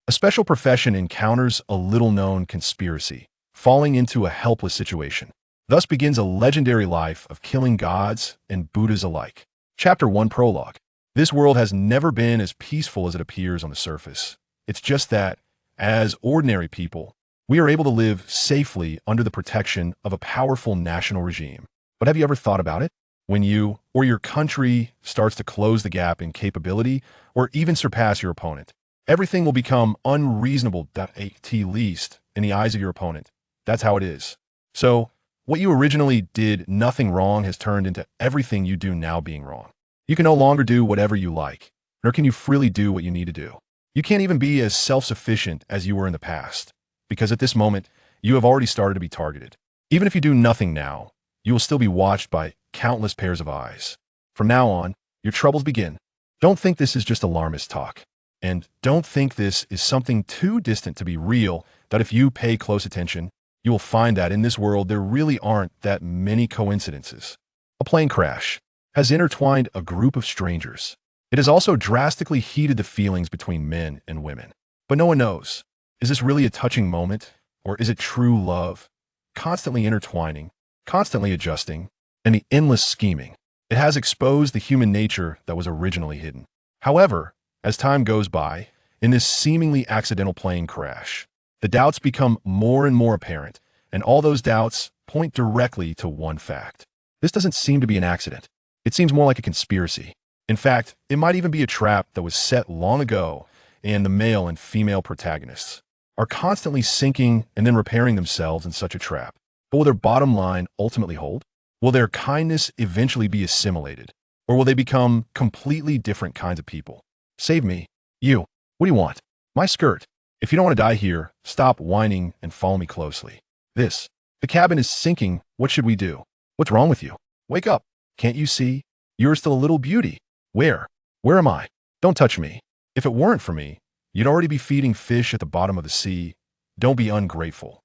A special profession encounters a little-known conspiracy, falling into a helpless situation. Thus begins a legendary life of killing gods and Buddhas alike. Chapter 1 Prologue. This world has never been as peaceful as it appears on the surface. It's just that, as ordinary people, we are able to live safely under the protection of a powerful national regime. But have you ever thought about it? When you or your country starts to close the gap in capability or even surpass your opponent, everything will become unreasonable, at least in the eyes of your opponent. That's how it is. So, what you originally did nothing wrong has turned into everything you do now being wrong. You can no longer do whatever you like, nor can you freely do what you need to do. You can't even be as self-sufficient as you were in the past, because at this moment, you have already started to be targeted. Even if you do nothing now, you will still be watched by countless pairs of eyes. From now on, your troubles begin. Don't think this is just alarmist talk. And don't think this is something too distant to be real, that if you pay close attention, you will find that in this world there really aren't that many coincidences. A plane crash has intertwined a group of strangers. It has also drastically heated the feelings between men and women. But no one knows. Is this really a touching moment? Or is it true love? Constantly intertwining, constantly adjusting, and the endless scheming. It has exposed the human nature that was originally hidden. However, as time goes by, in this seemingly accidental plane crash, the doubts become more and more apparent, and all those doubts point directly to one fact. This doesn't seem to be an accident. It seems more like a conspiracy. In fact, it might even be a trap that was set long ago, and the male and female protagonists are constantly sinking and then repairing themselves in such a trap. But will their bottom line ultimately hold? Will their kindness eventually be assimilated? Or will they become completely different kinds of people? Save me. You. What do you want? My skirt. If you don't want to die here, stop whining and follow me closely. The cabin is sinking. What should we do? What's wrong with you? Wake up. Can't you see? You're still a little beauty. Where? Where am I? Don't touch me. If it weren't for me, you'd already be feeding fish at the bottom of the sea. Don't be ungrateful.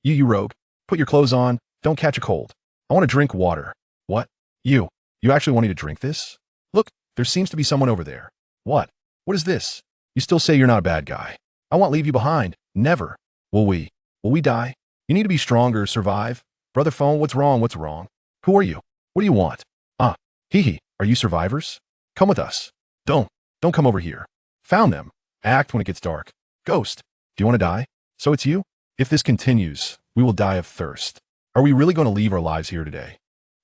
You rogue. Put your clothes on. Don't catch a cold. I want to drink water. What? You actually want me to drink this? Look, there seems to be someone over there. What? What is this? You still say you're not a bad guy. I won't leave you behind. Never. Will we? Will we die? You need to be stronger, survive. Brother phone, what's wrong? What's wrong? Who are you? What do you want? Hee. Are you survivors? Come with us. Don't come over here. Found them. Act when it gets dark. Ghost. Do you want to die? So it's you? If this continues, we will die of thirst. Are we really going to leave our lives here today?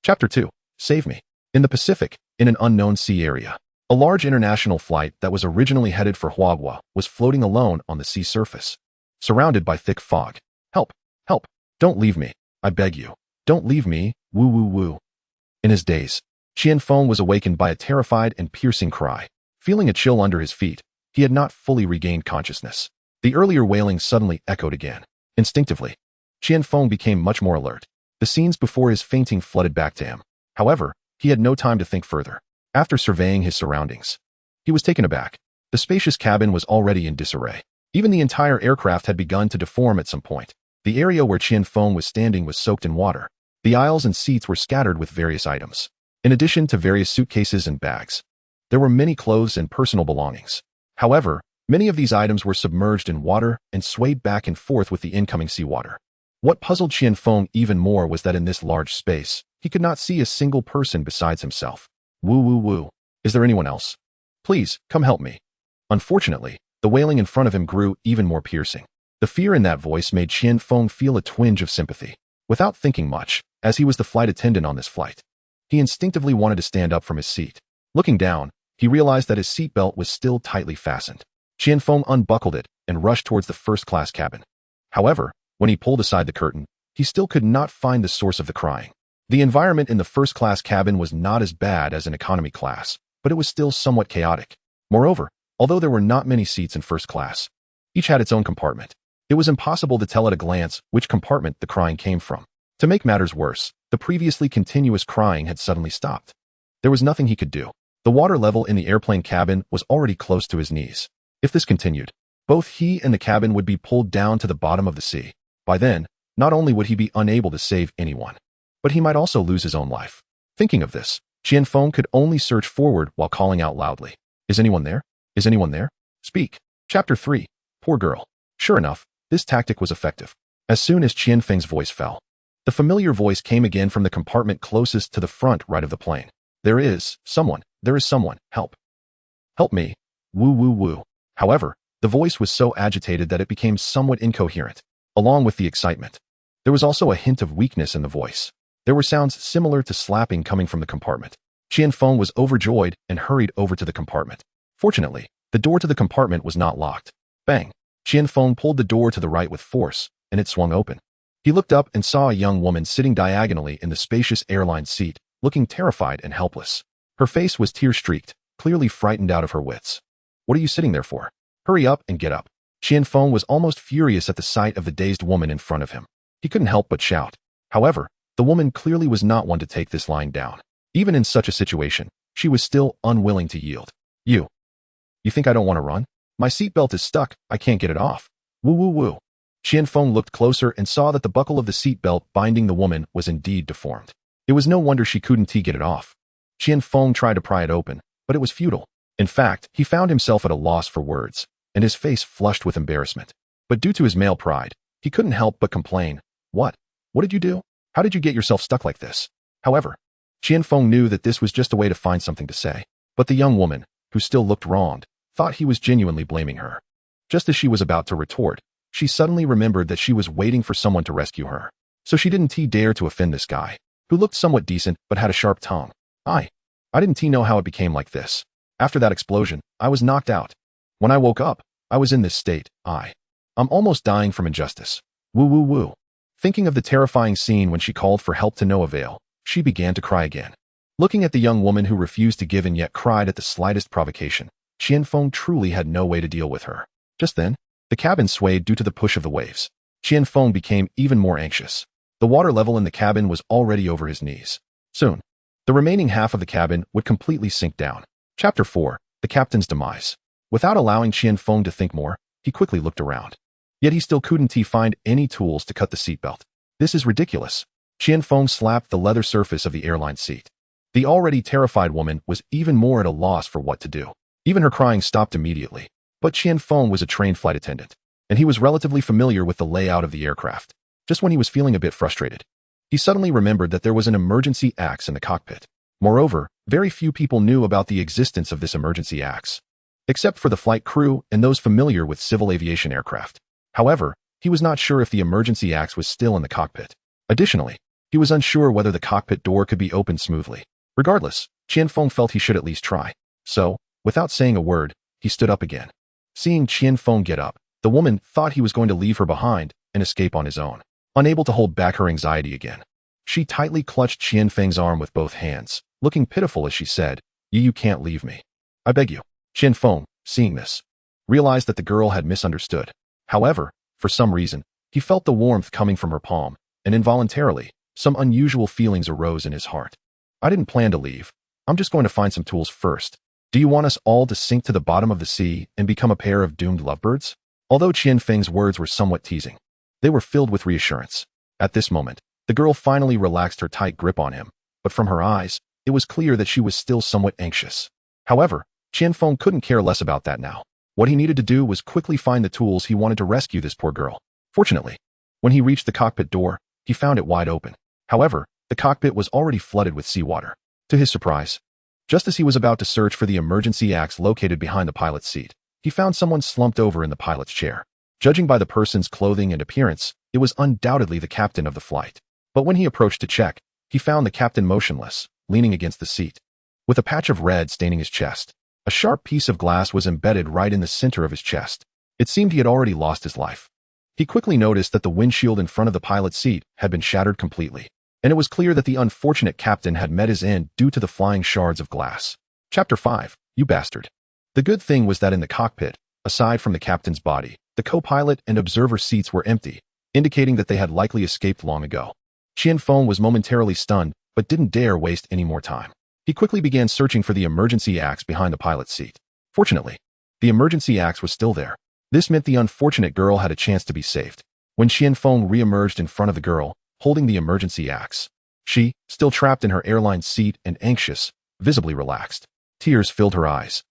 Chapter 2. Save me. In the Pacific, in an unknown sea area, a large international flight that was originally headed for Huagua was floating alone on the sea surface, surrounded by thick fog. Help! Help! Don't leave me. I beg you. Don't leave me. Woo woo woo. In his daze, Qianfeng was awakened by a terrified and piercing cry. Feeling a chill under his feet, he had not fully regained consciousness. The earlier wailing suddenly echoed again. Instinctively, Qianfeng became much more alert. The scenes before his fainting flooded back to him. However, he had no time to think further. After surveying his surroundings, he was taken aback. The spacious cabin was already in disarray. Even the entire aircraft had begun to deform at some point. The area where Qianfeng was standing was soaked in water. The aisles and seats were scattered with various items. In addition to various suitcases and bags, there were many clothes and personal belongings. However, many of these items were submerged in water and swayed back and forth with the incoming seawater. What puzzled Qianfeng even more was that in this large space, he could not see a single person besides himself. Woo woo woo. Is there anyone else? Please, come help me. Unfortunately, the wailing in front of him grew even more piercing. The fear in that voice made Qianfeng feel a twinge of sympathy. Without thinking much, as he was the flight attendant on this flight, he instinctively wanted to stand up from his seat. Looking down, he realized that his seatbelt was still tightly fastened. Qianfeng unbuckled it and rushed towards the first-class cabin. However, when he pulled aside the curtain, he still could not find the source of the crying. The environment in the first-class cabin was not as bad as in economy class, but it was still somewhat chaotic. Moreover, although there were not many seats in first class, each had its own compartment. It was impossible to tell at a glance which compartment the crying came from. To make matters worse, the previously continuous crying had suddenly stopped. There was nothing he could do. The water level in the airplane cabin was already close to his knees. If this continued, both he and the cabin would be pulled down to the bottom of the sea. By then, not only would he be unable to save anyone, but he might also lose his own life. Thinking of this, Qianfeng could only search forward while calling out loudly. Is anyone there? Is anyone there? Speak. Chapter 3. Poor girl. Sure enough, this tactic was effective. As soon as Qian Feng's voice fell, the familiar voice came again from the compartment closest to the front right of the plane. There is someone, help. Help me. Woo woo woo. However, the voice was so agitated that it became somewhat incoherent, along with the excitement. There was also a hint of weakness in the voice. There were sounds similar to slapping coming from the compartment. Qian Feng was overjoyed and hurried over to the compartment. Fortunately, the door to the compartment was not locked. Bang! Qian Feng pulled the door to the right with force, and it swung open. He looked up and saw a young woman sitting diagonally in the spacious airline seat, looking terrified and helpless. Her face was tear-streaked, clearly frightened out of her wits. What are you sitting there for? Hurry up and get up. Qian Feng was almost furious at the sight of the dazed woman in front of him. He couldn't help but shout. However, the woman clearly was not one to take this lying down. Even in such a situation, she was still unwilling to yield. You think I don't want to run? My seatbelt is stuck, I can't get it off. Woo woo woo. Qian Feng looked closer and saw that the buckle of the seatbelt binding the woman was indeed deformed. It was no wonder she couldn't get it off. Qian Feng tried to pry it open, but it was futile. In fact, he found himself at a loss for words, and his face flushed with embarrassment. But due to his male pride, he couldn't help but complain. What? What did you do? How did you get yourself stuck like this? However, Qian Feng knew that this was just a way to find something to say. But the young woman, who still looked wronged, thought he was genuinely blaming her. Just as she was about to retort, she suddenly remembered that she was waiting for someone to rescue her. So she didn't dare to offend this guy, who looked somewhat decent but had a sharp tongue. I didn't know how it became like this. After that explosion, I was knocked out. When I woke up, I was in this state. I'm almost dying from injustice. Woo woo woo. Thinking of the terrifying scene when she called for help to no avail, she began to cry again. Looking at the young woman who refused to give and yet cried at the slightest provocation, Qian Feng truly had no way to deal with her. Just then, the cabin swayed due to the push of the waves. Qian Feng became even more anxious. The water level in the cabin was already over his knees. Soon, the remaining half of the cabin would completely sink down. Chapter 4. The Captain's Demise. Without allowing Qian Feng to think more, he quickly looked around. Yet he still couldn't find any tools to cut the seatbelt. This is ridiculous. Qian Feng slapped the leather surface of the airline seat. The already terrified woman was even more at a loss for what to do. Even her crying stopped immediately. But Qian Feng was a trained flight attendant, and he was relatively familiar with the layout of the aircraft. Just when he was feeling a bit frustrated, he suddenly remembered that there was an emergency axe in the cockpit. Moreover, very few people knew about the existence of this emergency axe, except for the flight crew and those familiar with civil aviation aircraft. However, he was not sure if the emergency axe was still in the cockpit. Additionally, he was unsure whether the cockpit door could be opened smoothly. Regardless, Qian Feng felt he should at least try. So, without saying a word, he stood up again. Seeing Qian Feng get up, the woman thought he was going to leave her behind and escape on his own. Unable to hold back her anxiety again, she tightly clutched Qian Feng's arm with both hands, looking pitiful as she said, You can't leave me. I beg you. Qian Feng, seeing this, realized that the girl had misunderstood. However, for some reason, he felt the warmth coming from her palm, and involuntarily, some unusual feelings arose in his heart. I didn't plan to leave. I'm just going to find some tools first. Do you want us all to sink to the bottom of the sea and become a pair of doomed lovebirds? Although Qian Feng's words were somewhat teasing, they were filled with reassurance. At this moment, the girl finally relaxed her tight grip on him, but from her eyes, it was clear that she was still somewhat anxious. However, Qian Feng couldn't care less about that now. What he needed to do was quickly find the tools he wanted to rescue this poor girl. Fortunately, when he reached the cockpit door, he found it wide open. However, the cockpit was already flooded with seawater. To his surprise, just as he was about to search for the emergency axe located behind the pilot's seat, he found someone slumped over in the pilot's chair. Judging by the person's clothing and appearance, it was undoubtedly the captain of the flight. But when he approached to check, he found the captain motionless, leaning against the seat, with a patch of red staining his chest. A sharp piece of glass was embedded right in the center of his chest. It seemed he had already lost his life. He quickly noticed that the windshield in front of the pilot's seat had been shattered completely, and it was clear that the unfortunate captain had met his end due to the flying shards of glass. Chapter 5. You bastard. The good thing was that in the cockpit, aside from the captain's body, the co-pilot and observer seats were empty, indicating that they had likely escaped long ago. Qian Feng was momentarily stunned, but didn't dare waste any more time. He quickly began searching for the emergency axe behind the pilot's seat. Fortunately, the emergency axe was still there. This meant the unfortunate girl had a chance to be saved. When Qian Feng re-emerged in front of the girl, holding the emergency axe, she, still trapped in her airline seat and anxious, visibly relaxed. Tears filled her eyes.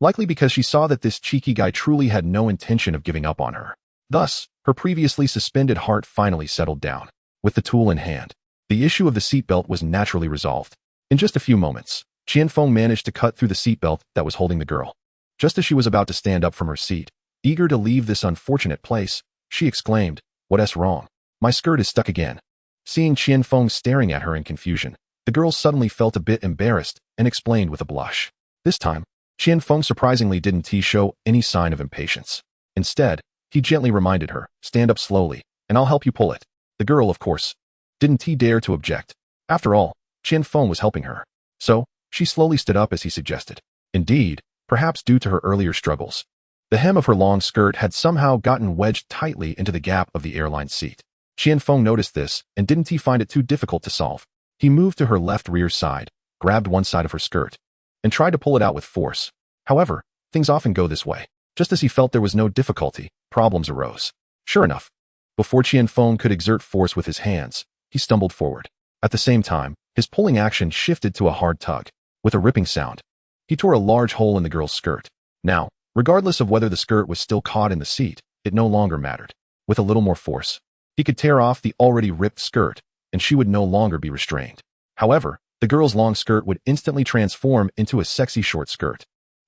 likely because she saw that this cheeky guy truly had no intention of giving up on her. Thus, her previously suspended heart finally settled down. With the tool in hand, the issue of the seatbelt was naturally resolved. In just a few moments, Qianfeng managed to cut through the seatbelt that was holding the girl. Just as she was about to stand up from her seat, eager to leave this unfortunate place, she exclaimed, "What's wrong? My skirt is stuck again." Seeing Qianfeng staring at her in confusion, the girl suddenly felt a bit embarrassed and explained with a blush. This time, Qianfeng surprisingly didn't show any sign of impatience. Instead, he gently reminded her, "Stand up slowly, and I'll help you pull it." The girl, of course, didn't dare to object. After all, Qianfeng was helping her. So, she slowly stood up as he suggested. Indeed, perhaps due to her earlier struggles, the hem of her long skirt had somehow gotten wedged tightly into the gap of the airline seat. Qianfeng noticed this and didn't find it too difficult to solve. He moved to her left rear side, grabbed one side of her skirt, and tried to pull it out with force. However, things often go this way. Just as he felt there was no difficulty, problems arose. Sure enough, before Qianfeng could exert force with his hands, he stumbled forward. At the same time, his pulling action shifted to a hard tug. With a ripping sound, he tore a large hole in the girl's skirt. Now, regardless of whether the skirt was still caught in the seat, it no longer mattered. With a little more force, he could tear off the already ripped skirt, and she would no longer be restrained. However, the girl's long skirt would instantly transform into a sexy short skirt.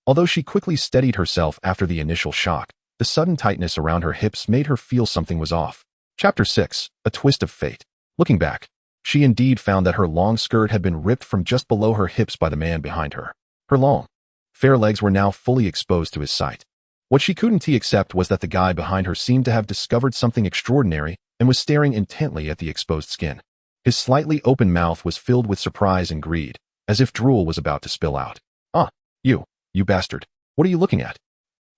Although she quickly steadied herself after the initial shock, the sudden tightness around her hips made her feel something was off. Chapter 6. A Twist of Fate. Looking back, she indeed found that her long skirt had been ripped from just below her hips by the man behind her. Her long, fair legs were now fully exposed to his sight. What she couldn't accept was that the guy behind her seemed to have discovered something extraordinary and was staring intently at the exposed skin. His slightly open mouth was filled with surprise and greed, as if drool was about to spill out. "Ah, you bastard. What are you looking at?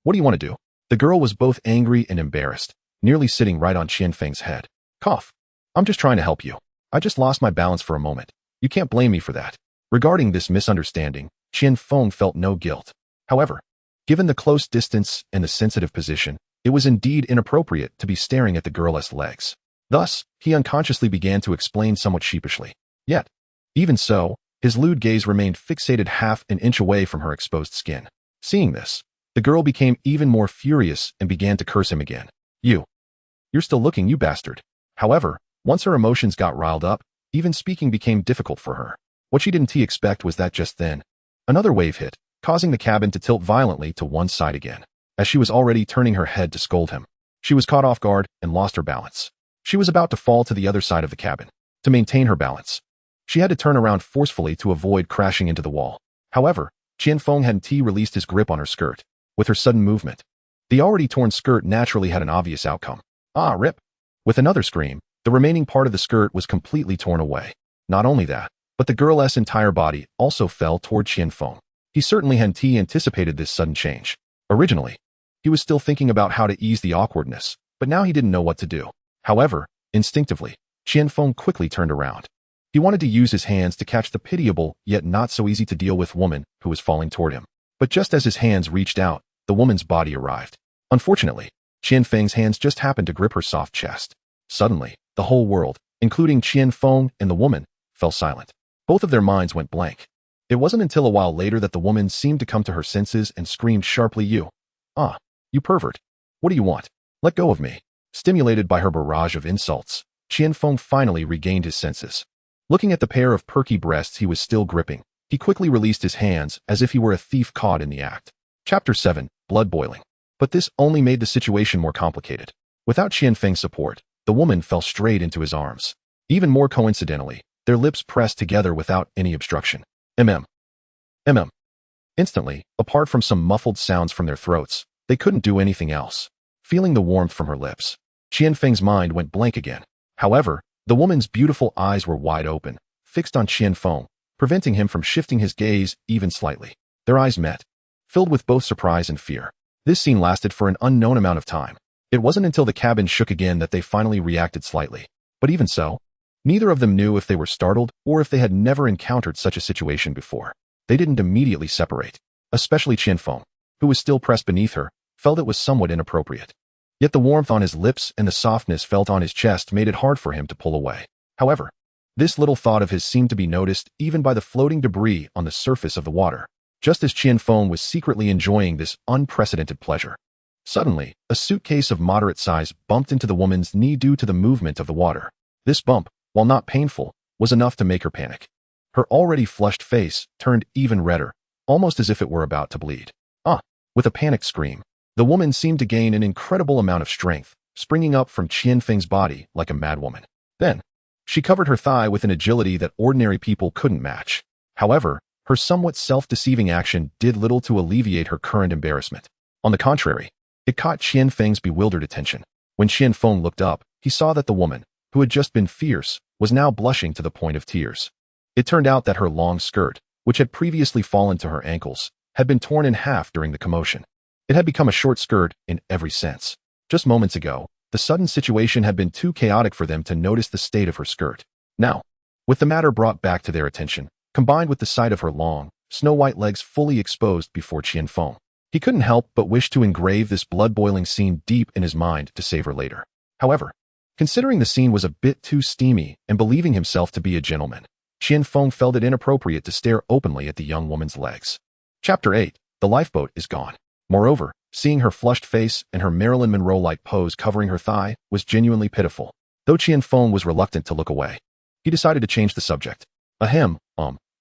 What do you want to do?" The girl was both angry and embarrassed, nearly sitting right on Qianfeng's head. "Cough. I'm just trying to help you. I just lost my balance for a moment. You can't blame me for that." Regarding this misunderstanding, Qianfeng felt no guilt. However, given the close distance and the sensitive position, it was indeed inappropriate to be staring at the girl's legs. Thus, he unconsciously began to explain somewhat sheepishly. Yet, even so, his lewd gaze remained fixated half an inch away from her exposed skin. Seeing this, the girl became even more furious and began to curse him again. You're still looking, you bastard." However, once her emotions got riled up, even speaking became difficult for her. What she didn't expect was that just then, another wave hit, causing the cabin to tilt violently to one side again. As she was already turning her head to scold him, she was caught off guard and lost her balance. She was about to fall to the other side of the cabin. To maintain her balance, she had to turn around forcefully to avoid crashing into the wall. However, Qianfeng hadn't released his grip on her skirt. With her sudden movement, the already torn skirt naturally had an obvious outcome. "Ah, rip." With another scream, the remaining part of the skirt was completely torn away. Not only that, but the girl's entire body also fell toward Qianfeng. He certainly hadn't anticipated this sudden change. Originally, he was still thinking about how to ease the awkwardness, but now he didn't know what to do. However, instinctively, Qianfeng quickly turned around. He wanted to use his hands to catch the pitiable yet not so easy to deal with woman who was falling toward him. But just as his hands reached out, the woman's body arrived. Unfortunately, Qianfeng's hands just happened to grip her soft chest. Suddenly, the whole world, including Qianfeng and the woman, fell silent. Both of their minds went blank. It wasn't until a while later that the woman seemed to come to her senses and screamed sharply, You pervert. What do you want? Let go of me." Stimulated by her barrage of insults, Qianfeng finally regained his senses. Looking at the pair of perky breasts he was still gripping, he quickly released his hands as if he were a thief caught in the act. Chapter 7. Blood Boiling. But this only made the situation more complicated. Without Qianfeng's support, the woman fell straight into his arms. Even more coincidentally, their lips pressed together without any obstruction. Mm. Instantly, apart from some muffled sounds from their throats, they couldn't do anything else. Feeling the warmth from her lips, Qianfeng's mind went blank again. However, the woman's beautiful eyes were wide open, fixed on Qianfeng, preventing him from shifting his gaze even slightly. Their eyes met, filled with both surprise and fear. This scene lasted for an unknown amount of time. It wasn't until the cabin shook again that they finally reacted slightly. But even so, neither of them knew if they were startled or if they had never encountered such a situation before. They didn't immediately separate. Especially Qianfeng, who was still pressed beneath her, felt it was somewhat inappropriate. Yet the warmth on his lips and the softness felt on his chest made it hard for him to pull away. However, this little thought of his seemed to be noticed even by the floating debris on the surface of the water. just as Qian Feng was secretly enjoying this unprecedented pleasure. Suddenly, a suitcase of moderate size bumped into the woman's knee due to the movement of the water. This bump, while not painful, was enough to make her panic. Her already flushed face turned even redder, almost as if it were about to bleed. With a panicked scream, the woman seemed to gain an incredible amount of strength, springing up from Qian Feng's body like a madwoman. Then, she covered her thigh with an agility that ordinary people couldn't match. However, her somewhat self-deceiving action did little to alleviate her current embarrassment. On the contrary, it caught Qian Feng's bewildered attention. When Qian Feng looked up, he saw that the woman, who had just been fierce, was now blushing to the point of tears. It turned out that her long skirt, which had previously fallen to her ankles, had been torn in half during the commotion. It had become a short skirt in every sense. Just moments ago, the sudden situation had been too chaotic for them to notice the state of her skirt. Now, with the matter brought back to their attention, combined with the sight of her long, snow-white legs fully exposed before Qian Feng, he couldn't help but wish to engrave this blood-boiling scene deep in his mind to save her later. However, considering the scene was a bit too steamy and believing himself to be a gentleman, Qian Feng felt it inappropriate to stare openly at the young woman's legs. Chapter 8. The lifeboat is gone. Moreover, seeing her flushed face and her Marilyn Monroe-like pose covering her thigh was genuinely pitiful. Though Qian Feng was reluctant to look away, he decided to change the subject.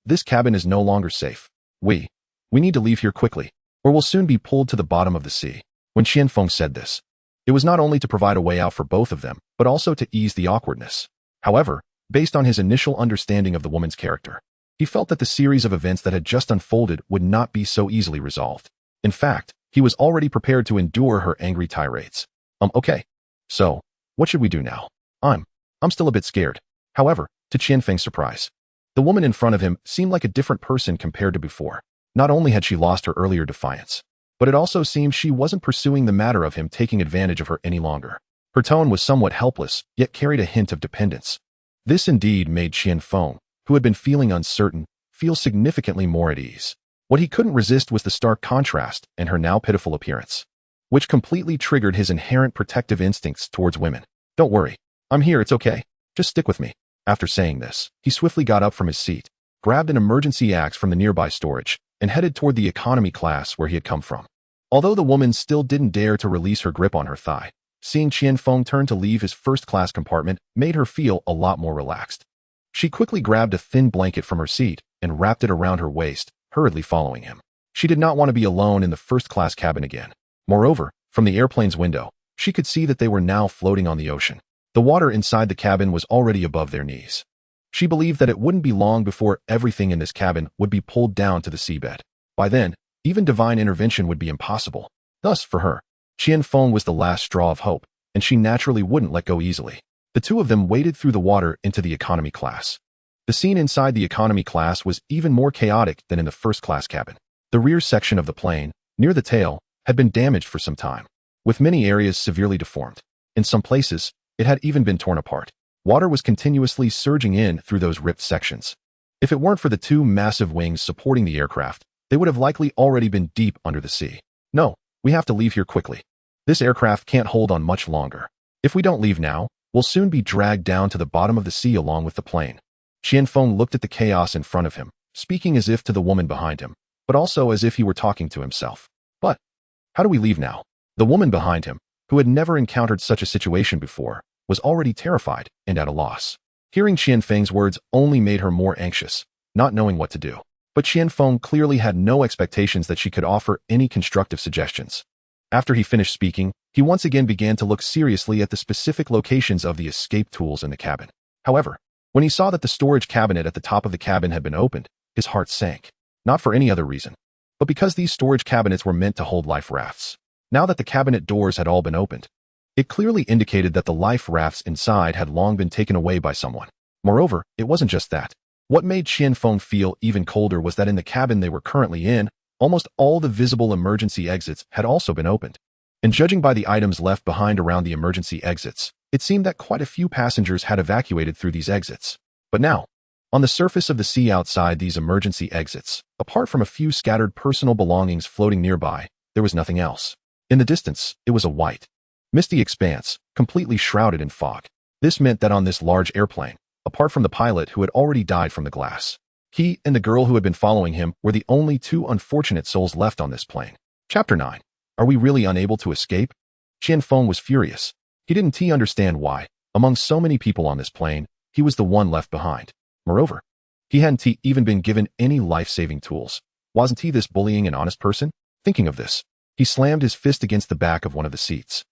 This cabin is no longer safe. We need to leave here quickly, or we'll soon be pulled to the bottom of the sea. When Qian Feng said this, it was not only to provide a way out for both of them, but also to ease the awkwardness. However, based on his initial understanding of the woman's character, he felt that the series of events that had just unfolded would not be so easily resolved. In fact, he was already prepared to endure her angry tirades. Okay. So, what should we do now? I'm still a bit scared. However, to Qian Feng's surprise, the woman in front of him seemed like a different person compared to before. Not only had she lost her earlier defiance, but it also seemed she wasn't pursuing the matter of him taking advantage of her any longer. Her tone was somewhat helpless, yet carried a hint of dependence. This indeed made Qian Feng, who had been feeling uncertain, feel significantly more at ease. What he couldn't resist was the stark contrast and her now pitiful appearance, which completely triggered his inherent protective instincts towards women. Don't worry. I'm here, it's okay. Just stick with me. After saying this, he swiftly got up from his seat, grabbed an emergency axe from the nearby storage, and headed toward the economy class where he had come from. Although the woman still didn't dare to release her grip on her thigh, seeing Qian Feng turn to leave his first-class compartment made her feel a lot more relaxed. She quickly grabbed a thin blanket from her seat and wrapped it around her waist, hurriedly following him. She did not want to be alone in the first-class cabin again. Moreover, from the airplane's window, she could see that they were now floating on the ocean. The water inside the cabin was already above their knees. She believed that it wouldn't be long before everything in this cabin would be pulled down to the seabed. By then, even divine intervention would be impossible. Thus, for her, Qian Feng was the last straw of hope, and she naturally wouldn't let go easily. The two of them waded through the water into the economy class. The scene inside the economy class was even more chaotic than in the first-class cabin. The rear section of the plane, near the tail, had been damaged for some time, with many areas severely deformed. In some places, it had even been torn apart. Water was continuously surging in through those ripped sections. If it weren't for the two massive wings supporting the aircraft, they would have likely already been deep under the sea. No, we have to leave here quickly. This aircraft can't hold on much longer. If we don't leave now, we'll soon be dragged down to the bottom of the sea along with the plane. Qian Feng looked at the chaos in front of him, speaking as if to the woman behind him, but also as if he were talking to himself. But how do we leave now? The woman behind him, who had never encountered such a situation before, was already terrified and at a loss. Hearing Qian Feng's words only made her more anxious, not knowing what to do. But Qian Feng clearly had no expectations that she could offer any constructive suggestions. After he finished speaking, he once again began to look seriously at the specific locations of the escape tools in the cabin. However, when he saw that the storage cabinet at the top of the cabin had been opened, his heart sank. Not for any other reason, but because these storage cabinets were meant to hold life rafts. Now that the cabinet doors had all been opened, it clearly indicated that the life rafts inside had long been taken away by someone. Moreover, it wasn't just that. What made Qian Feng feel even colder was that in the cabin they were currently in, almost all the visible emergency exits had also been opened. And judging by the items left behind around the emergency exits, it seemed that quite a few passengers had evacuated through these exits. But now, on the surface of the sea outside these emergency exits, apart from a few scattered personal belongings floating nearby, there was nothing else. In the distance, it was a white, misty expanse, completely shrouded in fog. This meant that on this large airplane, apart from the pilot who had already died from the glass, He and the girl who had been following him were the only two unfortunate souls left on this plane. Chapter 9. Are we really unable to escape? Qian Feng was furious. He didn't understand why, among so many people on this plane, he was the one left behind. Moreover, he hadn't even been given any life-saving tools. Wasn't he this bullying and honest person? Thinking of this, he slammed his fist against the back of one of the seats.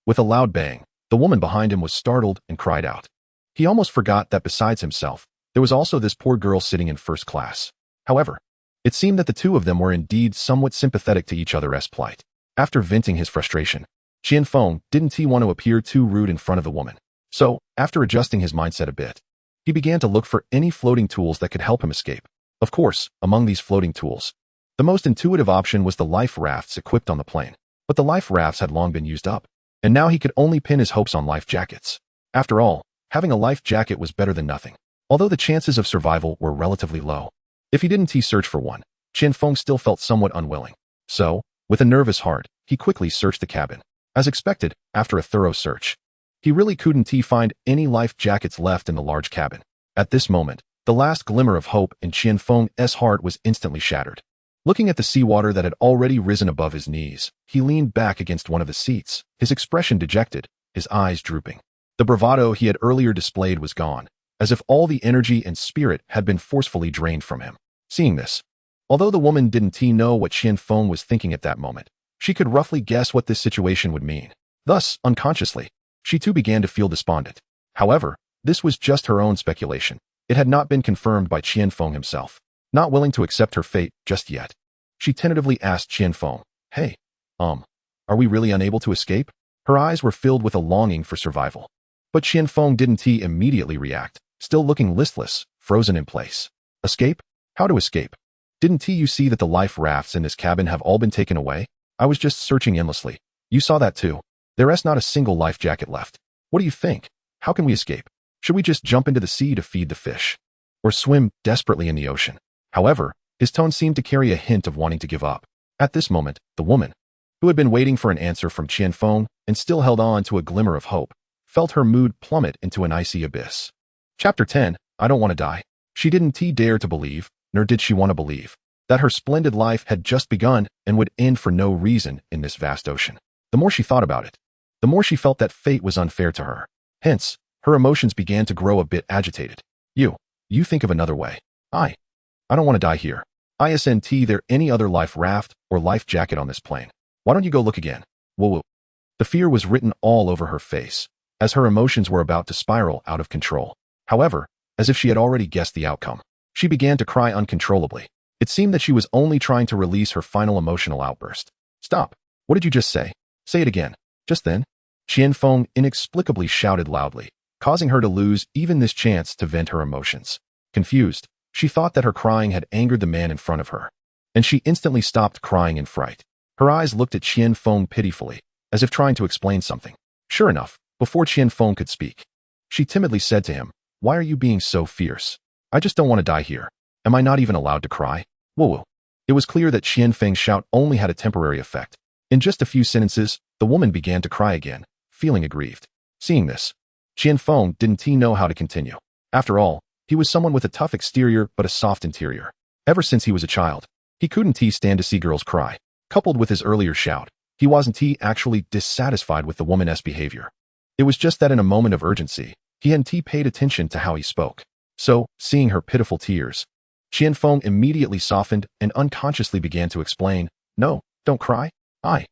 With a loud bang, the woman behind him was startled and cried out. He almost forgot that besides himself, there was also this poor girl sitting in first class. However, it seemed that the two of them were indeed somewhat sympathetic to each other's plight. After venting his frustration, Qian Feng didn't want to appear too rude in front of the woman. So, after adjusting his mindset a bit, he began to look for any floating tools that could help him escape. Of course, among these floating tools, the most intuitive option was the life rafts equipped on the plane. But the life rafts had long been used up, and now he could only pin his hopes on life jackets. After all, having a life jacket was better than nothing, although the chances of survival were relatively low. If he didn't search for one, Qian Feng still felt somewhat unwilling. So, with a nervous heart, he quickly searched the cabin. As expected, after a thorough search, he really couldn't find any life jackets left in the large cabin. At this moment, the last glimmer of hope in Qian Feng's heart was instantly shattered. Looking at the seawater that had already risen above his knees, he leaned back against one of the seats, his expression dejected, his eyes drooping. The bravado he had earlier displayed was gone, as if all the energy and spirit had been forcefully drained from him. Seeing this, although the woman didn't know what Qian Feng was thinking at that moment, she could roughly guess what this situation would mean. Thus, unconsciously, she too began to feel despondent. However, this was just her own speculation. It had not been confirmed by Qian Feng himself. Not willing to accept her fate just yet, she tentatively asked Qian Feng, "Hey, are we really unable to escape?" Her eyes were filled with a longing for survival. But Qian Feng didn't immediately react, still looking listless, frozen in place. Escape? How to escape? Didn't you see that the life rafts in this cabin have all been taken away? I was just searching endlessly. You saw that too. There's not a single life jacket left. What do you think? How can we escape? Should we just jump into the sea to feed the fish? Or swim desperately in the ocean? However, his tone seemed to carry a hint of wanting to give up. At this moment, the woman, who had been waiting for an answer from Qian Feng and still held on to a glimmer of hope, felt her mood plummet into an icy abyss. Chapter 10. I don't want to die. She didn't dare to believe, nor did she want to believe, that her splendid life had just begun and would end for no reason in this vast ocean. The more she thought about it, the more she felt that fate was unfair to her. Hence, her emotions began to grow a bit agitated. You think of another way. I don't want to die here. Isn't there any other life raft or life jacket on this plane? Why don't you go look again? Woo. The fear was written all over her face, as her emotions were about to spiral out of control. However, as if she had already guessed the outcome, she began to cry uncontrollably. It seemed that she was only trying to release her final emotional outburst. Stop. What did you just say? Say it again. Just then, Qian Feng inexplicably shouted loudly, causing her to lose even this chance to vent her emotions. Confused, she thought that her crying had angered the man in front of her, and she instantly stopped crying in fright. Her eyes looked at Qian Feng pitifully, as if trying to explain something. Sure enough, before Qian Feng could speak, she timidly said to him, "Why are you being so fierce? I just don't want to die here. Am I not even allowed to cry?" Woo. It was clear that Qian Feng's shout only had a temporary effect. In just a few sentences, the woman began to cry again, feeling aggrieved. Seeing this, Qian Feng didn't know how to continue. After all, he was someone with a tough exterior but a soft interior. Ever since he was a child, he couldn't stand to see girls cry. Coupled with his earlier shout, he wasn't actually dissatisfied with the woman's behavior. It was just that in a moment of urgency, he hadn't paid attention to how he spoke. So, seeing her pitiful tears, Qian Feng immediately softened and unconsciously began to explain, "No, don't cry. I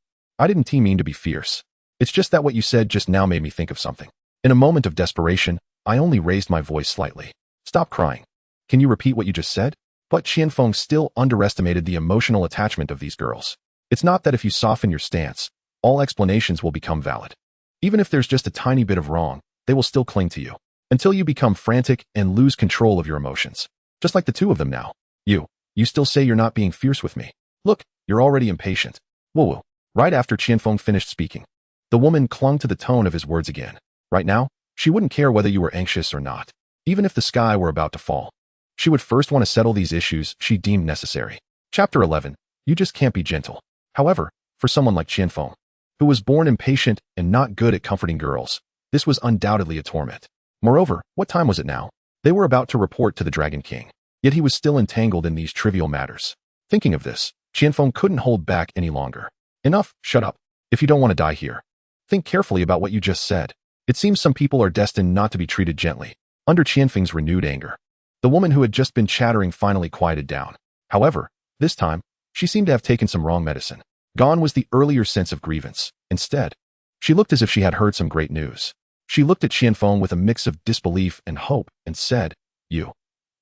didn't mean to be fierce. It's just that what you said just now made me think of something. In a moment of desperation, I only raised my voice slightly. Stop crying. Can you repeat what you just said?" But Qian Feng still underestimated the emotional attachment of these girls. It's not that if you soften your stance, all explanations will become valid. Even if there's just a tiny bit of wrong, they will still cling to you, until you become frantic and lose control of your emotions. Just like the two of them now. You still say you're not being fierce with me. Look, you're already impatient. Woo. Right after Qian Feng finished speaking, the woman clung to the tone of his words again. Right now, she wouldn't care whether you were anxious or not. Even if the sky were about to fall, she would first want to settle these issues she deemed necessary. Chapter 11. You just can't be gentle. However, for someone like Qian Feng, who was born impatient and not good at comforting girls, this was undoubtedly a torment. Moreover, what time was it now? They were about to report to the Dragon King. Yet he was still entangled in these trivial matters. Thinking of this, Qianfeng couldn't hold back any longer. Enough, shut up. If you don't want to die here, think carefully about what you just said. It seems some people are destined not to be treated gently. Under Qianfeng's renewed anger, the woman who had just been chattering finally quieted down. However, this time, she seemed to have taken some wrong medicine. Gone was the earlier sense of grievance. Instead, she looked as if she had heard some great news. She looked at Qianfeng with a mix of disbelief and hope and said, You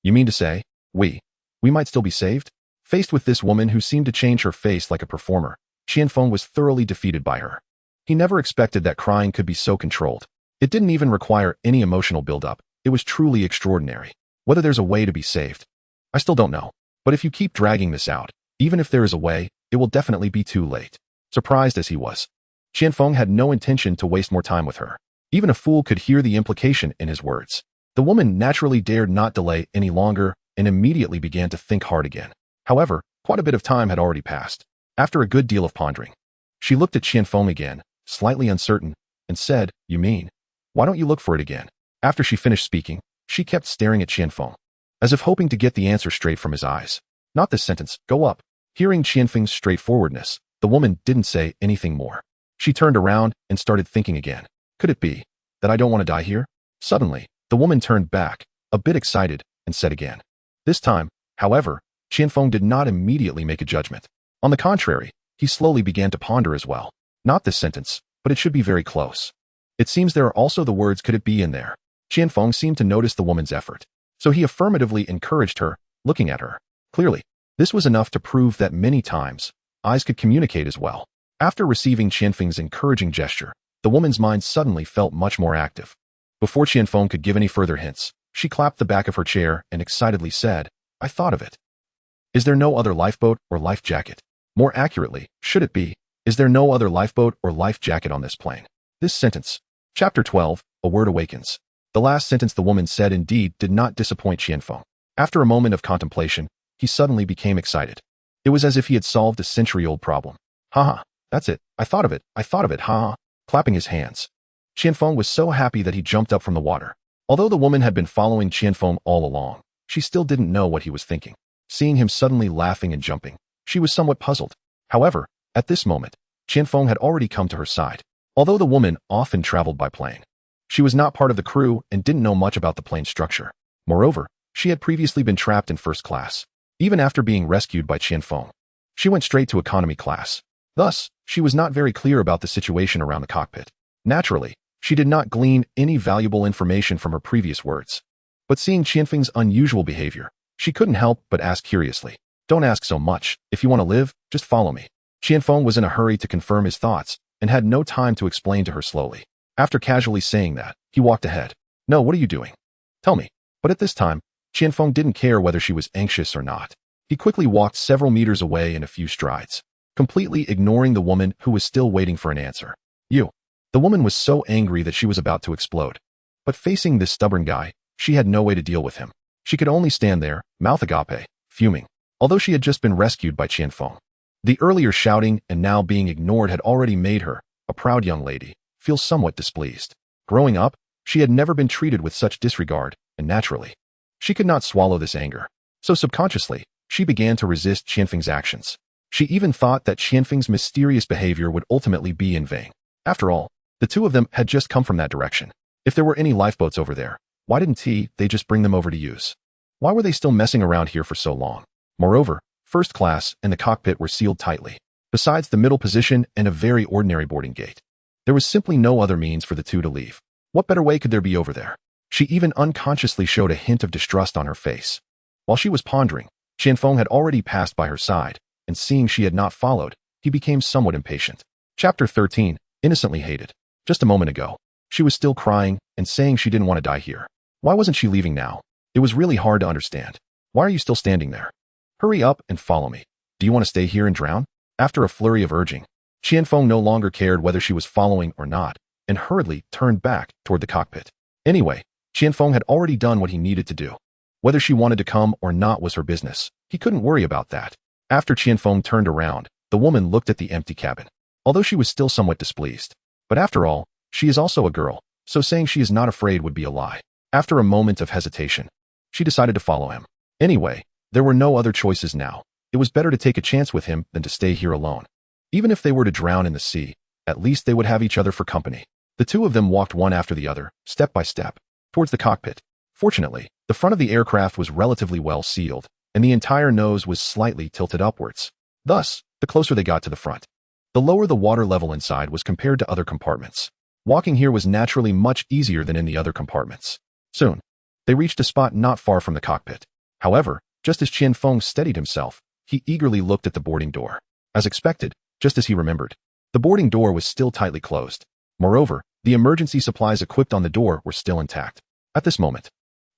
mean to say, we might still be saved? Faced with this woman who seemed to change her face like a performer, Qianfeng was thoroughly defeated by her. He never expected that crying could be so controlled. It didn't even require any emotional buildup. It was truly extraordinary. Whether there's a way to be saved, I still don't know. But if you keep dragging this out, even if there is a way, it will definitely be too late. Surprised as he was, Qianfeng had no intention to waste more time with her. Even a fool could hear the implication in his words. The woman naturally dared not delay any longer and immediately began to think hard again. However, quite a bit of time had already passed. After a good deal of pondering, she looked at Qianfeng again, slightly uncertain, and said, You mean, why don't you look for it again? After she finished speaking, she kept staring at Qianfeng, as if hoping to get the answer straight from his eyes. Not this sentence, go up. Hearing Qianfeng's straightforwardness, the woman didn't say anything more. She turned around and started thinking again. Could it be that I don't want to die here? Suddenly, the woman turned back, a bit excited, and said again. This time, however, Qianfeng did not immediately make a judgment. On the contrary, he slowly began to ponder as well. Not this sentence, but it should be very close. It seems there are also the words could it be in there. Qianfeng seemed to notice the woman's effort, so he affirmatively encouraged her, looking at her. Clearly, this was enough to prove that many times, eyes could communicate as well. After receiving Qianfeng's encouraging gesture, the woman's mind suddenly felt much more active. Before Qianfeng could give any further hints, she clapped the back of her chair and excitedly said, I thought of it. Is there no other lifeboat or life jacket? More accurately, should it be, is there no other lifeboat or life jacket on this plane? This sentence. Chapter 12, A Word Awakens. The last sentence the woman said indeed did not disappoint Qianfeng. After a moment of contemplation, he suddenly became excited. It was as if he had solved a century-old problem. Haha, that's it, I thought of it, haha. Clapping his hands, Qianfeng was so happy that he jumped up from the water. Although the woman had been following Qianfeng all along, she still didn't know what he was thinking. Seeing him suddenly laughing and jumping, she was somewhat puzzled. However, at this moment, Qianfeng had already come to her side. Although the woman often traveled by plane, she was not part of the crew and didn't know much about the plane's structure. Moreover, she had previously been trapped in first class. Even after being rescued by Qianfeng, she went straight to economy class. Thus, she was not very clear about the situation around the cockpit. Naturally, she did not glean any valuable information from her previous words. But seeing Qianfeng's unusual behavior, she couldn't help but ask curiously, Don't ask so much. If you want to live, just follow me. Qianfeng was in a hurry to confirm his thoughts and had no time to explain to her slowly. After casually saying that, he walked ahead. No, what are you doing? Tell me. But at this time, Qianfeng didn't care whether she was anxious or not. He quickly walked several meters away in a few strides, completely ignoring the woman who was still waiting for an answer. You. The woman was so angry that she was about to explode. But facing this stubborn guy, she had no way to deal with him. She could only stand there, mouth agape, fuming. Although she had just been rescued by Qianfeng, the earlier shouting and now being ignored had already made her, a proud young lady, feel somewhat displeased. Growing up, she had never been treated with such disregard, and naturally, she could not swallow this anger. So subconsciously, she began to resist Qianfeng's actions. She even thought that Qianfeng's mysterious behavior would ultimately be in vain. After all, the two of them had just come from that direction. If there were any lifeboats over there, why didn't they just bring them over to use? Why were they still messing around here for so long? Moreover, first class and the cockpit were sealed tightly. Besides the middle position and a very ordinary boarding gate, there was simply no other means for the two to leave. What better way could there be over there? She even unconsciously showed a hint of distrust on her face. While she was pondering, Qianfeng had already passed by her side, and seeing she had not followed, he became somewhat impatient. Chapter 13, Innocently Hated. Just a moment ago, she was still crying and saying she didn't want to die here. Why wasn't she leaving now? It was really hard to understand. Why are you still standing there? Hurry up and follow me. Do you want to stay here and drown? After a flurry of urging, Qianfeng no longer cared whether she was following or not, and hurriedly turned back toward the cockpit. Anyway, Qianfeng had already done what he needed to do. Whether she wanted to come or not was her business. He couldn't worry about that. After Qianfeng turned around, the woman looked at the empty cabin. Although she was still somewhat displeased. But after all, she is also a girl, so saying she is not afraid would be a lie. After a moment of hesitation, she decided to follow him. Anyway, there were no other choices now. It was better to take a chance with him than to stay here alone. Even if they were to drown in the sea, at least they would have each other for company. The two of them walked one after the other, step by step, towards the cockpit. Fortunately, the front of the aircraft was relatively well sealed, and the entire nose was slightly tilted upwards. Thus, the closer they got to the front, the lower the water level inside was compared to other compartments. Walking here was naturally much easier than in the other compartments. Soon, they reached a spot not far from the cockpit. However, just as Qian Feng steadied himself, he eagerly looked at the boarding door. As expected, just as he remembered, the boarding door was still tightly closed. Moreover, the emergency supplies equipped on the door were still intact. At this moment,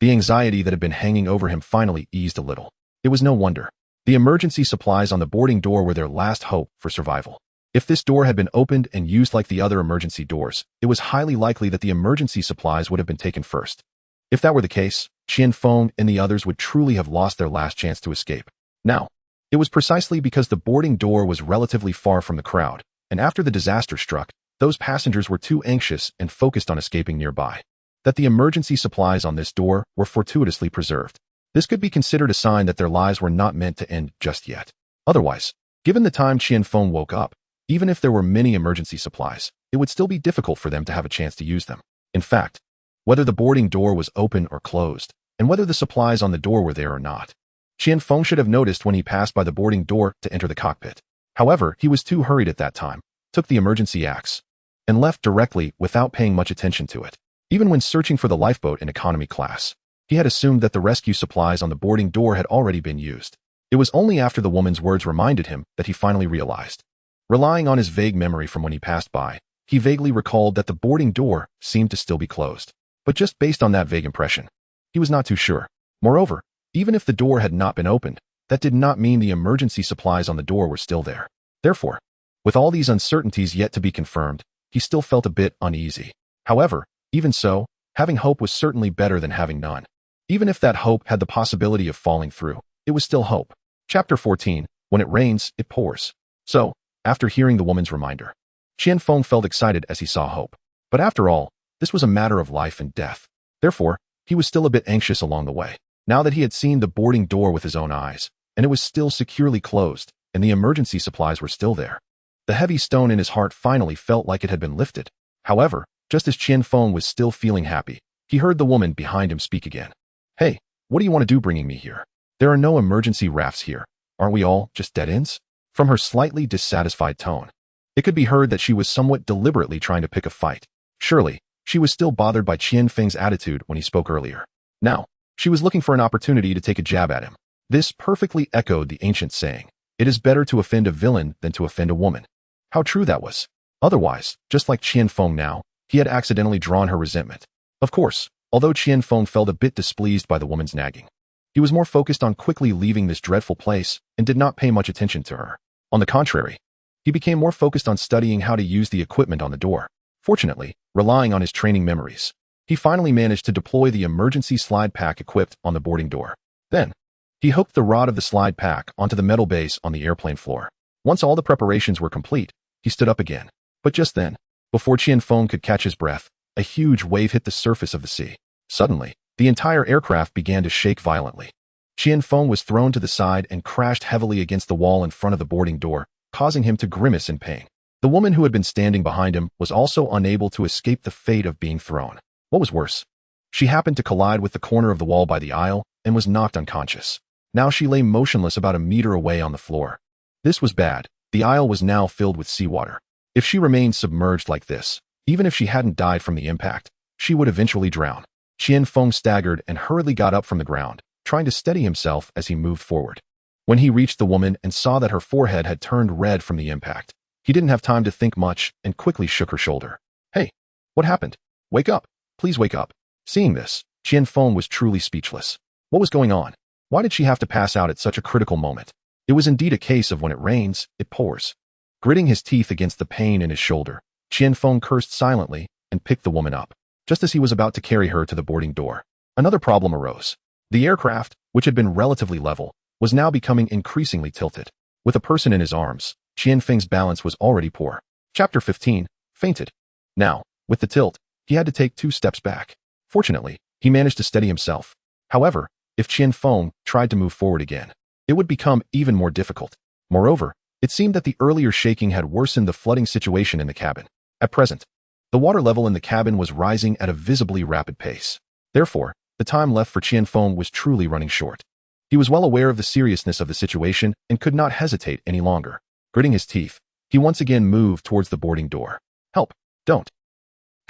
the anxiety that had been hanging over him finally eased a little. It was no wonder. The emergency supplies on the boarding door were their last hope for survival. If this door had been opened and used like the other emergency doors, it was highly likely that the emergency supplies would have been taken first. If that were the case, Qian Feng and the others would truly have lost their last chance to escape. Now, it was precisely because the boarding door was relatively far from the crowd, and after the disaster struck, those passengers were too anxious and focused on escaping nearby, that the emergency supplies on this door were fortuitously preserved. This could be considered a sign that their lives were not meant to end just yet. Otherwise, given the time Qian Feng woke up, even if there were many emergency supplies, it would still be difficult for them to have a chance to use them. In fact, whether the boarding door was open or closed, and whether the supplies on the door were there or not, Qian Feng should have noticed when he passed by the boarding door to enter the cockpit. However, he was too hurried at that time, took the emergency axe, and left directly without paying much attention to it. Even when searching for the lifeboat in economy class, he had assumed that the rescue supplies on the boarding door had already been used. It was only after the woman's words reminded him that he finally realized. Relying on his vague memory from when he passed by, he vaguely recalled that the boarding door seemed to still be closed. But just based on that vague impression, he was not too sure. Moreover, even if the door had not been opened, that did not mean the emergency supplies on the door were still there. Therefore, with all these uncertainties yet to be confirmed, he still felt a bit uneasy. However, even so, having hope was certainly better than having none. Even if that hope had the possibility of falling through, it was still hope. Chapter 14, When it rains, it pours. So, after hearing the woman's reminder, Qian Feng felt excited as he saw hope. But after all, this was a matter of life and death. Therefore, he was still a bit anxious along the way. Now that he had seen the boarding door with his own eyes, and it was still securely closed, and the emergency supplies were still there, the heavy stone in his heart finally felt like it had been lifted. However, just as Qian Feng was still feeling happy, he heard the woman behind him speak again. "Hey, what do you want to do bringing me here? There are no emergency rafts here. Aren't we all just dead ends?" From her slightly dissatisfied tone, it could be heard that she was somewhat deliberately trying to pick a fight. Surely, she was still bothered by Qian Feng's attitude when he spoke earlier. Now, she was looking for an opportunity to take a jab at him. This perfectly echoed the ancient saying, "It is better to offend a villain than to offend a woman." How true that was. Otherwise, just like Qian Feng now, he had accidentally drawn her resentment. Of course, although Qian Feng felt a bit displeased by the woman's nagging, he was more focused on quickly leaving this dreadful place and did not pay much attention to her. On the contrary, he became more focused on studying how to use the equipment on the door. Fortunately, relying on his training memories, he finally managed to deploy the emergency slide pack equipped on the boarding door. Then, he hooked the rod of the slide pack onto the metal base on the airplane floor. Once all the preparations were complete, he stood up again. But just then, before Qian Feng could catch his breath, a huge wave hit the surface of the sea. Suddenly, the entire aircraft began to shake violently. Qian Feng was thrown to the side and crashed heavily against the wall in front of the boarding door, causing him to grimace in pain. The woman who had been standing behind him was also unable to escape the fate of being thrown. What was worse, she happened to collide with the corner of the wall by the aisle and was knocked unconscious. Now she lay motionless about a meter away on the floor. This was bad. The aisle was now filled with seawater. If she remained submerged like this, even if she hadn't died from the impact, she would eventually drown. Qian Feng staggered and hurriedly got up from the ground, trying to steady himself as he moved forward. When he reached the woman and saw that her forehead had turned red from the impact, he didn't have time to think much and quickly shook her shoulder. "Hey, what happened? Wake up. Please wake up." Seeing this, Qian Feng was truly speechless. What was going on? Why did she have to pass out at such a critical moment? It was indeed a case of when it rains, it pours. Gritting his teeth against the pain in his shoulder, Qian Feng cursed silently and picked the woman up. Just as he was about to carry her to the boarding door, another problem arose. The aircraft, which had been relatively level, was now becoming increasingly tilted. With a person in his arms, Qian Feng's balance was already poor. Chapter 15, Fainted. Now, with the tilt, he had to take 2 steps back. Fortunately, he managed to steady himself. However, If Qian Feng tried to move forward again, it would become even more difficult. Moreover, it seemed that the earlier shaking had worsened the flooding situation in the cabin. At present, the water level in the cabin was rising at a visibly rapid pace. Therefore, the time left for Qian Feng was truly running short. He was well aware of the seriousness of the situation and could not hesitate any longer. Gritting his teeth, he once again moved towards the boarding door. Help! Don't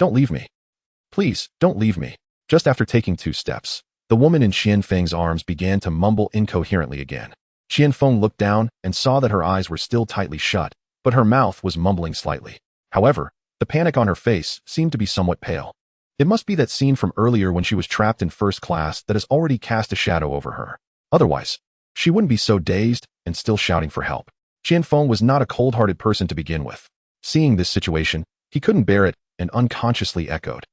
leave me. Please, don't leave me. Just after taking 2 steps, the woman in Qian Feng's arms began to mumble incoherently again. Qian Feng looked down and saw that her eyes were still tightly shut, but her mouth was mumbling slightly. However, the panic on her face seemed to be somewhat pale. It must be that scene from earlier when she was trapped in first class that has already cast a shadow over her. Otherwise, she wouldn't be so dazed and still shouting for help. Qian Feng was not a cold-hearted person to begin with. Seeing this situation, he couldn't bear it and unconsciously echoed,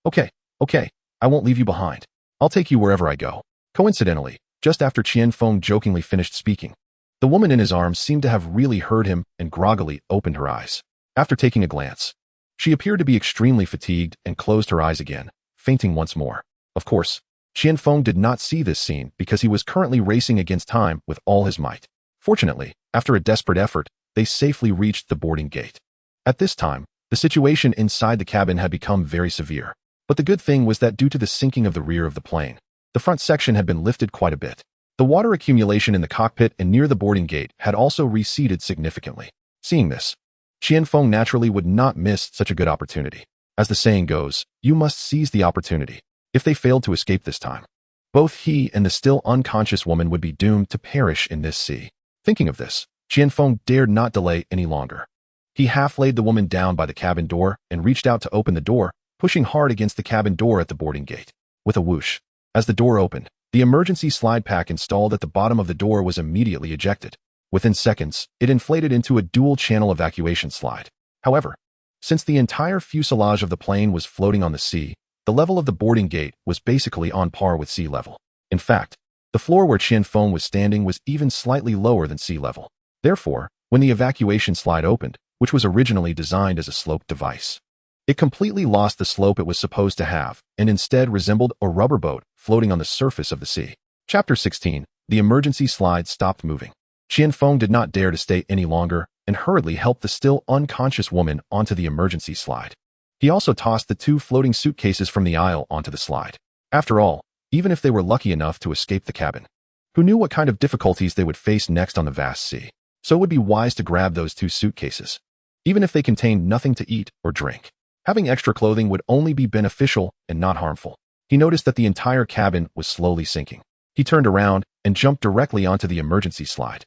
Okay, I won't leave you behind. I'll take you wherever I go. Coincidentally, just after Qian Feng jokingly finished speaking, the woman in his arms seemed to have really heard him and groggily opened her eyes. After taking a glance, she appeared to be extremely fatigued and closed her eyes again, fainting once more. Of course, Qian Feng did not see this scene because he was currently racing against time with all his might. Fortunately, after a desperate effort, they safely reached the boarding gate. At this time, the situation inside the cabin had become very severe. But the good thing was that due to the sinking of the rear of the plane, the front section had been lifted quite a bit. The water accumulation in the cockpit and near the boarding gate had also receded significantly. Seeing this, Qian Feng naturally would not miss such a good opportunity. As the saying goes, you must seize the opportunity. If they failed to escape this time, both he and the still unconscious woman would be doomed to perish in this sea. Thinking of this, Qian Feng dared not delay any longer. He half laid the woman down by the cabin door and reached out to open the door, pushing hard against the cabin door at the boarding gate. With a whoosh, as the door opened, the emergency slide pack installed at the bottom of the door was immediately ejected. Within seconds, it inflated into a dual-channel evacuation slide. However, since the entire fuselage of the plane was floating on the sea, the level of the boarding gate was basically on par with sea level. In fact, the floor where Qian Feng was standing was even slightly lower than sea level. Therefore, when the evacuation slide opened, which was originally designed as a sloped device, it completely lost the slope it was supposed to have and instead resembled a rubber boat floating on the surface of the sea. Chapter 16. The emergency slide stopped moving. Qian Feng did not dare to stay any longer and hurriedly helped the still unconscious woman onto the emergency slide. He also tossed the 2 floating suitcases from the aisle onto the slide. After all, even if they were lucky enough to escape the cabin, who knew what kind of difficulties they would face next on the vast sea? So it would be wise to grab those 2 suitcases, even if they contained nothing to eat or drink. Having extra clothing would only be beneficial and not harmful. He noticed that the entire cabin was slowly sinking. He turned around and jumped directly onto the emergency slide.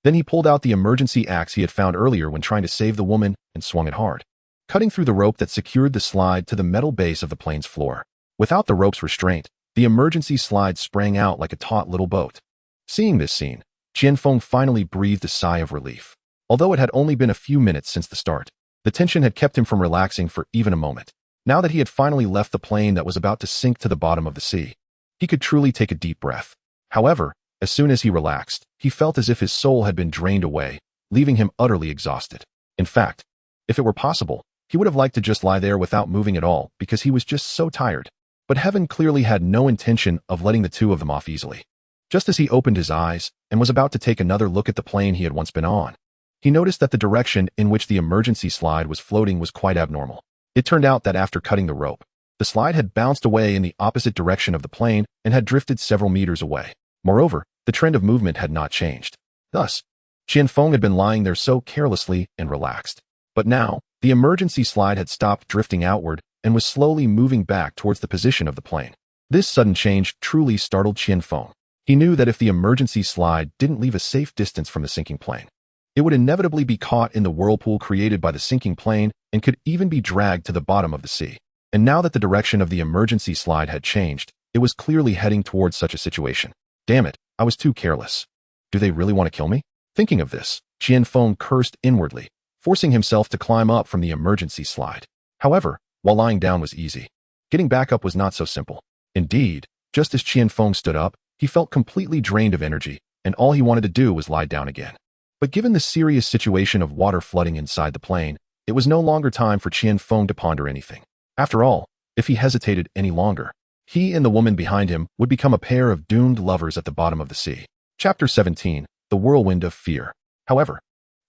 Then he pulled out the emergency axe he had found earlier when trying to save the woman and swung it hard, cutting through the rope that secured the slide to the metal base of the plane's floor. Without the rope's restraint, the emergency slide sprang out like a taut little boat. Seeing this scene, Qian Feng finally breathed a sigh of relief. Although it had only been a few minutes since the start, the tension had kept him from relaxing for even a moment. Now that he had finally left the plane that was about to sink to the bottom of the sea, he could truly take a deep breath. However, as soon as he relaxed, he felt as if his soul had been drained away, leaving him utterly exhausted. In fact, if it were possible, he would have liked to just lie there without moving at all because he was just so tired. But heaven clearly had no intention of letting the 2 of them off easily. Just as he opened his eyes and was about to take another look at the plane he had once been on, he noticed that the direction in which the emergency slide was floating was quite abnormal. It turned out that after cutting the rope, the slide had bounced away in the opposite direction of the plane and had drifted several meters away. Moreover, the trend of movement had not changed. Thus, Qian Feng had been lying there so carelessly and relaxed. But now, the emergency slide had stopped drifting outward and was slowly moving back towards the position of the plane. This sudden change truly startled Qian Feng. He knew that if the emergency slide didn't leave a safe distance from the sinking plane, it would inevitably be caught in the whirlpool created by the sinking plane and could even be dragged to the bottom of the sea. And now that the direction of the emergency slide had changed, it was clearly heading towards such a situation. Damn it, I was too careless. Do they really want to kill me? Thinking of this, Qian Feng cursed inwardly, forcing himself to climb up from the emergency slide. However, while lying down was easy, getting back up was not so simple. Indeed, just as Qian Feng stood up, he felt completely drained of energy, and all he wanted to do was lie down again. But given the serious situation of water flooding inside the plane, it was no longer time for Qian Feng to ponder anything. After all, if he hesitated any longer, He and the woman behind him would become a pair of doomed lovers at the bottom of the sea. Chapter 17. The Whirlwind of Fear. However,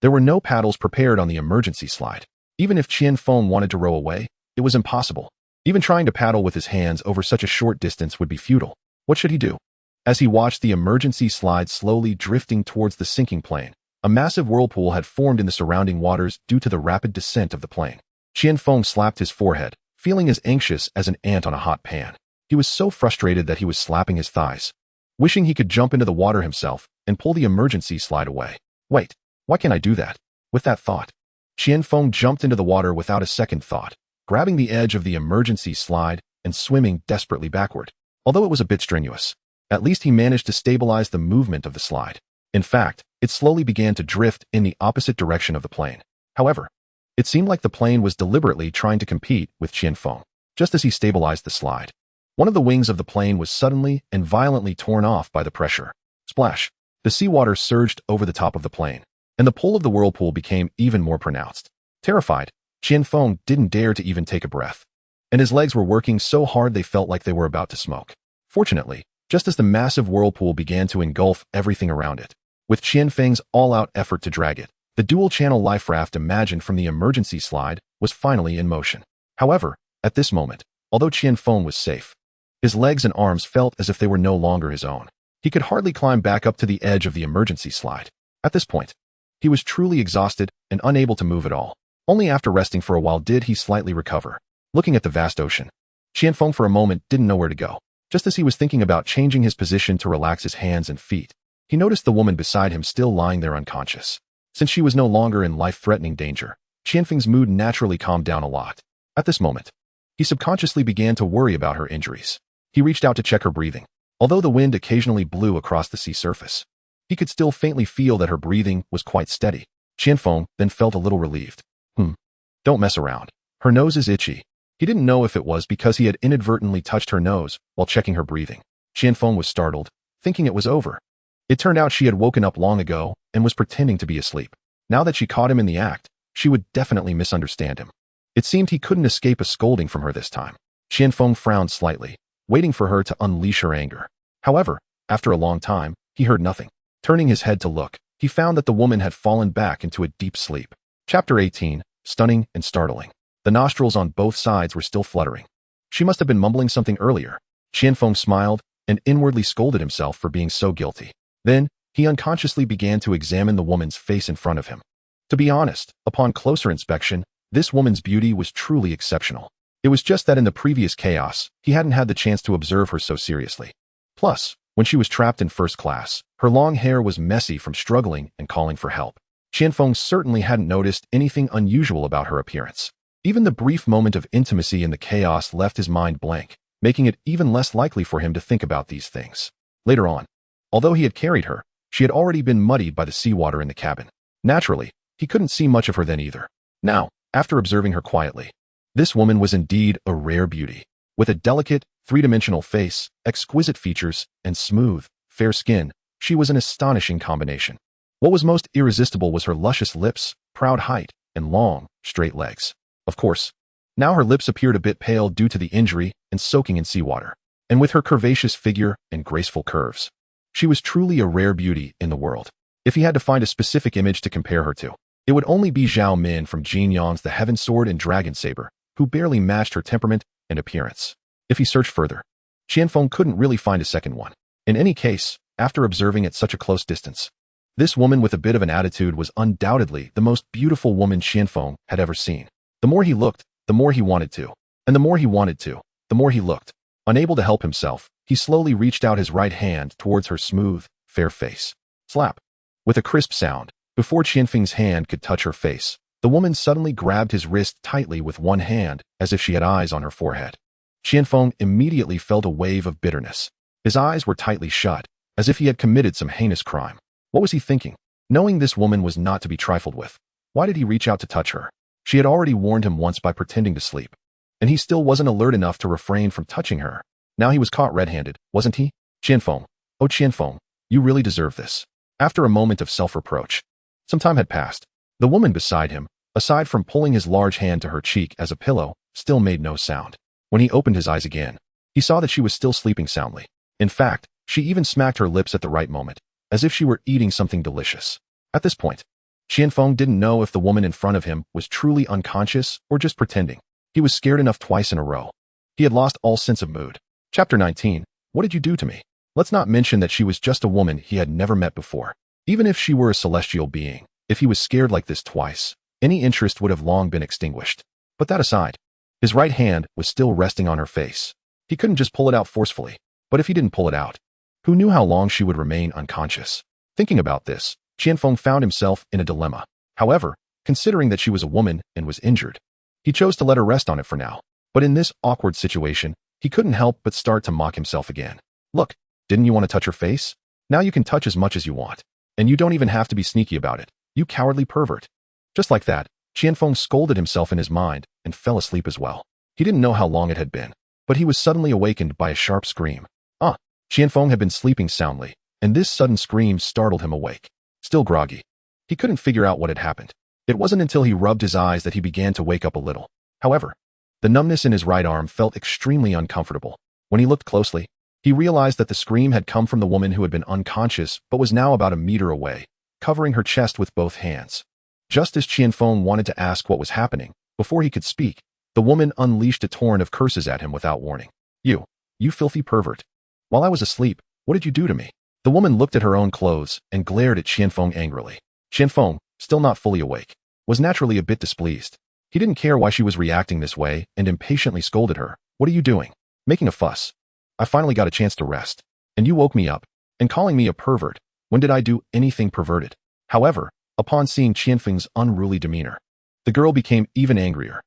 there were no paddles prepared on the emergency slide. Even if Qianfeng wanted to row away, it was impossible. Even trying to paddle with his hands over such a short distance would be futile. What should he do? As he watched the emergency slide slowly drifting towards the sinking plane, a massive whirlpool had formed in the surrounding waters due to the rapid descent of the plane. Qianfeng slapped his forehead, feeling as anxious as an ant on a hot pan. He was so frustrated that he was slapping his thighs, wishing he could jump into the water himself and pull the emergency slide away. Wait, why can't I do that? With that thought, Qianfeng jumped into the water without a second thought, grabbing the edge of the emergency slide and swimming desperately backward. Although it was a bit strenuous, at least he managed to stabilize the movement of the slide. In fact, it slowly began to drift in the opposite direction of the plane. However, it seemed like the plane was deliberately trying to compete with Qianfeng. Just as he stabilized the slide, one of the wings of the plane was suddenly and violently torn off by the pressure. Splash! The seawater surged over the top of the plane, and the pull of the whirlpool became even more pronounced. Terrified, Qianfeng didn't dare to even take a breath, and his legs were working so hard they felt like they were about to smoke. Fortunately, just as the massive whirlpool began to engulf everything around it, with Qianfeng's all-out effort to drag it, the dual-channel life raft imagined from the emergency slide was finally in motion. However, at this moment, although Qianfeng was safe, his legs and arms felt as if they were no longer his own. He could hardly climb back up to the edge of the emergency slide. At this point, he was truly exhausted and unable to move at all. Only after resting for a while did he slightly recover. Looking at the vast ocean, Qianfeng for a moment didn't know where to go. Just as he was thinking about changing his position to relax his hands and feet, he noticed the woman beside him still lying there unconscious. Since she was no longer in life-threatening danger, Qianfeng's mood naturally calmed down a lot. At this moment, he subconsciously began to worry about her injuries. He reached out to check her breathing. Although the wind occasionally blew across the sea surface, he could still faintly feel that her breathing was quite steady. Qianfeng then felt a little relieved. Don't mess around. Her nose is itchy. He didn't know if it was because he had inadvertently touched her nose while checking her breathing. Qianfeng was startled, thinking it was over. It turned out she had woken up long ago and was pretending to be asleep. Now that she caught him in the act, she would definitely misunderstand him. It seemed he couldn't escape a scolding from her this time. Qianfeng frowned slightly, waiting for her to unleash her anger. However, after a long time, he heard nothing. Turning his head to look, he found that the woman had fallen back into a deep sleep. Chapter 18. Stunning and startling. The nostrils on both sides were still fluttering. She must have been mumbling something earlier. Qianfeng smiled and inwardly scolded himself for being so guilty. Then, he unconsciously began to examine the woman's face in front of him. To be honest, upon closer inspection, this woman's beauty was truly exceptional. It was just that in the previous chaos, he hadn't had the chance to observe her so seriously. Plus, when she was trapped in first class, her long hair was messy from struggling and calling for help. Qianfeng certainly hadn't noticed anything unusual about her appearance. Even the brief moment of intimacy in the chaos left his mind blank, making it even less likely for him to think about these things. Later on, although he had carried her, she had already been muddied by the seawater in the cabin. Naturally, he couldn't see much of her then either. Now, after observing her quietly, this woman was indeed a rare beauty. With a delicate, three-dimensional face, exquisite features, and smooth, fair skin, she was an astonishing combination. What was most irresistible was her luscious lips, proud height, and long, straight legs. Of course, now her lips appeared a bit pale due to the injury and soaking in seawater. And with her curvaceous figure and graceful curves, she was truly a rare beauty in the world. If he had to find a specific image to compare her to, it would only be Zhao Min from Jin Yang's The Heaven Sword and Dragon Saber, who barely matched her temperament and appearance. If he searched further, Qianfeng couldn't really find a second one. In any case, after observing at such a close distance, this woman with a bit of an attitude was undoubtedly the most beautiful woman Qianfeng had ever seen. The more he looked, the more he wanted to. And the more he wanted to, the more he looked. Unable to help himself, he slowly reached out his right hand towards her smooth, fair face. Slap. With a crisp sound, before Qianfeng's hand could touch her face, the woman suddenly grabbed his wrist tightly with one hand, as if she had eyes on her forehead. Qianfeng immediately felt a wave of bitterness. His eyes were tightly shut, as if he had committed some heinous crime. What was he thinking? Knowing this woman was not to be trifled with, why did he reach out to touch her? She had already warned him once by pretending to sleep, and he still wasn't alert enough to refrain from touching her. Now he was caught red-handed, wasn't he? Qianfeng, oh Qianfeng, you really deserve this. After a moment of self-reproach, some time had passed. The woman beside him, aside from pulling his large hand to her cheek as a pillow, still made no sound. When he opened his eyes again, He saw that she was still sleeping soundly. In fact, she even smacked her lips at the right moment, as if she were eating something delicious. At this point, Qianfeng didn't know if the woman in front of him was truly unconscious or just pretending. He was scared enough twice in a row. He had lost all sense of mood. Chapter 19. What did you do to me? Let's not mention that she was just a woman he had never met before. Even if she were a celestial being, if he was scared like this twice, any interest would have long been extinguished. But that aside, his right hand was still resting on her face. He couldn't just pull it out forcefully. But if he didn't pull it out, who knew how long she would remain unconscious? Thinking about this, Qianfeng found himself in a dilemma. However, considering that she was a woman and was injured, he chose to let her rest on it for now. But in this awkward situation, he couldn't help but start to mock himself again. Look, didn't you want to touch her face? Now you can touch as much as you want. And you don't even have to be sneaky about it, you cowardly pervert. Just like that, Qianfeng scolded himself in his mind and fell asleep as well. He didn't know how long it had been, but he was suddenly awakened by a sharp scream. Qianfeng had been sleeping soundly, and this sudden scream startled him awake. Still groggy, he couldn't figure out what had happened. It wasn't until he rubbed his eyes that he began to wake up a little. However, the numbness in his right arm felt extremely uncomfortable. When he looked closely, he realized that the scream had come from the woman who had been unconscious but was now about a meter away, covering her chest with both hands. Just as Qianfeng wanted to ask what was happening, before he could speak, the woman unleashed a torrent of curses at him without warning. You filthy pervert. While I was asleep, what did you do to me? The woman looked at her own clothes and glared at Qianfeng angrily. Qianfeng, still not fully awake, was naturally a bit displeased. He didn't care why she was reacting this way and impatiently scolded her. What are you doing? Making a fuss. I finally got a chance to rest. And you woke me up. And calling me a pervert. When did I do anything perverted? However, upon seeing Qianfeng's unruly demeanor, the girl became even angrier.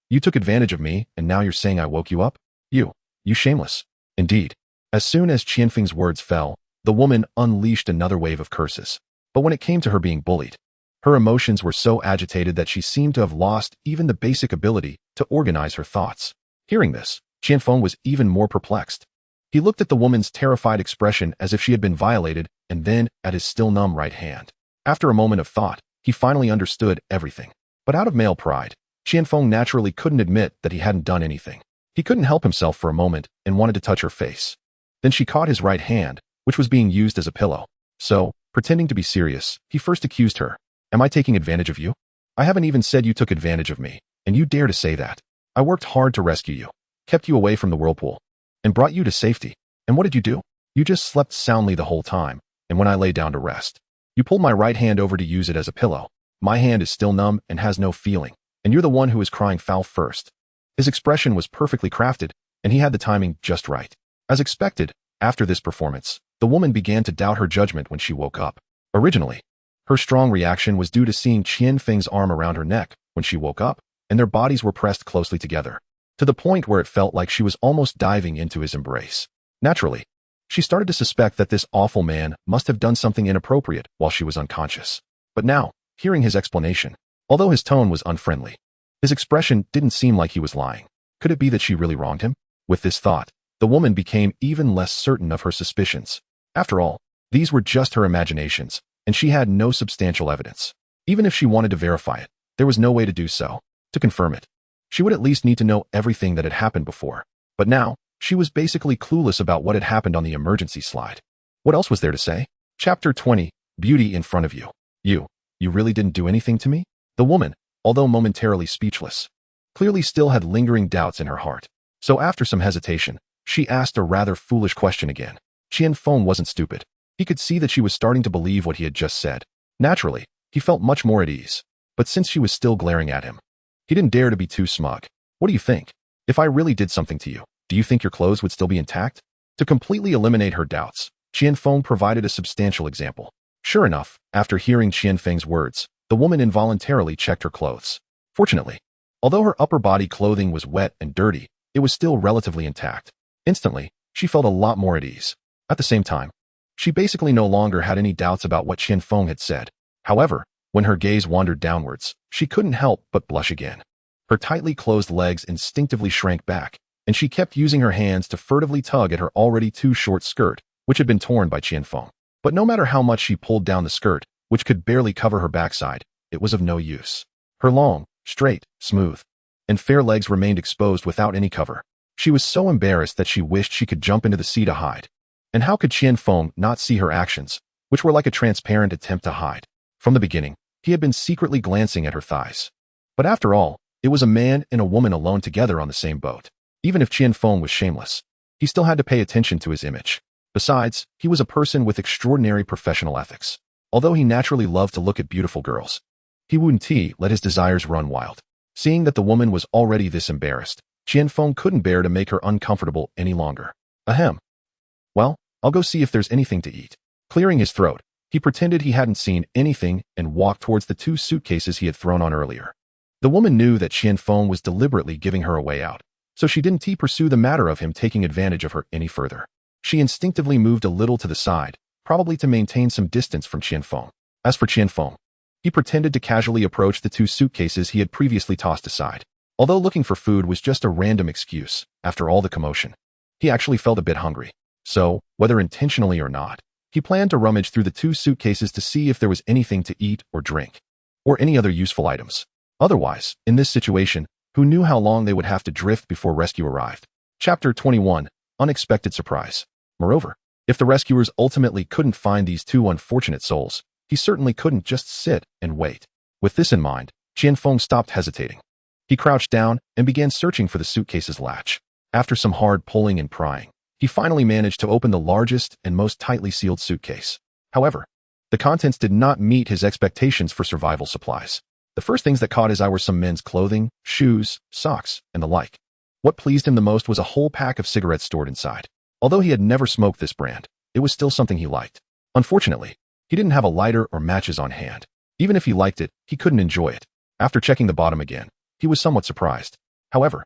You took advantage of me and now you're saying I woke you up? You shameless. Indeed. As soon as Qianfeng's words fell, the woman unleashed another wave of curses. But when it came to her being bullied, her emotions were so agitated that she seemed to have lost even the basic ability to organize her thoughts. Hearing this, Qianfeng was even more perplexed. He looked at the woman's terrified expression as if she had been violated and then at his still numb right hand. After a moment of thought, he finally understood everything. But out of male pride, Qianfeng naturally couldn't admit that he hadn't done anything. He couldn't help himself for a moment and wanted to touch her face. Then she caught his right hand, which was being used as a pillow. So, pretending to be serious, he first accused her. Am I taking advantage of you? I haven't even said you took advantage of me, and you dare to say that. I worked hard to rescue you, kept you away from the whirlpool, and brought you to safety. And what did you do? You just slept soundly the whole time, and when I lay down to rest, you pulled my right hand over to use it as a pillow. My hand is still numb and has no feeling, and you're the one who is crying foul first. His expression was perfectly crafted, and he had the timing just right. As expected, after this performance, the woman began to doubt her judgment when she woke up. Originally, her strong reaction was due to seeing Qianfeng's arm around her neck when she woke up, and their bodies were pressed closely together, to the point where it felt like she was almost diving into his embrace. Naturally, she started to suspect that this awful man must have done something inappropriate while she was unconscious. But now, hearing his explanation, although his tone was unfriendly, his expression didn't seem like he was lying. Could it be that she really wronged him? With this thought, the woman became even less certain of her suspicions. After all, these were just her imaginations, and she had no substantial evidence. Even if she wanted to verify it, there was no way to do so. To confirm it, she would at least need to know everything that had happened before. But now, she was basically clueless about what had happened on the emergency slide. What else was there to say? Chapter 20. Beauty in front of you. You really didn't do anything to me? The woman, although momentarily speechless, clearly still had lingering doubts in her heart. So after some hesitation, she asked a rather foolish question again. Qianfeng wasn't stupid. He could see that she was starting to believe what he had just said. Naturally, he felt much more at ease. But since she was still glaring at him, he didn't dare to be too smug. What do you think? If I really did something to you, do you think your clothes would still be intact? To completely eliminate her doubts, Qianfeng provided a substantial example. Sure enough, after hearing Qianfeng's words, the woman involuntarily checked her clothes. Fortunately, although her upper body clothing was wet and dirty, it was still relatively intact. Instantly, she felt a lot more at ease. At the same time, she basically no longer had any doubts about what Qianfeng had said. However, when her gaze wandered downwards, she couldn't help but blush again. Her tightly closed legs instinctively shrank back, and she kept using her hands to furtively tug at her already too short skirt, which had been torn by Qianfeng. But no matter how much she pulled down the skirt, which could barely cover her backside, it was of no use. Her long, straight, smooth, and fair legs remained exposed without any cover. She was so embarrassed that she wished she could jump into the sea to hide. And how could Qian Feng not see her actions, which were like a transparent attempt to hide? From the beginning, he had been secretly glancing at her thighs. But after all, it was a man and a woman alone together on the same boat. Even if Qian Feng was shameless, he still had to pay attention to his image. Besides, he was a person with extraordinary professional ethics. Although he naturally loved to look at beautiful girls, he wouldn't let his desires run wild. Seeing that the woman was already this embarrassed, Qian Feng couldn't bear to make her uncomfortable any longer. Ahem. Well, I'll go see if there's anything to eat. Clearing his throat, he pretended he hadn't seen anything and walked towards the 2 suitcases he had thrown on earlier. The woman knew that Qian Feng was deliberately giving her a way out, so she didn't pursue the matter of him taking advantage of her any further. She instinctively moved a little to the side, probably to maintain some distance from Qian Feng. As for Qian Feng, he pretended to casually approach the 2 suitcases he had previously tossed aside. Although looking for food was just a random excuse, after all the commotion, he actually felt a bit hungry. So, whether intentionally or not, he planned to rummage through the 2 suitcases to see if there was anything to eat or drink, or any other useful items. Otherwise, in this situation, who knew how long they would have to drift before rescue arrived? Chapter 21. Unexpected Surprise. Moreover, if the rescuers ultimately couldn't find these 2 unfortunate souls, he certainly couldn't just sit and wait. With this in mind, Qian Feng stopped hesitating. He crouched down and began searching for the suitcase's latch. After some hard pulling and prying, he finally managed to open the largest and most tightly sealed suitcase. However, the contents did not meet his expectations for survival supplies. The first things that caught his eye were some men's clothing, shoes, socks, and the like. What pleased him the most was a whole pack of cigarettes stored inside. Although he had never smoked this brand, it was still something he liked. Unfortunately, he didn't have a lighter or matches on hand. Even if he liked it, he couldn't enjoy it. After checking the bottom again, he was somewhat surprised. However,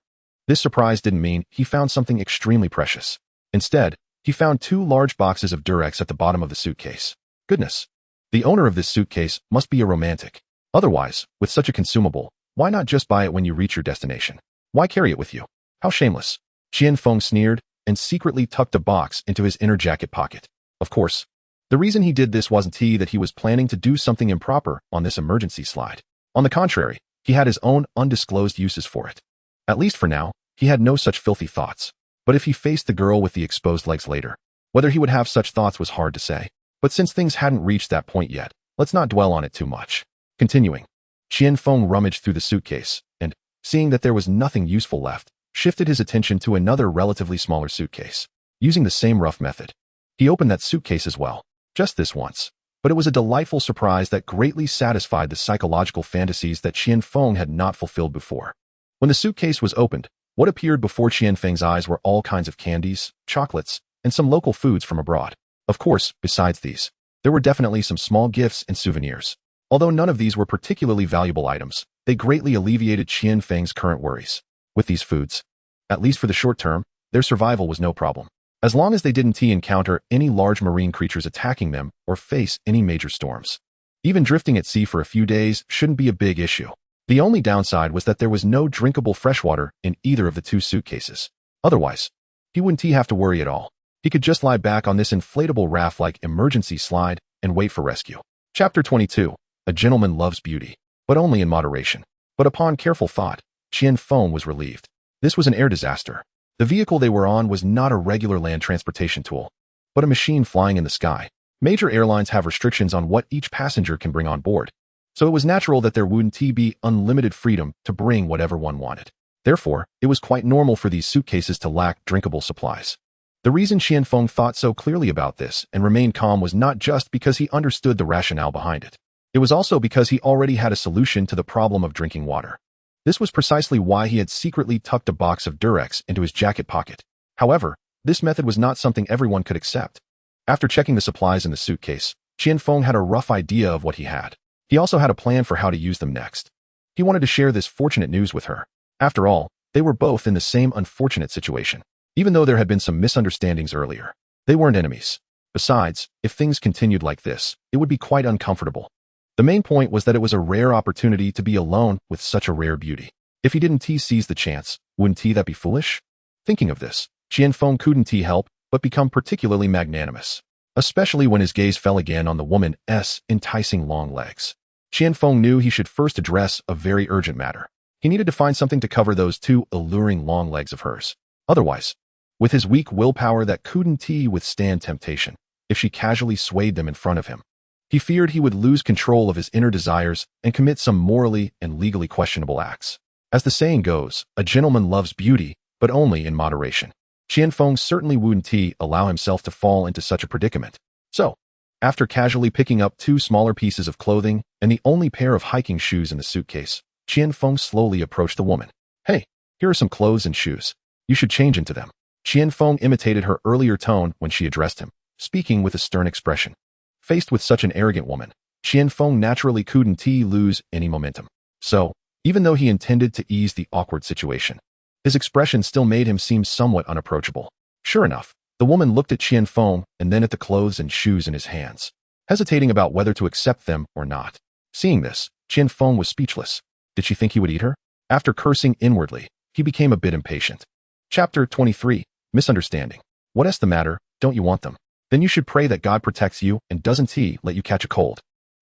this surprise didn't mean he found something extremely precious. Instead, he found 2 large boxes of Durex at the bottom of the suitcase. Goodness. The owner of this suitcase must be a romantic. Otherwise, with such a consumable, why not just buy it when you reach your destination? Why carry it with you? How shameless. Qian Feng sneered and secretly tucked a box into his inner jacket pocket. Of course, the reason he did this wasn't that he was planning to do something improper on this emergency slide. On the contrary, he had his own undisclosed uses for it. At least for now, he had no such filthy thoughts. But if he faced the girl with the exposed legs later, whether he would have such thoughts was hard to say. But since things hadn't reached that point yet, let's not dwell on it too much. Continuing, Qian Feng rummaged through the suitcase and, seeing that there was nothing useful left, shifted his attention to another relatively smaller suitcase. Using the same rough method, he opened that suitcase as well, just this once. But it was a delightful surprise that greatly satisfied the psychological fantasies that Qian Feng had not fulfilled before. When the suitcase was opened, what appeared before Qian Feng's eyes were all kinds of candies, chocolates, and some local foods from abroad. Of course, besides these, there were definitely some small gifts and souvenirs. Although none of these were particularly valuable items, they greatly alleviated Qian Feng's current worries. With these foods, at least for the short term, their survival was no problem. As long as they didn't encounter any large marine creatures attacking them or face any major storms. Even drifting at sea for a few days shouldn't be a big issue. The only downside was that there was no drinkable freshwater in either of the 2 suitcases. Otherwise, he wouldn't have to worry at all. He could just lie back on this inflatable raft-like emergency slide and wait for rescue. Chapter 22. A gentleman loves beauty, but only in moderation. But upon careful thought, Qian Feng was relieved. This was an air disaster. The vehicle they were on was not a regular land transportation tool, but a machine flying in the sky. Major airlines have restrictions on what each passenger can bring on board, so it was natural that there wouldn't be unlimited freedom to bring whatever one wanted. Therefore, it was quite normal for these suitcases to lack drinkable supplies. The reason Qian Feng thought so clearly about this and remained calm was not just because he understood the rationale behind it. It was also because he already had a solution to the problem of drinking water. This was precisely why he had secretly tucked a box of Durex into his jacket pocket. However, this method was not something everyone could accept. After checking the supplies in the suitcase, Qian Feng had a rough idea of what he had. He also had a plan for how to use them next. He wanted to share this fortunate news with her. After all, they were both in the same unfortunate situation. Even though there had been some misunderstandings earlier, they weren't enemies. Besides, if things continued like this, it would be quite uncomfortable. The main point was that it was a rare opportunity to be alone with such a rare beauty. If he didn't seize the chance, wouldn't that be foolish? Thinking of this, Qian Feng couldn't help but become particularly magnanimous, especially when his gaze fell again on the woman's enticing long legs. Qian Feng knew he should first address a very urgent matter. He needed to find something to cover those 2 alluring long legs of hers. Otherwise, with his weak willpower that couldn't withstand temptation, if she casually swayed them in front of him, he feared he would lose control of his inner desires and commit some morally and legally questionable acts. As the saying goes, a gentleman loves beauty, but only in moderation. Qianfeng certainly wouldn't allow himself to fall into such a predicament. So, after casually picking up 2 smaller pieces of clothing and the only pair of hiking shoes in the suitcase, Qianfeng slowly approached the woman. Hey, here are some clothes and shoes. You should change into them. Qianfeng imitated her earlier tone when she addressed him, speaking with a stern expression. Faced with such an arrogant woman, Qianfeng naturally couldn't lose any momentum. So, even though he intended to ease the awkward situation, his expression still made him seem somewhat unapproachable. Sure enough, the woman looked at Qianfeng and then at the clothes and shoes in his hands, hesitating about whether to accept them or not. Seeing this, Qianfeng was speechless. Did she think he would eat her? After cursing inwardly, he became a bit impatient. Chapter 23. Misunderstanding. What's the matter? Don't you want them? Then you should pray that God protects you and doesn't let you catch a cold.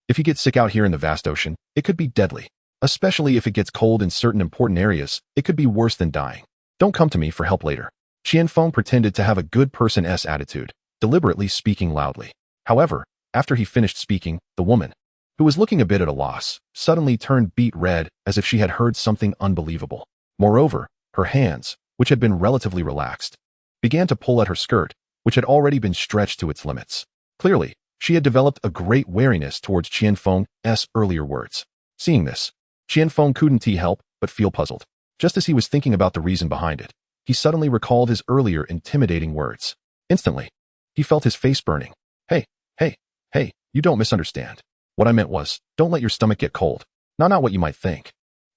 If you get sick out here in the vast ocean, it could be deadly. Especially if it gets cold in certain important areas, it could be worse than dying. Don't come to me for help later. Qianfeng pretended to have a good person's attitude, deliberately speaking loudly. However, after he finished speaking, the woman, who was looking a bit at a loss, suddenly turned beet red as if she had heard something unbelievable. Moreover, her hands, which had been relatively relaxed, began to pull at her skirt, which had already been stretched to its limits. Clearly, she had developed a great wariness towards Qianfeng's earlier words. Seeing this, Qianfeng couldn't help but feel puzzled. Just as he was thinking about the reason behind it, he suddenly recalled his earlier intimidating words. Instantly, he felt his face burning. Hey, you don't misunderstand. What I meant was, don't let your stomach get cold. Not what you might think.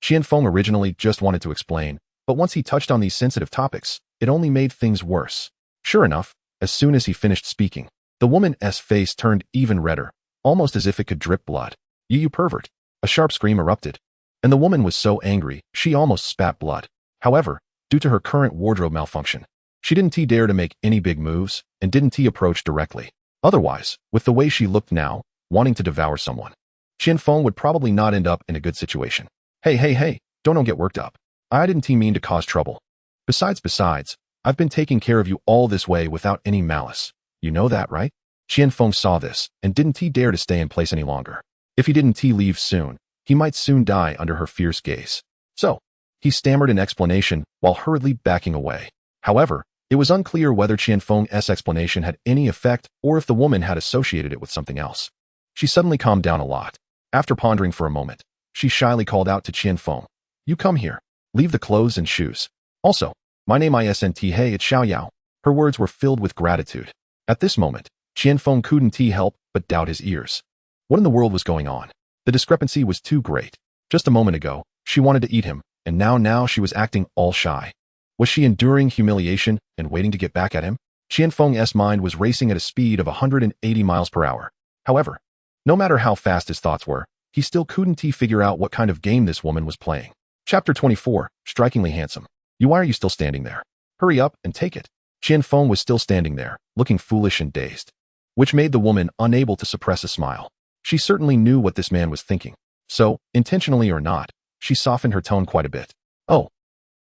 Qianfeng originally just wanted to explain, but once he touched on these sensitive topics, it only made things worse. Sure enough, as soon as he finished speaking, the woman's face turned even redder, almost as if it could drip blood. You pervert. A sharp scream erupted, and the woman was so angry, she almost spat blood. However, due to her current wardrobe malfunction, she didn't dare to make any big moves and didn't approach directly. Otherwise, with the way she looked now, wanting to devour someone, Qianfeng would probably not end up in a good situation. Hey, don't get worked up. I didn't mean to cause trouble. Besides, I've been taking care of you all this way without any malice. You know that, right? Qianfeng saw this and didn't dare to stay in place any longer. If he didn't leave soon, he might soon die under her fierce gaze. So, he stammered an explanation while hurriedly backing away. However, it was unclear whether Qianfeng's explanation had any effect or if the woman had associated it with something else. She suddenly calmed down a lot. After pondering for a moment, she shyly called out to Qianfeng. You come here. Leave the clothes and shoes. Also, my name isn't hey, it's Xiaoyao. Her words were filled with gratitude. At this moment, Qianfeng couldn't help but doubt his ears. What in the world was going on? The discrepancy was too great. Just a moment ago, she wanted to eat him, and now she was acting all shy. Was she enduring humiliation and waiting to get back at him? Qianfeng's mind was racing at a speed of 180 miles per hour. However, no matter how fast his thoughts were, he still couldn't figure out what kind of game this woman was playing. Chapter 24. Strikingly handsome. Why are you still standing there? Hurry up and take it. Qianfeng was still standing there, looking foolish and dazed, which made the woman unable to suppress a smile. She certainly knew what this man was thinking. So, intentionally or not, she softened her tone quite a bit. Oh.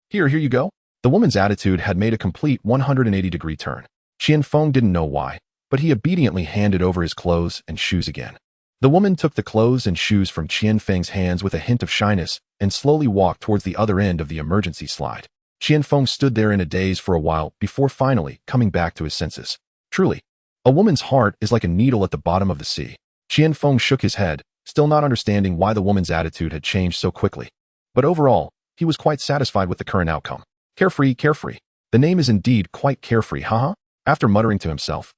Here you go. The woman's attitude had made a complete 180-degree turn. Qianfeng didn't know why, but he obediently handed over his clothes and shoes again. The woman took the clothes and shoes from Qianfeng's hands with a hint of shyness and slowly walked towards the other end of the emergency slide. Qianfeng stood there in a daze for a while before finally coming back to his senses. Truly, a woman's heart is like a needle at the bottom of the sea. Qianfeng shook his head, still not understanding why the woman's attitude had changed so quickly. But overall, he was quite satisfied with the current outcome. Carefree. The name is indeed quite carefree, haha. After muttering to himself,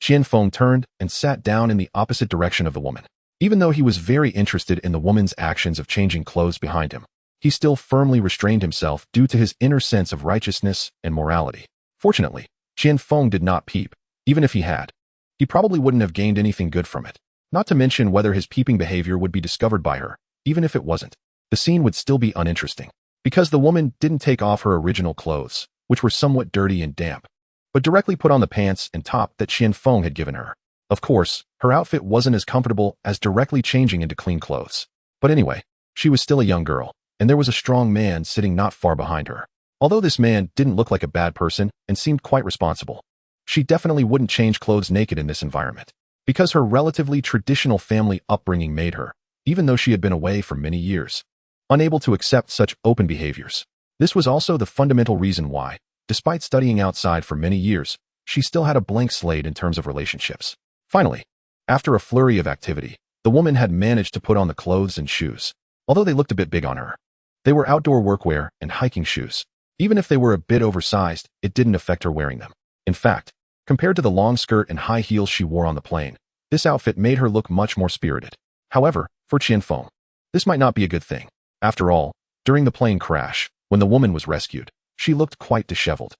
Qianfeng turned and sat down in the opposite direction of the woman. Even though he was very interested in the woman's actions of changing clothes behind him, he still firmly restrained himself due to his inner sense of righteousness and morality. Fortunately, Qianfeng did not peep. Even if he had, he probably wouldn't have gained anything good from it. Not to mention whether his peeping behavior would be discovered by her. Even if it wasn't, the scene would still be uninteresting, because the woman didn't take off her original clothes, which were somewhat dirty and damp, but directly put on the pants and top that Qianfeng had given her. Of course, her outfit wasn't as comfortable as directly changing into clean clothes. But anyway, she was still a young girl, and there was a strong man sitting not far behind her. Although this man didn't look like a bad person and seemed quite responsible, she definitely wouldn't change clothes naked in this environment, because her relatively traditional family upbringing made her, even though she had been away for many years, unable to accept such open behaviors. This was also the fundamental reason why, despite studying outside for many years, she still had a blank slate in terms of relationships. Finally, after a flurry of activity, the woman had managed to put on the clothes and shoes. Although they looked a bit big on her, they were outdoor workwear and hiking shoes. Even if they were a bit oversized, it didn't affect her wearing them. In fact, compared to the long skirt and high heels she wore on the plane, this outfit made her look much more spirited. However, for Qianfeng, this might not be a good thing. After all, during the plane crash, when the woman was rescued, she looked quite disheveled.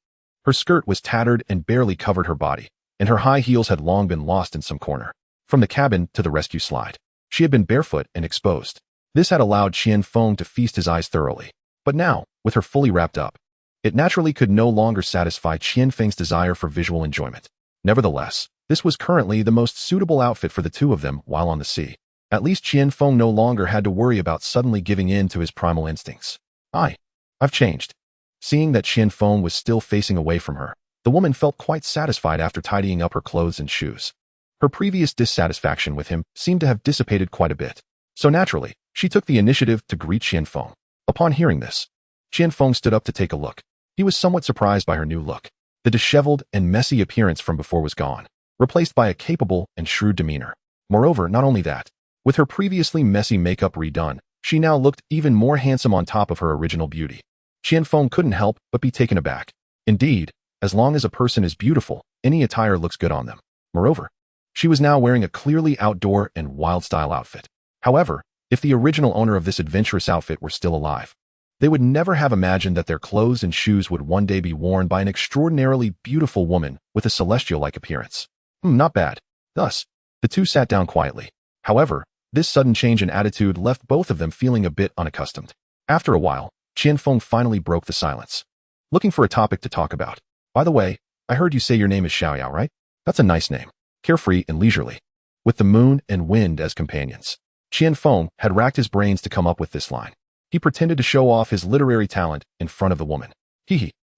Her skirt was tattered and barely covered her body, and her high heels had long been lost in some corner. From the cabin to the rescue slide, she had been barefoot and exposed. This had allowed Qianfeng to feast his eyes thoroughly. But now, with her fully wrapped up, it naturally could no longer satisfy Qianfeng's desire for visual enjoyment. Nevertheless, this was currently the most suitable outfit for the two of them while on the sea. At least Qianfeng no longer had to worry about suddenly giving in to his primal instincts. I've changed. Seeing that Qianfeng was still facing away from her, the woman felt quite satisfied after tidying up her clothes and shoes. Her previous dissatisfaction with him seemed to have dissipated quite a bit. So naturally, she took the initiative to greet Qianfeng. Upon hearing this, Qianfeng stood up to take a look. He was somewhat surprised by her new look. The disheveled and messy appearance from before was gone, replaced by a capable and shrewd demeanor. Moreover, not only that, with her previously messy makeup redone, she now looked even more handsome on top of her original beauty. Qianfeng couldn't help but be taken aback. Indeed, as long as a person is beautiful, any attire looks good on them. Moreover, she was now wearing a clearly outdoor and wild-style outfit. However, if the original owner of this adventurous outfit were still alive, they would never have imagined that their clothes and shoes would one day be worn by an extraordinarily beautiful woman with a celestial-like appearance. Not bad. Thus, the two sat down quietly. However, this sudden change in attitude left both of them feeling a bit unaccustomed. After a while, Qianfeng finally broke the silence. Looking for a topic to talk about. By the way, I heard you say your name is Xiaoyao, right? That's a nice name. Carefree and leisurely. With the moon and wind as companions. Qianfeng had racked his brains to come up with this line. He pretended to show off his literary talent in front of the woman.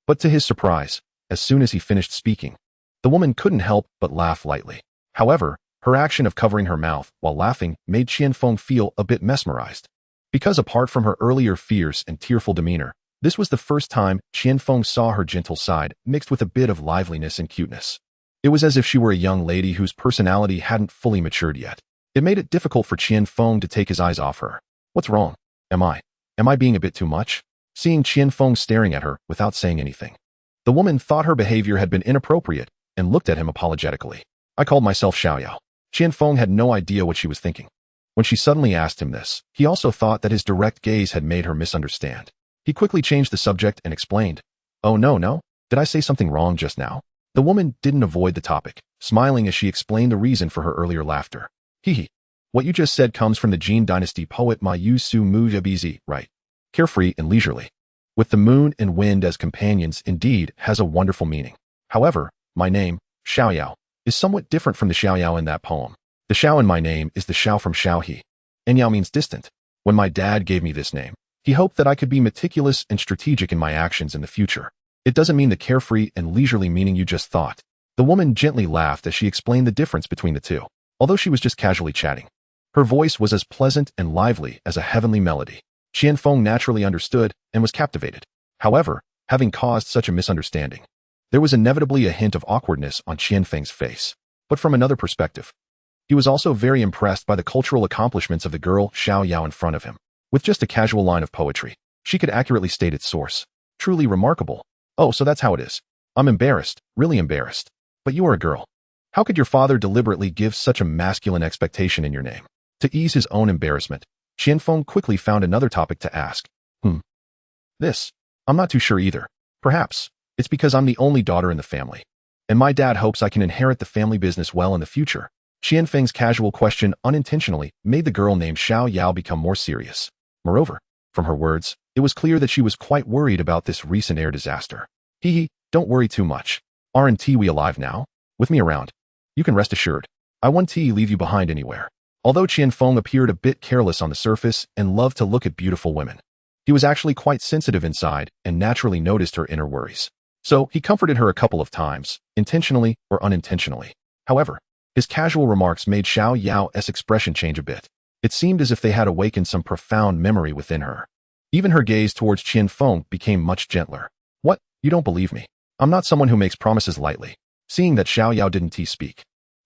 But to his surprise, as soon as he finished speaking, the woman couldn't help but laugh lightly. However, her action of covering her mouth while laughing made Qianfeng feel a bit mesmerized. Because apart from her earlier fierce and tearful demeanor, this was the first time Qianfeng saw her gentle side mixed with a bit of liveliness and cuteness. It was as if she were a young lady whose personality hadn't fully matured yet. It made it difficult for Qianfeng to take his eyes off her. What's wrong? Am I being a bit too much? Seeing Qianfeng staring at her without saying anything, the woman thought her behavior had been inappropriate and looked at him apologetically. I called myself Xiaoyao. Qianfeng had no idea what she was thinking. When she suddenly asked him this, he also thought that his direct gaze had made her misunderstand. He quickly changed the subject and explained, "Oh no, did I say something wrong just now?" The woman didn't avoid the topic, smiling as she explained the reason for her earlier laughter. What you just said comes from the Jin Dynasty poet Ma Yu Su Mu Yabizi, right? Carefree and leisurely. With the moon and wind as companions indeed has a wonderful meaning. However, my name, Xiaoyao, is somewhat different from the Xiaoyao in that poem. The Xiao in my name is the Xiao from Xiaohe. And Yao means distant. When my dad gave me this name, he hoped that I could be meticulous and strategic in my actions in the future. It doesn't mean the carefree and leisurely meaning you just thought. The woman gently laughed as she explained the difference between the two. Although she was just casually chatting, her voice was as pleasant and lively as a heavenly melody. Qianfeng naturally understood and was captivated. However, having caused such a misunderstanding, there was inevitably a hint of awkwardness on Qianfeng's face. But from another perspective, he was also very impressed by the cultural accomplishments of the girl Xiaoyao in front of him. With just a casual line of poetry, she could accurately state its source. Truly remarkable. Oh, so that's how it is. I'm embarrassed, really embarrassed. But you are a girl. How could your father deliberately give such a masculine expectation in your name? To ease his own embarrassment, Qianfeng quickly found another topic to ask. This. I'm not too sure either. Perhaps it's because I'm the only daughter in the family, and my dad hopes I can inherit the family business well in the future. Qianfeng's casual question unintentionally made the girl named Xiaoyao become more serious. Moreover, from her words, it was clear that she was quite worried about this recent air disaster. Don't worry too much. Aren't we alive now? With me around, you can rest assured. I won't leave you behind anywhere. Although Qianfeng appeared a bit careless on the surface and loved to look at beautiful women, He was actually quite sensitive inside and naturally noticed her inner worries. So he comforted her a couple of times, intentionally or unintentionally. However, his casual remarks made Xiao Yao's expression change a bit. It seemed as if they had awakened some profound memory within her. Even her gaze towards Qian Feng became much gentler. What? You don't believe me? I'm not someone who makes promises lightly. Seeing that Xiao Yao didn't speak,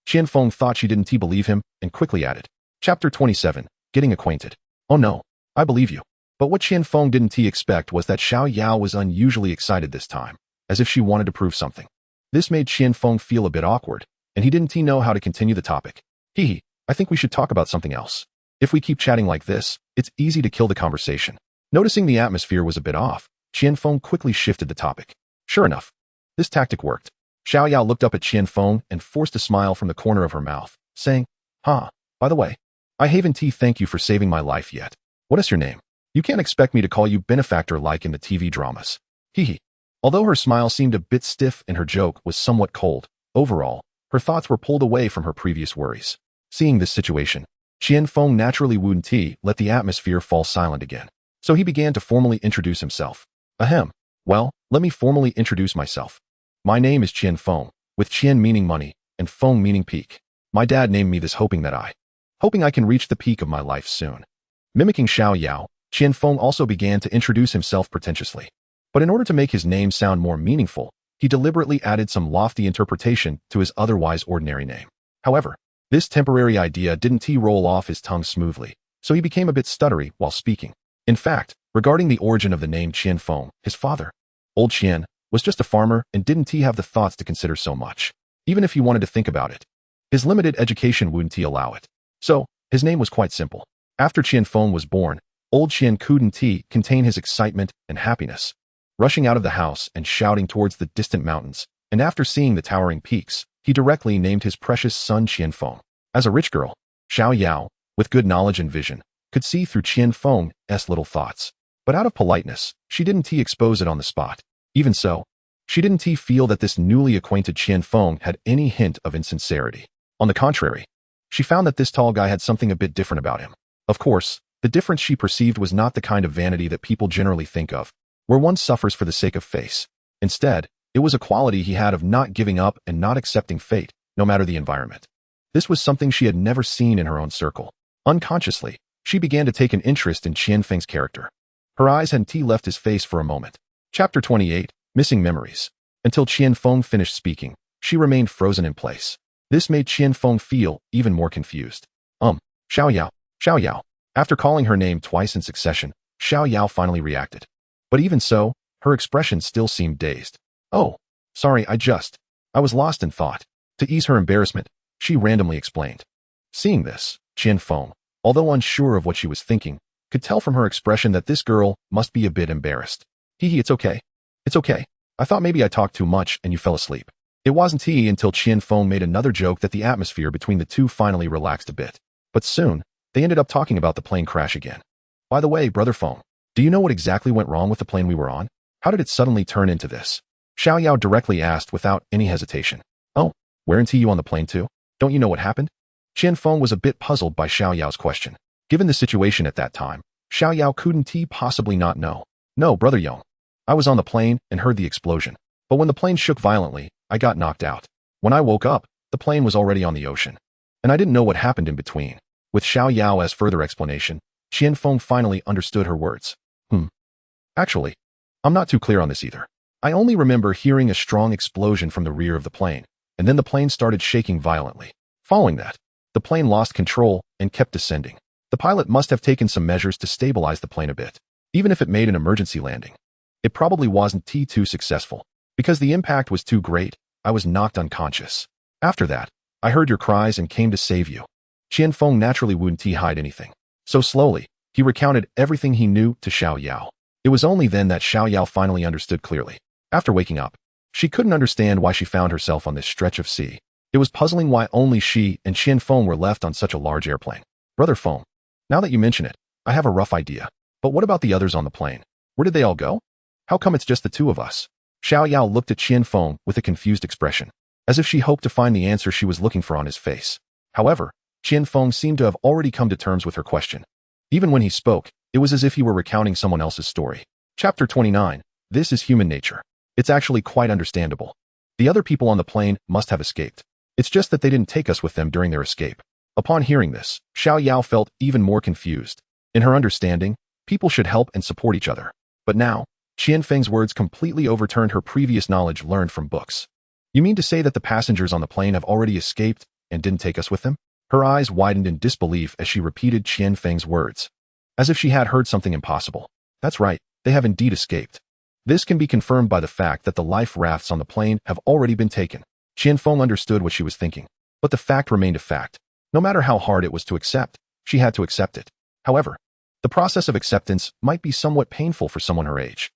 Qian Feng thought she didn't believe him and quickly added. Chapter 27. Getting acquainted. Oh no, I believe you. But what Qian Feng didn't expect was that Xiao Yao was unusually excited this time, as if she wanted to prove something. This made Qian Feng feel a bit awkward, and he didn't know how to continue the topic. I think we should talk about something else. If we keep chatting like this, it's easy to kill the conversation. Noticing the atmosphere was a bit off, Qian Feng quickly shifted the topic. Sure enough, this tactic worked. Xiao Yao looked up at Qian Feng and forced a smile from the corner of her mouth, saying, by the way, I haven't thanked you for saving my life yet. What is your name? You can't expect me to call you benefactor like in the TV dramas. Although her smile seemed a bit stiff and her joke was somewhat cold, overall, her thoughts were pulled away from her previous worries. Seeing this situation, Qian Feng naturally wouldn't let the atmosphere fall silent again. So he began to formally introduce himself. Well, let me formally introduce myself. My name is Qian Feng, with Qian meaning money, and Feng meaning peak. My dad named me this hoping I can reach the peak of my life soon. Mimicking Xiao Yao, Qian Feng also began to introduce himself pretentiously. But in order to make his name sound more meaningful, he deliberately added some lofty interpretation to his otherwise ordinary name. However, this temporary idea didn't roll off his tongue smoothly, so he became a bit stuttery while speaking. In fact, regarding the origin of the name Qian Feng, his father, old Qian, was just a farmer and didn't have the thoughts to consider so much, even if he wanted to think about it. His limited education wouldn't allow it. So, his name was quite simple. After Qian Feng was born, old Qian couldn't contain his excitement and happiness. Rushing out of the house and shouting towards the distant mountains, and after seeing the towering peaks, he directly named his precious son Qian Feng. As a rich girl, Xiao Yao, with good knowledge and vision, could see through Qian Feng's little thoughts. But out of politeness, she didn't expose it on the spot. Even so, she didn't feel that this newly acquainted Qian Feng had any hint of insincerity. On the contrary, she found that this tall guy had something a bit different about him. Of course, the difference she perceived was not the kind of vanity that people generally think of, where one suffers for the sake of face. Instead, it was a quality he had of not giving up and not accepting fate, no matter the environment. This was something she had never seen in her own circle. Unconsciously, she began to take an interest in Qian Feng's character. Her eyes hadn't left his face for a moment. Chapter 28. Missing Memories. Until Qian Feng finished speaking, she remained frozen in place. This made Qian Feng feel even more confused. Xiao Yao. After calling her name twice in succession, Xiao Yao finally reacted. But even so, her expression still seemed dazed. Oh, sorry, I was lost in thought. To ease her embarrassment, she randomly explained. Seeing this, Qian Feng, although unsure of what she was thinking, could tell from her expression that this girl must be a bit embarrassed. It's okay. It's okay. I thought maybe I talked too much and you fell asleep. It wasn't until Qian Feng made another joke that the atmosphere between the two finally relaxed a bit. But soon, they ended up talking about the plane crash again. By the way, Brother Feng, do you know what exactly went wrong with the plane we were on? How did it suddenly turn into this? Xiao Yao directly asked without any hesitation. Oh, weren't you on the plane too? Don't you know what happened? Qian Feng was a bit puzzled by Xiao Yao's question. Given the situation at that time, Xiao Yao couldn't possibly not know. No, Brother Yong. I was on the plane and heard the explosion. But when the plane shook violently, I got knocked out. When I woke up, the plane was already on the ocean. And I didn't know what happened in between. With Xiao Yao as further explanation, Qian Feng finally understood her words. Actually, I'm not too clear on this either. I only remember hearing a strong explosion from the rear of the plane, and then the plane started shaking violently. Following that, the plane lost control and kept descending. The pilot must have taken some measures to stabilize the plane a bit. Even if it made an emergency landing, it probably wasn't too successful. Because the impact was too great, I was knocked unconscious. After that, I heard your cries and came to save you. Qian Feng naturally wouldn't hide anything. So slowly, he recounted everything he knew to Xiao Yao. It was only then that Xiao Yao finally understood clearly. After waking up, she couldn't understand why she found herself on this stretch of sea. It was puzzling why only she and Qian Feng were left on such a large airplane. Brother Feng, now that you mention it, I have a rough idea. But what about the others on the plane? Where did they all go? How come it's just the two of us? Xiao Yao looked at Qian Feng with a confused expression, as if she hoped to find the answer she was looking for on his face. However, Qian Feng seemed to have already come to terms with her question. Even when he spoke, It was as if he were recounting someone else's story. Chapter 29. This is human nature. It's actually quite understandable. The other people on the plane must have escaped. It's just that they didn't take us with them during their escape. Upon hearing this, Xiao Yao felt even more confused. In her understanding, people should help and support each other. But now, Qian Feng's words completely overturned her previous knowledge learned from books. You mean to say that the passengers on the plane have already escaped and didn't take us with them? Her eyes widened in disbelief as she repeated Qian Feng's words, as if she had heard something impossible. That's right, they have indeed escaped. This can be confirmed by the fact that the life rafts on the plane have already been taken. Qian Feng understood what she was thinking, but the fact remained a fact. No matter how hard it was to accept, she had to accept it. However, the process of acceptance might be somewhat painful for someone her age.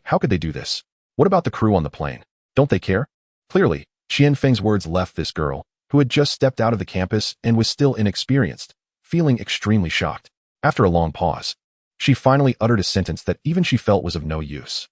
How could they do this? What about the crew on the plane? Don't they care? Clearly, Qian Feng's words left this girl, who had just stepped out of the campus and was still inexperienced, feeling extremely shocked. After a long pause, she finally uttered a sentence that even she felt was of no use.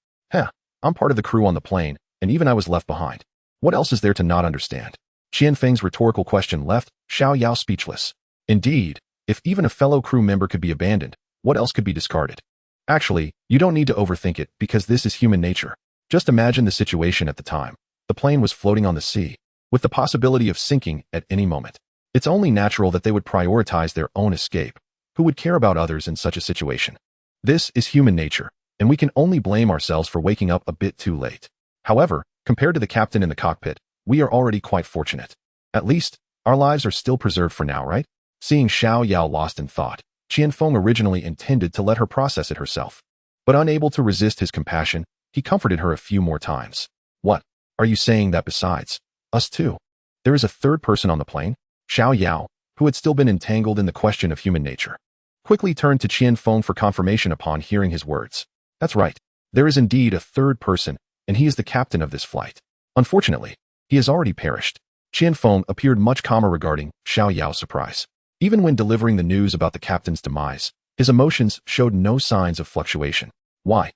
I'm part of the crew on the plane, and even I was left behind. What else is there to not understand? Qian Feng's rhetorical question left Xiao Yao speechless. Indeed, if even a fellow crew member could be abandoned, what else could be discarded? Actually, you don't need to overthink it because this is human nature. Just imagine the situation at the time. The plane was floating on the sea, with the possibility of sinking at any moment. It's only natural that they would prioritize their own escape. Who would care about others in such a situation? This is human nature, and we can only blame ourselves for waking up a bit too late. However, compared to the captain in the cockpit, we are already quite fortunate. At least, our lives are still preserved for now, right? Seeing Xiao Yao lost in thought, Qian Feng originally intended to let her process it herself. But unable to resist his compassion, he comforted her a few more times. What? Are you saying that besides us too, there is a third person on the plane? Xiao Yao, who had still been entangled in the question of human nature, quickly turned to Qian Feng for confirmation upon hearing his words. That's right. There is indeed a third person, and he is the captain of this flight. Unfortunately, he has already perished. Qian Feng appeared much calmer regarding Xiao Yao's surprise. Even when delivering the news about the captain's demise, his emotions showed no signs of fluctuation. Why?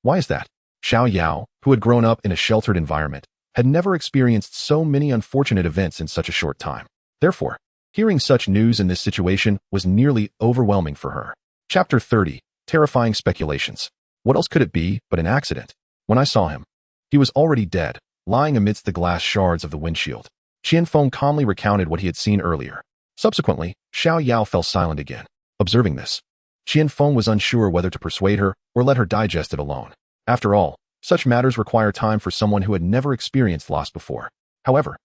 Why is that? Xiao Yao, who had grown up in a sheltered environment, had never experienced so many unfortunate events in such a short time. Therefore, hearing such news in this situation was nearly overwhelming for her. Chapter 30. Terrifying speculations. What else could it be but an accident? When I saw him, he was already dead, lying amidst the glass shards of the windshield. Qian Feng calmly recounted what he had seen earlier. Subsequently, Xiao Yao fell silent again. Observing this, Qian Feng was unsure whether to persuade her or let her digest it alone. After all, such matters require time for someone who had never experienced loss before. However,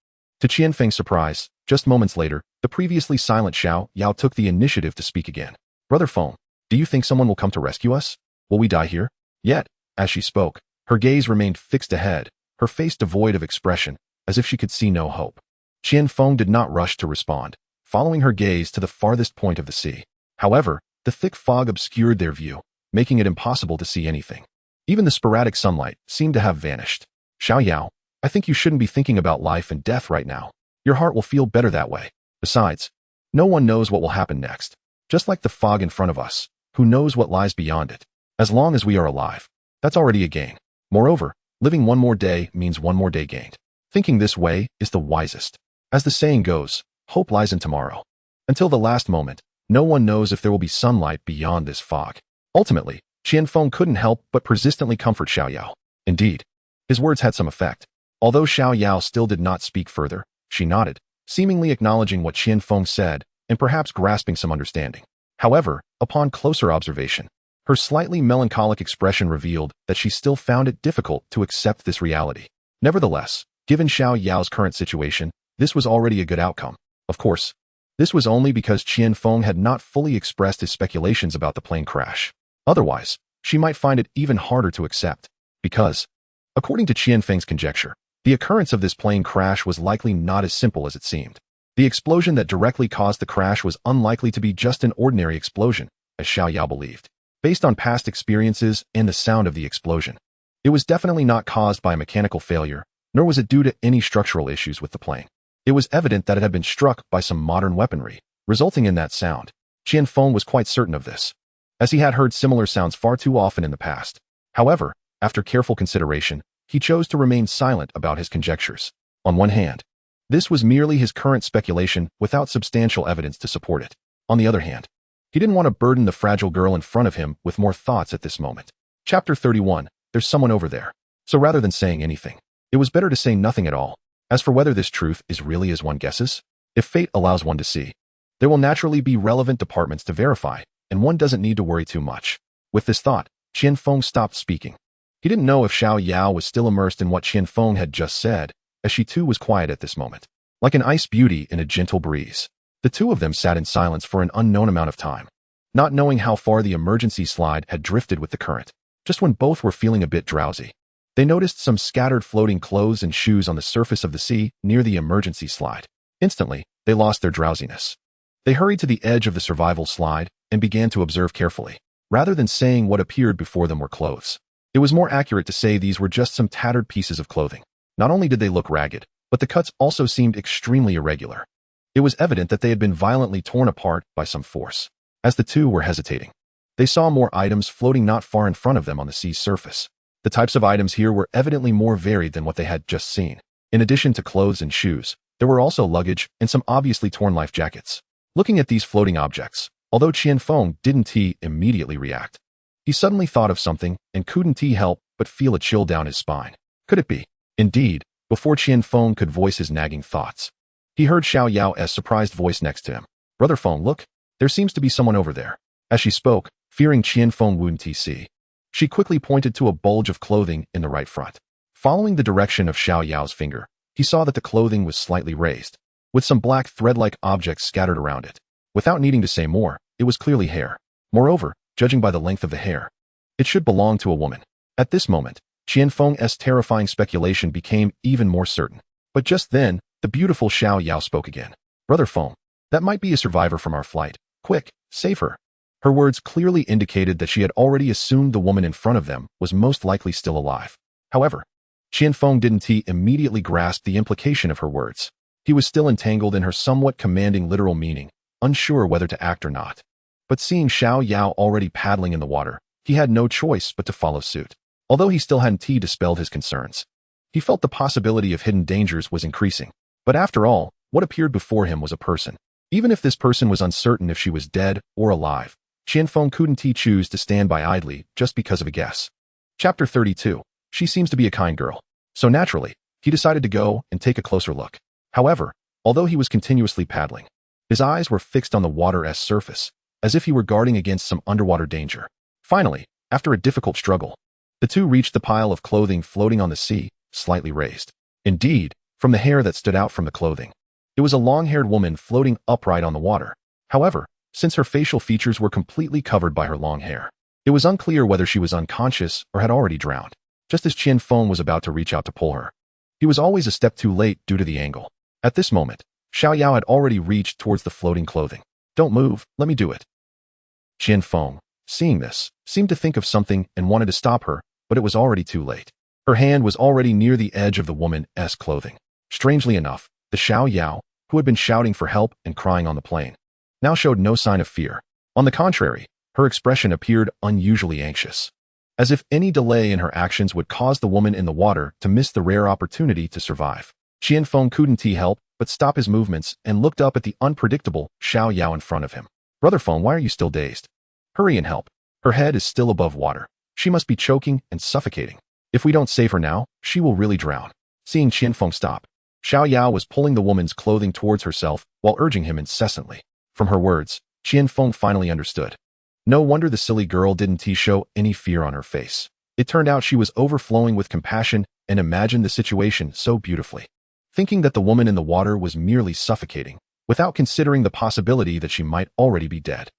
to Qian Feng's surprise, just moments later, the previously silent Xiao Yao took the initiative to speak again. Brother Feng, do you think someone will come to rescue us? Will we die here? Yet, as she spoke, her gaze remained fixed ahead, her face devoid of expression, as if she could see no hope. Qian Feng did not rush to respond, following her gaze to the farthest point of the sea. However, the thick fog obscured their view, making it impossible to see anything. Even the sporadic sunlight seemed to have vanished. Xiao Yao, I think you shouldn't be thinking about life and death right now. Your heart will feel better that way. Besides, no one knows what will happen next. Just like the fog in front of us, who knows what lies beyond it? As long as we are alive, that's already a gain. Moreover, living one more day means one more day gained. Thinking this way is the wisest. As the saying goes, hope lies in tomorrow. Until the last moment, no one knows if there will be sunlight beyond this fog. Ultimately, Qian Feng couldn't help but persistently comfort Xiao Yao. Indeed, his words had some effect. Although Xiao Yao still did not speak further, she nodded, seemingly acknowledging what Qian Feng said and perhaps grasping some understanding. However, upon closer observation, her slightly melancholic expression revealed that she still found it difficult to accept this reality. Nevertheless, given Xiao Yao's current situation, this was already a good outcome. Of course, this was only because Qian Feng had not fully expressed his speculations about the plane crash. Otherwise, she might find it even harder to accept. Because, according to Qian Feng's conjecture, the occurrence of this plane crash was likely not as simple as it seemed. The explosion that directly caused the crash was unlikely to be just an ordinary explosion, as Xiao Yao believed. Based on past experiences and the sound of the explosion, it was definitely not caused by a mechanical failure, nor was it due to any structural issues with the plane. It was evident that it had been struck by some modern weaponry, resulting in that sound. Qian Feng was quite certain of this, as he had heard similar sounds far too often in the past. However, after careful consideration, he chose to remain silent about his conjectures. On one hand, this was merely his current speculation without substantial evidence to support it. On the other hand, He didn't want to burden the fragile girl in front of him with more thoughts at this moment. Chapter 31. There's someone over there. So rather than saying anything, it was better to say nothing at all. As for whether this truth is really as one guesses, if fate allows one to see, there will naturally be relevant departments to verify, and one doesn't need to worry too much. With this thought, Qian Feng stopped speaking. He didn't know if Xiao Yao was still immersed in what Qian Feng had just said, as she too was quiet at this moment. Like an ice beauty in a gentle breeze, the two of them sat in silence for an unknown amount of time, not knowing how far the emergency slide had drifted with the current. Just when both were feeling a bit drowsy, they noticed some scattered floating clothes and shoes on the surface of the sea near the emergency slide. Instantly, they lost their drowsiness. They hurried to the edge of the survival slide and began to observe carefully, rather than saying what appeared before them were clothes. It was more accurate to say these were just some tattered pieces of clothing. Not only did they look ragged, but the cuts also seemed extremely irregular. It was evident that they had been violently torn apart by some force. As the two were hesitating, they saw more items floating not far in front of them on the sea's surface. The types of items here were evidently more varied than what they had just seen. In addition to clothes and shoes, there were also luggage and some obviously torn life jackets. Looking at these floating objects, although Qian Feng didn't immediately react, he suddenly thought of something and couldn't help but feel a chill down his spine. Could it be? Indeed, before Qian Feng could voice his nagging thoughts, he heard Xiao Yao's surprised voice next to him. Brother Feng, look, there seems to be someone over there. As she spoke, fearing Qian Feng wouldn't see, she quickly pointed to a bulge of clothing in the right front. Following the direction of Xiao Yao's finger, he saw that the clothing was slightly raised, with some black thread-like objects scattered around it. Without needing to say more, it was clearly hair. Moreover, judging by the length of the hair, it should belong to a woman. At this moment, Qian Feng's terrifying speculation became even more certain. But just then, the beautiful Xiao Yao spoke again. Brother Feng, that might be a survivor from our flight. Quick, save her. Her words clearly indicated that she had already assumed the woman in front of them was most likely still alive. However, Qian Feng didn't immediately grasp the implication of her words. He was still entangled in her somewhat commanding literal meaning, unsure whether to act or not. But seeing Xiao Yao already paddling in the water, he had no choice but to follow suit. Although he still hadn't dispelled his concerns, he felt the possibility of hidden dangers was increasing. But after all, what appeared before him was a person. Even if this person was uncertain if she was dead or alive, Qian Feng couldn't choose to stand by idly just because of a guess. Chapter 32. She seems to be a kind girl. So naturally, he decided to go and take a closer look. However, although he was continuously paddling, his eyes were fixed on the water's surface, as if he were guarding against some underwater danger. Finally, after a difficult struggle, the two reached the pile of clothing floating on the sea, slightly raised. Indeed, from the hair that stood out from the clothing, it was a long-haired woman floating upright on the water. However, since her facial features were completely covered by her long hair, it was unclear whether she was unconscious or had already drowned. Just as Qian Feng was about to reach out to pull her, he was always a step too late due to the angle. At this moment, Xiao Yao had already reached towards the floating clothing. Don't move, let me do it. Qian Feng, seeing this, seemed to think of something and wanted to stop her, but it was already too late. Her hand was already near the edge of the woman's clothing. Strangely enough, the Xiao Yao, who had been shouting for help and crying on the plane, now showed no sign of fear. On the contrary, her expression appeared unusually anxious, as if any delay in her actions would cause the woman in the water to miss the rare opportunity to survive. Qian Feng couldn't help but stop his movements and looked up at the unpredictable Xiao Yao in front of him. Brother Feng, why are you still dazed? Hurry and help. Her head is still above water. She must be choking and suffocating. If we don't save her now, she will really drown. Seeing Qian Feng stop, Xiao Yao was pulling the woman's clothing towards herself while urging him incessantly. From her words, Qian Feng finally understood. No wonder the silly girl didn't show any fear on her face. It turned out she was overflowing with compassion and imagined the situation so beautifully, thinking that the woman in the water was merely suffocating, without considering the possibility that she might already be dead.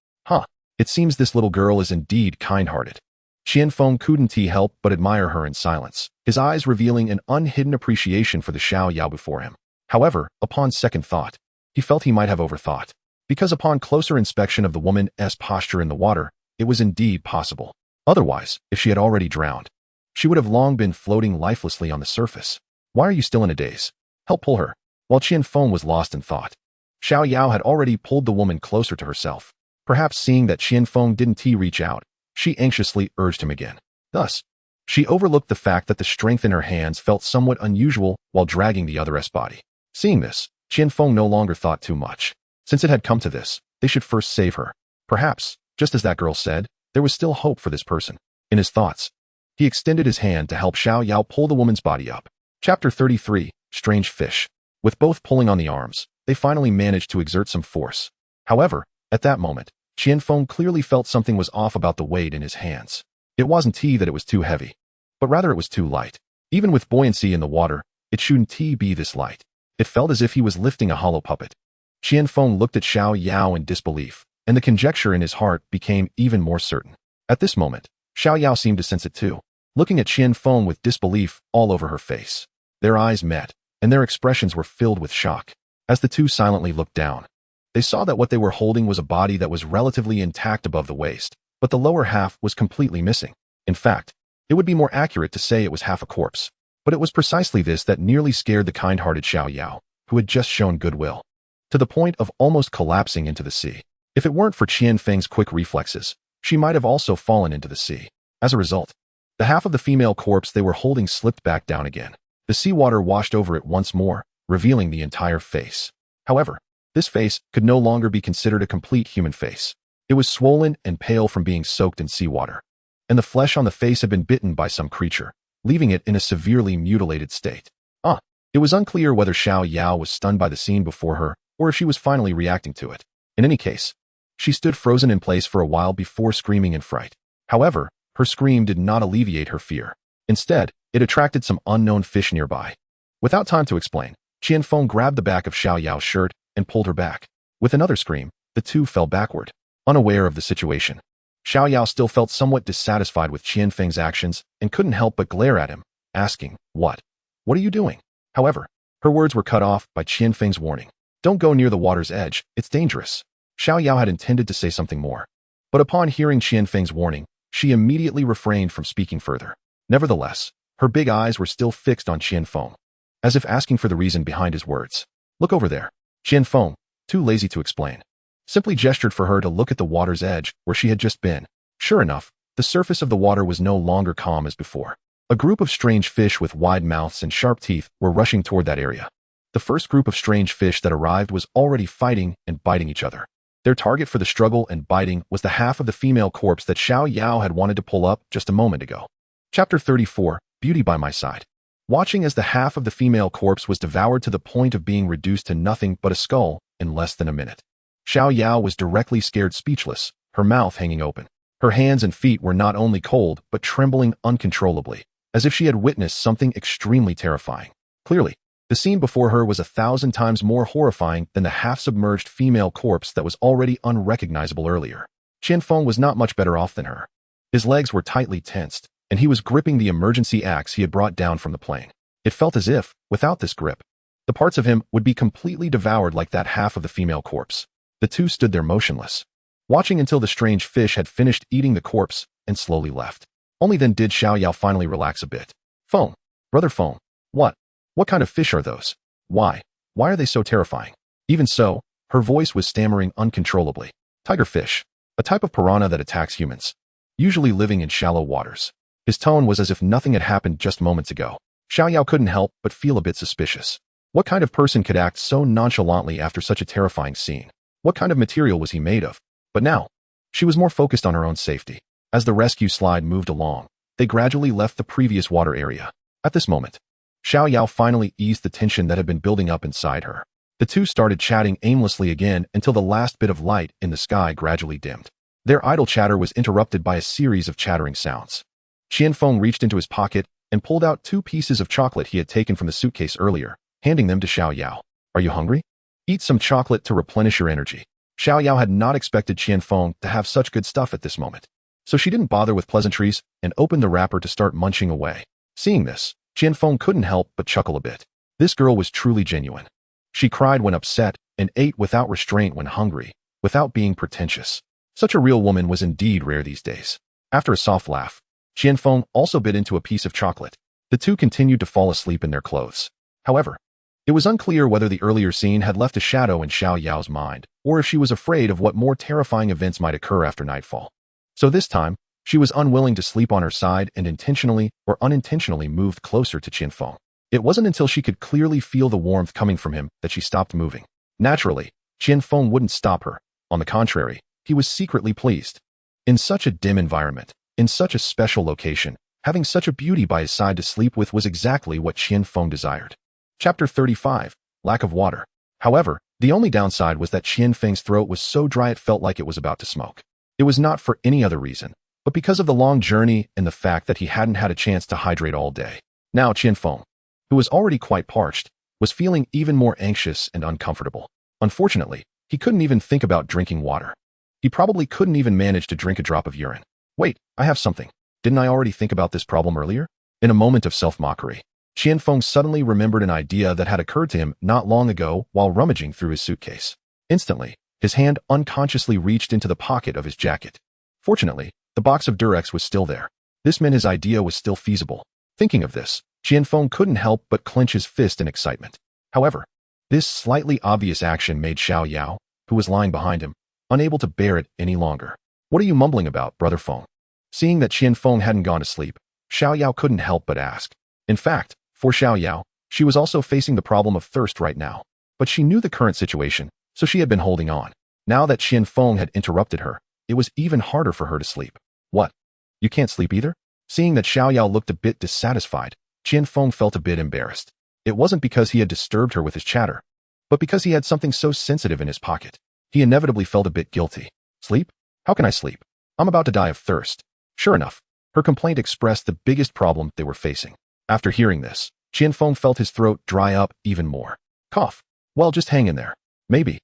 It seems this little girl is indeed kind-hearted. Qian Feng couldn't help but admire her in silence, his eyes revealing an unhidden appreciation for the Xiao Yao before him. However, upon second thought, he felt he might have overthought, because upon closer inspection of the woman's posture in the water, it was indeed possible. Otherwise, if she had already drowned, she would have long been floating lifelessly on the surface. Why are you still in a daze? Help pull her. While Qian Feng was lost in thought, Xiao Yao had already pulled the woman closer to herself. Perhaps seeing that Qian Feng didn't reach out, she anxiously urged him again. Thus, she overlooked the fact that the strength in her hands felt somewhat unusual while dragging the other's body. Seeing this, Qian Feng no longer thought too much. Since it had come to this, they should first save her. Perhaps, just as that girl said, there was still hope for this person. In his thoughts, he extended his hand to help Xiao Yao pull the woman's body up. Chapter 33, Strange Fish. With both pulling on the arms, they finally managed to exert some force. However, at that moment, Qianfeng clearly felt something was off about the weight in his hands. It wasn't that it was too heavy, but rather it was too light. Even with buoyancy in the water, it shouldn't be this light. It felt as if he was lifting a hollow puppet. Qianfeng looked at Xiao Yao in disbelief, and the conjecture in his heart became even more certain. At this moment, Xiao Yao seemed to sense it too, looking at Qianfeng with disbelief all over her face. Their eyes met, and their expressions were filled with shock. As the two silently looked down, they saw that what they were holding was a body that was relatively intact above the waist, but the lower half was completely missing. In fact, it would be more accurate to say it was half a corpse. But it was precisely this that nearly scared the kind-hearted Xiao Yao, who had just shown goodwill, to the point of almost collapsing into the sea. If it weren't for Qianfeng's quick reflexes, she might have also fallen into the sea. As a result, the half of the female corpse they were holding slipped back down again. The seawater washed over it once more, revealing the entire face. However, this face could no longer be considered a complete human face. It was swollen and pale from being soaked in seawater, and the flesh on the face had been bitten by some creature, leaving it in a severely mutilated state. It was unclear whether Xiao Yao was stunned by the scene before her, or if she was finally reacting to it. In any case, she stood frozen in place for a while before screaming in fright. However, her scream did not alleviate her fear. Instead, it attracted some unknown fish nearby. Without time to explain, Qianfeng grabbed the back of Xiao Yao's shirt and pulled her back. With another scream, the two fell backward, unaware of the situation. Xiao Yao still felt somewhat dissatisfied with Qianfeng's actions and couldn't help but glare at him, asking, What are you doing? However, her words were cut off by Qianfeng's warning. Don't go near the water's edge, it's dangerous. Xiao Yao had intended to say something more, but upon hearing Qianfeng's warning, she immediately refrained from speaking further. Nevertheless, her big eyes were still fixed on Qianfeng, as if asking for the reason behind his words. Look over there. Qianfeng, too lazy to explain, simply gestured for her to look at the water's edge where she had just been. Sure enough, the surface of the water was no longer calm as before. A group of strange fish with wide mouths and sharp teeth were rushing toward that area. The first group of strange fish that arrived was already fighting and biting each other. Their target for the struggle and biting was the half of the female corpse that Xiao Yao had wanted to pull up just a moment ago. Chapter 34, Beauty by My Side. Watching as the half of the female corpse was devoured to the point of being reduced to nothing but a skull in less than a minute. Xiao Yao was directly scared speechless, her mouth hanging open. Her hands and feet were not only cold but trembling uncontrollably, as if she had witnessed something extremely terrifying. Clearly, the scene before her was 1,000 times more horrifying than the half-submerged female corpse that was already unrecognizable earlier. Qianfeng was not much better off than her. His legs were tightly tensed, and he was gripping the emergency axe he had brought down from the plane. It felt as if, without this grip, the parts of him would be completely devoured like that half of the female corpse. The two stood there motionless, watching until the strange fish had finished eating the corpse and slowly left. Only then did Xiao Yao finally relax a bit. Feng, brother Feng, what kind of fish are those? Why are they so terrifying? Even so, her voice was stammering uncontrollably. Tigerfish, a type of piranha that attacks humans, usually living in shallow waters. His tone was as if nothing had happened just moments ago. Xiao Yao couldn't help but feel a bit suspicious. What kind of person could act so nonchalantly after such a terrifying scene? What kind of material was he made of? But now, she was more focused on her own safety. As the rescue slide moved along, they gradually left the previous water area. At this moment, Xiao Yao finally eased the tension that had been building up inside her. The two started chatting aimlessly again until the last bit of light in the sky gradually dimmed. Their idle chatter was interrupted by a series of chattering sounds. Qianfeng reached into his pocket and pulled out 2 pieces of chocolate he had taken from the suitcase earlier, handing them to Xiao Yao. Are you hungry? Eat some chocolate to replenish your energy. Xiao Yao had not expected Qianfeng to have such good stuff at this moment, so she didn't bother with pleasantries and opened the wrapper to start munching away. Seeing this, Qianfeng couldn't help but chuckle a bit. This girl was truly genuine. She cried when upset and ate without restraint when hungry, without being pretentious. Such a real woman was indeed rare these days. After a soft laugh, Qianfeng also bit into a piece of chocolate. The two continued to fall asleep in their clothes. However, it was unclear whether the earlier scene had left a shadow in Xiao Yao's mind, or if she was afraid of what more terrifying events might occur after nightfall. So this time, she was unwilling to sleep on her side and intentionally or unintentionally moved closer to Qianfeng. It wasn't until she could clearly feel the warmth coming from him that she stopped moving. Naturally, Qianfeng wouldn't stop her. On the contrary, he was secretly pleased. In such a dim environment, in such a special location, having such a beauty by his side to sleep with was exactly what Qianfeng desired. Chapter 35. Lack of water. However, the only downside was that Qianfeng's throat was so dry it felt like it was about to smoke. It was not for any other reason, but because of the long journey and the fact that he hadn't had a chance to hydrate all day. Now Qianfeng, who was already quite parched, was feeling even more anxious and uncomfortable. Unfortunately, he couldn't even think about drinking water. He probably couldn't even manage to drink a drop of urine. Wait, I have something. Didn't I already think about this problem earlier? In a moment of self-mockery, Qianfeng suddenly remembered an idea that had occurred to him not long ago while rummaging through his suitcase. Instantly, his hand unconsciously reached into the pocket of his jacket. Fortunately, the box of Durex was still there. This meant his idea was still feasible. Thinking of this, Qianfeng couldn't help but clench his fist in excitement. However, this slightly obvious action made Xiao Yao, who was lying behind him, unable to bear it any longer. What are you mumbling about, Brother Feng? Seeing that Qianfeng hadn't gone to sleep, Xiao Yao couldn't help but ask. In fact, for Xiao Yao, she was also facing the problem of thirst right now. But she knew the current situation, so she had been holding on. Now that Qianfeng had interrupted her, it was even harder for her to sleep. What? You can't sleep either? Seeing that Xiao Yao looked a bit dissatisfied, Qianfeng felt a bit embarrassed. It wasn't because he had disturbed her with his chatter, but because he had something so sensitive in his pocket. He inevitably felt a bit guilty. Sleep? How can I sleep? I'm about to die of thirst. Sure enough, her complaint expressed the biggest problem they were facing. After hearing this, Qianfeng felt his throat dry up even more. Cough. Well, just hang in there. Maybe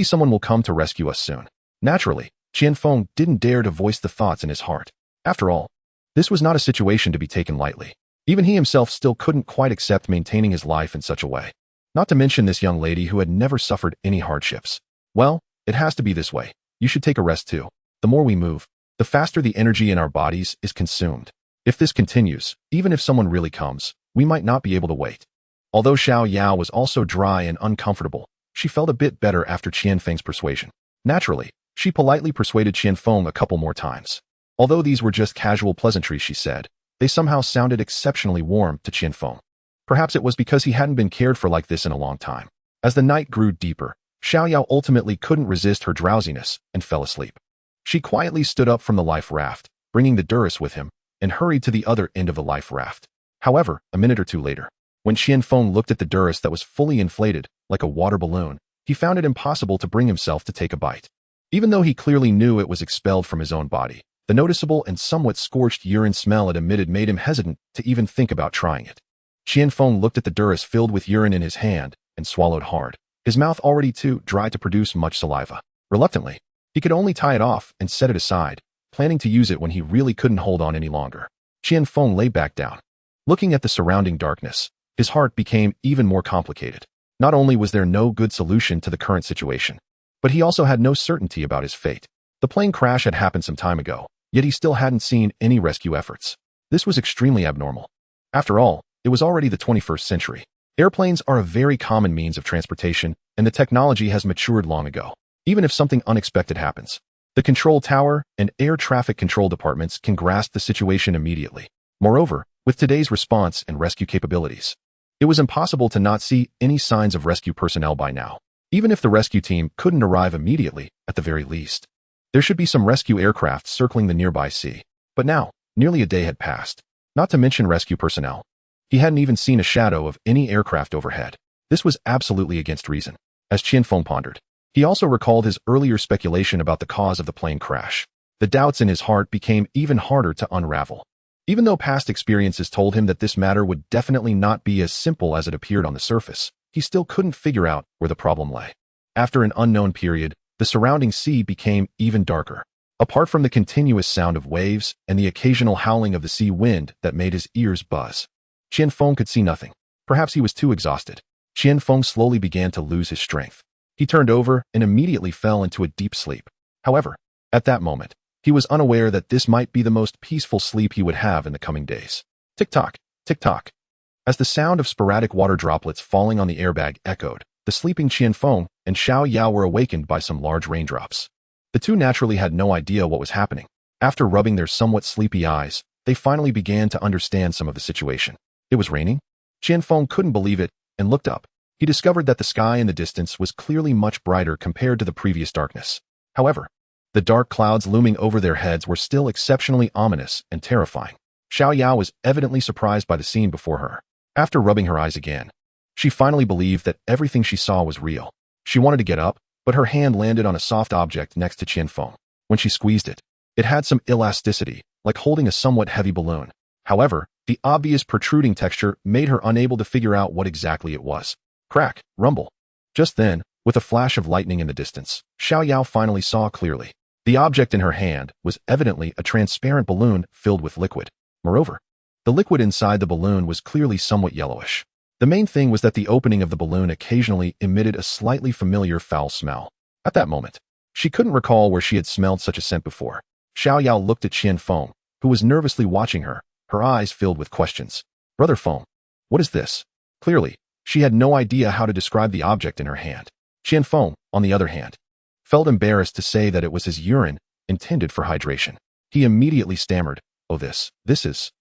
someone will come to rescue us soon. Naturally, Qianfeng didn't dare to voice the thoughts in his heart. After all, this was not a situation to be taken lightly. Even he himself still couldn't quite accept maintaining his life in such a way. Not to mention this young lady who had never suffered any hardships. Well, it has to be this way. You should take a rest too. The more we move, the faster the energy in our bodies is consumed. If this continues, even if someone really comes, we might not be able to wait. Although Xiao Yao was also dry and uncomfortable, she felt a bit better after Qianfeng's persuasion. Naturally, she politely persuaded Qianfeng a couple more times. Although these were just casual pleasantries, she said, they somehow sounded exceptionally warm to Qianfeng. Perhaps it was because he hadn't been cared for like this in a long time. As the night grew deeper, Xiao Yao ultimately couldn't resist her drowsiness and fell asleep. She quietly stood up from the life raft, bringing the Durex with him, and hurried to the other end of the life raft. However, a minute or two later, when Qianfeng looked at the Durex that was fully inflated, like a water balloon, he found it impossible to bring himself to take a bite. Even though he clearly knew it was expelled from his own body, the noticeable and somewhat scorched urine smell it emitted made him hesitant to even think about trying it. Qianfeng looked at the Durex filled with urine in his hand and swallowed hard, his mouth already too dry to produce much saliva. Reluctantly, he could only tie it off and set it aside, planning to use it when he really couldn't hold on any longer. Qianfeng lay back down. Looking at the surrounding darkness, his heart became even more complicated. Not only was there no good solution to the current situation, but he also had no certainty about his fate. The plane crash had happened some time ago, yet he still hadn't seen any rescue efforts. This was extremely abnormal. After all, it was already the 21st century. Airplanes are a very common means of transportation, and the technology has matured long ago. Even if something unexpected happens, the control tower and air traffic control departments can grasp the situation immediately. Moreover, with today's response and rescue capabilities, it was impossible to not see any signs of rescue personnel by now. Even if the rescue team couldn't arrive immediately, at the very least, there should be some rescue aircraft circling the nearby sea. But now, nearly a day had passed. Not to mention rescue personnel. He hadn't even seen a shadow of any aircraft overhead. This was absolutely against reason. As Qianfeng pondered, he also recalled his earlier speculation about the cause of the plane crash. The doubts in his heart became even harder to unravel. Even though past experiences told him that this matter would definitely not be as simple as it appeared on the surface, he still couldn't figure out where the problem lay. After an unknown period, the surrounding sea became even darker. Apart from the continuous sound of waves and the occasional howling of the sea wind that made his ears buzz, Qianfeng could see nothing. Perhaps he was too exhausted. Qianfeng slowly began to lose his strength. He turned over and immediately fell into a deep sleep. However, at that moment, he was unaware that this might be the most peaceful sleep he would have in the coming days. Tick-tock, tick-tock. As the sound of sporadic water droplets falling on the airbag echoed, the sleeping Qianfeng and Xiao Yao were awakened by some large raindrops. The two naturally had no idea what was happening. After rubbing their somewhat sleepy eyes, they finally began to understand some of the situation. It was raining? Qianfeng couldn't believe it and looked up. He discovered that the sky in the distance was clearly much brighter compared to the previous darkness. However, The dark clouds looming over their heads were still exceptionally ominous and terrifying. Xiao Yao was evidently surprised by the scene before her. After rubbing her eyes again, she finally believed that everything she saw was real. She wanted to get up, but her hand landed on a soft object next to Qianfeng. When she squeezed it, it had some elasticity, like holding a somewhat heavy balloon. However, the obvious protruding texture made her unable to figure out what exactly it was. Crack, rumble. Just then, with a flash of lightning in the distance, Xiao Yao finally saw clearly. The object in her hand was evidently a transparent balloon filled with liquid. Moreover, the liquid inside the balloon was clearly somewhat yellowish. The main thing was that the opening of the balloon occasionally emitted a slightly familiar foul smell. At that moment, she couldn't recall where she had smelled such a scent before. Xiao Yao looked at Qianfeng, who was nervously watching her, her eyes filled with questions. Brother Feng, what is this? Clearly, she had no idea how to describe the object in her hand. Qianfeng, on the other hand, felt embarrassed to say that it was his urine, intended for hydration. He immediately stammered, "Oh, this is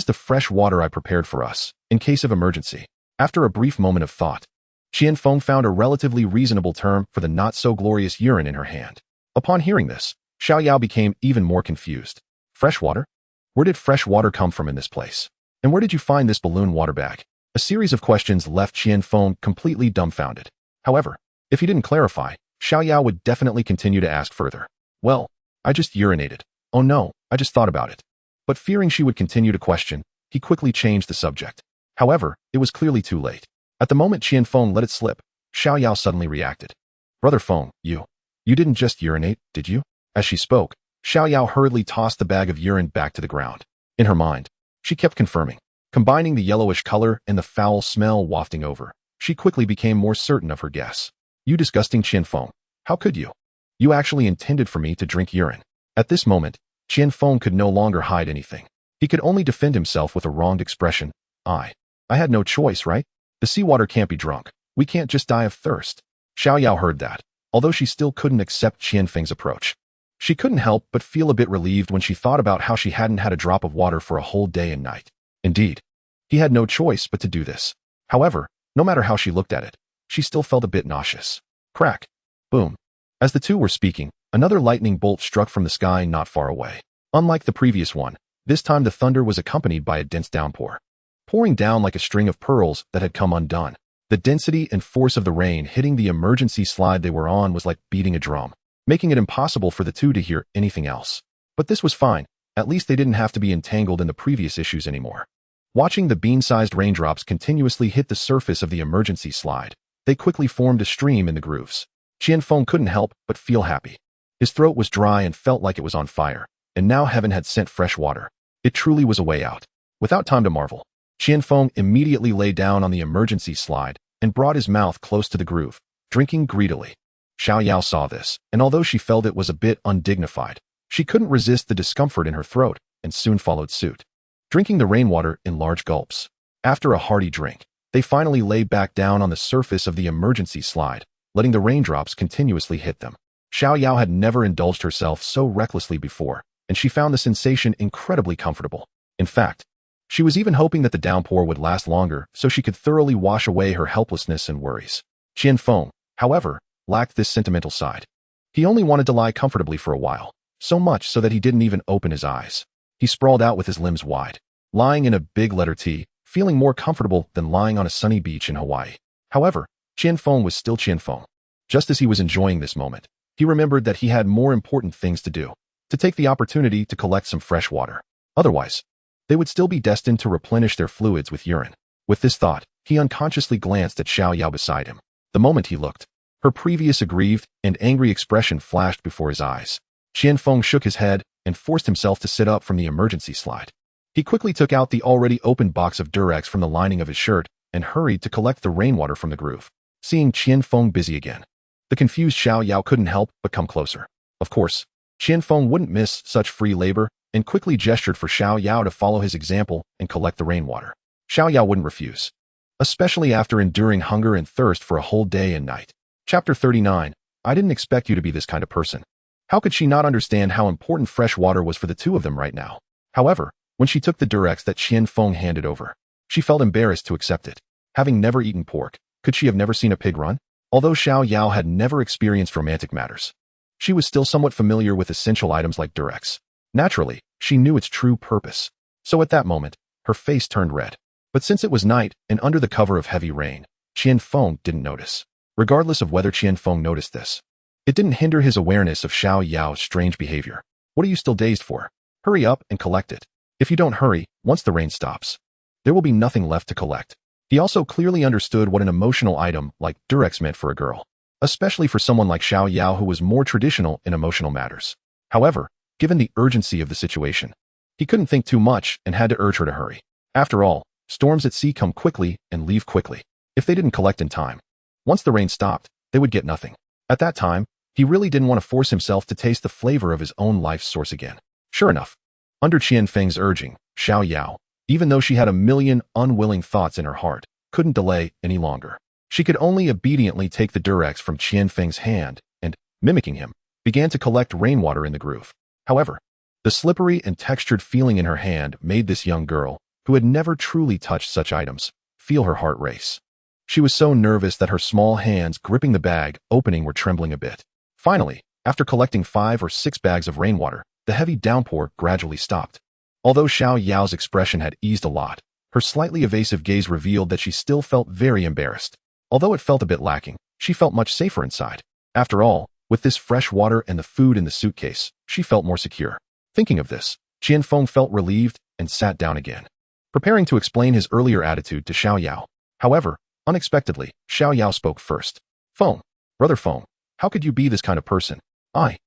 the fresh water I prepared for us, in case of emergency." After a brief moment of thought, Qianfeng found a relatively reasonable term for the not-so-glorious urine in her hand. Upon hearing this, Xiao Yao became even more confused. Fresh water? Where did fresh water come from in this place? And where did you find this balloon water bag? A series of questions left Qianfeng completely dumbfounded. However, if he didn't clarify, Xiao Yao would definitely continue to ask further. "Well, I just urinated. Oh no, I just thought about it." But fearing she would continue to question, he quickly changed the subject. However, it was clearly too late. At the moment Qianfeng let it slip, Xiao Yao suddenly reacted. "Brother Feng, you didn't just urinate, did you?" As she spoke, Xiao Yao hurriedly tossed the bag of urine back to the ground. In her mind, she kept confirming. Combining the yellowish color and the foul smell wafting over, she quickly became more certain of her guess. "You disgusting Qianfeng, how could you? You actually intended for me to drink urine." At this moment, Qianfeng could no longer hide anything. He could only defend himself with a wronged expression. I had no choice, right? The seawater can't be drunk. We can't just die of thirst." Xiao Yao heard that, although she still couldn't accept Qianfeng's approach. She couldn't help but feel a bit relieved when she thought about how she hadn't had a drop of water for a whole day and night. Indeed, he had no choice but to do this. However, no matter how she looked at it, she still felt a bit nauseous. Crack. Boom. As the two were speaking, another lightning bolt struck from the sky not far away. Unlike the previous one, this time the thunder was accompanied by a dense downpour, pouring down like a string of pearls that had come undone. The density and force of the rain hitting the emergency slide they were on was like beating a drum, making it impossible for the two to hear anything else. But this was fine. At least they didn't have to be entangled in the previous issues anymore. Watching the bean-sized raindrops continuously hit the surface of the emergency slide, they quickly formed a stream in the grooves. Qianfeng couldn't help but feel happy. His throat was dry and felt like it was on fire, and now heaven had sent fresh water. It truly was a way out. Without time to marvel, Qianfeng immediately lay down on the emergency slide and brought his mouth close to the groove, drinking greedily. Xiao Yao saw this, and although she felt it was a bit undignified, she couldn't resist the discomfort in her throat and soon followed suit, drinking the rainwater in large gulps. After a hearty drink, they finally lay back down on the surface of the emergency slide, letting the raindrops continuously hit them. Xiao Yao had never indulged herself so recklessly before, and she found the sensation incredibly comfortable. In fact, she was even hoping that the downpour would last longer so she could thoroughly wash away her helplessness and worries. Qianfeng, however, lacked this sentimental side. He only wanted to lie comfortably for a while, so much so that he didn't even open his eyes. He sprawled out with his limbs wide, lying in a big letter T, feeling more comfortable than lying on a sunny beach in Hawaii. However, Qianfeng was still Qianfeng. Just as he was enjoying this moment, he remembered that he had more important things to do, to take the opportunity to collect some fresh water. Otherwise, they would still be destined to replenish their fluids with urine. With this thought, he unconsciously glanced at Xiao Yao beside him. The moment he looked, her previous aggrieved and angry expression flashed before his eyes. Qianfeng shook his head and forced himself to sit up from the emergency slide. He quickly took out the already opened box of Durex from the lining of his shirt and hurried to collect the rainwater from the groove. Seeing Qianfeng busy again, the confused Xiao Yao couldn't help but come closer. Of course, Qianfeng wouldn't miss such free labor and quickly gestured for Xiao Yao to follow his example and collect the rainwater. Xiao Yao wouldn't refuse, especially after enduring hunger and thirst for a whole day and night. Chapter 39. I didn't expect you to be this kind of person. How could she not understand how important fresh water was for the two of them right now? However, when she took the Durex that Qianfeng handed over, she felt embarrassed to accept it. Having never eaten pork, could she have never seen a pig run? Although Xiao Yao had never experienced romantic matters, She was still somewhat familiar with essential items like Durex. Naturally, she knew its true purpose. So at that moment, her face turned red. But since it was night and under the cover of heavy rain, Qianfeng didn't notice. Regardless of whether Qianfeng noticed this, it didn't hinder his awareness of Xiao Yao's strange behavior. What are you still dazed for? Hurry up and collect it. If you don't hurry, once the rain stops, there will be nothing left to collect. He also clearly understood what an emotional item like Durex meant for a girl, especially for someone like Xiao Yao who was more traditional in emotional matters. However, given the urgency of the situation, he couldn't think too much and had to urge her to hurry. After all, storms at sea come quickly and leave quickly. If they didn't collect in time, once the rain stopped, they would get nothing. At that time, he really didn't want to force himself to taste the flavor of his own life's source again. Sure enough, under Qianfeng's urging, Xiao Yao, even though she had a million unwilling thoughts in her heart, couldn't delay any longer. She could only obediently take the Durex from Qianfeng's hand and, mimicking him, began to collect rainwater in the groove. However, the slippery and textured feeling in her hand made this young girl, who had never truly touched such items, feel her heart race. She was so nervous that her small hands gripping the bag opening were trembling a bit. Finally, after collecting 5 or 6 bags of rainwater, the heavy downpour gradually stopped. Although Xiao Yao's expression had eased a lot, her slightly evasive gaze revealed that she still felt very embarrassed. Although it felt a bit lacking, she felt much safer inside. After all, with this fresh water and the food in the suitcase, she felt more secure. Thinking of this, Qianfeng felt relieved and sat down again, preparing to explain his earlier attitude to Xiao Yao. However, unexpectedly, Xiao Yao spoke first. Feng, brother Feng, how could you be this kind of person? I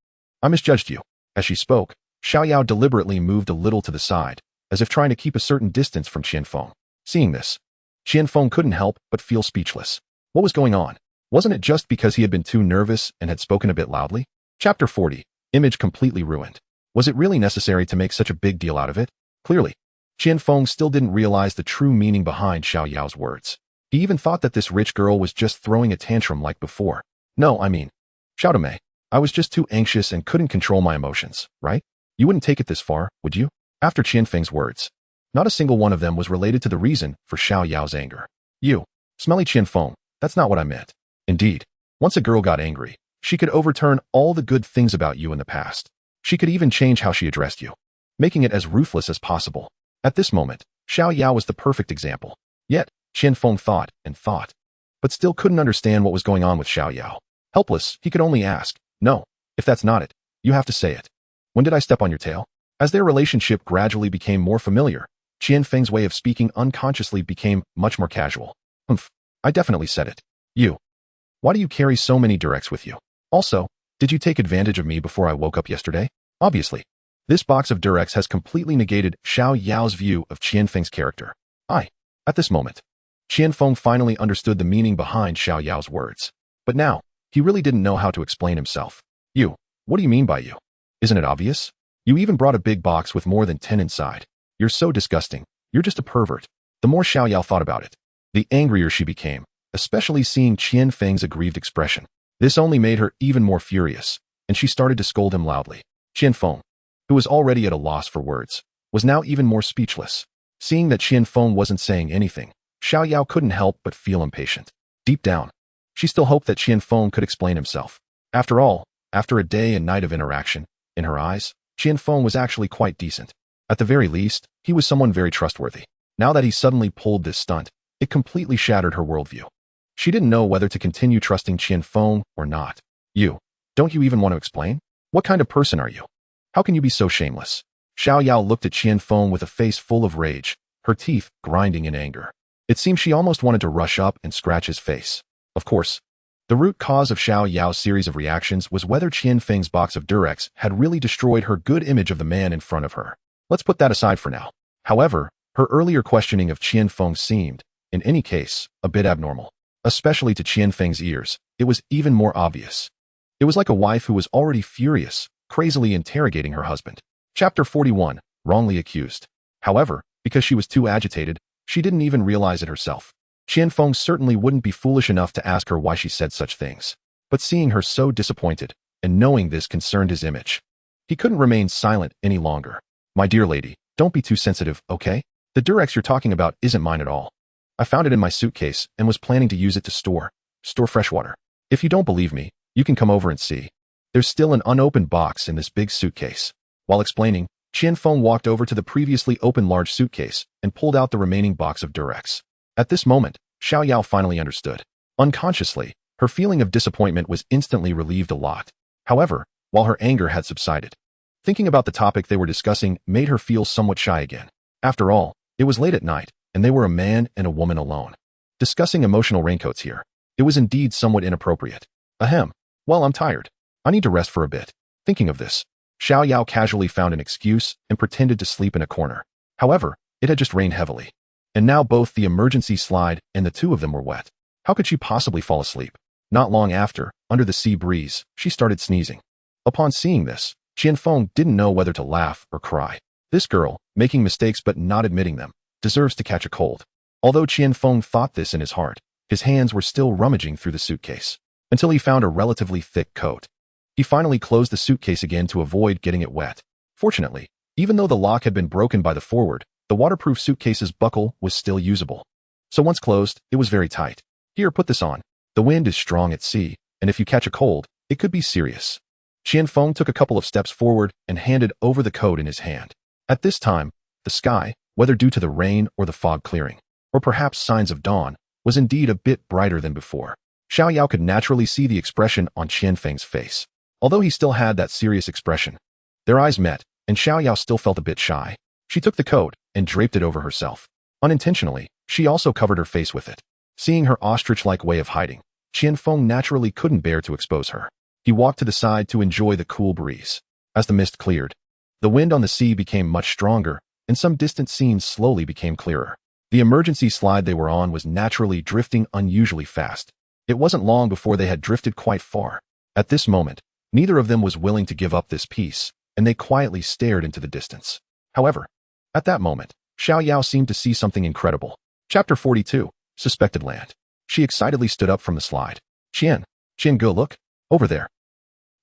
misjudged you. As she spoke, Xiao Yao deliberately moved a little to the side, as if trying to keep a certain distance from Qianfeng. Seeing this, Qianfeng couldn't help but feel speechless. What was going on? Wasn't it just because he had been too nervous and had spoken a bit loudly? Chapter 40. Image completely ruined. Was it really necessary to make such a big deal out of it? Clearly, Qianfeng still didn't realize the true meaning behind Xiao Yao's words. He even thought that this rich girl was just throwing a tantrum like before. No, I mean, Xiaodamei, I was just too anxious and couldn't control my emotions, right? You wouldn't take it this far, would you? After Qianfeng's words, not a single one of them was related to the reason for Xiao Yao's anger. You, smelly Qianfeng, that's not what I meant. Indeed, once a girl got angry, she could overturn all the good things about you in the past. She could even change how she addressed you, making it as ruthless as possible. At this moment, Xiao Yao was the perfect example. Yet, Qianfeng thought and thought, but still couldn't understand what was going on with Xiao Yao. Helpless, he could only ask, no, if that's not it, you have to say it. When did I step on your tail? As their relationship gradually became more familiar, Qianfeng's way of speaking unconsciously became much more casual. I definitely said it. You. Why do you carry so many Durex with you? Also, did you take advantage of me before I woke up yesterday? Obviously. This box of Durex has completely negated Xiao Yao's view of Qianfeng's character. At this moment, Qianfeng finally understood the meaning behind Xiao Yao's words. But now, he really didn't know how to explain himself. You. What do you mean by you? Isn't it obvious? You even brought a big box with more than 10 inside. You're so disgusting. You're just a pervert. The more Xiao Yao thought about it, the angrier she became, especially seeing Qianfeng's aggrieved expression. This only made her even more furious, and she started to scold him loudly. Qianfeng, who was already at a loss for words, was now even more speechless. Seeing that Qianfeng wasn't saying anything, Xiao Yao couldn't help but feel impatient. Deep down, she still hoped that Qianfeng could explain himself. After all, after a day and night of interaction, in her eyes, Qianfeng was actually quite decent. At the very least, he was someone very trustworthy. Now that he suddenly pulled this stunt, it completely shattered her worldview. She didn't know whether to continue trusting Qianfeng or not. You. Don't you even want to explain? What kind of person are you? How can you be so shameless? Xiao Yao looked at Qianfeng with a face full of rage, her teeth grinding in anger. It seemed she almost wanted to rush up and scratch his face. Of course, the root cause of Xiao Yao's series of reactions was whether Qianfeng's box of Durex had really destroyed her good image of the man in front of her. Let's put that aside for now. However, her earlier questioning of Qianfeng seemed, in any case, a bit abnormal. Especially to Qianfeng's ears, it was even more obvious. It was like a wife who was already furious, crazily interrogating her husband. Chapter 41. Wrongly accused. However, because she was too agitated, she didn't even realize it herself. Qianfeng certainly wouldn't be foolish enough to ask her why she said such things. But seeing her so disappointed, and knowing this concerned his image, he couldn't remain silent any longer. My dear lady, don't be too sensitive, okay? The Durex you're talking about isn't mine at all. I found it in my suitcase and was planning to use it to store fresh water. If you don't believe me, you can come over and see. There's still an unopened box in this big suitcase. While explaining, Qian Feng walked over to the previously open large suitcase and pulled out the remaining box of Durex. At this moment, Xiao Yao finally understood. Unconsciously, her feeling of disappointment was instantly relieved a lot. However, while her anger had subsided, thinking about the topic they were discussing made her feel somewhat shy again. After all, it was late at night, and they were a man and a woman alone. Discussing emotional raincoats here. It was indeed somewhat inappropriate. Ahem. Well, I'm tired. I need to rest for a bit. Thinking of this, Xiao Yao casually found an excuse and pretended to sleep in a corner. However, it had just rained heavily. And now both the emergency slide and the two of them were wet. How could she possibly fall asleep? Not long after, under the sea breeze, she started sneezing. Upon seeing this, Qian Feng didn't know whether to laugh or cry. This girl, making mistakes but not admitting them, deserves to catch a cold. Although Qian Feng thought this in his heart, his hands were still rummaging through the suitcase, until he found a relatively thick coat. He finally closed the suitcase again to avoid getting it wet. Fortunately, even though the lock had been broken by the forward, the waterproof suitcase's buckle was still usable. So once closed, it was very tight. Here, put this on. The wind is strong at sea, and if you catch a cold, it could be serious. Qian Feng took a couple of steps forward and handed over the coat in his hand. At this time, the sky, whether due to the rain or the fog clearing, or perhaps signs of dawn, was indeed a bit brighter than before. Xiao Yao could naturally see the expression on Qian Feng's face. Although he still had that serious expression, their eyes met, and Xiao Yao still felt a bit shy. She took the coat and draped it over herself. Unintentionally, she also covered her face with it. Seeing her ostrich-like way of hiding, Qian Feng naturally couldn't bear to expose her. He walked to the side to enjoy the cool breeze. As the mist cleared, the wind on the sea became much stronger, and some distant scenes slowly became clearer. The emergency slide they were on was naturally drifting unusually fast. It wasn't long before they had drifted quite far. At this moment, neither of them was willing to give up this piece, and they quietly stared into the distance. However, at that moment, Xiao Yao seemed to see something incredible. Chapter 42, Suspected Land. She excitedly stood up from the slide. Qian, go look. Over there.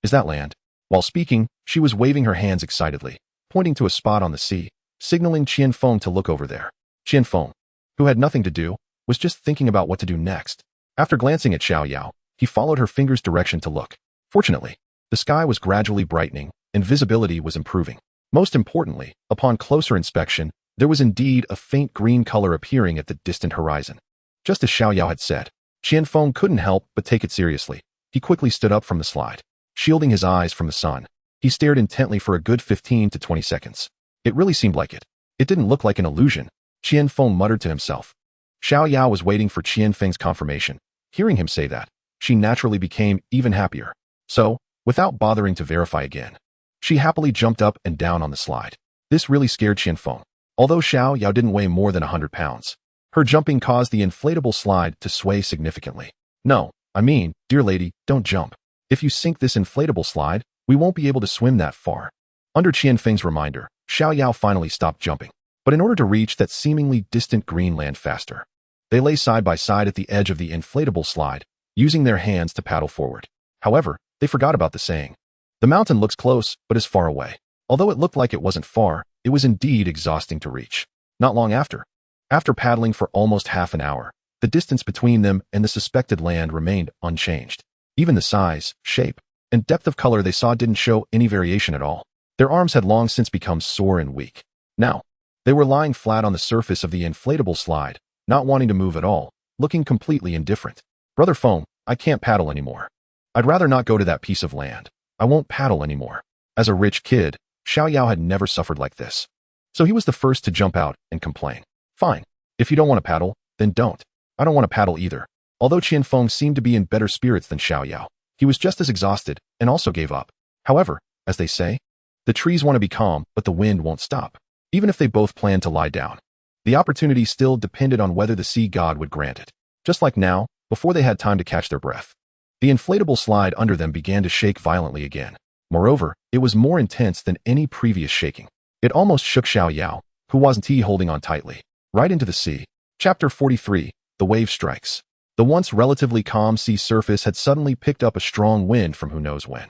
Is that land? While speaking, she was waving her hands excitedly, pointing to a spot on the sea, signaling Qian Feng to look over there. Qian Feng, who had nothing to do, was just thinking about what to do next. After glancing at Xiao Yao, he followed her finger's direction to look. Fortunately, the sky was gradually brightening, and visibility was improving. Most importantly, upon closer inspection, there was indeed a faint green color appearing at the distant horizon. Just as Xiao Yao had said, Qian Feng couldn't help but take it seriously. He quickly stood up from the slide. Shielding his eyes from the sun, he stared intently for a good 15 to 20 seconds. It really seemed like it. It didn't look like an illusion. Qian Feng muttered to himself. Xiao Yao was waiting for Qian Feng's confirmation. Hearing him say that, she naturally became even happier. So, without bothering to verify again, she happily jumped up and down on the slide. This really scared Qian Feng. Although Xiao Yao didn't weigh more than 100 pounds, her jumping caused the inflatable slide to sway significantly. No, I mean, dear lady, don't jump. If you sink this inflatable slide, we won't be able to swim that far. Under Qian Feng's reminder, Xiao Yao finally stopped jumping. But in order to reach that seemingly distant green land faster, they lay side by side at the edge of the inflatable slide, using their hands to paddle forward. However, they forgot about the saying. The mountain looks close, but is far away. Although it looked like it wasn't far, it was indeed exhausting to reach. Not long after paddling for almost half an hour, the distance between them and the suspected land remained unchanged. Even the size, shape, and depth of color they saw didn't show any variation at all. Their arms had long since become sore and weak. Now, they were lying flat on the surface of the inflatable slide, not wanting to move at all, looking completely indifferent. Brother Foam, I can't paddle anymore. I'd rather not go to that piece of land. I won't paddle anymore. As a rich kid, Xiao Yao had never suffered like this. So he was the first to jump out and complain. Fine. If you don't want to paddle, then don't. I don't want to paddle either. Although Qian Feng seemed to be in better spirits than Xiao Yao, he was just as exhausted and also gave up. However, as they say, the trees want to be calm, but the wind won't stop. Even if they both planned to lie down, the opportunity still depended on whether the sea god would grant it. Just like now, before they had time to catch their breath, the inflatable slide under them began to shake violently again. Moreover, it was more intense than any previous shaking. It almost shook Xiao Yao, who wasn't holding on tightly, right into the sea. Chapter 43, The Wave Strikes. The once relatively calm sea surface had suddenly picked up a strong wind from who knows when.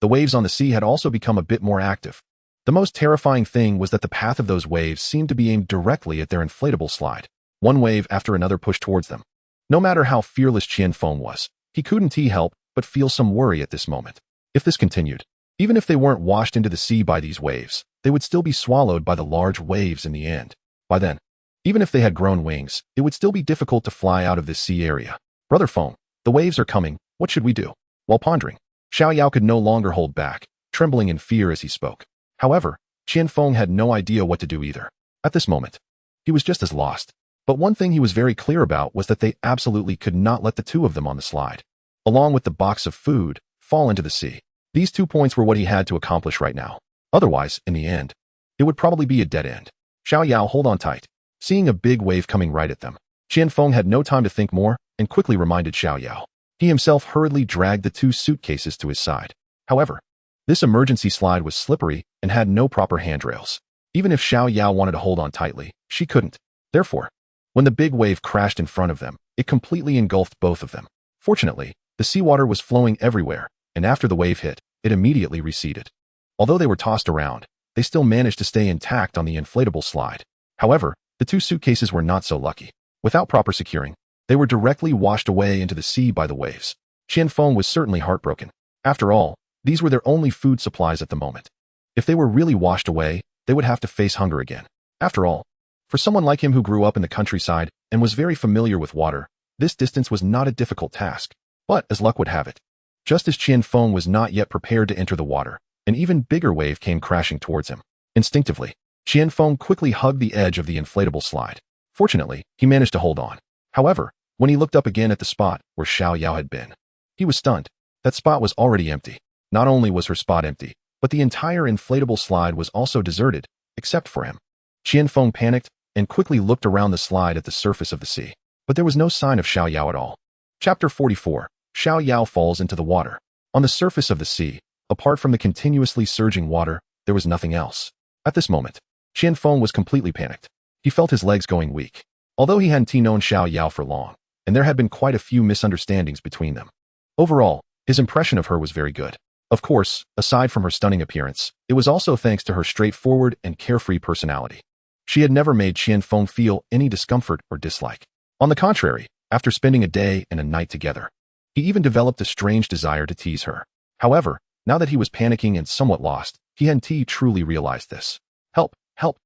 The waves on the sea had also become a bit more active. The most terrifying thing was that the path of those waves seemed to be aimed directly at their inflatable slide. One wave after another pushed towards them. No matter how fearless Qian Feng was, he couldn't help but feel some worry at this moment. If this continued, even if they weren't washed into the sea by these waves, they would still be swallowed by the large waves in the end. By then, even if they had grown wings, it would still be difficult to fly out of this sea area. Brother Feng, the waves are coming. What should we do? While pondering, Xiao Yao could no longer hold back, trembling in fear as he spoke. However, Qian Feng had no idea what to do either. At this moment, he was just as lost. But one thing he was very clear about was that they absolutely could not let the two of them on the slide, along with the box of food, fall into the sea. These 2 points were what he had to accomplish right now. Otherwise, in the end, it would probably be a dead end. Xiao Yao, hold on tight. Seeing a big wave coming right at them, Qian Feng had no time to think more and quickly reminded Xiao Yao. He himself hurriedly dragged the 2 suitcases to his side. However, this emergency slide was slippery and had no proper handrails. Even if Xiao Yao wanted to hold on tightly, she couldn't. Therefore, when the big wave crashed in front of them, it completely engulfed both of them. Fortunately, the seawater was flowing everywhere, and after the wave hit, it immediately receded. Although they were tossed around, they still managed to stay intact on the inflatable slide. However, the 2 suitcases were not so lucky. Without proper securing, they were directly washed away into the sea by the waves. Qian Feng was certainly heartbroken. After all, these were their only food supplies at the moment. If they were really washed away, they would have to face hunger again. After all, for someone like him who grew up in the countryside and was very familiar with water, this distance was not a difficult task. But as luck would have it, just as Qian Feng was not yet prepared to enter the water, an even bigger wave came crashing towards him. Instinctively, Qian Feng quickly hugged the edge of the inflatable slide. Fortunately, he managed to hold on. However, when he looked up again at the spot where Xiao Yao had been, he was stunned. That spot was already empty. Not only was her spot empty, but the entire inflatable slide was also deserted, except for him. Qian Feng panicked and quickly looked around the slide at the surface of the sea. But there was no sign of Xiao Yao at all. Chapter 44. Xiao Yao falls into the water. On the surface of the sea, apart from the continuously surging water, there was nothing else. At this moment, Qian Feng was completely panicked. He felt his legs going weak. Although he hadn't known Xiao Yao for long, and there had been quite a few misunderstandings between them. Overall, his impression of her was very good. Of course, aside from her stunning appearance, it was also thanks to her straightforward and carefree personality. She had never made Qian Feng feel any discomfort or dislike. On the contrary, after spending a day and a night together, he even developed a strange desire to tease her. However, now that he was panicking and somewhat lost, he hadn't truly realized this. Help, help,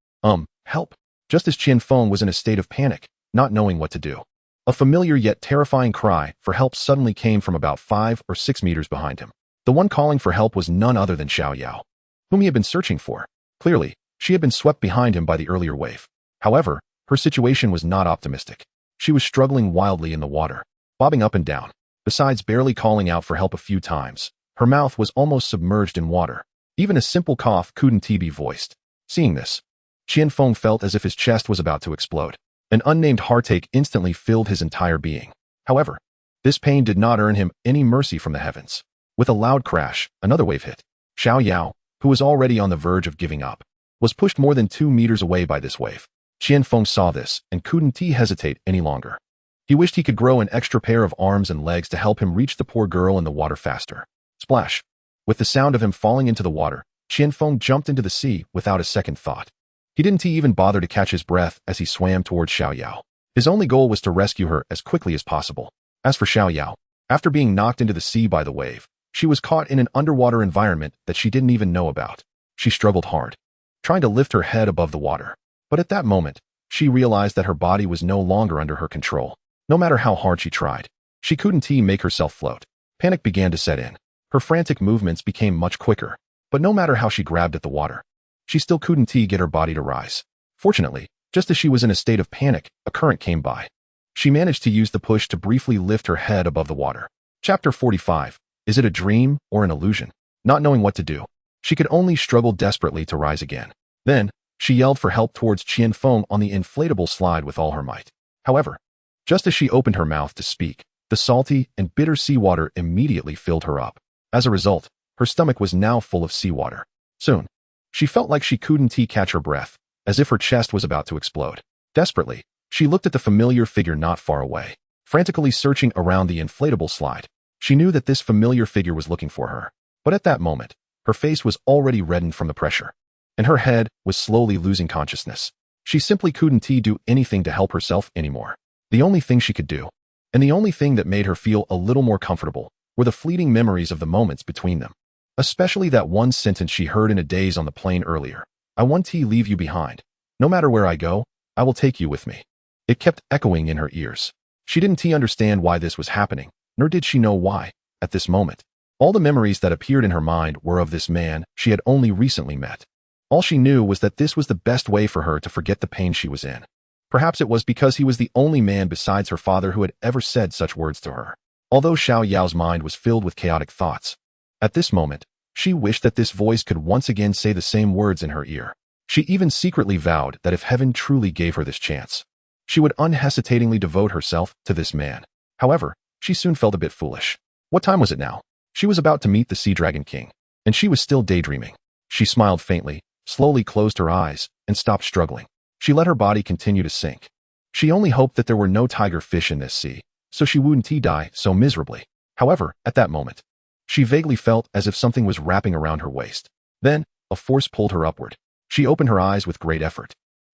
help. Just as Qian Feng was in a state of panic, not knowing what to do, a familiar yet terrifying cry for help suddenly came from about 5 or 6 meters behind him. The one calling for help was none other than Xiao Yao, whom he had been searching for. Clearly, she had been swept behind him by the earlier wave. However, her situation was not optimistic. She was struggling wildly in the water, bobbing up and down. Besides barely calling out for help a few times, her mouth was almost submerged in water. Even a simple cough couldn't be voiced. Seeing this, Qian Feng felt as if his chest was about to explode. An unnamed heartache instantly filled his entire being. However, this pain did not earn him any mercy from the heavens. With a loud crash, another wave hit. Xiao Yao, who was already on the verge of giving up, was pushed more than 2 meters away by this wave. Qian Feng saw this and couldn't hesitate any longer. He wished he could grow an extra pair of arms and legs to help him reach the poor girl in the water faster. Splash! With the sound of him falling into the water, Qian Feng jumped into the sea without a second thought. He didn't even bother to catch his breath as he swam towards Xiao Yao. His only goal was to rescue her as quickly as possible. As for Xiao Yao, after being knocked into the sea by the wave, she was caught in an underwater environment that she didn't even know about. She struggled hard, trying to lift her head above the water. But at that moment, she realized that her body was no longer under her control. No matter how hard she tried, she couldn't make herself float. Panic began to set in. Her frantic movements became much quicker. But no matter how she grabbed at the water, she still couldn't get her body to rise. Fortunately, just as she was in a state of panic, a current came by. She managed to use the push to briefly lift her head above the water. Chapter 45. Is it a dream or an illusion? Not knowing what to do, she could only struggle desperately to rise again. Then, she yelled for help towards Qian Feng on the inflatable slide with all her might. However, just as she opened her mouth to speak, the salty and bitter seawater immediately filled her up. As a result, her stomach was now full of seawater. Soon, she felt like she couldn't catch her breath, as if her chest was about to explode. Desperately, she looked at the familiar figure not far away, frantically searching around the inflatable slide. She knew that this familiar figure was looking for her. But at that moment, her face was already reddened from the pressure, and her head was slowly losing consciousness. She simply couldn't do anything to help herself anymore. The only thing she could do, and the only thing that made her feel a little more comfortable, were the fleeting memories of the moments between them. Especially that one sentence she heard in a daze on the plane earlier. I want to leave you behind. No matter where I go, I will take you with me. It kept echoing in her ears. She didn't understand why this was happening, nor did she know why, at this moment. All the memories that appeared in her mind were of this man she had only recently met. All she knew was that this was the best way for her to forget the pain she was in. Perhaps it was because he was the only man besides her father who had ever said such words to her. Although Xiao Yao's mind was filled with chaotic thoughts, at this moment, she wished that this voice could once again say the same words in her ear. She even secretly vowed that if heaven truly gave her this chance, she would unhesitatingly devote herself to this man. However, she soon felt a bit foolish. What time was it now? She was about to meet the Sea Dragon King, and she was still daydreaming. She smiled faintly, slowly closed her eyes, and stopped struggling. She let her body continue to sink. She only hoped that there were no tiger fish in this sea, so she wouldn't die so miserably. However, at that moment, she vaguely felt as if something was wrapping around her waist. Then, a force pulled her upward. She opened her eyes with great effort.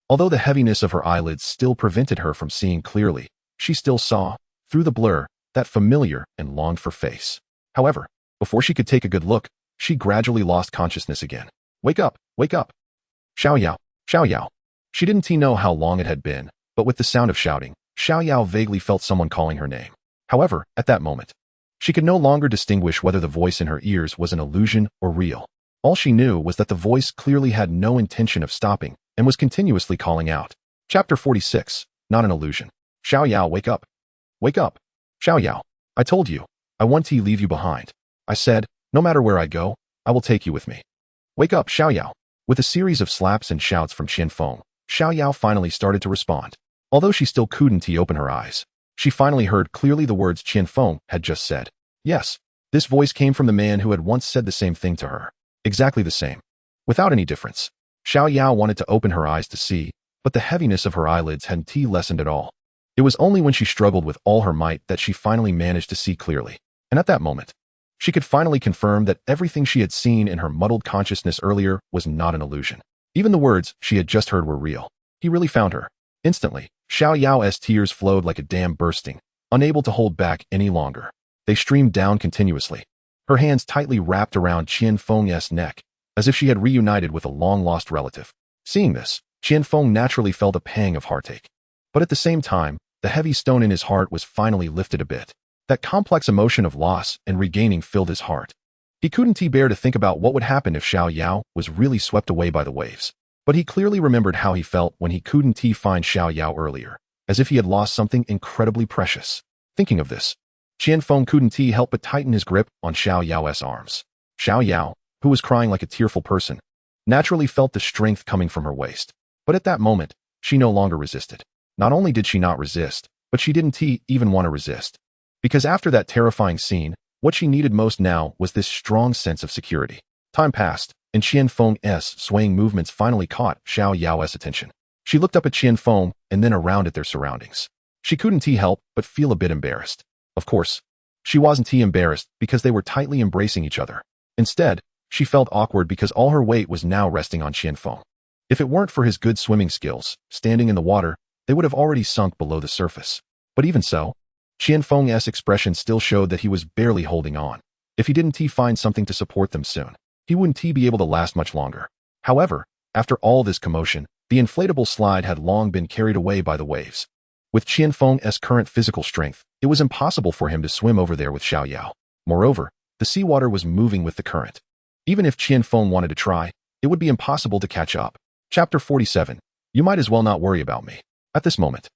Although the heaviness of her eyelids still prevented her from seeing clearly, she still saw, through the blur, that familiar and longed-for face. However, before she could take a good look, she gradually lost consciousness again. Wake up! Wake up! Xiao Yao! Xiao Yao! She didn't know how long it had been, but with the sound of shouting, Xiao Yao vaguely felt someone calling her name. However, at that moment, she could no longer distinguish whether the voice in her ears was an illusion or real. All she knew was that the voice clearly had no intention of stopping and was continuously calling out. Chapter 46. Not an illusion. Xiao Yao, wake up. Wake up. Xiao Yao. I told you. I want to leave you behind. I said, no matter where I go, I will take you with me. Wake up, Xiao Yao. With a series of slaps and shouts from Qian Feng, Xiao Yao finally started to respond. Although she still couldn't open her eyes, she finally heard clearly the words Qian Feng had just said. Yes, this voice came from the man who had once said the same thing to her. Exactly the same. Without any difference. Xiao Yao wanted to open her eyes to see, but the heaviness of her eyelids hadn't lessened at all. It was only when she struggled with all her might that she finally managed to see clearly. And at that moment, she could finally confirm that everything she had seen in her muddled consciousness earlier was not an illusion. Even the words she had just heard were real. He really found her. Instantly, Xiao Yao's tears flowed like a dam bursting, unable to hold back any longer. They streamed down continuously. Her hands tightly wrapped around Qian Feng's neck, as if she had reunited with a long-lost relative. Seeing this, Qian Feng naturally felt a pang of heartache. But at the same time, the heavy stone in his heart was finally lifted a bit. That complex emotion of loss and regaining filled his heart. He couldn't bear to think about what would happen if Xiao Yao was really swept away by the waves. But he clearly remembered how he felt when he couldn't find Xiao Yao earlier, as if he had lost something incredibly precious. Thinking of this, Qian Feng couldn't help but tighten his grip on Xiao Yao's arms. Xiao Yao, who was crying like a tearful person, naturally felt the strength coming from her waist. But at that moment, she no longer resisted. Not only did she not resist, but she didn't even want to resist. Because after that terrifying scene, what she needed most now was this strong sense of security. Time passed, and Qian Feng's swaying movements finally caught Xiao Yao's attention. She looked up at Qian Feng and then around at their surroundings. She couldn't help but feel a bit embarrassed. Of course, she wasn't embarrassed because they were tightly embracing each other. Instead, she felt awkward because all her weight was now resting on Qian Feng. If it weren't for his good swimming skills, standing in the water, they would have already sunk below the surface. But even so, Qian Feng's expression still showed that he was barely holding on. If he didn't find something to support them soon, he wouldn't be able to last much longer. However, after all this commotion, the inflatable slide had long been carried away by the waves. With Qian Feng's current physical strength, it was impossible for him to swim over there with Xiao Yao. Moreover, the seawater was moving with the current. Even if Qian Feng wanted to try, it would be impossible to catch up. Chapter 47. You might as well not worry about me. At this moment,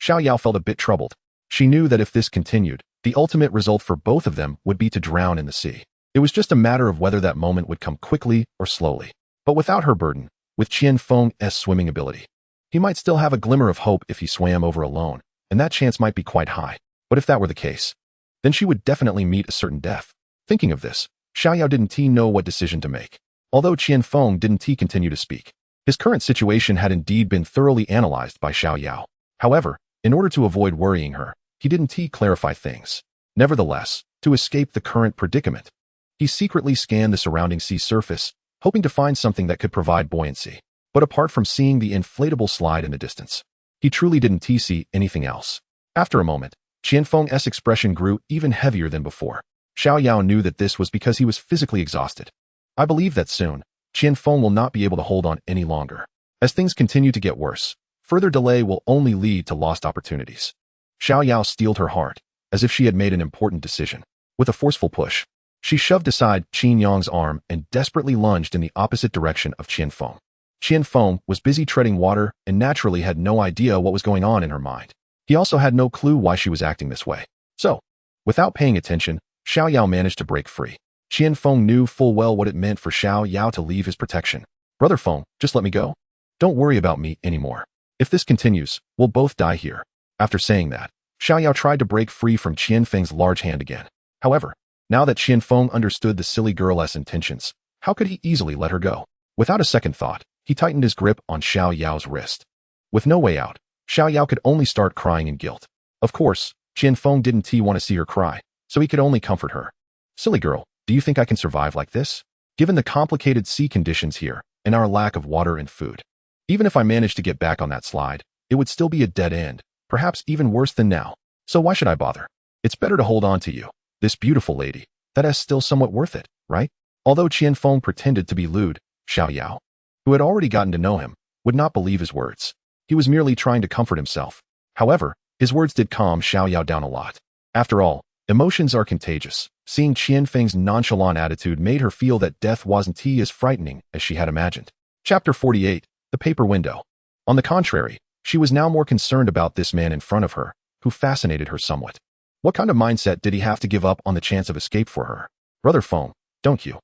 Xiao Yao felt a bit troubled. She knew that if this continued, the ultimate result for both of them would be to drown in the sea. It was just a matter of whether that moment would come quickly or slowly. But without her burden, with Qian Feng's swimming ability, he might still have a glimmer of hope if he swam over alone, and that chance might be quite high. But if that were the case, then she would definitely meet a certain death. Thinking of this, Xiao Yao didn't know what decision to make. Although Qian Feng didn't continue to speak, his current situation had indeed been thoroughly analyzed by Xiao Yao. However, in order to avoid worrying her, he didn't clarify things. Nevertheless, to escape the current predicament, he secretly scanned the surrounding sea surface, hoping to find something that could provide buoyancy. But apart from seeing the inflatable slide in the distance, he truly didn't see anything else. After a moment, Qian Feng's expression grew even heavier than before. Xiao Yao knew that this was because he was physically exhausted. I believe that soon, Qian Feng will not be able to hold on any longer. As things continue to get worse, further delay will only lead to lost opportunities. Xiao Yao steeled her heart, as if she had made an important decision. With a forceful push, she shoved aside Qin Yang's arm and desperately lunged in the opposite direction of Qian Feng. Qian Feng was busy treading water and naturally had no idea what was going on in her mind. He also had no clue why she was acting this way. So, without paying attention, Xiao Yao managed to break free. Qian Feng knew full well what it meant for Xiao Yao to leave his protection. Brother Feng, just let me go. Don't worry about me anymore. If this continues, we'll both die here. After saying that, Xiao Yao tried to break free from Qian Feng's large hand again. However, now that Qian Feng understood the silly girl's intentions, how could he easily let her go? Without a second thought, he tightened his grip on Xiao Yao's wrist. With no way out, Xiao Yao could only start crying in guilt. Of course, Qian Feng didn't want to see her cry, so he could only comfort her. Silly girl, do you think I can survive like this? Given the complicated sea conditions here and our lack of water and food. Even if I managed to get back on that slide, it would still be a dead end, perhaps even worse than now. So why should I bother? It's better to hold on to you, this beautiful lady. That is still somewhat worth it, right? Although Qian Feng pretended to be lewd, Xiao Yao, who had already gotten to know him, would not believe his words. He was merely trying to comfort himself. However, his words did calm Xiao Yao down a lot. After all, emotions are contagious. Seeing Qian Feng's nonchalant attitude made her feel that death wasn't as frightening as she had imagined. Chapter 48. The Paper Window. On the contrary, she was now more concerned about this man in front of her, who fascinated her somewhat. What kind of mindset did he have to give up on the chance of escape for her? Brother Feng, don't you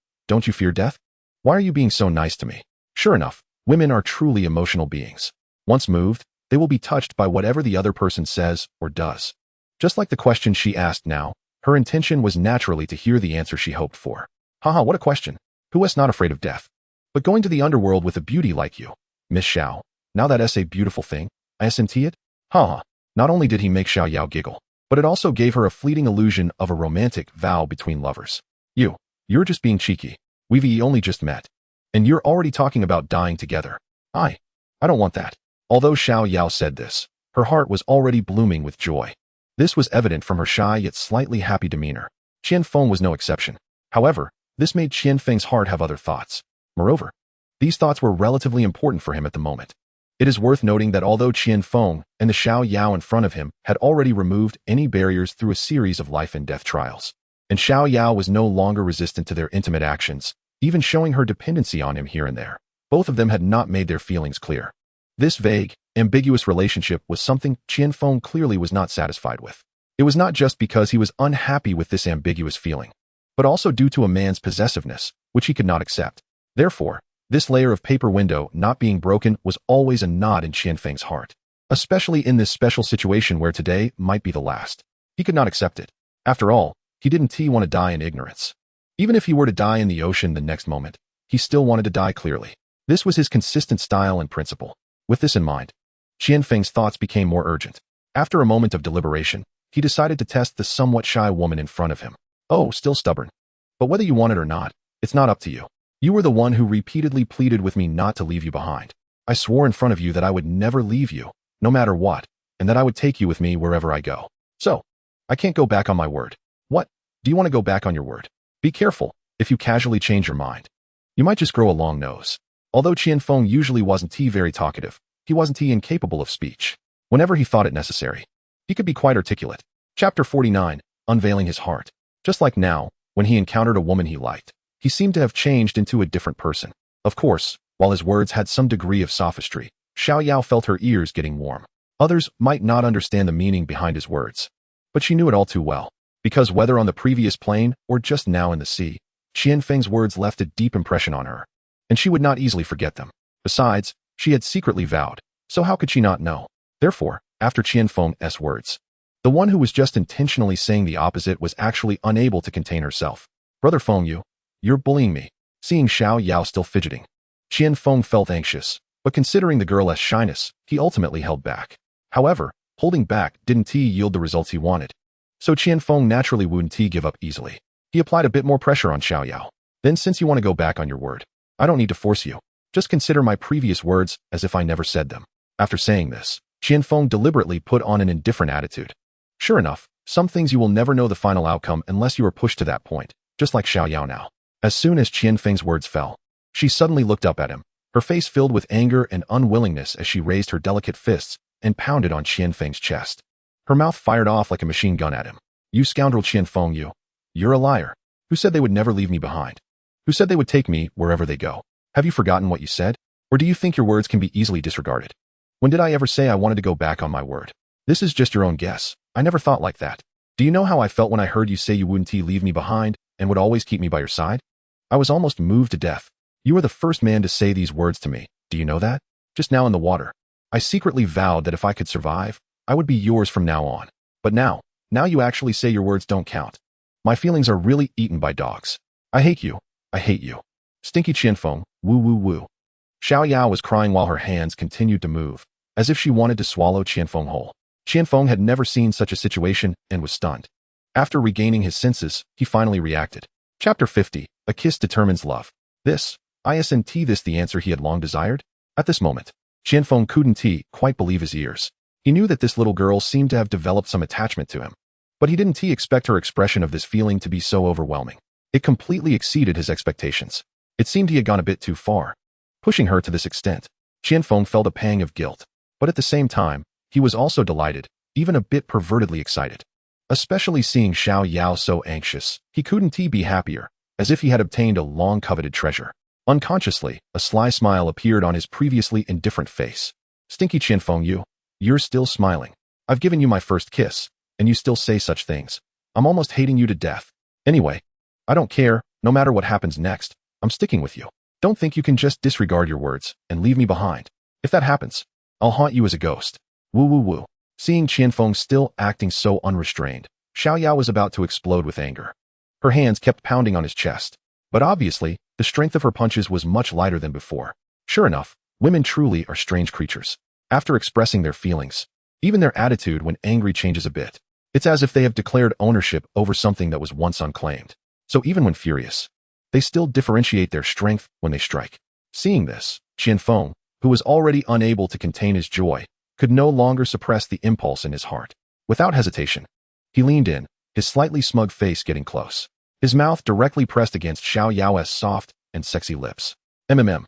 fear death? Why are you being so nice to me? Sure enough, women are truly emotional beings. Once moved, they will be touched by whatever the other person says or does. Just like the question she asked now, her intention was naturally to hear the answer she hoped for. Haha, what a question. Who is not afraid of death? But going to the underworld with a beauty like you, Miss Xiao, now that is a beautiful thing, isn't it? Haha. Not only did he make Xiao Yao giggle, but it also gave her a fleeting illusion of a romantic vow between lovers. You're just being cheeky. We've only just met. And you're already talking about dying together. I don't want that. Although Xiao Yao said this, her heart was already blooming with joy. This was evident from her shy yet slightly happy demeanor. Qian Feng was no exception. However, this made Qian Feng's heart have other thoughts. Moreover, these thoughts were relatively important for him at the moment. It is worth noting that although Qian Feng and the Xiao Yao in front of him had already removed any barriers through a series of life and death trials, and Xiao Yao was no longer resistant to their intimate actions, even showing her dependency on him here and there, both of them had not made their feelings clear. This vague, ambiguous relationship was something Qian Feng clearly was not satisfied with. It was not just because he was unhappy with this ambiguous feeling, but also due to a man's possessiveness, which he could not accept. Therefore, this layer of paper window not being broken was always a knot in Qian Feng's heart, especially in this special situation where today might be the last. He could not accept it. After all, he didn't want to die in ignorance. Even if he were to die in the ocean the next moment, he still wanted to die clearly. This was his consistent style and principle. With this in mind, Qian Feng's thoughts became more urgent. After a moment of deliberation, he decided to test the somewhat shy woman in front of him. Oh, still stubborn. But whether you want it or not, it's not up to you. You were the one who repeatedly pleaded with me not to leave you behind. I swore in front of you that I would never leave you, no matter what, and that I would take you with me wherever I go. So, I can't go back on my word. What? Do you want to go back on your word? Be careful, if you casually change your mind. You might just grow a long nose. Although Qian Feng usually wasn't very talkative, he wasn't incapable of speech. Whenever he thought it necessary, he could be quite articulate. Chapter 49. Unveiling his heart. Just like now, when he encountered a woman he liked, he seemed to have changed into a different person. Of course, while his words had some degree of sophistry, Xiao Yao felt her ears getting warm. Others might not understand the meaning behind his words, but she knew it all too well. Because whether on the previous plane or just now in the sea, Qian Feng's words left a deep impression on her, and she would not easily forget them. Besides, she had secretly vowed, so how could she not know? Therefore, after Qian Feng's words, the one who was just intentionally saying the opposite was actually unable to contain herself. Brother Feng, you're bullying me. Seeing Xiao Yao still fidgeting, Qian Feng felt anxious, but considering the girl's shyness, he ultimately held back. However, holding back didn't yield the results he wanted. So Qian Feng naturally wouldn't give up easily. He applied a bit more pressure on Xiao Yao. Then since you want to go back on your word, I don't need to force you. Just consider my previous words as if I never said them. After saying this, Qian Feng deliberately put on an indifferent attitude. Sure enough, Some things you will never know the final outcome unless you are pushed to that point, just like Xiao Yao now. As soon as Qian Feng's words fell, she suddenly looked up at him, her face filled with anger and unwillingness as she raised her delicate fists and pounded on Qian Feng's chest. Her mouth fired off like a machine gun at him. You scoundrel Qian Feng, you're a liar. Who said they would never leave me behind? Who said they would take me wherever they go? Have you forgotten what you said? Or do you think your words can be easily disregarded? When did I ever say I wanted to go back on my word? This is just your own guess. I never thought like that. Do you know how I felt when I heard you say you wouldn't leave me behind and would always keep me by your side? I was almost moved to death. You were the first man to say these words to me. Do you know that? Just now in the water. I secretly vowed that if I could survive, I would be yours from now on. But now you actually say your words don't count. My feelings are really eaten by dogs. I hate you. I hate you. Stinky Qian Feng, woo woo woo. Xiao Yao was crying while her hands continued to move, as if she wanted to swallow Qian Feng whole. Qian Feng had never seen such a situation and was stunned. After regaining his senses, he finally reacted. Chapter 50, A Kiss Determines Love. This the answer he had long desired? At this moment, Qian Feng couldn't quite believe his ears. He knew that this little girl seemed to have developed some attachment to him. But he didn't expect her expression of this feeling to be so overwhelming. It completely exceeded his expectations. It seemed he had gone a bit too far, pushing her to this extent. Qian Feng felt a pang of guilt, but at the same time, he was also delighted, even a bit pervertedly excited. Especially seeing Xiao Yao so anxious, he couldn't be happier, as if he had obtained a long-coveted treasure. Unconsciously, a sly smile appeared on his previously indifferent face. Stinky Qian Feng, you're still smiling. I've given you my first kiss, and you still say such things. I'm almost hating you to death. Anyway, I don't care, no matter what happens next, I'm sticking with you. Don't think you can just disregard your words and leave me behind. If that happens, I'll haunt you as a ghost. Woo woo woo. Seeing Qian Feng still acting so unrestrained, Xiao Yao was about to explode with anger. Her hands kept pounding on his chest, but obviously, the strength of her punches was much lighter than before. Sure enough, women truly are strange creatures. After expressing their feelings, even their attitude when angry changes a bit. It's as if they have declared ownership over something that was once unclaimed. So even when furious, they still differentiate their strength when they strike. Seeing this, Qian Feng, who was already unable to contain his joy, could no longer suppress the impulse in his heart. Without hesitation, he leaned in, his slightly smug face getting close. His mouth directly pressed against Xiao Yao's soft and sexy lips. MMM.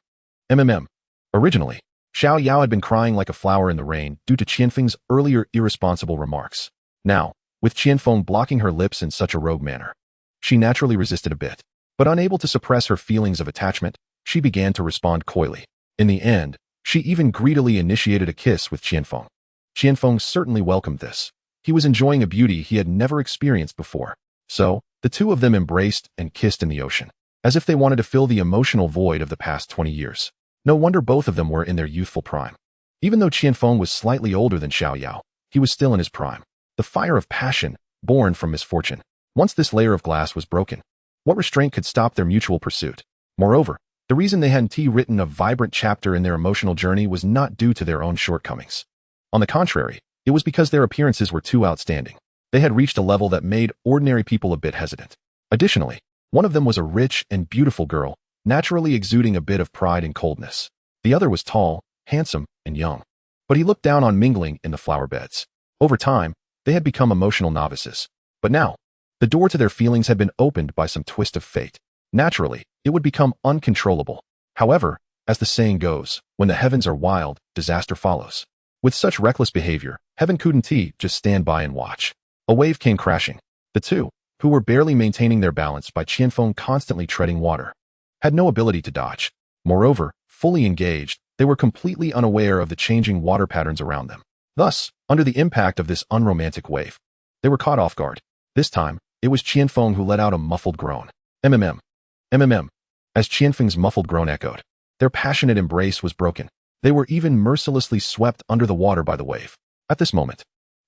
Originally, Xiao Yao had been crying like a flower in the rain due to Qian Feng's earlier irresponsible remarks. Now, with Qian Feng blocking her lips in such a rogue manner, she naturally resisted a bit. But unable to suppress her feelings of attachment, she began to respond coyly. In the end, she even greedily initiated a kiss with Qian Feng. Qian Feng certainly welcomed this. He was enjoying a beauty he had never experienced before. So, the two of them embraced and kissed in the ocean, as if they wanted to fill the emotional void of the past 20 years. No wonder both of them were in their youthful prime. Even though Qian Feng was slightly older than Xiao Yao, he was still in his prime. The fire of passion, born from misfortune. Once this layer of glass was broken, what restraint could stop their mutual pursuit? Moreover, the reason they hadn't written a vibrant chapter in their emotional journey was not due to their own shortcomings. On the contrary, it was because their appearances were too outstanding. They had reached a level that made ordinary people a bit hesitant. Additionally, one of them was a rich and beautiful girl, naturally exuding a bit of pride and coldness. The other was tall, handsome, and young. But he looked down on mingling in the flower beds. Over time, they had become emotional novices. But now, the door to their feelings had been opened by some twist of fate. Naturally, it would become uncontrollable. However, as the saying goes, when the heavens are wild, disaster follows. With such reckless behavior, heaven couldn't just stand by and watch. A wave came crashing. The two, who were barely maintaining their balance by Qian Feng constantly treading water, had no ability to dodge. Moreover, fully engaged, they were completely unaware of the changing water patterns around them. Thus, under the impact of this unromantic wave, they were caught off guard. This time, it was Qian Feng who let out a muffled groan. MMM. As Qian Feng's muffled groan echoed, their passionate embrace was broken. They were even mercilessly swept under the water by the wave. At this moment,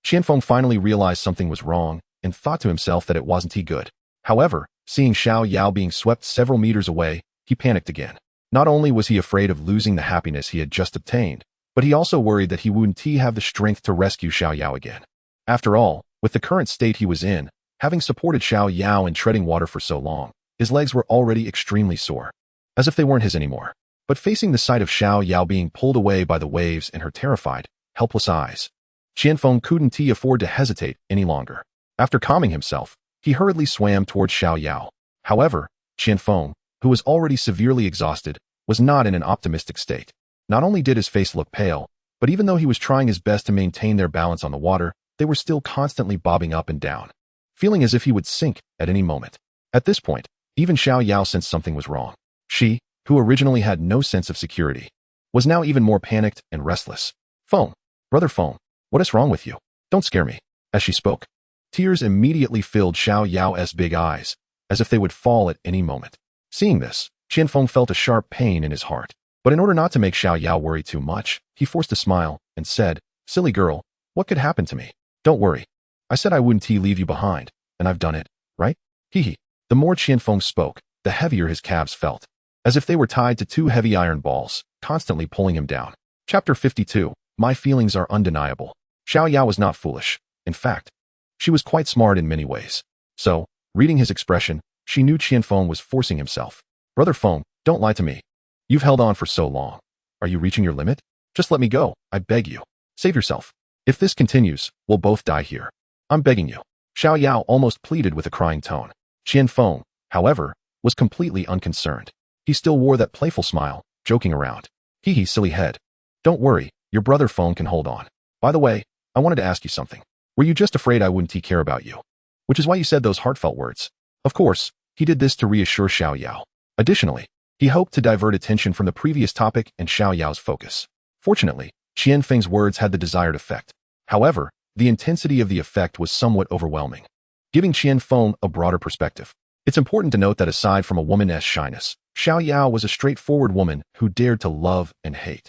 Qian Feng finally realized something was wrong and thought to himself that it wasn't good. However, seeing Xiao Yao being swept several meters away, he panicked again. Not only was he afraid of losing the happiness he had just obtained, but he also worried that he wouldn't have the strength to rescue Xiao Yao again. After all, with the current state he was in, having supported Xiao Yao in treading water for so long, his legs were already extremely sore, as if they weren't his anymore. But facing the sight of Xiao Yao being pulled away by the waves and her terrified, helpless eyes, Qian Feng couldn't afford to hesitate any longer. After calming himself, he hurriedly swam towards Xiao Yao. However, Qian Feng, who was already severely exhausted, was not in an optimistic state. Not only did his face look pale, but even though he was trying his best to maintain their balance on the water, they were still constantly bobbing up and down, feeling as if he would sink at any moment. At this point, even Xiao Yao sensed something was wrong. She, who originally had no sense of security, was now even more panicked and restless. Feng, brother Feng, what is wrong with you? Don't scare me. As she spoke, tears immediately filled Xiao Yao's big eyes, as if they would fall at any moment. Seeing this, Qian Feng felt a sharp pain in his heart. But in order not to make Xiao Yao worry too much, he forced a smile and said, "Silly girl, what could happen to me? Don't worry. I said I wouldn't leave you behind, and I've done it, right? Hee." The more Qian Feng spoke, the heavier his calves felt, as if they were tied to two heavy iron balls, constantly pulling him down. Chapter 52. My feelings are undeniable. Xiao Yao was not foolish. In fact, she was quite smart in many ways. So, reading his expression, she knew Qian Feng was forcing himself. Brother Feng, don't lie to me. You've held on for so long. Are you reaching your limit? Just let me go, I beg you. Save yourself. If this continues, we'll both die here. I'm begging you. Xiao Yao almost pleaded with a crying tone. Qian Feng, however, was completely unconcerned. He still wore that playful smile, joking around. Hee, silly head. Don't worry, your brother Feng can hold on. By the way, I wanted to ask you something. Were you just afraid I wouldn't care about you? Which is why you said those heartfelt words. Of course, he did this to reassure Xiao Yao. Additionally, he hoped to divert attention from the previous topic and Xiao Yao's focus. Fortunately, Qian Feng's words had the desired effect. However, the intensity of the effect was somewhat overwhelming, giving Qian Feng a broader perspective. It's important to note that aside from a woman's shyness, Xiao Yao was a straightforward woman who dared to love and hate.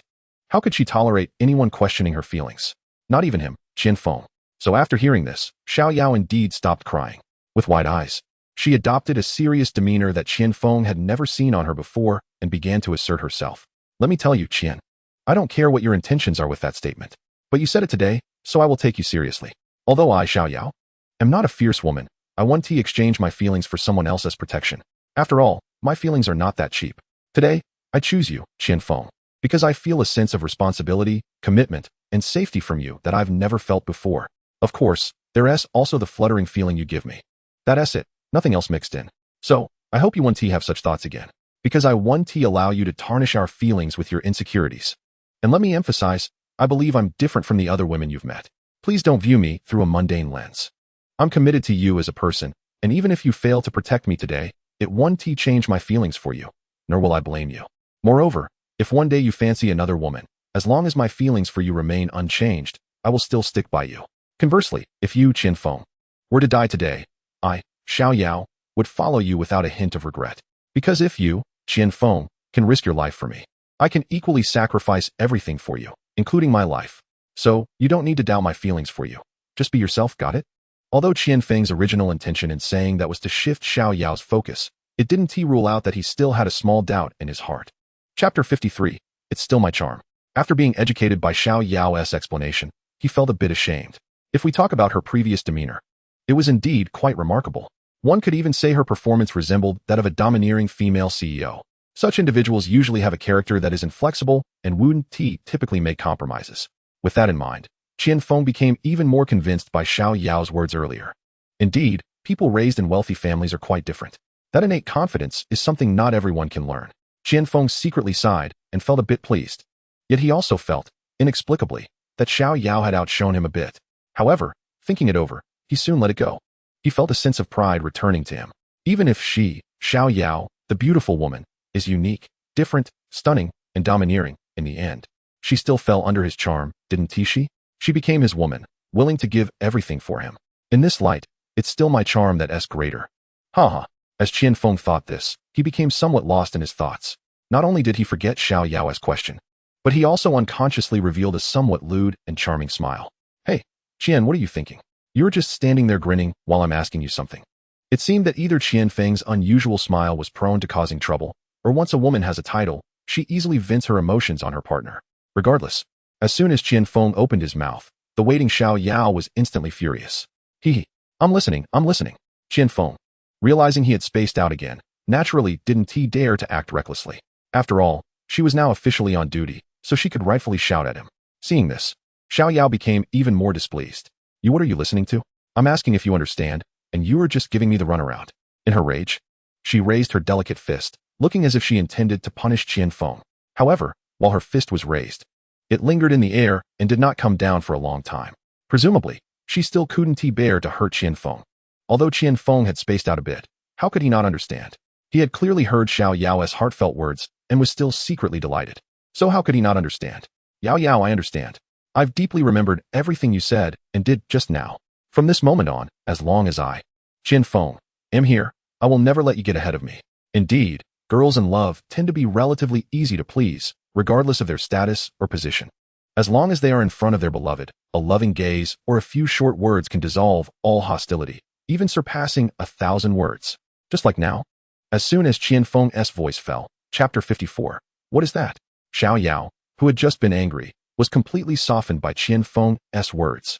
How could she tolerate anyone questioning her feelings? Not even him, Qian Feng. So after hearing this, Xiao Yao indeed stopped crying. With wide eyes, she adopted a serious demeanor that Qian Feng had never seen on her before and began to assert herself. Let me tell you, Qian, I don't care what your intentions are with that statement, but you said it today, so I will take you seriously. Although I, Xiao Yao, am not a fierce woman, I want to exchange my feelings for someone else's protection. After all, my feelings are not that cheap. Today, I choose you, Qian Feng, because I feel a sense of responsibility, commitment, and safety from you that I've never felt before. Of course, there's also the fluttering feeling you give me. That's it. Nothing else mixed in. So, I hope you won't have such thoughts again, because I won't allow you to tarnish our feelings with your insecurities. And let me emphasize, I believe I'm different from the other women you've met. Please don't view me through a mundane lens. I'm committed to you as a person, and even if you fail to protect me today, it won't change my feelings for you, nor will I blame you. Moreover, if one day you fancy another woman, as long as my feelings for you remain unchanged, I will still stick by you. Conversely, if you, Qian Feng, were to die today, I, Xiao Yao, would follow you without a hint of regret. Because if you, Qian Feng, can risk your life for me, I can equally sacrifice everything for you, including my life. So, you don't need to doubt my feelings for you. Just be yourself, got it? Although Qian Feng's original intention in saying that was to shift Xiao Yao's focus, it didn't rule out that he still had a small doubt in his heart. Chapter 53. It's still my charm. After being educated by Xiao Yao's explanation, he felt a bit ashamed. If we talk about her previous demeanor, it was indeed quite remarkable. One could even say her performance resembled that of a domineering female CEO. Such individuals usually have a character that is inflexible and wouldn't typically make compromises. With that in mind, Qian Feng became even more convinced by Xiao Yao's words earlier. Indeed, people raised in wealthy families are quite different. That innate confidence is something not everyone can learn. Qian Feng secretly sighed and felt a bit pleased. Yet he also felt, inexplicably, that Xiao Yao had outshone him a bit. However, thinking it over, he soon let it go. He felt a sense of pride returning to him. Even if she, Xiao Yao, the beautiful woman, is unique, different, stunning, and domineering, in the end, she still fell under his charm, didn't she? She became his woman, willing to give everything for him. In this light, it's still my charm that is greater. Haha. As Qian Feng thought this, he became somewhat lost in his thoughts. Not only did he forget Xiao Yao's question, but he also unconsciously revealed a somewhat lewd and charming smile. Hey, Qian, what are you thinking? You're just standing there grinning while I'm asking you something. It seemed that either Qian Feng's unusual smile was prone to causing trouble, or once a woman has a title, she easily vents her emotions on her partner. Regardless, as soon as Qian Feng opened his mouth, the waiting Xiao Yao was instantly furious. I'm listening. Qian Feng, realizing he had spaced out again, naturally didn't dare to act recklessly. After all, she was now officially on duty, so she could rightfully shout at him. Seeing this, Xiao Yao became even more displeased. What are you listening to? I'm asking if you understand, and you are just giving me the runaround." In her rage, she raised her delicate fist, looking as if she intended to punish Qian Feng. However, while her fist was raised, it lingered in the air and did not come down for a long time. Presumably, she still couldn't bear to hurt Qian Feng. Although Qian Feng had spaced out a bit, how could he not understand? He had clearly heard Xiao Yao's heartfelt words and was still secretly delighted. So how could he not understand? "Yao Yao, I understand. I've deeply remembered everything you said and did just now. From this moment on, as long as I, Qian Feng, am here, I will never let you get ahead of me." Indeed, girls in love tend to be relatively easy to please, regardless of their status or position. As long as they are in front of their beloved, a loving gaze or a few short words can dissolve all hostility, even surpassing 1,000 words. Just like now. As soon as Qian Feng's voice fell, Chapter 54. What is that? Xiao Yao, who had just been angry, was completely softened by Qian Feng's words.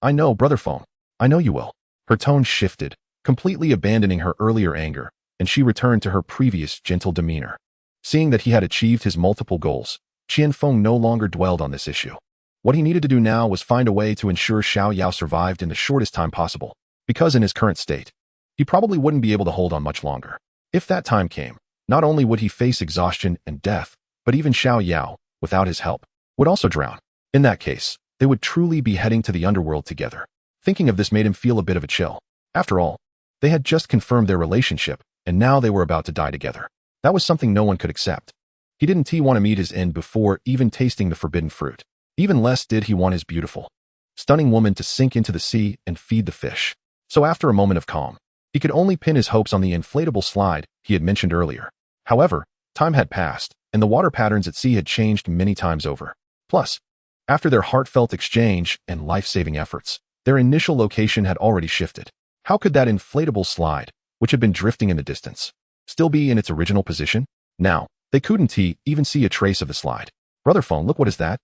I know, Brother Feng. I know you will. Her tone shifted, completely abandoning her earlier anger, and she returned to her previous gentle demeanor. Seeing that he had achieved his multiple goals, Qian Feng no longer dwelled on this issue. What he needed to do now was find a way to ensure Xiao Yao survived in the shortest time possible, because in his current state, he probably wouldn't be able to hold on much longer. If that time came, not only would he face exhaustion and death, but even Xiao Yao, without his help, would also drown. In that case, they would truly be heading to the underworld together. Thinking of this made him feel a bit of a chill. After all, they had just confirmed their relationship, and now they were about to die together. That was something no one could accept. He didn't want to meet his end before even tasting the forbidden fruit. Even less did he want his beautiful, stunning woman to sink into the sea and feed the fish. So after a moment of calm, he could only pin his hopes on the inflatable slide he had mentioned earlier. However, time had passed, and the water patterns at sea had changed many times over. Plus, after their heartfelt exchange and life-saving efforts, their initial location had already shifted. How could that inflatable slide, which had been drifting in the distance, still be in its original position? Now, they couldn't even see a trace of the slide. "Brother Feng, look, what is that?"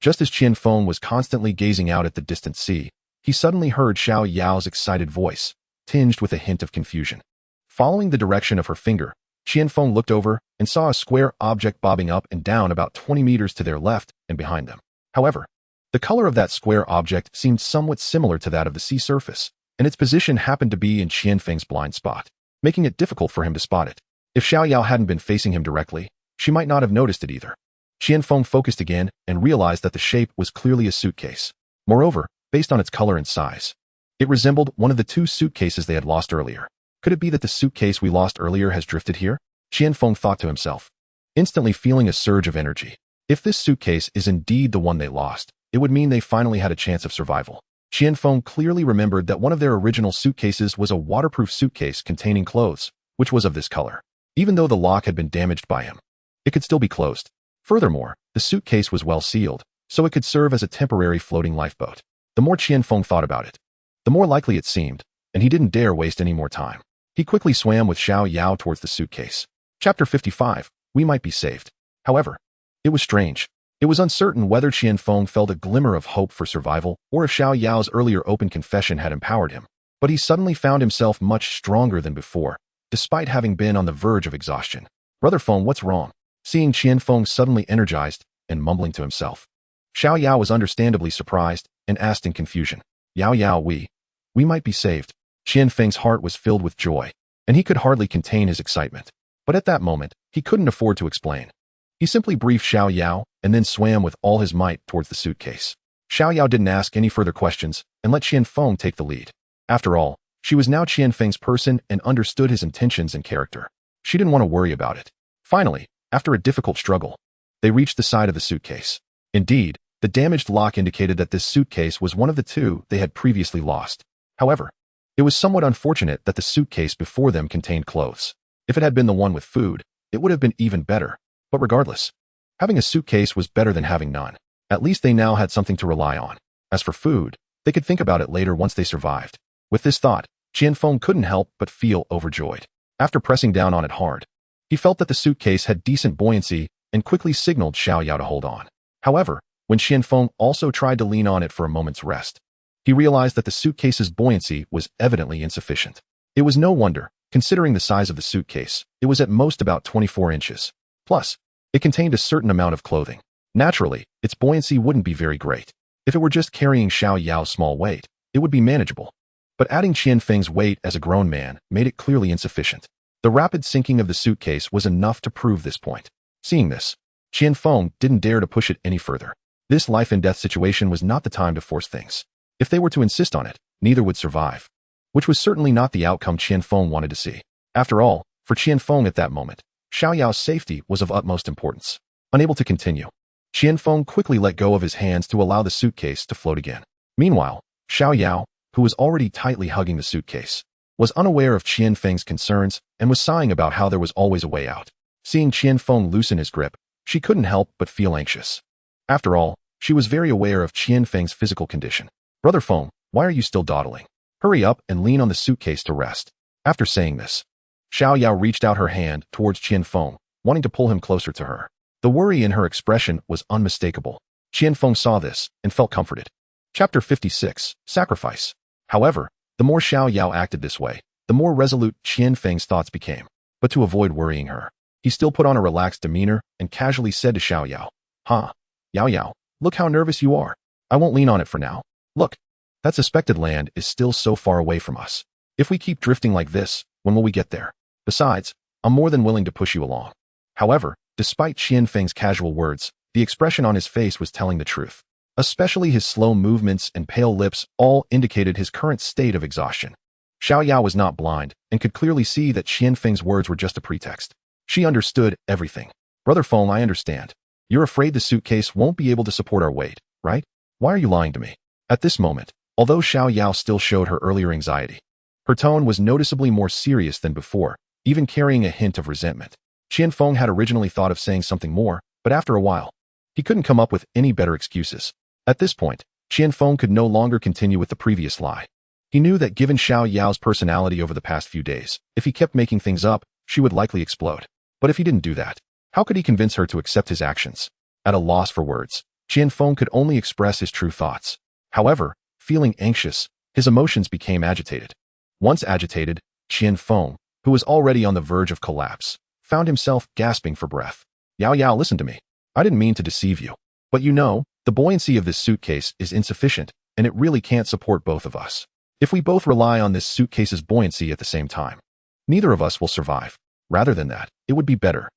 Just as Qian Feng was constantly gazing out at the distant sea, he suddenly heard Xiao Yao's excited voice, tinged with a hint of confusion. Following the direction of her finger, Qian Feng looked over and saw a square object bobbing up and down about 20 meters to their left and behind them. However, the color of that square object seemed somewhat similar to that of the sea surface, and its position happened to be in Qian Feng's blind spot, making it difficult for him to spot it. If Xiao Yao hadn't been facing him directly, she might not have noticed it either. Qian Feng focused again and realized that the shape was clearly a suitcase. Moreover, based on its color and size, it resembled one of the 2 suitcases they had lost earlier. Could it be that the suitcase we lost earlier has drifted here? Qian Feng thought to himself, instantly feeling a surge of energy. If this suitcase is indeed the one they lost, it would mean they finally had a chance of survival. Qian Feng clearly remembered that one of their original suitcases was a waterproof suitcase containing clothes, which was of this color. Even though the lock had been damaged by him, it could still be closed. Furthermore, the suitcase was well sealed, so it could serve as a temporary floating lifeboat. The more Qian Feng thought about it, the more likely it seemed, and he didn't dare waste any more time. He quickly swam with Xiao Yao towards the suitcase. Chapter 55. We might be saved. However, it was strange. It was uncertain whether Qian Feng felt a glimmer of hope for survival or if Xiao Yao's earlier open confession had empowered him. But he suddenly found himself much stronger than before, despite having been on the verge of exhaustion. "Brother Feng, what's wrong?" Seeing Qian Feng suddenly energized and mumbling to himself, Xiao Yao was understandably surprised and asked in confusion, "Yao Yao, we might be saved." Qian Feng's heart was filled with joy, and he could hardly contain his excitement. But at that moment, he couldn't afford to explain. He simply briefed Xiao Yao and then swam with all his might towards the suitcase. Xiao Yao didn't ask any further questions and let Qian Feng take the lead. After all, she was now Qian Feng's person and understood his intentions and character. She didn't want to worry about it. Finally, after a difficult struggle, they reached the side of the suitcase. Indeed, the damaged lock indicated that this suitcase was one of the 2 they had previously lost. However, it was somewhat unfortunate that the suitcase before them contained clothes. If it had been the one with food, it would have been even better. But regardless, having a suitcase was better than having none. At least they now had something to rely on. As for food, they could think about it later once they survived. With this thought, Qian Feng couldn't help but feel overjoyed. After pressing down on it hard, he felt that the suitcase had decent buoyancy and quickly signaled Xiao Yao to hold on. However, when Qian Feng also tried to lean on it for a moment's rest, he realized that the suitcase's buoyancy was evidently insufficient. It was no wonder, considering the size of the suitcase. It was at most about 24 inches. Plus, it contained a certain amount of clothing. Naturally, its buoyancy wouldn't be very great. If it were just carrying Xiao Yao's small weight, it would be manageable. but adding Qian Feng's weight as a grown man made it clearly insufficient. The rapid sinking of the suitcase was enough to prove this point. Seeing this, Qian Feng didn't dare to push it any further. This life-and-death situation was not the time to force things. If they were to insist on it, neither would survive, which was certainly not the outcome Qian Feng wanted to see. After all, for Qian Feng at that moment, Xiao Yao's safety was of utmost importance. Unable to continue, Qian Feng quickly let go of his hands to allow the suitcase to float again. Meanwhile, Xiao Yao, who was already tightly hugging the suitcase, was unaware of Qian Feng's concerns and was sighing about how there was always a way out. Seeing Qian Feng loosen his grip, she couldn't help but feel anxious. After all, she was very aware of Qian Feng's physical condition. "Brother Feng, why are you still dawdling? Hurry up and lean on the suitcase to rest." After saying this, Xiao Yao reached out her hand towards Qian Feng, wanting to pull him closer to her. The worry in her expression was unmistakable. Qian Feng saw this and felt comforted. Chapter 56, Sacrifice. However, the more Xiao Yao acted this way, the more resolute Qian Feng's thoughts became. But to avoid worrying her, he still put on a relaxed demeanor and casually said to Xiao Yao, "Huh, Yao Yao, look how nervous you are. I won't lean on it for now. Look, that suspected land is still so far away from us. If we keep drifting like this, when will we get there? Besides, I'm more than willing to push you along." However, despite Qian Feng's casual words, the expression on his face was telling the truth. Especially his slow movements and pale lips all indicated his current state of exhaustion. Xiao Yao was not blind and could clearly see that Qian Feng's words were just a pretext. She understood everything. "Brother Feng, I understand. You're afraid the suitcase won't be able to support our weight, right? Why are you lying to me?" At this moment, although Xiao Yao still showed her earlier anxiety, her tone was noticeably more serious than before, even carrying a hint of resentment. Qian Feng had originally thought of saying something more, but after a while, he couldn't come up with any better excuses. At this point, Qian Feng could no longer continue with the previous lie. He knew that given Xiao Yao's personality over the past few days, if he kept making things up, she would likely explode. But if he didn't do that, how could he convince her to accept his actions? At a loss for words, Qian Feng could only express his true thoughts. However, feeling anxious, his emotions became agitated. Once agitated, Qian Feng, who was already on the verge of collapse, found himself gasping for breath. "Yao Yao, listen to me. I didn't mean to deceive you. But you know, the buoyancy of this suitcase is insufficient, and it really can't support both of us. If we both rely on this suitcase's buoyancy at the same time, neither of us will survive. Rather than that, it would be better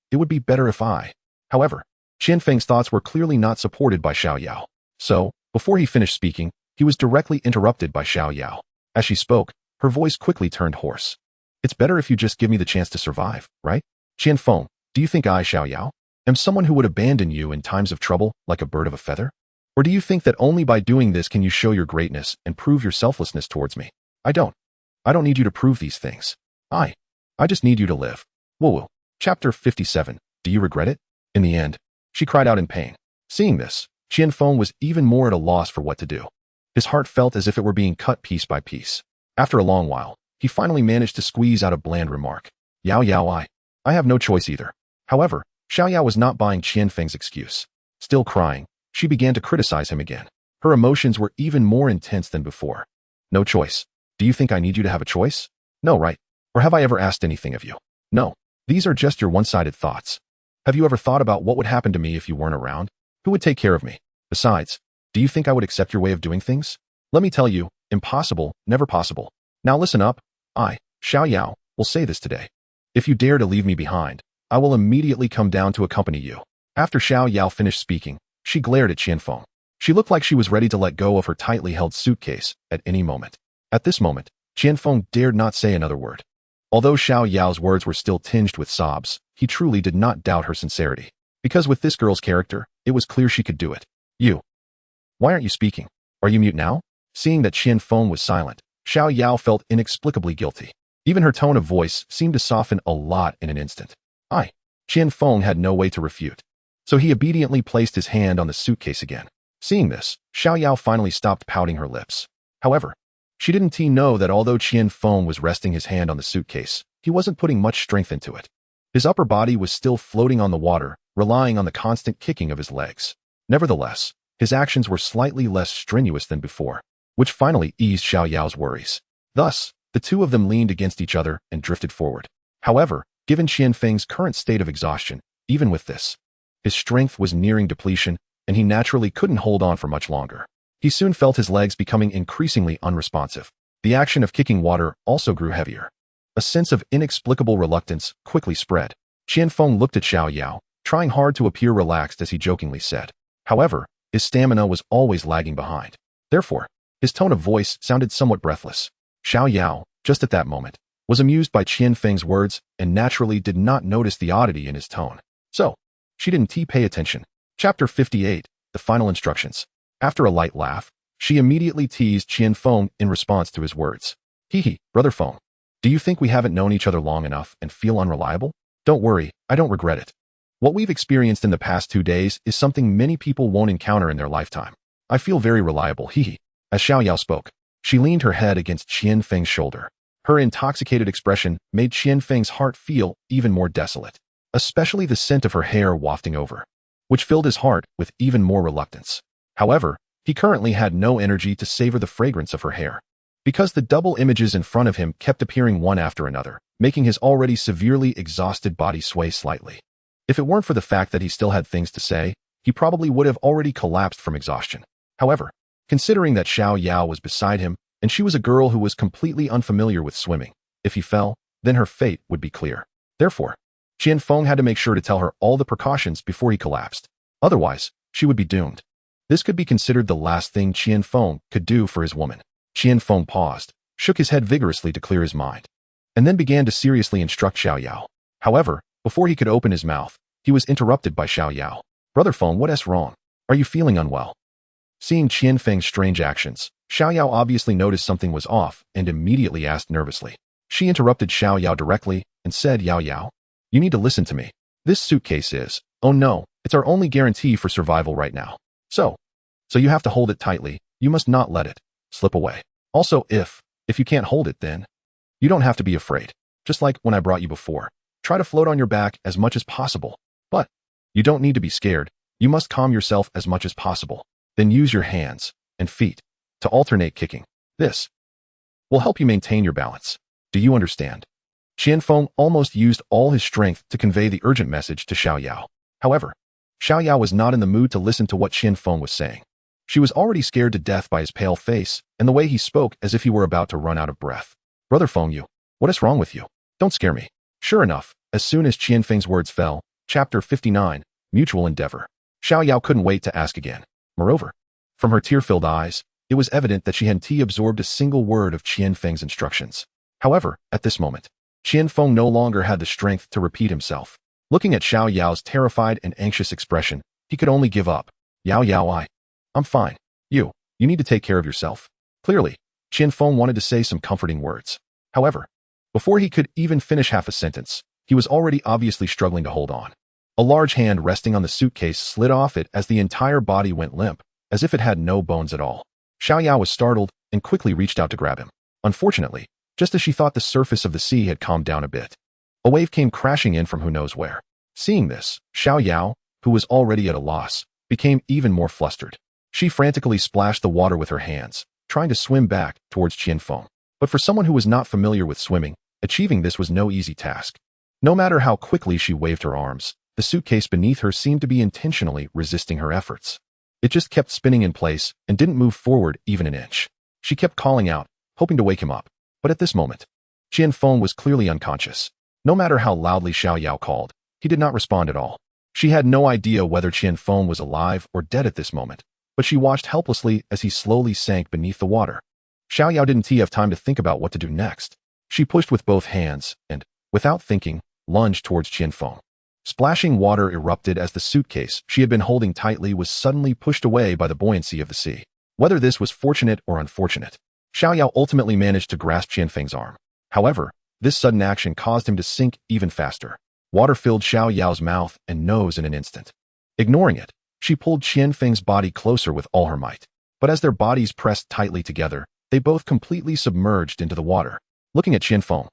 if I..." However, Qian Feng's thoughts were clearly not supported by Xiao Yao. So, before he finished speaking, he was directly interrupted by Xiao Yao. As she spoke, her voice quickly turned hoarse. "It's better if you just give me the chance to survive, right? Qian Feng, do you think I, Xiao Yao, am someone who would abandon you in times of trouble like a bird of a feather? Or do you think that only by doing this can you show your greatness and prove your selflessness towards me? I don't need you to prove these things. I just need you to live." Woo. Chapter 57, Do you regret it? In the end, she cried out in pain. Seeing this, Qian Feng was even more at a loss for what to do. His heart felt as if it were being cut piece by piece. After a long while, he finally managed to squeeze out a bland remark. "Yao Yao, I have no choice either." However, Xiao Yao was not buying Qian Feng's excuse. Still crying, she began to criticize him again. Her emotions were even more intense than before. "No choice. Do you think I need you to have a choice? No, right? Or have I ever asked anything of you? No. These are just your one-sided thoughts. Have you ever thought about what would happen to me if you weren't around? Who would take care of me? Besides, do you think I would accept your way of doing things? Let me tell you, impossible, never possible. Now listen up. I, Xiao Yao, will say this today. If you dare to leave me behind, I will immediately come down to accompany you." After Xiao Yao finished speaking, she glared at Qian Feng. She looked like she was ready to let go of her tightly held suitcase at any moment. At this moment, Qian Feng dared not say another word. Although Xiao Yao's words were still tinged with sobs, he truly did not doubt her sincerity. Because with this girl's character, it was clear she could do it. "You. Why aren't you speaking? Are you mute now?" Seeing that Qian Feng was silent, Xiao Yao felt inexplicably guilty. Even her tone of voice seemed to soften a lot in an instant. Qian Feng had no way to refute. So he obediently placed his hand on the suitcase again. Seeing this, Xiao Yao finally stopped pouting her lips. However, she didn't know that although Qian Feng was resting his hand on the suitcase, he wasn't putting much strength into it. His upper body was still floating on the water, relying on the constant kicking of his legs. Nevertheless, his actions were slightly less strenuous than before, which finally eased Xiao Yao's worries. Thus, the two of them leaned against each other and drifted forward. However, given Qian Feng's current state of exhaustion, even with this, his strength was nearing depletion, and he naturally couldn't hold on for much longer. He soon felt his legs becoming increasingly unresponsive. The action of kicking water also grew heavier. A sense of inexplicable reluctance quickly spread. Qianfeng looked at Xiao Yao, trying hard to appear relaxed as he jokingly said. However, his stamina was always lagging behind. Therefore, his tone of voice sounded somewhat breathless. Xiao Yao, just at that moment, was amused by Qianfeng's words and naturally did not notice the oddity in his tone. So, she didn't pay attention. Chapter 58, The Final Instructions. After a light laugh, she immediately teased Qianfeng in response to his words. Hee, brother Feng. Do you think we haven't known each other long enough and feel unreliable? Don't worry, I don't regret it. What we've experienced in the past 2 days is something many people won't encounter in their lifetime. I feel very reliable, hee. As Xiao Yao spoke, she leaned her head against Qianfeng's shoulder. Her intoxicated expression made Qianfeng's heart feel even more desolate, especially the scent of her hair wafting over, which filled his heart with even more reluctance. However, he currently had no energy to savor the fragrance of her hair, because the double images in front of him kept appearing one after another, making his already severely exhausted body sway slightly. If it weren't for the fact that he still had things to say, he probably would have already collapsed from exhaustion. However, considering that Xiao Yao was beside him, and she was a girl who was completely unfamiliar with swimming, if he fell, then her fate would be clear. Therefore, Qianfeng had to make sure to tell her all the precautions before he collapsed. Otherwise, she would be doomed. This could be considered the last thing Qianfeng could do for his woman. Qianfeng paused, shook his head vigorously to clear his mind, and then began to seriously instruct Xiao Yao. However, before he could open his mouth, he was interrupted by Xiao Yao. Brother Feng, what's wrong? Are you feeling unwell? Seeing Qianfeng's strange actions, Xiao Yao obviously noticed something was off and immediately asked nervously. She interrupted Xiao Yao directly and said, Yao Yao, you need to listen to me. This suitcase is, oh no, it's our only guarantee for survival right now. So you have to hold it tightly. You must not let it slip away. Also, if you can't hold it, then you don't have to be afraid. Just like when I brought you before. Try to float on your back as much as possible. But you don't need to be scared. You must calm yourself as much as possible. Then use your hands and feet to alternate kicking. This will help you maintain your balance. Do you understand? Qianfeng almost used all his strength to convey the urgent message to Xiao Yao. However, Xiao Yao was not in the mood to listen to what Qianfeng was saying. She was already scared to death by his pale face and the way he spoke as if he were about to run out of breath. Brother Feng, what is wrong with you? Don't scare me. Sure enough, as soon as Qianfeng's words fell, Chapter 59, Mutual Endeavor. Xiao Yao couldn't wait to ask again. Moreover, from her tear-filled eyes, it was evident that she hadn't absorbed a single word of Qianfeng's instructions. However, at this moment, Qianfeng no longer had the strength to repeat himself. Looking at Xiao Yao's terrified and anxious expression, he could only give up. Yao Yao, I'm fine. You need to take care of yourself. Clearly, Qianfeng wanted to say some comforting words. However, before he could even finish half a sentence, he was already obviously struggling to hold on. A large hand resting on the suitcase slid off it as the entire body went limp, as if it had no bones at all. Xiao Yao was startled and quickly reached out to grab him. Unfortunately, just as she thought the surface of the sea had calmed down a bit, a wave came crashing in from who knows where. Seeing this, Xiao Yao, who was already at a loss, became even more flustered. She frantically splashed the water with her hands, trying to swim back towards Qianfeng. But for someone who was not familiar with swimming, achieving this was no easy task. No matter how quickly she waved her arms, the suitcase beneath her seemed to be intentionally resisting her efforts. It just kept spinning in place and didn't move forward even an inch. She kept calling out, hoping to wake him up. But at this moment, Qianfeng was clearly unconscious. No matter how loudly Xiao Yao called, he did not respond at all. She had no idea whether Qianfeng was alive or dead at this moment, but she watched helplessly as he slowly sank beneath the water. Xiao Yao didn't have time to think about what to do next. She pushed with both hands and, without thinking, lunged towards Qianfeng. Splashing water erupted as the suitcase she had been holding tightly was suddenly pushed away by the buoyancy of the sea. Whether this was fortunate or unfortunate, Xiao Yao ultimately managed to grasp Qianfeng's arm. However, this sudden action caused him to sink even faster. Water filled Xiao Yao's mouth and nose in an instant. Ignoring it, she pulled Qianfeng's body closer with all her might. But as their bodies pressed tightly together, they both completely submerged into the water. Looking at Qianfeng,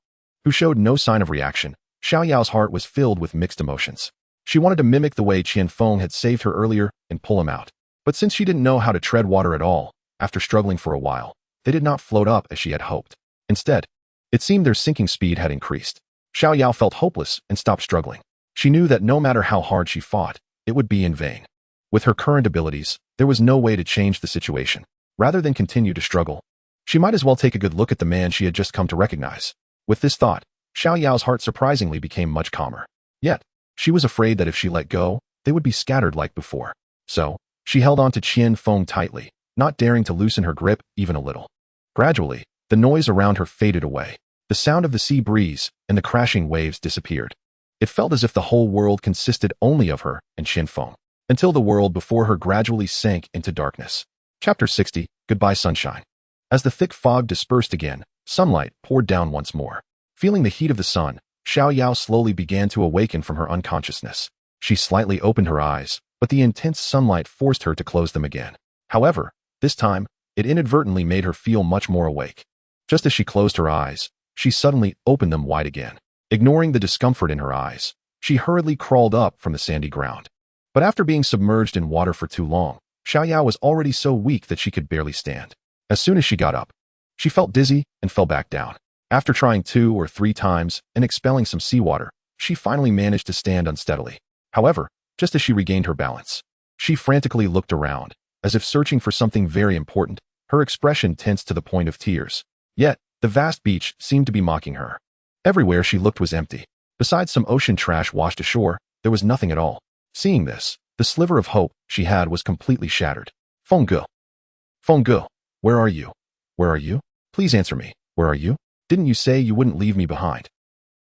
who showed no sign of reaction, Xiao Yao's heart was filled with mixed emotions. She wanted to mimic the way Qianfeng had saved her earlier and pull him out. But since she didn't know how to tread water at all, after struggling for a while, they did not float up as she had hoped. Instead, it seemed their sinking speed had increased. Xiao Yao felt hopeless and stopped struggling. She knew that no matter how hard she fought, it would be in vain. With her current abilities, there was no way to change the situation. Rather than continue to struggle, She might as well take a good look at the man she had just come to recognize. With this thought, Xiao Yao's heart surprisingly became much calmer. Yet, she was afraid that if she let go, they would be scattered like before. So, she held on to Qian Feng tightly, not daring to loosen her grip even a little. Gradually, the noise around her faded away. The sound of the sea breeze and the crashing waves disappeared. It felt as if the whole world consisted only of her and Qian Feng, until the world before her gradually sank into darkness. Chapter 60, Goodbye Sunshine. As the thick fog dispersed again, sunlight poured down once more. Feeling the heat of the sun, Xiao Yao slowly began to awaken from her unconsciousness. She slightly opened her eyes, but the intense sunlight forced her to close them again. However, this time, it inadvertently made her feel much more awake. Just as she closed her eyes, she suddenly opened them wide again. Ignoring the discomfort in her eyes, she hurriedly crawled up from the sandy ground. But after being submerged in water for too long, Xiao Yao was already so weak that she could barely stand. As soon as she got up, she felt dizzy and fell back down. After trying 2 or 3 times and expelling some seawater, she finally managed to stand unsteadily. However, just as she regained her balance, she frantically looked around, as if searching for something very important, her expression tense to the point of tears. Yet, the vast beach seemed to be mocking her. Everywhere she looked was empty. Besides some ocean trash washed ashore, there was nothing at all. Seeing this, the sliver of hope she had was completely shattered. Fengge. Fengge, where are you? Where are you? Please answer me. Where are you? Didn't you say you wouldn't leave me behind?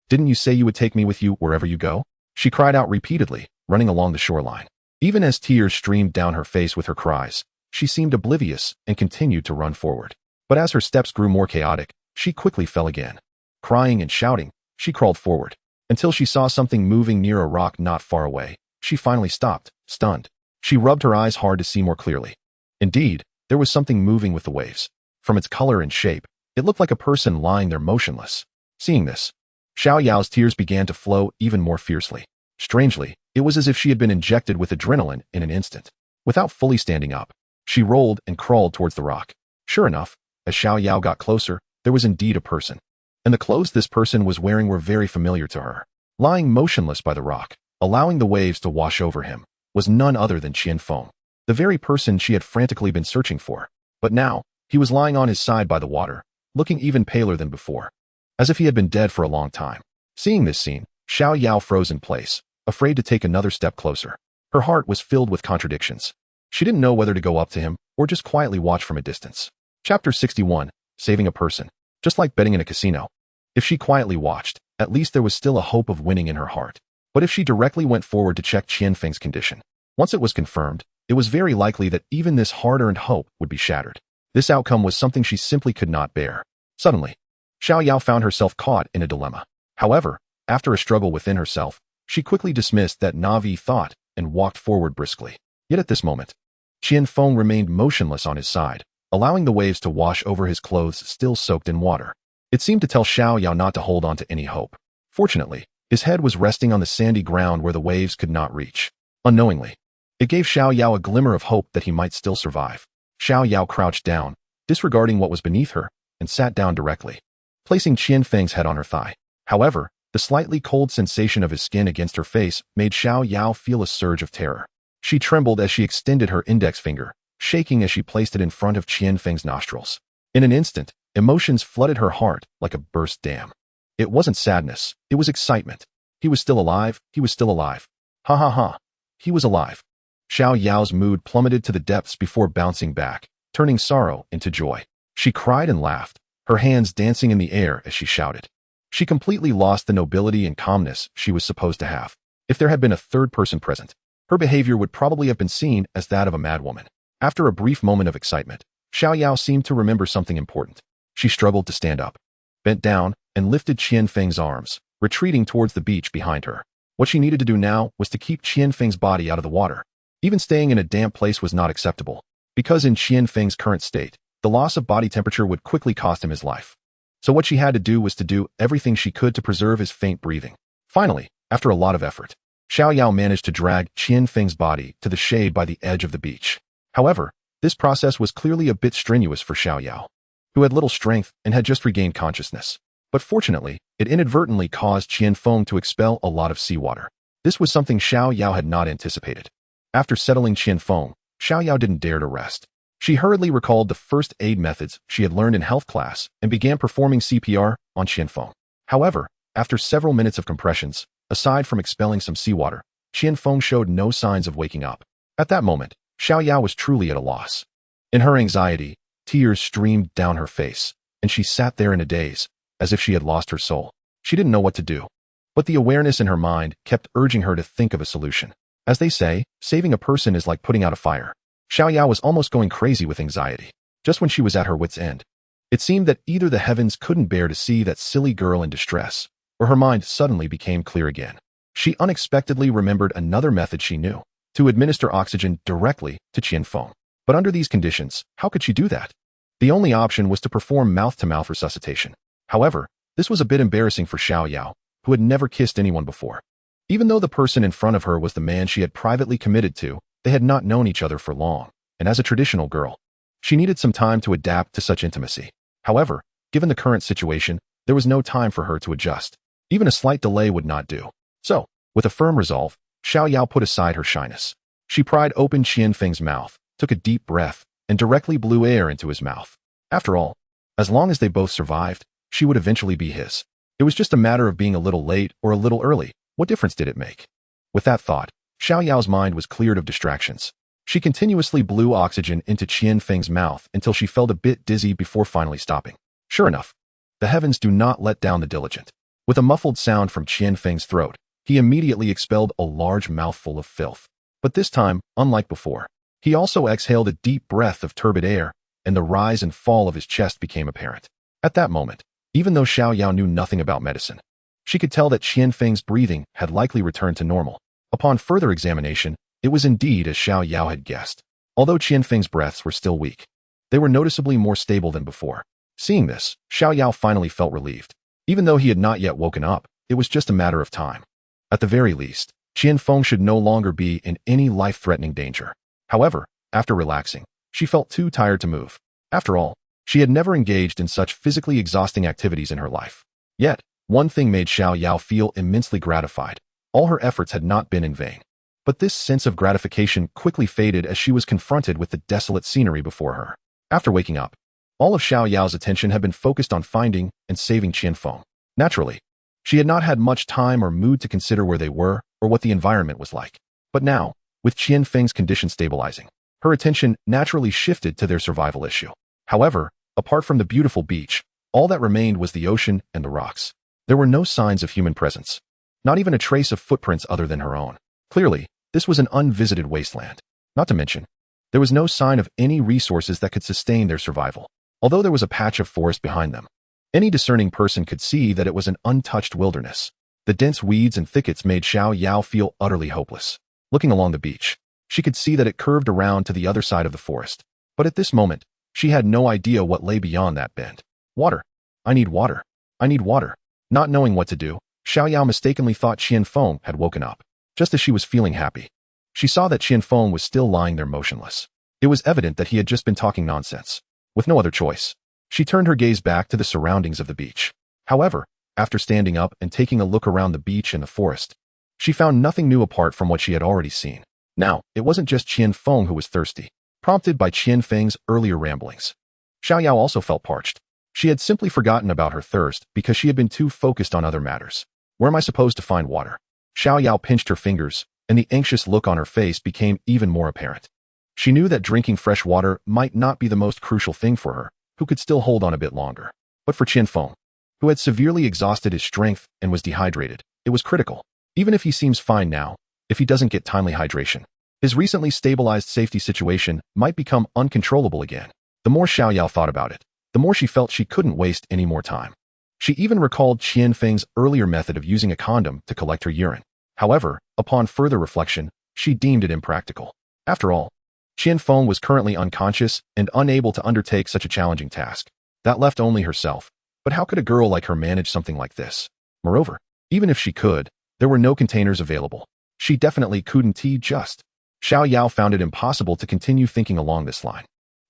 Didn't you say you would take me with you wherever you go? She cried out repeatedly, running along the shoreline. Even as tears streamed down her face with her cries, she seemed oblivious and continued to run forward. But as her steps grew more chaotic, she quickly fell again. Crying and shouting, she crawled forward, until she saw something moving near a rock not far away. She finally stopped, stunned. She rubbed her eyes hard to see more clearly. Indeed, there was something moving with the waves. From its color and shape, it looked like a person lying there motionless. Seeing this, Xiao Yao's tears began to flow even more fiercely. Strangely, it was as if she had been injected with adrenaline in an instant. Without fully standing up, she rolled and crawled towards the rock. Sure enough, as Xiao Yao got closer, there was indeed a person. And the clothes this person was wearing were very familiar to her. Lying motionless by the rock, allowing the waves to wash over him, was none other than Qian Feng, the very person she had frantically been searching for. But now, he was lying on his side by the water, looking even paler than before, as if he had been dead for a long time. Seeing this scene, Xiao Yao froze in place, afraid to take another step closer. Her heart was filled with contradictions. She didn't know whether to go up to him or just quietly watch from a distance. Chapter 61, Saving a Person. Just like betting in a casino. If she quietly watched, at least there was still a hope of winning in her heart. But if she directly went forward to check Qian Feng's condition, once it was confirmed, it was very likely that even this hard-earned hope would be shattered. This outcome was something she simply could not bear. Suddenly, Xiao Yao found herself caught in a dilemma. However, after a struggle within herself, she quickly dismissed that naive thought and walked forward briskly. Yet at this moment, Qian Feng remained motionless on his side, allowing the waves to wash over his clothes still soaked in water. It seemed to tell Xiao Yao not to hold on to any hope. Fortunately, his head was resting on the sandy ground where the waves could not reach. Unknowingly, it gave Xiao Yao a glimmer of hope that he might still survive. Xiao Yao crouched down, disregarding what was beneath her, and sat down directly, placing Qian Feng's head on her thigh. However, the slightly cold sensation of his skin against her face made Xiao Yao feel a surge of terror. She trembled as she extended her index finger, shaking as she placed it in front of Qian Feng's nostrils. In an instant, emotions flooded her heart like a burst dam. It wasn't sadness, it was excitement. He was still alive, he was still alive. Ha ha ha. He was alive. Xiao Yao's mood plummeted to the depths before bouncing back, turning sorrow into joy. She cried and laughed, her hands dancing in the air as she shouted. She completely lost the nobility and calmness she was supposed to have. If there had been a third person present, her behavior would probably have been seen as that of a madwoman. After a brief moment of excitement, Xiao Yao seemed to remember something important. She struggled to stand up, bent down, and lifted Qian Feng's arms, retreating towards the beach behind her. What she needed to do now was to keep Qian Feng's body out of the water. Even staying in a damp place was not acceptable, because in Qian Feng's current state, the loss of body temperature would quickly cost him his life. So what she had to do was to do everything she could to preserve his faint breathing. Finally, after a lot of effort, Xiao Yao managed to drag Qian Feng's body to the shade by the edge of the beach. However, this process was clearly a bit strenuous for Xiao Yao, who had little strength and had just regained consciousness. But fortunately, it inadvertently caused Qian Feng to expel a lot of seawater. This was something Xiao Yao had not anticipated. After settling Qian Feng, Xiao Yao didn't dare to rest. She hurriedly recalled the first aid methods she had learned in health class and began performing CPR on Qianfeng. However, after several minutes of compressions, aside from expelling some seawater, Qianfeng showed no signs of waking up. At that moment, Xiaoyao was truly at a loss. In her anxiety, tears streamed down her face, and she sat there in a daze, as if she had lost her soul. She didn't know what to do. But the awareness in her mind kept urging her to think of a solution. As they say, saving a person is like putting out a fire. Xiaoyao was almost going crazy with anxiety, just when she was at her wit's end. It seemed that either the heavens couldn't bear to see that silly girl in distress, or her mind suddenly became clear again. She unexpectedly remembered another method she knew, to administer oxygen directly to Qianfeng. But under these conditions, how could she do that? The only option was to perform mouth-to-mouth resuscitation. However, this was a bit embarrassing for Xiaoyao, who had never kissed anyone before. Even though the person in front of her was the man she had privately committed to, they had not known each other for long, and as a traditional girl, she needed some time to adapt to such intimacy. However, given the current situation, there was no time for her to adjust. Even a slight delay would not do. So, with a firm resolve, Xiaoyao put aside her shyness. She pried open Qianfeng's mouth, took a deep breath, and directly blew air into his mouth. After all, as long as they both survived, she would eventually be his. It was just a matter of being a little late or a little early. What difference did it make? With that thought, Xiaoyao's mind was cleared of distractions. She continuously blew oxygen into Qianfeng's mouth until she felt a bit dizzy before finally stopping. Sure enough, the heavens do not let down the diligent. With a muffled sound from Qianfeng's throat, he immediately expelled a large mouthful of filth. But this time, unlike before, he also exhaled a deep breath of turbid air, and the rise and fall of his chest became apparent. At that moment, even though Xiaoyao knew nothing about medicine, she could tell that Qianfeng's breathing had likely returned to normal. Upon further examination, it was indeed as Xiaoyao had guessed. Although Qianfeng's breaths were still weak, they were noticeably more stable than before. Seeing this, Xiaoyao finally felt relieved. Even though he had not yet woken up, it was just a matter of time. At the very least, Qianfeng should no longer be in any life-threatening danger. However, after relaxing, she felt too tired to move. After all, she had never engaged in such physically exhausting activities in her life. Yet, one thing made Xiaoyao feel immensely gratified. All her efforts had not been in vain. But this sense of gratification quickly faded as she was confronted with the desolate scenery before her. After waking up, all of Xiaoyao's attention had been focused on finding and saving Qianfeng. Naturally, she had not had much time or mood to consider where they were or what the environment was like. But now, with Qianfeng's condition stabilizing, her attention naturally shifted to their survival issue. However, apart from the beautiful beach, all that remained was the ocean and the rocks. There were no signs of human presence, not even a trace of footprints other than her own. Clearly, this was an unvisited wasteland. Not to mention, there was no sign of any resources that could sustain their survival. Although there was a patch of forest behind them, any discerning person could see that it was an untouched wilderness. The dense weeds and thickets made Xiaoyao feel utterly hopeless. Looking along the beach, she could see that it curved around to the other side of the forest. But at this moment, she had no idea what lay beyond that bend. Water. I need water. I need water. Not knowing what to do, Xiaoyao mistakenly thought Qianfeng had woken up. Just as she was feeling happy, she saw that Qianfeng was still lying there motionless. It was evident that he had just been talking nonsense. With no other choice, she turned her gaze back to the surroundings of the beach. However, after standing up and taking a look around the beach and the forest, she found nothing new apart from what she had already seen. Now, it wasn't just Qianfeng who was thirsty, prompted by Qianfeng's earlier ramblings. Xiaoyao also felt parched. She had simply forgotten about her thirst because she had been too focused on other matters. Where am I supposed to find water? Xiaoyao pinched her fingers, and the anxious look on her face became even more apparent. She knew that drinking fresh water might not be the most crucial thing for her, who could still hold on a bit longer. But for Qianfeng, who had severely exhausted his strength and was dehydrated, it was critical. Even if he seems fine now, if he doesn't get timely hydration, his recently stabilized safety situation might become uncontrollable again. The more Xiaoyao thought about it, the more she felt she couldn't waste any more time. She even recalled Qianfeng's earlier method of using a condom to collect her urine. However, upon further reflection, she deemed it impractical. After all, Qianfeng was currently unconscious and unable to undertake such a challenging task. That left only herself. But how could a girl like her manage something like this? Moreover, even if she could, there were no containers available. She definitely couldn't just. Xiaoyao found it impossible to continue thinking along this line.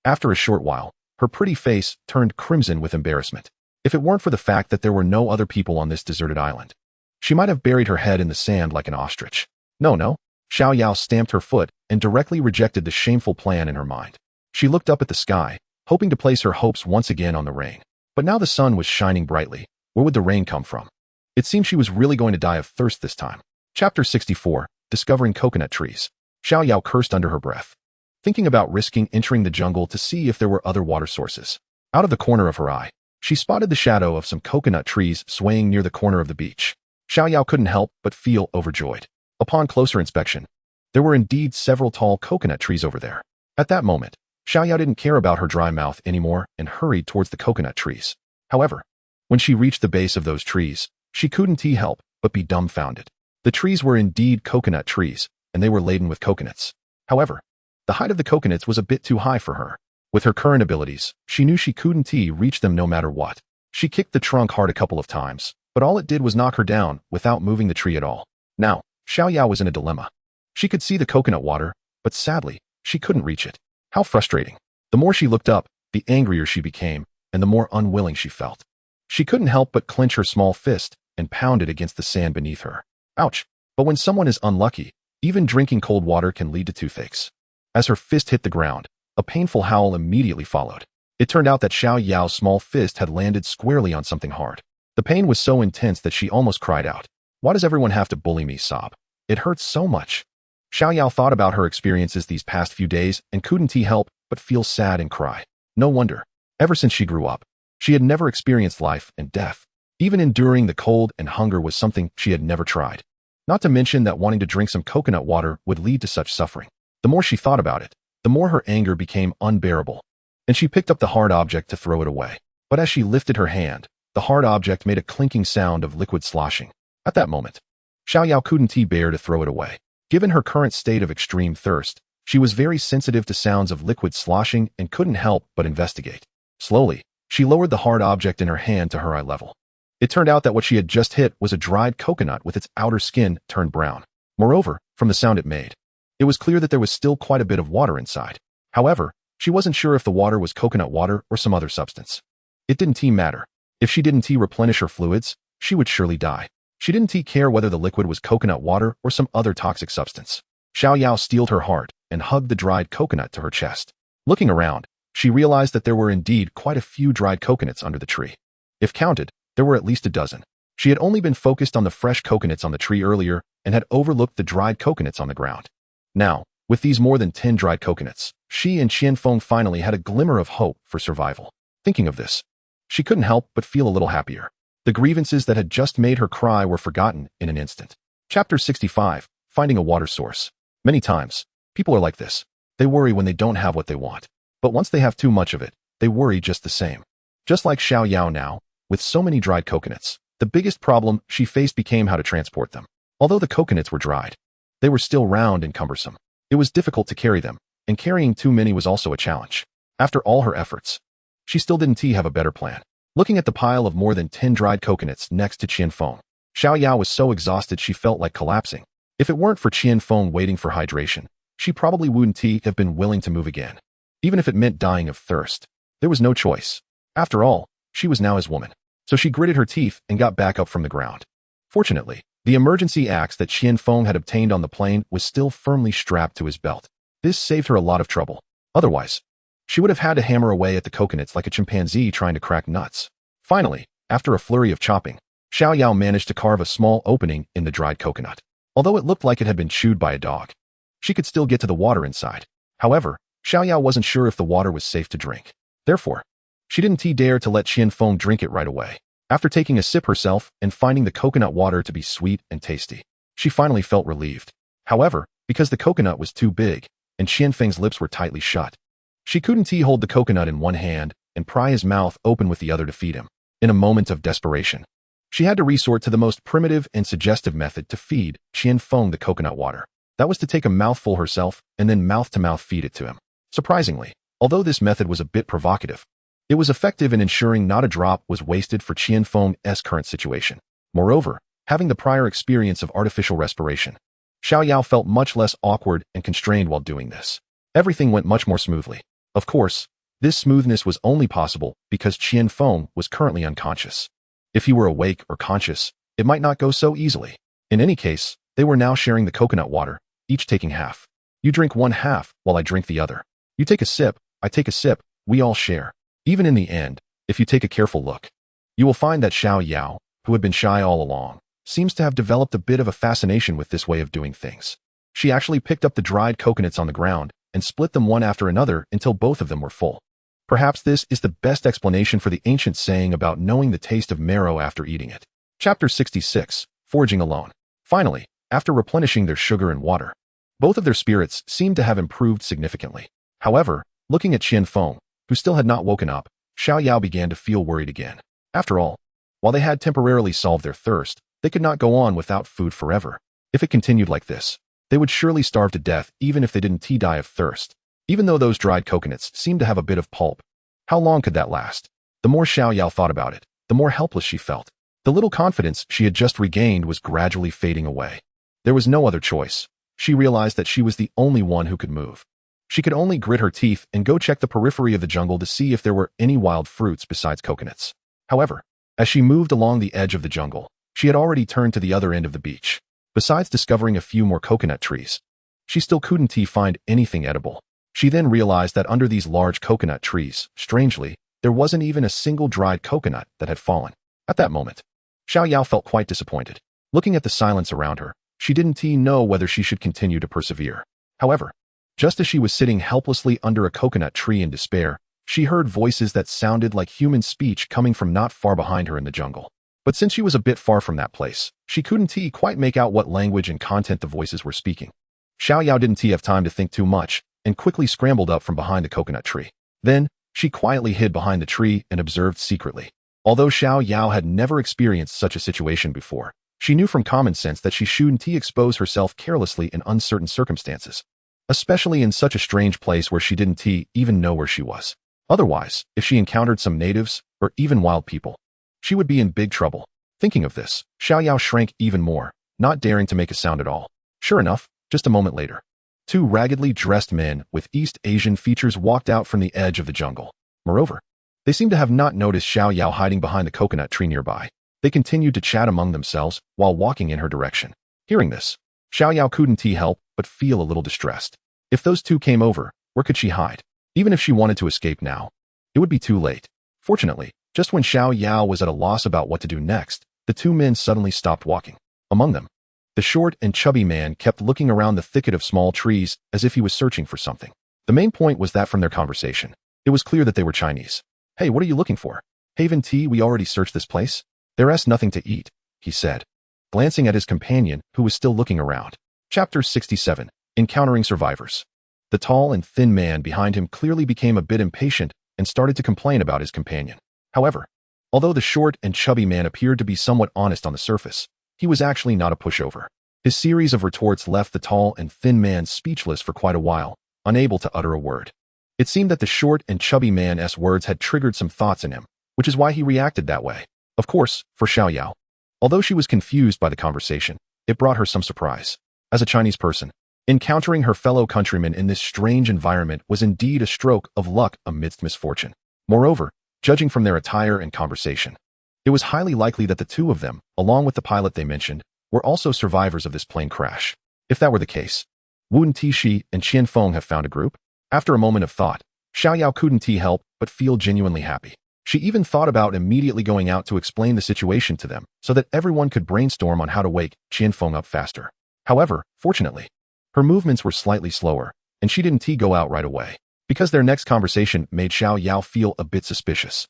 After a short while, her pretty face turned crimson with embarrassment. If it weren't for the fact that there were no other people on this deserted island, she might have buried her head in the sand like an ostrich. No. Xiaoyao stamped her foot and directly rejected the shameful plan in her mind. She looked up at the sky, hoping to place her hopes once again on the rain. But now the sun was shining brightly. Where would the rain come from? It seemed she was really going to die of thirst this time. Chapter 64, Discovering Coconut Trees. Xiao Yao cursed under her breath, thinking about risking entering the jungle to see if there were other water sources. Out of the corner of her eye, she spotted the shadow of some coconut trees swaying near the corner of the beach. Xiao Yao couldn't help but feel overjoyed. Upon closer inspection, there were indeed several tall coconut trees over there. At that moment, Xiao Yao didn't care about her dry mouth anymore and hurried towards the coconut trees. However, when she reached the base of those trees, she couldn't help but be dumbfounded. The trees were indeed coconut trees, and they were laden with coconuts. However, the height of the coconuts was a bit too high for her. With her current abilities, she knew she couldn't reach them no matter what. She kicked the trunk hard a couple of times, but all it did was knock her down without moving the tree at all. Now, Xiao Yao was in a dilemma. She could see the coconut water, but sadly, she couldn't reach it. How frustrating. The more she looked up, the angrier she became, and the more unwilling she felt. She couldn't help but clench her small fist and pound it against the sand beneath her. Ouch. But when someone is unlucky, even drinking cold water can lead to toothaches. As her fist hit the ground, a painful howl immediately followed. It turned out that Xiao Yao's small fist had landed squarely on something hard. The pain was so intense that she almost cried out. Why does everyone have to bully me? Sob. It hurts so much. Xiao Yao thought about her experiences these past few days and couldn't help but feel sad and cry. No wonder. Ever since she grew up, she had never experienced life and death. Even enduring the cold and hunger was something she had never tried. Not to mention that wanting to drink some coconut water would lead to such suffering. The more she thought about it, the more her anger became unbearable, and she picked up the hard object to throw it away. But as she lifted her hand, the hard object made a clinking sound of liquid sloshing. At that moment, Xiao Yao couldn't bear to throw it away. Given her current state of extreme thirst, she was very sensitive to sounds of liquid sloshing and couldn't help but investigate. Slowly, she lowered the hard object in her hand to her eye level. It turned out that what she had just hit was a dried coconut with its outer skin turned brown. Moreover, from the sound it made, it was clear that there was still quite a bit of water inside. However, she wasn't sure if the water was coconut water or some other substance. It didn't matter. If she didn't replenish her fluids, she would surely die. She didn't care whether the liquid was coconut water or some other toxic substance. Xiao Yao steeled her heart and hugged the dried coconut to her chest. Looking around, she realized that there were indeed quite a few dried coconuts under the tree. If counted, there were at least a dozen. She had only been focused on the fresh coconuts on the tree earlier and had overlooked the dried coconuts on the ground. Now, with these more than 10 dried coconuts, she and Qianfeng finally had a glimmer of hope for survival. Thinking of this, she couldn't help but feel a little happier. The grievances that had just made her cry were forgotten in an instant. Chapter 65, Finding a Water Source. Many times, people are like this. They worry when they don't have what they want. But once they have too much of it, they worry just the same. Just like Xiao Yao now, with so many dried coconuts, the biggest problem she faced became how to transport them. Although the coconuts were dried, they were still round and cumbersome. It was difficult to carry them, and carrying too many was also a challenge. After all her efforts, she still didn't have a better plan. Looking at the pile of more than 10 dried coconuts next to Qianfeng, Xiao Yao was so exhausted she felt like collapsing. If it weren't for Qianfeng waiting for hydration, she probably wouldn't have been willing to move again. Even if it meant dying of thirst, there was no choice. After all, she was now his woman. So she gritted her teeth and got back up from the ground. Fortunately, the emergency axe that Qianfeng had obtained on the plane was still firmly strapped to his belt. This saved her a lot of trouble. Otherwise, she would have had to hammer away at the coconuts like a chimpanzee trying to crack nuts. Finally, after a flurry of chopping, Xiao Yao managed to carve a small opening in the dried coconut. Although it looked like it had been chewed by a dog, she could still get to the water inside. However, Xiao Yao wasn't sure if the water was safe to drink. Therefore, she didn't dare to let Qianfeng drink it right away. After taking a sip herself and finding the coconut water to be sweet and tasty, she finally felt relieved. However, because the coconut was too big and Qianfeng's lips were tightly shut, she couldn't hold the coconut in one hand and pry his mouth open with the other to feed him. In a moment of desperation, she had to resort to the most primitive and suggestive method to feed Qianfeng the coconut water. That was to take a mouthful herself and then mouth-to-mouth feed it to him. Surprisingly, although this method was a bit provocative, it was effective in ensuring not a drop was wasted for Qianfeng's current situation. Moreover, having the prior experience of artificial respiration, Xiao Yao felt much less awkward and constrained while doing this. Everything went much more smoothly. Of course, this smoothness was only possible because Qianfeng was currently unconscious. If he were awake or conscious, it might not go so easily. In any case, they were now sharing the coconut water, each taking half. You drink one half while I drink the other. You take a sip, I take a sip, we all share. Even in the end, if you take a careful look, you will find that Xiao Yao, who had been shy all along, seems to have developed a bit of a fascination with this way of doing things. She actually picked up the dried coconuts on the ground and split them one after another until both of them were full. Perhaps this is the best explanation for the ancient saying about knowing the taste of marrow after eating it. Chapter 66, Foraging Alone. Finally, after replenishing their sugar and water, both of their spirits seemed to have improved significantly. However, looking at Qian Feng, who still had not woken up, Xiao Yao began to feel worried again. After all, while they had temporarily solved their thirst, they could not go on without food forever. If it continued like this, they would surely starve to death even if they didn't die of thirst. Even though those dried coconuts seemed to have a bit of pulp, how long could that last? The more Xiao Yao thought about it, the more helpless she felt. The little confidence she had just regained was gradually fading away. There was no other choice. She realized that she was the only one who could move. She could only grit her teeth and go check the periphery of the jungle to see if there were any wild fruits besides coconuts. However, as she moved along the edge of the jungle, she had already turned to the other end of the beach. Besides discovering a few more coconut trees, she still couldn't find anything edible. She then realized that under these large coconut trees, strangely, there wasn't even a single dried coconut that had fallen. At that moment, Xiao Yao felt quite disappointed. Looking at the silence around her, she didn't know whether she should continue to persevere. However, just as she was sitting helplessly under a coconut tree in despair, she heard voices that sounded like human speech coming from not far behind her in the jungle. But since she was a bit far from that place, she couldn't quite make out what language and content the voices were speaking. Xiao Yao didn't have time to think too much and quickly scrambled up from behind the coconut tree. Then, she quietly hid behind the tree and observed secretly. Although Xiao Yao had never experienced such a situation before, she knew from common sense that she shouldn't expose herself carelessly in uncertain circumstances, especially in such a strange place where she didn't even know where she was. Otherwise, if she encountered some natives, or even wild people, she would be in big trouble. Thinking of this, Xiao Yao shrank even more, not daring to make a sound at all. Sure enough, just a moment later, two raggedly dressed men with East Asian features walked out from the edge of the jungle. Moreover, they seemed to have not noticed Xiao Yao hiding behind the coconut tree nearby. They continued to chat among themselves while walking in her direction. Hearing this, Xiao Yao couldn't help but feel a little distressed. If those two came over, where could she hide? Even if she wanted to escape now, it would be too late. Fortunately, just when Xiao Yao was at a loss about what to do next, the two men suddenly stopped walking. Among them, the short and chubby man kept looking around the thicket of small trees as if he was searching for something. The main point was that from their conversation, it was clear that they were Chinese. "Hey, what are you looking for?" "Haven tea, we already searched this place. There's nothing to eat," he said, glancing at his companion, who was still looking around. Chapter 67, Encountering Survivors. The tall and thin man behind him clearly became a bit impatient and started to complain about his companion. However, although the short and chubby man appeared to be somewhat honest on the surface, he was actually not a pushover. His series of retorts left the tall and thin man speechless for quite a while, unable to utter a word. It seemed that the short and chubby man's words had triggered some thoughts in him, which is why he reacted that way. Of course, for Xiao Yao, although she was confused by the conversation, it brought her some surprise. As a Chinese person, encountering her fellow countrymen in this strange environment was indeed a stroke of luck amidst misfortune. Moreover, judging from their attire and conversation, it was highly likely that the two of them, along with the pilot they mentioned, were also survivors of this plane crash. If that were the case, wouldn't Shi and Qian Feng have found a group? After a moment of thought, Xiao Yao couldn't help but feel genuinely happy. She even thought about immediately going out to explain the situation to them so that everyone could brainstorm on how to wake Qian Feng up faster. However, fortunately, her movements were slightly slower, and she didn't go out right away, because their next conversation made Xiao Yao feel a bit suspicious.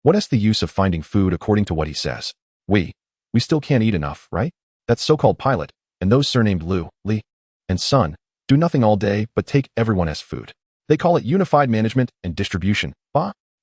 What is the use of finding food according to what he says? We still can't eat enough, right? That so-called pilot, and those surnamed Lu, Li, and Sun, do nothing all day but take everyone's food. They call it unified management and distribution.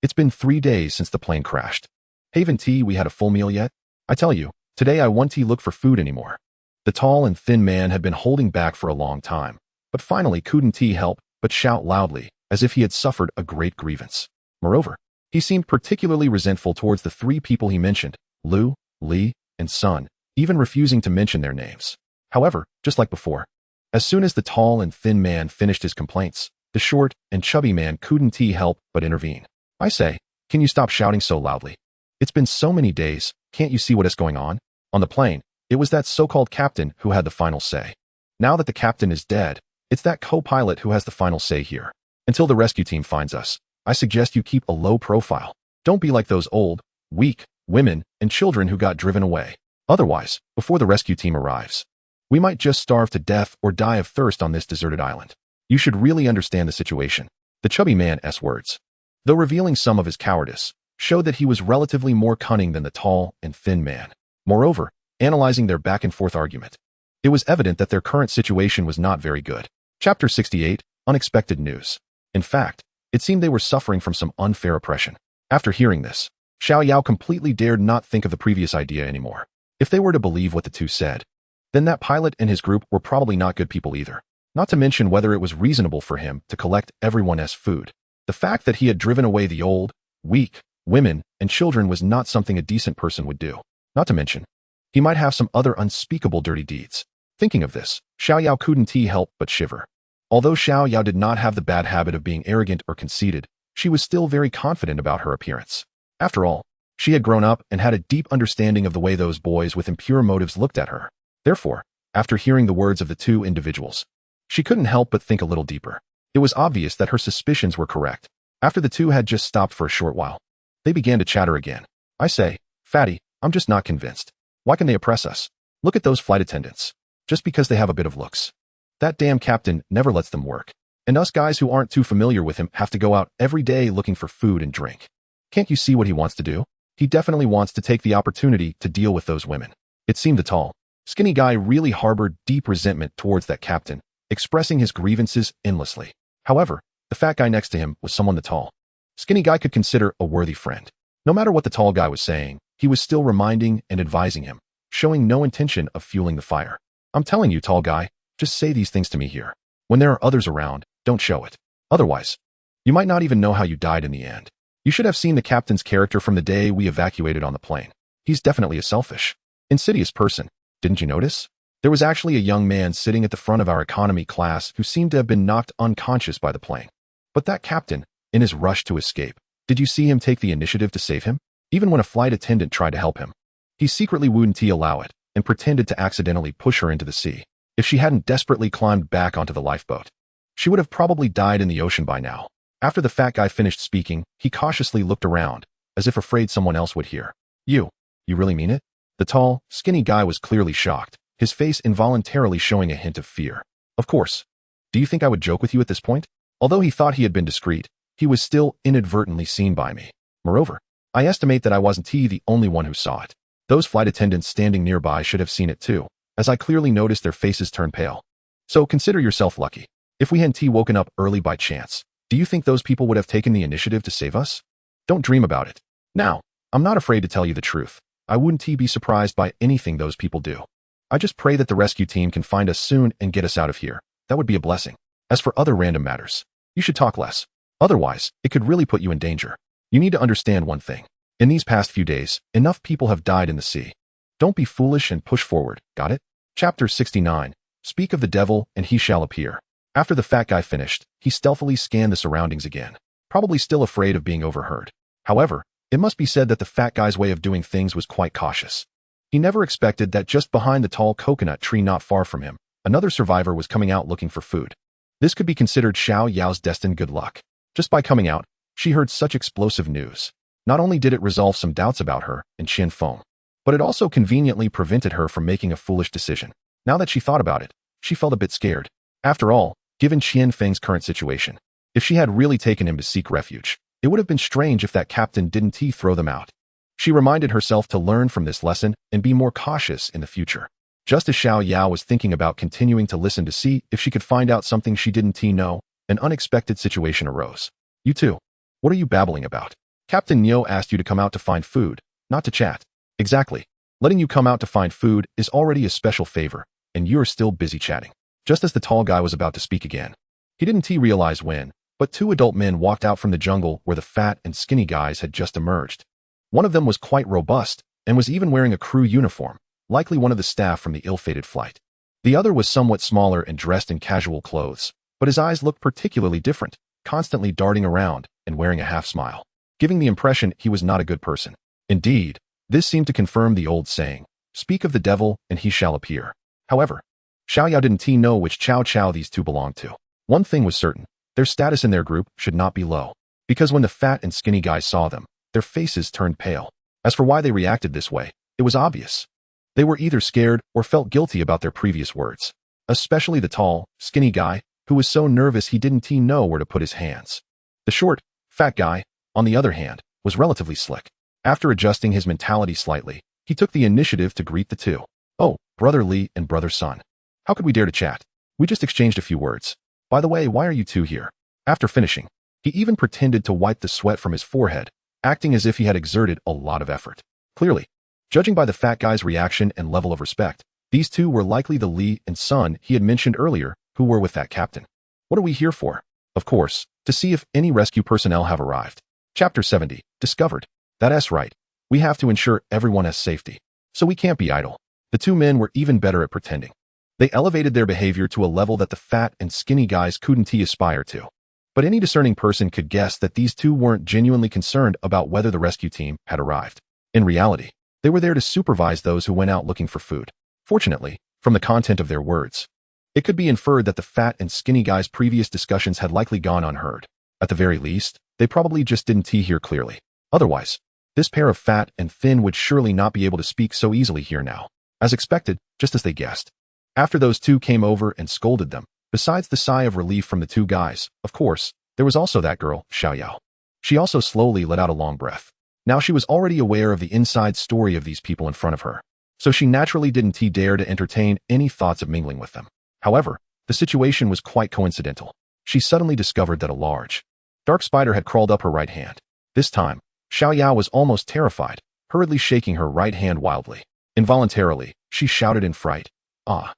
It's been 3 days since the plane crashed. Haven't we had a full meal yet? I tell you, today I won't look for food anymore. The tall and thin man had been holding back for a long time, but finally couldn't help but shout loudly, as if he had suffered a great grievance. Moreover, he seemed particularly resentful towards the 3 people he mentioned, Lu, Li, and Sun, even refusing to mention their names. However, just like before, as soon as the tall and thin man finished his complaints, the short and chubby man couldn't help but intervene. "I say, can you stop shouting so loudly? It's been so many days, can't you see what is going on?" On the plane, it was that so-called captain who had the final say. Now that the captain is dead, it's that co-pilot who has the final say here. Until the rescue team finds us, I suggest you keep a low profile. Don't be like those old, weak women and children who got driven away. Otherwise, before the rescue team arrives, we might just starve to death or die of thirst on this deserted island. You should really understand the situation. The chubby man's words, though revealing some of his cowardice, showed that he was relatively more cunning than the tall and thin man. Moreover, analyzing their back-and-forth argument, it was evident that their current situation was not very good. Chapter 68, Unexpected News. In fact, it seemed they were suffering from some unfair oppression. After hearing this, Xiao Yao completely dared not think of the previous idea anymore. If they were to believe what the two said, then that pilot and his group were probably not good people either. Not to mention whether it was reasonable for him to collect everyone's food. The fact that he had driven away the old, weak women and children was not something a decent person would do. Not to mention, he might have some other unspeakable dirty deeds. Thinking of this, Xiao Yao couldn't help but shiver. Although Xiao Yao did not have the bad habit of being arrogant or conceited, she was still very confident about her appearance. After all, she had grown up and had a deep understanding of the way those boys with impure motives looked at her. Therefore, after hearing the words of the two individuals, she couldn't help but think a little deeper. It was obvious that her suspicions were correct. After the two had just stopped for a short while, they began to chatter again. I say, Fatty, I'm just not convinced. Why can they oppress us? Look at those flight attendants. Just because they have a bit of looks. That damn captain never lets them work. And us guys who aren't too familiar with him have to go out every day looking for food and drink. Can't you see what he wants to do? He definitely wants to take the opportunity to deal with those women. It seemed the tall, skinny guy really harbored deep resentment towards that captain, expressing his grievances endlessly. However, the fat guy next to him was someone the tall, skinny guy could consider a worthy friend. No matter what the tall guy was saying, he was still reminding and advising him, showing no intention of fueling the fire. I'm telling you, tall guy, just say these things to me here. When there are others around, don't show it. Otherwise, you might not even know how you died in the end. You should have seen the captain's character from the day we evacuated on the plane. He's definitely a selfish, insidious person. Didn't you notice? There was actually a young man sitting at the front of our economy class who seemed to have been knocked unconscious by the plane. But that captain, in his rush to escape, did you see him take the initiative to save him? Even when a flight attendant tried to help him, he secretly wouldn't allow it and pretended to accidentally push her into the sea. If she hadn't desperately climbed back onto the lifeboat, she would have probably died in the ocean by now. After the fat guy finished speaking, he cautiously looked around, as if afraid someone else would hear. You really mean it? The tall, skinny guy was clearly shocked, his face involuntarily showing a hint of fear. Of course. Do you think I would joke with you at this point? Although he thought he had been discreet, he was still inadvertently seen by me. Moreover, I estimate that I wasn't the only one who saw it. Those flight attendants standing nearby should have seen it too, as I clearly noticed their faces turn pale. So consider yourself lucky. If we hadn't woken up early by chance, do you think those people would have taken the initiative to save us? Don't dream about it. Now, I'm not afraid to tell you the truth. I wouldn't be surprised by anything those people do. I just pray that the rescue team can find us soon and get us out of here. That would be a blessing. As for other random matters, you should talk less. Otherwise, it could really put you in danger. You need to understand one thing. In these past few days, enough people have died in the sea. Don't be foolish and push forward, got it? Chapter 69. Speak of the devil and he shall appear. After the fat guy finished, he stealthily scanned the surroundings again, probably still afraid of being overheard. However, it must be said that the fat guy's way of doing things was quite cautious. He never expected that just behind the tall coconut tree not far from him, another survivor was coming out looking for food. This could be considered Xiao Yao's destined good luck. Just by coming out, she heard such explosive news. Not only did it resolve some doubts about her and Qian Feng, but it also conveniently prevented her from making a foolish decision. Now that she thought about it, she felt a bit scared. After all, given Qian Feng's current situation, if she had really taken him to seek refuge, it would have been strange if that captain didn't throw them out. She reminded herself to learn from this lesson and be more cautious in the future. Just as Xiao Yao was thinking about continuing to listen to see if she could find out something she didn't know, an unexpected situation arose. You two, what are you babbling about? Captain Neo asked you to come out to find food, not to chat. Exactly. Letting you come out to find food is already a special favor, and you're still busy chatting. Just as the tall guy was about to speak again, he didn't realize when, but two adult men walked out from the jungle where the fat and skinny guys had just emerged. One of them was quite robust and was even wearing a crew uniform, likely one of the staff from the ill-fated flight. The other was somewhat smaller and dressed in casual clothes, but his eyes looked particularly different, constantly darting around and wearing a half-smile, giving the impression he was not a good person. Indeed, this seemed to confirm the old saying, speak of the devil and he shall appear. However, Xiao Yao didn't know which Chow Chow these two belonged to. One thing was certain, Their status in their group should not be low, because when the fat and skinny guys saw them, their faces turned pale. As for why they reacted this way, it was obvious. They were either scared or felt guilty about their previous words, especially the tall, skinny guy, who was so nervous he didn't know where to put his hands. The short, fat guy, on the other hand, was relatively slick. After adjusting his mentality slightly, he took the initiative to greet the two. "Oh, Brother Lee and Brother Sun. How could we dare to chat? We just exchanged a few words. By the way, why are you two here?" After finishing, he even pretended to wipe the sweat from his forehead, acting as if he had exerted a lot of effort. Clearly, judging by the fat guy's reaction and level of respect, these two were likely the Lee and Sun he had mentioned earlier who were with that captain. What are we here for? Of course, to see if any rescue personnel have arrived. Chapter 70, Discovered. That's right. We have to ensure everyone has safety. So we can't be idle. The two men were even better at pretending. They elevated their behavior to a level that the fat and skinny guys couldn't aspire to. But any discerning person could guess that these two weren't genuinely concerned about whether the rescue team had arrived. In reality, they were there to supervise those who went out looking for food. Fortunately, from the content of their words, it could be inferred that the fat and skinny guy's previous discussions had likely gone unheard. At the very least, they probably just didn't hear clearly. Otherwise, this pair of fat and thin would surely not be able to speak so easily here now. As expected, just as they guessed. After those two came over and scolded them, besides the sigh of relief from the two guys, of course, there was also that girl, Xiaoyao. She also slowly let out a long breath. Now she was already aware of the inside story of these people in front of her, so she naturally didn't dare to entertain any thoughts of mingling with them. However, the situation was quite coincidental. She suddenly discovered that a large, dark spider had crawled up her right hand. This time, Xiaoyao was almost terrified, hurriedly shaking her right hand wildly. Involuntarily, she shouted in fright, "Ah!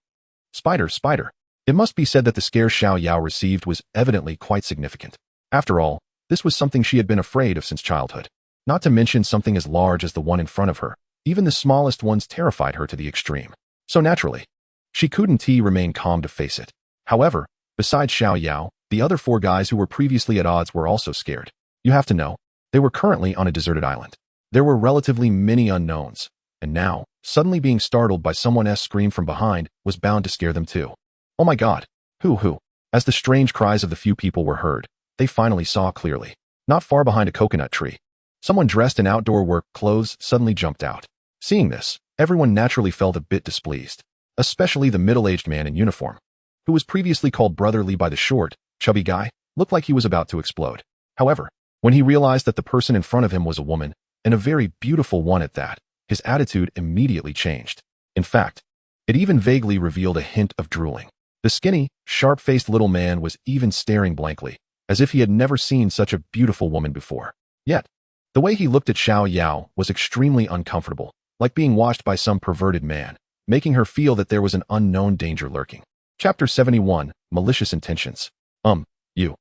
Spider, spider!" It must be said that the scare Xiaoyao received was evidently quite significant. After all, this was something she had been afraid of since childhood. Not to mention something as large as the one in front of her. Even the smallest ones terrified her to the extreme. So naturally, she couldn't remain calm to face it. However, besides Xiaoyao, the other four guys who were previously at odds were also scared. You have to know, they were currently on a deserted island. There were relatively many unknowns, and now, suddenly being startled by someone's scream from behind was bound to scare them too. Oh my god, who? As the strange cries of the few people were heard, they finally saw clearly. Not far behind a coconut tree, someone dressed in outdoor work clothes suddenly jumped out. Seeing this, everyone naturally felt a bit displeased, especially the middle-aged man in uniform, who was previously called Brother Lee by the short, chubby guy, looked like he was about to explode. However, when he realized that the person in front of him was a woman, and a very beautiful one at that, his attitude immediately changed. In fact, it even vaguely revealed a hint of drooling. The skinny, sharp-faced little man was even staring blankly, as if he had never seen such a beautiful woman before. Yet, the way he looked at Xiaoyao was extremely uncomfortable, like being watched by some perverted man, making her feel that there was an unknown danger lurking. Chapter 71, Malicious Intentions. You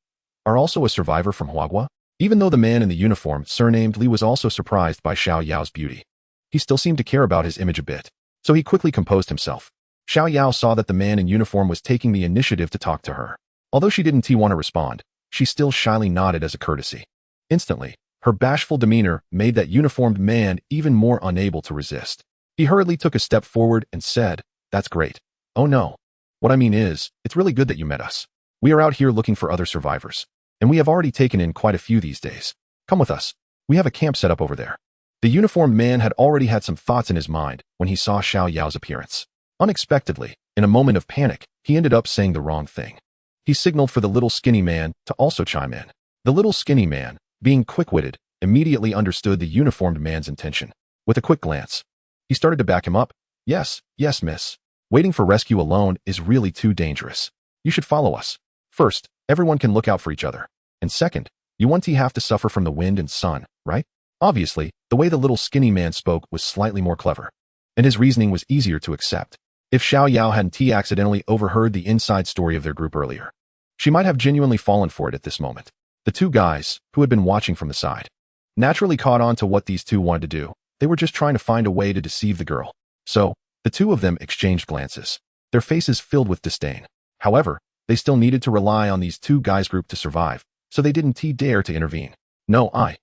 are also a survivor from Huagua? Even though the man in the uniform, surnamed Li, was also surprised by Xiaoyao's beauty, he still seemed to care about his image a bit, so he quickly composed himself. Xiaoyao saw that the man in uniform was taking the initiative to talk to her. Although she didn't want to respond, she still shyly nodded as a courtesy. Instantly, her bashful demeanor made that uniformed man even more unable to resist. He hurriedly took a step forward and said, "That's great. Oh no. What I mean is, it's really good that you met us. We are out here looking for other survivors, and we have already taken in quite a few these days. Come with us. We have a camp set up over there." The uniformed man had already had some thoughts in his mind when he saw Xiaoyao's appearance. Unexpectedly, in a moment of panic, he ended up saying the wrong thing. He signaled for the little skinny man to also chime in. The little skinny man, being quick-witted, immediately understood the uniformed man's intention. With a quick glance, he started to back him up. Yes, miss. Waiting for rescue alone is really too dangerous. You should follow us. First, everyone can look out for each other. And second, you won't have to suffer from the wind and sun, right? Obviously, the way the little skinny man spoke was slightly more clever, and his reasoning was easier to accept. If Xiaoyao hadn't accidentally overheard the inside story of their group earlier, she might have genuinely fallen for it at this moment. The two guys, who had been watching from the side, naturally caught on to what these two wanted to do. They were just trying to find a way to deceive the girl. So, the two of them exchanged glances, their faces filled with disdain. However, they still needed to rely on these two guys' group to survive, so they didn't dare to intervene. No, I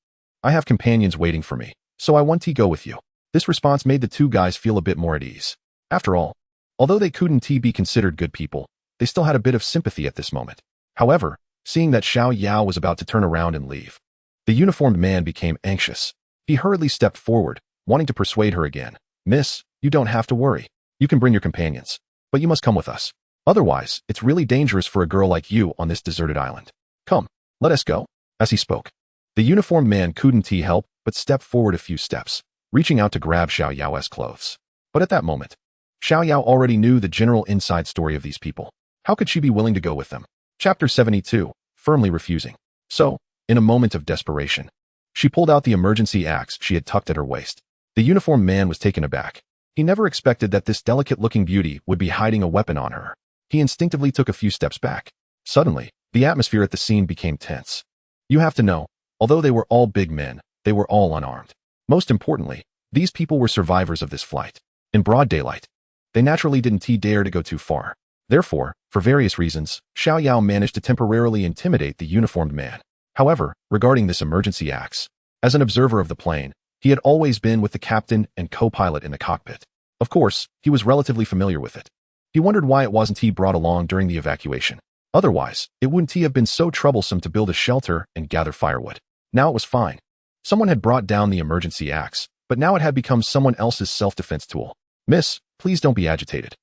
have companions waiting for me, so I want to go with you. This response made the two guys feel a bit more at ease. After all, although they couldn't be considered good people, they still had a bit of sympathy at this moment. However, seeing that Xiao Yao was about to turn around and leave. The uniformed man became anxious. He hurriedly stepped forward, wanting to persuade her again. Miss, you don't have to worry. You can bring your companions. But you must come with us. Otherwise, it's really dangerous for a girl like you on this deserted island. Come, let us go. As he spoke, the uniformed man couldn't help but step forward a few steps, reaching out to grab Xiao Yao's clothes. But at that moment, Xiao Yao already knew the general inside story of these people. How could she be willing to go with them? Chapter 72, firmly refusing. So, in a moment of desperation, she pulled out the emergency axe she had tucked at her waist. The uniformed man was taken aback. He never expected that this delicate-looking beauty would be hiding a weapon on her. He instinctively took a few steps back. Suddenly, the atmosphere at the scene became tense. You have to know, although they were all big men, they were all unarmed. Most importantly, these people were survivors of this flight. In broad daylight, they naturally didn't dare to go too far. Therefore, for various reasons, Xiao Yao managed to temporarily intimidate the uniformed man. However, regarding this emergency axe, as an observer of the plane, he had always been with the captain and co-pilot in the cockpit. Of course, he was relatively familiar with it. He wondered why it wasn't brought along during the evacuation. Otherwise, it wouldn't have been so troublesome to build a shelter and gather firewood. Now it was fine. Someone had brought down the emergency axe, but now it had become someone else's self-defense tool. Miss, please don't be agitated.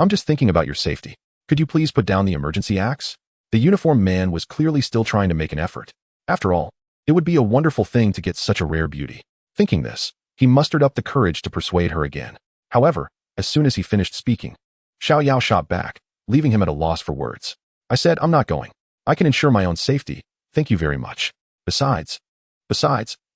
I'm just thinking about your safety. Could you please put down the emergency axe? The uniformed man was clearly still trying to make an effort. After all, it would be a wonderful thing to get such a rare beauty. Thinking this, he mustered up the courage to persuade her again. However, as soon as he finished speaking, Xiao Yao shot back, leaving him at a loss for words. I said, I'm not going. I can ensure my own safety. Thank you very much. Besides,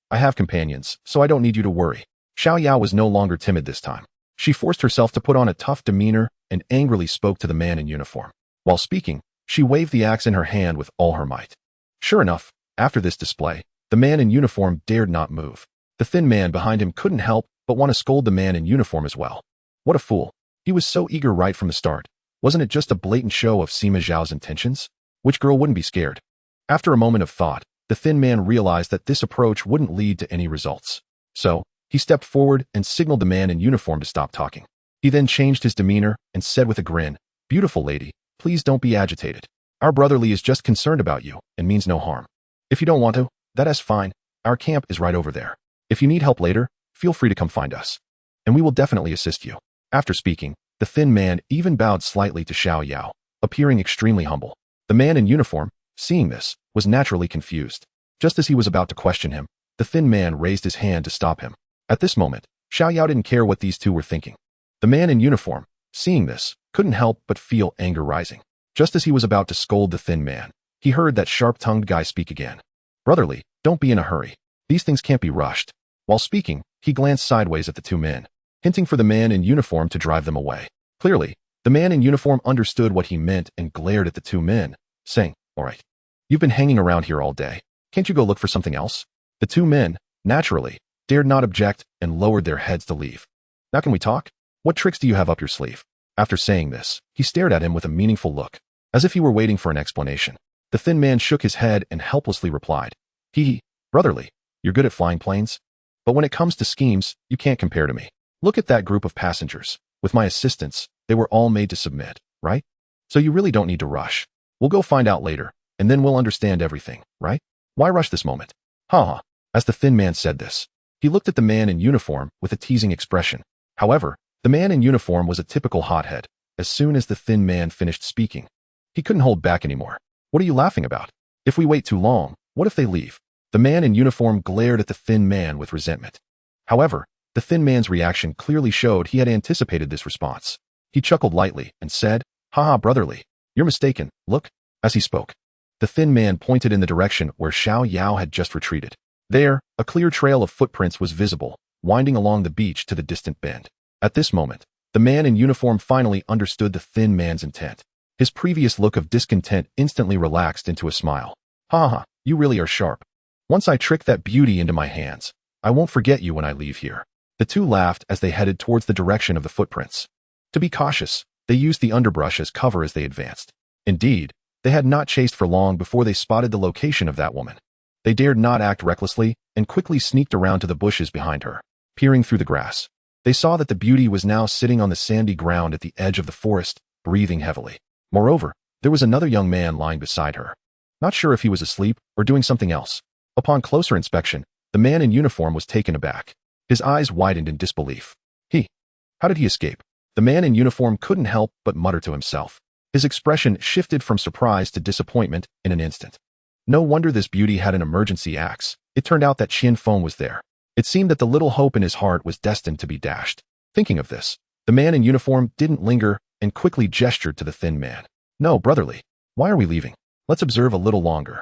I have companions, so I don't need you to worry. Xiao Yao was no longer timid this time. She forced herself to put on a tough demeanor and angrily spoke to the man in uniform. While speaking, she waved the axe in her hand with all her might. Sure enough, after this display, the man in uniform dared not move. The thin man behind him couldn't help but want to scold the man in uniform as well. What a fool. He was so eager right from the start. Wasn't it just a blatant show of Sima Zhao's intentions? Which girl wouldn't be scared? After a moment of thought, the thin man realized that this approach wouldn't lead to any results. So, he stepped forward and signaled the man in uniform to stop talking. He then changed his demeanor and said with a grin, Beautiful lady, please don't be agitated. Our brother Li is just concerned about you and means no harm. If you don't want to, that is fine. Our camp is right over there. If you need help later, feel free to come find us. And we will definitely assist you. After speaking, the thin man even bowed slightly to Xiao Yao, appearing extremely humble. The man in uniform, seeing this, was naturally confused. Just as he was about to question him, the thin man raised his hand to stop him. At this moment, Xiao Yao didn't care what these two were thinking. The man in uniform, seeing this, couldn't help but feel anger rising. Just as he was about to scold the thin man, he heard that sharp-tongued guy speak again. Brotherly, don't be in a hurry. These things can't be rushed. While speaking, he glanced sideways at the two men, hinting for the man in uniform to drive them away. Clearly, the man in uniform understood what he meant and glared at the two men, saying, All right, you've been hanging around here all day. Can't you go look for something else? The two men, naturally, dared not object and lowered their heads to leave. Now can we talk? What tricks do you have up your sleeve? After saying this, he stared at him with a meaningful look, as if he were waiting for an explanation. The thin man shook his head and helplessly replied, Brotherly, you're good at flying planes. But when it comes to schemes, you can't compare to me. Look at that group of passengers. With my assistance, they were all made to submit, right? So you really don't need to rush. We'll go find out later, and then we'll understand everything, right? Why rush this moment? Ha. As the thin man said this, he looked at the man in uniform with a teasing expression. However, the man in uniform was a typical hothead. As soon as the thin man finished speaking, he couldn't hold back anymore. What are you laughing about? If we wait too long, what if they leave? The man in uniform glared at the thin man with resentment. However, the thin man's reaction clearly showed he had anticipated this response. He chuckled lightly and said, Haha, brotherly, you're mistaken, look. As he spoke, the thin man pointed in the direction where Xiao Yao had just retreated. There, a clear trail of footprints was visible, winding along the beach to the distant bend. At this moment, the man in uniform finally understood the thin man's intent. His previous look of discontent instantly relaxed into a smile. Ha, you really are sharp. Once I trick that beauty into my hands, I won't forget you when I leave here. The two laughed as they headed towards the direction of the footprints. To be cautious, they used the underbrush as cover as they advanced. Indeed, they had not chased for long before they spotted the location of that woman. They dared not act recklessly and quickly sneaked around to the bushes behind her. Peering through the grass, they saw that the beauty was now sitting on the sandy ground at the edge of the forest, breathing heavily. Moreover, there was another young man lying beside her. not sure if he was asleep or doing something else. Upon closer inspection, the man in uniform was taken aback. His eyes widened in disbelief. How did he escape? The man in uniform couldn't help but mutter to himself. His expression shifted from surprise to disappointment in an instant. No wonder this beauty had an emergency axe. It turned out that Qian Feng was there. It seemed that the little hope in his heart was destined to be dashed. Thinking of this, the man in uniform didn't linger and quickly gestured to the thin man. No, brotherly. Why are we leaving? Let's observe a little longer.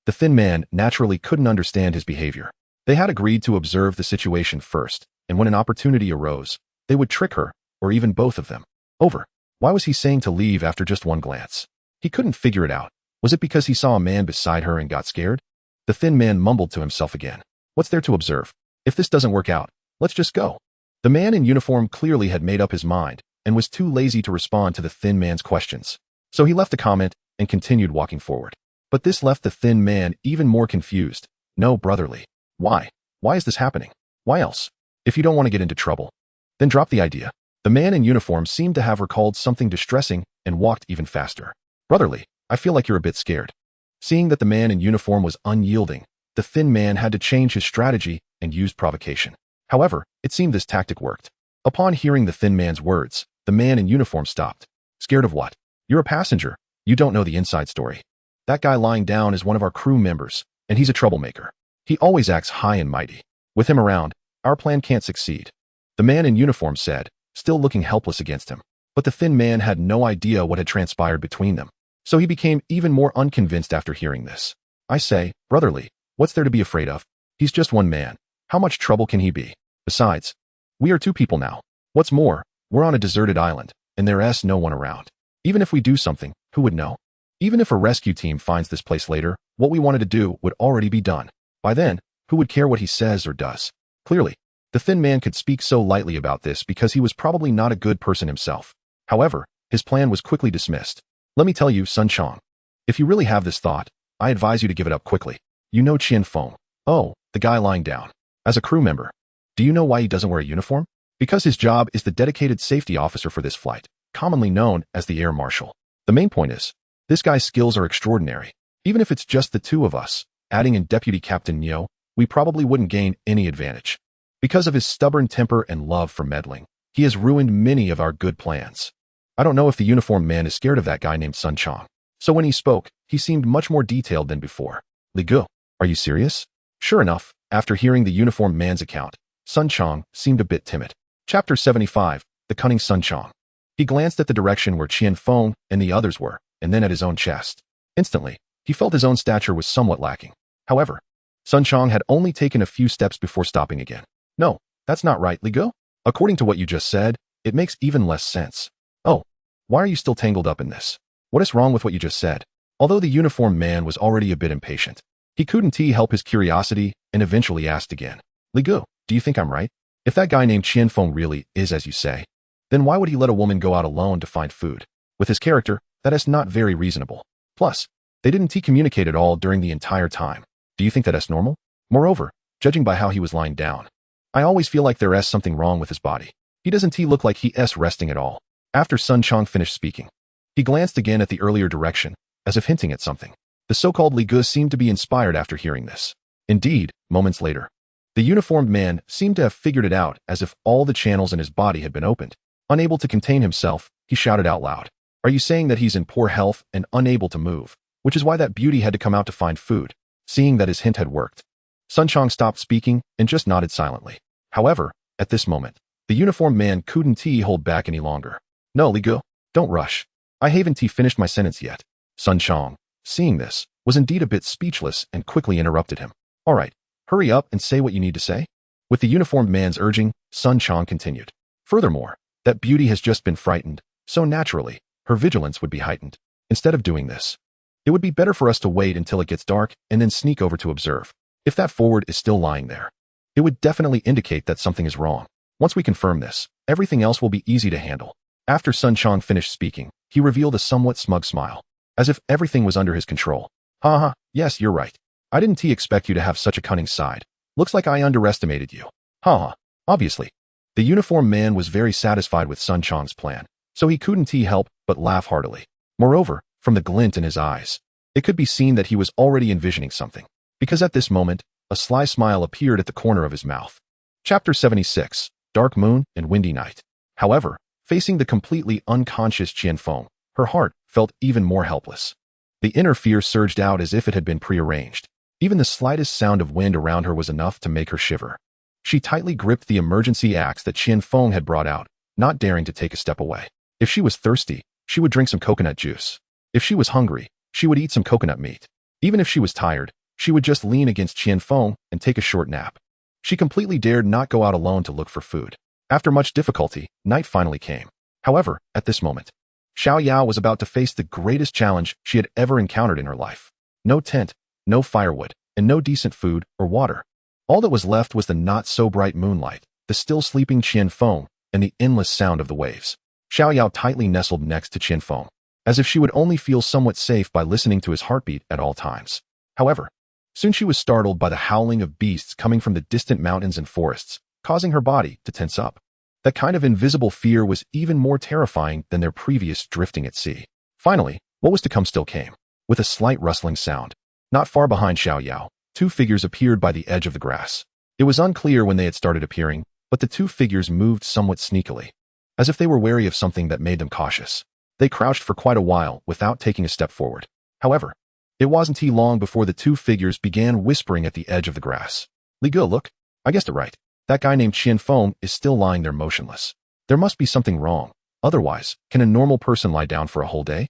The thin man naturally couldn't understand his behavior. They had agreed to observe the situation first, and when an opportunity arose, they would trick her, or even both of them. Over. Why was he saying to leave after just one glance? He couldn't figure it out. Was it because he saw a man beside her and got scared? The thin man mumbled to himself again. What's there to observe? If this doesn't work out, let's just go. The man in uniform clearly had made up his mind and was too lazy to respond to the thin man's questions. So he left a comment and continued walking forward. But this left the thin man even more confused. No, brotherly. Why? Why is this happening? Why else? If you don't want to get into trouble, then drop the idea. The man in uniform seemed to have recalled something distressing and walked even faster. Brotherly, I feel like you're a bit scared. Seeing that the man in uniform was unyielding, the thin man had to change his strategy and used provocation. However, it seemed this tactic worked. Upon hearing the thin man's words, the man in uniform stopped. Scared of what? You're a passenger. You don't know the inside story. That guy lying down is one of our crew members, and he's a troublemaker. He always acts high and mighty. With him around, our plan can't succeed. The man in uniform said, still looking helpless against him. But the thin man had no idea what had transpired between them. So he became even more unconvinced after hearing this. I say, brotherly, what's there to be afraid of? He's just one man. How much trouble can he be? Besides, we are two people now. What's more, we're on a deserted island, and there's no one around. Even if we do something, who would know? Even if a rescue team finds this place later, what we wanted to do would already be done. By then, who would care what he says or does? Clearly, the thin man could speak so lightly about this because he was probably not a good person himself. However, his plan was quickly dismissed. Let me tell you, Sun Chong. If you really have this thought, I advise you to give it up quickly. You know Qian Feng. Oh, the guy lying down. As a crew member. Do you know why he doesn't wear a uniform? Because his job is the dedicated safety officer for this flight, commonly known as the air marshal. The main point is, this guy's skills are extraordinary. Even if it's just the two of us, adding in Deputy Captain Neo, we probably wouldn't gain any advantage. Because of his stubborn temper and love for meddling, he has ruined many of our good plans. I don't know if the uniformed man is scared of that guy named Sun Chong. So when he spoke, he seemed much more detailed than before. Li Gu, are you serious? Sure enough, after hearing the uniformed man's account, Sun Chong seemed a bit timid. Chapter 75, The Cunning Sun Chong. He glanced at the direction where Qian Feng and the others were, and then at his own chest. Instantly, he felt his own stature was somewhat lacking. However, Sun Chong had only taken a few steps before stopping again. No, that's not right, Li Gu. According to what you just said, it makes even less sense. Oh, why are you still tangled up in this? What is wrong with what you just said? Although the uniformed man was already a bit impatient, he couldn't help his curiosity and eventually asked again. Li Gu, do you think I'm right? If that guy named Qian Feng really is as you say, then why would he let a woman go out alone to find food? With his character, that is not very reasonable. Plus, they didn't communicate at all during the entire time. Do you think that's normal? Moreover, judging by how he was lying down, I always feel like there's something wrong with his body. He doesn't look like he's resting at all. After Sun Chong finished speaking, he glanced again at the earlier direction, as if hinting at something. The so-called Li Gu seemed to be inspired after hearing this. Indeed, moments later, the uniformed man seemed to have figured it out as if all the channels in his body had been opened. Unable to contain himself, he shouted out loud. Are you saying that he's in poor health and unable to move, which is why that beauty had to come out to find food? Seeing that his hint had worked, Sun Chong stopped speaking and just nodded silently. However, at this moment, the uniformed man couldn't hold back any longer. No, Li Gu, don't rush. I haven't finished my sentence yet. Sun Chong, seeing this, was indeed a bit speechless and quickly interrupted him. All right, hurry up and say what you need to say. With the uniformed man's urging, Sun Chong continued. Furthermore, that beauty has just been frightened, so naturally, her vigilance would be heightened. Instead of doing this, it would be better for us to wait until it gets dark and then sneak over to observe. If that forward is still lying there, it would definitely indicate that something is wrong. Once we confirm this, everything else will be easy to handle. After Sun Chong finished speaking, he revealed a somewhat smug smile, as if everything was under his control. Haha, yes, you're right. I didn't expect you to have such a cunning side. Looks like I underestimated you. Haha, obviously. The uniformed man was very satisfied with Sun Chong's plan, so he couldn't help but laugh heartily. Moreover, from the glint in his eyes, It could be seen that he was already envisioning something, because at this moment, a sly smile appeared at the corner of his mouth. Chapter 76, Dark Moon and Windy Night. However, facing the completely unconscious Qianfeng, her heart felt even more helpless. The inner fear surged out as if it had been prearranged. Even the slightest sound of wind around her was enough to make her shiver. She tightly gripped the emergency axe that Qianfeng had brought out, not daring to take a step away. If she was thirsty, she would drink some coconut juice. If she was hungry, she would eat some coconut meat. Even if she was tired, she would just lean against Qianfeng and take a short nap. She completely dared not go out alone to look for food. After much difficulty, night finally came. However, at this moment, Xiao Yao was about to face the greatest challenge she had ever encountered in her life. No tent, no firewood, and no decent food or water. All that was left was the not-so-bright moonlight, the still sleeping Qianfeng, and the endless sound of the waves. Xiao Yao tightly nestled next to Qianfeng, as if she would only feel somewhat safe by listening to his heartbeat at all times. However, soon she was startled by the howling of beasts coming from the distant mountains and forests, causing her body to tense up. That kind of invisible fear was even more terrifying than their previous drifting at sea. Finally, what was to come still came. With a slight rustling sound, not far behind Xiao Yao, two figures appeared by the edge of the grass. It was unclear when they had started appearing, but the two figures moved somewhat sneakily, as if they were wary of something that made them cautious. They crouched for quite a while without taking a step forward. However, it wasn't long before the two figures began whispering at the edge of the grass. Li Ge, look, I guessed it right. That guy named Qianfeng is still lying there motionless. There must be something wrong. Otherwise, can a normal person lie down for a whole day?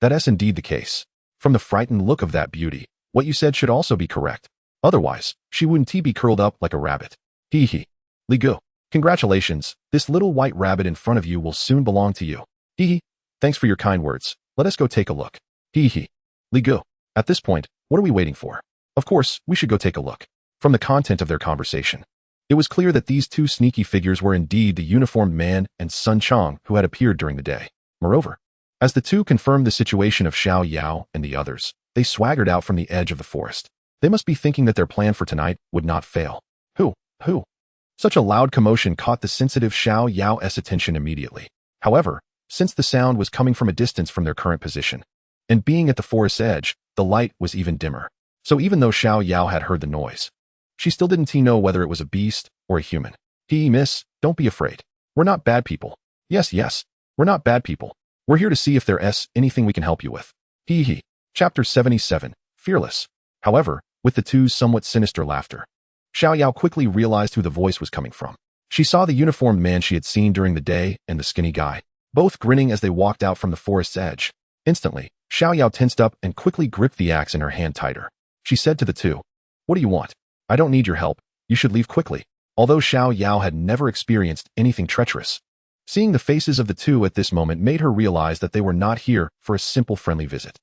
That's indeed the case. From the frightened look of that beauty, what you said should also be correct. Otherwise, she wouldn't be curled up like a rabbit. Hee hee. Li Ge, congratulations. This little white rabbit in front of you will soon belong to you. Hee hee. Thanks for your kind words. Let us go take a look. Hee hee. Li Ge, at this point, what are we waiting for? Of course, we should go take a look. From the content of their conversation, it was clear that these two sneaky figures were indeed the uniformed man and Sun Chang who had appeared during the day. Moreover, as the two confirmed the situation of Xiao Yao and the others, they swaggered out from the edge of the forest. They must be thinking that their plan for tonight would not fail. Who? Such a loud commotion caught the sensitive Xiao Yao's attention immediately. However, since the sound was coming from a distance from their current position, and being at the forest's edge, the light was even dimmer. So even though Xiao Yao had heard the noise, she still didn't know whether it was a beast or a human. Miss, don't be afraid. We're not bad people. Yes, we're not bad people. We're here to see if there's anything we can help you with. Hee. Chapter 77, Fearless. However, with the two's somewhat sinister laughter, Xiao Yao quickly realized who the voice was coming from. She saw the uniformed man she had seen during the day and the skinny guy, both grinning as they walked out from the forest's edge. Instantly, Xiao Yao tensed up and quickly gripped the axe in her hand tighter. She said to the two, "What do you want? I don't need your help. You should leave quickly." Although Xiao Yao had never experienced anything treacherous, seeing the faces of the two at this moment made her realize that they were not here for a simple friendly visit.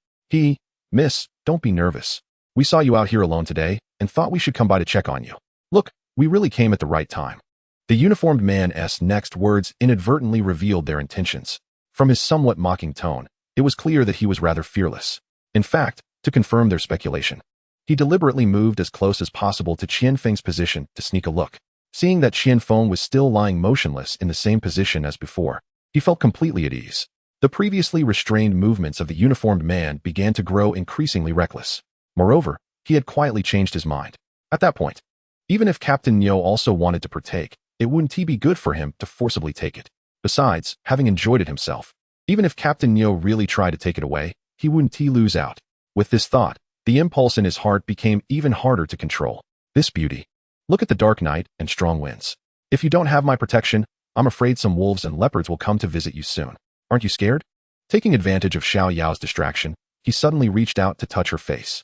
Miss, don't be nervous. We saw you out here alone today and thought we should come by to check on you. Look, we really came at the right time. The uniformed man's next words inadvertently revealed their intentions. From his somewhat mocking tone, it was clear that he was rather fearless. In fact, to confirm their speculation, he deliberately moved as close as possible to Qianfeng's position to sneak a look. Seeing that Qianfeng was still lying motionless in the same position as before, he felt completely at ease. The previously restrained movements of the uniformed man began to grow increasingly reckless. Moreover, he had quietly changed his mind. At that point, even if Captain Neo also wanted to partake, it wouldn't be good for him to forcibly take it. Besides, having enjoyed it himself, even if Captain Neo really tried to take it away, he wouldn't lose out. With this thought, the impulse in his heart became even harder to control. This beauty. Look at the dark night and strong winds. If you don't have my protection, I'm afraid some wolves and leopards will come to visit you soon. Aren't you scared? Taking advantage of Xiao Yao's distraction, he suddenly reached out to touch her face.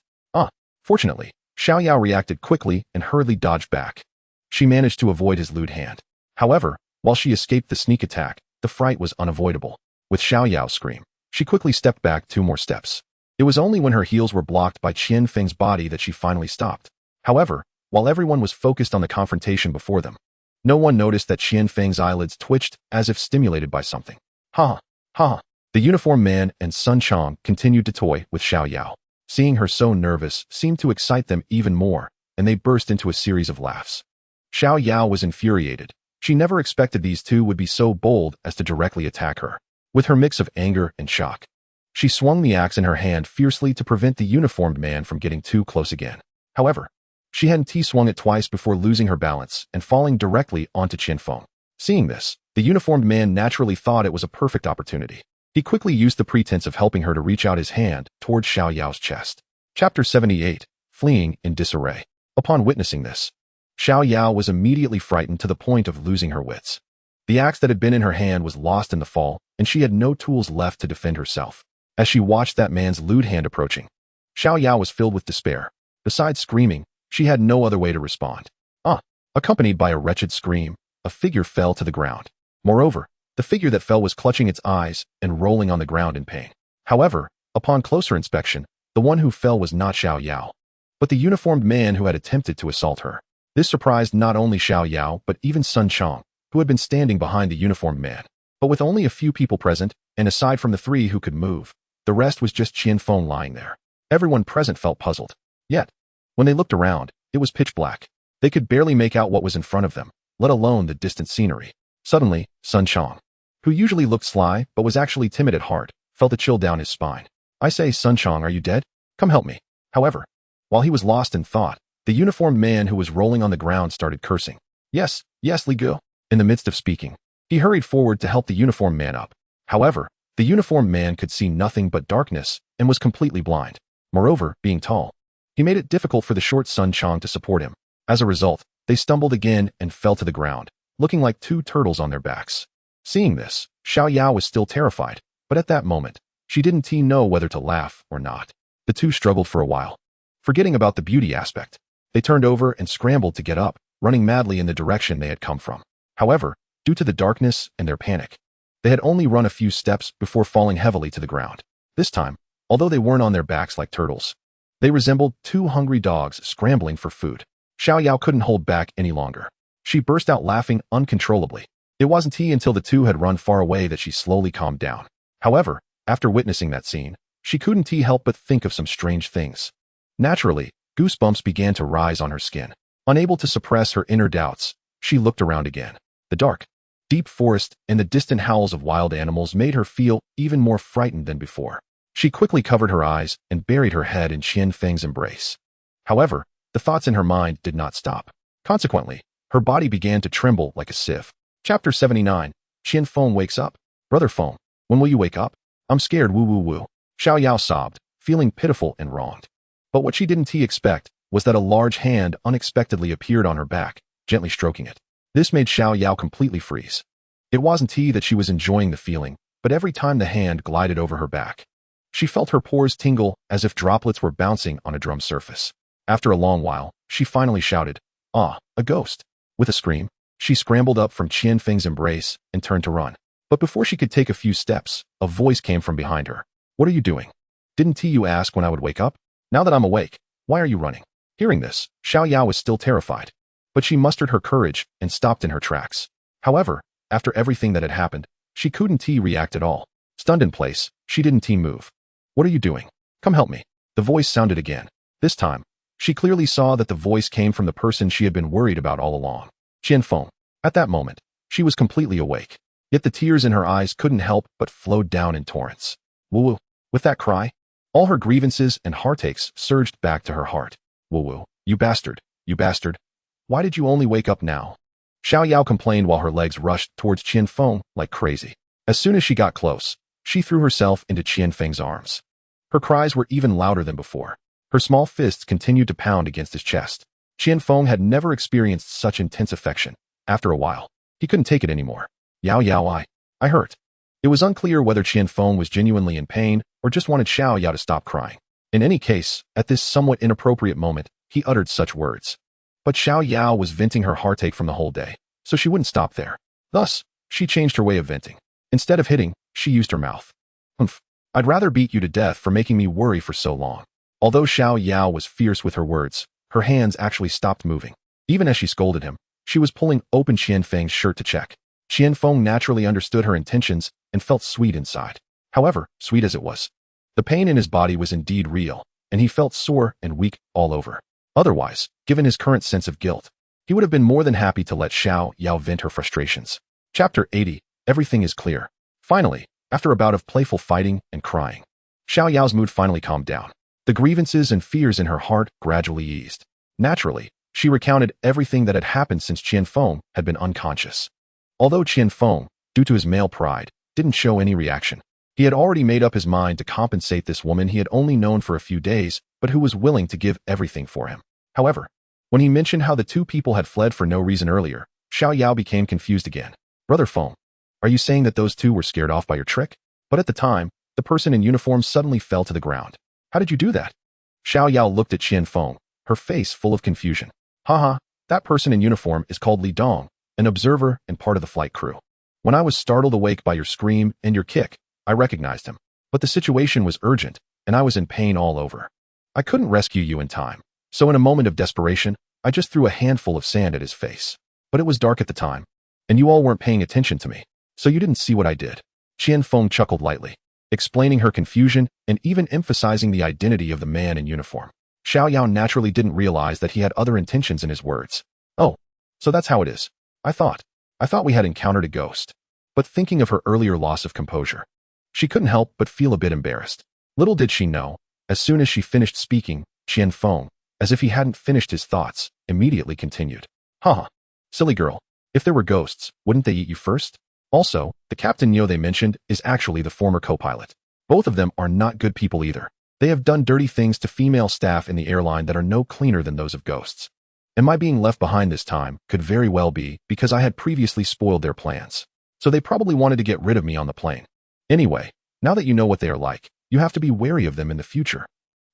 Fortunately, Xiao Yao reacted quickly and hurriedly dodged back. She managed to avoid his lewd hand. However, while she escaped the sneak attack, the fright was unavoidable. With Xiao Yao's scream, she quickly stepped back 2 more steps. It was only when her heels were blocked by Qianfeng's body that she finally stopped. However, while everyone was focused on the confrontation before them, no one noticed that Qianfeng's eyelids twitched as if stimulated by something. Ha! The uniformed man and Sun Chang continued to toy with Xiao Yao. Seeing her so nervous seemed to excite them even more, and they burst into a series of laughs. Xiao Yao was infuriated. She never expected these two would be so bold as to directly attack her. With her mix of anger and shock, She swung the axe in her hand fiercely to prevent the uniformed man from getting too close again. However, she hadn't swung it twice before losing her balance and falling directly onto Qianfeng. Seeing this, the uniformed man naturally thought it was a perfect opportunity. He quickly used the pretense of helping her to reach out his hand towards Xiao Yao's chest. Chapter 78, Fleeing in Disarray. Upon witnessing this, Xiao Yao was immediately frightened to the point of losing her wits. The axe that had been in her hand was lost in the fall, and she had no tools left to defend herself. As she watched that man's lewd hand approaching, Xiao Yao was filled with despair. Besides screaming, she had no other way to respond. Accompanied by a wretched scream, a figure fell to the ground. Moreover, the figure that fell was clutching its eyes and rolling on the ground in pain. However, upon closer inspection, the one who fell was not Xiao Yao, but the uniformed man who had attempted to assault her. This surprised not only Xiao Yao but even Sun Chong, who had been standing behind the uniformed man. But with only a few people present, and aside from the three who could move, the rest was just Qianfeng lying there. Everyone present felt puzzled. Yet, when they looked around, it was pitch black. They could barely make out what was in front of them, let alone the distant scenery. Suddenly, Sun Chong, who usually looked sly but was actually timid at heart, felt a chill down his spine. "I say, Sun Chong, are you dead? Come help me." However, while he was lost in thought, the uniformed man who was rolling on the ground started cursing. Yes, Li Gu." In the midst of speaking, he hurried forward to help the uniformed man up. However, the uniformed man could see nothing but darkness and was completely blind. Moreover, being tall, he made it difficult for the short Sun Chong to support him. As a result, they stumbled again and fell to the ground, looking like two turtles on their backs. Seeing this, Xiao Yao was still terrified, but at that moment, she didn't know whether to laugh or not. The two struggled for a while. Forgetting about the beauty aspect, they turned over and scrambled to get up, running madly in the direction they had come from. However, due to the darkness and their panic, they had only run a few steps before falling heavily to the ground. This time, although they weren't on their backs like turtles, they resembled two hungry dogs scrambling for food. Xiao Yao couldn't hold back any longer. She burst out laughing uncontrollably. It wasn't until the two had run far away that she slowly calmed down. However, after witnessing that scene, she couldn't help but think of some strange things. Naturally, goosebumps began to rise on her skin. Unable to suppress her inner doubts, she looked around again. The dark, deep forest and the distant howls of wild animals made her feel even more frightened than before. She quickly covered her eyes and buried her head in Qianfeng's embrace. However, the thoughts in her mind did not stop. Consequently, her body began to tremble like a sieve. Chapter 79, Qianfeng wakes up. "Brother Feng, when will you wake up? I'm scared, woo woo woo." Xiao Yao sobbed, feeling pitiful and wronged. But what she didn't expect was that a large hand unexpectedly appeared on her back, gently stroking it. This made Xiao Yao completely freeze. It wasn't that she was enjoying the feeling, but every time the hand glided over her back, she felt her pores tingle as if droplets were bouncing on a drum surface. After a long while, she finally shouted, "Ah, a ghost." With a scream, she scrambled up from Qianfeng's embrace and turned to run. But before she could take a few steps, a voice came from behind her. "What are you doing? Didn't you ask when I would wake up? Now that I'm awake, why are you running?" Hearing this, Xiao Yao was still terrified, but she mustered her courage and stopped in her tracks. However, after everything that had happened, she couldn't react at all. Stunned in place, she didn't move. "What are you doing? Come help me." The voice sounded again. This time, she clearly saw that the voice came from the person she had been worried about all along, Qianfeng. At that moment, she was completely awake, yet the tears in her eyes couldn't help but flowed down in torrents. Woo-woo. With that cry, all her grievances and heartaches surged back to her heart. "Woo-woo, you bastard, you bastard. Why did you only wake up now?" Xiao Yao complained while her legs rushed towards Qianfeng like crazy. As soon as she got close, she threw herself into Qianfeng's arms. Her cries were even louder than before. Her small fists continued to pound against his chest. Qianfeng had never experienced such intense affection. After a while, he couldn't take it anymore. "Yao Yao, I hurt." It was unclear whether Qianfeng was genuinely in pain or just wanted Xiao Yao to stop crying. In any case, at this somewhat inappropriate moment, he uttered such words. But Xiao Yao was venting her heartache from the whole day, so she wouldn't stop there. Thus, she changed her way of venting. Instead of hitting, she used her mouth. "Humph, I'd rather beat you to death for making me worry for so long." Although Xiao Yao was fierce with her words, her hands actually stopped moving. Even as she scolded him, she was pulling open Qianfeng's shirt to check. Qianfeng naturally understood her intentions and felt sweet inside. However, sweet as it was, the pain in his body was indeed real, and he felt sore and weak all over. Otherwise, given his current sense of guilt, he would have been more than happy to let Xiao Yao vent her frustrations. Chapter 80, Everything is Clear. Finally, after a bout of playful fighting and crying, Xiao Yao's mood finally calmed down. The grievances and fears in her heart gradually eased. Naturally, she recounted everything that had happened since Qian Feng had been unconscious. Although Qian Feng, due to his male pride, didn't show any reaction, he had already made up his mind to compensate this woman he had only known for a few days, but who was willing to give everything for him. However, when he mentioned how the two people had fled for no reason earlier, Xiao Yao became confused again. Brother Feng, are you saying that those two were scared off by your trick? But at the time, the person in uniform suddenly fell to the ground. How did you do that? Xiao Yao looked at Qian Feng, her face full of confusion. Haha, that person in uniform is called Li Dong, an observer and part of the flight crew. When I was startled awake by your scream and your kick, I recognized him. But the situation was urgent, and I was in pain all over. I couldn't rescue you in time, so in a moment of desperation, I just threw a handful of sand at his face. But it was dark at the time, and you all weren't paying attention to me, so you didn't see what I did. Qian Feng chuckled lightly, explaining her confusion and even emphasizing the identity of the man in uniform. Xiao Yao naturally didn't realize that he had other intentions in his words. Oh, so that's how it is. I thought we had encountered a ghost. But thinking of her earlier loss of composure, she couldn't help but feel a bit embarrassed. Little did she know, as soon as she finished speaking, Qian Feng, as if he hadn't finished his thoughts, immediately continued. Haha, silly girl, if there were ghosts, wouldn't they eat you first? Also, the Captain Neo they mentioned is actually the former co-pilot. Both of them are not good people either. They have done dirty things to female staff in the airline that are no cleaner than those of ghosts. And my being left behind this time could very well be because I had previously spoiled their plans. So they probably wanted to get rid of me on the plane. Anyway, now that you know what they are like, you have to be wary of them in the future.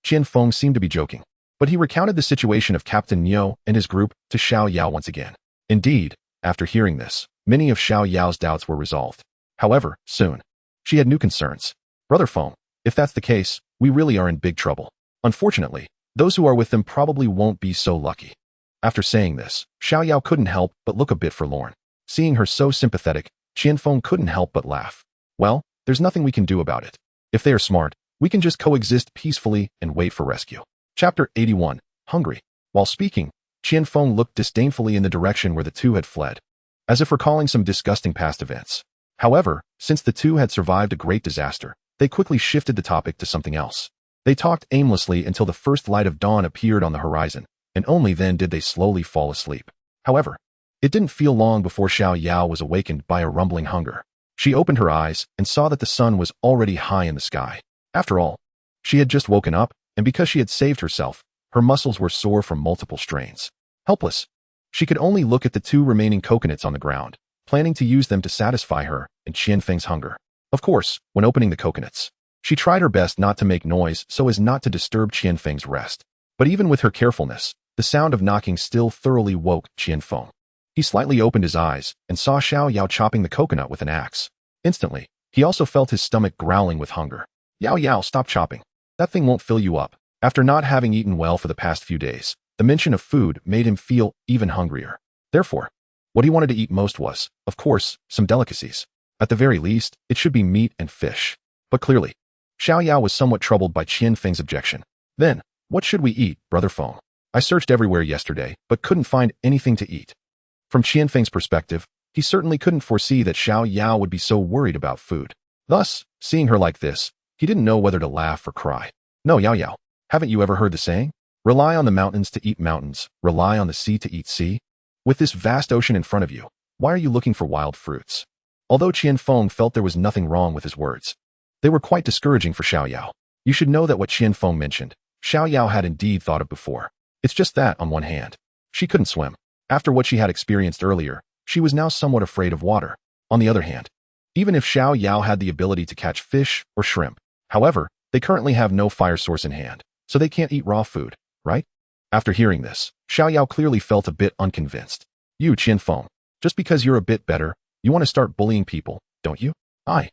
Qian Feng seemed to be joking, but he recounted the situation of Captain Neo and his group to Xiao Yao once again. Indeed, after hearing this, many of Xiao Yao's doubts were resolved. However, soon, she had new concerns. Brother Feng, if that's the case, we really are in big trouble. Unfortunately, those who are with them probably won't be so lucky. After saying this, Xiao Yao couldn't help but look a bit forlorn. Seeing her so sympathetic, Qian Feng couldn't help but laugh. Well, there's nothing we can do about it. If they are smart, we can just coexist peacefully and wait for rescue. Chapter 81, Hungry. While speaking, Qian Feng looked disdainfully in the direction where the two had fled, as if recalling some disgusting past events. However, since the two had survived a great disaster, they quickly shifted the topic to something else. They talked aimlessly until the first light of dawn appeared on the horizon, and only then did they slowly fall asleep. However, it didn't feel long before Xiao Yao was awakened by a rumbling hunger. She opened her eyes and saw that the sun was already high in the sky. After all, she had just woken up, and because she had saved herself, her muscles were sore from multiple strains. Helpless, she could only look at the two remaining coconuts on the ground, planning to use them to satisfy her and Qian Feng's hunger. Of course, when opening the coconuts, she tried her best not to make noise so as not to disturb Qian Feng's rest. But even with her carefulness, the sound of knocking still thoroughly woke Qian Feng. He slightly opened his eyes and saw Xiao Yao chopping the coconut with an axe. Instantly, he also felt his stomach growling with hunger. Yao Yao, stop chopping. That thing won't fill you up. After not having eaten well for the past few days, the mention of food made him feel even hungrier. Therefore, what he wanted to eat most was, of course, some delicacies. At the very least, it should be meat and fish. But clearly, Xiao Yao was somewhat troubled by Qian Feng's objection. Then, what should we eat, Brother Feng? I searched everywhere yesterday, but couldn't find anything to eat. From Qian Feng's perspective, he certainly couldn't foresee that Xiao Yao would be so worried about food. Thus, seeing her like this, he didn't know whether to laugh or cry. No, Yao Yao, haven't you ever heard the saying? Rely on the mountains to eat mountains, rely on the sea to eat sea. With this vast ocean in front of you, why are you looking for wild fruits? Although Qian Feng felt there was nothing wrong with his words, they were quite discouraging for Xiao Yao. You should know that what Qian Feng mentioned, Xiao Yao had indeed thought of before. It's just that, on one hand, she couldn't swim. After what she had experienced earlier, she was now somewhat afraid of water. On the other hand, even if Xiao Yao had the ability to catch fish or shrimp, however, they currently have no fire source in hand, so they can't eat raw food, right? After hearing this, Xiao Yao clearly felt a bit unconvinced. You, Qian Feng, just because you're a bit better, you want to start bullying people, don't you? I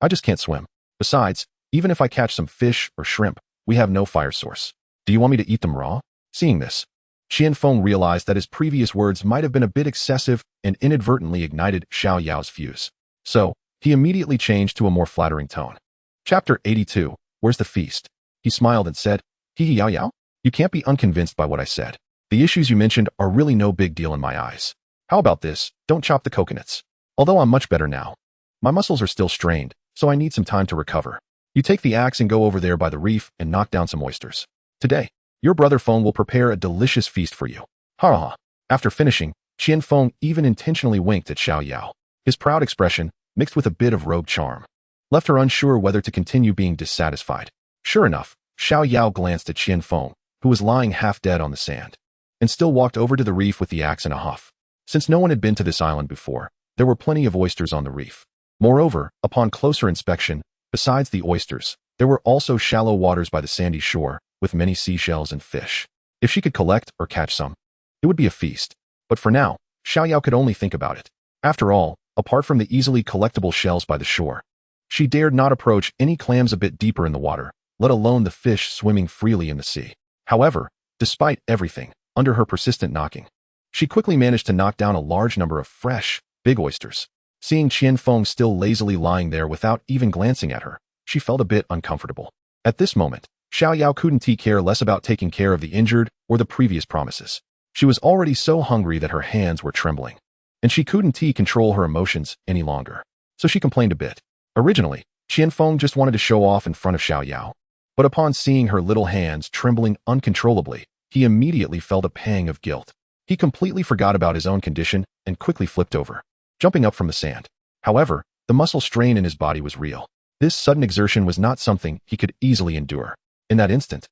just can't swim. Besides, even if I catch some fish or shrimp, we have no fire source. Do you want me to eat them raw? Seeing this, Qian Feng realized that his previous words might have been a bit excessive and inadvertently ignited Xiao Yao's fuse. So, he immediately changed to a more flattering tone. Chapter 82, Where's the feast? He smiled and said, Hee Yao Yao, you can't be unconvinced by what I said. The issues you mentioned are really no big deal in my eyes. How about this, don't chop the coconuts. Although I'm much better now. My muscles are still strained, so I need some time to recover. You take the axe and go over there by the reef and knock down some oysters. Today, your brother Feng will prepare a delicious feast for you. Ha ha. After finishing, Qian Feng even intentionally winked at Xiao Yao. His proud expression, mixed with a bit of rogue charm, left her unsure whether to continue being dissatisfied. Sure enough, Xiao Yao glanced at Qian Feng, who was lying half dead on the sand, and still walked over to the reef with the axe in a huff. Since no one had been to this island before, there were plenty of oysters on the reef. Moreover, upon closer inspection, besides the oysters, there were also shallow waters by the sandy shore, with many seashells and fish. If she could collect or catch some, it would be a feast. But for now, Xiao Yao could only think about it. After all, apart from the easily collectible shells by the shore, she dared not approach any clams a bit deeper in the water, let alone the fish swimming freely in the sea. However, despite everything, under her persistent knocking, she quickly managed to knock down a large number of fresh, big oysters. Seeing Qian Feng still lazily lying there without even glancing at her, she felt a bit uncomfortable. At this moment, Xiao Yao couldn't care less about taking care of the injured or the previous promises. She was already so hungry that her hands were trembling, and she couldn't control her emotions any longer. So she complained a bit. Originally, Qian Feng just wanted to show off in front of Xiao Yao, but upon seeing her little hands trembling uncontrollably, he immediately felt a pang of guilt. He completely forgot about his own condition and quickly flipped over, jumping up from the sand. However, the muscle strain in his body was real. This sudden exertion was not something he could easily endure. In that instant,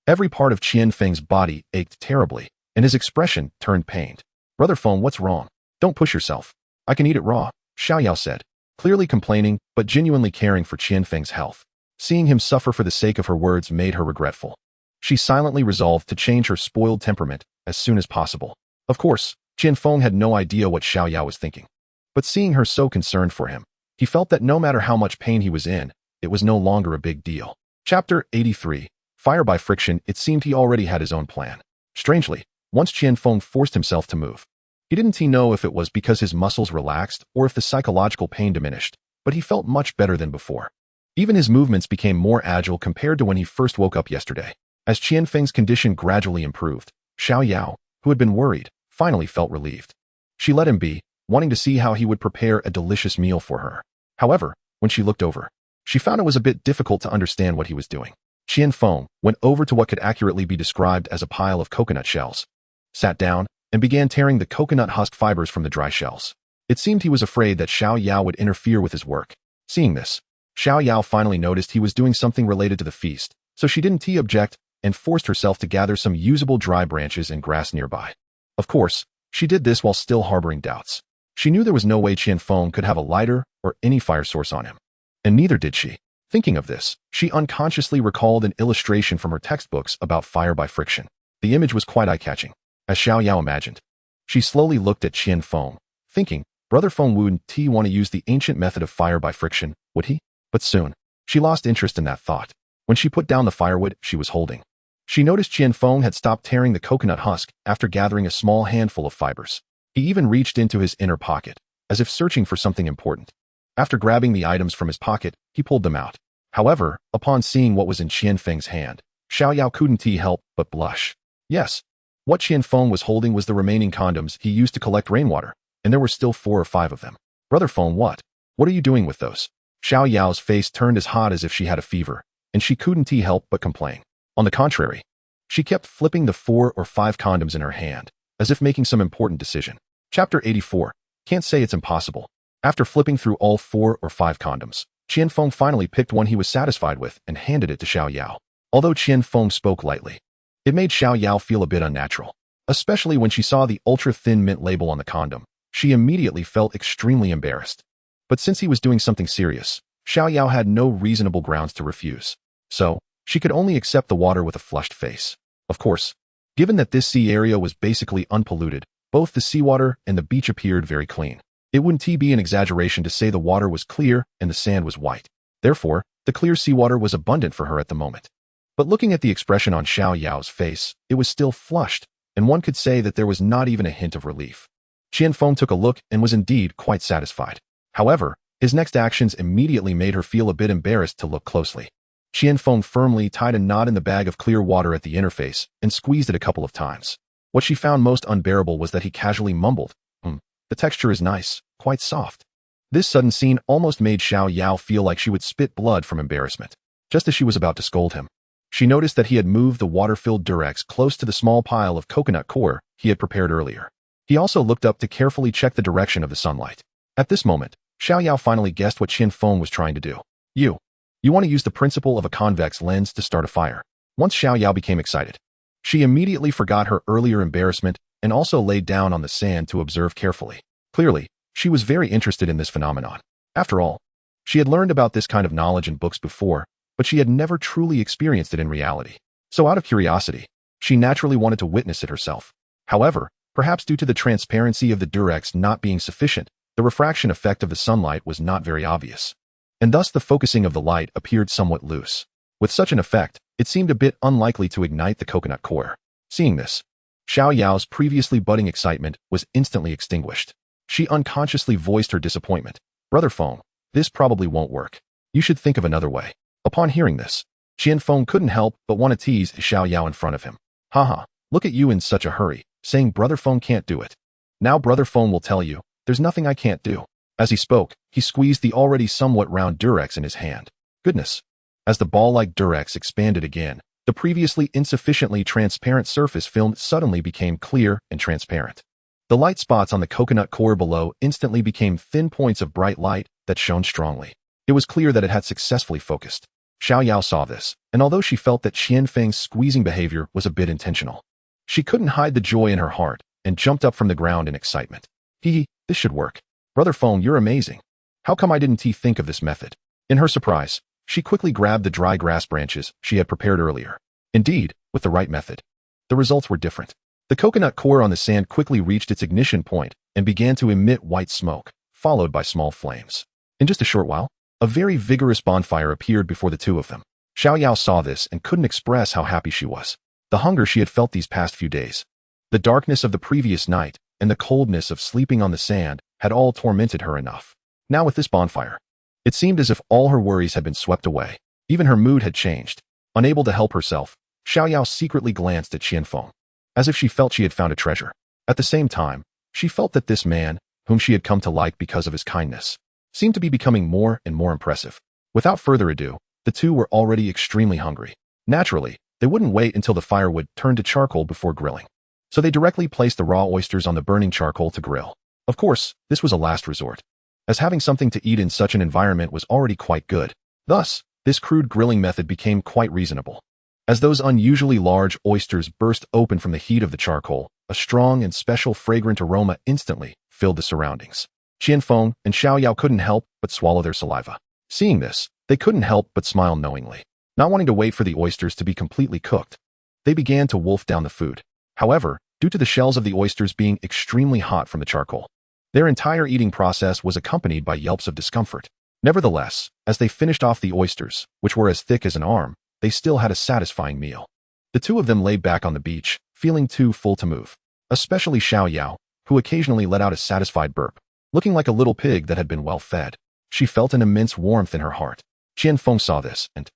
every part of Qian Feng's body ached terribly, and his expression turned pained. "Brother Feng, what's wrong? Don't push yourself. I can eat it raw," Xiao Yao said, clearly complaining but genuinely caring for Qian Feng's health. Seeing him suffer for the sake of her words made her regretful. She silently resolved to change her spoiled temperament as soon as possible. Of course, Qian Feng had no idea what Xiao Yao was thinking. But seeing her so concerned for him, he felt that no matter how much pain he was in, it was no longer a big deal. Chapter 83. Fire by friction. It seemed he already had his own plan. Strangely, once Qian Feng forced himself to move, he didn't know if it was because his muscles relaxed or if the psychological pain diminished, but he felt much better than before. Even his movements became more agile compared to when he first woke up yesterday. As Qian Feng's condition gradually improved, Xiao Yao, who had been worried, finally felt relieved. She let him be, wanting to see how he would prepare a delicious meal for her. However, when she looked over, she found it was a bit difficult to understand what he was doing. Qian Feng went over to what could accurately be described as a pile of coconut shells, sat down, and began tearing the coconut husk fibers from the dry shells. It seemed he was afraid that Xiao Yao would interfere with his work. Seeing this, Xiao Yao finally noticed he was doing something related to the feast, so she didn't object and forced herself to gather some usable dry branches and grass nearby. Of course, she did this while still harboring doubts. She knew there was no way Qian Feng could have a lighter or any fire source on him. And neither did she. Thinking of this, she unconsciously recalled an illustration from her textbooks about fire by friction. The image was quite eye-catching, as Xiao Yao imagined. She slowly looked at Qian Feng, thinking, Brother Feng wouldn't want to use the ancient method of fire by friction, would he? But soon, she lost interest in that thought. When she put down the firewood she was holding, she noticed Qian Feng had stopped tearing the coconut husk after gathering a small handful of fibers. He even reached into his inner pocket, as if searching for something important. After grabbing the items from his pocket, he pulled them out. However, upon seeing what was in Qian Feng's hand, Xiao Yao couldn't help but blush. Yes, what Qian Feng was holding was the remaining condoms he used to collect rainwater, and there were still 4 or 5 of them. Brother Feng, what are you doing with those? Xiao Yao's face turned as hot as if she had a fever, and she couldn't help but complain. On the contrary, she kept flipping the 4 or 5 condoms in her hand, as if making some important decision. Chapter 84. Can't say it's impossible. After flipping through all 4 or 5 condoms, Qian Feng finally picked one he was satisfied with and handed it to Xiao Yao. Although Qian Feng spoke lightly, it made Xiao Yao feel a bit unnatural, especially when she saw the ultra-thin mint label on the condom. She immediately felt extremely embarrassed. But since he was doing something serious, Xiao Yao had no reasonable grounds to refuse. So, she could only accept the water with a flushed face. Of course, given that this sea area was basically unpolluted, both the seawater and the beach appeared very clean. It wouldn't be an exaggeration to say the water was clear and the sand was white. Therefore, the clear seawater was abundant for her at the moment. But looking at the expression on Xiao Yao's face, it was still flushed, and one could say that there was not even a hint of relief. Qian Feng took a look and was indeed quite satisfied. However, his next actions immediately made her feel a bit embarrassed to look closely. Qian Feng firmly tied a knot in the bag of clear water at the interface and squeezed it a couple of times. What she found most unbearable was that he casually mumbled, "The texture is nice, quite soft." This sudden scene almost made Xiao Yao feel like she would spit blood from embarrassment. Just as she was about to scold him, she noticed that he had moved the water-filled Durex close to the small pile of coconut core he had prepared earlier. He also looked up to carefully check the direction of the sunlight. At this moment, Xiao Yao finally guessed what Qian Feng was trying to do. You want to use the principle of a convex lens to start a fire. Once Xiao Yao became excited, she immediately forgot her earlier embarrassment and also laid down on the sand to observe carefully. Clearly, she was very interested in this phenomenon. After all, she had learned about this kind of knowledge in books before, but she had never truly experienced it in reality. So out of curiosity, she naturally wanted to witness it herself. However, perhaps due to the transparency of the Durex not being sufficient, the refraction effect of the sunlight was not very obvious, and thus the focusing of the light appeared somewhat loose. With such an effect, it seemed a bit unlikely to ignite the coconut core. Seeing this, Xiao Yao's previously budding excitement was instantly extinguished. She unconsciously voiced her disappointment. Brother Feng, this probably won't work. You should think of another way. Upon hearing this, Qian Feng couldn't help but want to tease Xiao Yao in front of him. Haha, look at you in such a hurry, saying Brother Feng can't do it. Now Brother Feng will tell you, there's nothing I can't do. As he spoke, he squeezed the already somewhat round Durex in his hand. Goodness. As the ball-like Durex expanded again, the previously insufficiently transparent surface film suddenly became clear and transparent. The light spots on the coconut core below instantly became thin points of bright light that shone strongly. It was clear that it had successfully focused. Xiao Yao saw this, and although she felt that Qian Feng's squeezing behavior was a bit intentional, she couldn't hide the joy in her heart and jumped up from the ground in excitement. This should work. Brother Feng, you're amazing. How come I didn't think of this method? In her surprise, she quickly grabbed the dry grass branches she had prepared earlier. Indeed, with the right method, the results were different. The coconut core on the sand quickly reached its ignition point and began to emit white smoke, followed by small flames. In just a short while, a very vigorous bonfire appeared before the two of them. Xiao Yao saw this and couldn't express how happy she was. The hunger she had felt these past few days, the darkness of the previous night, and the coldness of sleeping on the sand had all tormented her enough. Now with this bonfire, it seemed as if all her worries had been swept away. Even her mood had changed. Unable to help herself, Xiao Yao secretly glanced at Qian Feng, as if she felt she had found a treasure. At the same time, she felt that this man, whom she had come to like because of his kindness, seemed to be becoming more and more impressive. Without further ado, the two were already extremely hungry. Naturally, they wouldn't wait until the firewood turned to charcoal before grilling. So they directly placed the raw oysters on the burning charcoal to grill. Of course, this was a last resort, as having something to eat in such an environment was already quite good. Thus, this crude grilling method became quite reasonable. As those unusually large oysters burst open from the heat of the charcoal, a strong and special fragrant aroma instantly filled the surroundings. Qian Feng and Xiao Yao couldn't help but swallow their saliva. Seeing this, they couldn't help but smile knowingly. Not wanting to wait for the oysters to be completely cooked, they began to wolf down the food. However, due to the shells of the oysters being extremely hot from the charcoal, their entire eating process was accompanied by yelps of discomfort. Nevertheless, as they finished off the oysters, which were as thick as an arm, they still had a satisfying meal. The two of them lay back on the beach, feeling too full to move. Especially Xiao Yao, who occasionally let out a satisfied burp, looking like a little pig that had been well fed. She felt an immense warmth in her heart. Qian Feng saw this and,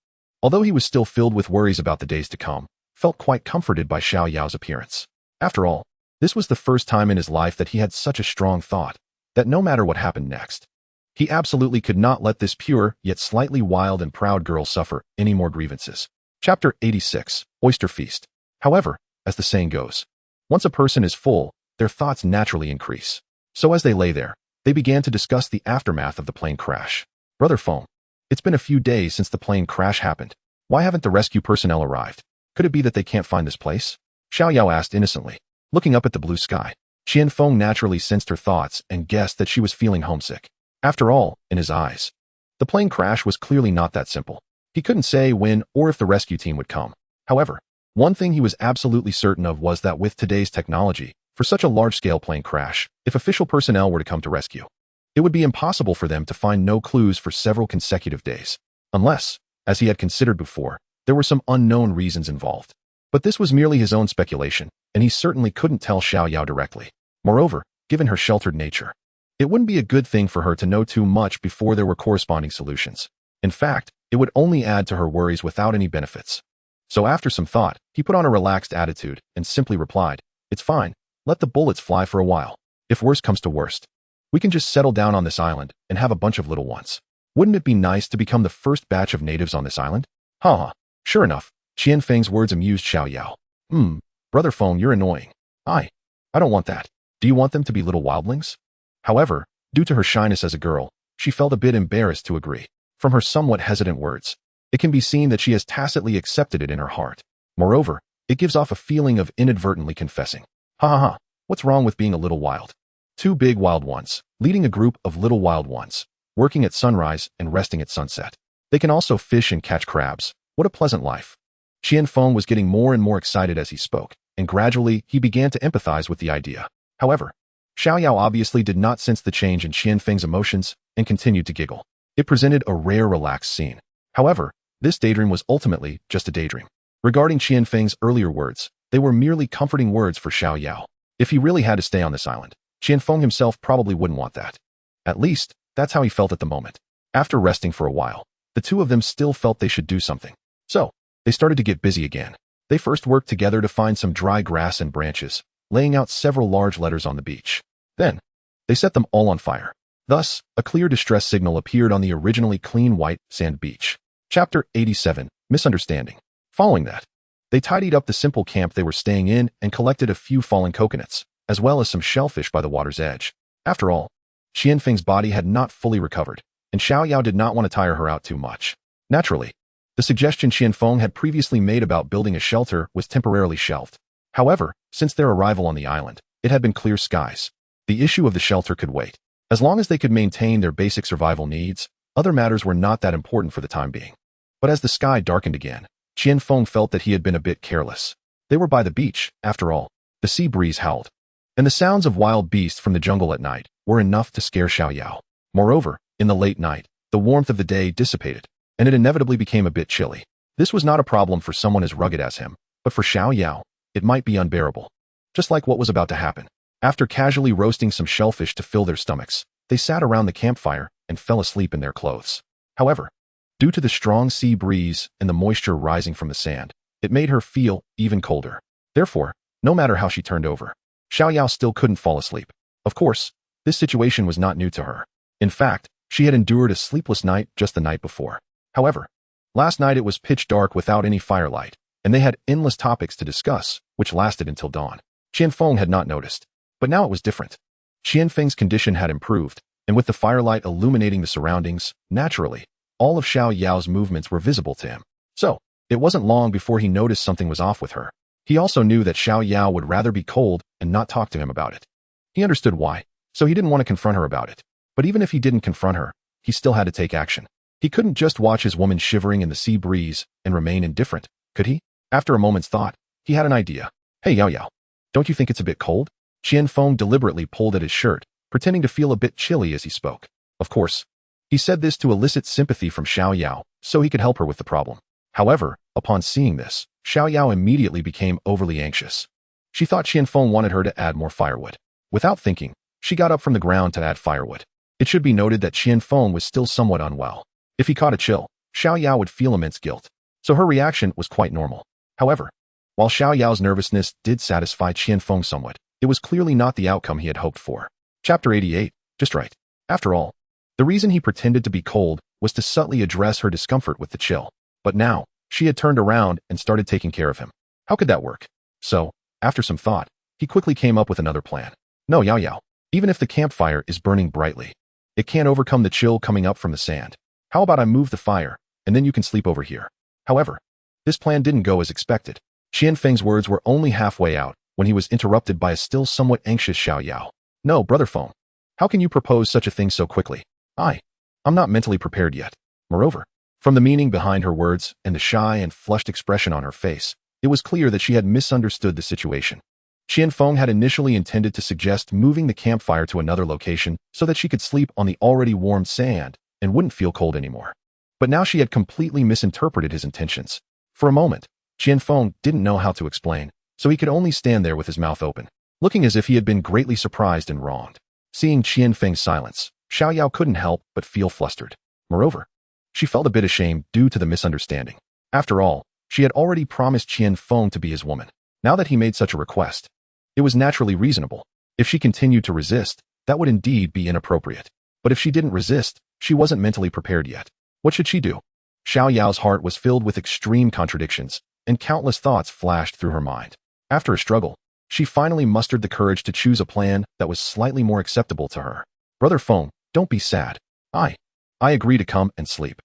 although he was still filled with worries about the days to come, felt quite comforted by Xiao Yao's appearance. After all, this was the first time in his life that he had such a strong thought that no matter what happened next, he absolutely could not let this pure yet slightly wild and proud girl suffer any more grievances. Chapter 86, Oyster Feast. However, as the saying goes, once a person is full, their thoughts naturally increase. So as they lay there, they began to discuss the aftermath of the plane crash. Brother Feng, it's been a few days since the plane crash happened. Why haven't the rescue personnel arrived? Could it be that they can't find this place? Xiao Yao asked innocently, looking up at the blue sky. Qian Feng naturally sensed her thoughts and guessed that she was feeling homesick. After all, in his eyes, the plane crash was clearly not that simple. He couldn't say when or if the rescue team would come. However, one thing he was absolutely certain of was that with today's technology, for such a large-scale plane crash, if official personnel were to come to rescue, it would be impossible for them to find no clues for several consecutive days. Unless, as he had considered before, there were some unknown reasons involved. But this was merely his own speculation, and he certainly couldn't tell Xiao Yao directly. Moreover, given her sheltered nature, it wouldn't be a good thing for her to know too much before there were corresponding solutions. In fact, it would only add to her worries without any benefits. So after some thought, he put on a relaxed attitude and simply replied, "It's fine. Let the bullets fly for a while. If worst comes to worst, we can just settle down on this island and have a bunch of little ones. Wouldn't it be nice to become the first batch of natives on this island?" Ha. Sure enough, Qian Feng's words amused Xiao Yao. Brother Feng, you're annoying. I don't want that. Do you want them to be little wildlings? However, due to her shyness as a girl, she felt a bit embarrassed to agree. From her somewhat hesitant words, it can be seen that she has tacitly accepted it in her heart. Moreover, it gives off a feeling of inadvertently confessing. Ha. What's wrong with being a little wild? Two big wild ones, leading a group of little wild ones, working at sunrise and resting at sunset. They can also fish and catch crabs. What a pleasant life. Qian Feng was getting more and more excited as he spoke, and gradually he began to empathize with the idea. However, Xiao Yao obviously did not sense the change in Qian Feng's emotions and continued to giggle. It presented a rare relaxed scene. However, this daydream was ultimately just a daydream. Regarding Qian Feng's earlier words, they were merely comforting words for Xiao Yao. If he really had to stay on this island, Qian Feng himself probably wouldn't want that. At least, that's how he felt at the moment. After resting for a while, the two of them still felt they should do something. So, they started to get busy again. They first worked together to find some dry grass and branches, laying out several large letters on the beach. Then, they set them all on fire. Thus, a clear distress signal appeared on the originally clean white sand beach. Chapter 87, Misunderstanding. Following that, they tidied up the simple camp they were staying in and collected a few fallen coconuts, as well as some shellfish by the water's edge. After all, Qian Feng's body had not fully recovered, and Xiao Yao did not want to tire her out too much. Naturally, the suggestion Qian Feng had previously made about building a shelter was temporarily shelved. However, since their arrival on the island, it had been clear skies. The issue of the shelter could wait. As long as they could maintain their basic survival needs, other matters were not that important for the time being. But as the sky darkened again, Qian Feng felt that he had been a bit careless. They were by the beach, after all. The sea breeze howled, and the sounds of wild beasts from the jungle at night were enough to scare Xiao Yao. Moreover, in the late night, the warmth of the day dissipated, and it inevitably became a bit chilly. This was not a problem for someone as rugged as him, but for Xiao Yao, it might be unbearable. Just like what was about to happen. After casually roasting some shellfish to fill their stomachs, they sat around the campfire and fell asleep in their clothes. However, due to the strong sea breeze and the moisture rising from the sand, it made her feel even colder. Therefore, no matter how she turned over, Xiao Yao still couldn't fall asleep. Of course, this situation was not new to her. In fact, she had endured a sleepless night just the night before. However, last night it was pitch dark without any firelight, and they had endless topics to discuss, which lasted until dawn. Qian Feng had not noticed, but now it was different. Qian Feng's condition had improved, and with the firelight illuminating the surroundings, naturally, all of Xiao Yao's movements were visible to him. So, it wasn't long before he noticed something was off with her. He also knew that Xiao Yao would rather be cold and not talk to him about it. He understood why, so he didn't want to confront her about it. But even if he didn't confront her, he still had to take action. He couldn't just watch his woman shivering in the sea breeze and remain indifferent, could he? After a moment's thought, he had an idea. Hey Yao Yao, don't you think it's a bit cold? Qian Feng deliberately pulled at his shirt, pretending to feel a bit chilly as he spoke. Of course, he said this to elicit sympathy from Xiao Yao, so he could help her with the problem. However, upon seeing this, Xiao Yao immediately became overly anxious. She thought Qian Feng wanted her to add more firewood. Without thinking, she got up from the ground to add firewood. It should be noted that Qian Feng was still somewhat unwell. If he caught a chill, Xiao Yao would feel immense guilt. So her reaction was quite normal. However, while Xiao Yao's nervousness did satisfy Qian Feng somewhat, it was clearly not the outcome he had hoped for. Chapter 88, just right. After all, the reason he pretended to be cold was to subtly address her discomfort with the chill. But now, she had turned around and started taking care of him. How could that work? So, after some thought, he quickly came up with another plan. No, Yao Yao, even if the campfire is burning brightly, it can't overcome the chill coming up from the sand. How about I move the fire, and then you can sleep over here? However, this plan didn't go as expected. Qian Feng's words were only halfway out when he was interrupted by a still somewhat anxious Xiao Yao. No, Brother Feng, how can you propose such a thing so quickly? I'm not mentally prepared yet. Moreover, from the meaning behind her words and the shy and flushed expression on her face, it was clear that she had misunderstood the situation. Qian Feng had initially intended to suggest moving the campfire to another location so that she could sleep on the already warm sand and wouldn't feel cold anymore. But now she had completely misinterpreted his intentions. For a moment, Qian Feng didn't know how to explain, so he could only stand there with his mouth open, looking as if he had been greatly surprised and wronged. Seeing Qian Feng's silence, Xiao Yao couldn't help but feel flustered. Moreover, she felt a bit ashamed due to the misunderstanding. After all, she had already promised Qian Feng to be his woman. Now that he made such a request, it was naturally reasonable. If she continued to resist, that would indeed be inappropriate. But if she didn't resist, she wasn't mentally prepared yet. What should she do? Xiao Yao's heart was filled with extreme contradictions, and countless thoughts flashed through her mind. After a struggle, she finally mustered the courage to choose a plan that was slightly more acceptable to her. Brother Feng, don't be sad. I agree to come and sleep.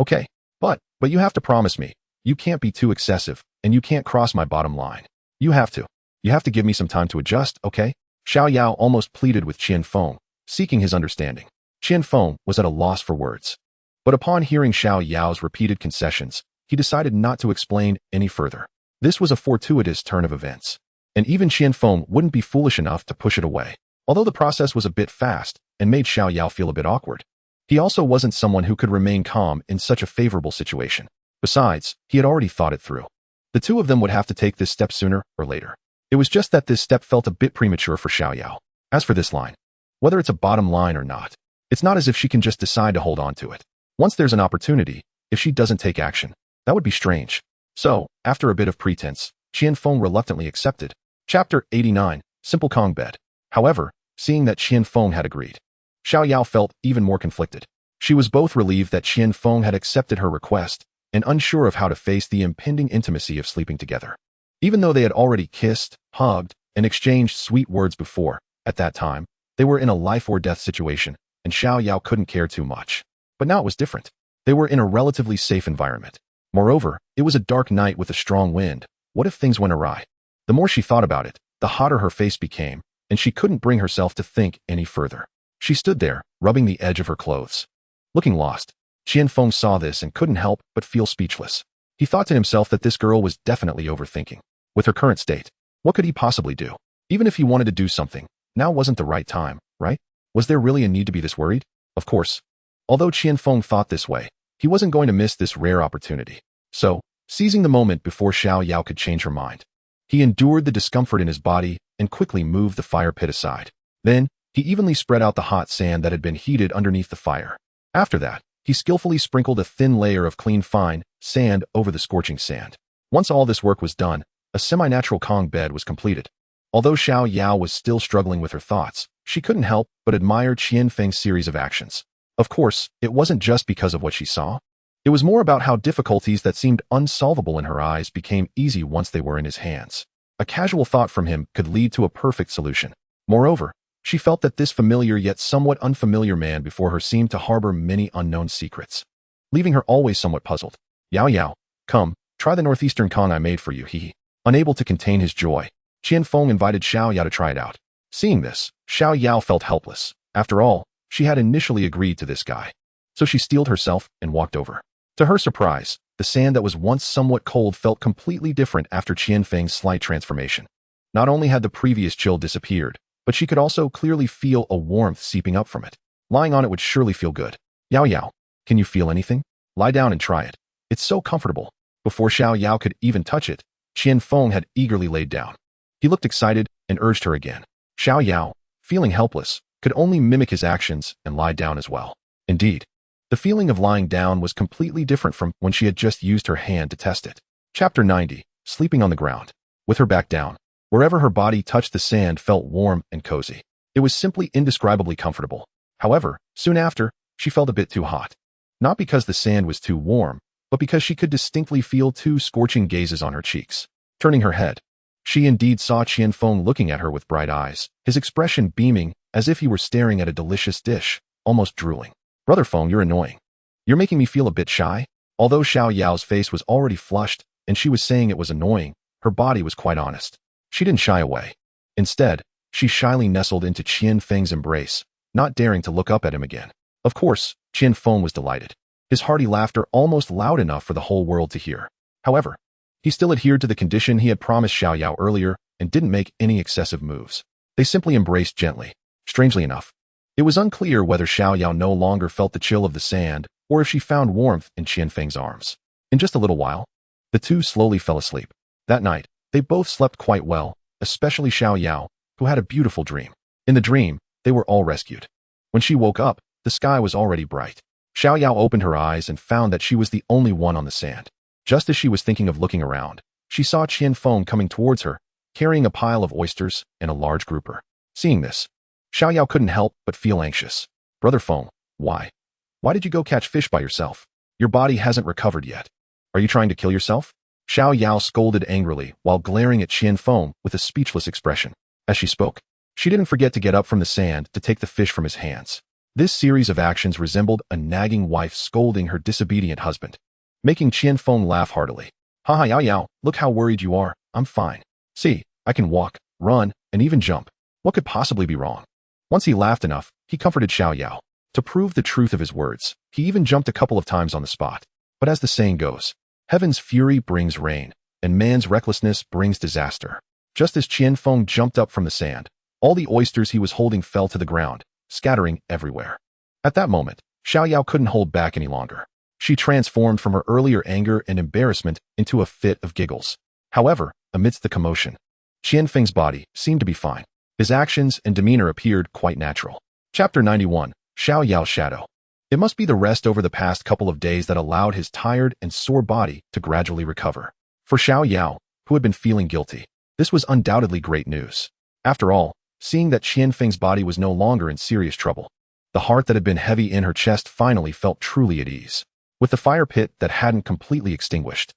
Okay, but you have to promise me. You can't be too excessive, and you can't cross my bottom line. You have to give me some time to adjust, okay? Xiao Yao almost pleaded with Qian Feng, seeking his understanding. Qian Feng was at a loss for words. But upon hearing Xiao Yao's repeated concessions, he decided not to explain any further. This was a fortuitous turn of events, and even Qian Feng wouldn't be foolish enough to push it away. Although the process was a bit fast and made Xiao Yao feel a bit awkward, he also wasn't someone who could remain calm in such a favorable situation. Besides, he had already thought it through. The two of them would have to take this step sooner or later. It was just that this step felt a bit premature for Xiao Yao. As for this line, whether it's a bottom line or not, it's not as if she can just decide to hold on to it. Once there's an opportunity, if she doesn't take action, that would be strange. So, after a bit of pretense, Qian Feng reluctantly accepted. Chapter 89, Simple Kong Bed. However, seeing that Qian Feng had agreed, Xiao Yao felt even more conflicted. She was both relieved that Qian Feng had accepted her request and unsure of how to face the impending intimacy of sleeping together. Even though they had already kissed, hugged, and exchanged sweet words before, at that time, they were in a life-or-death situation, and Xiao Yao couldn't care too much. But now it was different. They were in a relatively safe environment. Moreover, it was a dark night with a strong wind. What if things went awry? The more she thought about it, the hotter her face became, and she couldn't bring herself to think any further. She stood there, rubbing the edge of her clothes. Looking lost, Qian Feng saw this and couldn't help but feel speechless. He thought to himself that this girl was definitely overthinking. With her current state, what could he possibly do? Even if he wanted to do something, now wasn't the right time, right? Was there really a need to be this worried? Of course. Although Qian Feng thought this way, he wasn't going to miss this rare opportunity. So, seizing the moment before Xiao Yao could change her mind, he endured the discomfort in his body and quickly moved the fire pit aside. Then, he evenly spread out the hot sand that had been heated underneath the fire. After that, he skillfully sprinkled a thin layer of clean fine sand over the scorching sand. Once all this work was done, a semi-natural Kong bed was completed. Although Xiao Yao was still struggling with her thoughts, she couldn't help but admire Qian Feng's series of actions. Of course, it wasn't just because of what she saw. It was more about how difficulties that seemed unsolvable in her eyes became easy once they were in his hands. A casual thought from him could lead to a perfect solution. Moreover, she felt that this familiar yet somewhat unfamiliar man before her seemed to harbor many unknown secrets, leaving her always somewhat puzzled. Yao Yao, come, try the northeastern Kong I made for you, he. Unable to contain his joy, Qian Feng invited Xiao Yao to try it out. Seeing this, Xiao Yao felt helpless. After all, she had initially agreed to this guy. So she steeled herself and walked over. To her surprise, the sand that was once somewhat cold felt completely different after Qian Feng's slight transformation. Not only had the previous chill disappeared, but she could also clearly feel a warmth seeping up from it. Lying on it would surely feel good. Yao Yao, can you feel anything? Lie down and try it. It's so comfortable. Before Xiao Yao could even touch it, Qian Feng had eagerly laid down. He looked excited and urged her again. Xiao Yao, feeling helpless, could only mimic his actions and lie down as well. Indeed, the feeling of lying down was completely different from when she had just used her hand to test it. Chapter 90, Sleeping on the Ground. With her back down, wherever her body touched the sand felt warm and cozy. It was simply indescribably comfortable. However, soon after, she felt a bit too hot. Not because the sand was too warm, but because she could distinctly feel two scorching gazes on her cheeks. Turning her head, she indeed saw Qian Feng looking at her with bright eyes, his expression beaming as if he were staring at a delicious dish, almost drooling. Brother Feng, you're annoying. You're making me feel a bit shy. Although Xiao Yao's face was already flushed, and she was saying it was annoying, her body was quite honest. She didn't shy away. Instead, she shyly nestled into Qian Feng's embrace, not daring to look up at him again. Of course, Qian Feng was delighted. His hearty laughter almost loud enough for the whole world to hear. However, he still adhered to the condition he had promised Xiao Yao earlier and didn't make any excessive moves. They simply embraced gently. Strangely enough, it was unclear whether Xiao Yao no longer felt the chill of the sand or if she found warmth in Qian Feng's arms. In just a little while, the two slowly fell asleep. That night, they both slept quite well, especially Xiao Yao, who had a beautiful dream. In the dream, they were all rescued. When she woke up, the sky was already bright. Xiao Yao opened her eyes and found that she was the only one on the sand. Just as she was thinking of looking around, she saw Qian Feng coming towards her, carrying a pile of oysters and a large grouper. Seeing this, Xiao Yao couldn't help but feel anxious. Brother Feng, why? Why did you go catch fish by yourself? Your body hasn't recovered yet. Are you trying to kill yourself? Xiao Yao scolded angrily while glaring at Qian Feng with a speechless expression. As she spoke, she didn't forget to get up from the sand to take the fish from his hands. This series of actions resembled a nagging wife scolding her disobedient husband, making Qian Feng laugh heartily. Haha Yao Yao, look how worried you are. I'm fine. See, I can walk, run, and even jump. What could possibly be wrong? Once he laughed enough, he comforted Xiao Yao. To prove the truth of his words, he even jumped a couple of times on the spot. But as the saying goes, heaven's fury brings rain, and man's recklessness brings disaster. Just as Qian Feng jumped up from the sand, all the oysters he was holding fell to the ground, scattering everywhere. At that moment, Xiao Yao couldn't hold back any longer. She transformed from her earlier anger and embarrassment into a fit of giggles. However, amidst the commotion, Qian Feng's body seemed to be fine. His actions and demeanor appeared quite natural. Chapter 91, Xiao Yao's Shadow. It must be the rest over the past couple of days that allowed his tired and sore body to gradually recover. For Xiao Yao, who had been feeling guilty, this was undoubtedly great news. After all, seeing that Qian Feng's body was no longer in serious trouble, the heart that had been heavy in her chest finally felt truly at ease. With the fire pit that hadn't completely extinguished,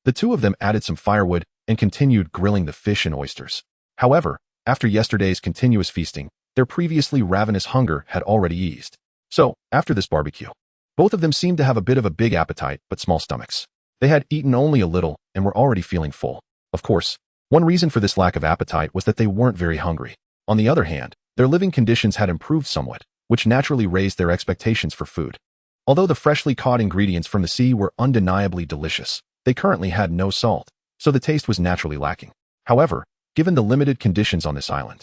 the two of them added some firewood and continued grilling the fish and oysters. However, after yesterday's continuous feasting, their previously ravenous hunger had already eased. So, after this barbecue, both of them seemed to have a bit of a big appetite but small stomachs. They had eaten only a little and were already feeling full. Of course, one reason for this lack of appetite was that they weren't very hungry. On the other hand, their living conditions had improved somewhat, which naturally raised their expectations for food. Although the freshly caught ingredients from the sea were undeniably delicious, they currently had no salt, so the taste was naturally lacking. However, given the limited conditions on this island,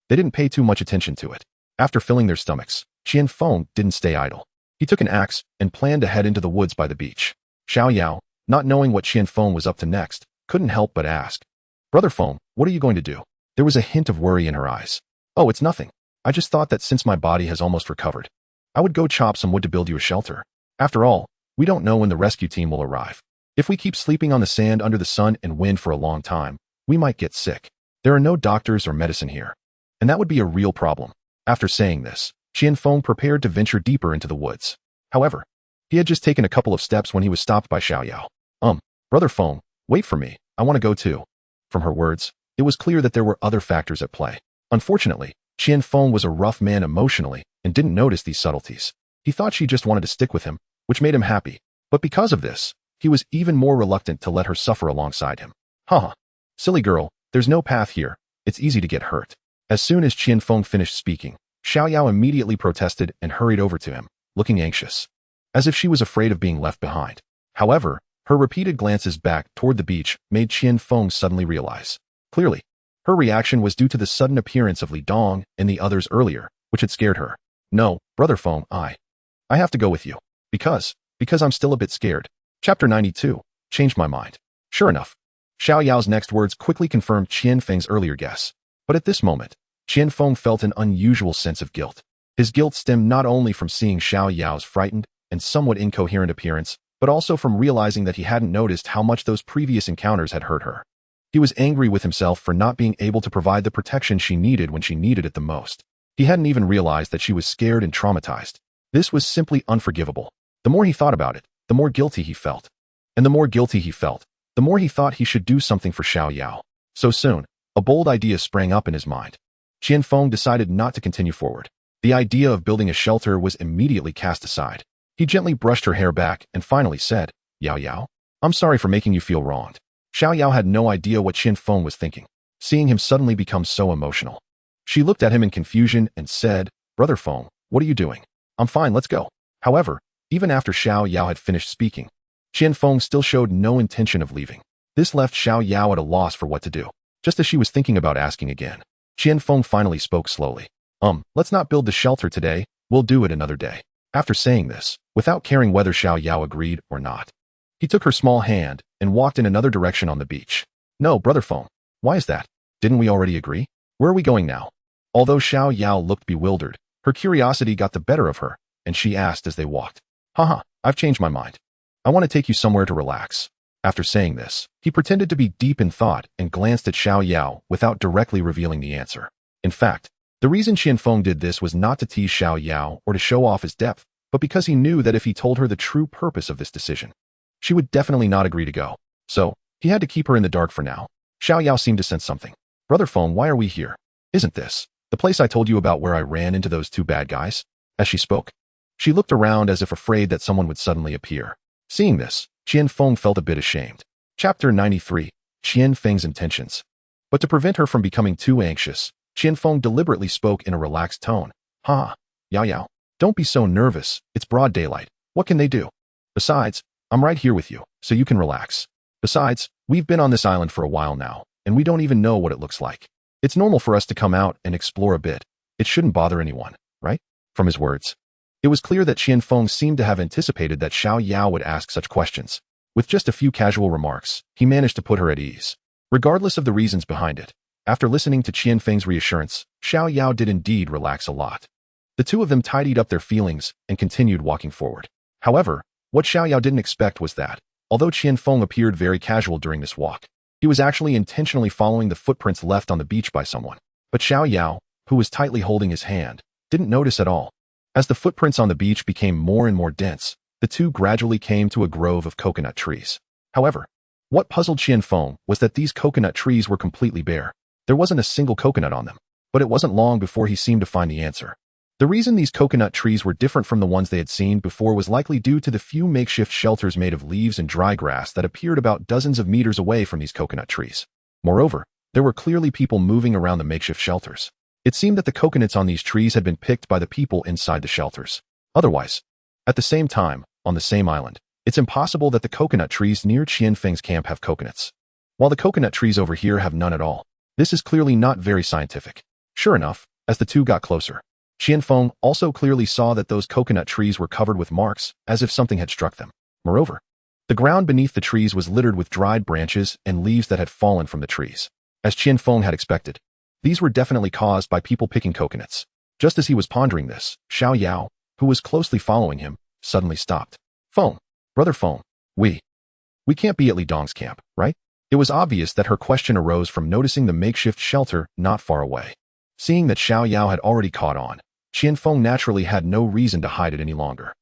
they didn't pay too much attention to it. After filling their stomachs, Qian Feng didn't stay idle. He took an axe and planned to head into the woods by the beach. Xiao Yao, not knowing what Qian Feng was up to next, couldn't help but ask, "Brother Feng, what are you going to do?" There was a hint of worry in her eyes. "Oh, it's nothing. I just thought that since my body has almost recovered, I would go chop some wood to build you a shelter. After all, we don't know when the rescue team will arrive. If we keep sleeping on the sand under the sun and wind for a long time, we might get sick. There are no doctors or medicine here, and that would be a real problem." After saying this, Qian Feng prepared to venture deeper into the woods. However, he had just taken a couple of steps when he was stopped by Xiao Yao. Brother Feng, wait for me. I want to go too." From her words, it was clear that there were other factors at play. Unfortunately, Qian Feng was a rough man emotionally and didn't notice these subtleties. He thought she just wanted to stick with him, which made him happy. But because of this, he was even more reluctant to let her suffer alongside him. Haha. Silly girl, there's no path here. It's easy to get hurt. As soon as Qian Feng finished speaking, Xiao Yao immediately protested and hurried over to him, looking anxious, as if she was afraid of being left behind. However, her repeated glances back toward the beach made Qian Feng suddenly realize. Clearly, her reaction was due to the sudden appearance of Li Dong and the others earlier, which had scared her. "No, Brother Feng, I have to go with you. Because I'm still a bit scared." Chapter 92, Changed my mind. Sure enough, Xiao Yao's next words quickly confirmed Qian Feng's earlier guess. But at this moment, Qian Feng felt an unusual sense of guilt. His guilt stemmed not only from seeing Xiao Yao's frightened and somewhat incoherent appearance, but also from realizing that he hadn't noticed how much those previous encounters had hurt her. He was angry with himself for not being able to provide the protection she needed when she needed it the most. He hadn't even realized that she was scared and traumatized. This was simply unforgivable. The more he thought about it, the more guilty he felt. And the more guilty he felt, the more he thought he should do something for Xiao Yao. So soon, a bold idea sprang up in his mind. Qian Feng decided not to continue forward. The idea of building a shelter was immediately cast aside. He gently brushed her hair back and finally said, "Yao Yao, I'm sorry for making you feel wronged." Xiao Yao had no idea what Qian Feng was thinking, seeing him suddenly become so emotional. She looked at him in confusion and said, "Brother Feng, what are you doing?" "I'm fine, let's go." However, even after Xiao Yao had finished speaking, Qian Feng still showed no intention of leaving. This left Xiao Yao at a loss for what to do. Just as she was thinking about asking again, Qian Feng finally spoke slowly. Let's not build the shelter today, we'll do it another day." After saying this, without caring whether Xiao Yao agreed or not, he took her small hand and walked in another direction on the beach. "No, Brother Feng, why is that? Didn't we already agree? Where are we going now?" Although Xiao Yao looked bewildered, her curiosity got the better of her, and she asked as they walked. "Haha, I've changed my mind. I want to take you somewhere to relax." After saying this, he pretended to be deep in thought and glanced at Xiao Yao without directly revealing the answer. In fact, the reason Qian Feng did this was not to tease Xiao Yao or to show off his depth, but because he knew that if he told her the true purpose of this decision, she would definitely not agree to go. So, he had to keep her in the dark for now. Xiao Yao seemed to sense something. Brother Feng, why are we here? Isn't this the place I told you about where I ran into those two bad guys? As she spoke, she looked around as if afraid that someone would suddenly appear. Seeing this, Qian Feng felt a bit ashamed. Chapter 93. Qian Feng's Intentions. But to prevent her from becoming too anxious, Qian Feng deliberately spoke in a relaxed tone. Yao Yao, don't be so nervous. It's broad daylight. What can they do? Besides, I'm right here with you, so you can relax. Besides, we've been on this island for a while now, and we don't even know what it looks like. It's normal for us to come out and explore a bit. It shouldn't bother anyone, right? From his words, it was clear that Qian Feng seemed to have anticipated that Xiao Yao would ask such questions. With just a few casual remarks, he managed to put her at ease. Regardless of the reasons behind it, after listening to Qian Feng's reassurance, Xiao Yao did indeed relax a lot. The two of them tidied up their feelings and continued walking forward. However, what Xiao Yao didn't expect was that, although Qian Feng appeared very casual during this walk, he was actually intentionally following the footprints left on the beach by someone. But Xiao Yao, who was tightly holding his hand, didn't notice at all. As the footprints on the beach became more and more dense, the two gradually came to a grove of coconut trees. However, what puzzled Qian Feng was that these coconut trees were completely bare. There wasn't a single coconut on them, but it wasn't long before he seemed to find the answer. The reason these coconut trees were different from the ones they had seen before was likely due to the few makeshift shelters made of leaves and dry grass that appeared about dozens of meters away from these coconut trees. Moreover, there were clearly people moving around the makeshift shelters. It seemed that the coconuts on these trees had been picked by the people inside the shelters. Otherwise, at the same time, on the same island, it's impossible that the coconut trees near Qian Feng's camp have coconuts, while the coconut trees over here have none at all. This is clearly not very scientific. Sure enough, as the two got closer, Qian Feng also clearly saw that those coconut trees were covered with marks, as if something had struck them. Moreover, the ground beneath the trees was littered with dried branches and leaves that had fallen from the trees. As Qian Feng had expected, these were definitely caused by people picking coconuts. Just as he was pondering this, Xiao Yao, who was closely following him, suddenly stopped. Feng, Brother Feng, we can't be at Li Dong's camp, right? It was obvious that her question arose from noticing the makeshift shelter not far away. Seeing that Xiao Yao had already caught on, Qian Feng naturally had no reason to hide it any longer.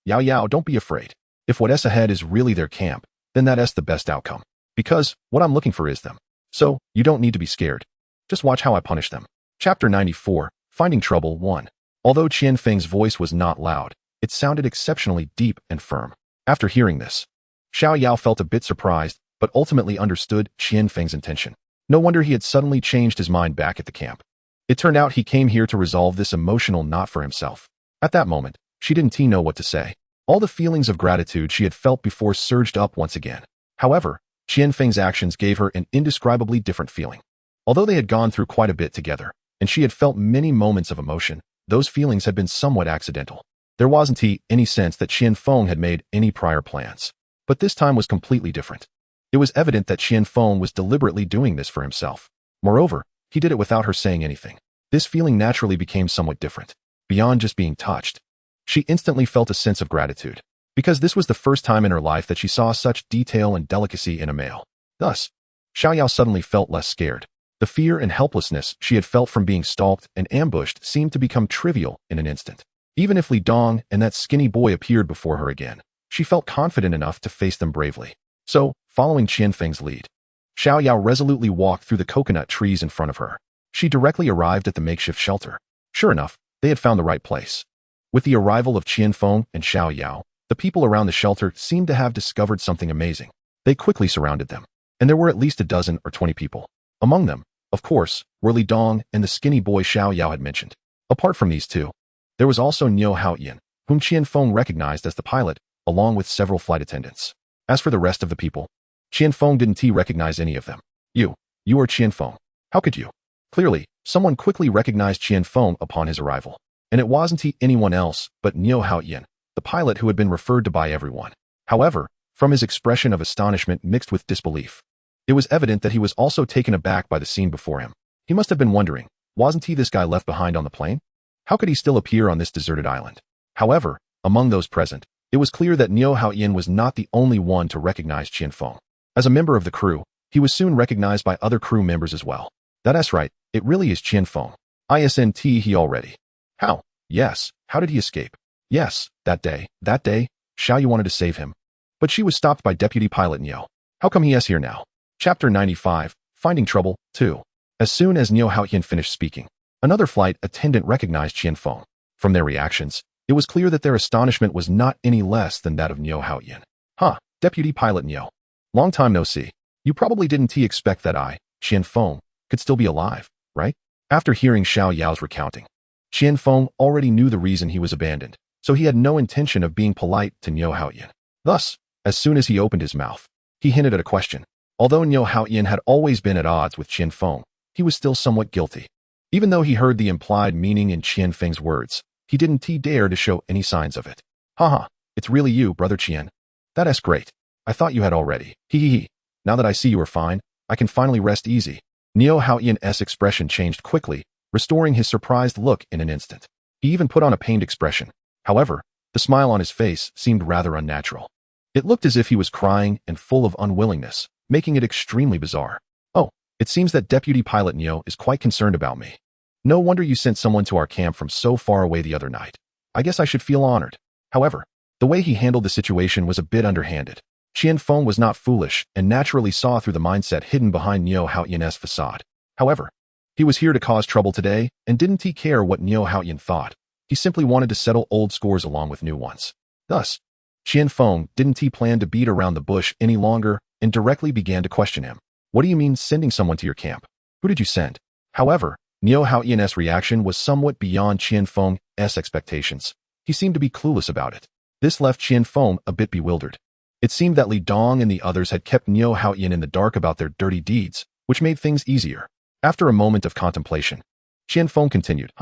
Yao Yao, don't be afraid. If what's ahead is really their camp, then that's the best outcome. Because what I'm looking for is them. So, you don't need to be scared. Just watch how I punish them. Chapter 94, Finding Trouble 1. Although Qian Feng's voice was not loud, it sounded exceptionally deep and firm. After hearing this, Xiao Yao felt a bit surprised, but ultimately understood Qian Feng's intention. No wonder he had suddenly changed his mind back at the camp. It turned out he came here to resolve this emotional knot for himself. At that moment, she didn't know what to say. All the feelings of gratitude she had felt before surged up once again. However, Qian Feng's actions gave her an indescribably different feeling. Although they had gone through quite a bit together, and she had felt many moments of emotion, those feelings had been somewhat accidental. There wasn't any sense that Qian Feng had made any prior plans. But this time was completely different. It was evident that Qian Feng was deliberately doing this for himself. Moreover, he did it without her saying anything. This feeling naturally became somewhat different. Beyond just being touched, she instantly felt a sense of gratitude, because this was the first time in her life that she saw such detail and delicacy in a male. Thus, Xiao Yao suddenly felt less scared. The fear and helplessness she had felt from being stalked and ambushed seemed to become trivial in an instant. Even if Li Dong and that skinny boy appeared before her again, she felt confident enough to face them bravely. So, following Qian Feng's lead, Xiao Yao resolutely walked through the coconut trees in front of her. She directly arrived at the makeshift shelter. Sure enough, they had found the right place. With the arrival of Qian Feng and Xiao Yao, the people around the shelter seemed to have discovered something amazing. They quickly surrounded them, and there were at least a dozen or 20 people. Among them, of course, were Li Dong and the skinny boy Xiao Yao had mentioned. Apart from these two, there was also Niu Haoyan, whom Qian Feng recognized as the pilot, along with several flight attendants. As for the rest of the people, Qian Feng didn't recognize any of them. You are Qian Feng. How could you? Clearly, someone quickly recognized Qian Feng upon his arrival. And it wasn't anyone else but Niu Haoyan, the pilot who had been referred to by everyone. However, from his expression of astonishment mixed with disbelief, it was evident that he was also taken aback by the scene before him. He must have been wondering, wasn't he this guy left behind on the plane? How could he still appear on this deserted island? However, among those present, it was clear that Niu Haoyan was not the only one to recognize Qian Feng. As a member of the crew, he was soon recognized by other crew members as well. That's right, it really is Qian Feng. Isn't he already? How? Yes, how did he escape? Yes, that day, Xiao Yu wanted to save him. But she was stopped by Deputy Pilot Niu. How come he is here now? Chapter 95, Finding Trouble, 2. As soon as Niu Haoyan finished speaking, another flight attendant recognized Qianfeng. From their reactions, it was clear that their astonishment was not any less than that of Niu Haoyan. Huh, Deputy Pilot Niu. Long time no see. You probably didn't expect that I, Qianfeng, could still be alive, right? After hearing Xiao Yao's recounting, Qianfeng already knew the reason he was abandoned, so he had no intention of being polite to Niu Haoyan. Thus, as soon as he opened his mouth, he hinted at a question. Although Niu Haoyan had always been at odds with Qianfeng, he was still somewhat guilty. Even though he heard the implied meaning in Qianfeng's words, he didn't dare to show any signs of it. Haha, it's really you, Brother Qian. That's great. I thought you had already. Hee. Now that I see you are fine, I can finally rest easy. Niu Haoyan's expression changed quickly, restoring his surprised look in an instant. He even put on a pained expression. However, the smile on his face seemed rather unnatural. It looked as if he was crying and full of unwillingness, making it extremely bizarre. Oh, it seems that Deputy Pilot Niu is quite concerned about me. No wonder you sent someone to our camp from so far away the other night. I guess I should feel honored. However, the way he handled the situation was a bit underhanded. Qianfeng was not foolish and naturally saw through the mindset hidden behind Niu Haoyan's facade. However, he was here to cause trouble today and didn't care what Niu Haoyan thought. He simply wanted to settle old scores along with new ones. Thus, Qianfeng didn't plan to beat around the bush any longer and directly began to question him. What do you mean sending someone to your camp? Who did you send? However, Niu Haoyan's reaction was somewhat beyond Qianfeng's expectations. He seemed to be clueless about it. This left Qianfeng a bit bewildered. It seemed that Li Dong and the others had kept Niu Haoyan in the dark about their dirty deeds, which made things easier. After a moment of contemplation, Qianfeng continued,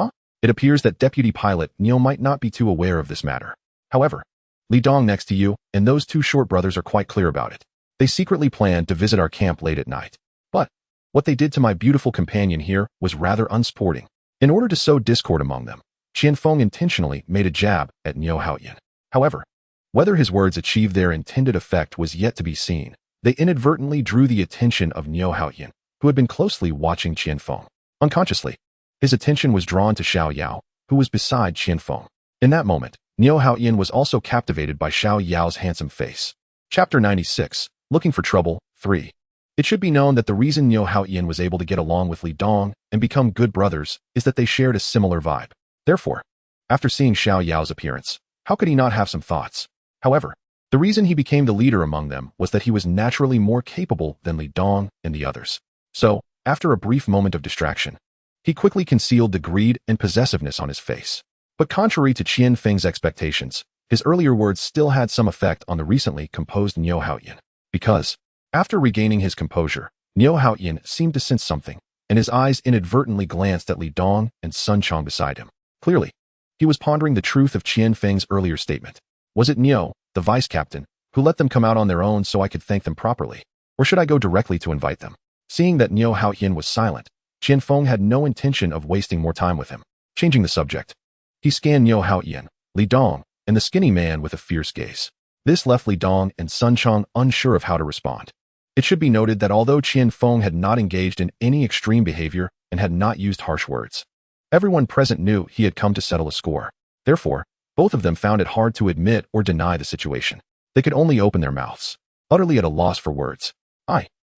It appears that Deputy Pilot Niu might not be too aware of this matter. However, Li Dong next to you and those two short brothers are quite clear about it. They secretly planned to visit our camp late at night. But what they did to my beautiful companion here was rather unsporting. In order to sow discord among them, Qianfeng intentionally made a jab at Niu Haoyan. However, whether his words achieved their intended effect was yet to be seen. They inadvertently drew the attention of Niu Haoyan, who had been closely watching Qianfeng. Unconsciously, his attention was drawn to Xiao Yao, who was beside Qianfeng. In that moment, Niu Haoyan was also captivated by Xiao Yao's handsome face. Chapter 96, Looking for Trouble, 3. It should be known that the reason Niu Haoyan was able to get along with Li Dong and become good brothers is that they shared a similar vibe. Therefore, after seeing Xiao Yao's appearance, how could he not have some thoughts? However, the reason he became the leader among them was that he was naturally more capable than Li Dong and the others. So, after a brief moment of distraction, he quickly concealed the greed and possessiveness on his face. But contrary to Qianfeng's expectations, his earlier words still had some effect on the recently composed Niu Haoyan. Because, after regaining his composure, Niu Haoyan seemed to sense something, and his eyes inadvertently glanced at Li Dong and Sun Chong beside him. Clearly, he was pondering the truth of Qianfeng's earlier statement. Was it Niu, the vice captain, who let them come out on their own so I could thank them properly? Or should I go directly to invite them? Seeing that Niu Haoyan was silent, Qianfeng had no intention of wasting more time with him. Changing the subject, he scanned Niu Haoyan, Li Dong, and the skinny man with a fierce gaze. This left Li Dong and Sun Chong unsure of how to respond. It should be noted that although Qianfeng had not engaged in any extreme behavior and had not used harsh words, everyone present knew he had come to settle a score. Therefore, both of them found it hard to admit or deny the situation. They could only open their mouths, utterly at a loss for words.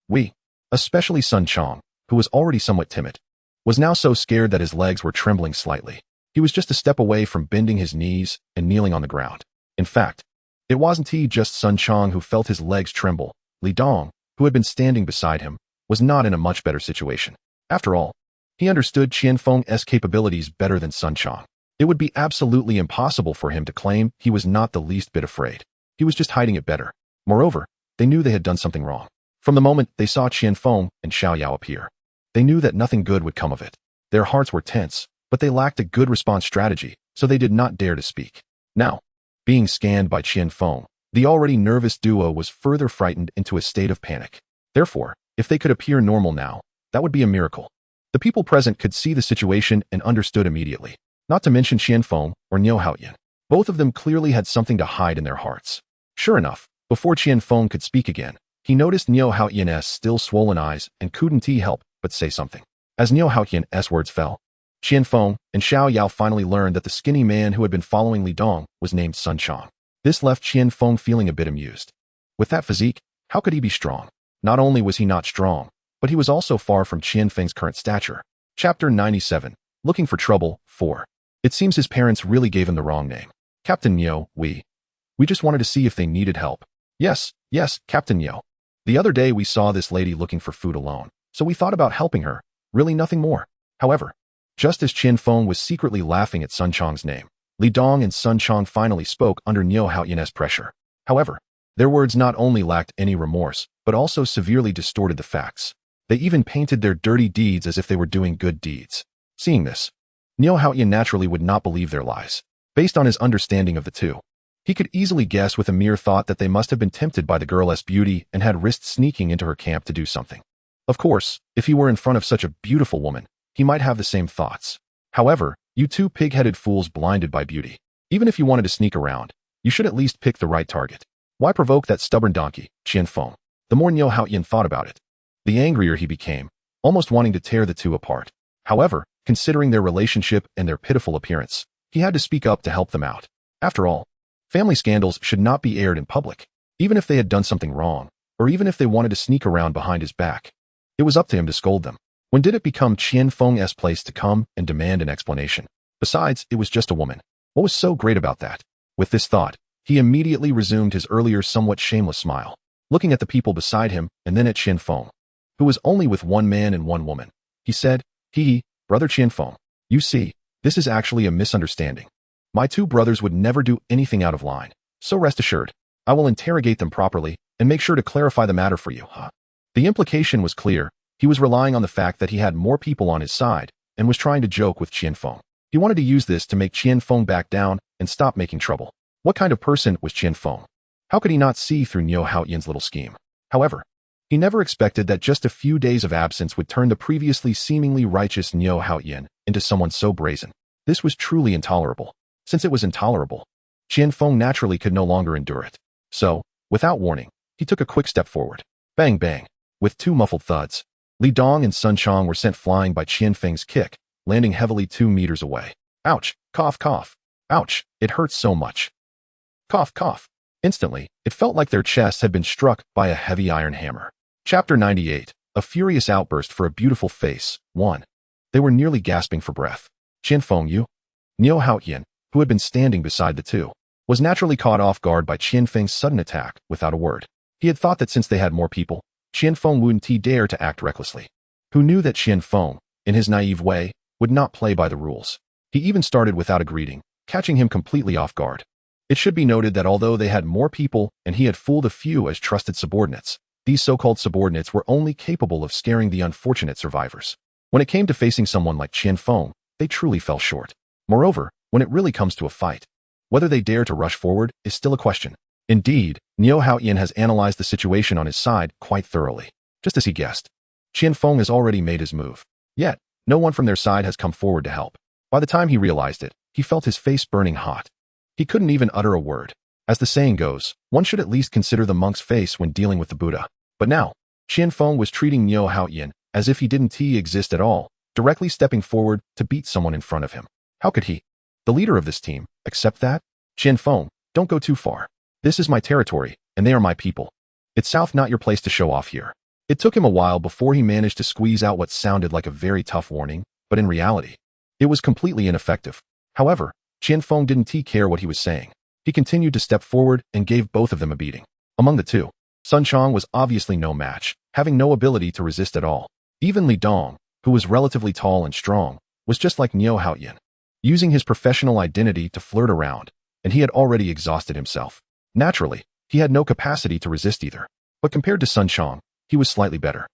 We, especially Sun Chong, who was already somewhat timid, was now so scared that his legs were trembling slightly. He was just a step away from bending his knees and kneeling on the ground. In fact, it wasn't just Sun Chong who felt his legs tremble. Li Dong, who had been standing beside him, was not in a much better situation. After all, he understood Qianfeng's capabilities better than Sun Chong. It would be absolutely impossible for him to claim he was not the least bit afraid. He was just hiding it better. Moreover, they knew they had done something wrong. From the moment they saw Qianfeng and Xiao Yao appear, they knew that nothing good would come of it. Their hearts were tense, but they lacked a good response strategy, so they did not dare to speak. Now, being scanned by Qianfeng, the already nervous duo was further frightened into a state of panic. Therefore, if they could appear normal now, that would be a miracle. The people present could see the situation and understood immediately. Not to mention Qianfeng or Niu Haoyan. Both of them clearly had something to hide in their hearts. Sure enough, before Qianfeng could speak again, he noticed Niu Haoyan's still swollen eyes and couldn't help but say something. As Niu Haoyan's words fell, Qian Feng and Xiao Yao finally learned that the skinny man who had been following Li Dong was named Sun Chang. This left Qian Feng feeling a bit amused. With that physique, how could he be strong? Not only was he not strong, but he was also far from Qian Feng's current stature. Chapter 97. Looking for Trouble, 4. It seems his parents really gave him the wrong name. Captain Nyo, we just wanted to see if they needed help. Yes, Captain Nyo. The other day we saw this lady looking for food alone, so we thought about helping her. Really nothing more. However, just as Qian Feng was secretly laughing at Sun Chang's name, Li Dong and Sun Chang finally spoke under Niu Haoyan's pressure. However, their words not only lacked any remorse, but also severely distorted the facts. They even painted their dirty deeds as if they were doing good deeds. Seeing this, Niu Haoyan naturally would not believe their lies. Based on his understanding of the two, he could easily guess with a mere thought that they must have been tempted by the girl's beauty and had risked sneaking into her camp to do something. Of course, if he were in front of such a beautiful woman, he might have the same thoughts. However, you two pig-headed fools blinded by beauty. Even if you wanted to sneak around, you should at least pick the right target. Why provoke that stubborn donkey, Qian Feng? The more Niu Haoyan thought about it, the angrier he became, almost wanting to tear the two apart. However, considering their relationship and their pitiful appearance, he had to speak up to help them out. After all, family scandals should not be aired in public, even if they had done something wrong, or even if they wanted to sneak around behind his back. It was up to him to scold them. When did it become Qian Feng's place to come and demand an explanation? Besides, it was just a woman. What was so great about that? With this thought, he immediately resumed his earlier somewhat shameless smile, looking at the people beside him and then at Qian Feng, who was only with one man and one woman. He said, Brother Qian Feng, you see, this is actually a misunderstanding. My two brothers would never do anything out of line, so rest assured, I will interrogate them properly and make sure to clarify the matter for you, The implication was clear. He was relying on the fact that he had more people on his side and was trying to joke with Qian Feng. He wanted to use this to make Qian Feng back down and stop making trouble. What kind of person was Qian Feng? How could he not see through Niu Haoyan's little scheme? However, he never expected that just a few days of absence would turn the previously seemingly righteous Niu Haoyan into someone so brazen. This was truly intolerable. Since it was intolerable, Qian Feng naturally could no longer endure it. So, without warning, he took a quick step forward. Bang bang. With two muffled thuds, Li Dong and Sun Chang were sent flying by Qian Feng's kick, landing heavily 2 meters away. Ouch! Cough cough. Ouch! It hurts so much. Cough cough. Instantly, it felt like their chests had been struck by a heavy iron hammer. Chapter 98. A furious outburst for a beautiful face. 1. They were nearly gasping for breath. Qian Feng Yu? Niu Haoyan, who had been standing beside the two, was naturally caught off guard by Qian Feng's sudden attack without a word. He had thought that since they had more people, Qian Feng wouldn't dare to act recklessly. Who knew that Qian Feng, in his naive way, would not play by the rules. He even started without a greeting, catching him completely off guard. It should be noted that although they had more people and he had fooled a few as trusted subordinates, these so-called subordinates were only capable of scaring the unfortunate survivors. When it came to facing someone like Qian Feng, they truly fell short. Moreover, when it really comes to a fight, whether they dare to rush forward is still a question. Indeed, Niu Haoyan has analyzed the situation on his side quite thoroughly. Just as he guessed, Qian Feng has already made his move. Yet, no one from their side has come forward to help. By the time he realized it, he felt his face burning hot. He couldn't even utter a word. As the saying goes, one should at least consider the monk's face when dealing with the Buddha. But now, Qian Feng was treating Niu Haoyan as if he didn't exist at all, directly stepping forward to beat someone in front of him. How could he, the leader of this team, accept that? Qian Feng, don't go too far. This is my territory, and they are my people. It's South, not your place to show off here. It took him a while before he managed to squeeze out what sounded like a very tough warning, but in reality, it was completely ineffective. However, Qian Feng didn't care what he was saying. He continued to step forward and gave both of them a beating. Among the two, Sun Chang was obviously no match, having no ability to resist at all. Even Li Dong, who was relatively tall and strong, was just like Niu Haoyan, using his professional identity to flirt around, and he had already exhausted himself. Naturally, he had no capacity to resist either. But compared to Sun Chang, he was slightly better.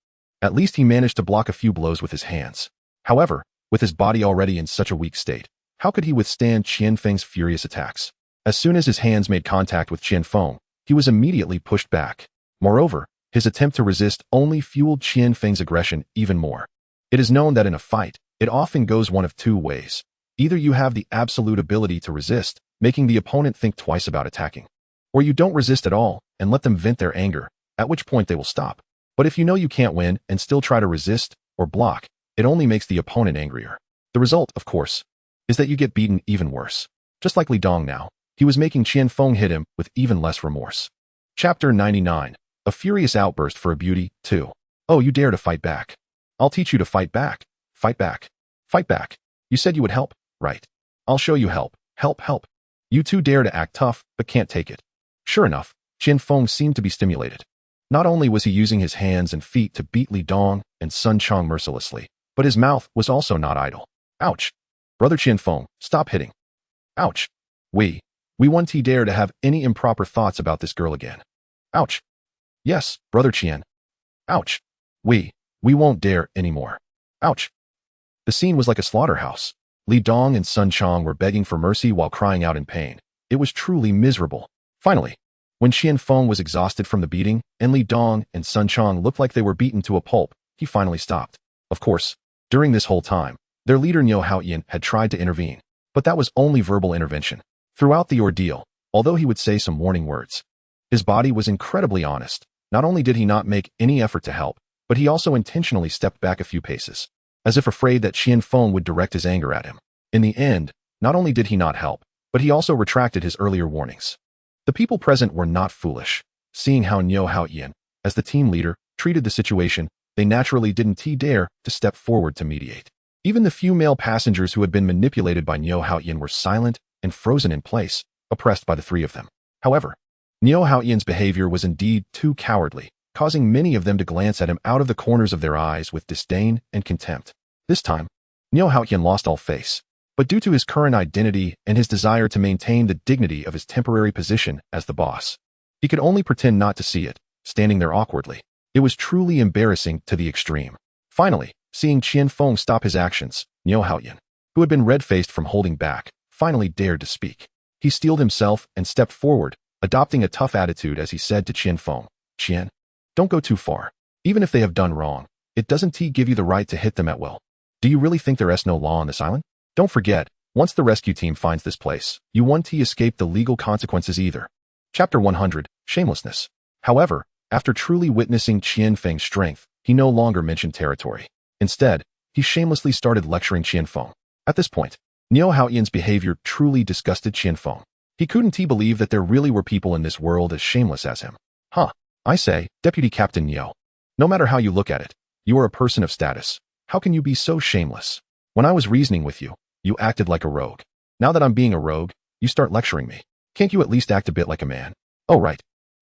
At least he managed to block a few blows with his hands. However, with his body already in such a weak state, how could he withstand Qian Feng's furious attacks? As soon as his hands made contact with Qian Feng, he was immediately pushed back. Moreover, his attempt to resist only fueled Qian Feng's aggression even more. It is known that in a fight, it often goes one of two ways. Either you have the absolute ability to resist, making the opponent think twice about attacking, or you don't resist at all and let them vent their anger, at which point they will stop. But if you know you can't win and still try to resist or block, it only makes the opponent angrier. The The result, of course, is that you get beaten even worse. Just like Li Dong now, he was making Qian Feng hit him with even less remorse. Chapter 99. A furious outburst for a beauty, too. Oh, you dare to fight back. I'll teach you to fight back. Fight back. Fight back. You said you would help, right? I'll show you help. Help, help. You two dare to act tough, but can't take it. Sure enough, Qian Feng seemed to be stimulated. Not only was he using his hands and feet to beat Li Dong and Sun Chong mercilessly, but his mouth was also not idle. Ouch. Brother Qian Feng, stop hitting. Ouch. We won't dare to have any improper thoughts about this girl again. Ouch. Yes, Brother Qian. Ouch. We won't dare anymore. Ouch. The scene was like a slaughterhouse. Li Dong and Sun Chong were begging for mercy while crying out in pain. It was truly miserable. Finally, when Qian Feng was exhausted from the beating, and Li Dong and Sun Chong looked like they were beaten to a pulp, he finally stopped. Of course, during this whole time, their leader Niu Haoyan had tried to intervene, but that was only verbal intervention. Throughout the ordeal, although he would say some warning words, his body was incredibly honest. Not only did he not make any effort to help, but he also intentionally stepped back a few paces, as if afraid that Qian Feng would direct his anger at him. In the end, not only did he not help, but he also retracted his earlier warnings. The people present were not foolish. Seeing how Niu Haoyan, as the team leader, treated the situation, they naturally didn't dare to step forward to mediate. Even the few male passengers who had been manipulated by Niu Haoyan were silent and frozen in place, oppressed by the three of them. However, Niu Haoyan's behavior was indeed too cowardly, causing many of them to glance at him out of the corners of their eyes with disdain and contempt. This time, Niu Haoyan lost all face. But due to his current identity and his desire to maintain the dignity of his temporary position as the boss, he could only pretend not to see it, standing there awkwardly. It was truly embarrassing to the extreme. Finally, seeing Qian Feng stop his actions, Niu Haoyan, who had been red-faced from holding back, finally dared to speak. He steeled himself and stepped forward, adopting a tough attitude as he said to Qian Feng, "Qian, don't go too far. Even if they have done wrong, it doesn't give you the right to hit them at will. Do you really think there is no law on this island? Don't forget, once the rescue team finds this place, you won't escape the legal consequences either." Chapter 100. Shamelessness. However, after truly witnessing Qian Feng's strength, he no longer mentioned territory. Instead, he shamelessly started lecturing Qian Feng. At this point, Niu Haoyan's behavior truly disgusted Qian Feng. He couldn't believe that there really were people in this world as shameless as him. Huh. I say, Deputy Captain Niu. No matter how you look at it, you are a person of status. How can you be so shameless? When I was reasoning with you, you acted like a rogue. Now that I'm being a rogue, you start lecturing me. Can't you at least act a bit like a man? Oh right.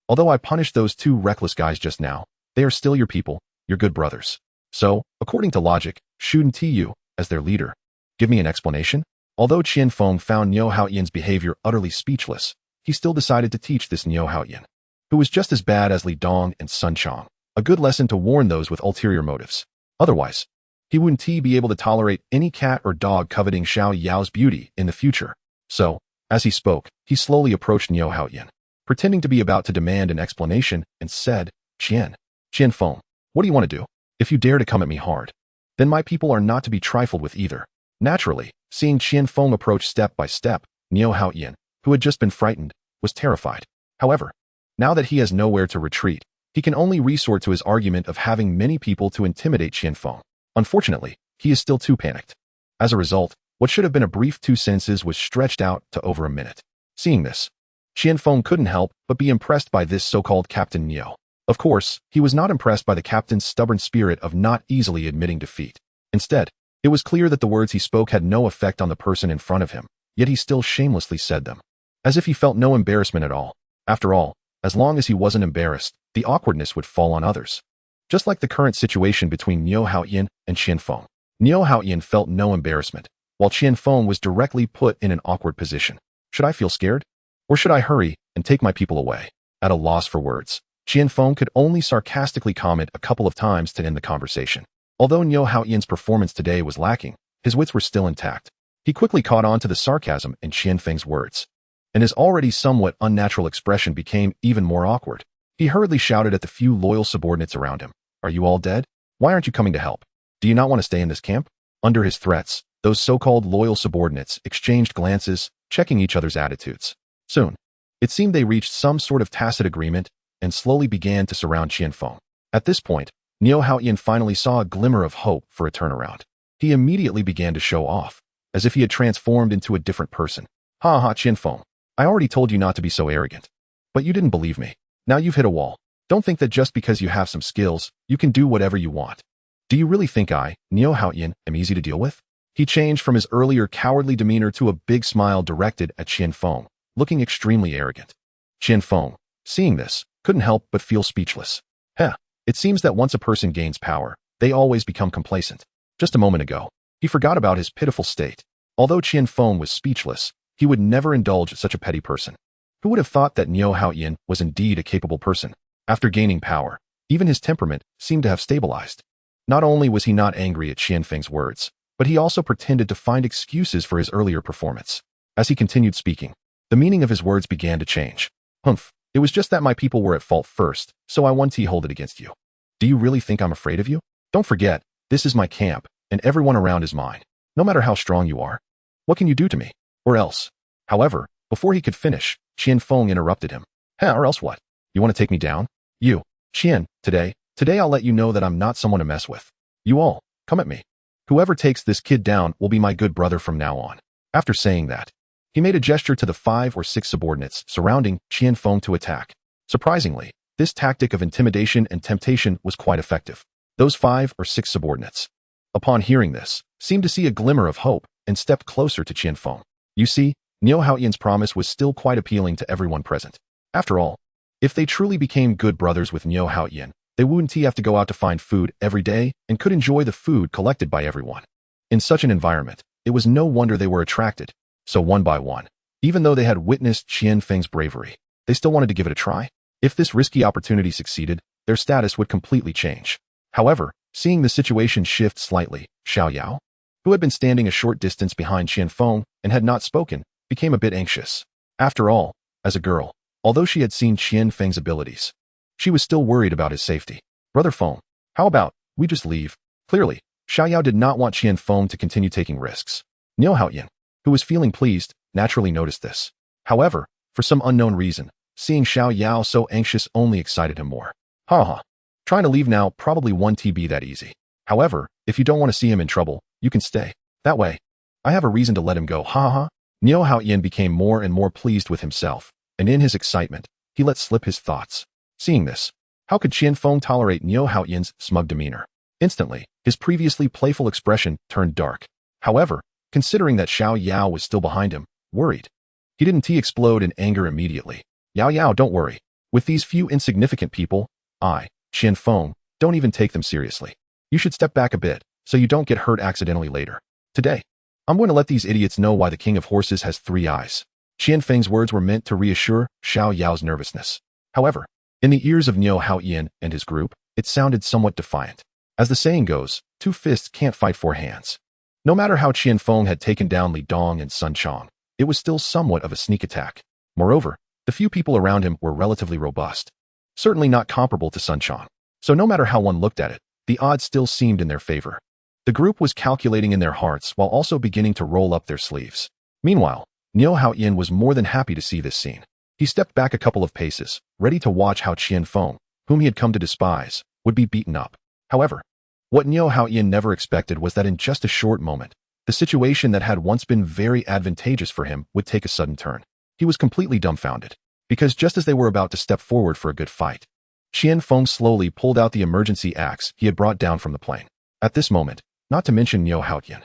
Although I punished those two reckless guys just now, they are still your people, your good brothers. So, according to logic, shouldn't you, as their leader, give me an explanation? Although Qian Feng found Niu Haoyan's behavior utterly speechless, he still decided to teach this Niu Haoyan, who was just as bad as Li Dong and Sun Chong, a good lesson to warn those with ulterior motives. Otherwise, he wouldn't be able to tolerate any cat or dog coveting Xiao Yao's beauty in the future. So, as he spoke, he slowly approached Niu Haoyan, pretending to be about to demand an explanation, and said, Qian Feng, what do you want to do? If you dare to come at me hard, then my people are not to be trifled with either. Naturally, seeing Qian Feng approach step by step, Niu Haoyan, who had just been frightened, was terrified. However, now that he has nowhere to retreat, he can only resort to his argument of having many people to intimidate Qian Feng. Unfortunately, he is still too panicked. As a result, what should have been a brief 2 sentences was stretched out to over a minute. Seeing this, Qian Feng couldn't help but be impressed by this so-called Captain Niu. Of course, he was not impressed by the captain's stubborn spirit of not easily admitting defeat. Instead, it was clear that the words he spoke had no effect on the person in front of him, yet he still shamelessly said them, as if he felt no embarrassment at all. After all, as long as he wasn't embarrassed, the awkwardness would fall on others. Just like the current situation between Niu Haoyan and Qian Feng. Niu Haoyan felt no embarrassment, while Qian Feng was directly put in an awkward position. Should I feel scared? Or should I hurry and take my people away? At a loss for words, Qian Feng could only sarcastically comment a couple of times to end the conversation. Although Niu Haoyan's performance today was lacking, his wits were still intact. He quickly caught on to the sarcasm in Qian Feng's words, and his already somewhat unnatural expression became even more awkward. He hurriedly shouted at the few loyal subordinates around him, "Are you all dead? Why aren't you coming to help? Do you not want to stay in this camp?" Under his threats, those so-called loyal subordinates exchanged glances, checking each other's attitudes. Soon, it seemed they reached some sort of tacit agreement and slowly began to surround Qian Feng. At this point, Niu Haoyan finally saw a glimmer of hope for a turnaround. He He immediately began to show off, as if he had transformed into a different person. Ha ha, Qianfeng. I already told you not to be so arrogant. But you didn't believe me. Now you've hit a wall. Don't think that just because you have some skills, you can do whatever you want. Do you really think I, Niu Haoyan, am easy to deal with? He changed from his earlier cowardly demeanor to a big smile directed at Qianfeng, looking extremely arrogant. Qianfeng, seeing this, couldn't help but feel speechless. It seems that once a person gains power, they always become complacent. Just a moment ago, he forgot about his pitiful state. Although Qianfeng was speechless, he would never indulge such a petty person. Who would have thought that Niu Haoyan was indeed a capable person? After gaining power, even his temperament seemed to have stabilized. Not only was he not angry at Qianfeng's words, but he also pretended to find excuses for his earlier performance. As he continued speaking, the meaning of his words began to change. Humph, it was just that my people were at fault first, so I won't hold it against you. Do you really think I'm afraid of you? Don't forget, this is my camp, and everyone around is mine. No matter how strong you are. What can you do to me? Or else? However, before he could finish, Qianfeng interrupted him. Or else what? You want to take me down? You, Qian, today I'll let you know that I'm not someone to mess with. You all, come at me. Whoever takes this kid down will be my good brother from now on. After saying that, he made a gesture to the 5 or 6 subordinates surrounding Qianfeng to attack. Surprisingly, this tactic of intimidation and temptation was quite effective. Those 5 or 6 subordinates, upon hearing this, seemed to see a glimmer of hope and stepped closer to Qianfeng. You see, Niu Haoyan's promise was still quite appealing to everyone present. After all, if they truly became good brothers with Niu Haoyan, they wouldn't have to go out to find food every day and could enjoy the food collected by everyone. In such an environment, it was no wonder they were attracted. So one by one, even though they had witnessed Qianfeng's bravery, they still wanted to give it a try. If this risky opportunity succeeded, their status would completely change. However, seeing the situation shift slightly, Xiaoyao, who had been standing a short distance behind Qianfeng and had not spoken, became a bit anxious. After all, as a girl, although she had seen Qianfeng's abilities, she was still worried about his safety. Brother Feng, how about we just leave? Clearly, Xiaoyao did not want Qianfeng to continue taking risks. Niu Haoyan, who was feeling pleased, naturally noticed this. However, for some unknown reason, seeing Xiaoyao so anxious only excited him more. Haha. Trying to leave now probably won't be that easy. However, if you don't want to see him in trouble, you can stay. That way, I have a reason to let him go. Haha. Niu Haoyan became more and more pleased with himself, and in his excitement, he let slip his thoughts. Seeing this, how could Qianfeng tolerate Niu Haoyan's smug demeanor? Instantly, his previously playful expression turned dark. However, considering that Xiaoyao was still behind him, worried, he didn't explode in anger immediately. Yao, don't worry. With these few insignificant people, I, Qianfeng, don't even take them seriously. You should step back a bit, so you don't get hurt accidentally later. Today, I'm going to let these idiots know why the king of horses has 3 eyes. Qianfeng's words were meant to reassure Xiaoyao's nervousness. However, in the ears of Niu Haoyan and his group, it sounded somewhat defiant. As the saying goes, 2 fists can't fight 4 hands. No matter how Qianfeng had taken down Li Dong and Sun Chong, it was still somewhat of a sneak attack. Moreover, the few people around him were relatively robust. Certainly not comparable to Sun Chong. So no matter how one looked at it, the odds still seemed in their favor. The group was calculating in their hearts while also beginning to roll up their sleeves. Meanwhile, Niu Haoyan was more than happy to see this scene. He stepped back a couple of paces, ready to watch how Qianfeng, whom he had come to despise, would be beaten up. However, what Niu Haoyan never expected was that in just a short moment, the situation that had once been very advantageous for him would take a sudden turn. He was completely dumbfounded, because just as they were about to step forward for a good fight, Qianfeng slowly pulled out the emergency axe he had brought down from the plane. At this moment, not to mention Niu Haoyan,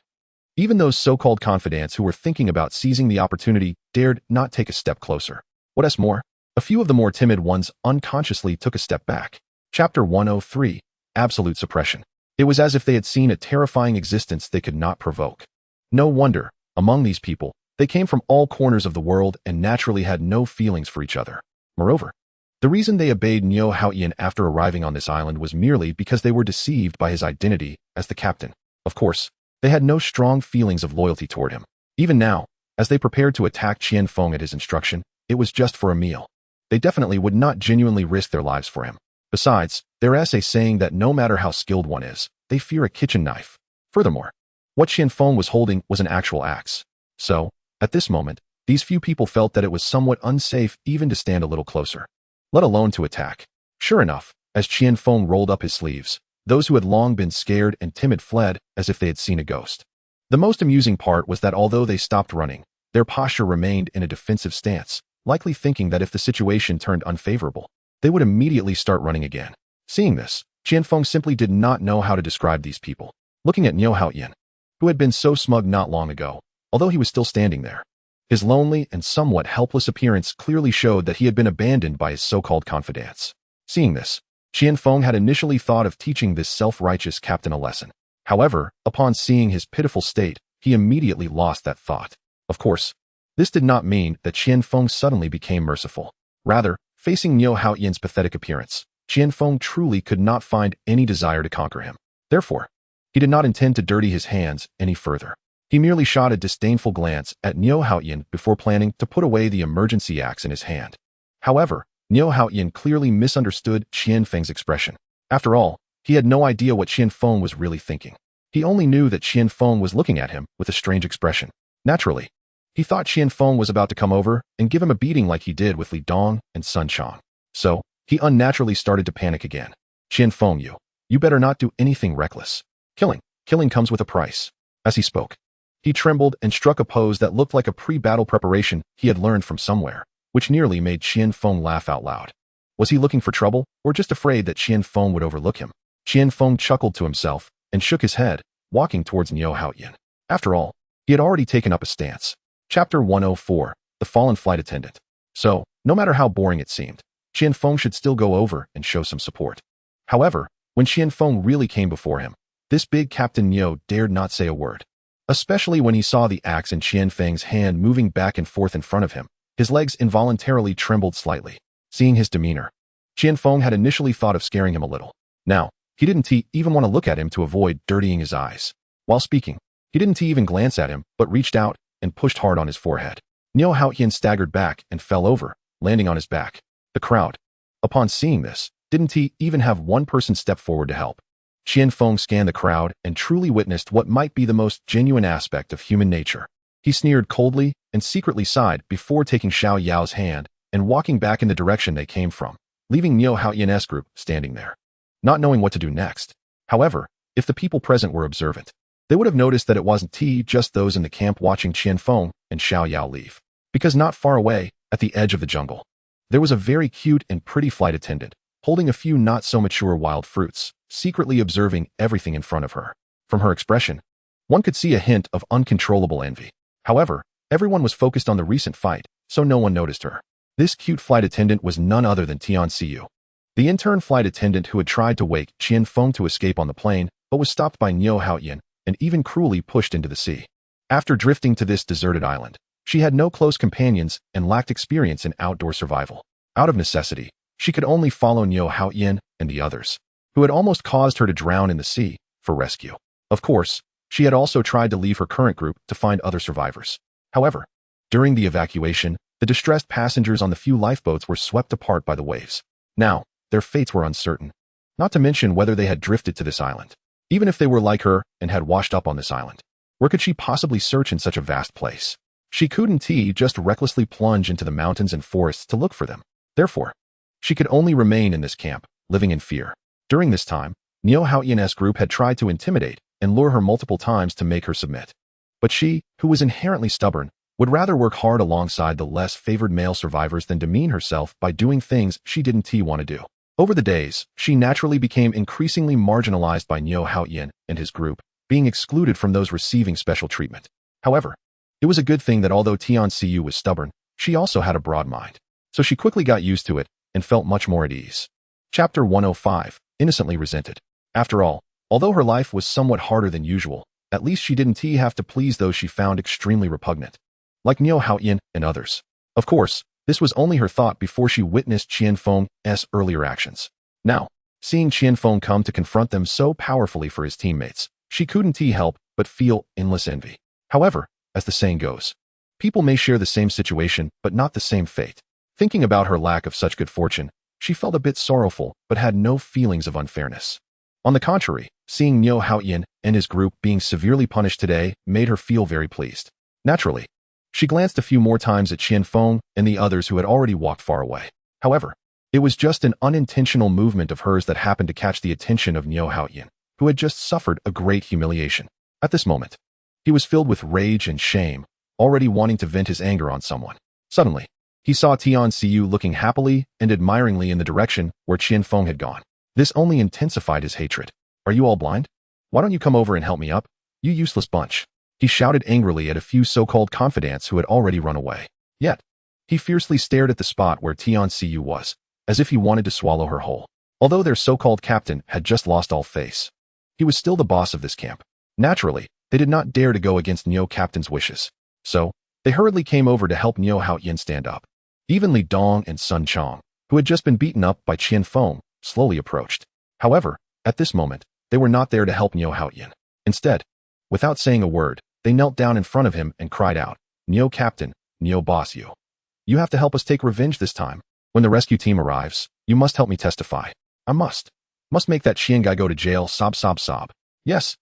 even those so-called confidants who were thinking about seizing the opportunity dared not take a step closer. What's more, a few of the more timid ones unconsciously took a step back. Chapter 103, Absolute Suppression. It was as if they had seen a terrifying existence they could not provoke. No wonder, among these people, they came from all corners of the world and naturally had no feelings for each other. Moreover, the reason they obeyed Niu Haoyan after arriving on this island was merely because they were deceived by his identity as the captain. Of course, they had no strong feelings of loyalty toward him. Even now, as they prepared to attack Qianfeng at his instruction, it was just for a meal. They definitely would not genuinely risk their lives for him. Besides, there is a saying that no matter how skilled one is, they fear a kitchen knife. Furthermore, what Qianfeng was holding was an actual axe. So, at this moment, these few people felt that it was somewhat unsafe even to stand a little closer, let alone to attack. Sure enough, as Qianfeng rolled up his sleeves, Those who had long been scared and timid fled as if they had seen a ghost. The most amusing part was that although they stopped running, their posture remained in a defensive stance, likely thinking that if the situation turned unfavorable, they would immediately start running again. Seeing this, Qianfeng simply did not know how to describe these people. Looking at Niu Haoyan, who had been so smug not long ago, although he was still standing there, his lonely and somewhat helpless appearance clearly showed that he had been abandoned by his so-called confidants. Seeing this, Qianfeng had initially thought of teaching this self-righteous captain a lesson. However, upon seeing his pitiful state, he immediately lost that thought. Of course, this did not mean that Qianfeng suddenly became merciful. Rather, facing Niu Haoyan's pathetic appearance, Qianfeng truly could not find any desire to conquer him. Therefore, he did not intend to dirty his hands any further. He merely shot a disdainful glance at Niu Haoyan before planning to put away the emergency axe in his hand. However, Niu Haoyan clearly misunderstood Qianfeng's expression. After all, he had no idea what Qianfeng was really thinking. He only knew that Qianfeng was looking at him with a strange expression. Naturally, he thought Qianfeng was about to come over and give him a beating like he did with Li Dong and Sun Chang. So, he unnaturally started to panic again. Qianfeng, you better not do anything reckless. Killing comes with a price. As he spoke, he trembled and struck a pose that looked like a pre-battle preparation he had learned from somewhere, which nearly made Qianfeng laugh out loud. Was he looking for trouble, or just afraid that Qianfeng would overlook him? Qianfeng chuckled to himself and shook his head, walking towards Niu Haoyan. After all, he had already taken up a stance. Chapter 104, The Fallen Flight Attendant. So, no matter how boring it seemed, Qianfeng should still go over and show some support. However, when Qianfeng really came before him, this big Captain Niu dared not say a word. Especially when he saw the axe in Qianfeng's hand moving back and forth in front of him, his legs involuntarily trembled slightly. Seeing his demeanor, Qianfeng had initially thought of scaring him a little. Now, he didn't even want to look at him to avoid dirtying his eyes. While speaking, he didn't even glance at him, but reached out and pushed hard on his forehead. Niu Haoyan staggered back and fell over, landing on his back. The crowd, upon seeing this, didn't even have one person step forward to help. Qianfeng scanned the crowd and truly witnessed what might be the most genuine aspect of human nature. He sneered coldly and secretly sighed before taking Xiao Yao's hand and walking back in the direction they came from, leaving Niu Haoyan's group standing there, not knowing what to do next. However, if the people present were observant, they would have noticed that it wasn't just those in the camp watching Qianfeng and Xiao Yao leave. Because not far away, at the edge of the jungle, there was a very cute and pretty flight attendant, holding a few not-so-mature wild fruits, secretly observing everything in front of her. From her expression, one could see a hint of uncontrollable envy. However, everyone was focused on the recent fight, so no one noticed her. This cute flight attendant was none other than Tian Xiu, the intern flight attendant who had tried to wake Qianfeng to escape on the plane, but was stopped by Niu Haoyan and even cruelly pushed into the sea. After drifting to this deserted island, she had no close companions and lacked experience in outdoor survival. Out of necessity, she could only follow Niu Haoyan and the others, who had almost caused her to drown in the sea, for rescue. Of course, she had also tried to leave her current group to find other survivors. However, during the evacuation, the distressed passengers on the few lifeboats were swept apart by the waves. Now, their fates were uncertain, not to mention whether they had drifted to this island. Even if they were like her and had washed up on this island, where could she possibly search in such a vast place? She couldn't just recklessly plunge into the mountains and forests to look for them. Therefore, she could only remain in this camp, living in fear. During this time, Niu Haoyan's group had tried to intimidate and lure her multiple times to make her submit. But she, who was inherently stubborn, would rather work hard alongside the less favored male survivors than demean herself by doing things she didn't want to do. Over the days, she naturally became increasingly marginalized by Niu Haoyan and his group, being excluded from those receiving special treatment. However, it was a good thing that although Tian Xiu was stubborn, she also had a broad mind. So she quickly got used to it and felt much more at ease. Chapter 105, Innocently Resented. After all, although her life was somewhat harder than usual, at least she didn't have to please those she found extremely repugnant, like Niu Haoyan and others. Of course, this was only her thought before she witnessed Qianfeng's earlier actions. Now, seeing Qianfeng come to confront them so powerfully for his teammates, she couldn't help but feel endless envy. However, as the saying goes, people may share the same situation but not the same fate. Thinking about her lack of such good fortune, she felt a bit sorrowful but had no feelings of unfairness. On the contrary, seeing Niu Haoyan and his group being severely punished today made her feel very pleased. Naturally, she glanced a few more times at Qianfeng and the others who had already walked far away. However, It was just an unintentional movement of hers that happened to catch the attention of Niu Haoyan, who had just suffered a great humiliation. At this moment, he was filled with rage and shame, already wanting to vent his anger on someone. Suddenly, he saw Tian Xiu looking happily and admiringly in the direction where Qian Feng had gone. This only intensified his hatred. Are you all blind? Why don't you come over and help me up? You useless bunch. He shouted angrily at a few so-called confidants who had already run away. Yet, he fiercely stared at the spot where Tian Xiu was, as if he wanted to swallow her whole. Although their so-called captain had just lost all face, he was still the boss of this camp. Naturally, they did not dare to go against Niu Captain's wishes. So, they hurriedly came over to help Niu Haoyan stand up. Even Li Dong and Sun Chong, who had just been beaten up by Qian Feng, slowly approached. However, at this moment, they were not there to help Niu Haoyan. Instead, without saying a word, they knelt down in front of him and cried out, Niu Captain, Niu Boss you have to help us take revenge this time. When the rescue team arrives, you must help me testify. I must make that Qian guy go to jail, sob sob sob. Yes,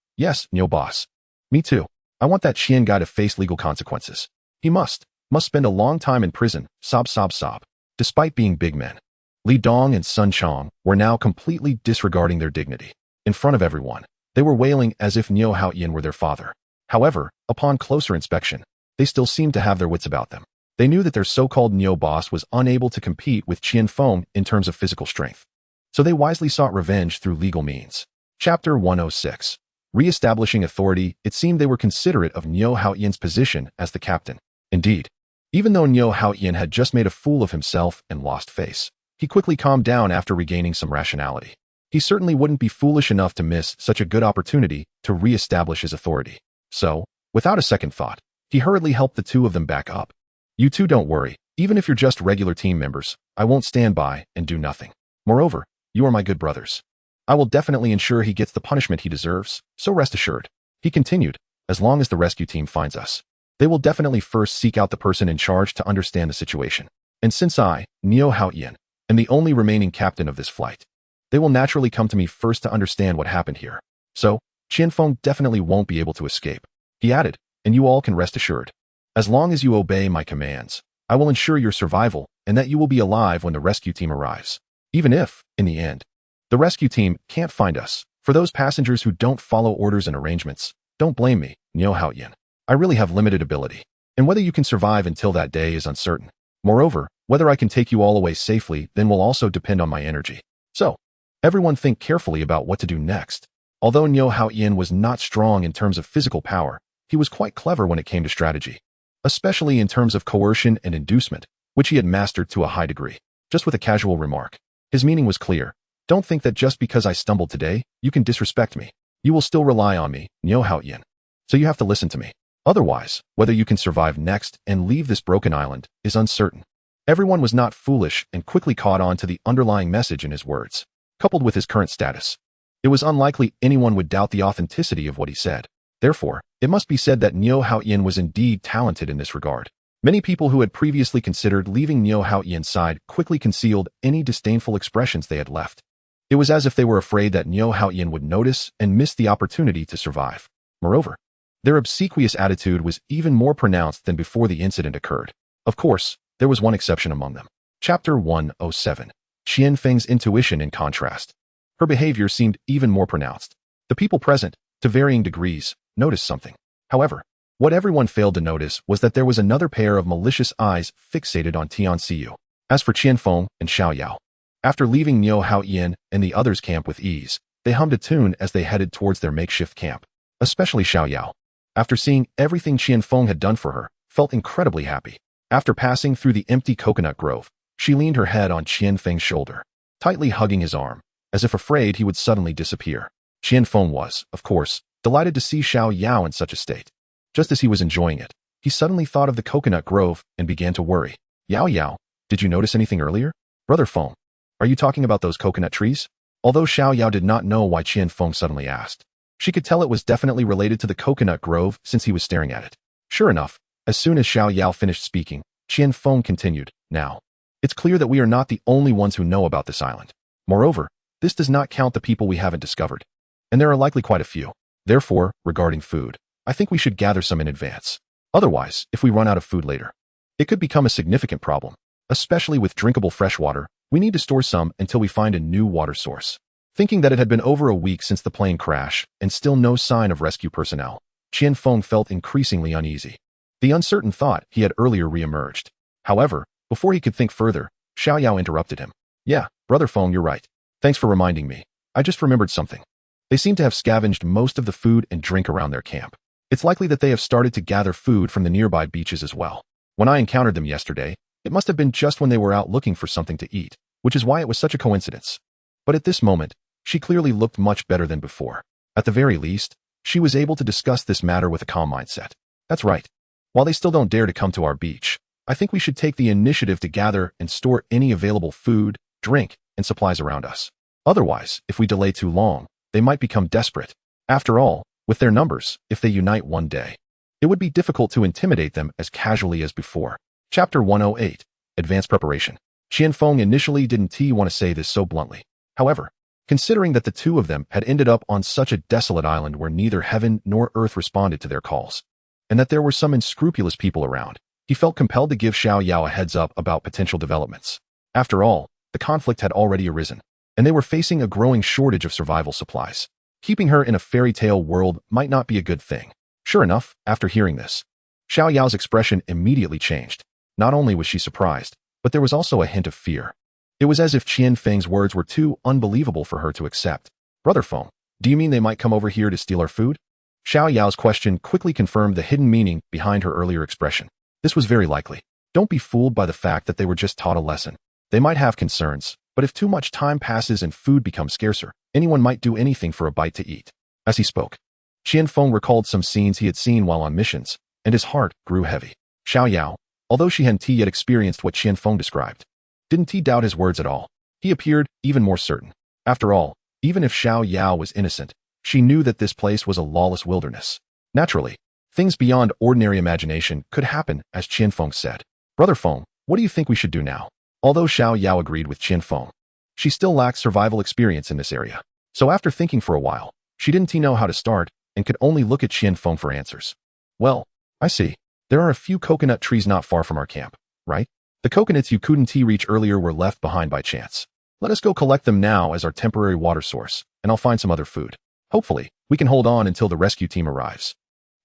Niu Boss. Me too. I want that Qian guy to face legal consequences. He must spend a long time in prison, sob sob sob. Despite being big men, Li Dong and Sun Chong were now completely disregarding their dignity. In front of everyone, they were wailing as if Niu Haoyan were their father. However, upon closer inspection, they still seemed to have their wits about them. They knew that their so-called Niu boss was unable to compete with Qian Feng in terms of physical strength. So they wisely sought revenge through legal means. Chapter 106. Re-establishing authority. It seemed they were considerate of Niu Haoyan's position as the captain. Indeed, even though Niu Haoyan had just made a fool of himself and lost face, he quickly calmed down after regaining some rationality. He certainly wouldn't be foolish enough to miss such a good opportunity to re-establish his authority. So, without a second thought, he hurriedly helped the two of them back up. You two don't worry, even if you're just regular team members, I won't stand by and do nothing. Moreover, you are my good brothers. I will definitely ensure he gets the punishment he deserves, so rest assured. He continued, as long as the rescue team finds us, they will definitely first seek out the person in charge to understand the situation. And since I, Niu Haoyan, am the only remaining captain of this flight, they will naturally come to me first to understand what happened here. So, Qian Feng definitely won't be able to escape. He added, and you all can rest assured. As long as you obey my commands, I will ensure your survival and that you will be alive when the rescue team arrives. Even if, in the end, the rescue team can't find us. For those passengers who don't follow orders and arrangements, don't blame me, Niu Haoyan. I really have limited ability, and whether you can survive until that day is uncertain. Moreover, whether I can take you all away safely then will also depend on my energy. So, everyone think carefully about what to do next. Although Niu Haoyan was not strong in terms of physical power, he was quite clever when it came to strategy, especially in terms of coercion and inducement, which he had mastered to a high degree. Just with a casual remark, his meaning was clear. Don't think that just because I stumbled today, you can disrespect me. You will still rely on me, Niu Haoyan. So you have to listen to me. Otherwise, whether you can survive next and leave this broken island is uncertain. Everyone was not foolish and quickly caught on to the underlying message in his words. Coupled with his current status, it was unlikely anyone would doubt the authenticity of what he said. Therefore, it must be said that Niu Haoyan was indeed talented in this regard. Many people who had previously considered leaving Niu Haoyan's side quickly concealed any disdainful expressions they had left. It was as if they were afraid that Niu Haoyan would notice and miss the opportunity to survive. Moreover, their obsequious attitude was even more pronounced than before the incident occurred. Of course, there was one exception among them. Chapter 107. Qian Feng's intuition in contrast. Her behavior seemed even more pronounced. The people present, to varying degrees, noticed something. However, what everyone failed to notice was that there was another pair of malicious eyes fixated on Tian Xiu. As for Qian Feng and Xiao Yao, after leaving Niu Haoyan and the others' camp with ease, they hummed a tune as they headed towards their makeshift camp. Especially Xiao Yao, after seeing everything Qian Feng had done for her, felt incredibly happy. After passing through the empty coconut grove, she leaned her head on Qian Feng's shoulder, tightly hugging his arm, as if afraid he would suddenly disappear. Qian Feng was, of course, delighted to see Xiao Yao in such a state. Just as he was enjoying it, he suddenly thought of the coconut grove and began to worry. Yao Yao, did you notice anything earlier? Brother Feng, are you talking about those coconut trees? Although Xiao Yao did not know why Qian Feng suddenly asked, she could tell it was definitely related to the coconut grove since he was staring at it. Sure enough, as soon as Xiao Yao finished speaking, Qian Feng continued, now, it's clear that we are not the only ones who know about this island. Moreover, this does not count the people we haven't discovered. And there are likely quite a few. Therefore, regarding food, I think we should gather some in advance. Otherwise, if we run out of food later, it could become a significant problem, especially with drinkable fresh water We need to store some until we find a new water source. Thinking that it had been over a week since the plane crash and still no sign of rescue personnel, Qian Feng felt increasingly uneasy. The uncertain thought he had earlier reemerged. However, before he could think further, Xiao Yao interrupted him. Yeah, Brother Feng, you're right. Thanks for reminding me. I just remembered something. They seem to have scavenged most of the food and drink around their camp. It's likely that they have started to gather food from the nearby beaches as well. When I encountered them yesterday, it must have been just when they were out looking for something to eat, which is why it was such a coincidence. But at this moment, she clearly looked much better than before. At the very least, she was able to discuss this matter with a calm mindset. That's right. While they still don't dare to come to our beach, I think we should take the initiative to gather and store any available food, drink, and supplies around us. Otherwise, if we delay too long, they might become desperate. After all, with their numbers, if they unite one day, it would be difficult to intimidate them as casually as before. Chapter 108. Advanced Preparation. Qian Feng initially didn't want to say this so bluntly. However, considering that the two of them had ended up on such a desolate island where neither heaven nor earth responded to their calls, and that there were some unscrupulous people around, he felt compelled to give Xiao Yao a heads up about potential developments. After all, the conflict had already arisen, and they were facing a growing shortage of survival supplies. Keeping her in a fairy tale world might not be a good thing. Sure enough, after hearing this, Xiao Yao's expression immediately changed. Not only was she surprised, but there was also a hint of fear. It was as if Qian Feng's words were too unbelievable for her to accept. Brother Feng, do you mean they might come over here to steal our food? Xiao Yao's question quickly confirmed the hidden meaning behind her earlier expression. This was very likely. Don't be fooled by the fact that they were just taught a lesson. They might have concerns, but if too much time passes and food becomes scarcer, anyone might do anything for a bite to eat. As he spoke, Qian Feng recalled some scenes he had seen while on missions, and his heart grew heavy. Xiao Yao, although she hadn't yet experienced what Qian Feng described, didn't doubt his words at all. He appeared even more certain. After all, even if Xiao Yao was innocent, she knew that this place was a lawless wilderness. Naturally, things beyond ordinary imagination could happen, as Qian Feng said. Brother Feng, what do you think we should do now? Although Xiao Yao agreed with Qian Feng, she still lacked survival experience in this area. So after thinking for a while, she didn't know how to start and could only look at Qian Feng for answers. Well, I see. There are a few coconut trees not far from our camp, right? The coconuts you couldn't reach earlier were left behind by chance. Let us go collect them now as our temporary water source, and I'll find some other food. Hopefully, we can hold on until the rescue team arrives.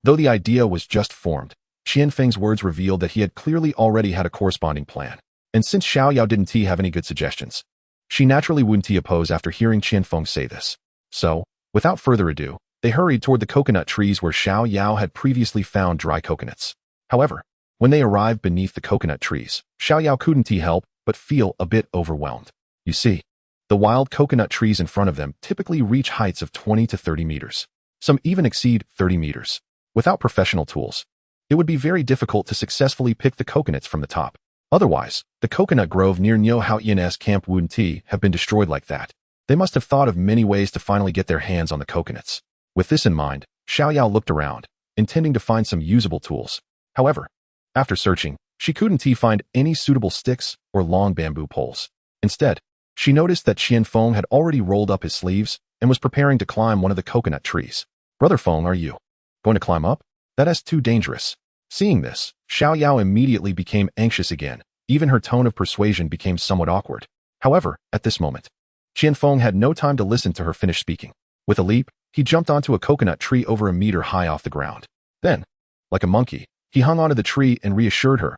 Though the idea was just formed, Qian Feng's words revealed that he had clearly already had a corresponding plan. And since Xiao Yao didn't have any good suggestions, she naturally wouldn't oppose after hearing Qian Feng say this. So, without further ado, they hurried toward the coconut trees where Xiao Yao had previously found dry coconuts. However, when they arrived beneath the coconut trees, Xiao Yao couldn't help but feel a bit overwhelmed. You see, the wild coconut trees in front of them typically reach heights of 20 to 30 meters. Some even exceed 30 meters. Without professional tools, it would be very difficult to successfully pick the coconuts from the top. Otherwise, the coconut grove near Niu Hao Yan's camp wouldn't have been destroyed like that. They must have thought of many ways to finally get their hands on the coconuts. With this in mind, Xiao Yao looked around, intending to find some usable tools. However, after searching, she couldn't find any suitable sticks or long bamboo poles. Instead, she noticed that Qian Feng had already rolled up his sleeves and was preparing to climb one of the coconut trees. Brother Feng, are you going to climb up? That is too dangerous. Seeing this, Xiao Yao immediately became anxious again. Even her tone of persuasion became somewhat awkward. However, at this moment, Qian Feng had no time to listen to her finish speaking. With a leap, he jumped onto a coconut tree over a meter high off the ground. Then, like a monkey, he hung onto the tree and reassured her.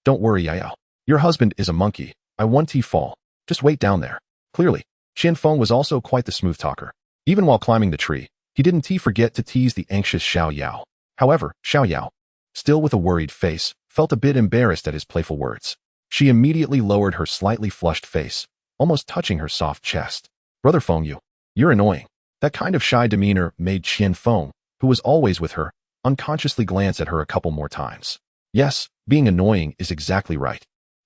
Don't worry, Yao. Your husband is a monkey. I won't fall. Just wait down there. Clearly, Qian Feng was also quite the smooth talker. Even while climbing the tree, he didn't forget to tease the anxious Xiao Yao. However, Xiao Yao, still with a worried face, felt a bit embarrassed at his playful words. She immediately lowered her slightly flushed face, almost touching her soft chest. Brother Feng, you're annoying. That kind of shy demeanor made Qian Feng, who was always with her, unconsciously glance at her a couple more times. Yes, being annoying is exactly right.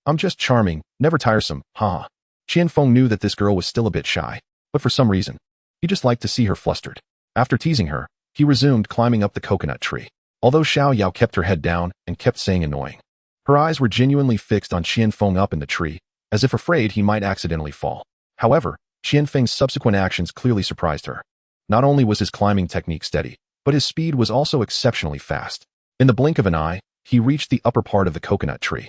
I'm just charming, never tiresome, haha. Qian Feng knew that this girl was still a bit shy, but for some reason, he just liked to see her flustered. After teasing her, he resumed climbing up the coconut tree. Although Xiao Yao kept her head down and kept saying annoying, her eyes were genuinely fixed on Qian Feng up in the tree, as if afraid he might accidentally fall. However, Qian Feng's subsequent actions clearly surprised her. Not only was his climbing technique steady, but his speed was also exceptionally fast. In the blink of an eye, he reached the upper part of the coconut tree.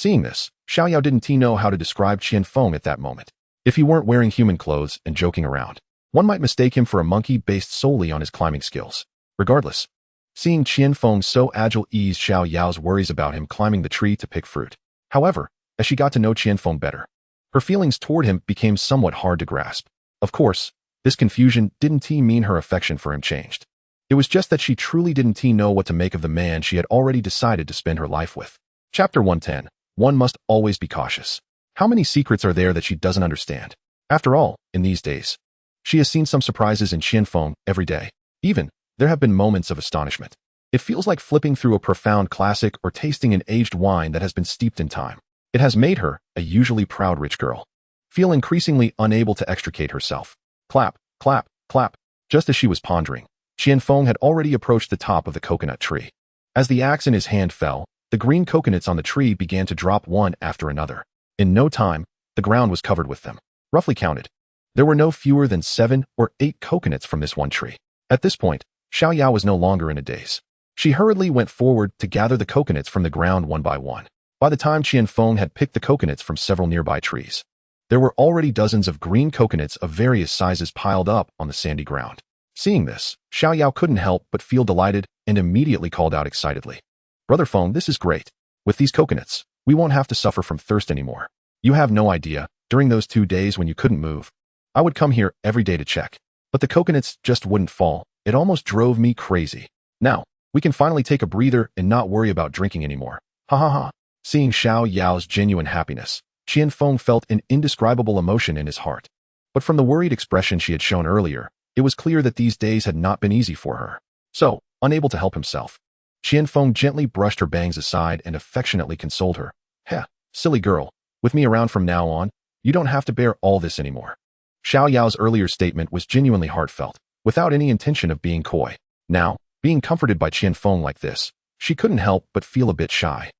Seeing this, Xiaoyao didn't know how to describe Qianfeng at that moment. If he weren't wearing human clothes and joking around, one might mistake him for a monkey based solely on his climbing skills. Regardless, seeing Qianfeng so agile eased Xiaoyao's worries about him climbing the tree to pick fruit. However, as she got to know Qianfeng better, her feelings toward him became somewhat hard to grasp. Of course, this confusion didn't mean her affection for him changed. It was just that she truly didn't know what to make of the man she had already decided to spend her life with. Chapter 110. One must always be cautious. How many secrets are there that she doesn't understand? After all, in these days, she has seen some surprises in Qianfeng every day. Even, there have been moments of astonishment. It feels like flipping through a profound classic or tasting an aged wine that has been steeped in time. It has made her, a usually proud rich girl, feel increasingly unable to extricate herself. Clap, clap, clap. Just as she was pondering, Qianfeng had already approached the top of the coconut tree. As the axe in his hand fell, the green coconuts on the tree began to drop one after another. In no time, the ground was covered with them. Roughly counted, there were no fewer than 7 or 8 coconuts from this one tree. At this point, Xiaoyao was no longer in a daze. She hurriedly went forward to gather the coconuts from the ground one by one. By the time Qianfeng had picked the coconuts from several nearby trees, there were already dozens of green coconuts of various sizes piled up on the sandy ground. Seeing this, Xiaoyao couldn't help but feel delighted and immediately called out excitedly, "Brother Feng, this is great. With these coconuts, we won't have to suffer from thirst anymore. You have no idea, during those 2 days when you couldn't move, I would come here every day to check. But the coconuts just wouldn't fall. It almost drove me crazy. Now, we can finally take a breather and not worry about drinking anymore. Ha ha ha." Seeing Xiaoyao's genuine happiness, Qianfeng felt an indescribable emotion in his heart. But from the worried expression she had shown earlier, it was clear that these days had not been easy for her. So, unable to help himself, Qianfeng gently brushed her bangs aside and affectionately consoled her. "Heh, silly girl, with me around from now on, you don't have to bear all this anymore." Xiaoyao's earlier statement was genuinely heartfelt, without any intention of being coy. Now, being comforted by Qianfeng like this, she couldn't help but feel a bit shy.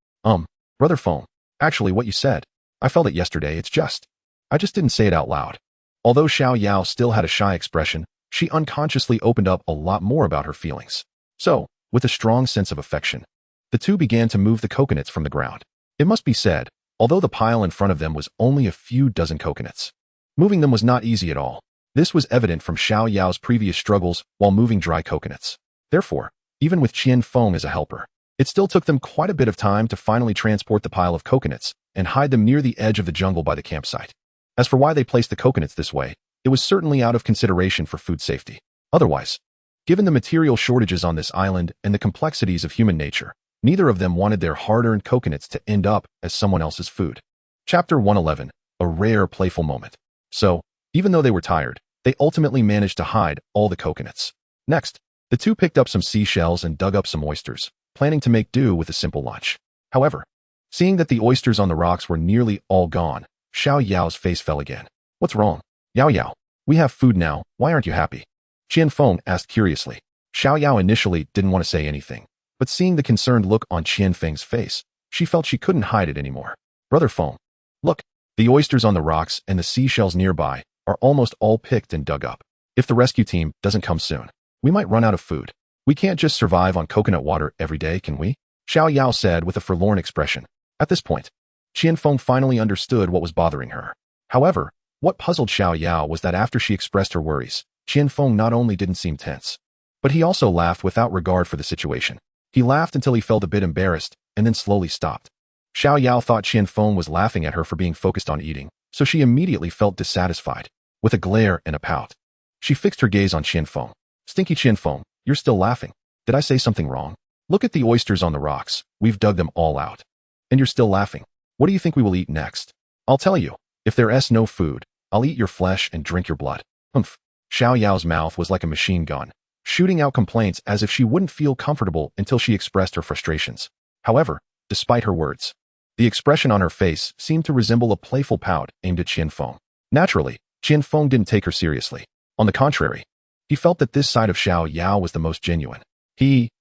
Brother Feng, actually what you said, I felt it yesterday, I just didn't say it out loud." Although Xiaoyao still had a shy expression, she unconsciously opened up a lot more about her feelings. So, with a strong sense of affection, the two began to move the coconuts from the ground. It must be said, although the pile in front of them was only a few dozen coconuts, moving them was not easy at all. This was evident from Xiaoyao's previous struggles while moving dry coconuts. Therefore, even with Qianfeng as a helper, it still took them quite a bit of time to finally transport the pile of coconuts and hide them near the edge of the jungle by the campsite. As for why they placed the coconuts this way, it was certainly out of consideration for food safety. Otherwise, given the material shortages on this island and the complexities of human nature, neither of them wanted their hard-earned coconuts to end up as someone else's food. Chapter 111. A rare playful moment. So, even though they were tired, they ultimately managed to hide all the coconuts. Next, the two picked up some seashells and dug up some oysters, planning to make do with a simple lunch. However, seeing that the oysters on the rocks were nearly all gone, Xiaoyao's face fell again. "What's wrong? Yao, we have food now, why aren't you happy?" Qianfeng asked curiously. Xiaoyao initially didn't want to say anything, but seeing the concerned look on Qianfeng's face, she felt she couldn't hide it anymore. "Brother Feng, look, the oysters on the rocks and the seashells nearby are almost all picked and dug up. If the rescue team doesn't come soon, we might run out of food. We can't just survive on coconut water every day, can we?" Xiaoyao said with a forlorn expression. At this point, Qianfeng finally understood what was bothering her. However, what puzzled Xiaoyao was that after she expressed her worries, Qianfeng not only didn't seem tense, but he also laughed without regard for the situation. He laughed until he felt a bit embarrassed, and then slowly stopped. Xiaoyao thought Qianfeng was laughing at her for being focused on eating, so she immediately felt dissatisfied. With a glare and a pout, she fixed her gaze on Qianfeng. "Stinky Qianfeng, you're still laughing. Did I say something wrong? Look at the oysters on the rocks, we've dug them all out. And you're still laughing. What do you think we will eat next? I'll tell you, if there's no food, I'll eat your flesh and drink your blood." Humph. Xiaoyao's mouth was like a machine gun, shooting out complaints as if she wouldn't feel comfortable until she expressed her frustrations. However, despite her words, the expression on her face seemed to resemble a playful pout aimed at Qianfeng. Naturally, Qianfeng didn't take her seriously. On the contrary, he felt that this side of Xiaoyao was the most genuine.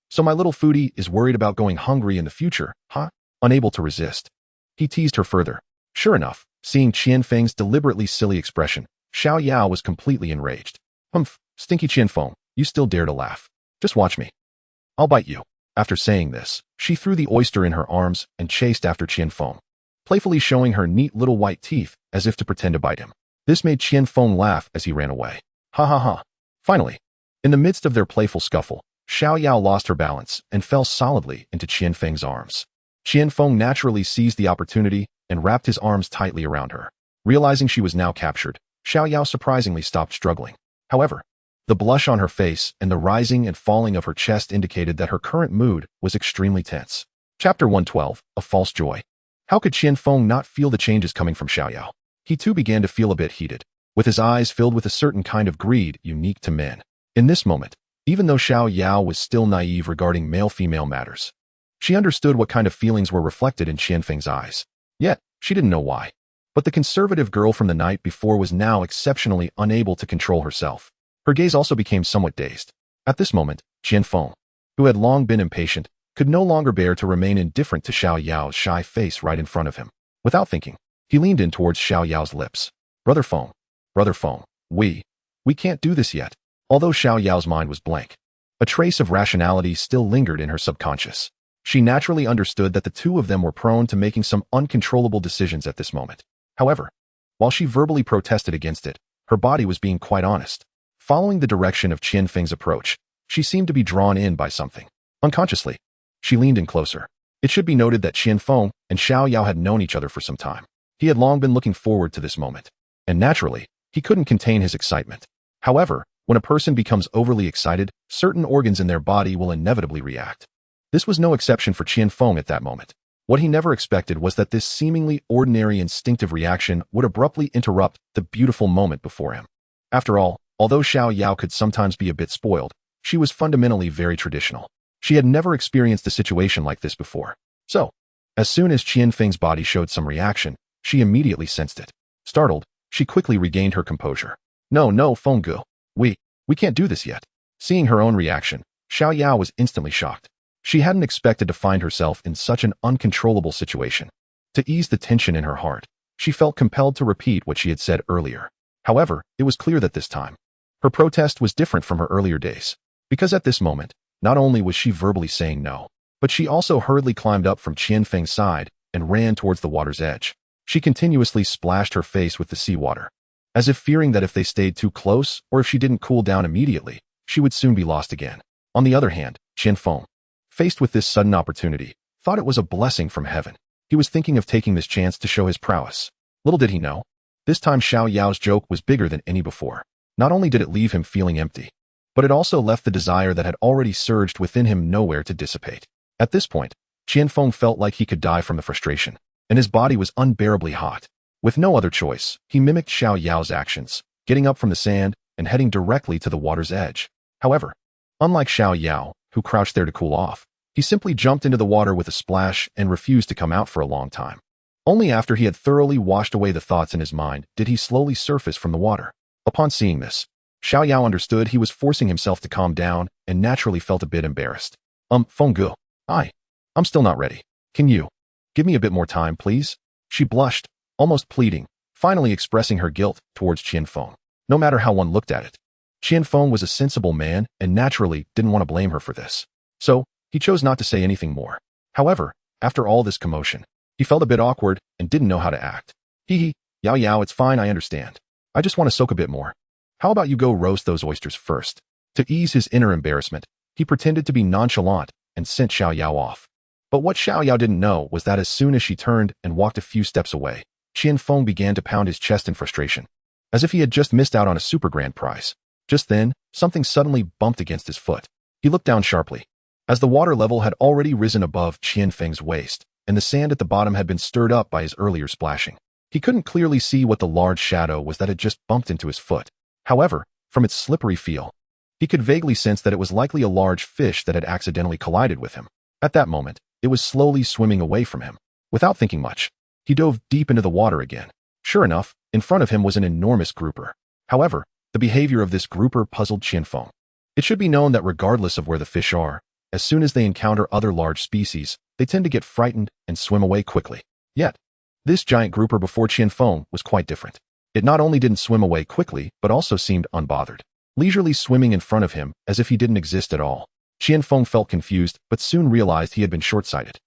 "So my little foodie is worried about going hungry in the future, huh?" Unable to resist, he teased her further. Sure enough, seeing Qianfeng's deliberately silly expression, Xiaoyao was completely enraged. "Humph, stinky Qianfeng, you still dare to laugh. Just watch me. I'll bite you." After saying this, she threw the oyster in her arms and chased after Qianfeng. playfully showing her neat little white teeth as if to pretend to bite him. This made Qian Feng laugh as he ran away. Ha ha ha. Finally, in the midst of their playful scuffle, Xiao Yao lost her balance and fell solidly into Qian Feng's arms. Qian Feng naturally seized the opportunity and wrapped his arms tightly around her. Realizing she was now captured, Xiao Yao surprisingly stopped struggling. However, the blush on her face and the rising and falling of her chest indicated that her current mood was extremely tense. Chapter 112, A False Joy. How could Qian Feng not feel the changes coming from Xiao Yao? He too began to feel a bit heated, with his eyes filled with a certain kind of greed unique to men. In this moment, even though Xiao Yao was still naive regarding male-female matters, she understood what kind of feelings were reflected in Qian Feng's eyes. Yet, she didn't know why. But the conservative girl from the night before was now exceptionally unable to control herself. Her gaze also became somewhat dazed. At this moment, Qian Feng, who had long been impatient, could no longer bear to remain indifferent to Xiao Yao's shy face right in front of him. Without thinking, he leaned in towards Xiao Yao's lips. Brother Feng, we can't do this yet. Although Xiao Yao's mind was blank, a trace of rationality still lingered in her subconscious. She naturally understood that the two of them were prone to making some uncontrollable decisions at this moment. However, while she verbally protested against it, her body was being quite honest. Following the direction of Qian Feng's approach, she seemed to be drawn in by something. Unconsciously, she leaned in closer. It should be noted that Qian Feng and Xiao Yao had known each other for some time. He had long been looking forward to this moment, and naturally, he couldn't contain his excitement. However, when a person becomes overly excited, certain organs in their body will inevitably react. This was no exception for Qian Feng at that moment. What he never expected was that this seemingly ordinary instinctive reaction would abruptly interrupt the beautiful moment before him. After all, although Xiao Yao could sometimes be a bit spoiled, she was fundamentally very traditional. She had never experienced a situation like this before. So, as soon as Qian Feng's body showed some reaction, she immediately sensed it. Startled, she quickly regained her composure. No, Fenggu. We can't do this yet. Seeing her own reaction, Xiao Yao was instantly shocked. She hadn't expected to find herself in such an uncontrollable situation. To ease the tension in her heart, she felt compelled to repeat what she had said earlier. However, it was clear that this time, her protest was different from her earlier days. Because at this moment, not only was she verbally saying no, but she also hurriedly climbed up from Qian Feng's side and ran towards the water's edge. She continuously splashed her face with the seawater, as if fearing that if they stayed too close or if she didn't cool down immediately, she would soon be lost again. On the other hand, Qian Feng, faced with this sudden opportunity, thought it was a blessing from heaven. He was thinking of taking this chance to show his prowess. Little did he know, this time Xiao Yao's joke was bigger than any before. Not only did it leave him feeling empty, but it also left the desire that had already surged within him nowhere to dissipate. At this point, Qian Feng felt like he could die from the frustration, and his body was unbearably hot. With no other choice, he mimicked Xiao Yao's actions, getting up from the sand and heading directly to the water's edge. However, unlike Xiao Yao, who crouched there to cool off, he simply jumped into the water with a splash and refused to come out for a long time. Only after he had thoroughly washed away the thoughts in his mind did he slowly surface from the water. Upon seeing this, Xiao Yao understood he was forcing himself to calm down and naturally felt a bit embarrassed. Fenggu, I'm still not ready. Can you give me a bit more time, please? She blushed, almost pleading, finally expressing her guilt towards Qian Feng. No matter how one looked at it, Qian Feng was a sensible man and naturally didn't want to blame her for this. So, he chose not to say anything more. However, after all this commotion, he felt a bit awkward and didn't know how to act. Yao, it's fine, I understand. I just want to soak a bit more. How about you go roast those oysters first? To ease his inner embarrassment, he pretended to be nonchalant and sent Xiao Yao off. But what Xiao Yao didn't know was that as soon as she turned and walked a few steps away, Qian Feng began to pound his chest in frustration, as if he had just missed out on a super grand prize. Just then, something suddenly bumped against his foot. He looked down sharply, as the water level had already risen above Qian Feng's waist, and the sand at the bottom had been stirred up by his earlier splashing. He couldn't clearly see what the large shadow was that had just bumped into his foot. However, from its slippery feel, he could vaguely sense that it was likely a large fish that had accidentally collided with him. At that moment, it was slowly swimming away from him. Without thinking much, he dove deep into the water again. Sure enough, in front of him was an enormous grouper. However, the behavior of this grouper puzzled Qian Feng. It should be known that regardless of where the fish are, as soon as they encounter other large species, they tend to get frightened and swim away quickly. Yet, this giant grouper before Qian Feng was quite different. It not only didn't swim away quickly, but also seemed unbothered, leisurely swimming in front of him as if he didn't exist at all. Qian Feng felt confused, but soon realized he had been short-sighted.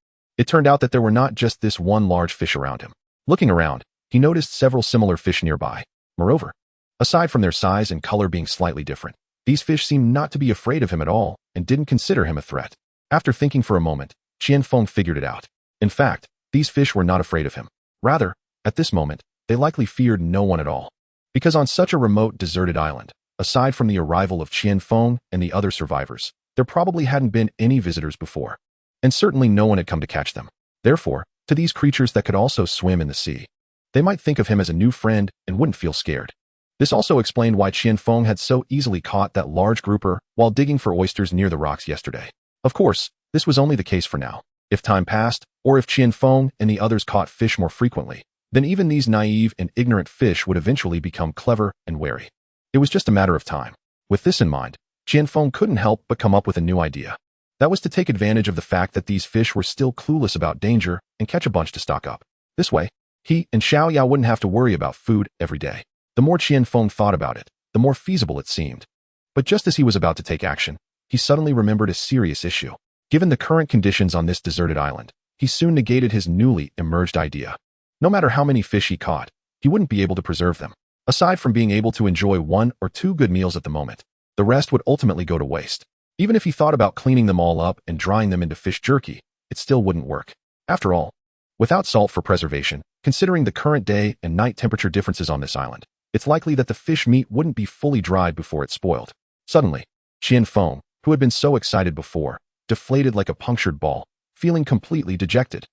It turned out that there were not just this one large fish around him. Looking around, he noticed several similar fish nearby. Moreover, aside from their size and color being slightly different, these fish seemed not to be afraid of him at all and didn't consider him a threat. After thinking for a moment, Qianfeng figured it out. In fact, these fish were not afraid of him. Rather, at this moment, they likely feared no one at all. Because on such a remote, deserted island, aside from the arrival of Qianfeng and the other survivors, there probably hadn't been any visitors before. And certainly no one had come to catch them. Therefore, to these creatures that could also swim in the sea, they might think of him as a new friend and wouldn't feel scared. This also explained why Qianfeng had so easily caught that large grouper while digging for oysters near the rocks yesterday. Of course, this was only the case for now. If time passed, or if Qianfeng and the others caught fish more frequently, then even these naive and ignorant fish would eventually become clever and wary. It was just a matter of time. With this in mind, Qianfeng couldn't help but come up with a new idea. That was to take advantage of the fact that these fish were still clueless about danger and catch a bunch to stock up. This way, he and Xiao Yao wouldn't have to worry about food every day. The more Qianfeng thought about it, the more feasible it seemed. But just as he was about to take action, he suddenly remembered a serious issue. Given the current conditions on this deserted island, he soon negated his newly emerged idea. No matter how many fish he caught, he wouldn't be able to preserve them. Aside from being able to enjoy 1 or 2 good meals at the moment, the rest would ultimately go to waste. Even if he thought about cleaning them all up and drying them into fish jerky, it still wouldn't work. After all, without salt for preservation, considering the current day and night temperature differences on this island, it's likely that the fish meat wouldn't be fully dried before it spoiled. Suddenly, Qianfeng, who had been so excited before, deflated like a punctured ball, feeling completely dejected.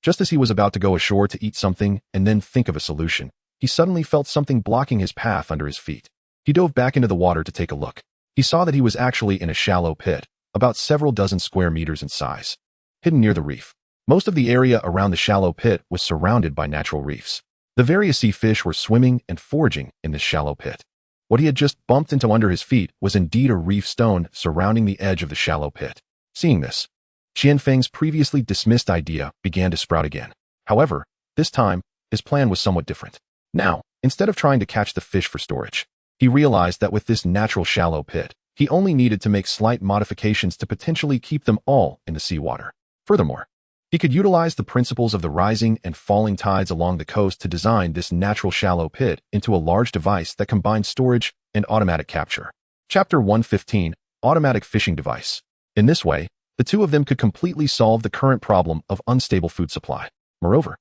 Just as he was about to go ashore to eat something and then think of a solution, he suddenly felt something blocking his path under his feet. He dove back into the water to take a look. He saw that he was actually in a shallow pit, about several dozen square meters in size, hidden near the reef. Most of the area around the shallow pit was surrounded by natural reefs. The various sea fish were swimming and foraging in this shallow pit. What he had just bumped into under his feet was indeed a reef stone surrounding the edge of the shallow pit. Seeing this, Qianfeng's previously dismissed idea began to sprout again. However, this time, his plan was somewhat different. Now, instead of trying to catch the fish for storage, he realized that with this natural shallow pit, he only needed to make slight modifications to potentially keep them all in the seawater. Furthermore, he could utilize the principles of the rising and falling tides along the coast to design this natural shallow pit into a large device that combined storage and automatic capture. Chapter 115, Automatic Fishing Device. In this way, the two of them could completely solve the current problem of unstable food supply. Moreover,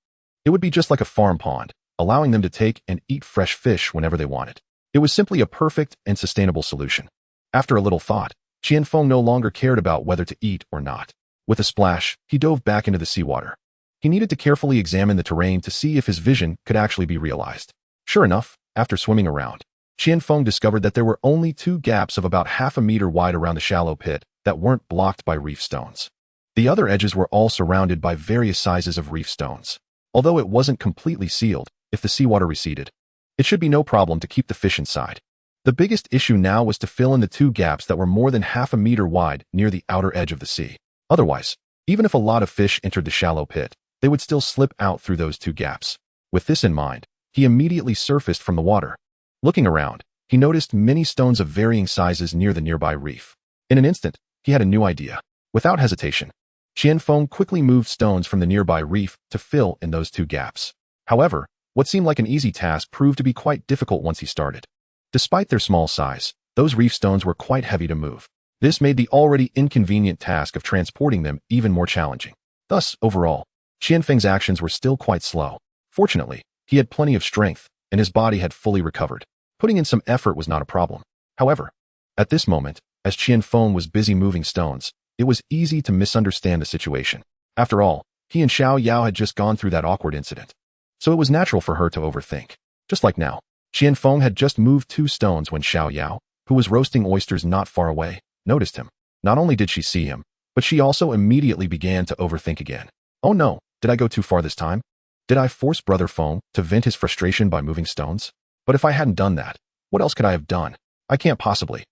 it would be just like a farm pond, allowing them to take and eat fresh fish whenever they wanted. It was simply a perfect and sustainable solution. After a little thought, Qianfeng no longer cared about whether to eat or not. With a splash, he dove back into the seawater. He needed to carefully examine the terrain to see if his vision could actually be realized. Sure enough, after swimming around, Qianfeng discovered that there were only 2 gaps of about half a meter wide around the shallow pit that weren't blocked by reef stones. The other edges were all surrounded by various sizes of reef stones. Although it wasn't completely sealed, if the seawater receded, it should be no problem to keep the fish inside. The biggest issue now was to fill in the 2 gaps that were more than half a meter wide near the outer edge of the sea. Otherwise, even if a lot of fish entered the shallow pit, they would still slip out through those 2 gaps. With this in mind, he immediately surfaced from the water. Looking around, he noticed many stones of varying sizes near the nearby reef. In an instant, he had a new idea. Without hesitation, Qianfeng quickly moved stones from the nearby reef to fill in those 2 gaps. However, what seemed like an easy task proved to be quite difficult once he started. Despite their small size, those reef stones were quite heavy to move. This made the already inconvenient task of transporting them even more challenging. Thus, overall, Qianfeng's actions were still quite slow. Fortunately, he had plenty of strength, and his body had fully recovered. Putting in some effort was not a problem. However, at this moment, as Qianfeng was busy moving stones, it was easy to misunderstand the situation. After all, he and Xiao Yao had just gone through that awkward incident. So it was natural for her to overthink. Just like now, Qianfeng had just moved 2 stones when Xiao Yao, who was roasting oysters not far away, noticed him. Not only did she see him, but she also immediately began to overthink again. Oh no, did I go too far this time? Did I force Brother Feng to vent his frustration by moving stones? But if I hadn't done that, what else could I have done? I can't possibly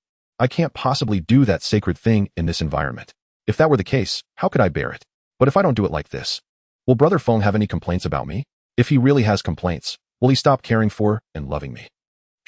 do that sacred thing in this environment. If that were the case, how could I bear it? But if I don't do it like this, will Brother Feng have any complaints about me? If he really has complaints, will he stop caring for and loving me?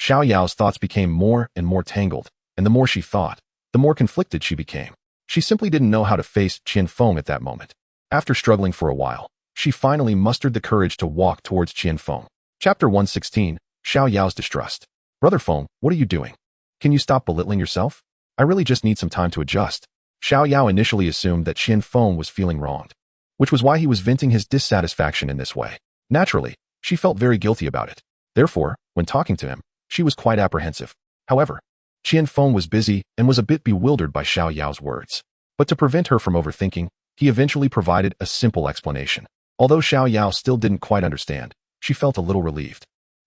Xiao Yao's thoughts became more and more tangled, and the more she thought, the more conflicted she became. She simply didn't know how to face Qianfeng at that moment. After struggling for a while, she finally mustered the courage to walk towards Qian Feng. Chapter 116, Xiao Yao's Distrust. Brother Feng, what are you doing? Can you stop belittling yourself? I really just need some time to adjust. Xiao Yao initially assumed that Qian Feng was feeling wronged, which was why he was venting his dissatisfaction in this way. Naturally, she felt very guilty about it. Therefore, when talking to him, she was quite apprehensive. However, Qian Feng was busy and was a bit bewildered by Xiao Yao's words. But to prevent her from overthinking, he eventually provided a simple explanation. Although Xiao Yao still didn't quite understand, she felt a little relieved.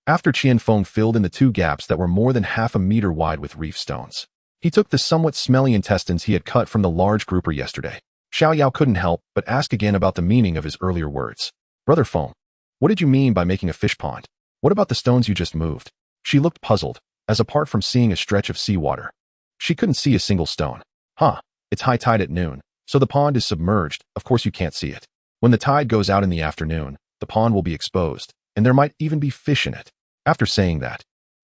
After Qian Feng filled in the 2 gaps that were more than half a meter wide with reef stones, he took the somewhat smelly intestines he had cut from the large grouper yesterday. Xiao Yao couldn't help but ask again about the meaning of his earlier words. Brother Feng, what did you mean by making a fish pond? What about the stones you just moved? She looked puzzled, as apart from seeing a stretch of seawater, she couldn't see a single stone. It's high tide at noon, so the pond is submerged. Of course you can't see it. When the tide goes out in the afternoon, the pond will be exposed, and there might even be fish in it. After saying that,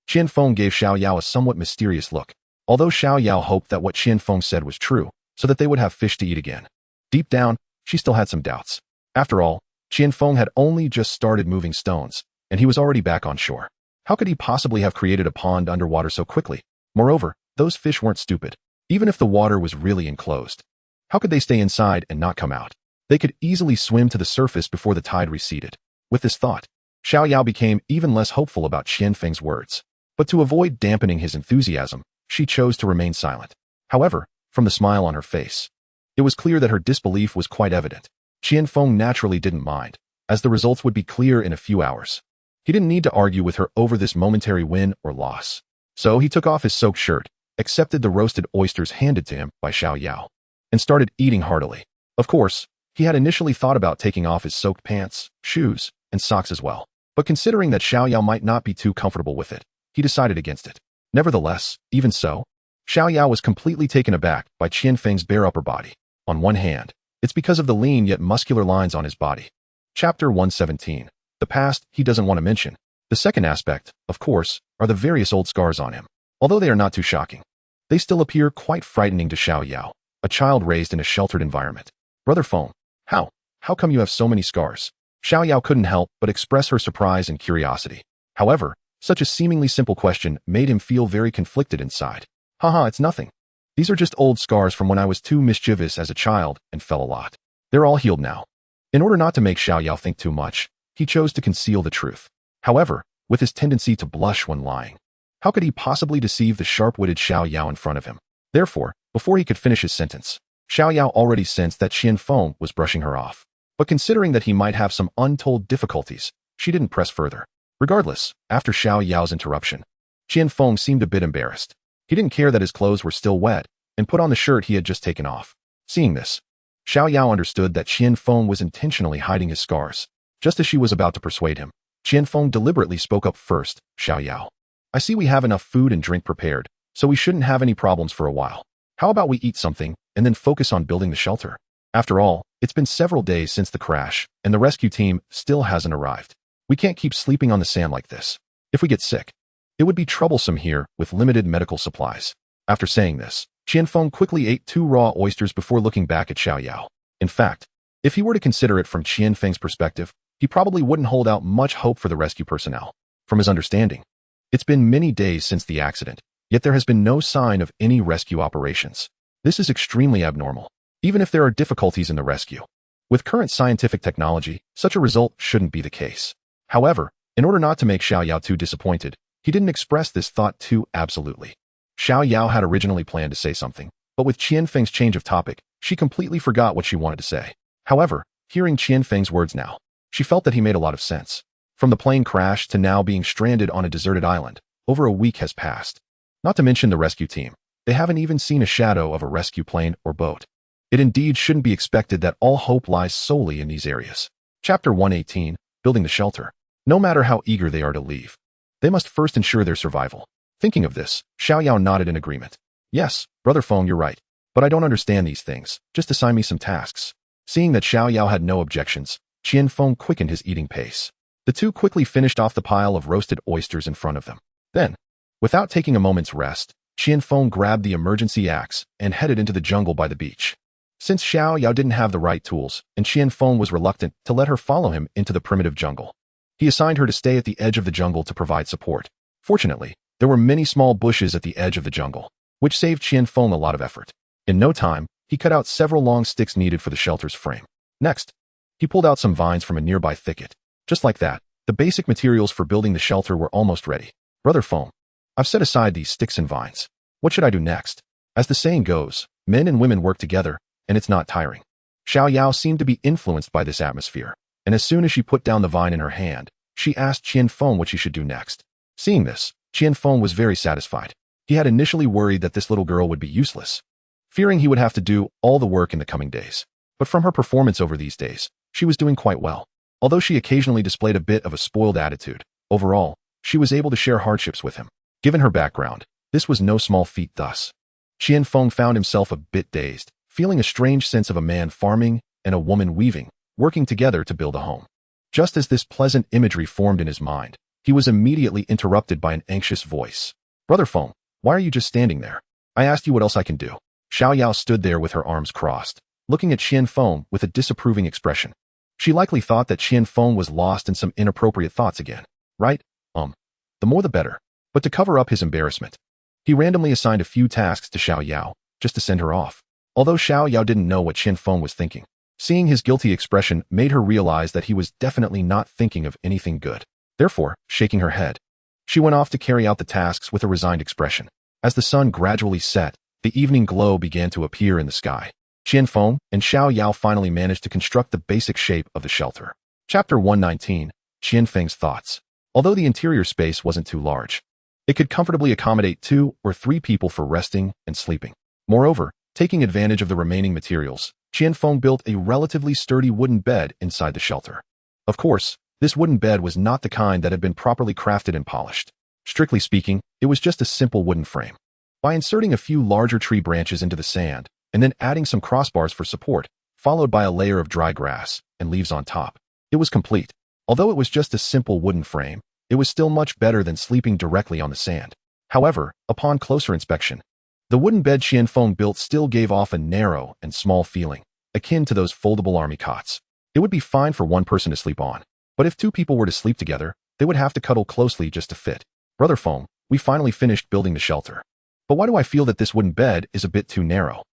Qian Feng gave Xiao Yao a somewhat mysterious look, although Xiao Yao hoped that what Qian Feng said was true, so that they would have fish to eat again. Deep down, she still had some doubts. After all, Qian Feng had only just started moving stones, and he was already back on shore. How could he possibly have created a pond underwater so quickly? Moreover, those fish weren't stupid. Even if the water was really enclosed, how could they stay inside and not come out? They could easily swim to the surface before the tide receded. With this thought, Xiao Yao became even less hopeful about Qian Feng's words. But to avoid dampening his enthusiasm, she chose to remain silent. However, from the smile on her face, it was clear that her disbelief was quite evident. Qian Feng naturally didn't mind, as the results would be clear in a few hours. He didn't need to argue with her over this momentary win or loss. So he took off his soaked shirt, accepted the roasted oysters handed to him by Xiao Yao, and started eating heartily. Of course, he had initially thought about taking off his soaked pants, shoes, and socks as well. But considering that Xiao Yao might not be too comfortable with it, he decided against it. Nevertheless, even so, Xiao Yao was completely taken aback by Qian Feng's bare upper body. On one hand, it's because of the lean yet muscular lines on his body. Chapter 117. The past he doesn't want to mention. The second aspect, of course, are the various old scars on him. Although they are not too shocking, they still appear quite frightening to Xiao Yao, a child raised in a sheltered environment. Brother Feng, how come you have so many scars? Xiao Yao couldn't help but express her surprise and curiosity. However, such a seemingly simple question made him feel very conflicted inside. It's nothing. These are just old scars from when I was too mischievous as a child and fell a lot. They're all healed now. In order not to make Xiao Yao think too much, he chose to conceal the truth. However, with his tendency to blush when lying, how could he possibly deceive the sharp-witted Xiao Yao in front of him? Therefore, before he could finish his sentence, Xiao Yao already sensed that Qian Feng was brushing her off. But considering that he might have some untold difficulties, she didn't press further. Regardless, after Xiao Yao's interruption, Qian Feng seemed a bit embarrassed. He didn't care that his clothes were still wet, and put on the shirt he had just taken off. Seeing this, Xiao Yao understood that Qian Feng was intentionally hiding his scars. Just as she was about to persuade him, Qian Feng deliberately spoke up first. Xiao Yao, I see we have enough food and drink prepared, so we shouldn't have any problems for a while. How about we eat something, and then focus on building the shelter? After all, it's been several days since the crash, and the rescue team still hasn't arrived. We can't keep sleeping on the sand like this. If we get sick, it would be troublesome here with limited medical supplies. After saying this, Qian Feng quickly ate 2 raw oysters before looking back at Xiao Yao. In fact, if he were to consider it from Qian Feng's perspective, he probably wouldn't hold out much hope for the rescue personnel. From his understanding, it's been many days since the accident, yet there has been no sign of any rescue operations. This is extremely abnormal, even if there are difficulties in the rescue. With current scientific technology, such a result shouldn't be the case. However, in order not to make Xiao Yao too disappointed, he didn't express this thought too absolutely. Xiao Yao had originally planned to say something, but with Qian Feng's change of topic, she completely forgot what she wanted to say. However, hearing Qian Feng's words now, she felt that he made a lot of sense. From the plane crash to now being stranded on a deserted island, over a week has passed. Not to mention the rescue team. They haven't even seen a shadow of a rescue plane or boat. It indeed shouldn't be expected that all hope lies solely in these areas. Chapter 118, Building the Shelter. No matter how eager they are to leave, they must first ensure their survival. Thinking of this, Xiao Yao nodded in agreement. Yes, Brother Feng, you're right. But I don't understand these things. Just assign me some tasks. Seeing that Xiao Yao had no objections, Qian Feng quickened his eating pace. The two quickly finished off the pile of roasted oysters in front of them. Then, without taking a moment's rest, Qian Feng grabbed the emergency axe and headed into the jungle by the beach. Since Xiao Yao didn't have the right tools, and Qian Feng was reluctant to let her follow him into the primitive jungle, he assigned her to stay at the edge of the jungle to provide support. Fortunately, there were many small bushes at the edge of the jungle, which saved Qian Feng a lot of effort. In no time, he cut out several long sticks needed for the shelter's frame. Next, he pulled out some vines from a nearby thicket. Just like that, the basic materials for building the shelter were almost ready. Brother Feng, I've set aside these sticks and vines. What should I do next? As the saying goes, men and women work together, and it's not tiring. Xiao Yao seemed to be influenced by this atmosphere, and as soon as she put down the vine in her hand, she asked Qian Feng what she should do next. Seeing this, Qian Feng was very satisfied. He had initially worried that this little girl would be useless, fearing he would have to do all the work in the coming days. But from her performance over these days, she was doing quite well. Although she occasionally displayed a bit of a spoiled attitude, overall, she was able to share hardships with him. Given her background, this was no small feat thus. Qian Feng found himself a bit dazed, feeling a strange sense of a man farming and a woman weaving, working together to build a home. Just as this pleasant imagery formed in his mind, he was immediately interrupted by an anxious voice. Brother Feng, why are you just standing there? I asked you what else I can do. Xiao Yao stood there with her arms crossed, looking at Qian Feng with a disapproving expression. She likely thought that Qian Feng was lost in some inappropriate thoughts again. Right? The more the better. But to cover up his embarrassment, he randomly assigned a few tasks to Xiao Yao, just to send her off. Although Xiao Yao didn't know what Qian Feng was thinking, seeing his guilty expression made her realize that he was definitely not thinking of anything good. Therefore, shaking her head, she went off to carry out the tasks with a resigned expression. As the sun gradually set, the evening glow began to appear in the sky. Qian Feng and Xiao Yao finally managed to construct the basic shape of the shelter. Chapter 119, Qian Feng's Thoughts. Although the interior space wasn't too large, it could comfortably accommodate 2 or 3 people for resting and sleeping. Moreover, taking advantage of the remaining materials, Qian Feng built a relatively sturdy wooden bed inside the shelter. Of course, this wooden bed was not the kind that had been properly crafted and polished. Strictly speaking, it was just a simple wooden frame. By inserting a few larger tree branches into the sand, and then adding some crossbars for support, followed by a layer of dry grass and leaves on top, it was complete. Although it was just a simple wooden frame, it was still much better than sleeping directly on the sand. However, upon closer inspection, the wooden bed Qian Feng built still gave off a narrow and small feeling, akin to those foldable army cots. It would be fine for one person to sleep on, but if 2 people were to sleep together, they would have to cuddle closely just to fit. Brother Feng, we finally finished building the shelter. But why do I feel that this wooden bed is a bit too narrow?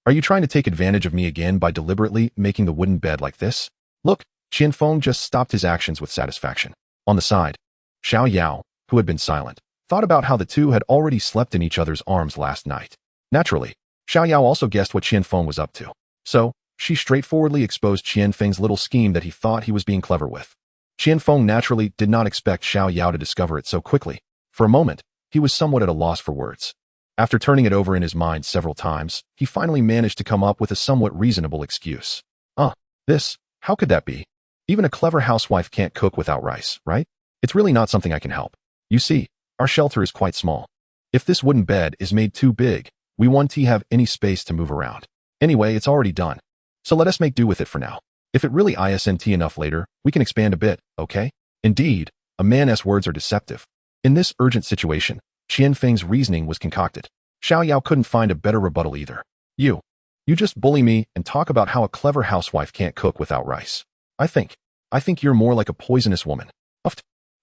Are you trying to take advantage of me again by deliberately making the wooden bed like this? Look, Qian Feng just stopped his actions with satisfaction. On the side, Xiao Yao, who had been silent, thought about how the two had already slept in each other's arms last night. Naturally, Xiao Yao also guessed what Qian Feng was up to. So, she straightforwardly exposed Qian Feng's little scheme that he thought he was being clever with. Qian Feng naturally did not expect Xiao Yao to discover it so quickly. For a moment, he was somewhat at a loss for words. After turning it over in his mind several times, he finally managed to come up with a somewhat reasonable excuse. How could that be? Even a clever housewife can't cook without rice, right? It's really not something I can help. You see, our shelter is quite small. If this wooden bed is made too big, we won't have any space to move around. Anyway, it's already done. So let us make do with it for now. If it really isn't enough later, we can expand a bit, okay? Indeed, a man's words are deceptive. In this urgent situation, Qian Feng's reasoning was concocted. Xiao Yao couldn't find a better rebuttal either. You just bully me and talk about how a clever housewife can't cook without rice. I think you're more like a poisonous woman.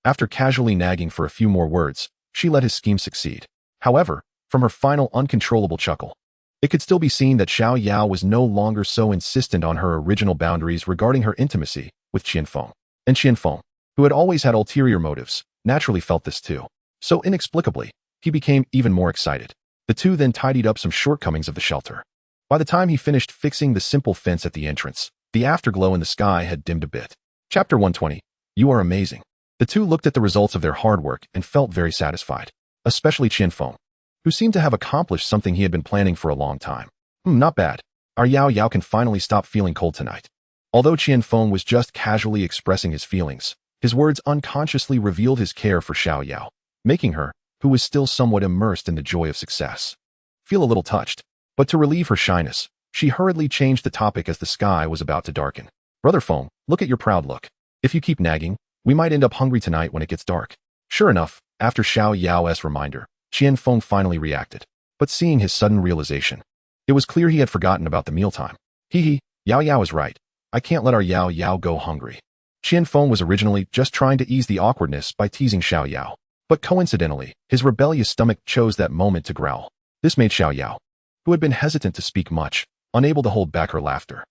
After casually nagging for a few more words, she let his scheme succeed. However, from her final uncontrollable chuckle, it could still be seen that Xiao Yao was no longer so insistent on her original boundaries regarding her intimacy with Qian Feng. And Qian Feng, who had always had ulterior motives, naturally felt this too. So inexplicably, he became even more excited. The two then tidied up some shortcomings of the shelter. By the time he finished fixing the simple fence at the entrance, the afterglow in the sky had dimmed a bit. Chapter 120. You are amazing. The two looked at the results of their hard work and felt very satisfied, especially Qian Feng, who seemed to have accomplished something he had been planning for a long time. Not bad. Our Yao Yao can finally stop feeling cold tonight. Although Qian Feng was just casually expressing his feelings, his words unconsciously revealed his care for Xiao Yao, making her, who was still somewhat immersed in the joy of success, feel a little touched. But to relieve her shyness, she hurriedly changed the topic as the sky was about to darken. Brother Feng, look at your proud look. If you keep nagging, we might end up hungry tonight when it gets dark. Sure enough, after Xiao Yao's reminder, Qian Feng finally reacted. But seeing his sudden realization, It was clear he had forgotten about the mealtime. Hee, Yao Yao is right. I can't let our Yao Yao go hungry. Qian Feng was originally just trying to ease the awkwardness by teasing Xiao Yao. But coincidentally, his rebellious stomach chose that moment to growl. This made Xiao Yao, who had been hesitant to speak much, unable to hold back her laughter.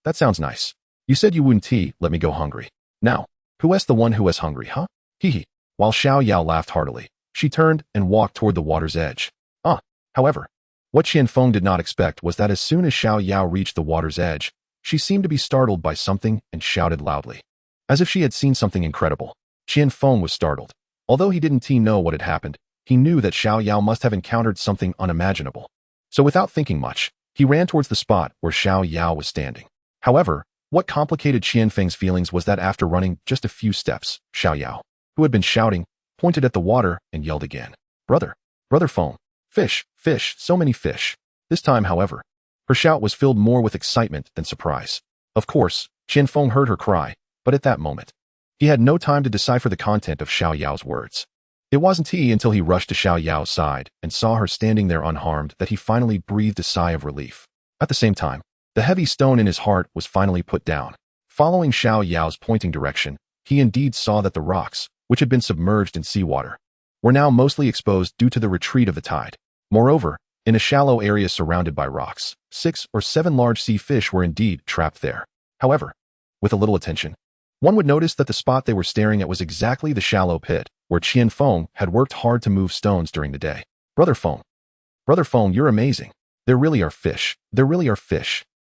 That sounds nice. You said you wouldn't let me go hungry. Now, who's the one who is hungry, huh? Hee. While Xiao Yao laughed heartily, she turned and walked toward the water's edge. However, what Qian Feng did not expect was that as soon as Xiao Yao reached the water's edge, she seemed to be startled by something and shouted loudly. As if she had seen something incredible, Qian Feng was startled. Although he didn't know what had happened, he knew that Xiao Yao must have encountered something unimaginable. So without thinking much, he ran towards the spot where Xiao Yao was standing. However, what complicated Qian Feng's feelings was that after running just a few steps, Xiao Yao, who had been shouting, pointed at the water and yelled again. Brother Feng. Fish, so many fish. This time, however, her shout was filled more with excitement than surprise. Of course, Qian Feng heard her cry, but at that moment, he had no time to decipher the content of Xiao Yao's words. It wasn't until he rushed to Xiao Yao's side and saw her standing there unharmed that he finally breathed a sigh of relief. At the same time, the heavy stone in his heart was finally put down. Following Xiao Yao's pointing direction, he indeed saw that the rocks, which had been submerged in seawater, were now mostly exposed due to the retreat of the tide. Moreover, in a shallow area surrounded by rocks, 6 or 7 large sea fish were indeed trapped there. However, with a little attention, one would notice that the spot they were staring at was exactly the shallow pit where Qian Feng had worked hard to move stones during the day. Brother Feng, you're amazing. There really are fish.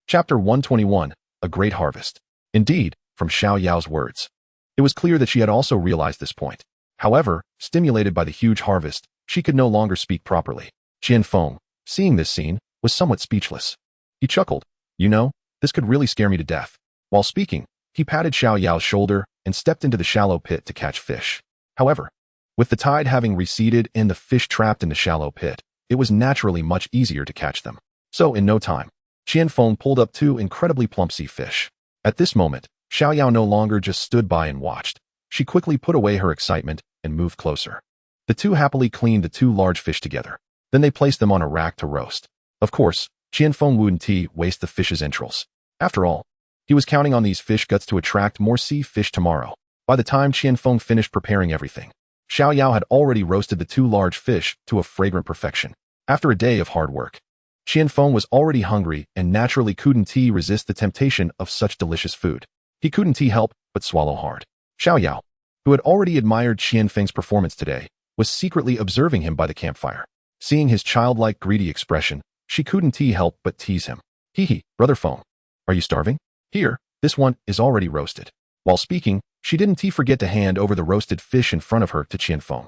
Chapter 121, A Great Harvest. Indeed, from Xiao Yao's words, it was clear that she had also realized this point. However, stimulated by the huge harvest, she could no longer speak properly. Qian Feng, seeing this scene, was somewhat speechless. He chuckled. This could really scare me to death. While speaking, he patted Xiao Yao's shoulder and stepped into the shallow pit to catch fish. However, with the tide having receded and the fish trapped in the shallow pit, it was naturally much easier to catch them. So in no time, Qian Feng pulled up 2 incredibly plump sea fish. At this moment, Xiao Yao no longer just stood by and watched. She quickly put away her excitement and moved closer. The 2 happily cleaned the 2 large fish together. Then they placed them on a rack to roast. Of course, Qian Feng wouldn't waste the fish's entrails. After all, he was counting on these fish guts to attract more sea fish tomorrow. By the time Qian Feng finished preparing everything, Xiao Yao had already roasted the 2 large fish to a fragrant perfection. After a day of hard work, Qian Feng was already hungry and naturally couldn't resist the temptation of such delicious food. He couldn't help but swallow hard. Xiao Yao, who had already admired Qian Feng's performance today, was secretly observing him by the campfire. Seeing his childlike greedy expression, she couldn't help but tease him. Brother Feng, are you starving? Here, this one is already roasted. While speaking, she didn't forget to hand over the roasted fish in front of her to Qian Feng.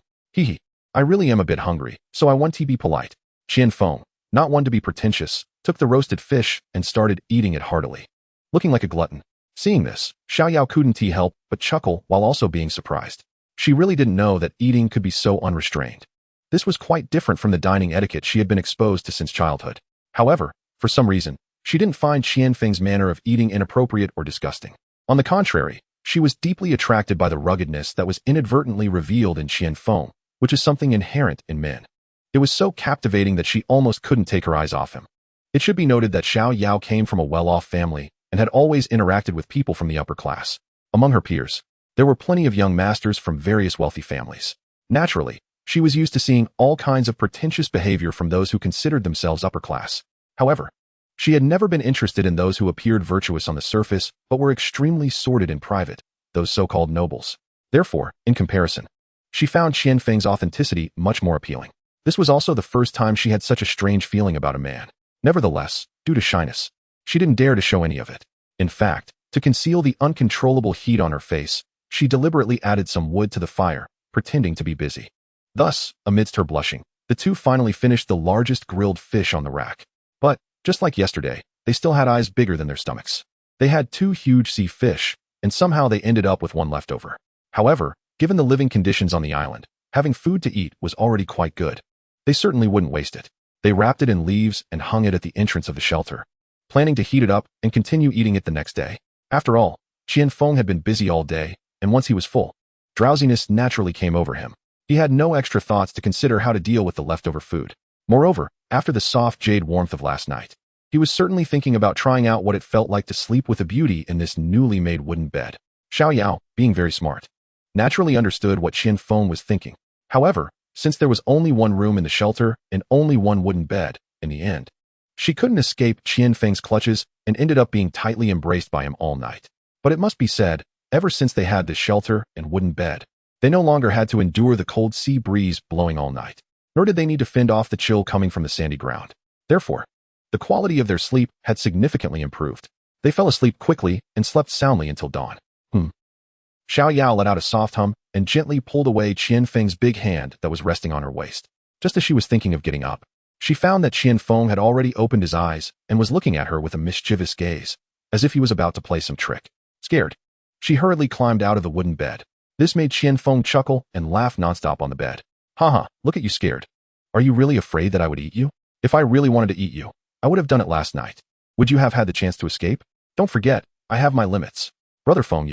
I really am a bit hungry, so I want to be polite. Qian Feng, not one to be pretentious, took the roasted fish and started eating it heartily. Looking like a glutton. Seeing this, Xiao Yao couldn't help but chuckle while also being surprised. She really didn't know that eating could be so unrestrained. This was quite different from the dining etiquette she had been exposed to since childhood. However, for some reason, she didn't find Qian Feng's manner of eating inappropriate or disgusting. On the contrary, she was deeply attracted by the ruggedness that was inadvertently revealed in Qian Feng, which is something inherent in men. It was so captivating that she almost couldn't take her eyes off him. It should be noted that Xiao Yao came from a well-off family and had always interacted with people from the upper class. Among her peers, there were plenty of young masters from various wealthy families. Naturally, she was used to seeing all kinds of pretentious behavior from those who considered themselves upper class. However, she had never been interested in those who appeared virtuous on the surface but were extremely sordid in private, those so-called nobles. Therefore, in comparison, she found Qian Feng's authenticity much more appealing. This was also the first time she had such a strange feeling about a man. Nevertheless, due to shyness, she didn't dare to show any of it. In fact, to conceal the uncontrollable heat on her face, she deliberately added some wood to the fire, pretending to be busy. Thus, amidst her blushing, the 2 finally finished the largest grilled fish on the rack. But, just like yesterday, they still had eyes bigger than their stomachs. They had 2 huge sea fish, and somehow they ended up with 1 left over. However, given the living conditions on the island, having food to eat was already quite good. They certainly wouldn't waste it. They wrapped it in leaves and hung it at the entrance of the shelter, planning to heat it up and continue eating it the next day. After all, Qian Feng had been busy all day, and once he was full, drowsiness naturally came over him. He had no extra thoughts to consider how to deal with the leftover food. Moreover, after the soft jade warmth of last night, he was certainly thinking about trying out what it felt like to sleep with a beauty in this newly made wooden bed. Xiao Yao, being very smart, naturally understood what Qian Feng was thinking. However, since there was only one room in the shelter and only one wooden bed, in the end, she couldn't escape Qian Feng's clutches and ended up being tightly embraced by him all night. But it must be said, ever since they had this shelter and wooden bed, they no longer had to endure the cold sea breeze blowing all night, nor did they need to fend off the chill coming from the sandy ground. Therefore, the quality of their sleep had significantly improved. They fell asleep quickly and slept soundly until dawn. Xiao Yao let out a soft hum and gently pulled away Qian Feng's big hand that was resting on her waist. Just as she was thinking of getting up, she found that Qian Feng had already opened his eyes and was looking at her with a mischievous gaze, as if he was about to play some trick. Scared, she hurriedly climbed out of the wooden bed. This made Qian Feng chuckle and laugh nonstop on the bed. Haha, look at you scared. Are you really afraid that I would eat you? If I really wanted to eat you, I would have done it last night. Would you have had the chance to escape? Don't forget, I have my limits. Brother Feng,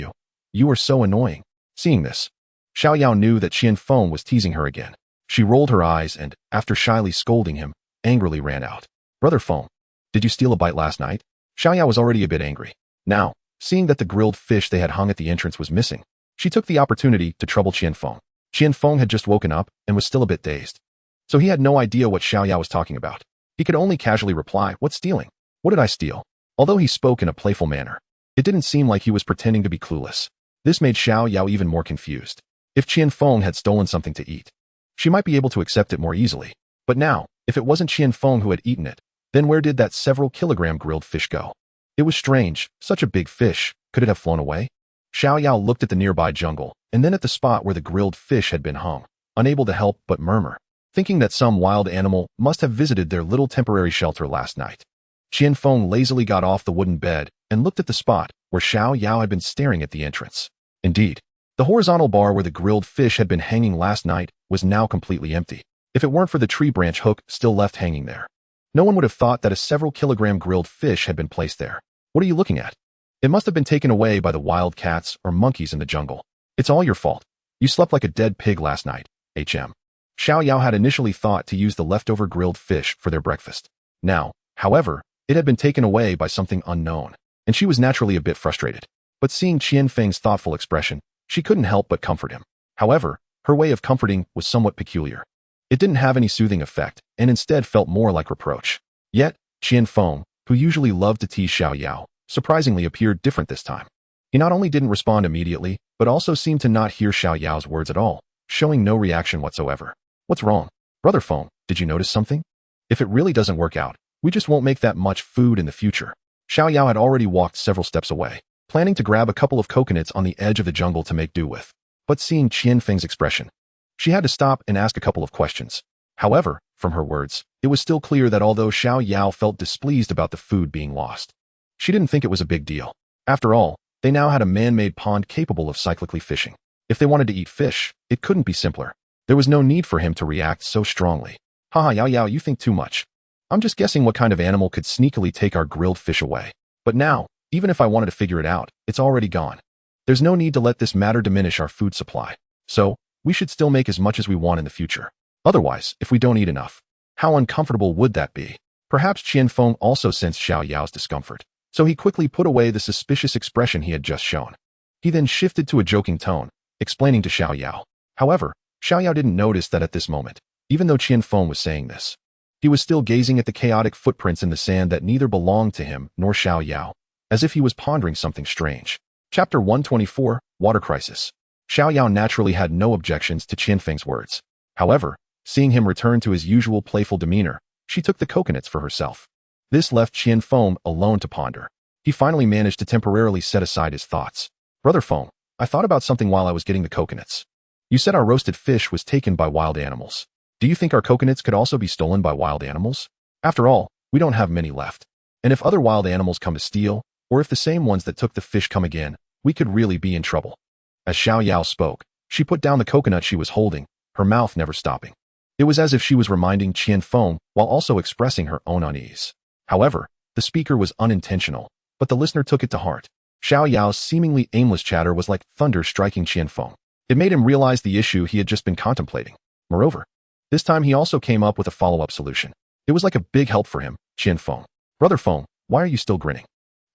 you are so annoying. Seeing this, Xiao Yao knew that Qian Feng was teasing her again. She rolled her eyes and, after shyly scolding him, angrily ran out. Brother Feng, did you steal a bite last night? Xiao Yao was already a bit angry. Now, seeing that the grilled fish they had hung at the entrance was missing, she took the opportunity to trouble Qian Feng. Qian Feng had just woken up and was still a bit dazed, so he had no idea what Xiao Yao was talking about. He could only casually reply, "What's stealing? What did I steal?" Although he spoke in a playful manner, it didn't seem like he was pretending to be clueless. This made Xiao Yao even more confused. If Qian Feng had stolen something to eat, she might be able to accept it more easily. But now, if it wasn't Qian Feng who had eaten it, then where did that several kilogram grilled fish go? It was strange, such a big fish, could it have flown away? Xiao Yao looked at the nearby jungle, and then at the spot where the grilled fish had been hung, unable to help but murmur, thinking that some wild animal must have visited their little temporary shelter last night. Qian Feng lazily got off the wooden bed and looked at the spot where Xiao Yao had been staring at the entrance. Indeed, the horizontal bar where the grilled fish had been hanging last night was now completely empty, if it weren't for the tree branch hook still left hanging there. No one would have thought that a several kilogram grilled fish had been placed there. What are you looking at? It must have been taken away by the wild cats or monkeys in the jungle. It's all your fault. You slept like a dead pig last night, HM. Xiao Yao had initially thought to use the leftover grilled fish for their breakfast. Now, however, it had been taken away by something unknown, and she was naturally a bit frustrated. But seeing Qian Feng's thoughtful expression, she couldn't help but comfort him. However, her way of comforting was somewhat peculiar. It didn't have any soothing effect, and instead felt more like reproach. Yet, Qian Feng, who usually loved to tease Xiao Yao, surprisingly appeared different this time. He not only didn't respond immediately, but also seemed to not hear Xiao Yao's words at all, showing no reaction whatsoever. What's wrong? Brother Feng, did you notice something? If it really doesn't work out, we just won't make that much food in the future. Xiao Yao had already walked several steps away, planning to grab a couple of coconuts on the edge of the jungle to make do with. But seeing Qian Feng's expression, she had to stop and ask a couple of questions. However, from her words, it was still clear that although Xiao Yao felt displeased about the food being lost, she didn't think it was a big deal. After all, they now had a man-made pond capable of cyclically fishing. If they wanted to eat fish, it couldn't be simpler. There was no need for him to react so strongly. Haha, Yao Yao, you think too much. I'm just guessing what kind of animal could sneakily take our grilled fish away. But now, even if I wanted to figure it out, it's already gone. There's no need to let this matter diminish our food supply. So, we should still make as much as we want in the future. Otherwise, if we don't eat enough, how uncomfortable would that be? Perhaps Qian Feng also sensed Xiao Yao's discomfort, so he quickly put away the suspicious expression he had just shown. He then shifted to a joking tone, explaining to Xiao Yao. However, Xiao Yao didn't notice that at this moment, even though Qian Feng was saying this, he was still gazing at the chaotic footprints in the sand that neither belonged to him nor Xiao Yao, as if he was pondering something strange. Chapter 124, Water Crisis. Xiao Yao naturally had no objections to Qian Feng's words. However, seeing him return to his usual playful demeanor, she took the coconuts for herself. This left Qian Feng alone to ponder. He finally managed to temporarily set aside his thoughts. Brother Feng, I thought about something while I was getting the coconuts. You said our roasted fish was taken by wild animals. Do you think our coconuts could also be stolen by wild animals? After all, we don't have many left. And if other wild animals come to steal, or if the same ones that took the fish come again, we could really be in trouble. As Xiao Yao spoke, she put down the coconut she was holding, her mouth never stopping. It was as if she was reminding Qian Feng while also expressing her own unease. However, the speaker was unintentional, but the listener took it to heart. Xiao Yao's seemingly aimless chatter was like thunder striking Qian Feng. It made him realize the issue he had just been contemplating. Moreover, This time he also came up with a follow-up solution. It was like a big help for him. Qian Feng. Brother Feng, why are you still grinning?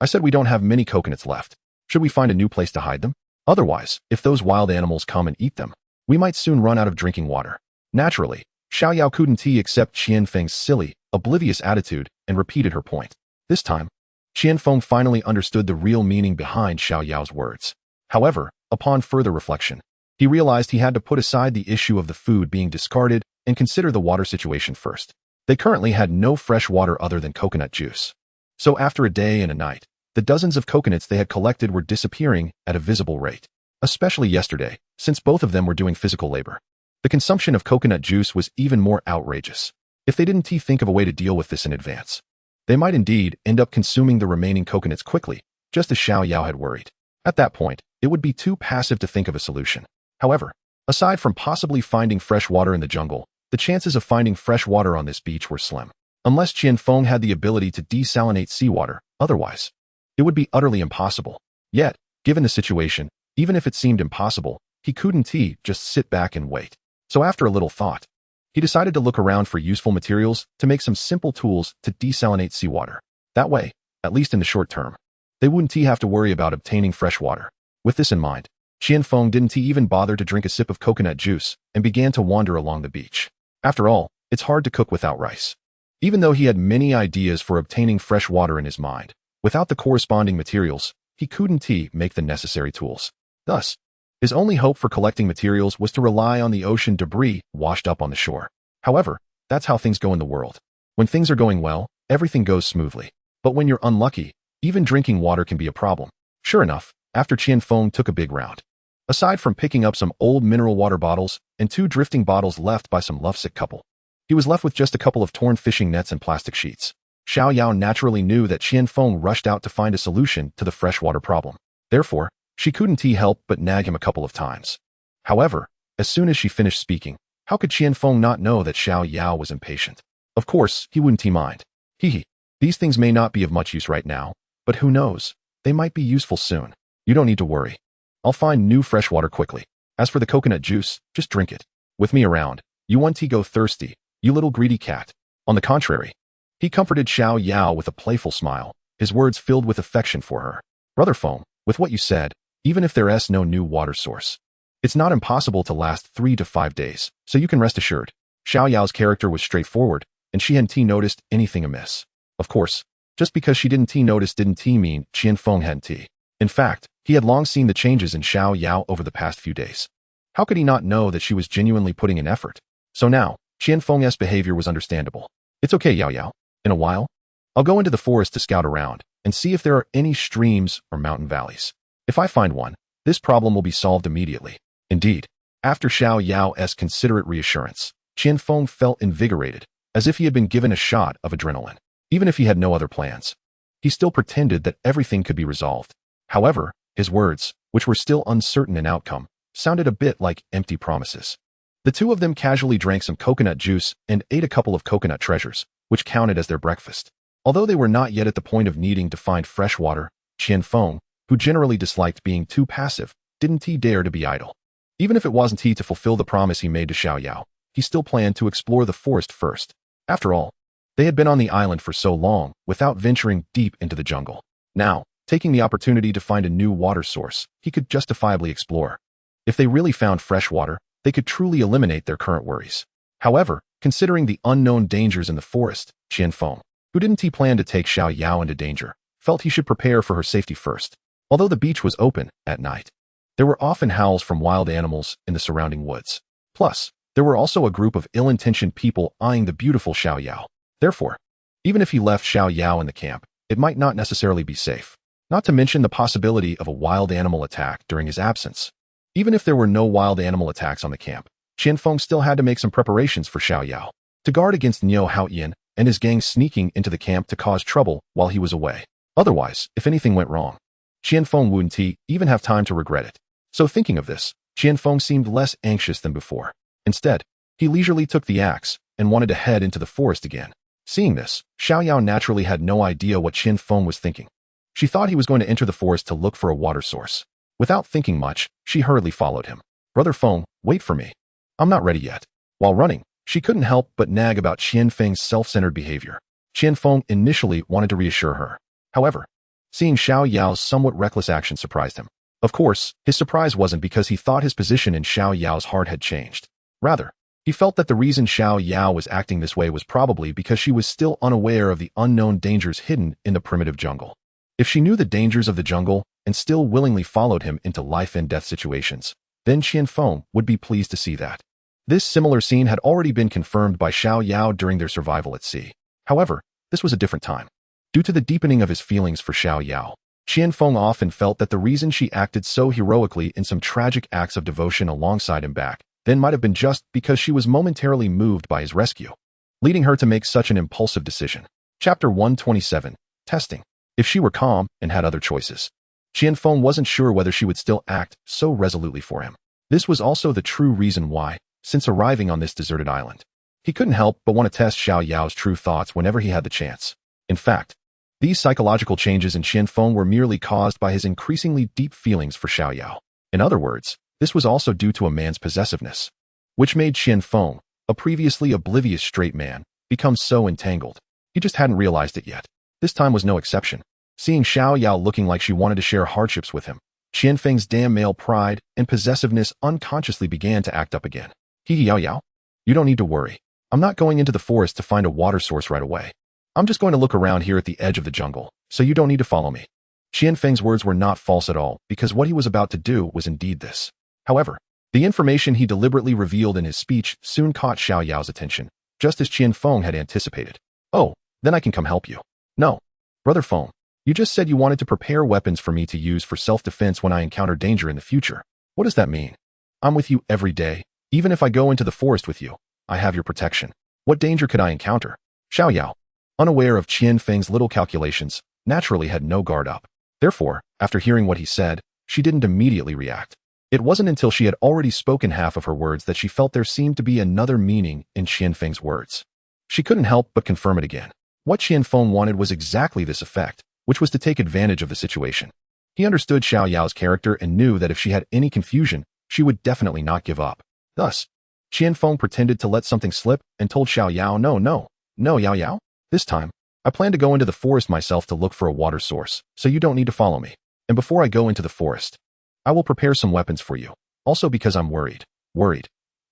I said we don't have many coconuts left. Should we find a new place to hide them? Otherwise, if those wild animals come and eat them, we might soon run out of drinking water. Naturally, Xiao Yao couldn't accept Qian Feng's silly, oblivious attitude and repeated her point. This time, Qian Feng finally understood the real meaning behind Xiao Yao's words. However, upon further reflection, he realized he had to put aside the issue of the food being discarded and consider the water situation first. They currently had no fresh water other than coconut juice. So after a day and a night, the dozens of coconuts they had collected were disappearing at a visible rate. Especially yesterday, since both of them were doing physical labor. The consumption of coconut juice was even more outrageous. If they didn't think of a way to deal with this in advance, they might indeed end up consuming the remaining coconuts quickly, just as Xiao Yao had worried. At that point, it would be too passive to think of a solution. However, aside from possibly finding fresh water in the jungle, the chances of finding fresh water on this beach were slim. Unless Qian Feng had the ability to desalinate seawater, otherwise, it would be utterly impossible. Yet, given the situation, even if it seemed impossible, he couldn't just sit back and wait. So after a little thought, he decided to look around for useful materials to make some simple tools to desalinate seawater. That way, at least in the short term, they wouldn't have to worry about obtaining fresh water. With this in mind, Qian Feng didn't even bother to drink a sip of coconut juice and began to wander along the beach. After all, it's hard to cook without rice. Even though he had many ideas for obtaining fresh water in his mind, without the corresponding materials, he couldn't make the necessary tools. Thus, his only hope for collecting materials was to rely on the ocean debris washed up on the shore. However, that's how things go in the world. When things are going well, everything goes smoothly. But when you're unlucky, even drinking water can be a problem. Sure enough, after Qian Feng took a big round, aside from picking up some old mineral water bottles and 2 drifting bottles left by some lovesick couple, he was left with just a couple of torn fishing nets and plastic sheets. Xiao Yao naturally knew that Qian Feng rushed out to find a solution to the freshwater problem. Therefore, she couldn't help but nag him a couple of times. However, as soon as she finished speaking, how could Qian Feng not know that Xiao Yao was impatient? Of course, he wouldn't mind. These things may not be of much use right now, but who knows? They might be useful soon. You don't need to worry. I'll find new fresh water quickly. As for the coconut juice, just drink it. With me around, you won't go thirsty, you little greedy cat. On the contrary, he comforted Xiao Yao with a playful smile, his words filled with affection for her. Brother Feng, with what you said, even if there's no new water source, it's not impossible to last 3 to 5 days, so you can rest assured. Xiao Yao's character was straightforward, and she hadn't noticed anything amiss. Of course, just because she didn't notice didn't mean Qian Feng hadn't. In fact, he had long seen the changes in Xiao Yao over the past few days. How could he not know that she was genuinely putting in effort? So now, Qian Feng's behavior was understandable. It's okay, Yao Yao. In a while, I'll go into the forest to scout around and see if there are any streams or mountain valleys. If I find one, this problem will be solved immediately. Indeed, after Xiao Yao's considerate reassurance, Qian Feng felt invigorated, as if he had been given a shot of adrenaline. Even if he had no other plans, he still pretended that everything could be resolved. However, his words, which were still uncertain in outcome, sounded a bit like empty promises. The two of them casually drank some coconut juice and ate a couple of coconut treasures, which counted as their breakfast. Although they were not yet at the point of needing to find fresh water, Qian Feng, who generally disliked being too passive, didn't dare to be idle. Even if it wasn't to fulfill the promise he made to Xiao Yao, he still planned to explore the forest first. After all, they had been on the island for so long without venturing deep into the jungle. Now, taking the opportunity to find a new water source, he could justifiably explore. If they really found fresh water, they could truly eliminate their current worries. However, considering the unknown dangers in the forest, Qian Feng, who didn't plan to take Xiao Yao into danger, felt he should prepare for her safety first. Although the beach was open at night, there were often howls from wild animals in the surrounding woods. Plus, there were also a group of ill-intentioned people eyeing the beautiful Xiao Yao. Therefore, even if he left Xiao Yao in the camp, it might not necessarily be safe. Not to mention the possibility of a wild animal attack during his absence. Even if there were no wild animal attacks on the camp, Qian Feng still had to make some preparations for Xiao Yao to guard against Niu Haoyan and his gang sneaking into the camp to cause trouble while he was away. Otherwise, if anything went wrong, Qian Feng wouldn't even have time to regret it. So thinking of this, Qian Feng seemed less anxious than before. Instead, he leisurely took the axe and wanted to head into the forest again. Seeing this, Xiao Yao naturally had no idea what Qian Feng was thinking. She thought he was going to enter the forest to look for a water source. Without thinking much, she hurriedly followed him. Brother Feng, wait for me. I'm not ready yet. While running, She couldn't help but nag about Qian Feng's self-centered behavior. Qian Feng initially wanted to reassure her. However, seeing Xiao Yao's somewhat reckless action surprised him. Of course, his surprise wasn't because he thought his position in Xiao Yao's heart had changed. Rather, he felt that the reason Xiao Yao was acting this way was probably because she was still unaware of the unknown dangers hidden in the primitive jungle. If she knew the dangers of the jungle and still willingly followed him into life and death situations, then Qian Feng would be pleased to see that. This similar scene had already been confirmed by Xiao Yao during their survival at sea. However, this was a different time. Due to the deepening of his feelings for Xiao Yao, Qian Feng often felt that the reason she acted so heroically in some tragic acts of devotion alongside him back then might have been just because she was momentarily moved by his rescue, leading her to make such an impulsive decision. Chapter 127, Testing. If she were calm and had other choices, Qian Feng wasn't sure whether she would still act so resolutely for him. This was also the true reason why, since arriving on this deserted island, he couldn't help but want to test Xiao Yao's true thoughts whenever he had the chance. In fact, these psychological changes in Qian Feng were merely caused by his increasingly deep feelings for Xiao Yao. In other words, this was also due to a man's possessiveness, which made Qian Feng, a previously oblivious straight man, become so entangled. He just hadn't realized it yet. This time was no exception. Seeing Xiao Yao looking like she wanted to share hardships with him, Qian Feng's damn male pride and possessiveness unconsciously began to act up again. Yao Yao, you don't need to worry. I'm not going into the forest to find a water source right away. I'm just going to look around here at the edge of the jungle, so you don't need to follow me. Qian Feng's words were not false at all, because what he was about to do was indeed this. However, the information he deliberately revealed in his speech soon caught Xiao Yao's attention, just as Qian Feng had anticipated. Oh, then I can come help you. No. Brother Feng, you just said you wanted to prepare weapons for me to use for self-defense when I encounter danger in the future. What does that mean? I'm with you every day. Even if I go into the forest with you, I have your protection. What danger could I encounter? Xiao Yao, unaware of Qian Feng's little calculations, naturally had no guard up. Therefore, after hearing what he said, she didn't immediately react. It wasn't until she had already spoken half of her words that she felt there seemed to be another meaning in Qian Feng's words. She couldn't help but confirm it again. What Qian Feng wanted was exactly this effect, which was to take advantage of the situation. He understood Xiao Yao's character and knew that if she had any confusion, she would definitely not give up. Thus, Qian Feng pretended to let something slip and told Xiao Yao, no, Yao Yao. This time, I plan to go into the forest myself to look for a water source, so you don't need to follow me. And before I go into the forest, I will prepare some weapons for you, also because I'm worried.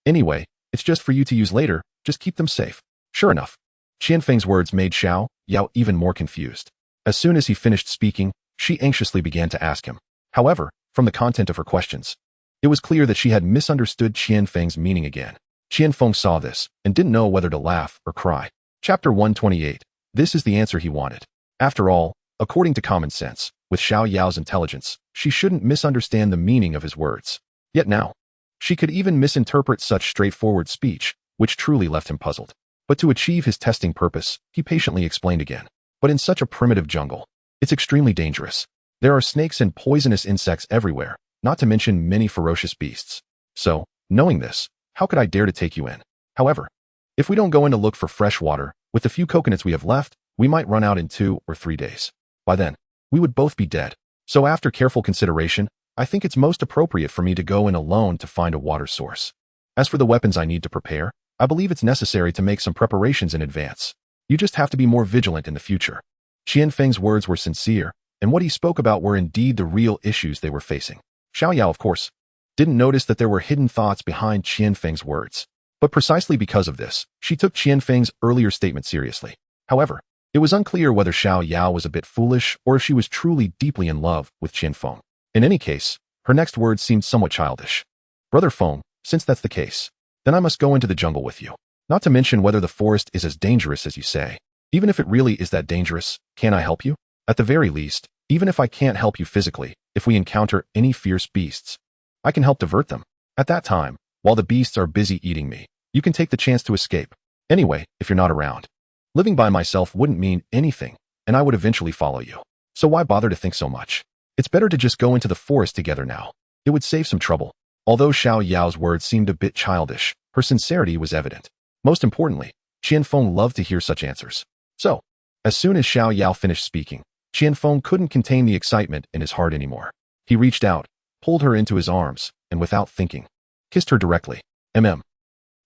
Anyway, it's just for you to use later, just keep them safe. Sure enough, Qian Feng's words made Xiao Yao even more confused. As soon as he finished speaking, she anxiously began to ask him. However, from the content of her questions, it was clear that she had misunderstood Qian Feng's meaning again. Qian Feng saw this and didn't know whether to laugh or cry. Chapter 128. This is the answer he wanted. After all, according to common sense, with Xiao Yao's intelligence, she shouldn't misunderstand the meaning of his words. Yet now, she could even misinterpret such straightforward speech, which truly left him puzzled. But to achieve his testing purpose, he patiently explained again. But in such a primitive jungle, it's extremely dangerous. There are snakes and poisonous insects everywhere, not to mention many ferocious beasts. So, knowing this, how could I dare to take you in? However, if we don't go in to look for fresh water, with the few coconuts we have left, we might run out in 2 or 3 days. By then, we would both be dead. So after careful consideration, I think it's most appropriate for me to go in alone to find a water source. As for the weapons I need to prepare, I believe it's necessary to make some preparations in advance. You just have to be more vigilant in the future. Qian Feng's words were sincere, and what he spoke about were indeed the real issues they were facing. Xiao Yao, of course, didn't notice that there were hidden thoughts behind Qian Feng's words. But precisely because of this, she took Qian Feng's earlier statement seriously. However, it was unclear whether Xiao Yao was a bit foolish or if she was truly deeply in love with Qian Feng. In any case, her next words seemed somewhat childish. Brother Feng, since that's the case, then I must go into the jungle with you. Not to mention whether the forest is as dangerous as you say. Even if it really is that dangerous, can I help you? At the very least, even if I can't help you physically, if we encounter any fierce beasts, I can help divert them. At that time, while the beasts are busy eating me, you can take the chance to escape. Anyway, if you're not around, living by myself wouldn't mean anything, and I would eventually follow you. So why bother to think so much? It's better to just go into the forest together now. It would save some trouble. Although Xiao Yao's words seemed a bit childish, her sincerity was evident. Most importantly, Qian Feng loved to hear such answers. So, as soon as Xiao Yao finished speaking, Qian Feng couldn't contain the excitement in his heart anymore. He reached out, pulled her into his arms, and without thinking, kissed her directly.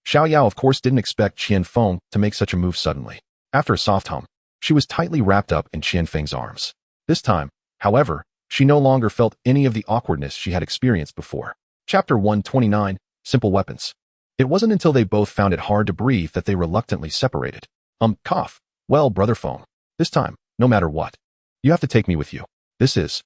Xiao Yao of course didn't expect Qian Feng to make such a move suddenly. After a soft hum, she was tightly wrapped up in Qian Feng's arms. This time, however, she no longer felt any of the awkwardness she had experienced before. Chapter 129, Simple Weapons. It wasn't until they both found it hard to breathe that they reluctantly separated. Cough. Well, Brother Feng, this time, no matter what, you have to take me with you. This is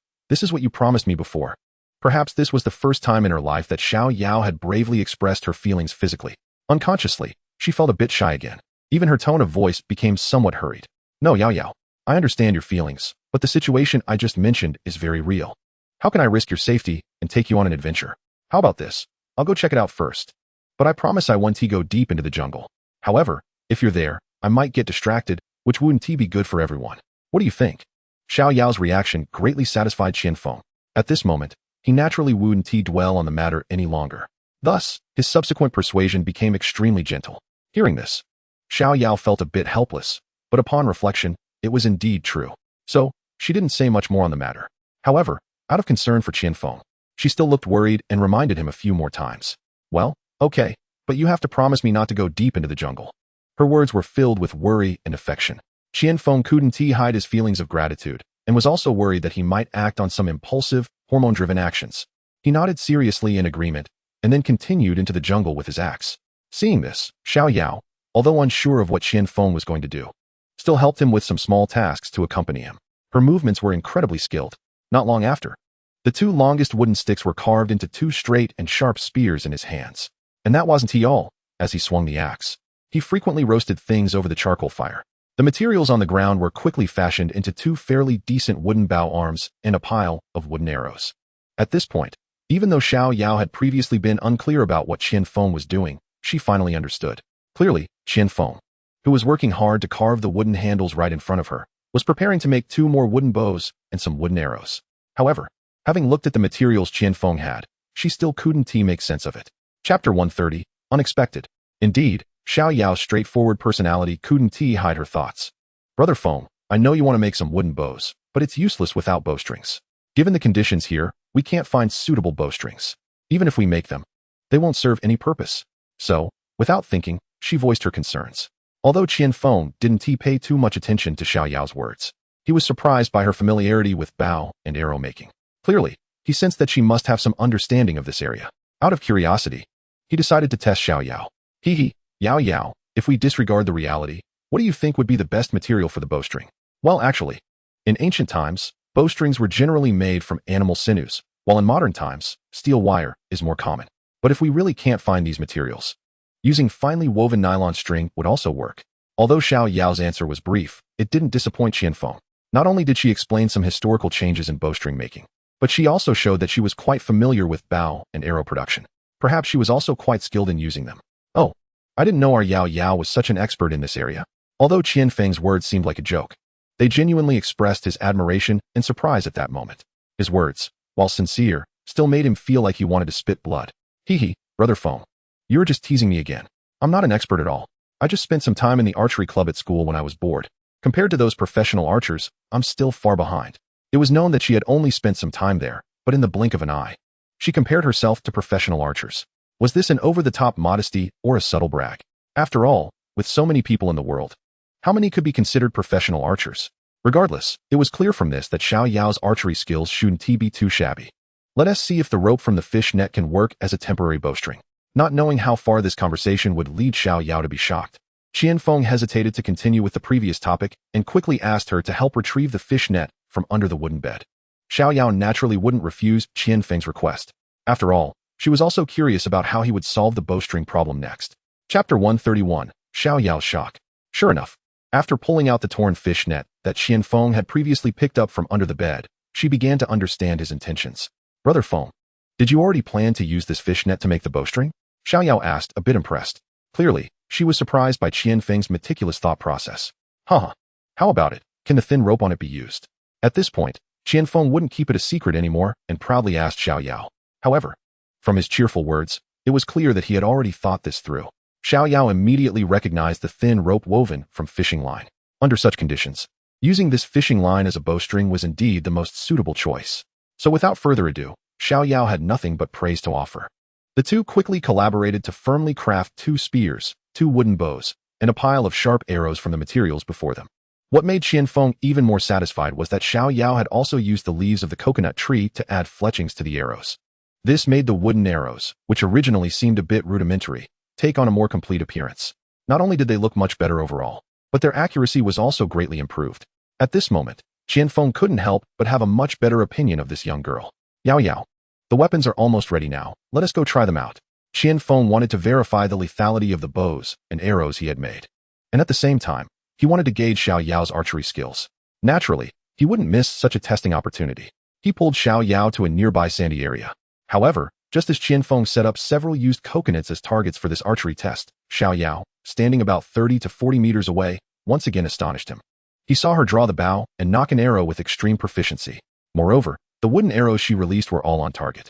what you promised me before. Perhaps this was the first time in her life that Xiao Yao had bravely expressed her feelings physically. Unconsciously, she felt a bit shy again. Even her tone of voice became somewhat hurried. No, Yao Yao, I understand your feelings, but the situation I just mentioned is very real. How can I risk your safety and take you on an adventure? How about this? I'll go check it out first. But I promise I won't go deep into the jungle. However, if you're there, I might get distracted, which wouldn't be good for everyone. What do you think? Xiao Yao's reaction greatly satisfied Qian Feng. At this moment, he naturally wouldn't dwell on the matter any longer. Thus, his subsequent persuasion became extremely gentle. Hearing this, Xiao Yao felt a bit helpless, but upon reflection, it was indeed true. So, she didn't say much more on the matter. However, out of concern for Qian Feng, she still looked worried and reminded him a few more times. Well, okay, but you have to promise me not to go deep into the jungle. Her words were filled with worry and affection. Qian Feng couldn't hide his feelings of gratitude, and was also worried that he might act on some impulsive, hormone-driven actions. He nodded seriously in agreement, and then continued into the jungle with his axe. Seeing this, Xiao Yao, although unsure of what Qian Feng was going to do, still helped him with some small tasks to accompany him. Her movements were incredibly skilled. Not long after, the two longest wooden sticks were carved into two straight and sharp spears in his hands. And that wasn't all. As he swung the axe, he frequently roasted things over the charcoal fire. The materials on the ground were quickly fashioned into two fairly decent wooden bow arms and a pile of wooden arrows. At this point, even though Xiao Yao had previously been unclear about what Qian Feng was doing, she finally understood. Clearly, Qian Feng, who was working hard to carve the wooden handles right in front of her, was preparing to make two more wooden bows and some wooden arrows. However, having looked at the materials Qian Feng had, she still couldn't make sense of it. Chapter 130, Unexpected. Indeed, Xiao Yao's straightforward personality couldn't hide her thoughts. Brother Feng, I know you want to make some wooden bows, but it's useless without bowstrings. Given the conditions here, we can't find suitable bowstrings. Even if we make them, they won't serve any purpose. So, without thinking, she voiced her concerns. Although Qian Feng didn't pay too much attention to Xiao Yao's words, he was surprised by her familiarity with bow and arrow making. Clearly, he sensed that she must have some understanding of this area. Out of curiosity, he decided to test Xiao Yao. Yao Yao, if we disregard the reality, what do you think would be the best material for the bowstring? Well, actually, in ancient times, bowstrings were generally made from animal sinews, while in modern times, steel wire is more common. But if we really can't find these materials, using finely woven nylon string would also work. Although Xiao Yao's answer was brief, it didn't disappoint Qian Feng. Not only did she explain some historical changes in bowstring making, but she also showed that she was quite familiar with bow and arrow production. Perhaps she was also quite skilled in using them. Oh, I didn't know our Yao Yao was such an expert in this area. Although Qian Feng's words seemed like a joke, they genuinely expressed his admiration and surprise at that moment. His words, while sincere, still made him feel like he wanted to spit blood. Brother Feng, you're just teasing me again. I'm not an expert at all. I just spent some time in the archery club at school when I was bored. Compared to those professional archers, I'm still far behind. It was known that she had only spent some time there, but in the blink of an eye, she compared herself to professional archers. Was this an over-the-top modesty or a subtle brag? After all, with so many people in the world, how many could be considered professional archers? Regardless, it was clear from this that Xiao Yao's archery skills shouldn't be too shabby. Let us see if the rope from the fish net can work as a temporary bowstring. Not knowing how far this conversation would lead Xiao Yao to be shocked, Qian Feng hesitated to continue with the previous topic and quickly asked her to help retrieve the fish net from under the wooden bed. Xiao Yao naturally wouldn't refuse Qian Feng's request. After all, she was also curious about how he would solve the bowstring problem next. Chapter 131, Xiao Yao's Shock. Sure enough, after pulling out the torn fish net that Qian Feng had previously picked up from under the bed, she began to understand his intentions. Brother Feng, did you already plan to use this fish net to make the bowstring? Xiao Yao asked, a bit impressed. Clearly, she was surprised by Qian Feng's meticulous thought process. How about it? Can the thin rope on it be used? At this point, Qian Feng wouldn't keep it a secret anymore and proudly asked Xiao Yao. However, from his cheerful words, it was clear that he had already thought this through. Xiao Yao immediately recognized the thin rope woven from fishing line. Under such conditions, using this fishing line as a bowstring was indeed the most suitable choice. So without further ado, Xiao Yao had nothing but praise to offer. The two quickly collaborated to firmly craft 2 spears, 2 wooden bows, and a pile of sharp arrows from the materials before them. What made Qianfeng even more satisfied was that Xiao Yao had also used the leaves of the coconut tree to add fletchings to the arrows. This made the wooden arrows, which originally seemed a bit rudimentary, take on a more complete appearance. Not only did they look much better overall, but their accuracy was also greatly improved. At this moment, Qianfeng couldn't help but have a much better opinion of this young girl. Yao Yao. The weapons are almost ready now, let us go try them out. Qianfeng wanted to verify the lethality of the bows and arrows he had made. And at the same time, he wanted to gauge Xiao Yao's archery skills. Naturally, he wouldn't miss such a testing opportunity. He pulled Xiao Yao to a nearby sandy area. However, just as Qianfeng set up several used coconuts as targets for this archery test, Xiao Yao, standing about 30 to 40 meters away, once again astonished him. He saw her draw the bow and nock an arrow with extreme proficiency. Moreover, the wooden arrows she released were all on target.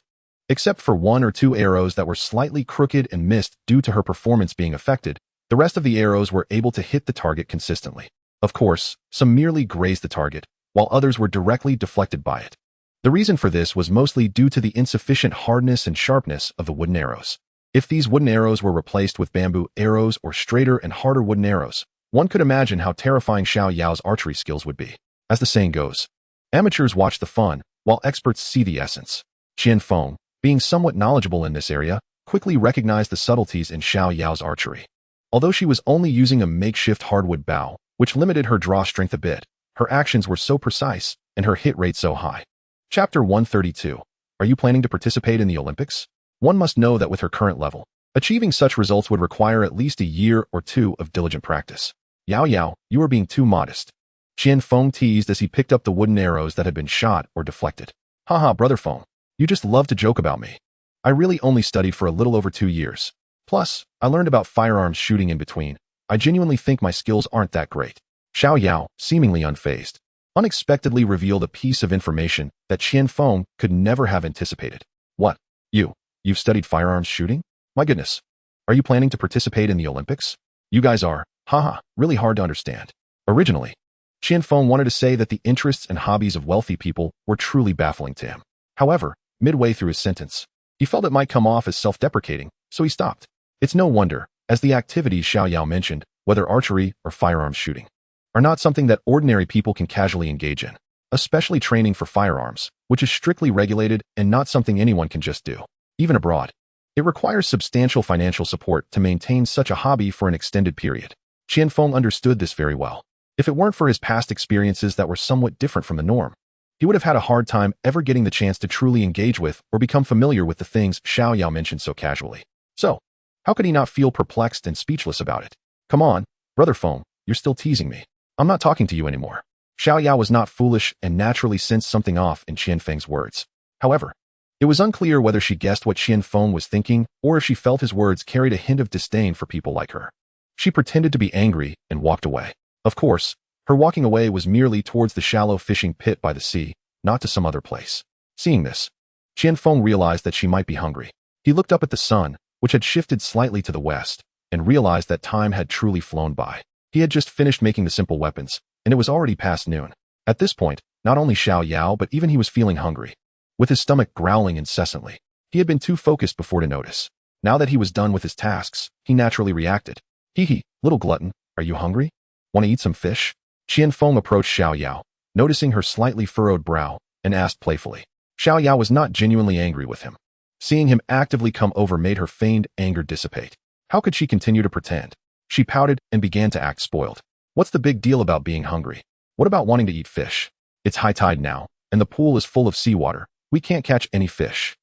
Except for 1 or 2 arrows that were slightly crooked and missed due to her performance being affected, the rest of the arrows were able to hit the target consistently. Of course, some merely grazed the target, while others were directly deflected by it. The reason for this was mostly due to the insufficient hardness and sharpness of the wooden arrows. If these wooden arrows were replaced with bamboo arrows or straighter and harder wooden arrows, one could imagine how terrifying Xiao Yao's archery skills would be. As the saying goes, amateurs watch the fun, while experts see the essence. Qianfeng, being somewhat knowledgeable in this area, quickly recognized the subtleties in Xiao Yao's archery. Although she was only using a makeshift hardwood bow, which limited her draw strength a bit, her actions were so precise and her hit rate so high. Chapter 132. Are you planning to participate in the Olympics? One must know that with her current level, achieving such results would require at least a year or 2 of diligent practice. Yao Yao, you are being too modest. Qianfeng teased as he picked up the wooden arrows that had been shot or deflected. Haha, brother Feng, you just love to joke about me. I really only studied for a little over 2 years. Plus, I learned about firearms shooting in between. I genuinely think my skills aren't that great. Xiao Yao, seemingly unfazed, unexpectedly revealed a piece of information that Qianfeng could never have anticipated. What? You've studied firearms shooting? My goodness. Are you planning to participate in the Olympics? You guys are, haha, really hard to understand. Originally, Qianfeng wanted to say that the interests and hobbies of wealthy people were truly baffling to him. However, midway through his sentence, he felt it might come off as self-deprecating, so he stopped. It's no wonder, as the activities Xiao Yao mentioned, whether archery or firearms shooting, are not something that ordinary people can casually engage in, especially training for firearms, which is strictly regulated and not something anyone can just do. Even abroad, it requires substantial financial support to maintain such a hobby for an extended period. Qianfeng understood this very well. If it weren't for his past experiences that were somewhat different from the norm, he would have had a hard time ever getting the chance to truly engage with or become familiar with the things Xiao Yao mentioned so casually. So, how could he not feel perplexed and speechless about it? Come on, brother Feng, you're still teasing me. I'm not talking to you anymore. Xiao Yao was not foolish and naturally sensed something off in Qianfeng's words. However, it was unclear whether she guessed what Qianfeng was thinking or if she felt his words carried a hint of disdain for people like her. She pretended to be angry and walked away. Of course, her walking away was merely towards the shallow fishing pit by the sea, not to some other place. Seeing this, Qianfeng realized that she might be hungry. He looked up at the sun, which had shifted slightly to the west, and realized that time had truly flown by. He had just finished making the simple weapons, and it was already past noon. At this point, not only Xiao Yao but even he was feeling hungry. With his stomach growling incessantly, he had been too focused before to notice. Now that he was done with his tasks, he naturally reacted. Hee, little glutton, are you hungry? Want to eat some fish? Qianfeng approached Xiao Yao, noticing her slightly furrowed brow, and asked playfully. Xiao Yao was not genuinely angry with him. Seeing him actively come over made her feigned anger dissipate. How could she continue to pretend? She pouted and began to act spoiled. What's the big deal about being hungry? What about wanting to eat fish? It's high tide now, and the pool is full of seawater. We can't catch any fish.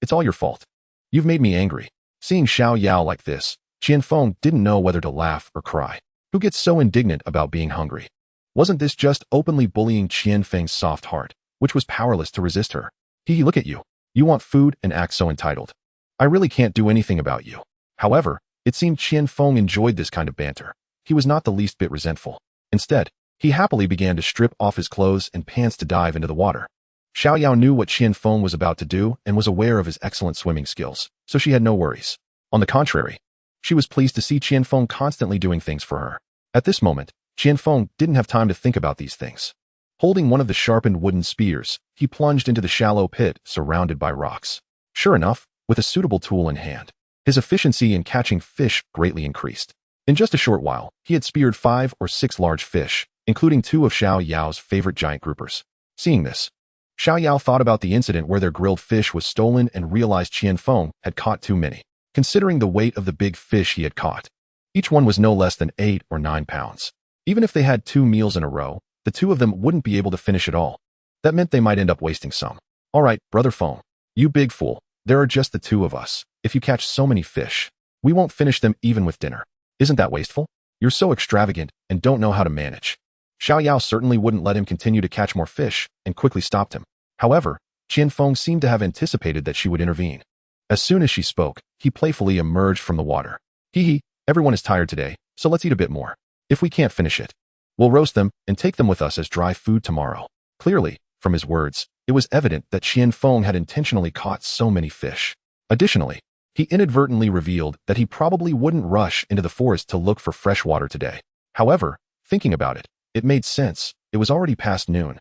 It's all your fault. You've made me angry. Seeing Xiao Yao like this, Qianfeng didn't know whether to laugh or cry. Who gets so indignant about being hungry? Wasn't this just openly bullying Qianfeng's soft heart, which was powerless to resist her? Look at you. You want food and act so entitled. I really can't do anything about you. However, it seemed Qianfeng enjoyed this kind of banter. He was not the least bit resentful. Instead, he happily began to strip off his clothes and pants to dive into the water. Xiao Yao knew what Qianfeng was about to do and was aware of his excellent swimming skills, so she had no worries. On the contrary, she was pleased to see Qianfeng constantly doing things for her. At this moment, Qianfeng didn't have time to think about these things. Holding one of the sharpened wooden spears, he plunged into the shallow pit surrounded by rocks. Sure enough, with a suitable tool in hand. His efficiency in catching fish greatly increased. In just a short while, he had speared 5 or 6 large fish, including 2 of Xiao Yao's favorite giant groupers. Seeing this, Xiao Yao thought about the incident where their grilled fish was stolen and realized Qianfeng had caught too many. Considering the weight of the big fish he had caught, each one was no less than 8 or 9 pounds. Even if they had 2 meals in a row, the 2 of them wouldn't be able to finish it all. That meant they might end up wasting some. All right, brother Feng, you big fool, there are just the 2 of us. If you catch so many fish, we won't finish them even with dinner. Isn't that wasteful? You're so extravagant and don't know how to manage. Xiao Yao certainly wouldn't let him continue to catch more fish and quickly stopped him. However, Qianfeng seemed to have anticipated that she would intervene. As soon as she spoke, he playfully emerged from the water. Hee, everyone is tired today, so let's eat a bit more. If we can't finish it, we'll roast them and take them with us as dry food tomorrow. Clearly, from his words, it was evident that Qianfeng had intentionally caught so many fish. Additionally, he inadvertently revealed that he probably wouldn't rush into the forest to look for fresh water today. However, thinking about it, it made sense. It was already past noon.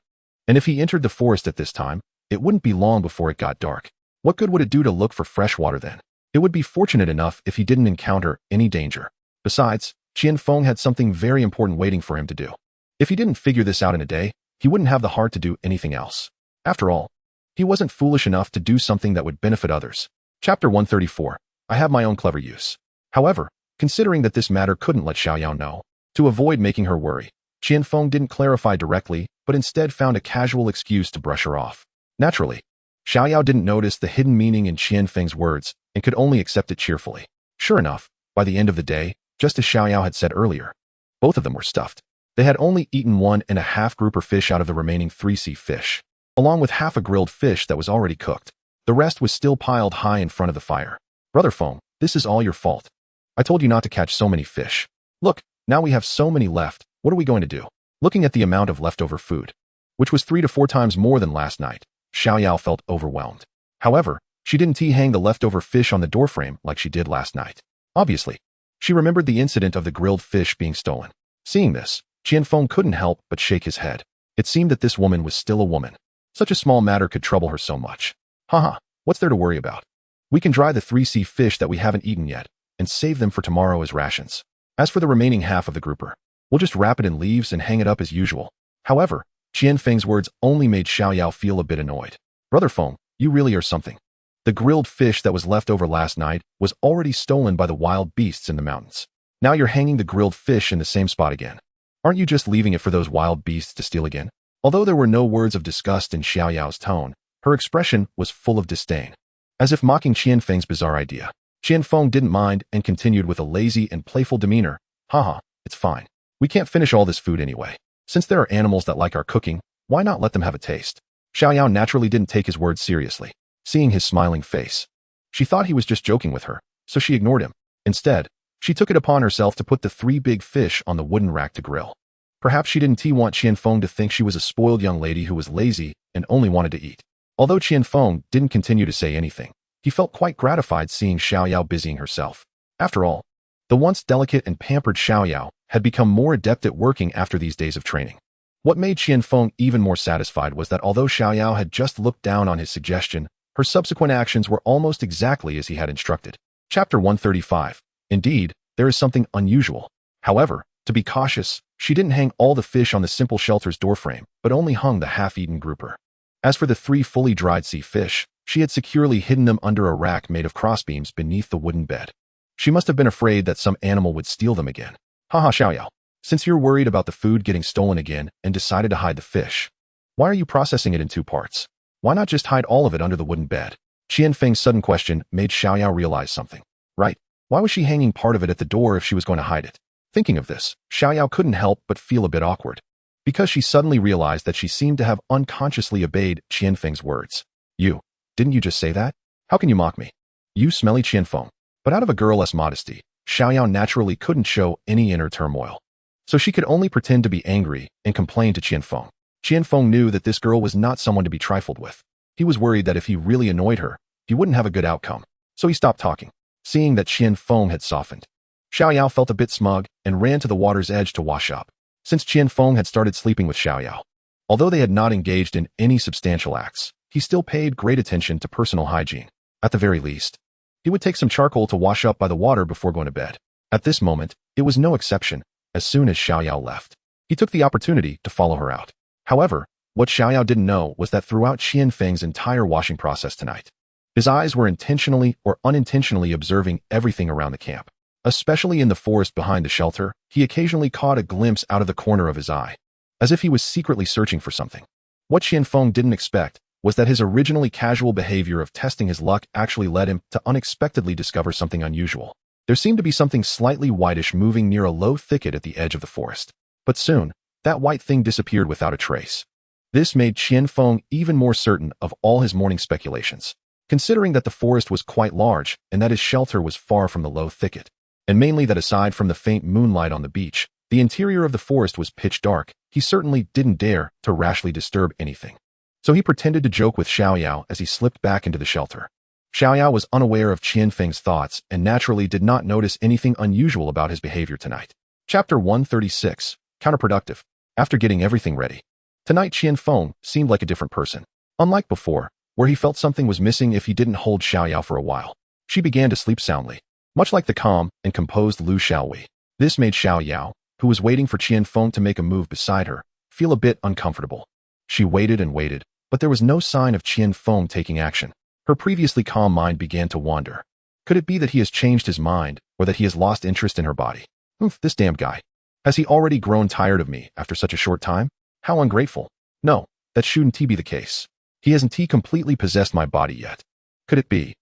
And if he entered the forest at this time, it wouldn't be long before it got dark. What good would it do to look for fresh water then? It would be fortunate enough if he didn't encounter any danger. Besides, Qianfeng had something very important waiting for him to do. If he didn't figure this out in a day, he wouldn't have the heart to do anything else. After all, he wasn't foolish enough to do something that would benefit others. Chapter 134. I have my own clever use. However, considering that this matter couldn't let Xiao Yao know, to avoid making her worry, Qianfeng didn't clarify directly, but instead found a casual excuse to brush her off. Naturally, Xiao Yao didn't notice the hidden meaning in Qianfeng's words and could only accept it cheerfully. Sure enough, by the end of the day, just as Xiao Yao had said earlier, both of them were stuffed. They had only eaten 1.5 grouper fish out of the remaining 3 sea fish, along with half a grilled fish that was already cooked. The rest was still piled high in front of the fire. Brother Feng, this is all your fault. I told you not to catch so many fish. Look, now we have so many left. What are we going to do? Looking at the amount of leftover food, which was 3 to 4 times more than last night, Xiao Yao felt overwhelmed. However, she didn't hang the leftover fish on the doorframe like she did last night. Obviously, she remembered the incident of the grilled fish being stolen. Seeing this, Qianfeng couldn't help but shake his head. It seemed that this woman was still a woman. Such a small matter could trouble her so much. Haha, what's there to worry about? We can dry the 3 sea fish that we haven't eaten yet and save them for tomorrow as rations. As for the remaining half of the grouper, we'll just wrap it in leaves and hang it up as usual. However, Qianfeng's words only made Xiao Yao feel a bit annoyed. Brother Feng, you really are something. The grilled fish that was left over last night was already stolen by the wild beasts in the mountains. Now you're hanging the grilled fish in the same spot again. Aren't you just leaving it for those wild beasts to steal again? Although there were no words of disgust in Xiao Yao's tone, her expression was full of disdain. As if mocking Qianfeng's bizarre idea, Qianfeng didn't mind and continued with a lazy and playful demeanor. Haha, it's fine. We can't finish all this food anyway. Since there are animals that like our cooking, why not let them have a taste? Xiao Yao naturally didn't take his words seriously. Seeing his smiling face, she thought he was just joking with her, so she ignored him. Instead, she took it upon herself to put the 3 big fish on the wooden rack to grill. Perhaps she didn't want Qianfeng to think she was a spoiled young lady who was lazy and only wanted to eat. Although Qianfeng didn't continue to say anything, he felt quite gratified seeing Xiao Yao busying herself. After all, the once delicate and pampered Xiao Yao had become more adept at working after these days of training. What made Qianfeng even more satisfied was that although Xiao Yao had just looked down on his suggestion, her subsequent actions were almost exactly as he had instructed. Chapter 135. Indeed, there is something unusual. However, to be cautious, she didn't hang all the fish on the simple shelter's doorframe, but only hung the half-eaten grouper. As for the 3 fully dried sea fish, she had securely hidden them under a rack made of crossbeams beneath the wooden bed. She must have been afraid that some animal would steal them again. Haha, Xiao Yao, since you're worried about the food getting stolen again and decided to hide the fish, why are you processing it in 2 parts? Why not just hide all of it under the wooden bed? Qianfeng's sudden question made Xiao Yao realize something. Right, why was she hanging part of it at the door if she was going to hide it? Thinking of this, Xiao Yao couldn't help but feel a bit awkward, because she suddenly realized that she seemed to have unconsciously obeyed Qianfeng's words. Didn't you just say that? How can you mock me? You smelly Qianfeng. But out of a girl-less modesty, Xiao Yao naturally couldn't show any inner turmoil. So she could only pretend to be angry and complain to Qianfeng. Qianfeng knew that this girl was not someone to be trifled with. He was worried that if he really annoyed her, he wouldn't have a good outcome. So he stopped talking, seeing that Qianfeng had softened. Xiao Yao felt a bit smug and ran to the water's edge to wash up, since Qianfeng had started sleeping with Xiao Yao. Although they had not engaged in any substantial acts, he still paid great attention to personal hygiene. At the very least, he would take some charcoal to wash up by the water before going to bed. At this moment, it was no exception. As soon as Xiaoyao left, he took the opportunity to follow her out. However, what Xiaoyao didn't know was that throughout Qianfeng's entire washing process tonight, his eyes were intentionally or unintentionally observing everything around the camp. Especially in the forest behind the shelter, he occasionally caught a glimpse out of the corner of his eye, as if he was secretly searching for something. What Qianfeng didn't expect was that his originally casual behavior of testing his luck actually led him to unexpectedly discover something unusual. There seemed to be something slightly whitish moving near a low thicket at the edge of the forest. But soon, that white thing disappeared without a trace. This made Qianfeng even more certain of all his morning speculations, considering that the forest was quite large and that his shelter was far from the low thicket, and mainly that aside from the faint moonlight on the beach, the interior of the forest was pitch dark. He certainly didn't dare to rashly disturb anything. So he pretended to joke with Xiaoyao as he slipped back into the shelter. Xiaoyao was unaware of Qianfeng's thoughts and naturally did not notice anything unusual about his behavior tonight. Chapter 136, Counterproductive. After getting everything ready, tonight Qianfeng seemed like a different person. Unlike before, where he felt something was missing if he didn't hold Xiaoyao for a while. She began to sleep soundly, much like the calm and composed Lu Xiaowei. This made Xiaoyao, who was waiting for Qianfeng to make a move beside her, feel a bit uncomfortable. She waited and waited, but there was no sign of Qianfeng taking action. Her previously calm mind began to wander. Could it be that he has changed his mind, or that he has lost interest in her body? This damn guy. Has he already grown tired of me after such a short time? How ungrateful. No, that shouldn't be the case. He hasn't completely possessed my body yet. Could it be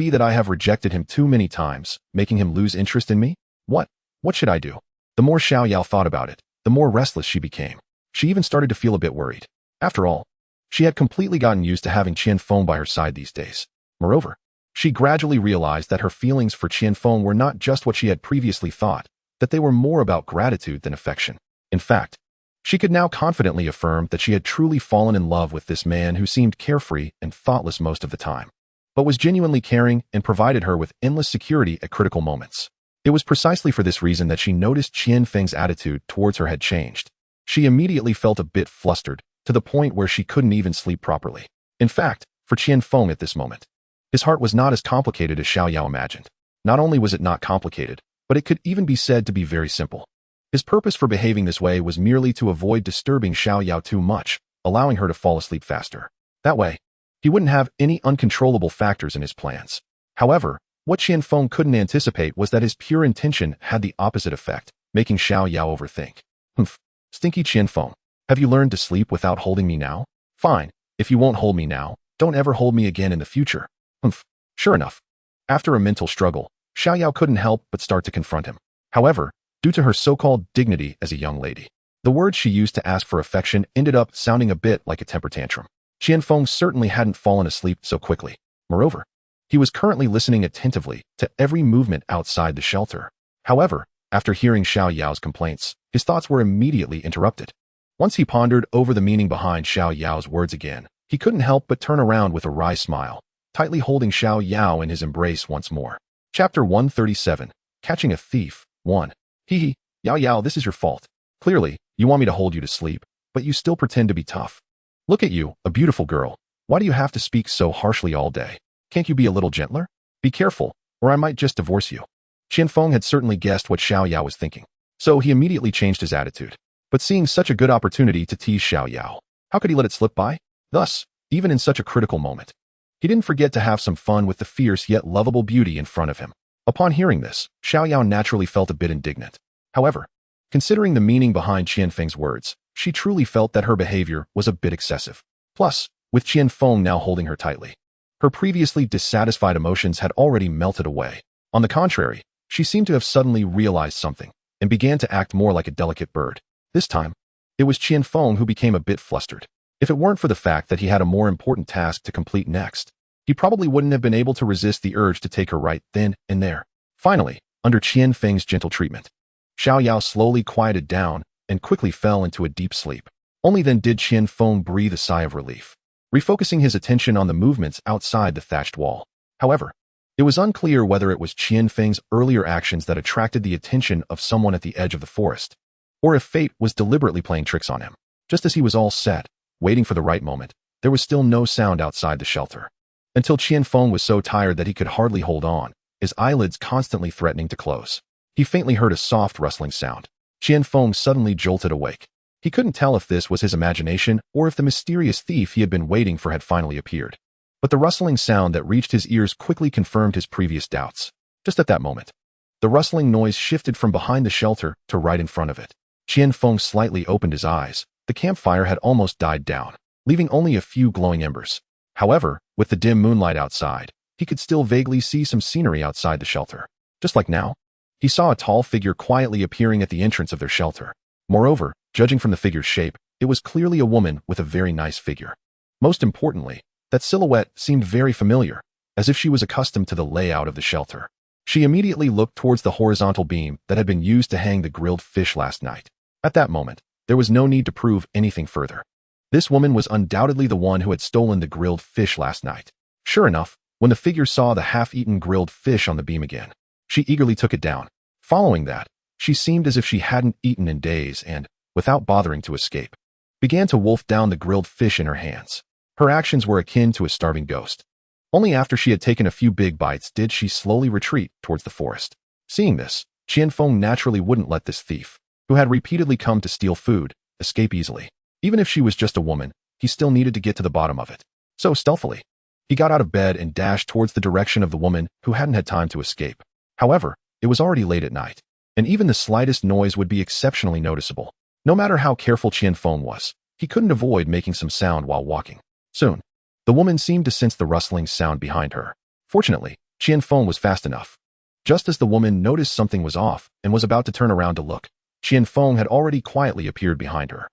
that I have rejected him too many times, making him lose interest in me? What should I do? The more Xiaoyao thought about it, the more restless she became. She even started to feel a bit worried. After all, she had completely gotten used to having Qianfeng by her side these days. Moreover, she gradually realized that her feelings for Qianfeng were not just what she had previously thought, that they were more about gratitude than affection. In fact, she could now confidently affirm that she had truly fallen in love with this man who seemed carefree and thoughtless most of the time, but was genuinely caring and provided her with endless security at critical moments. It was precisely for this reason that she noticed Qianfeng's attitude towards her had changed. She immediately felt a bit flustered, to the point where she couldn't even sleep properly. In fact, for Qianfeng at this moment, his heart was not as complicated as Xiaoyao imagined. Not only was it not complicated, but it could even be said to be very simple. His purpose for behaving this way was merely to avoid disturbing Xiaoyao too much, allowing her to fall asleep faster. That way, he wouldn't have any uncontrollable factors in his plans. However, what Qianfeng couldn't anticipate was that his pure intention had the opposite effect, making Xiaoyao overthink. Stinky Qianfeng. Have you learned to sleep without holding me now? Fine, if you won't hold me now, don't ever hold me again in the future. Sure enough. After a mental struggle, Xiaoyao couldn't help but start to confront him. However, due to her so-called dignity as a young lady, the words she used to ask for affection ended up sounding a bit like a temper tantrum. Qianfeng certainly hadn't fallen asleep so quickly. Moreover, he was currently listening attentively to every movement outside the shelter. However, after hearing Xiaoyao's complaints, his thoughts were immediately interrupted. Once he pondered over the meaning behind Xiaoyao's words again, he couldn't help but turn around with a wry smile, tightly holding Xiaoyao in his embrace once more. Chapter 137, Catching a Thief, 1. Hee, Yao, this is your fault. Clearly, you want me to hold you to sleep, but you still pretend to be tough. Look at you, a beautiful girl. Why do you have to speak so harshly all day? Can't you be a little gentler? Be careful, or I might just divorce you. Qianfeng had certainly guessed what Xiaoyao was thinking, so he immediately changed his attitude. But seeing such a good opportunity to tease Xiaoyao, how could he let it slip by? Thus, even in such a critical moment, he didn't forget to have some fun with the fierce yet lovable beauty in front of him. Upon hearing this, Xiaoyao naturally felt a bit indignant. However, considering the meaning behind Qianfeng's words, she truly felt that her behavior was a bit excessive. Plus, with Qianfeng now holding her tightly, her previously dissatisfied emotions had already melted away. On the contrary, she seemed to have suddenly realized something, and began to act more like a delicate bird. This time, it was Qianfeng who became a bit flustered. If it weren't for the fact that he had a more important task to complete next, he probably wouldn't have been able to resist the urge to take her right then and there. Finally, under Qianfeng's gentle treatment, Xiaoyao slowly quieted down and quickly fell into a deep sleep. Only then did Qianfeng breathe a sigh of relief, refocusing his attention on the movements outside the thatched wall. However, it was unclear whether it was Qianfeng's earlier actions that attracted the attention of someone at the edge of the forest, or if fate was deliberately playing tricks on him. Just as he was all set, waiting for the right moment, there was still no sound outside the shelter. until Qian Feng was so tired that he could hardly hold on, his eyelids constantly threatening to close. He faintly heard a soft rustling sound. Qian Feng suddenly jolted awake. He couldn't tell if this was his imagination or if the mysterious thief he had been waiting for had finally appeared. But the rustling sound that reached his ears quickly confirmed his previous doubts. Just at that moment, the rustling noise shifted from behind the shelter to right in front of it. Qian Feng slightly opened his eyes. The campfire had almost died down, leaving only a few glowing embers. However, with the dim moonlight outside, he could still vaguely see some scenery outside the shelter. Just like now, he saw a tall figure quietly appearing at the entrance of their shelter. Moreover, judging from the figure's shape, it was clearly a woman with a very nice figure. Most importantly, that silhouette seemed very familiar, as if she was accustomed to the layout of the shelter. She immediately looked towards the horizontal beam that had been used to hang the grilled fish last night. At that moment, there was no need to prove anything further. This woman was undoubtedly the one who had stolen the grilled fish last night. Sure enough, when the figure saw the half-eaten grilled fish on the beam again, she eagerly took it down. Following that, she seemed as if she hadn't eaten in days and, without bothering to escape, began to wolf down the grilled fish in her hands. Her actions were akin to a starving ghost. Only after she had taken a few big bites did she slowly retreat towards the forest. Seeing this, Qian Feng naturally wouldn't let this thief, who had repeatedly come to steal food, escape easily. Even if she was just a woman, he still needed to get to the bottom of it. So stealthily, he got out of bed and dashed towards the direction of the woman who hadn't had time to escape. However, it was already late at night, and even the slightest noise would be exceptionally noticeable. No matter how careful Qian Feng was, he couldn't avoid making some sound while walking. Soon, the woman seemed to sense the rustling sound behind her. Fortunately, Qian Feng was fast enough. Just as the woman noticed something was off and was about to turn around to look, Qian Feng had already quietly appeared behind her.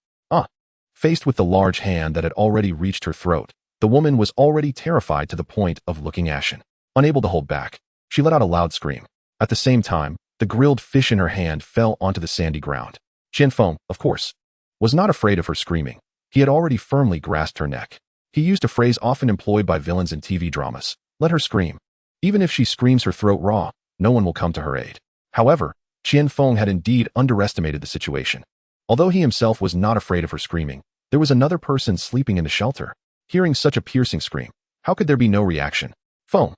Faced with the large hand that had already reached her throat, the woman was already terrified to the point of looking ashen. Unable to hold back, she let out a loud scream. At the same time, the grilled fish in her hand fell onto the sandy ground. Qian Feng, of course, was not afraid of her screaming. He had already firmly grasped her neck. He used a phrase often employed by villains in TV dramas: let her scream. Even if she screams her throat raw, no one will come to her aid. However, Qian Feng had indeed underestimated the situation. Although he himself was not afraid of her screaming, there was another person sleeping in the shelter. Hearing such a piercing scream, how could there be no reaction? Feng.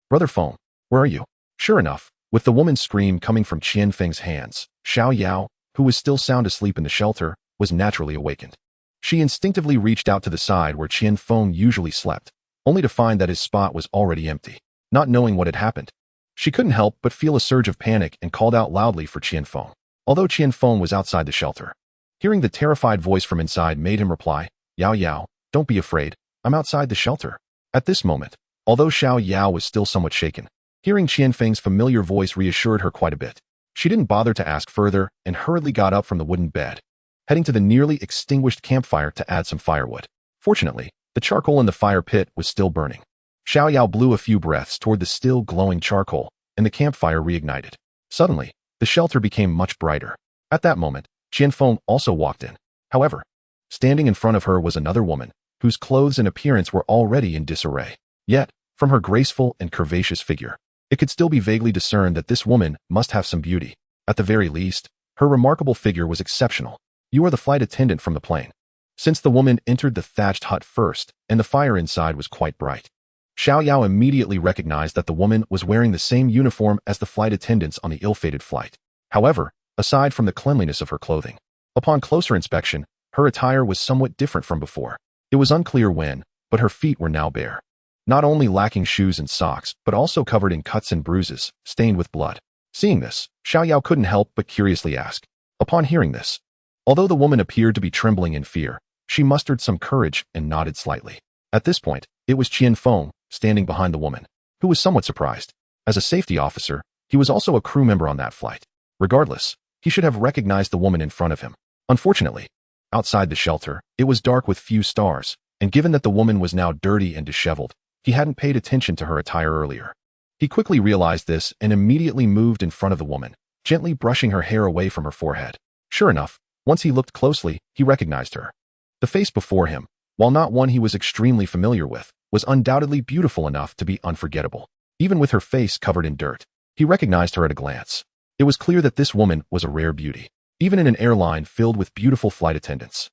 Brother Feng, where are you? Sure enough, with the woman's scream coming from Qian Feng's hands, Xiao Yao, who was still sound asleep in the shelter, was naturally awakened. She instinctively reached out to the side where Qian Feng usually slept, only to find that his spot was already empty. Not knowing what had happened, she couldn't help but feel a surge of panic and called out loudly for Qian Feng. Although Qian Feng was outside the shelter, hearing the terrified voice from inside made him reply, Yao Yao, don't be afraid, I'm outside the shelter. At this moment, although Xiao Yao was still somewhat shaken, hearing Qian Feng's familiar voice reassured her quite a bit. She didn't bother to ask further and hurriedly got up from the wooden bed, heading to the nearly extinguished campfire to add some firewood. Fortunately, the charcoal in the fire pit was still burning. Xiao Yao blew a few breaths toward the still glowing charcoal, and the campfire reignited. Suddenly, the shelter became much brighter. At that moment, Qian Feng also walked in. However, standing in front of her was another woman, whose clothes and appearance were already in disarray. Yet, from her graceful and curvaceous figure, it could still be vaguely discerned that this woman must have some beauty. At the very least, her remarkable figure was exceptional. You are the flight attendant from the plane. Since the woman entered the thatched hut first, and the fire inside was quite bright, Xiao Yao immediately recognized that the woman was wearing the same uniform as the flight attendants on the ill-fated flight. However, aside from the cleanliness of her clothing, upon closer inspection, her attire was somewhat different from before. It was unclear when, but her feet were now bare. Not only lacking shoes and socks, but also covered in cuts and bruises, stained with blood. Seeing this, Xiao Yao couldn't help but curiously ask. Upon hearing this, although the woman appeared to be trembling in fear, she mustered some courage and nodded slightly. At this point, it was Qian Feng, standing behind the woman, who was somewhat surprised. As a safety officer, he was also a crew member on that flight. Regardless, he should have recognized the woman in front of him. Unfortunately, outside the shelter, it was dark with few stars, and given that the woman was now dirty and disheveled, he hadn't paid attention to her attire earlier. He quickly realized this and immediately moved in front of the woman, gently brushing her hair away from her forehead. Sure enough, once he looked closely, he recognized her. The face before him, while not one he was extremely familiar with, was undoubtedly beautiful enough to be unforgettable. Even with her face covered in dirt, he recognized her at a glance. It was clear that this woman was a rare beauty, even in an airline filled with beautiful flight attendants.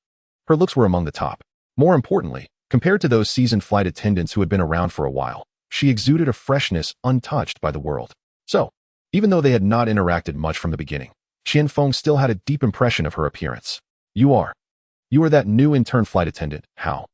Her looks were among the top. More importantly, Compared to those seasoned flight attendants who had been around for a while, she exuded a freshness untouched by the world. So, even though they had not interacted much from the beginning, Qianfeng still had a deep impression of her appearance. You are that new intern flight attendant. How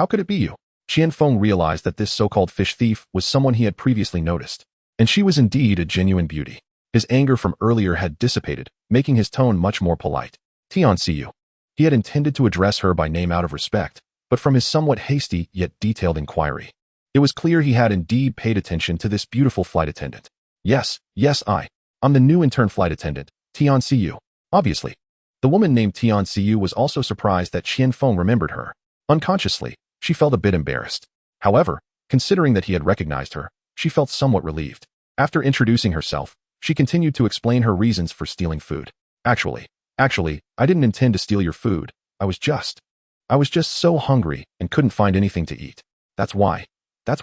could it be you? Qianfeng realized that this so-called fish thief was someone he had previously noticed, and she was indeed a genuine beauty. His anger from earlier had dissipated, making his tone much more polite. Tianxiu. He had intended to address her by name out of respect, but from his somewhat hasty yet detailed inquiry, it was clear he had indeed paid attention to this beautiful flight attendant. Yes, I'm the new intern flight attendant, Tianxiu. Obviously, the woman named Tianxiu was also surprised that Qianfeng remembered her. Unconsciously, she felt a bit embarrassed. However, considering that he had recognized her, she felt somewhat relieved. After introducing herself, she continued to explain her reasons for stealing food. Actually, I didn't intend to steal your food. I was just so hungry and couldn't find anything to eat. That's why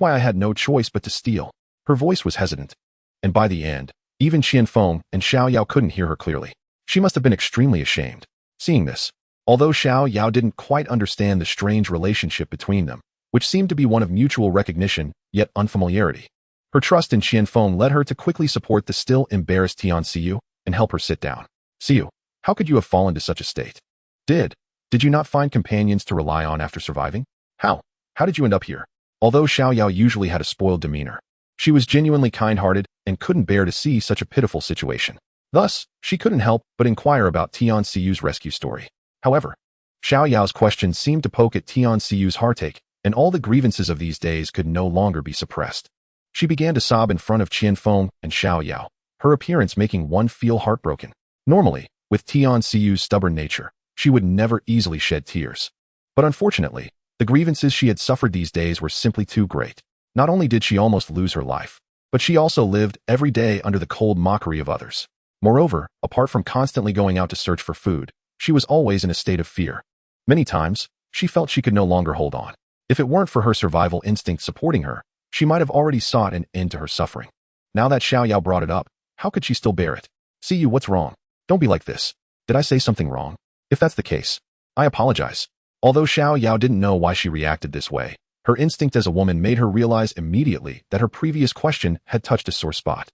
I had no choice but to steal. Her voice was hesitant. And by the end, even Qianfeng and Xiao Yao couldn't hear her clearly. She must have been extremely ashamed. Seeing this, although Xiao Yao didn't quite understand the strange relationship between them, which seemed to be one of mutual recognition, yet unfamiliarity, her trust in Qianfeng led her to quickly support the still embarrassed Tianxiu and help her sit down. Xiu, how could you have fallen to such a state? Did you not find companions to rely on after surviving? How did you end up here? Although Xiao Yao usually had a spoiled demeanor, she was genuinely kind-hearted and couldn't bear to see such a pitiful situation. Thus, she couldn't help but inquire about Tianxiu's rescue story. However, Xiao Yao's question seemed to poke at Tianxiu's heartache, and all the grievances of these days could no longer be suppressed. She began to sob in front of Qianfeng and Xiao Yao, her appearance making one feel heartbroken. Normally, with Tianxiu's stubborn nature, she would never easily shed tears. But unfortunately, the grievances she had suffered these days were simply too great. Not only did she almost lose her life, but she also lived every day under the cold mockery of others. Moreover, apart from constantly going out to search for food, she was always in a state of fear. Many times, she felt she could no longer hold on. If it weren't for her survival instinct supporting her, she might have already sought an end to her suffering. Now that Xiao Yao brought it up, how could she still bear it? See you, what's wrong? Don't be like this. Did I say something wrong? If that's the case, I apologize. Although Xiao Yao didn't know why she reacted this way, her instinct as a woman made her realize immediately that her previous question had touched a sore spot.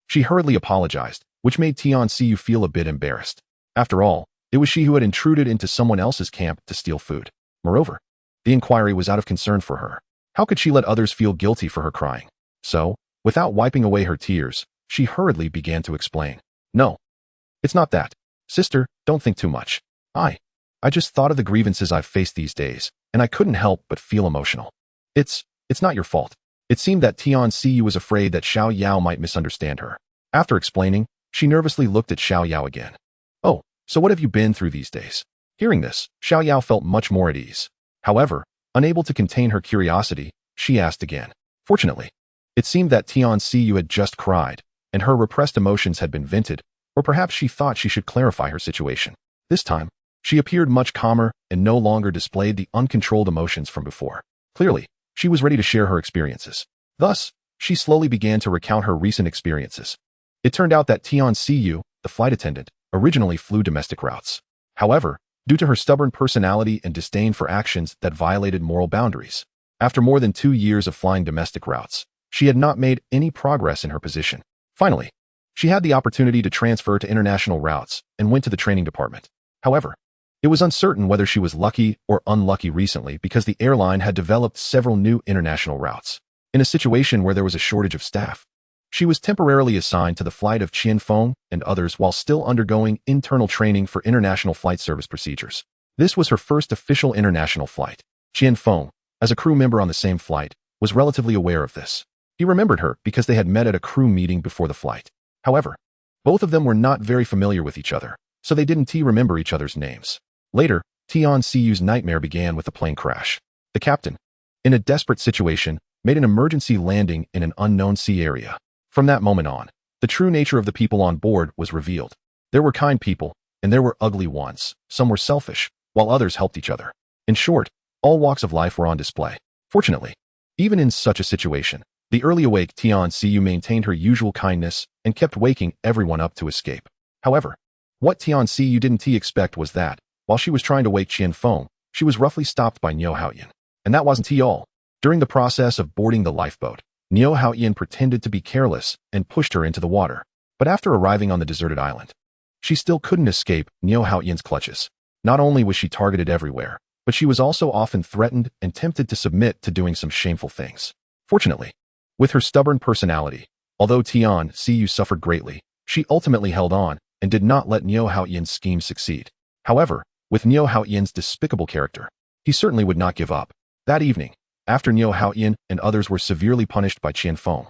She hurriedly apologized, which made Tianxiu feel a bit embarrassed. After all, it was she who had intruded into someone else's camp to steal food. Moreover, the inquiry was out of concern for her. How could she let others feel guilty for her crying? So, without wiping away her tears, she hurriedly began to explain. No, it's not that. Sister, don't think too much. I just thought of the grievances I've faced these days, and I couldn't help but feel emotional. It's not your fault. It seemed that Tianxiu was afraid that Xiao Yao might misunderstand her. After explaining, she nervously looked at Xiao Yao again. Oh, so what have you been through these days? Hearing this, Xiao Yao felt much more at ease. However, unable to contain her curiosity, she asked again. Fortunately, it seemed that Tianxiu had just cried, and her repressed emotions had been vented, or perhaps she thought she should clarify her situation. This time, she appeared much calmer and no longer displayed the uncontrolled emotions from before. Clearly, she was ready to share her experiences. Thus, she slowly began to recount her recent experiences. It turned out that Tianxiu, the flight attendant, originally flew domestic routes. However, due to her stubborn personality and disdain for actions that violated moral boundaries, after more than 2 years of flying domestic routes, she had not made any progress in her position. Finally, she had the opportunity to transfer to international routes and went to the training department. However, it was uncertain whether she was lucky or unlucky recently because the airline had developed several new international routes. In a situation where there was a shortage of staff, she was temporarily assigned to the flight of Qianfeng and others while still undergoing internal training for international flight service procedures. This was her first official international flight. Qianfeng, as a crew member on the same flight, was relatively aware of this. He remembered her because they had met at a crew meeting before the flight. However, both of them were not very familiar with each other, so they didn't remember each other's names. Later, Tianxiu's nightmare began with a plane crash. The captain, in a desperate situation, made an emergency landing in an unknown sea area. From that moment on, the true nature of the people on board was revealed. There were kind people, and there were ugly ones. Some were selfish, while others helped each other. In short, all walks of life were on display. Fortunately, even in such a situation, the early awake Tianxiu maintained her usual kindness and kept waking everyone up to escape. However, what Tianxiu didn't expect was that, while she was trying to wake Qianfeng, she was roughly stopped by Niu Haoyan. And that wasn't all. During the process of boarding the lifeboat, Neo Haoyan pretended to be careless and pushed her into the water. But after arriving on the deserted island, she still couldn't escape Neo Haoyan's clutches. Not only was she targeted everywhere, but she was also often threatened and tempted to submit to doing some shameful things. Fortunately, with her stubborn personality, although Tian Ciyu suffered greatly, she ultimately held on and did not let Neo Haoyan's scheme succeed. However, with Neo Haoyan's despicable character, he certainly would not give up. That evening, after Neo Haoyan and others were severely punished by Qian Feng,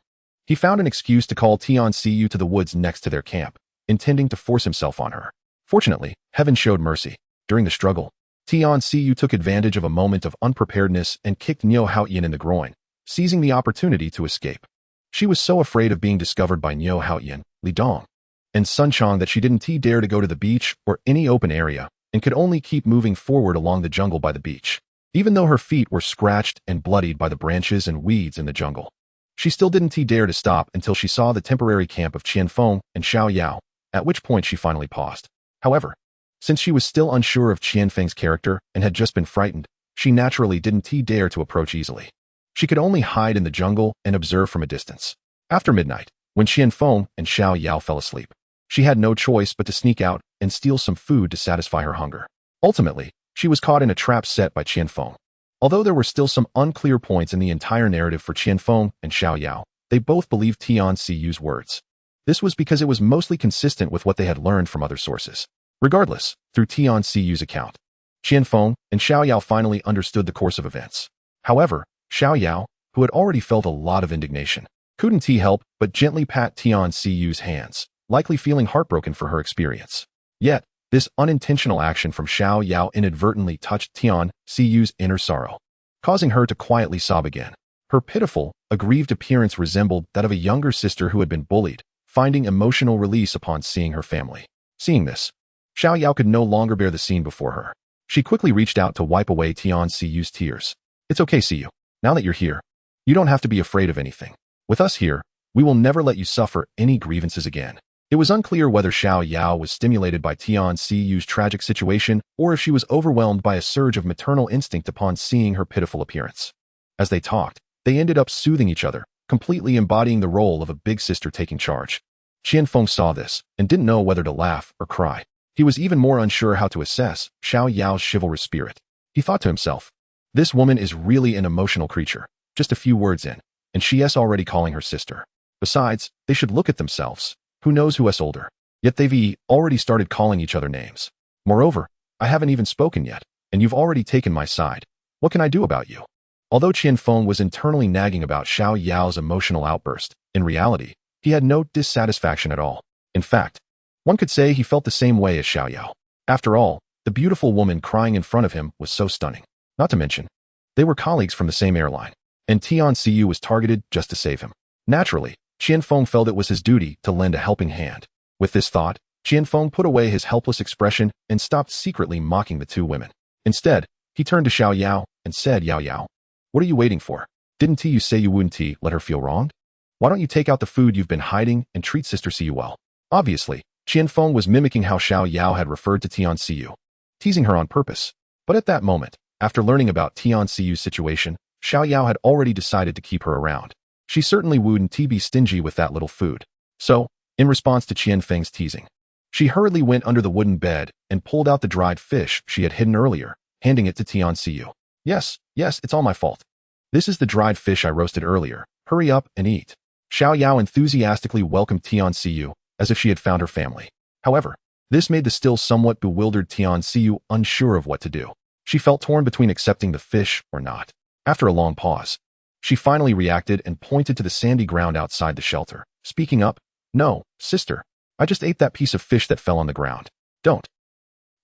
he found an excuse to call Tian Ciyu to the woods next to their camp, intending to force himself on her. Fortunately, heaven showed mercy. During the struggle, Tian Ciyu took advantage of a moment of unpreparedness and kicked Neo Haoyan in the groin, seizing the opportunity to escape. She was so afraid of being discovered by Neo Haoyan, Li Dong, and Sun Chong that she didn't dare to go to the beach or any open area and could only keep moving forward along the jungle by the beach. Even though her feet were scratched and bloodied by the branches and weeds in the jungle, she still didn't dare to stop until she saw the temporary camp of Qian Feng and Xiao Yao, at which point she finally paused. However, since she was still unsure of Qian Feng's character and had just been frightened, she naturally didn't dare to approach easily. She could only hide in the jungle and observe from a distance. After midnight, when Qian Feng and Xiao Yao fell asleep, she had no choice but to sneak out and steal some food to satisfy her hunger. Ultimately, she was caught in a trap set by Qian Feng. Although there were still some unclear points in the entire narrative for Qian Feng and Xiao Yao, they both believed Tian Ciyu's words. This was because it was mostly consistent with what they had learned from other sources. Regardless, through Tian Ciyu's account, Qian Feng and Xiao Yao finally understood the course of events. However, Xiao Yao, who had already felt a lot of indignation, couldn't help but gently pat Tian Ciyu's hands, likely feeling heartbroken for her experience. Yet, this unintentional action from Xiao Yao inadvertently touched Tian Ciyu's inner sorrow, causing her to quietly sob again. Her pitiful, aggrieved appearance resembled that of a younger sister who had been bullied, finding emotional release upon seeing her family. Seeing this, Xiao Yao could no longer bear the scene before her. She quickly reached out to wipe away Tian Ciyu's tears. "It's okay, Ciyu. Now that you're here, you don't have to be afraid of anything. With us here, we will never let you suffer any grievances again." It was unclear whether Xiao Yao was stimulated by Tian Ciyu's tragic situation or if she was overwhelmed by a surge of maternal instinct upon seeing her pitiful appearance. As they talked, they ended up soothing each other, completely embodying the role of a big sister taking charge. Qian Feng saw this and didn't know whether to laugh or cry. He was even more unsure how to assess Xiao Yao's chivalrous spirit. He thought to himself, "This woman is really an emotional creature, just a few words in, and she's already calling her sister. Besides, they should look at themselves. Who knows who is older? Yet they've already started calling each other names. Moreover, I haven't even spoken yet, and you've already taken my side. What can I do about you?" Although Qian Feng was internally nagging about Xiao Yao's emotional outburst, in reality, he had no dissatisfaction at all. In fact, one could say he felt the same way as Xiao Yao. After all, the beautiful woman crying in front of him was so stunning. Not to mention, they were colleagues from the same airline, and Tian Ciyu was targeted just to save him. Naturally, Qian Feng felt it was his duty to lend a helping hand. With this thought, Qian Feng put away his helpless expression and stopped secretly mocking the two women. Instead, he turned to Xiao Yao and said, "Yao Yao, what are you waiting for? Didn't you say you wouldn't let her feel wronged? Why don't you take out the food you've been hiding and treat Sister Ciyu well?" Obviously, Qian Feng was mimicking how Xiao Yao had referred to Tian Ciyu, teasing her on purpose. But at that moment, after learning about Tian Ciyu's situation, Xiao Yao had already decided to keep her around. She certainly wouldn't be stingy with that little food. So, in response to Qian Feng's teasing, she hurriedly went under the wooden bed and pulled out the dried fish she had hidden earlier, handing it to Tian Ciyu. Yes, it's all my fault. This is the dried fish I roasted earlier. Hurry up and eat." Xiao Yao enthusiastically welcomed Tian Ciyu as if she had found her family. However, this made the still somewhat bewildered Tian Ciyu unsure of what to do. She felt torn between accepting the fish or not. After a long pause, she finally reacted and pointed to the sandy ground outside the shelter, speaking up, "No, sister, I just ate that piece of fish that fell on the ground. Don't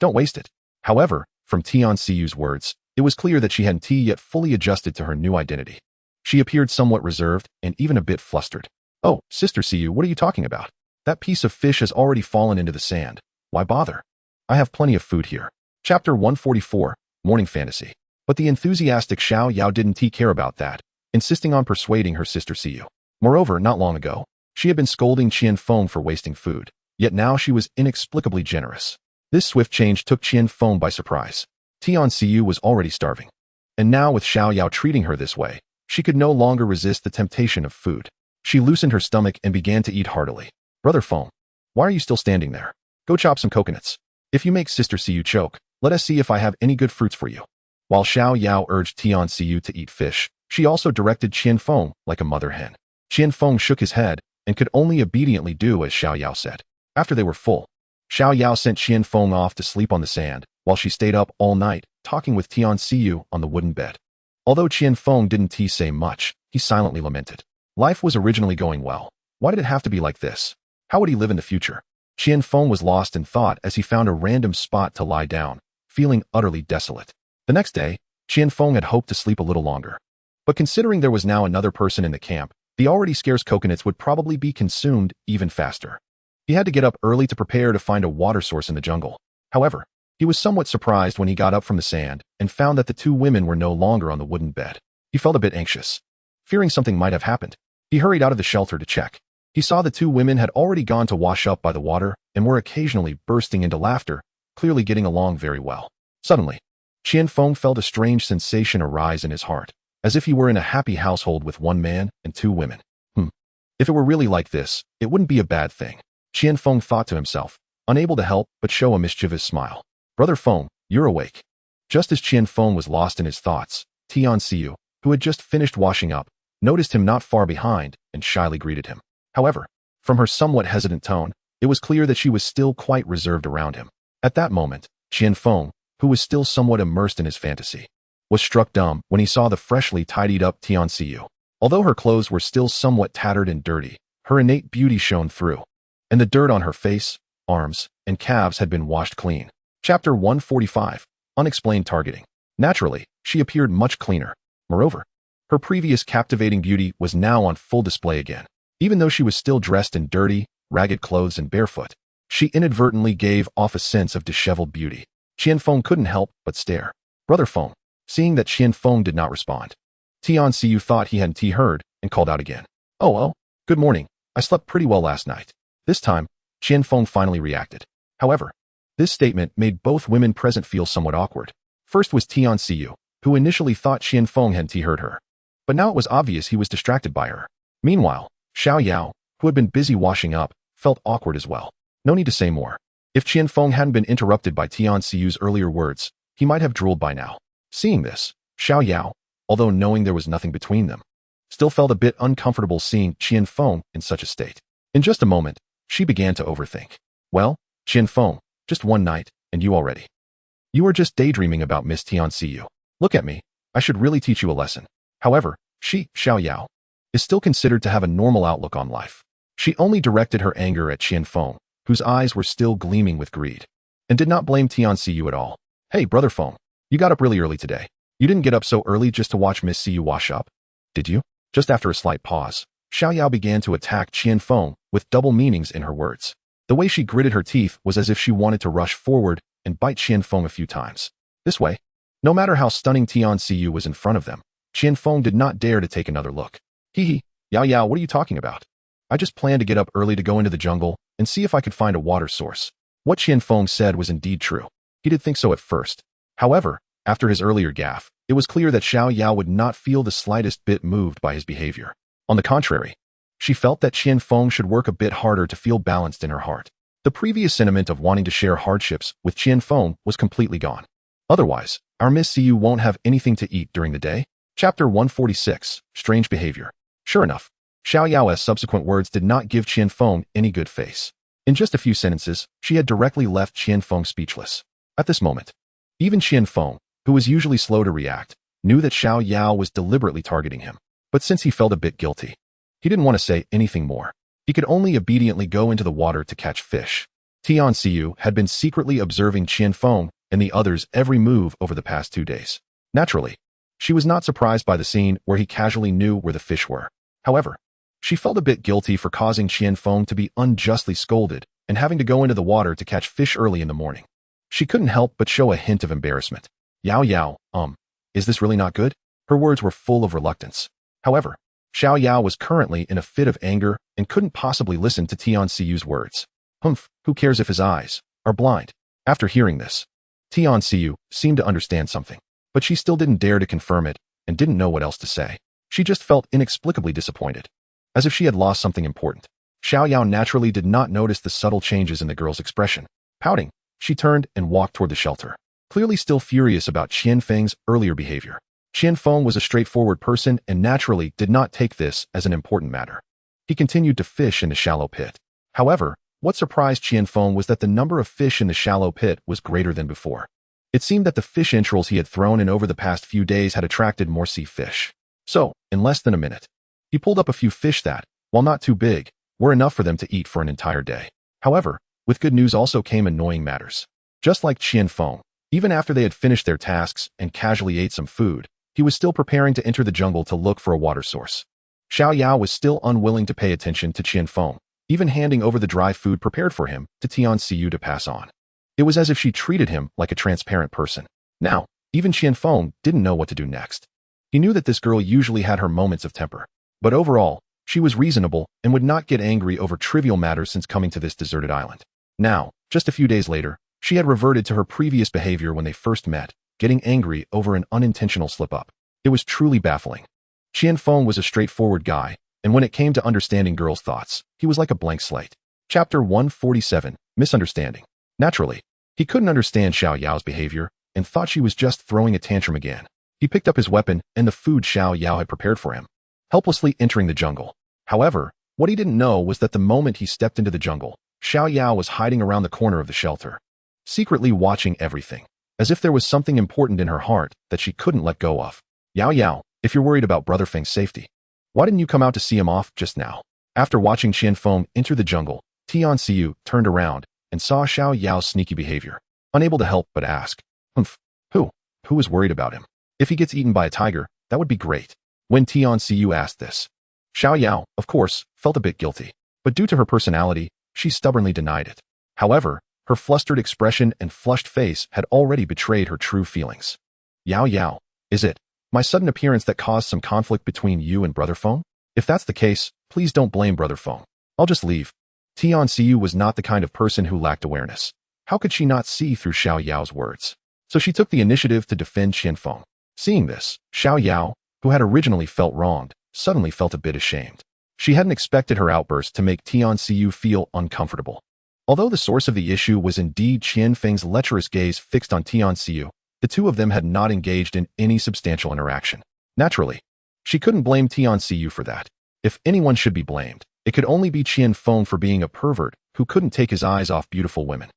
waste it." However, from Tian Ciyu's words, it was clear that she hadn't yet fully adjusted to her new identity. She appeared somewhat reserved and even a bit flustered. "Oh, Sister Ciyu, what are you talking about? That piece of fish has already fallen into the sand. Why bother? I have plenty of food here." Chapter 144, Morning Fantasy. But the enthusiastic Xiao Yao didn't care about that, insisting on persuading her sister Ciyu. Moreover, not long ago, she had been scolding Qian Feng for wasting food, yet now she was inexplicably generous. This swift change took Qian Feng by surprise. Tian Ciyu was already starving. And now with Xiao Yao treating her this way, she could no longer resist the temptation of food. She loosened her stomach and began to eat heartily. Brother Feng, why are you still standing there? Go chop some coconuts. If you make Sister Siyu choke, let us see if I have any good fruits for you. While Xiao Yao urged Tian Siyu to eat fish, she also directed Qian Feng like a mother hen. Qian Feng shook his head and could only obediently do as Xiao Yao said. After they were full, Xiao Yao sent Qian Feng off to sleep on the sand, while she stayed up all night, talking with Tian Siyu on the wooden bed. Although Qian Feng didn't say much, he silently lamented. Life was originally going well. Why did it have to be like this? How would he live in the future? Qian Feng was lost in thought as he found a random spot to lie down, feeling utterly desolate. The next day, Qian Feng had hoped to sleep a little longer. But considering there was now another person in the camp, the already scarce coconuts would probably be consumed even faster. He had to get up early to prepare to find a water source in the jungle. However, he was somewhat surprised when he got up from the sand and found that the two women were no longer on the wooden bed. He felt a bit anxious. Fearing something might have happened, he hurried out of the shelter to check. He saw the two women had already gone to wash up by the water and were occasionally bursting into laughter, clearly getting along very well. Suddenly, Qian Feng felt a strange sensation arise in his heart, as if he were in a happy household with one man and two women. If it were really like this, it wouldn't be a bad thing. Qian Feng thought to himself, unable to help but show a mischievous smile. Brother Feng, you're awake. Just as Qian Feng was lost in his thoughts, Tian Siyu, who had just finished washing up, noticed him not far behind and shyly greeted him. However, from her somewhat hesitant tone, it was clear that she was still quite reserved around him. At that moment, Qian Feng, who was still somewhat immersed in his fantasy, was struck dumb when he saw the freshly tidied up Tian Siyu. Although her clothes were still somewhat tattered and dirty, her innate beauty shone through, and the dirt on her face, arms, and calves had been washed clean. Chapter 145. Unexplained Targeting. Naturally, she appeared much cleaner. Moreover, her previous captivating beauty was now on full display again. Even though she was still dressed in dirty, ragged clothes and barefoot, she inadvertently gave off a sense of disheveled beauty. Qian Feng couldn't help but stare. Brother Feng, seeing that Qian Feng did not respond, Tian Siyu thought he hadn't heard and called out again. Oh, good morning. I slept pretty well last night. This time, Qian Feng finally reacted. However, this statement made both women present feel somewhat awkward. First was Tian Siyu, who initially thought Qian Feng hadn't heard her. But now it was obvious he was distracted by her. Meanwhile, Xiao Yao, who had been busy washing up, felt awkward as well. No need to say more. If Qian Feng hadn't been interrupted by Tian Siyu's earlier words, he might have drooled by now. Seeing this, Xiao Yao, although knowing there was nothing between them, still felt a bit uncomfortable seeing Qian Feng in such a state. In just a moment, she began to overthink. Well, Qian Feng, just one night, and you already. You are just daydreaming about Miss Tian Siyu. Look at me, I should really teach you a lesson. However, she, Xiao Yao, is still considered to have a normal outlook on life. She only directed her anger at Qian Feng, whose eyes were still gleaming with greed, and did not blame Tian Siyu at all. Hey, Brother Feng, you got up really early today. You didn't get up so early just to watch Miss Siyu wash up, did you? Just after a slight pause, Xiao Yao began to attack Qian Feng with double meanings in her words. The way she gritted her teeth was as if she wanted to rush forward and bite Qian Feng a few times. This way, no matter how stunning Tian Siyu was in front of them, Qian Feng did not dare to take another look. Hee, Yao, what are you talking about? I just planned to get up early to go into the jungle and see if I could find a water source. What Qian Feng said was indeed true. He did think so at first. However, after his earlier gaffe, it was clear that Xiao Yao would not feel the slightest bit moved by his behavior. On the contrary, she felt that Qian Feng should work a bit harder to feel balanced in her heart. The previous sentiment of wanting to share hardships with Qian Feng was completely gone. Otherwise, our Miss Siyu won't have anything to eat during the day. Chapter 146. Strange Behavior. Sure enough, Xiao Yao's subsequent words did not give Qian Feng any good face. In just a few sentences, she had directly left Qian Feng speechless. At this moment, even Qian Feng, who was usually slow to react, knew that Xiao Yao was deliberately targeting him. But since he felt a bit guilty, he didn't want to say anything more. He could only obediently go into the water to catch fish. Tian Siyu had been secretly observing Qian Feng and the others' every move over the past 2 days. Naturally, she was not surprised by the scene where he casually knew where the fish were. However, she felt a bit guilty for causing Qian Feng to be unjustly scolded and having to go into the water to catch fish early in the morning. She couldn't help but show a hint of embarrassment. Yao, is this really not good? Her words were full of reluctance. However, Xiao Yao was currently in a fit of anger and couldn't possibly listen to Tian Siyu's words. Who cares if his eyes are blind? After hearing this, Tian Siyu seemed to understand something. but she still didn't dare to confirm it and didn't know what else to say. She just felt inexplicably disappointed, as if she had lost something important. Xiao Yao naturally did not notice the subtle changes in the girl's expression. Pouting, she turned and walked toward the shelter, clearly still furious about Qian Feng's earlier behavior. Qian Feng was a straightforward person and naturally did not take this as an important matter. He continued to fish in the shallow pit. However, what surprised Qian Feng was that the number of fish in the shallow pit was greater than before. It seemed that the fish entrails he had thrown in over the past few days had attracted more sea fish. So, in less than a minute, he pulled up a few fish that, while not too big, were enough for them to eat for an entire day. However, with good news also came annoying matters. Just like Qian Feng, even after they had finished their tasks and casually ate some food, he was still preparing to enter the jungle to look for a water source. Xiao Yao was still unwilling to pay attention to Qian Feng, even handing over the dry food prepared for him to Tian Xiu to pass on. It was as if she treated him like a transparent person. Now, even Qian Feng didn't know what to do next. He knew that this girl usually had her moments of temper, but overall, she was reasonable and would not get angry over trivial matters since coming to this deserted island. Now, just a few days later, she had reverted to her previous behavior when they first met, getting angry over an unintentional slip-up. It was truly baffling. Qian Feng was a straightforward guy, and when it came to understanding girls' thoughts, he was like a blank slate. Chapter 147, Misunderstanding. Naturally, he couldn't understand Xiao Yao's behavior and thought she was just throwing a tantrum again. He picked up his weapon and the food Xiao Yao had prepared for him, helplessly entering the jungle. However, what he didn't know was that the moment he stepped into the jungle, Xiao Yao was hiding around the corner of the shelter, secretly watching everything, as if there was something important in her heart that she couldn't let go of. Yao Yao, if you're worried about Brother Feng's safety, why didn't you come out to see him off just now? After watching Qian Feng enter the jungle, Tian Xiu turned around and saw Xiao Yao's sneaky behavior, unable to help but ask, Who is worried about him? If he gets eaten by a tiger, that would be great. When Tian Xiu asked this, Xiao Yao, of course, felt a bit guilty, but due to her personality, she stubbornly denied it. However, her flustered expression and flushed face had already betrayed her true feelings. Yao Yao, is it my sudden appearance that caused some conflict between you and Brother Feng? If that's the case, please don't blame Brother Feng. I'll just leave. Tian Xiu was not the kind of person who lacked awareness. How could she not see through Xiao Yao's words? So she took the initiative to defend Qian Feng. Seeing this, Xiao Yao, who had originally felt wronged, suddenly felt a bit ashamed. She hadn't expected her outburst to make Tian Xiu feel uncomfortable. Although the source of the issue was indeed Qian Feng's lecherous gaze fixed on Tian Xiu, the two of them had not engaged in any substantial interaction. Naturally, she couldn't blame Tian Xiu for that. If anyone should be blamed, it could only be Qian Feng for being a pervert who couldn't take his eyes off beautiful women.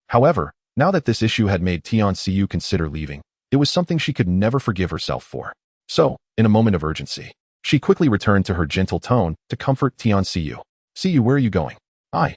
However, now that this issue had made Tian Xiu consider leaving, it was something she could never forgive herself for. So, in a moment of urgency, she quickly returned to her gentle tone to comfort Tian Xiu. Xiu, where are you going? I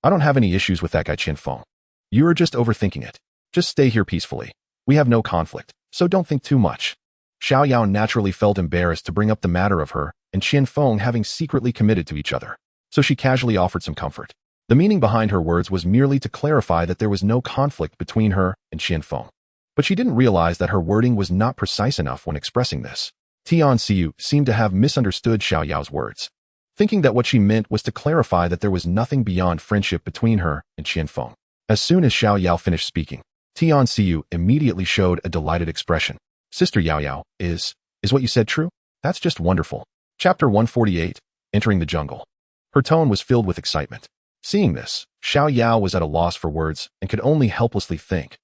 don't have any issues with that guy Qian Feng. You are just overthinking it. Just stay here peacefully. We have no conflict, so don't think too much. Xiao Yao naturally felt embarrassed to bring up the matter of her and Qian Feng having secretly committed to each other, so she casually offered some comfort. The meaning behind her words was merely to clarify that there was no conflict between her and Qian Feng. But she didn't realize that her wording was not precise enough when expressing this. Tian Xiu seemed to have misunderstood Xiao Yao's words, thinking that what she meant was to clarify that there was nothing beyond friendship between her and Qian Feng. As soon as Xiao Yao finished speaking, Tian Xiu immediately showed a delighted expression. Sister Yao Yao, is what you said true? That's just wonderful. Chapter 148, Entering the Jungle. Her tone was filled with excitement. Seeing this, Xiao Yao was at a loss for words and could only helplessly think,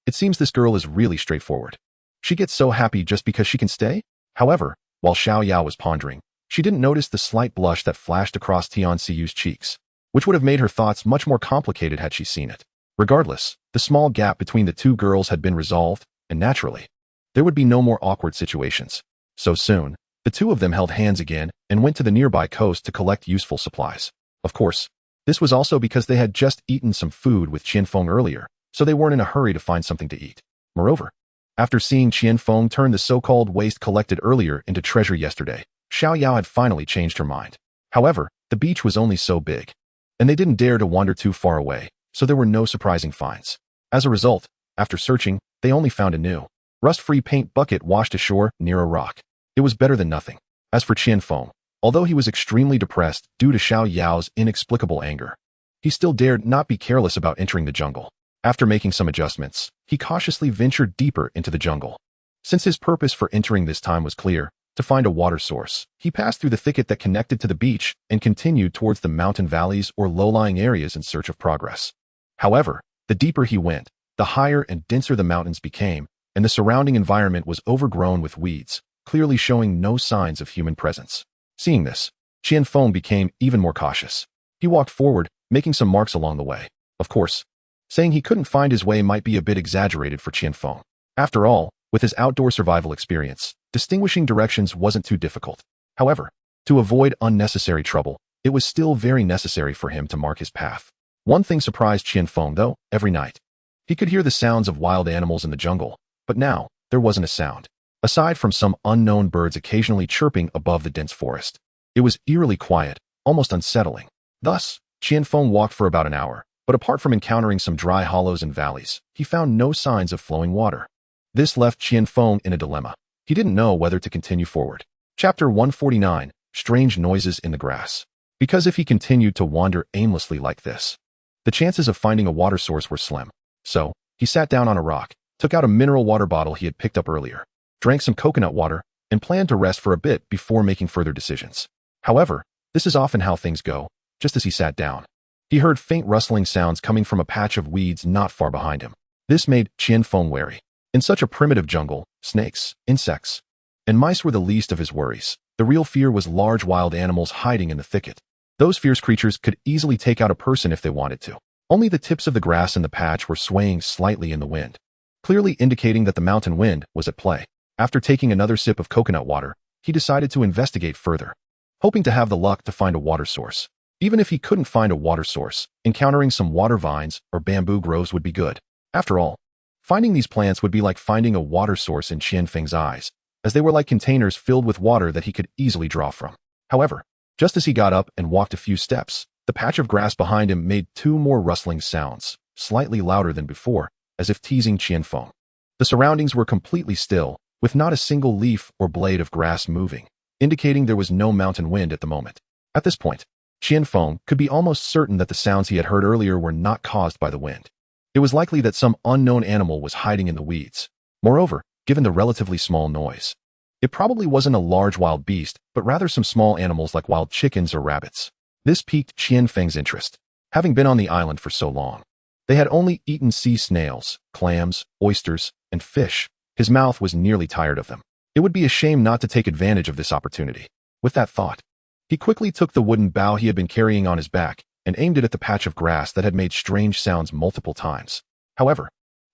it seems this girl is really straightforward. She gets so happy just because she can stay? However, while Xiao Yao was pondering, she didn't notice the slight blush that flashed across Tian Xiu's cheeks, which would have made her thoughts much more complicated had she seen it. Regardless, the small gap between the two girls had been resolved, and naturally, there would be no more awkward situations. So soon, the two of them held hands again and went to the nearby coast to collect useful supplies. Of course, this was also because they had just eaten some food with Qian Feng earlier, so they weren't in a hurry to find something to eat. Moreover, after seeing Qian Feng turn the so-called waste collected earlier into treasure yesterday, Xiao Yao had finally changed her mind. However, the beach was only so big, and they didn't dare to wander too far away, so there were no surprising finds. As a result, after searching, they only found a new, rust-free paint bucket washed ashore near a rock. It was better than nothing. As for Qian Feng, although he was extremely depressed due to Xiao Yao's inexplicable anger, he still dared not be careless about entering the jungle. After making some adjustments, he cautiously ventured deeper into the jungle. Since his purpose for entering this time was clear, to find a water source, he passed through the thicket that connected to the beach and continued towards the mountain valleys or low-lying areas in search of progress. However, the deeper he went, the higher and denser the mountains became, and the surrounding environment was overgrown with weeds, clearly showing no signs of human presence. Seeing this, Qian Feng became even more cautious. He walked forward, making some marks along the way. Of course, saying he couldn't find his way might be a bit exaggerated for Qian Feng. After all, with his outdoor survival experience, distinguishing directions wasn't too difficult. However, to avoid unnecessary trouble, it was still very necessary for him to mark his path. One thing surprised Qian Feng, though. Every night, he could hear the sounds of wild animals in the jungle, but now, there wasn't a sound. Aside from some unknown birds occasionally chirping above the dense forest. It was eerily quiet, almost unsettling. Thus, Qian Feng walked for about an hour, but apart from encountering some dry hollows and valleys, he found no signs of flowing water. This left Qian Feng in a dilemma. He didn't know whether to continue forward. Chapter 149, Strange Noises in the Grass. Because if he continued to wander aimlessly like this, the chances of finding a water source were slim. So, he sat down on a rock, took out a mineral water bottle he had picked up earlier, drank some coconut water, and planned to rest for a bit before making further decisions. However, this is often how things go. Just as he sat down, he heard faint rustling sounds coming from a patch of weeds not far behind him. This made Qian Feng wary. In such a primitive jungle, snakes, insects, and mice were the least of his worries. The real fear was large wild animals hiding in the thicket. Those fierce creatures could easily take out a person if they wanted to. Only the tips of the grass in the patch were swaying slightly in the wind, clearly indicating that the mountain wind was at play. After taking another sip of coconut water, he decided to investigate further, hoping to have the luck to find a water source. Even if he couldn't find a water source, encountering some water vines or bamboo groves would be good. After all, finding these plants would be like finding a water source in Qian Feng's eyes, as they were like containers filled with water that he could easily draw from. However, just as he got up and walked a few steps, the patch of grass behind him made two more rustling sounds, slightly louder than before, as if teasing Qian Feng. The surroundings were completely still, with not a single leaf or blade of grass moving, indicating there was no mountain wind at the moment. At this point, Qian Feng could be almost certain that the sounds he had heard earlier were not caused by the wind. It was likely that some unknown animal was hiding in the weeds. Moreover, given the relatively small noise, it probably wasn't a large wild beast, but rather some small animals like wild chickens or rabbits. This piqued Qian Feng's interest. Having been on the island for so long, they had only eaten sea snails, clams, oysters, and fish. His mouth was nearly tired of them. It would be a shame not to take advantage of this opportunity. With that thought, he quickly took the wooden bough he had been carrying on his back and aimed it at the patch of grass that had made strange sounds multiple times. However,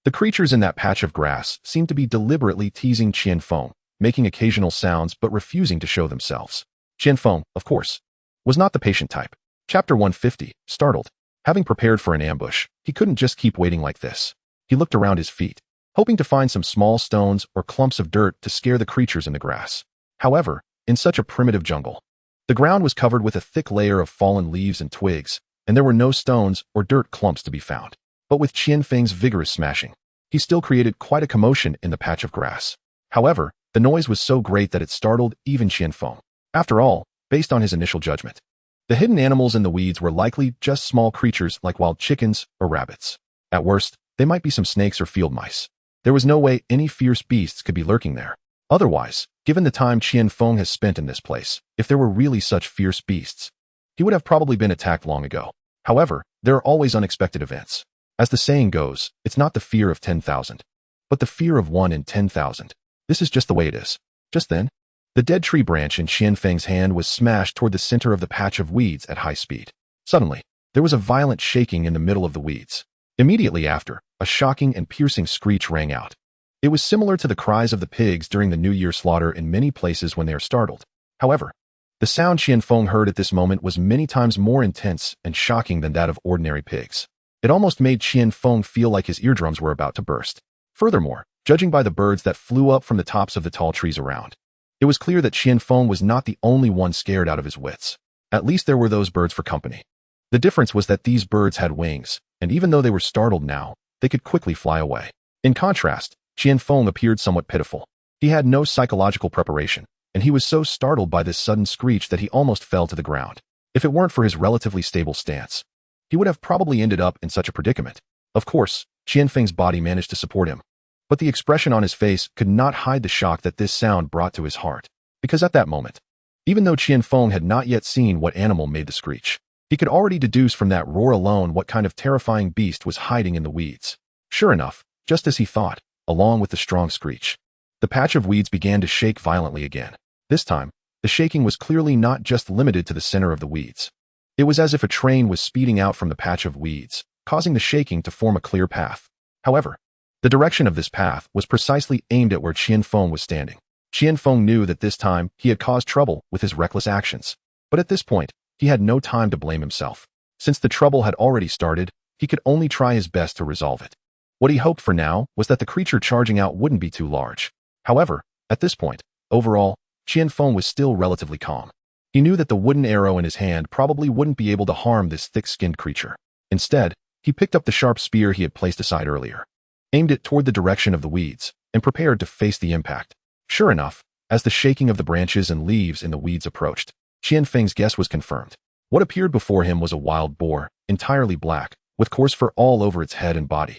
the creatures in that patch of grass seemed to be deliberately teasing Qian Feng, making occasional sounds but refusing to show themselves. Qian Feng, of course, was not the patient type. Chapter 150, Startled. Having prepared for an ambush, he couldn't just keep waiting like this. He looked around his feet, hoping to find some small stones or clumps of dirt to scare the creatures in the grass. However, in such a primitive jungle, the ground was covered with a thick layer of fallen leaves and twigs, and there were no stones or dirt clumps to be found. But with Qian Feng's vigorous smashing, he still created quite a commotion in the patch of grass. However, the noise was so great that it startled even Qian Feng. After all, based on his initial judgment, the hidden animals in the weeds were likely just small creatures like wild chickens or rabbits. At worst, they might be some snakes or field mice. There was no way any fierce beasts could be lurking there. Otherwise, given the time Qian Feng has spent in this place, if there were really such fierce beasts, he would have probably been attacked long ago. However, there are always unexpected events. As the saying goes, it's not the fear of 10,000, but the fear of 1 in 10,000. This is just the way it is. Just then, the dead tree branch in Qian Feng's hand was smashed toward the center of the patch of weeds at high speed. Suddenly, there was a violent shaking in the middle of the weeds. Immediately after, a shocking and piercing screech rang out. It was similar to the cries of the pigs during the New Year slaughter in many places when they are startled. However, the sound Qian Feng heard at this moment was many times more intense and shocking than that of ordinary pigs. It almost made Qian Feng feel like his eardrums were about to burst. Furthermore, judging by the birds that flew up from the tops of the tall trees around, it was clear that Qian Feng was not the only one scared out of his wits. At least there were those birds for company. The difference was that these birds had wings, and even though they were startled now, they could quickly fly away. In contrast, Qian Feng appeared somewhat pitiful. He had no psychological preparation, and he was so startled by this sudden screech that he almost fell to the ground. If it weren't for his relatively stable stance, he would have probably ended up in such a predicament. Of course, Qian Feng's body managed to support him, But the expression on his face could not hide the shock that this sound brought to his heart. Because at that moment, even though Qianfeng had not yet seen what animal made the screech, he could already deduce from that roar alone what kind of terrifying beast was hiding in the weeds. Sure enough, just as he thought, along with the strong screech, the patch of weeds began to shake violently again. This time, the shaking was clearly not just limited to the center of the weeds. It was as if a train was speeding out from the patch of weeds, causing the shaking to form a clear path. However, the direction of this path was precisely aimed at where Qianfeng was standing. Qianfeng knew that this time he had caused trouble with his reckless actions. But at this point, he had no time to blame himself. Since the trouble had already started, he could only try his best to resolve it. What he hoped for now was that the creature charging out wouldn't be too large. However, at this point, overall, Qianfeng was still relatively calm. He knew that the wooden arrow in his hand probably wouldn't be able to harm this thick-skinned creature. Instead, he picked up the sharp spear he had placed aside earlier, aimed it toward the direction of the weeds, and prepared to face the impact. Sure enough, as the shaking of the branches and leaves in the weeds approached, Qianfeng's guess was confirmed. What appeared before him was a wild boar, entirely black, with coarse fur all over its head and body,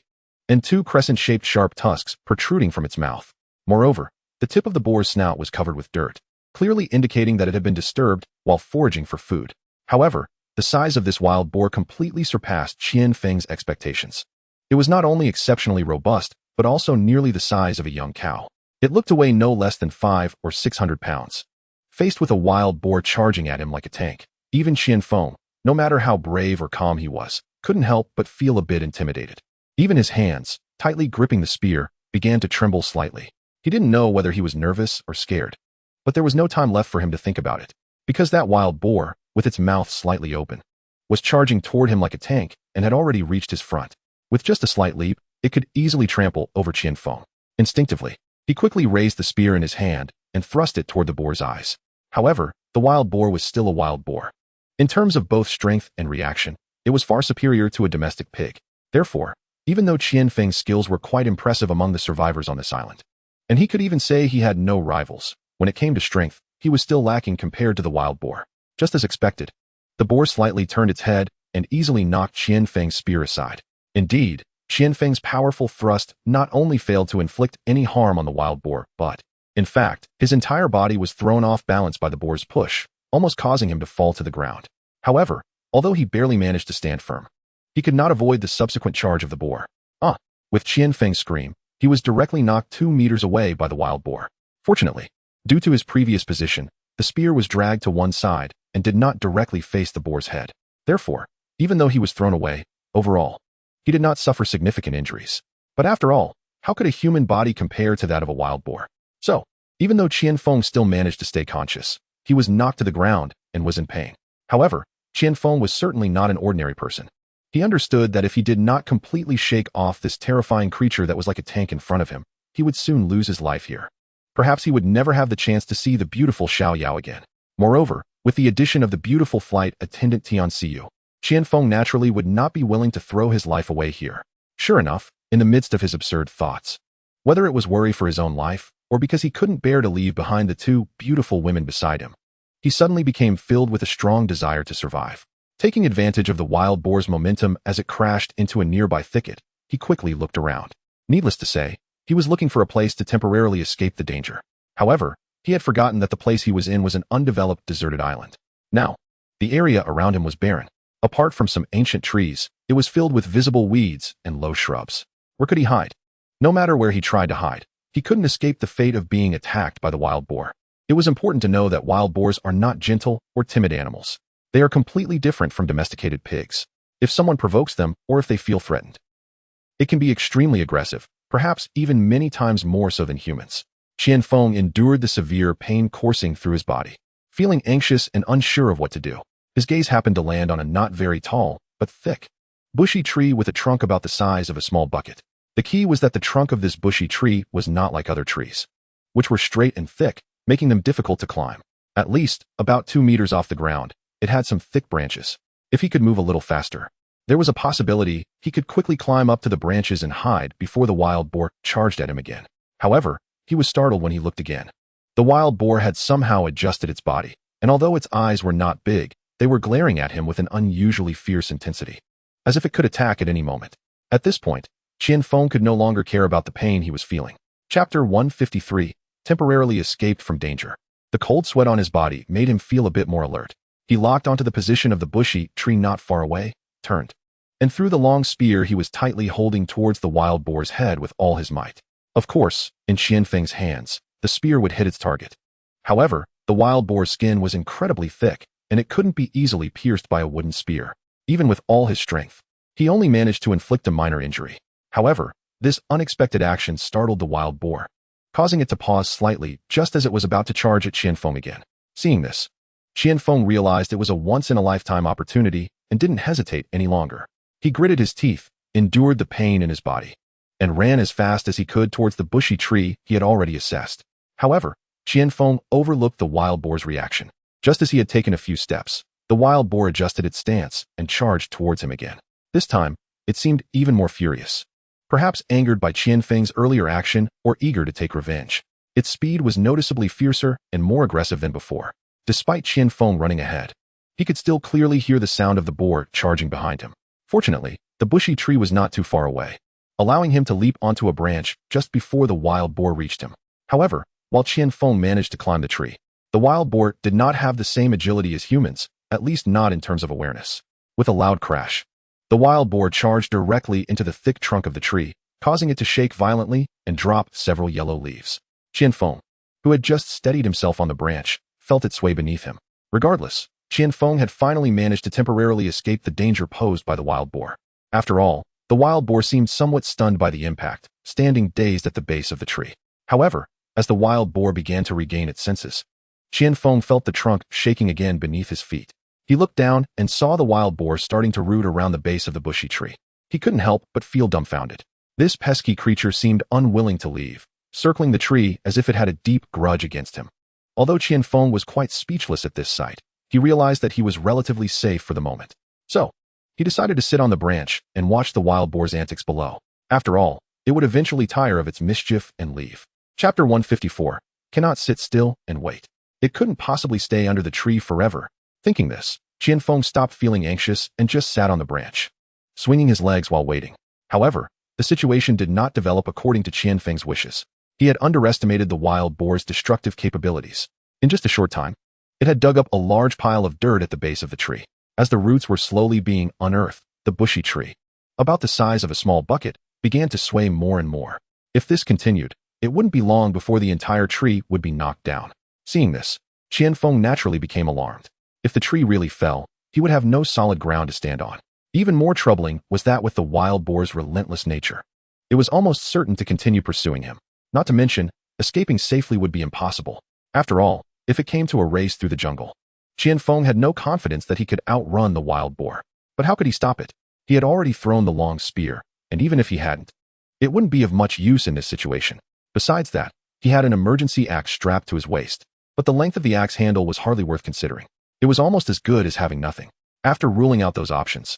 and two crescent-shaped sharp tusks protruding from its mouth. Moreover, the tip of the boar's snout was covered with dirt, clearly indicating that it had been disturbed while foraging for food. However, the size of this wild boar completely surpassed Qianfeng's expectations. It was not only exceptionally robust, but also nearly the size of a young cow. It looked to weigh no less than 500 or 600 pounds. Faced with a wild boar charging at him like a tank, even Qianfeng, no matter how brave or calm he was, couldn't help but feel a bit intimidated. Even his hands, tightly gripping the spear, began to tremble slightly. He didn't know whether he was nervous or scared. But there was no time left for him to think about it, because that wild boar, with its mouth slightly open, was charging toward him like a tank and had already reached his front. With just a slight leap, it could easily trample over Qianfeng. Instinctively, he quickly raised the spear in his hand and thrust it toward the boar's eyes. However, the wild boar was still a wild boar. In terms of both strength and reaction, it was far superior to a domestic pig. Therefore, even though Qianfeng's skills were quite impressive among the survivors on this island, and he could even say he had no rivals, when it came to strength, he was still lacking compared to the wild boar. Just as expected, the boar slightly turned its head and easily knocked Qianfeng's spear aside. Indeed, Qianfeng's powerful thrust not only failed to inflict any harm on the wild boar, but, in fact, his entire body was thrown off balance by the boar's push, almost causing him to fall to the ground. However, although he barely managed to stand firm, he could not avoid the subsequent charge of the boar. With Qianfeng's scream, he was directly knocked 2 meters away by the wild boar. Fortunately, due to his previous position, the spear was dragged to one side and did not directly face the boar's head. Therefore, even though he was thrown away, overall, he did not suffer significant injuries. But after all, how could a human body compare to that of a wild boar? So, even though Qianfeng still managed to stay conscious, he was knocked to the ground and was in pain. However, Qianfeng was certainly not an ordinary person. He understood that if he did not completely shake off this terrifying creature that was like a tank in front of him, he would soon lose his life here. Perhaps he would never have the chance to see the beautiful Xiao Yao again. Moreover, with the addition of the beautiful flight attendant Tian Xiu, Qianfeng naturally would not be willing to throw his life away here. Sure enough, in the midst of his absurd thoughts, whether it was worry for his own life, or because he couldn't bear to leave behind the 2 beautiful women beside him, he suddenly became filled with a strong desire to survive. Taking advantage of the wild boar's momentum as it crashed into a nearby thicket, he quickly looked around. Needless to say, he was looking for a place to temporarily escape the danger. However, he had forgotten that the place he was in was an undeveloped, deserted island. Now, the area around him was barren. Apart from some ancient trees, it was filled with visible weeds and low shrubs. Where could he hide? No matter where he tried to hide, he couldn't escape the fate of being attacked by the wild boar. It was important to know that wild boars are not gentle or timid animals. They are completely different from domesticated pigs. If someone provokes them or if they feel threatened, it can be extremely aggressive, perhaps even many times more so than humans. Qianfeng endured the severe pain coursing through his body. Feeling anxious and unsure of what to do, his gaze happened to land on a not very tall, but thick, bushy tree with a trunk about the size of a small bucket. The key was that the trunk of this bushy tree was not like other trees, which were straight and thick, making them difficult to climb. At least, about 2 meters off the ground, it had some thick branches. If he could move a little faster, there was a possibility he could quickly climb up to the branches and hide before the wild boar charged at him again. However, he was startled when he looked again. The wild boar had somehow adjusted its body, and although its eyes were not big, they were glaring at him with an unusually fierce intensity, as if it could attack at any moment. At this point, Qian Feng could no longer care about the pain he was feeling. Chapter 153. Temporarily escaped from danger. The cold sweat on his body made him feel a bit more alert. He locked onto the position of the bushy tree not far away, turned, and threw the long spear he was tightly holding towards the wild boar's head with all his might. Of course, in Qian Feng's hands, the spear would hit its target. However, the wild boar's skin was incredibly thick, and it couldn't be easily pierced by a wooden spear. Even with all his strength, he only managed to inflict a minor injury. However, this unexpected action startled the wild boar, causing it to pause slightly just as it was about to charge at Qian Feng again. Seeing this, Qian Feng realized it was a once-in-a-lifetime opportunity and didn't hesitate any longer. He gritted his teeth, endured the pain in his body, and ran as fast as he could towards the bushy tree he had already assessed. However, Qian Feng overlooked the wild boar's reaction. Just as he had taken a few steps, the wild boar adjusted its stance and charged towards him again. This time, it seemed even more furious. Perhaps angered by Qian Feng's earlier action or eager to take revenge. Its speed was noticeably fiercer and more aggressive than before. Despite Qian Feng running ahead, he could still clearly hear the sound of the boar charging behind him. Fortunately, the bushy tree was not too far away, allowing him to leap onto a branch just before the wild boar reached him. However, while Qian Feng managed to climb the tree, the wild boar did not have the same agility as humans, at least not in terms of awareness. With a loud crash, the wild boar charged directly into the thick trunk of the tree, causing it to shake violently and drop several yellow leaves. Qian Feng, who had just steadied himself on the branch, felt it sway beneath him. Regardless, Qian Feng had finally managed to temporarily escape the danger posed by the wild boar. After all, the wild boar seemed somewhat stunned by the impact, standing dazed at the base of the tree. However, as the wild boar began to regain its senses, Qian Feng felt the trunk shaking again beneath his feet. He looked down and saw the wild boar starting to root around the base of the bushy tree. He couldn't help but feel dumbfounded. This pesky creature seemed unwilling to leave, circling the tree as if it had a deep grudge against him. Although Qian Feng was quite speechless at this sight, he realized that he was relatively safe for the moment. So, he decided to sit on the branch and watch the wild boar's antics below. After all, it would eventually tire of its mischief and leave. Chapter 154. Cannot sit still and wait. It couldn't possibly stay under the tree forever. Thinking this, Qian Feng stopped feeling anxious and just sat on the branch, swinging his legs while waiting. However, the situation did not develop according to Qian Feng's wishes. He had underestimated the wild boar's destructive capabilities. In just a short time, it had dug up a large pile of dirt at the base of the tree. As the roots were slowly being unearthed, the bushy tree, about the size of a small bucket, began to sway more and more. If this continued, it wouldn't be long before the entire tree would be knocked down. Seeing this, Qian Feng naturally became alarmed. If the tree really fell, he would have no solid ground to stand on. Even more troubling was that with the wild boar's relentless nature, it was almost certain to continue pursuing him. Not to mention, escaping safely would be impossible. After all, if it came to a race through the jungle, Qian Feng had no confidence that he could outrun the wild boar. But how could he stop it? He had already thrown the long spear, and even if he hadn't, it wouldn't be of much use in this situation. Besides that, he had an emergency axe strapped to his waist, but the length of the axe handle was hardly worth considering. It was almost as good as having nothing. After ruling out those options,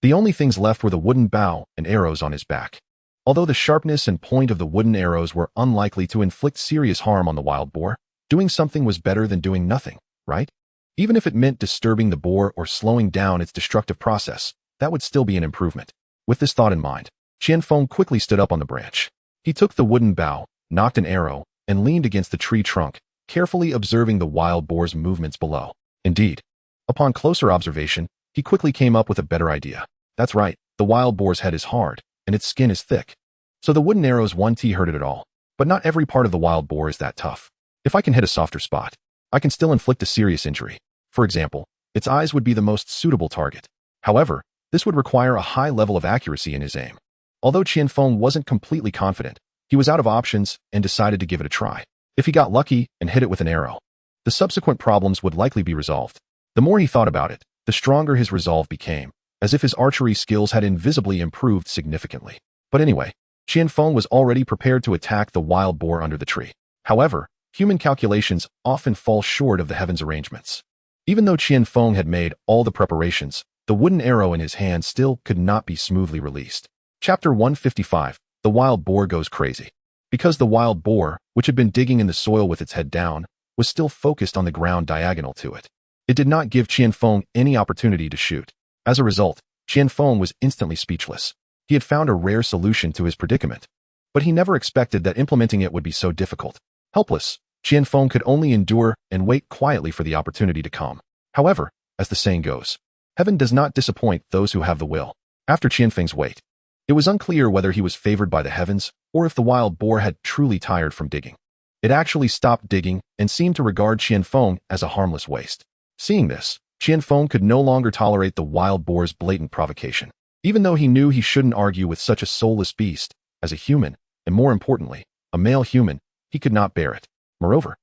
the only things left were the wooden bow and arrows on his back. Although the sharpness and point of the wooden arrows were unlikely to inflict serious harm on the wild boar, doing something was better than doing nothing, right? Even if it meant disturbing the boar or slowing down its destructive process, that would still be an improvement. With this thought in mind, Qian Feng quickly stood up on the branch. He took the wooden bow, nocked an arrow, and leaned against the tree trunk, carefully observing the wild boar's movements below. Indeed, upon closer observation, he quickly came up with a better idea. That's right, the wild boar's head is hard, and its skin is thick. So the wooden arrows won't hurt it at all. But not every part of the wild boar is that tough. If I can hit a softer spot, I can still inflict a serious injury. For example, its eyes would be the most suitable target. However, this would require a high level of accuracy in his aim. Although Qian Feng wasn't completely confident, he was out of options and decided to give it a try. If he got lucky and hit it with an arrow, the subsequent problems would likely be resolved. The more he thought about it, the stronger his resolve became, as if his archery skills had invisibly improved significantly. But anyway, Qian Feng was already prepared to attack the wild boar under the tree. However, human calculations often fall short of the heavens' arrangements. Even though Qian Feng had made all the preparations, the wooden arrow in his hand still could not be smoothly released. Chapter 155. The wild boar goes crazy. Because the wild boar, which had been digging in the soil with its head down, was still focused on the ground diagonal to it. It did not give Qian Feng any opportunity to shoot. As a result, Qian Feng was instantly speechless. He had found a rare solution to his predicament, but he never expected that implementing it would be so difficult. Helpless, Qianfeng could only endure and wait quietly for the opportunity to come. However, as the saying goes, heaven does not disappoint those who have the will. After Qianfeng's wait, it was unclear whether he was favored by the heavens or if the wild boar had truly tired from digging. It actually stopped digging and seemed to regard Qianfeng as a harmless waste. Seeing this, Qianfeng could no longer tolerate the wild boar's blatant provocation. Even though he knew he shouldn't argue with such a soulless beast, as a human, and more importantly, a male human, he could not bear it. Moreover,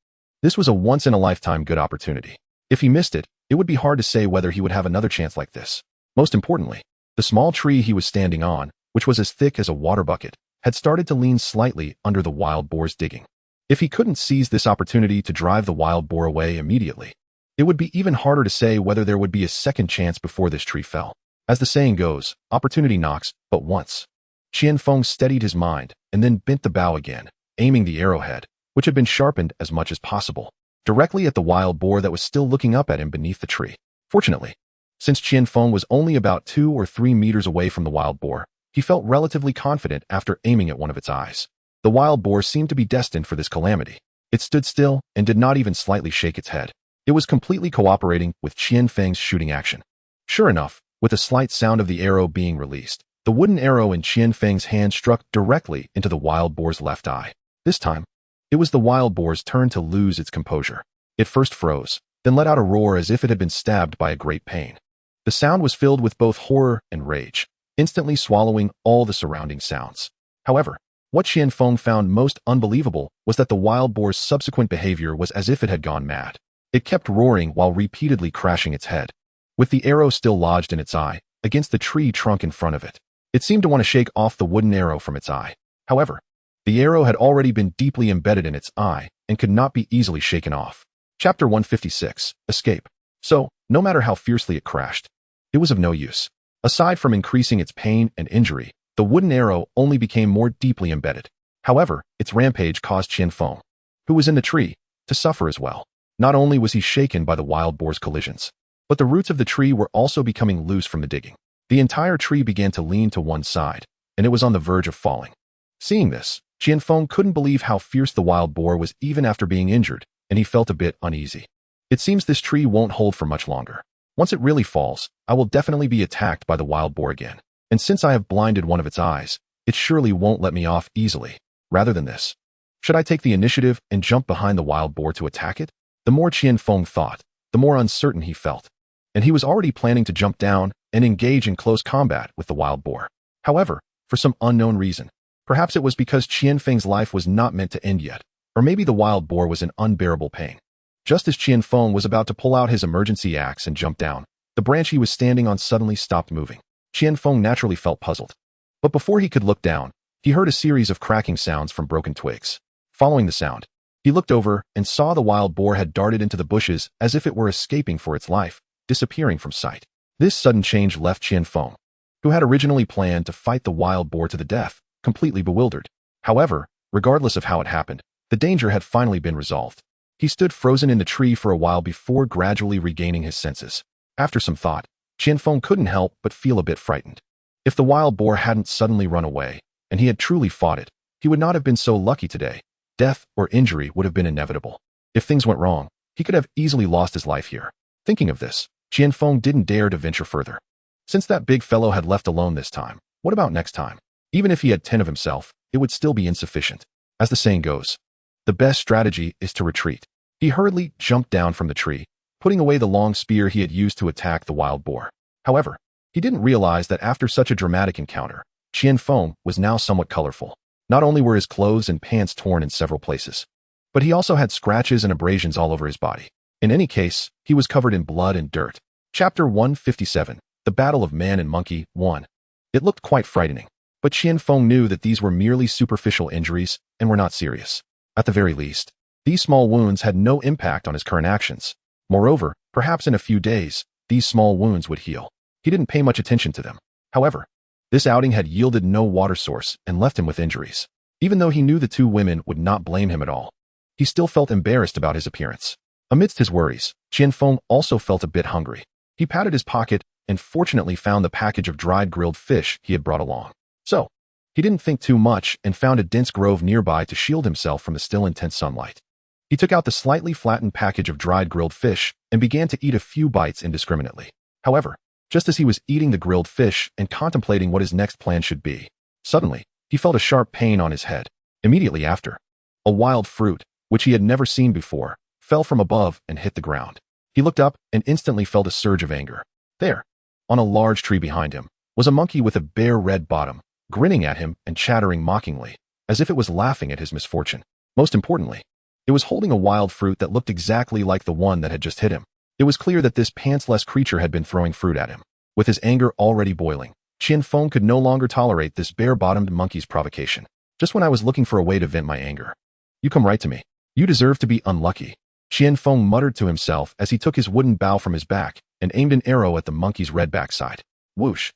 this was a once-in-a-lifetime good opportunity. If he missed it, it would be hard to say whether he would have another chance like this. Most importantly, the small tree he was standing on, which was as thick as a water bucket, had started to lean slightly under the wild boar's digging. If he couldn't seize this opportunity to drive the wild boar away immediately, it would be even harder to say whether there would be a second chance before this tree fell. As the saying goes, opportunity knocks but once. Qianfeng steadied his mind and then bent the bow again, aiming the arrowhead, which had been sharpened as much as possible, directly at the wild boar that was still looking up at him beneath the tree. Fortunately, since Qianfeng was only about 2 or 3 meters away from the wild boar, he felt relatively confident after aiming at one of its eyes. The wild boar seemed to be destined for this calamity. It stood still and did not even slightly shake its head. It was completely cooperating with Qianfeng's shooting action. Sure enough, with a slight sound of the arrow being released, the wooden arrow in Qianfeng's hand struck directly into the wild boar's left eye. This time, it was the wild boar's turn to lose its composure. It first froze, then let out a roar as if it had been stabbed by a great pain. The sound was filled with both horror and rage, instantly swallowing all the surrounding sounds. However, what Qianfeng found most unbelievable was that the wild boar's subsequent behavior was as if it had gone mad. It kept roaring while repeatedly crashing its head, with the arrow still lodged in its eye, against the tree trunk in front of it. It seemed to want to shake off the wooden arrow from its eye. However, the arrow had already been deeply embedded in its eye and could not be easily shaken off. Chapter 156, Escape. So, no matter how fiercely it crashed, it was of no use. Aside from increasing its pain and injury, the wooden arrow only became more deeply embedded. However, its rampage caused Qianfeng, who was in the tree, to suffer as well. Not only was he shaken by the wild boar's collisions, but the roots of the tree were also becoming loose from the digging. The entire tree began to lean to one side, and it was on the verge of falling. Seeing this, Qianfeng couldn't believe how fierce the wild boar was even after being injured, and he felt a bit uneasy. It seems this tree won't hold for much longer. Once it really falls, I will definitely be attacked by the wild boar again. And since I have blinded one of its eyes, it surely won't let me off easily. Rather than this, should I take the initiative and jump behind the wild boar to attack it? The more Qianfeng thought, the more uncertain he felt, and he was already planning to jump down and engage in close combat with the wild boar. However, for some unknown reason, perhaps it was because Qianfeng's life was not meant to end yet, or maybe the wild boar was in unbearable pain. Just as Qianfeng was about to pull out his emergency axe and jump down, the branch he was standing on suddenly stopped moving. Qianfeng naturally felt puzzled. But before he could look down, he heard a series of cracking sounds from broken twigs. Following the sound, he looked over and saw the wild boar had darted into the bushes as if it were escaping for its life, disappearing from sight. This sudden change left Qianfeng, who had originally planned to fight the wild boar to the death, completely bewildered. However, regardless of how it happened, the danger had finally been resolved. He stood frozen in the tree for a while before gradually regaining his senses. After some thought, Qianfeng couldn't help but feel a bit frightened. If the wild boar hadn't suddenly run away, and he had truly fought it, he would not have been so lucky today. Death or injury would have been inevitable. If things went wrong, he could have easily lost his life here. Thinking of this, Qianfeng didn't dare to venture further. Since that big fellow had left alone this time, what about next time? Even if he had 10 of himself, it would still be insufficient. As the saying goes, the best strategy is to retreat. He hurriedly jumped down from the tree, putting away the long spear he had used to attack the wild boar. However, he didn't realize that after such a dramatic encounter, Qianfeng was now somewhat colorful. Not only were his clothes and pants torn in several places, but he also had scratches and abrasions all over his body. In any case, he was covered in blood and dirt. Chapter 157, The Battle of Man and Monkey 1. It looked quite frightening, but Qianfeng knew that these were merely superficial injuries and were not serious. At the very least, these small wounds had no impact on his current actions. Moreover, perhaps in a few days, these small wounds would heal. He didn't pay much attention to them. However, this outing had yielded no water source and left him with injuries. Even though he knew the two women would not blame him at all, he still felt embarrassed about his appearance. Amidst his worries, Qianfeng also felt a bit hungry. He patted his pocket and fortunately found the package of dried grilled fish he had brought along. So, he didn't think too much and found a dense grove nearby to shield himself from the still intense sunlight. He took out the slightly flattened package of dried grilled fish and began to eat a few bites indiscriminately. However, just as he was eating the grilled fish and contemplating what his next plan should be, suddenly, he felt a sharp pain on his head. Immediately after, a wild fruit, which he had never seen before, fell from above and hit the ground. He looked up and instantly felt a surge of anger. There, on a large tree behind him, was a monkey with a bare red bottom, grinning at him and chattering mockingly, as if it was laughing at his misfortune. Most importantly, it was holding a wild fruit that looked exactly like the one that had just hit him. It was clear that this pantsless creature had been throwing fruit at him. With his anger already boiling, Qian Feng could no longer tolerate this bare-bottomed monkey's provocation. Just when I was looking for a way to vent my anger. You come right to me. You deserve to be unlucky. Qian Feng muttered to himself as he took his wooden bow from his back and aimed an arrow at the monkey's red backside. Whoosh.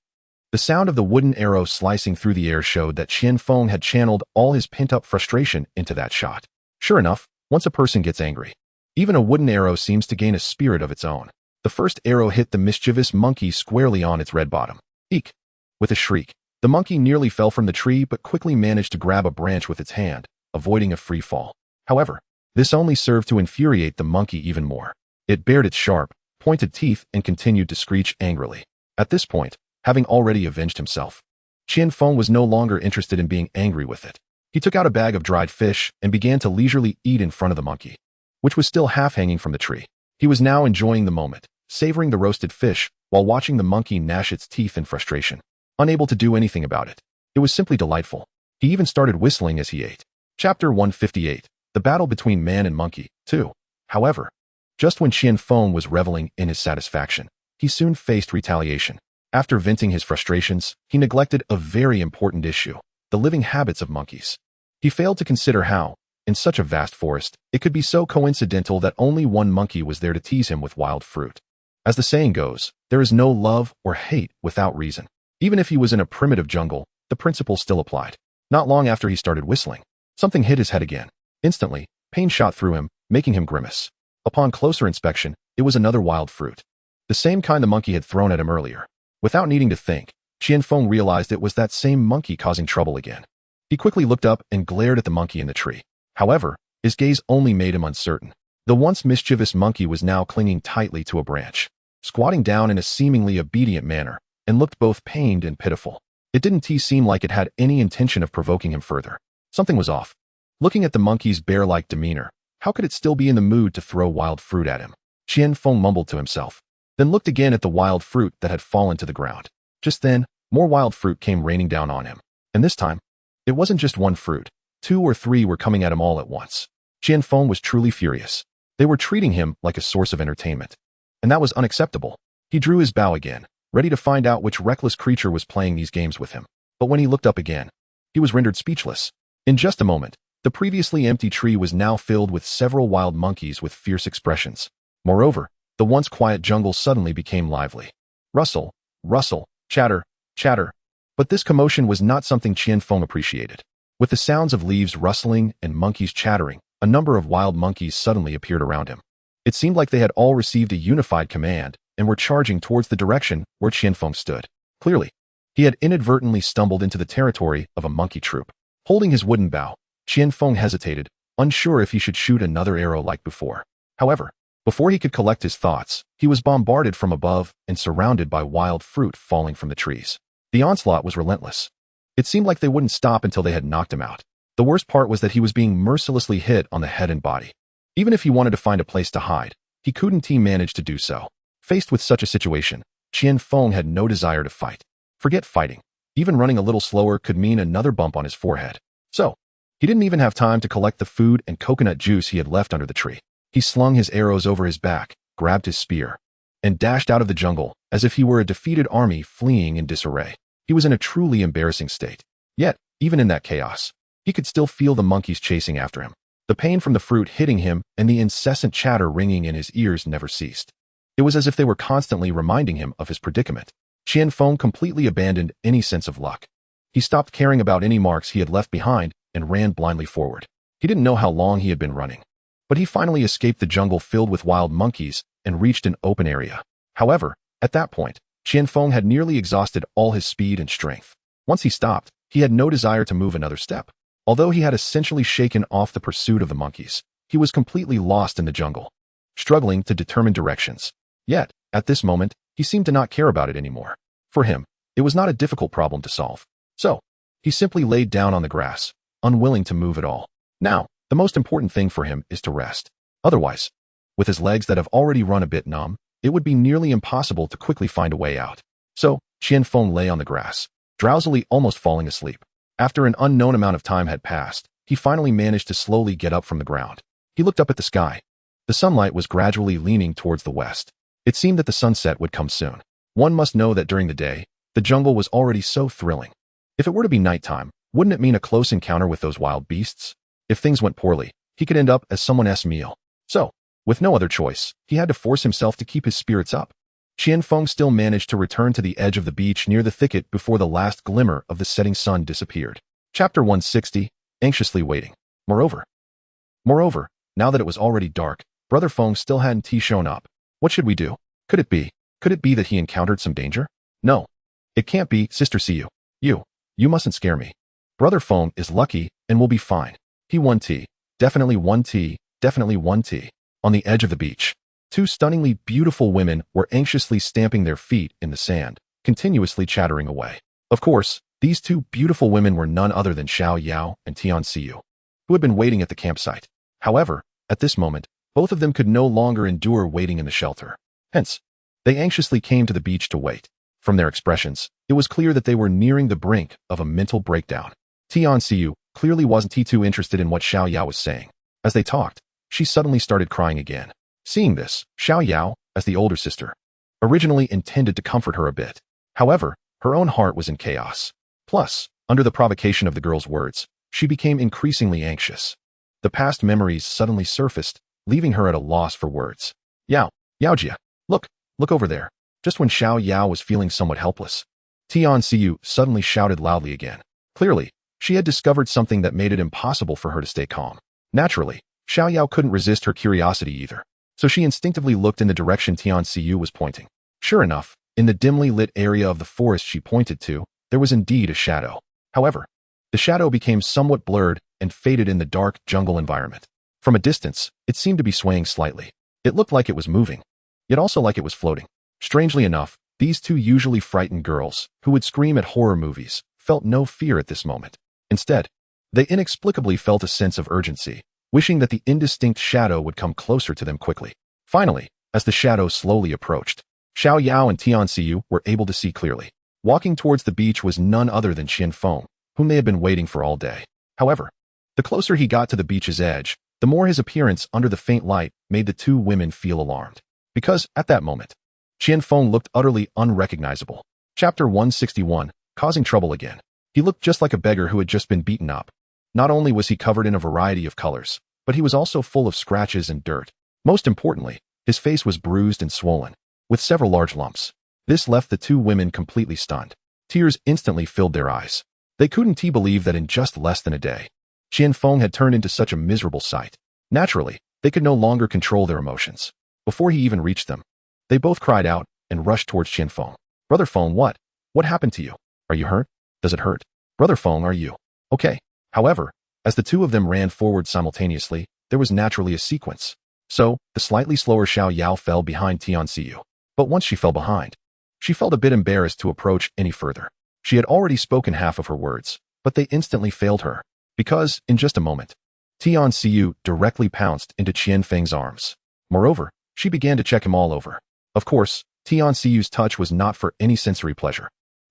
The sound of the wooden arrow slicing through the air showed that Qian Feng had channeled all his pent-up frustration into that shot. Sure enough, once a person gets angry, even a wooden arrow seems to gain a spirit of its own. The first arrow hit the mischievous monkey squarely on its red bottom. Eek! With a shriek, the monkey nearly fell from the tree but quickly managed to grab a branch with its hand, avoiding a free fall. However, this only served to infuriate the monkey even more. It bared its sharp, pointed teeth and continued to screech angrily. At this point, having already avenged himself, Qian Feng was no longer interested in being angry with it. He took out a bag of dried fish and began to leisurely eat in front of the monkey, which was still half hanging from the tree. He was now enjoying the moment, savoring the roasted fish while watching the monkey gnash its teeth in frustration, unable to do anything about it. It was simply delightful. He even started whistling as he ate. Chapter 158, The Battle Between Man and Monkey, 2. However, just when Qian Feng was reveling in his satisfaction, he soon faced retaliation. After venting his frustrations, he neglected a very important issue, the living habits of monkeys. He failed to consider how, in such a vast forest, it could be so coincidental that only one monkey was there to tease him with wild fruit. As the saying goes, there is no love or hate without reason. Even if he was in a primitive jungle, the principle still applied. Not long after he started whistling, something hit his head again. Instantly, pain shot through him, making him grimace. Upon closer inspection, it was another wild fruit. The same kind the monkey had thrown at him earlier. Without needing to think, Qian Feng realized it was that same monkey causing trouble again. He quickly looked up and glared at the monkey in the tree. However, his gaze only made him uncertain. The once mischievous monkey was now clinging tightly to a branch, squatting down in a seemingly obedient manner, and looked both pained and pitiful. It didn't seem like it had any intention of provoking him further. Something was off. Looking at the monkey's bear-like demeanor, how could it still be in the mood to throw wild fruit at him? Qian Feng mumbled to himself, then looked again at the wild fruit that had fallen to the ground. Just then, more wild fruit came raining down on him. And this time, it wasn't just one fruit. 2 or 3 were coming at him all at once. Qian Feng was truly furious. They were treating him like a source of entertainment. And that was unacceptable. He drew his bow again, ready to find out which reckless creature was playing these games with him. But when he looked up again, he was rendered speechless. In just a moment, the previously empty tree was now filled with several wild monkeys with fierce expressions. Moreover, the once quiet jungle suddenly became lively. Rustle, rustle, chatter, chatter. But this commotion was not something Qian Feng appreciated. With the sounds of leaves rustling and monkeys chattering, a number of wild monkeys suddenly appeared around him. It seemed like they had all received a unified command and were charging towards the direction where Qian Feng stood. Clearly, he had inadvertently stumbled into the territory of a monkey troop. Holding his wooden bow, Qian Feng hesitated, unsure if he should shoot another arrow like before. However, before he could collect his thoughts, he was bombarded from above and surrounded by wild fruit falling from the trees. The onslaught was relentless. It seemed like they wouldn't stop until they had knocked him out. The worst part was that he was being mercilessly hit on the head and body. Even if he wanted to find a place to hide, he couldn't manage to do so. Faced with such a situation, Qian Feng had no desire to fight. Forget fighting. Even running a little slower could mean another bump on his forehead. So, he didn't even have time to collect the food and coconut juice he had left under the tree. He slung his arrows over his back, grabbed his spear, and dashed out of the jungle as if he were a defeated army fleeing in disarray. He was in a truly embarrassing state. Yet, even in that chaos, he could still feel the monkeys chasing after him. The pain from the fruit hitting him and the incessant chatter ringing in his ears never ceased. It was as if they were constantly reminding him of his predicament. Qian Feng completely abandoned any sense of luck. He stopped caring about any marks he had left behind and ran blindly forward. He didn't know how long he had been running, but he finally escaped the jungle filled with wild monkeys and reached an open area. However, at that point, Qian Feng had nearly exhausted all his speed and strength. Once he stopped, He had no desire to move another step. Although he had essentially shaken off the pursuit of the monkeys, he was completely lost in the jungle, struggling to determine directions. Yet, at this moment, he seemed to not care about it anymore. For him, it was not a difficult problem to solve. So, he simply laid down on the grass, unwilling to move at all. Now, the most important thing for him is to rest. Otherwise, with his legs that have already run a bit numb, it would be nearly impossible to quickly find a way out. So, Qian Feng lay on the grass, drowsily almost falling asleep. After an unknown amount of time had passed, he finally managed to slowly get up from the ground. He looked up at the sky. The sunlight was gradually leaning towards the west. It seemed that the sunset would come soon. One must know that during the day, the jungle was already so thrilling. If it were to be nighttime, wouldn't it mean a close encounter with those wild beasts? If things went poorly, he could end up as someone else's meal. So, with no other choice, he had to force himself to keep his spirits up. Qian Feng still managed to return to the edge of the beach near the thicket before the last glimmer of the setting sun disappeared. Chapter 160, Anxiously Waiting. Moreover, now that it was already dark, Brother Feng still hadn't shown up. What should we do? Could it be that he encountered some danger? No. It can't be, Sister Siu. You mustn't scare me. Brother Feng is lucky and will be fine. He won tea. Definitely won tea. On the edge of the beach, two stunningly beautiful women were anxiously stamping their feet in the sand, continuously chattering away. Of course, these two beautiful women were none other than Xiao Yao and Tian Xiu, who had been waiting at the campsite. However, at this moment, both of them could no longer endure waiting in the shelter. Hence, they anxiously came to the beach to wait. From their expressions, it was clear that they were nearing the brink of a mental breakdown. Tian Xiu clearly wasn't too interested in what Xiao Yao was saying. As they talked, she suddenly started crying again. Seeing this, Xiao Yao, as the older sister, originally intended to comfort her a bit. However, her own heart was in chaos. Plus, under the provocation of the girl's words, she became increasingly anxious. The past memories suddenly surfaced, leaving her at a loss for words. Yaojia, look over there. Just when Xiao Yao was feeling somewhat helpless, Tian Xiu suddenly shouted loudly again. Clearly, she had discovered something that made it impossible for her to stay calm. Naturally, Xiao Yao couldn't resist her curiosity either, so she instinctively looked in the direction Tian Xiu was pointing. Sure enough, in the dimly lit area of the forest she pointed to, there was indeed a shadow. However, the shadow became somewhat blurred and faded in the dark jungle environment. From a distance, it seemed to be swaying slightly. It looked like it was moving, yet also like it was floating. Strangely enough, these two usually frightened girls, who would scream at horror movies, felt no fear at this moment. Instead, they inexplicably felt a sense of urgency, wishing that the indistinct shadow would come closer to them quickly. Finally, as the shadow slowly approached, Xiao Yao and Tian Xiu were able to see clearly. Walking towards the beach was none other than Qian Feng, whom they had been waiting for all day. However, the closer he got to the beach's edge, the more his appearance under the faint light made the two women feel alarmed. Because, at that moment, Qian Feng looked utterly unrecognizable. Chapter 161, Causing Trouble Again. He looked just like a beggar who had just been beaten up. Not only was he covered in a variety of colors, but he was also full of scratches and dirt. Most importantly, his face was bruised and swollen, with several large lumps. This left the two women completely stunned. Tears instantly filled their eyes. They couldn't believe that in just less than a day, Qian Feng had turned into such a miserable sight. Naturally, they could no longer control their emotions. Before he even reached them, they both cried out and rushed towards Qian Feng. Brother Feng, what happened to you? Are you hurt? Does it hurt? Brother Feng, are you okay? However, as the two of them ran forward simultaneously, there was naturally a sequence. So, the slightly slower Xiao Yao fell behind Tian Xiu. But once she fell behind, she felt a bit embarrassed to approach any further. She had already spoken half of her words, but they instantly failed her, because, in just a moment, Tian Xiu directly pounced into Qian Feng's arms. Moreover, she began to check him all over. Of course, Tian Xiu's touch was not for any sensory pleasure,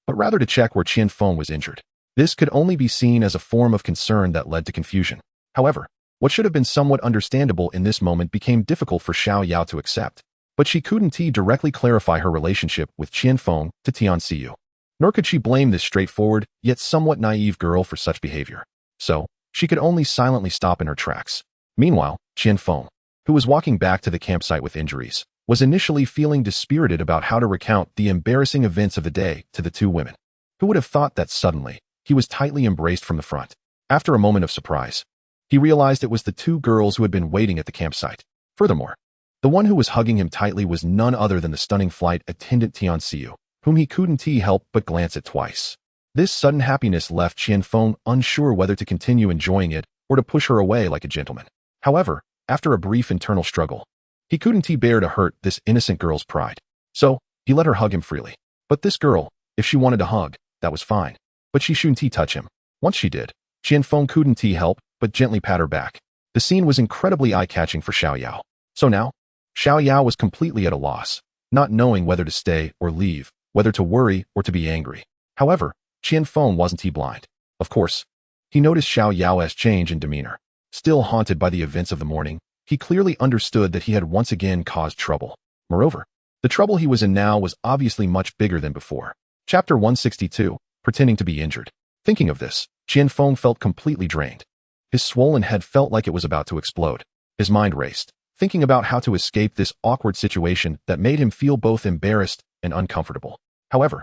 but rather to check where Qian Feng was injured. This could only be seen as a form of concern that led to confusion. However, what should have been somewhat understandable in this moment became difficult for Xiao Yao to accept. But she couldn't directly clarify her relationship with Qian Feng to Tian Xiu. Nor could she blame this straightforward, yet somewhat naive girl for such behavior. So, she could only silently stop in her tracks. Meanwhile, Qian Feng, who was walking back to the campsite with injuries, was initially feeling dispirited about how to recount the embarrassing events of the day to the two women. Who would have thought that suddenly, he was tightly embraced from the front? After a moment of surprise, he realized it was the two girls who had been waiting at the campsite. Furthermore, the one who was hugging him tightly was none other than the stunning flight attendant Tian Xiu, whom he couldn't help but glance at twice. This sudden happiness left Qianfeng unsure whether to continue enjoying it or to push her away like a gentleman. However, after a brief internal struggle, he couldn't bear to hurt this innocent girl's pride. So, he let her hug him freely. But this girl, if she wanted to hug, that was fine. But she shouldn't touch him. Once she did, Qianfeng couldn't help but gently pat her back. The scene was incredibly eye-catching for Xiaoyao. So now, Xiaoyao was completely at a loss, not knowing whether to stay or leave, whether to worry or to be angry. However, Qianfeng wasn't blind. Of course, he noticed Xiaoyao's change in demeanor. Still haunted by the events of the morning, he clearly understood that he had once again caused trouble. Moreover, the trouble he was in now was obviously much bigger than before. Chapter 162, Pretending to be Injured. Thinking of this, Qianfeng felt completely drained. His swollen head felt like it was about to explode. His mind raced, thinking about how to escape this awkward situation that made him feel both embarrassed and uncomfortable. However,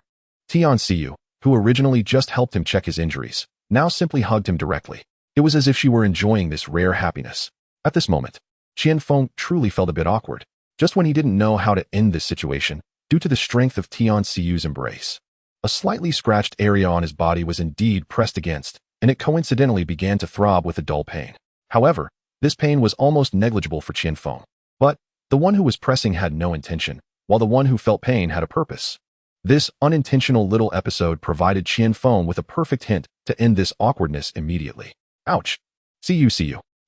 Tian Xiu, who originally just helped him check his injuries, now simply hugged him directly. It was as if she were enjoying this rare happiness. At this moment, Qianfeng truly felt a bit awkward, just when he didn't know how to end this situation, due to the strength of Tian Xiu's embrace. A slightly scratched area on his body was indeed pressed against, and it coincidentally began to throb with a dull pain. However, this pain was almost negligible for Qianfeng. But the one who was pressing had no intention, while the one who felt pain had a purpose. This unintentional little episode provided Qianfeng with a perfect hint to end this awkwardness immediately. Ouch. See you.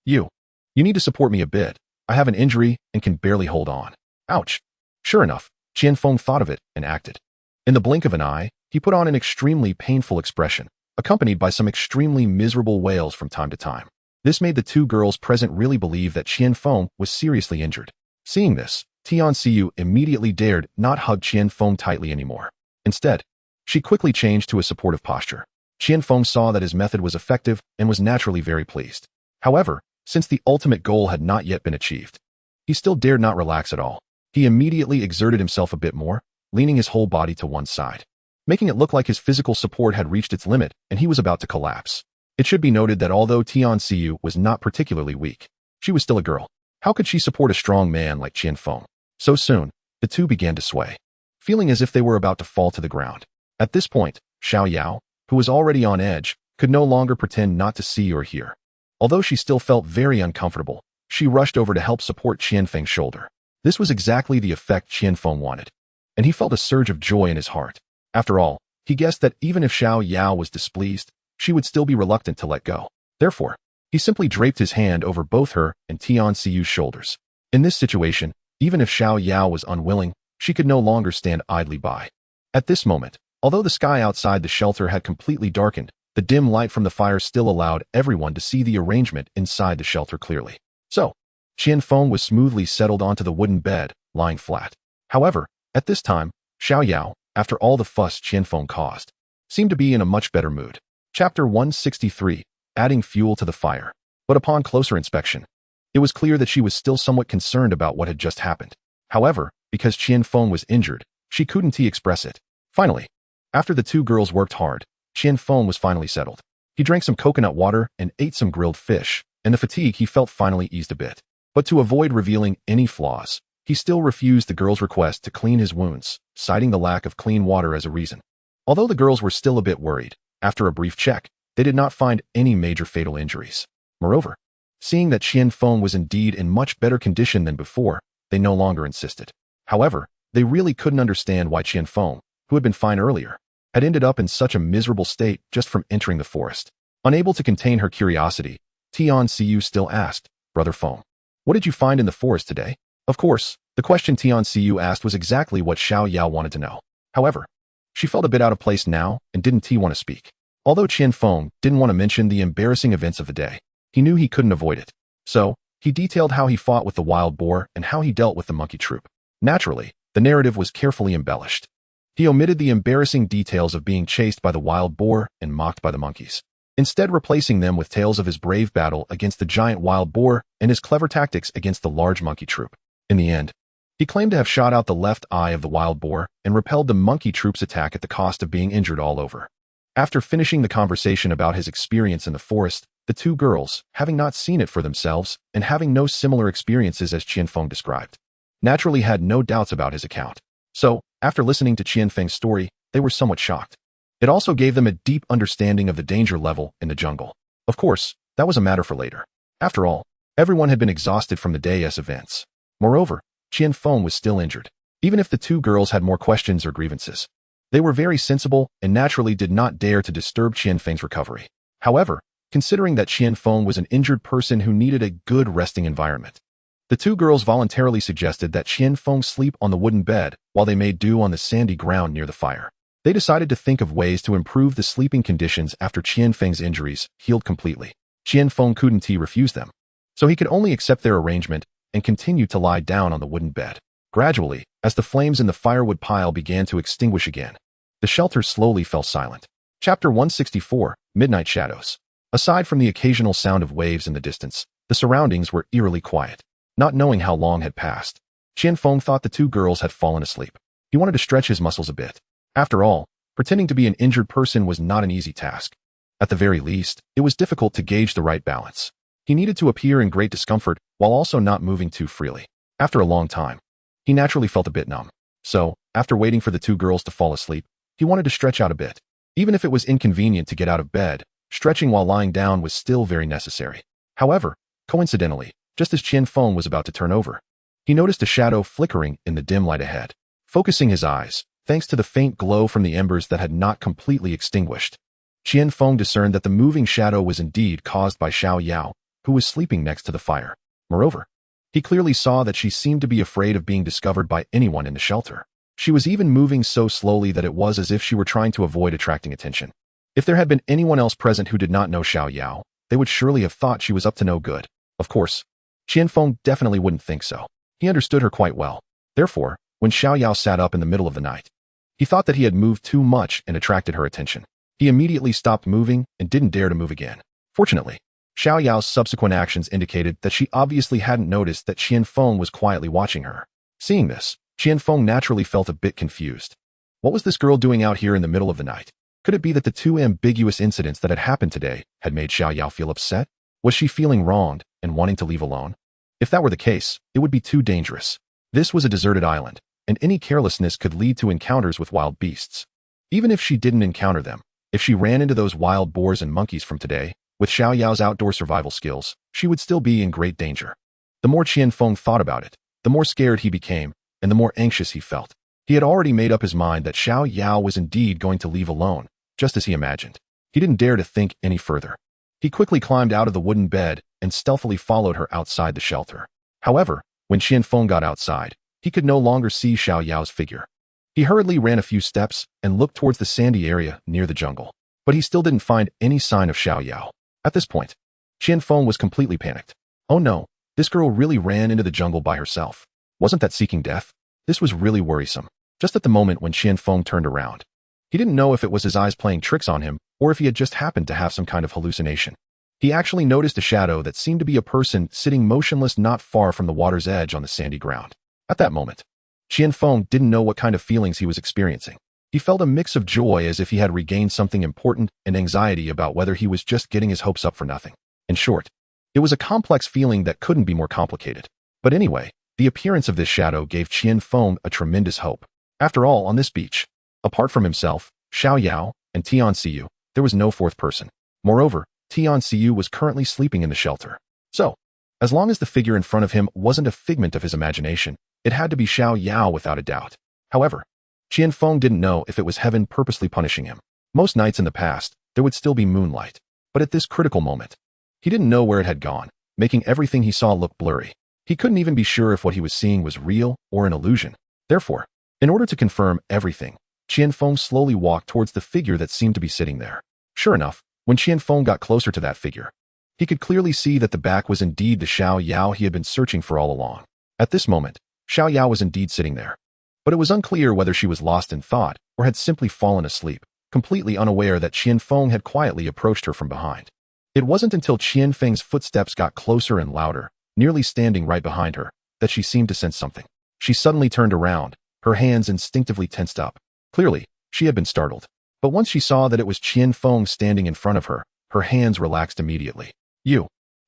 You need to support me a bit. I have an injury and can barely hold on. Ouch. Sure enough, Qianfeng thought of it and acted. In the blink of an eye, he put on an extremely painful expression, accompanied by some extremely miserable wails from time to time. This made the two girls present really believe that Qianfeng was seriously injured. Seeing this, Tian Xiu immediately dared not hug Qianfeng tightly anymore. Instead, she quickly changed to a supportive posture. Qianfeng saw that his method was effective and was naturally very pleased. However, since the ultimate goal had not yet been achieved, he still dared not relax at all. He immediately exerted himself a bit more, leaning his whole body to one side, making it look like his physical support had reached its limit and he was about to collapse. It should be noted that although Tian Xiu was not particularly weak, she was still a girl. How could she support a strong man like Qianfeng? So soon, the two began to sway, feeling as if they were about to fall to the ground. At this point, Xiaoyao, who was already on edge, could no longer pretend not to see or hear. Although she still felt very uncomfortable, she rushed over to help support Qianfeng's shoulder. This was exactly the effect Qianfeng wanted, and he felt a surge of joy in his heart. After all, he guessed that even if Xiaoyao was displeased, she would still be reluctant to let go. Therefore, he simply draped his hand over both her and Tian Xiu's shoulders. In this situation, even if Xiaoyao was unwilling, she could no longer stand idly by. At this moment, although the sky outside the shelter had completely darkened, the dim light from the fire still allowed everyone to see the arrangement inside the shelter clearly. So, Qianfeng was smoothly settled onto the wooden bed, lying flat. However, at this time, Xiaoyao, after all the fuss Qianfeng caused, seemed to be in a much better mood. Chapter 163, Adding Fuel to the Fire. But upon closer inspection, it was clear that she was still somewhat concerned about what had just happened. However, because Qianfeng was injured, she couldn't express it. Finally, after the two girls worked hard, Qianfeng was finally settled. He drank some coconut water and ate some grilled fish, and the fatigue he felt finally eased a bit. But to avoid revealing any flaws, he still refused the girls' request to clean his wounds, citing the lack of clean water as a reason. Although the girls were still a bit worried, after a brief check, they did not find any major fatal injuries. Moreover, seeing that Qianfeng was indeed in much better condition than before, they no longer insisted. However, they really couldn't understand why Qianfeng, who had been fine earlier, had ended up in such a miserable state just from entering the forest. Unable to contain her curiosity, Tian Xiu still asked, "Brother Feng, what did you find in the forest today?" Of course, the question Tian Xiu asked was exactly what Xiaoyao wanted to know. However, she felt a bit out of place now and didn't want to speak. Although Qianfeng didn't want to mention the embarrassing events of the day, he knew he couldn't avoid it. So, he detailed how he fought with the wild boar and how he dealt with the monkey troop. Naturally, the narrative was carefully embellished. He omitted the embarrassing details of being chased by the wild boar and mocked by the monkeys, instead replacing them with tales of his brave battle against the giant wild boar and his clever tactics against the large monkey troop. In the end, he claimed to have shot out the left eye of the wild boar and repelled the monkey troop's attack at the cost of being injured all over. After finishing the conversation about his experience in the forest, the two girls, having not seen it for themselves and having no similar experiences as Qianfeng described, naturally had no doubts about his account. So, after listening to Qianfeng's story, they were somewhat shocked. It also gave them a deep understanding of the danger level in the jungle. Of course, that was a matter for later. After all, everyone had been exhausted from the day's events. Moreover, Qian Feng was still injured. Even if the two girls had more questions or grievances, they were very sensible and naturally did not dare to disturb Qian Feng's recovery. However, considering that Qian Feng was an injured person who needed a good resting environment, the two girls voluntarily suggested that Qian Feng sleep on the wooden bed while they made do on the sandy ground near the fire. They decided to think of ways to improve the sleeping conditions after Qian Feng's injuries healed completely. Qian Feng couldn't refuse them, so he could only accept their arrangement and continue to lie down on the wooden bed. Gradually, as the flames in the firewood pile began to extinguish again, the shelter slowly fell silent. Chapter 164, Midnight Shadows. Aside from the occasional sound of waves in the distance, the surroundings were eerily quiet. Not knowing how long had passed, Qian Feng thought the two girls had fallen asleep. He wanted to stretch his muscles a bit. After all, pretending to be an injured person was not an easy task. At the very least, it was difficult to gauge the right balance. He needed to appear in great discomfort while also not moving too freely. After a long time, he naturally felt a bit numb. So, after waiting for the two girls to fall asleep, he wanted to stretch out a bit. Even if it was inconvenient to get out of bed, stretching while lying down was still very necessary. However, coincidentally, just as Qian Feng was about to turn over, he noticed a shadow flickering in the dim light ahead. Focusing his eyes, thanks to the faint glow from the embers that had not completely extinguished, Qian Feng discerned that the moving shadow was indeed caused by Xiao Yao, who was sleeping next to the fire. Moreover, he clearly saw that she seemed to be afraid of being discovered by anyone in the shelter. She was even moving so slowly that it was as if she were trying to avoid attracting attention. If there had been anyone else present who did not know Xiao Yao, they would surely have thought she was up to no good. Of course, Qian Feng definitely wouldn't think so. He understood her quite well. Therefore, when Xiao Yao sat up in the middle of the night, he thought that he had moved too much and attracted her attention. He immediately stopped moving and didn't dare to move again. Fortunately, Xiao Yao's subsequent actions indicated that she obviously hadn't noticed that Qian Feng was quietly watching her. Seeing this, Qian Feng naturally felt a bit confused. What was this girl doing out here in the middle of the night? Could it be that the two ambiguous incidents that had happened today had made Xiao Yao feel upset? Was she feeling wronged and wanting to leave alone? If that were the case, it would be too dangerous. This was a deserted island, and any carelessness could lead to encounters with wild beasts. Even if she didn't encounter them, if she ran into those wild boars and monkeys from today, with Xiao Yao's outdoor survival skills, she would still be in great danger. The more Qian Feng thought about it, the more scared he became, and the more anxious he felt. He had already made up his mind that Xiao Yao was indeed going to leave alone, just as he imagined. He didn't dare to think any further. He quickly climbed out of the wooden bed and stealthily followed her outside the shelter. However, when Qian Feng got outside, he could no longer see Xiao Yao's figure. He hurriedly ran a few steps and looked towards the sandy area near the jungle, but he still didn't find any sign of Xiao Yao. At this point, Qian Feng was completely panicked. Oh no, this girl really ran into the jungle by herself. Wasn't that seeking death? This was really worrisome. Just at the moment when Qian Feng turned around, he didn't know if it was his eyes playing tricks on him or if he had just happened to have some kind of hallucination. He actually noticed a shadow that seemed to be a person sitting motionless not far from the water's edge on the sandy ground. At that moment, Qian Feng didn't know what kind of feelings he was experiencing. He felt a mix of joy as if he had regained something important and anxiety about whether he was just getting his hopes up for nothing. In short, it was a complex feeling that couldn't be more complicated. But anyway, the appearance of this shadow gave Qian Feng a tremendous hope. After all, on this beach, apart from himself, Xiao Yao, and Tian Xiu, there was no fourth person. Moreover, Tian Xiu was currently sleeping in the shelter. So, as long as the figure in front of him wasn't a figment of his imagination, it had to be Xiao Yao without a doubt. However, Qian Feng didn't know if it was heaven purposely punishing him. Most nights in the past, there would still be moonlight. But at this critical moment, he didn't know where it had gone, making everything he saw look blurry. He couldn't even be sure if what he was seeing was real or an illusion. Therefore, in order to confirm everything, Qian Feng slowly walked towards the figure that seemed to be sitting there. Sure enough, when Qian Feng got closer to that figure, he could clearly see that the back was indeed the Xiao Yao he had been searching for all along. At this moment, Xiao Yao was indeed sitting there. But it was unclear whether she was lost in thought or had simply fallen asleep, completely unaware that Qian Feng had quietly approached her from behind. It wasn't until Qian Feng's footsteps got closer and louder, nearly standing right behind her, that she seemed to sense something. She suddenly turned around, her hands instinctively tensed up. Clearly, she had been startled. But once she saw that it was Qian Feng standing in front of her, her hands relaxed immediately.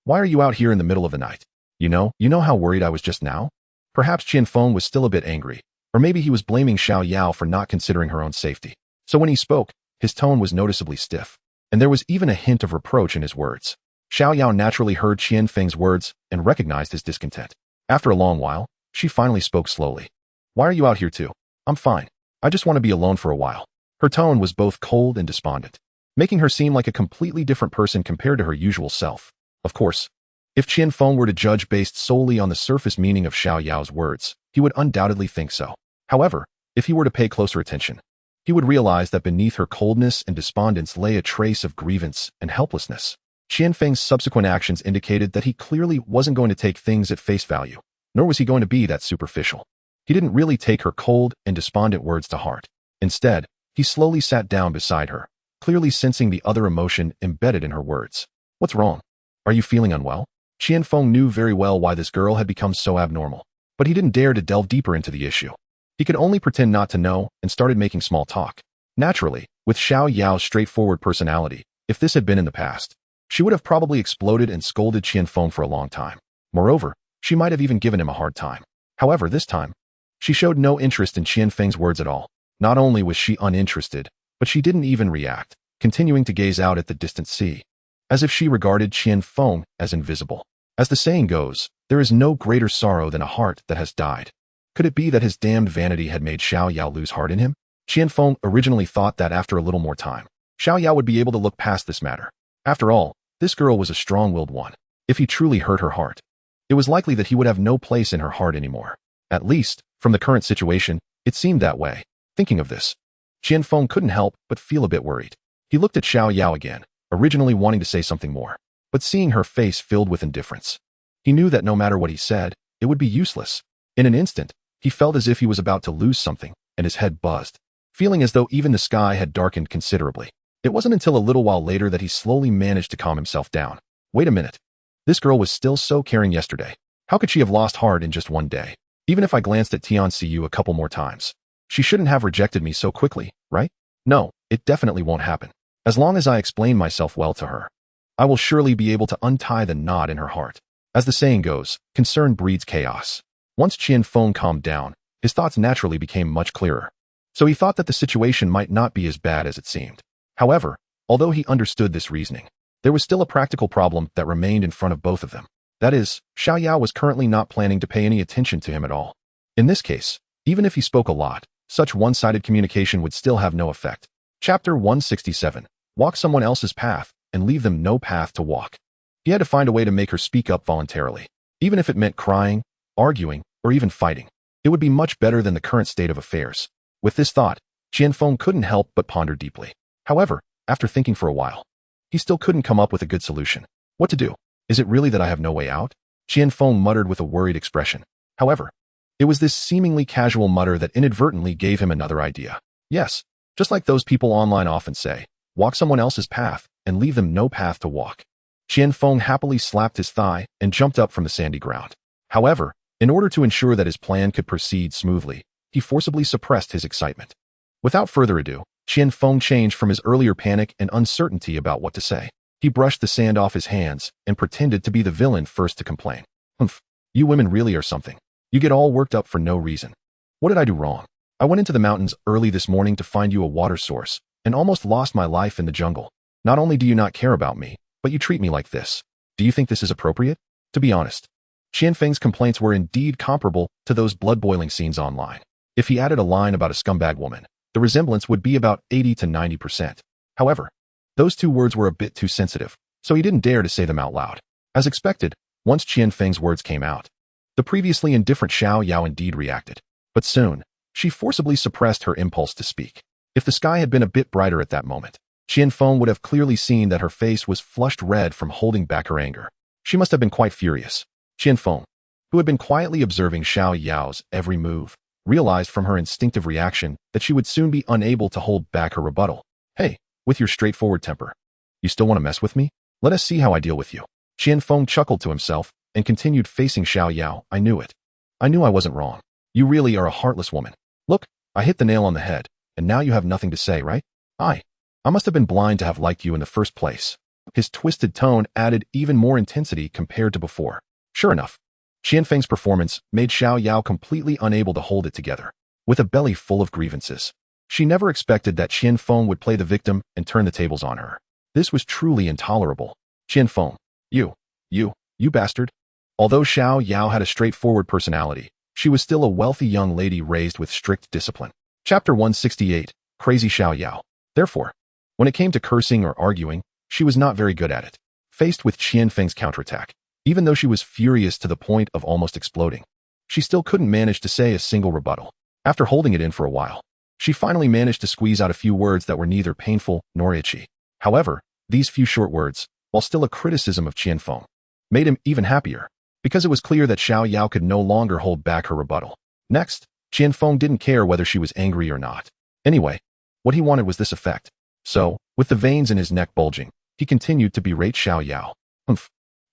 Why are you out here in the middle of the night? You know how worried I was just now? Perhaps Qian Feng was still a bit angry, or maybe he was blaming Xiao Yao for not considering her own safety. So when he spoke, His tone was noticeably stiff, and there was even a hint of reproach in his words. Xiao Yao naturally heard Qian Feng's words and recognized his discontent. After a long while, she finally spoke slowly. "Why are you out here too? I'm fine. I just want to be alone for a while." Her tone was both cold and despondent, making her seem like a completely different person compared to her usual self. Of course, if Qian Feng were to judge based solely on the surface meaning of Xiao Yao's words, he would undoubtedly think so. However, if he were to pay closer attention, he would realize that beneath her coldness and despondence lay a trace of grievance and helplessness. Qian Feng's subsequent actions indicated that he clearly wasn't going to take things at face value, nor was he going to be that superficial. He didn't really take her cold and despondent words to heart. Instead, he slowly sat down beside her, clearly sensing the other emotion embedded in her words. "What's wrong? Are you feeling unwell?" Qian Feng knew very well why this girl had become so abnormal, but he didn't dare to delve deeper into the issue. He could only pretend not to know and started making small talk. Naturally, with Xiao Yao's straightforward personality, if this had been in the past, she would have probably exploded and scolded Qian Feng for a long time. Moreover, she might have even given him a hard time. However, this time, she showed no interest in Qian Feng's words at all. Not only was she uninterested, but she didn't even react, continuing to gaze out at the distant sea, as if she regarded Qian Feng as invisible. As the saying goes, there is no greater sorrow than a heart that has died. Could it be that his damned vanity had made Xiao Yao lose heart in him? Qian Feng originally thought that after a little more time, Xiao Yao would be able to look past this matter. After all, this girl was a strong-willed one. If he truly hurt her heart, it was likely that he would have no place in her heart anymore. At least, from the current situation, it seemed that way. Thinking of this, Qian Feng couldn't help but feel a bit worried. He looked at Xiao Yao again, originally wanting to say something more, but seeing her face filled with indifference. He knew that no matter what he said, it would be useless. In an instant, he felt as if he was about to lose something, and his head buzzed, feeling as though even the sky had darkened considerably. It wasn't until a little while later that he slowly managed to calm himself down. Wait a minute. This girl was still so caring yesterday. How could she have lost heart in just one day? Even if I glanced at Tianxiu a couple more times, she shouldn't have rejected me so quickly, right? No, it definitely won't happen. As long as I explain myself well to her, I will surely be able to untie the knot in her heart. As the saying goes, concern breeds chaos. Once Qian Feng calmed down, his thoughts naturally became much clearer. So he thought that the situation might not be as bad as it seemed. However, although he understood this reasoning, there was still a practical problem that remained in front of both of them. That is, Xiao Yao was currently not planning to pay any attention to him at all. In this case, even if he spoke a lot, such one-sided communication would still have no effect. Chapter 167. Walk someone else's path and leave them no path to walk. He had to find a way to make her speak up voluntarily. Even if it meant crying, arguing, or even fighting, it would be much better than the current state of affairs. With this thought, Qian Feng couldn't help but ponder deeply. However, after thinking for a while, he still couldn't come up with a good solution. What to do? Is it really that I have no way out? Qian Feng muttered with a worried expression. However, it was this seemingly casual mutter that inadvertently gave him another idea. Yes, just like those people online often say, walk someone else's path and leave them no path to walk. Qian Feng happily slapped his thigh and jumped up from the sandy ground. However, in order to ensure that his plan could proceed smoothly, he forcibly suppressed his excitement. Without further ado, Qian Feng changed from his earlier panic and uncertainty about what to say. He brushed the sand off his hands and pretended to be the villain first to complain. "Humph, you women really are something. You get all worked up for no reason. What did I do wrong? I went into the mountains early this morning to find you a water source and almost lost my life in the jungle. Not only do you not care about me, but you treat me like this. Do you think this is appropriate?" To be honest, Qian Feng's complaints were indeed comparable to those blood-boiling scenes online. If he added a line about a scumbag woman, the resemblance would be about 80 to 90%. However, those two words were a bit too sensitive, so he didn't dare to say them out loud. As expected, once Qian Feng's words came out, the previously indifferent Xiao Yao indeed reacted. But soon, she forcibly suppressed her impulse to speak. If the sky had been a bit brighter at that moment, Qian Feng would have clearly seen that her face was flushed red from holding back her anger. She must have been quite furious. Qian Feng, who had been quietly observing Xiao Yao's every move, realized from her instinctive reaction that she would soon be unable to hold back her rebuttal. "Hey, with your straightforward temper, you still want to mess with me? Let us see how I deal with you." Qian Feng chuckled to himself and continued facing Xiao Yao. "I knew it. I knew I wasn't wrong. You really are a heartless woman. Look, I hit the nail on the head, and now you have nothing to say, right? I must have been blind to have liked you in the first place." His twisted tone added even more intensity compared to before. Sure enough, Qian Feng's performance made Xiao Yao completely unable to hold it together. With a belly full of grievances, She never expected that Qian Feng would play the victim and turn the tables on her. This was truly intolerable. Qian Feng, you bastard. Although Xiao Yao had a straightforward personality, she was still a wealthy young lady raised with strict discipline. Chapter 168, Crazy Xiao Yao. Therefore, when it came to cursing or arguing, she was not very good at it. Faced with Qian Feng's counterattack, even though she was furious to the point of almost exploding, she still couldn't manage to say a single rebuttal. After holding it in for a while, she finally managed to squeeze out a few words that were neither painful nor itchy. However, these few short words, while still a criticism of Qian Feng, made him even happier, because it was clear that Xiao Yao could no longer hold back her rebuttal. Next, Qian Feng didn't care whether she was angry or not. Anyway, what he wanted was this effect. So, with the veins in his neck bulging, he continued to berate Xiao Yao.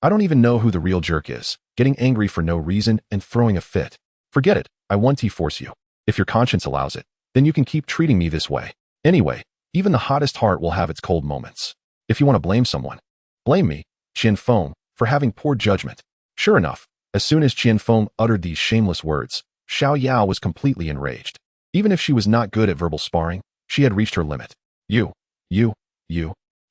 I don't even know who the real jerk is, getting angry for no reason and throwing a fit. Forget it, I want to force you. If your conscience allows it, then you can keep treating me this way. Anyway, even the hottest heart will have its cold moments. If you want to blame someone, blame me, Qian Feng, for having poor judgment. Sure enough, as soon as Qian Feng uttered these shameless words, Xiao Yao was completely enraged. Even if she was not good at verbal sparring, she had reached her limit. You,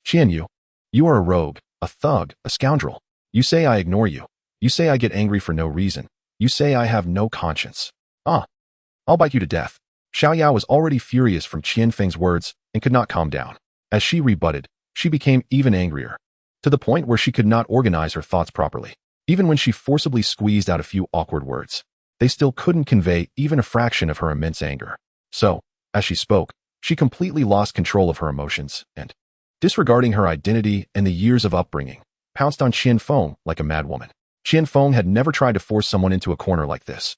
Qian you are a rogue, a thug, a scoundrel. You say I ignore you. You say I get angry for no reason. You say I have no conscience. I'll bite you to death. Xiao Yao was already furious from Qian Feng's words and could not calm down. As she rebutted, she became even angrier, to the point where she could not organize her thoughts properly. Even when she forcibly squeezed out a few awkward words, they still couldn't convey even a fraction of her immense anger. So, as she spoke, she completely lost control of her emotions and, disregarding her identity and the years of upbringing, pounced on Qian Feng like a madwoman. Qian Feng had never tried to force someone into a corner like this,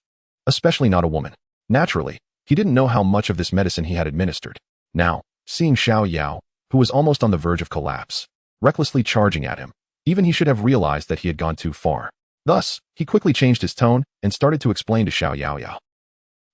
especially not a woman. Naturally, he didn't know how much of this medicine he had administered. Now, seeing Xiao Yao, who was almost on the verge of collapse, recklessly charging at him, even he should have realized that he had gone too far. Thus, he quickly changed his tone and started to explain to Xiao Yao.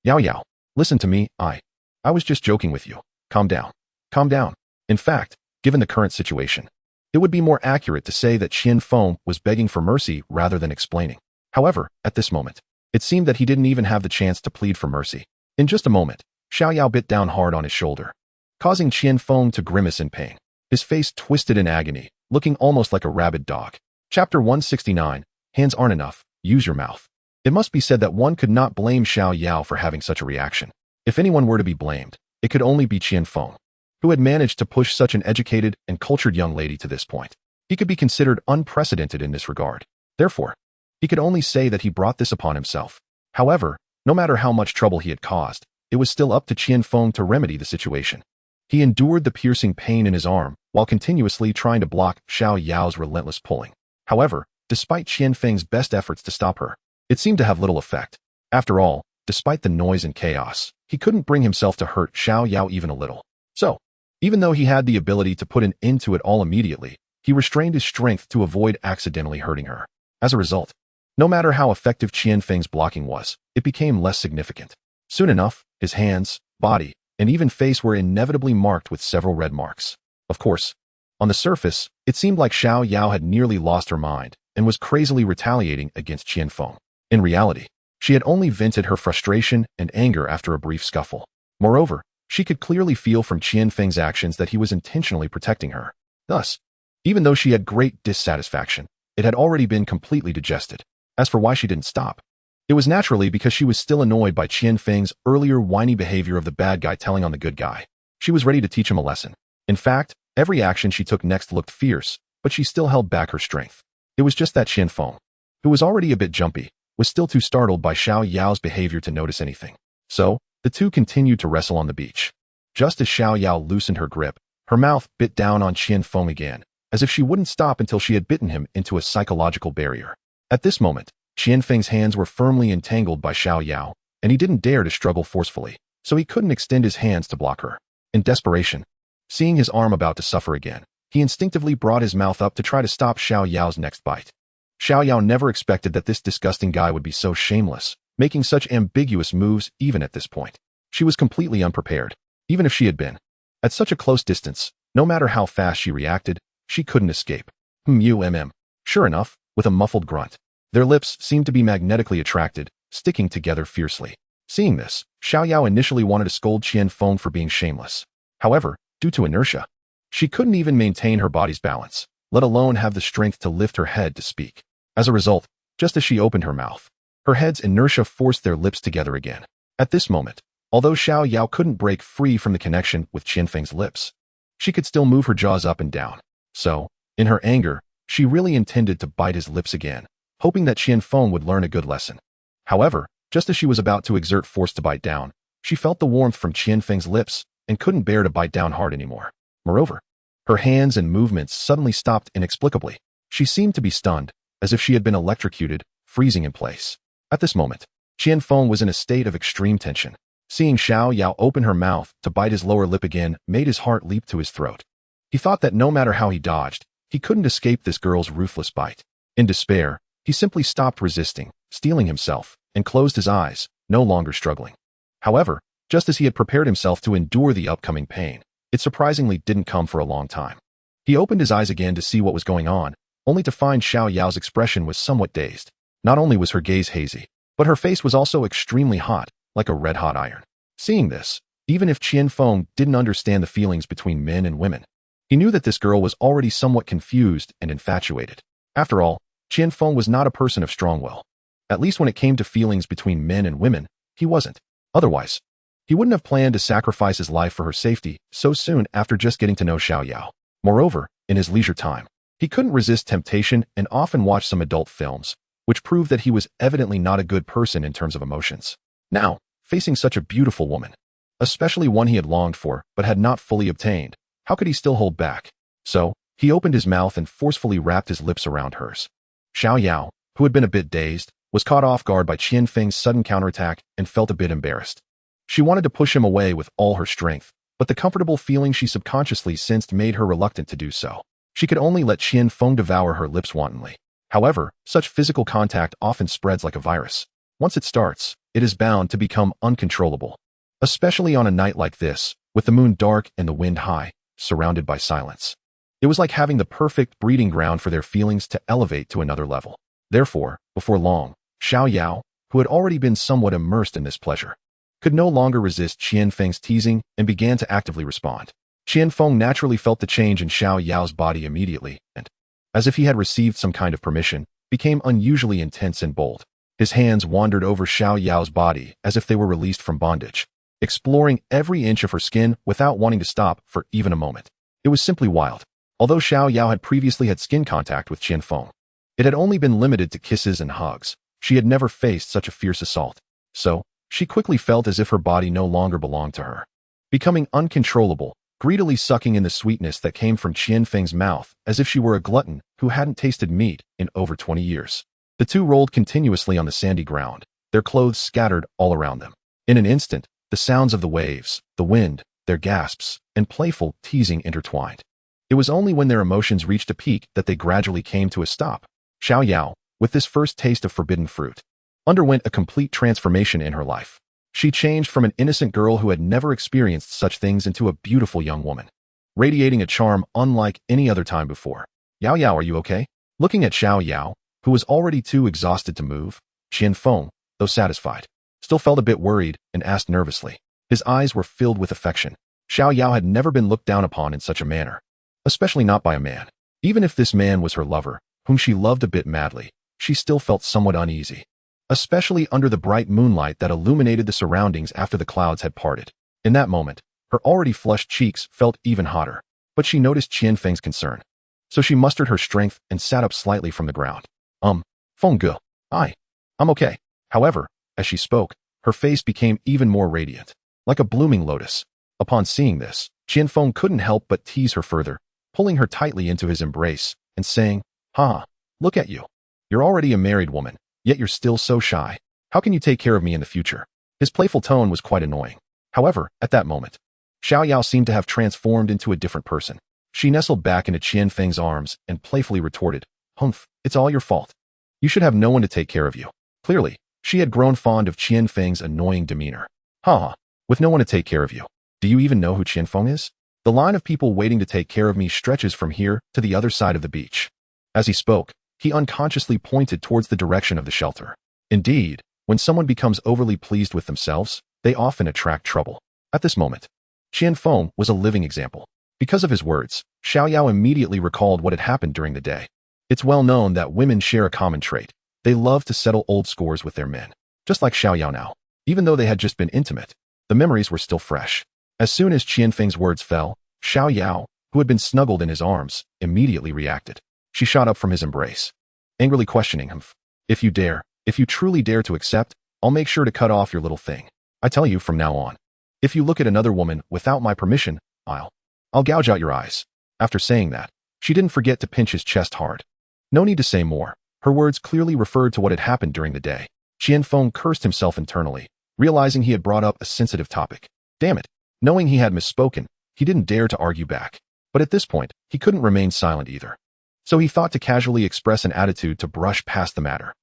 Yao, listen to me, I was just joking with you. Calm down. Calm down. In fact, given the current situation, it would be more accurate to say that Qian Feng was begging for mercy rather than explaining. However, at this moment, it seemed that he didn't even have the chance to plead for mercy. In just a moment, Xiao Yao bit down hard on his shoulder, causing Qian Feng to grimace in pain. His face twisted in agony, looking almost like a rabid dog. Chapter 169, Hands aren't enough, use your mouth. It must be said that one could not blame Xiao Yao for having such a reaction. If anyone were to be blamed, it could only be Qian Feng, who had managed to push such an educated and cultured young lady to this point. He could be considered unprecedented in this regard. Therefore, he could only say that he brought this upon himself. However, no matter how much trouble he had caused, it was still up to Qian Feng to remedy the situation. He endured the piercing pain in his arm while continuously trying to block Xiao Yao's relentless pulling. However, despite Qian Feng's best efforts to stop her, it seemed to have little effect. After all, despite the noise and chaos, he couldn't bring himself to hurt Xiao Yao even a little. So, even though he had the ability to put an end to it all immediately, he restrained his strength to avoid accidentally hurting her. As a result, no matter how effective Qian Feng's blocking was, it became less significant. Soon enough, his hands, body, and even face were inevitably marked with several red marks. Of course, on the surface, it seemed like Xiao Yao had nearly lost her mind and was crazily retaliating against Qian Feng. In reality, she had only vented her frustration and anger after a brief scuffle. Moreover, she could clearly feel from Qian Feng's actions that he was intentionally protecting her. Thus, even though she had great dissatisfaction, it had already been completely digested. As for why she didn't stop, it was naturally because she was still annoyed by Qian Feng's earlier whiny behavior of the bad guy telling on the good guy. She was ready to teach him a lesson. In fact, every action she took next looked fierce, but she still held back her strength. It was just that Qian Feng, who was already a bit jumpy, was still too startled by Xiao Yao's behavior to notice anything. So, the two continued to wrestle on the beach. Just as Xiao Yao loosened her grip, her mouth bit down on Qian Feng again, as if she wouldn't stop until she had bitten him into a psychological barrier. At this moment, Qian Feng's hands were firmly entangled by Xiao Yao, and he didn't dare to struggle forcefully, so he couldn't extend his hands to block her. In desperation, seeing his arm about to suffer again, he instinctively brought his mouth up to try to stop Xiao Yao's next bite. Xiao Yao never expected that this disgusting guy would be so shameless, making such ambiguous moves even at this point. She was completely unprepared. Even if she had been at such a close distance, no matter how fast she reacted, she couldn't escape. Sure enough, with a muffled grunt, their lips seemed to be magnetically attracted, sticking together fiercely. Seeing this, Xiao Yao initially wanted to scold Qian Feng for being shameless. However, due to inertia, she couldn't even maintain her body's balance, let alone have the strength to lift her head to speak. As a result, just as she opened her mouth, her head's inertia forced their lips together again. At this moment, although Xiao Yao couldn't break free from the connection with Qian Feng's lips, she could still move her jaws up and down. So, in her anger, she really intended to bite his lips again, hoping that Qian Feng would learn a good lesson. However, just as she was about to exert force to bite down, she felt the warmth from Qian Feng's lips and couldn't bear to bite down hard anymore. Moreover, her hands and movements suddenly stopped inexplicably. She seemed to be stunned, as if she had been electrocuted, freezing in place. At this moment, Qian Feng was in a state of extreme tension. Seeing Xiao Yao open her mouth to bite his lower lip again made his heart leap to his throat. He thought that no matter how he dodged, he couldn't escape this girl's ruthless bite. In despair, he simply stopped resisting, steeling himself, and closed his eyes, no longer struggling. However, just as he had prepared himself to endure the upcoming pain, it surprisingly didn't come for a long time. He opened his eyes again to see what was going on, only to find Xiao Yao's expression was somewhat dazed. Not only was her gaze hazy, but her face was also extremely hot, like a red-hot iron. Seeing this, even if Qian Feng didn't understand the feelings between men and women, he knew that this girl was already somewhat confused and infatuated. After all, Qian Feng was not a person of strong will. At least when it came to feelings between men and women, he wasn't. Otherwise, he wouldn't have planned to sacrifice his life for her safety so soon after just getting to know Xiao Yao. Moreover, in his leisure time, he couldn't resist temptation and often watched some adult films, which proved that he was evidently not a good person in terms of emotions. Now, facing such a beautiful woman, especially one he had longed for but had not fully obtained, how could he still hold back? So, he opened his mouth and forcefully wrapped his lips around hers. Xiao Yao, who had been a bit dazed, was caught off guard by Qian Feng's sudden counterattack and felt a bit embarrassed. She wanted to push him away with all her strength, but the comfortable feeling she subconsciously sensed made her reluctant to do so. She could only let Qian Feng devour her lips wantonly. However, such physical contact often spreads like a virus. Once it starts, it is bound to become uncontrollable. Especially on a night like this, with the moon dark and the wind high, surrounded by silence. It was like having the perfect breeding ground for their feelings to elevate to another level. Therefore, before long, Xiao Yao, who had already been somewhat immersed in this pleasure, could no longer resist Qian Feng's teasing and began to actively respond. Qian Feng naturally felt the change in Xiao Yao's body immediately and, as if he had received some kind of permission, became unusually intense and bold. His hands wandered over Xiao Yao's body as if they were released from bondage, exploring every inch of her skin without wanting to stop for even a moment. It was simply wild. Although Xiao Yao had previously had skin contact with Qian Feng, it had only been limited to kisses and hugs. She had never faced such a fierce assault. So, she quickly felt as if her body no longer belonged to her. Becoming uncontrollable, greedily sucking in the sweetness that came from Qian Feng's mouth as if she were a glutton who hadn't tasted meat in over 20 years. The two rolled continuously on the sandy ground, their clothes scattered all around them. In an instant, the sounds of the waves, the wind, their gasps, and playful teasing intertwined. It was only when their emotions reached a peak that they gradually came to a stop. Xiao Yao, with this first taste of forbidden fruit, underwent a complete transformation in her life. She changed from an innocent girl who had never experienced such things into a beautiful young woman, radiating a charm unlike any other time before. Yao Yao, are you okay? Looking at Xiao Yao, who was already too exhausted to move, Qian Feng, though satisfied, still felt a bit worried and asked nervously. His eyes were filled with affection. Xiao Yao had never been looked down upon in such a manner, especially not by a man. Even if this man was her lover, whom she loved a bit madly, she still felt somewhat uneasy, especially under the bright moonlight that illuminated the surroundings after the clouds had parted. In that moment, her already flushed cheeks felt even hotter, but she noticed Qian Feng's concern. So she mustered her strength and sat up slightly from the ground. Feng Ge, I'm okay. However, as she spoke, her face became even more radiant, like a blooming lotus. Upon seeing this, Qian Feng couldn't help but tease her further, pulling her tightly into his embrace and saying, look at you. You're already a married woman, yet you're still so shy. How can you take care of me in the future? His playful tone was quite annoying. However, at that moment, Xiao Yao seemed to have transformed into a different person. She nestled back into Qian Feng's arms and playfully retorted, "Humph, it's all your fault. You should have no one to take care of you." Clearly, she had grown fond of Qian Feng's annoying demeanor. With no one to take care of you. Do you even know who Qian Feng is? The line of people waiting to take care of me stretches from here to the other side of the beach. As he spoke, he unconsciously pointed towards the direction of the shelter. Indeed, When someone becomes overly pleased with themselves, they often attract trouble. At this moment, Qian Feng was a living example. Because of his words, Xiao Yao immediately recalled what had happened during the day. It's well known that women share a common trait. They love to settle old scores with their men. Just like Xiao Yao now. Even though they had just been intimate, the memories were still fresh. As soon as Qian Feng's words fell, Xiao Yao, who had been snuggled in his arms, immediately reacted. She shot up from his embrace, angrily questioning him. If you truly dare to accept, I'll make sure to cut off your little thing. I tell you from now on. If you look at another woman without my permission, I'll gouge out your eyes. After saying that, she didn't forget to pinch his chest hard. No need to say more. Her words clearly referred to what had happened during the day. Qian Feng cursed himself internally, realizing he had brought up a sensitive topic. Damn it. Knowing he had misspoken, he didn't dare to argue back. But at this point, he couldn't remain silent either. So he thought to casually express an attitude to brush past the matter.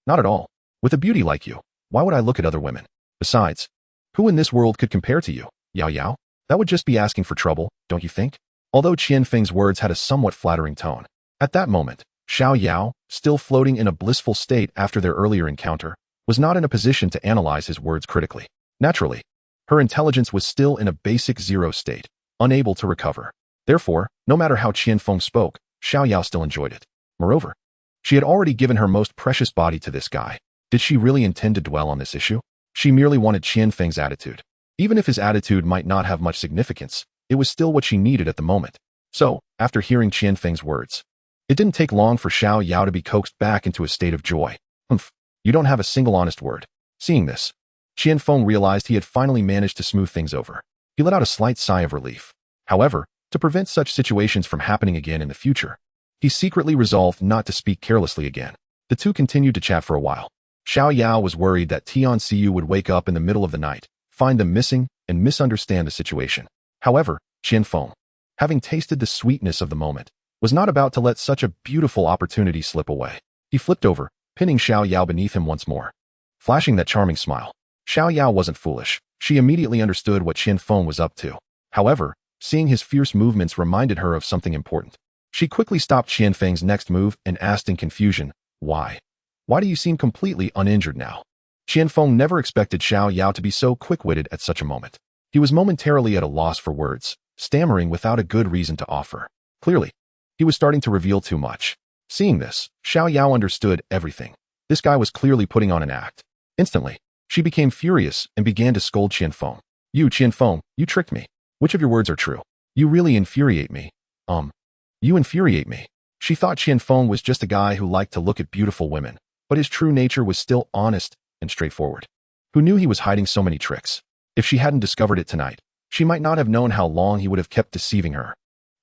Not at all. With a beauty like you, why would I look at other women? Besides, who in this world could compare to you, Yao Yao? That would just be asking for trouble, don't you think? Although Qian Feng's words had a somewhat flattering tone. At that moment, Xiao Yao, still floating in a blissful state after their earlier encounter, was not in a position to analyze his words critically. Naturally, her intelligence was still in a basic zero state, unable to recover. Therefore, no matter how Qian Feng spoke, Xiao Yao still enjoyed it. Moreover, she had already given her most precious body to this guy. Did she really intend to dwell on this issue? She merely wanted Qian Feng's attitude. Even if his attitude might not have much significance, it was still what she needed at the moment. So, after hearing Qian Feng's words, it didn't take long for Xiao Yao to be coaxed back into a state of joy. You don't have a single honest word. Seeing this, Qian Feng realized he had finally managed to smooth things over. He let out a slight sigh of relief. However, to prevent such situations from happening again in the future, he secretly resolved not to speak carelessly again. The two continued to chat for a while. Xiao Yao was worried that Tian Xiu would wake up in the middle of the night, find them missing, and misunderstand the situation. However, Qian Feng, having tasted the sweetness of the moment, was not about to let such a beautiful opportunity slip away. He flipped over, pinning Xiao Yao beneath him once more. Flashing that charming smile, Xiao Yao wasn't foolish. She immediately understood what Qian Feng was up to. However, seeing his fierce movements reminded her of something important. She quickly stopped Qian Feng's next move and asked in confusion, Why? Why do you seem completely uninjured now? Qian Feng never expected Xiao Yao to be so quick-witted at such a moment. He was momentarily at a loss for words, stammering without a good reason to offer. Clearly, he was starting to reveal too much. Seeing this, Xiao Yao understood everything. This guy was clearly putting on an act. Instantly, she became furious and began to scold Qian Feng. You, Qian Feng, you tricked me. Which of your words are true? You really infuriate me. You infuriate me. She thought Qian Feng was just a guy who liked to look at beautiful women, but his true nature was still honest and straightforward. Who knew he was hiding so many tricks? If she hadn't discovered it tonight, she might not have known how long he would have kept deceiving her.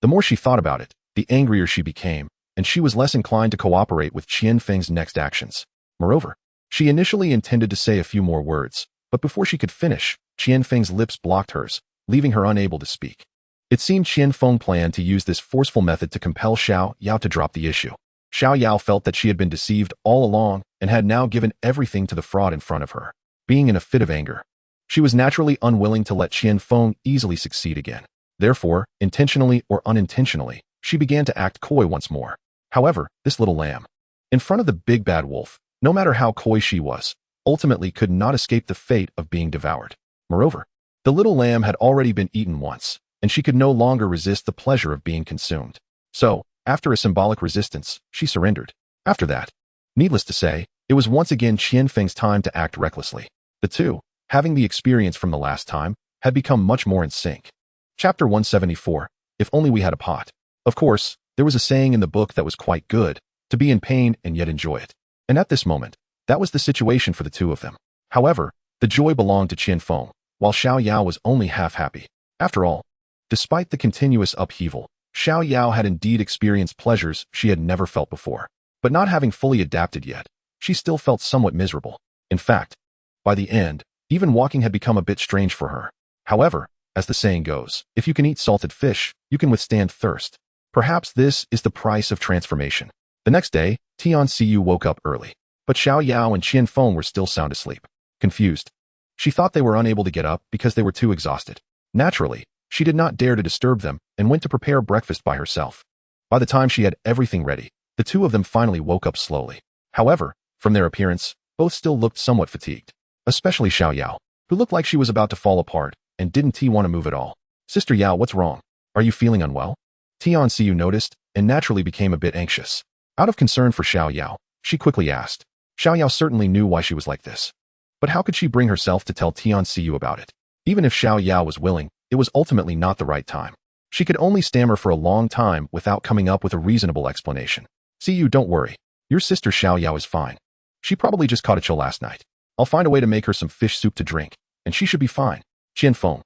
The more she thought about it, the angrier she became, and she was less inclined to cooperate with Qian Feng's next actions. Moreover, she initially intended to say a few more words, but before she could finish, Qian Feng's lips blocked hers, leaving her unable to speak. It seemed Qian Feng planned to use this forceful method to compel Xiao Yao to drop the issue. Xiao Yao felt that she had been deceived all along and had now given everything to the fraud in front of her. Being in a fit of anger, she was naturally unwilling to let Qian Feng easily succeed again. Therefore, intentionally or unintentionally, she began to act coy once more. However, this little lamb, in front of the big bad wolf, no matter how coy she was, ultimately could not escape the fate of being devoured. Moreover, the little lamb had already been eaten once, and she could no longer resist the pleasure of being consumed. So, after a symbolic resistance, she surrendered. After that, needless to say, it was once again Qian Feng's time to act recklessly. The two, having the experience from the last time, had become much more in sync. Chapter 174, If Only We Had a Pot. Of course, there was a saying in the book that was quite good, to be in pain and yet enjoy it. And at this moment, that was the situation for the two of them. However, the joy belonged to Qian Feng, while Xiao Yao was only half happy. After all, despite the continuous upheaval, Xiao Yao had indeed experienced pleasures she had never felt before. But not having fully adapted yet, she still felt somewhat miserable. In fact, by the end, even walking had become a bit strange for her. However, as the saying goes, if you can eat salted fish, you can withstand thirst. Perhaps this is the price of transformation. The next day, Tian Xiu woke up early, but Xiao Yao and Qian Feng were still sound asleep. Confused, she thought they were unable to get up because they were too exhausted. Naturally, she did not dare to disturb them and went to prepare breakfast by herself. By the time she had everything ready, the two of them finally woke up slowly. However, from their appearance, Both still looked somewhat fatigued, especially Xiao Yao, who looked like she was about to fall apart and didn't want to move at all. Sister Yao, what's wrong? Are you feeling unwell? Tian Xiu noticed and naturally became a bit anxious. Out of concern for Xiao Yao, she quickly asked. Xiao Yao certainly knew why she was like this. But how could she bring herself to tell Tian Xiu about it? Even if Xiao Yao was willing, it was ultimately not the right time. She could only stammer for a long time without coming up with a reasonable explanation. Xiu, don't worry. Your sister Xiao Yao is fine. She probably just caught a chill last night. I'll find a way to make her some fish soup to drink, and she should be fine. Qian Feng,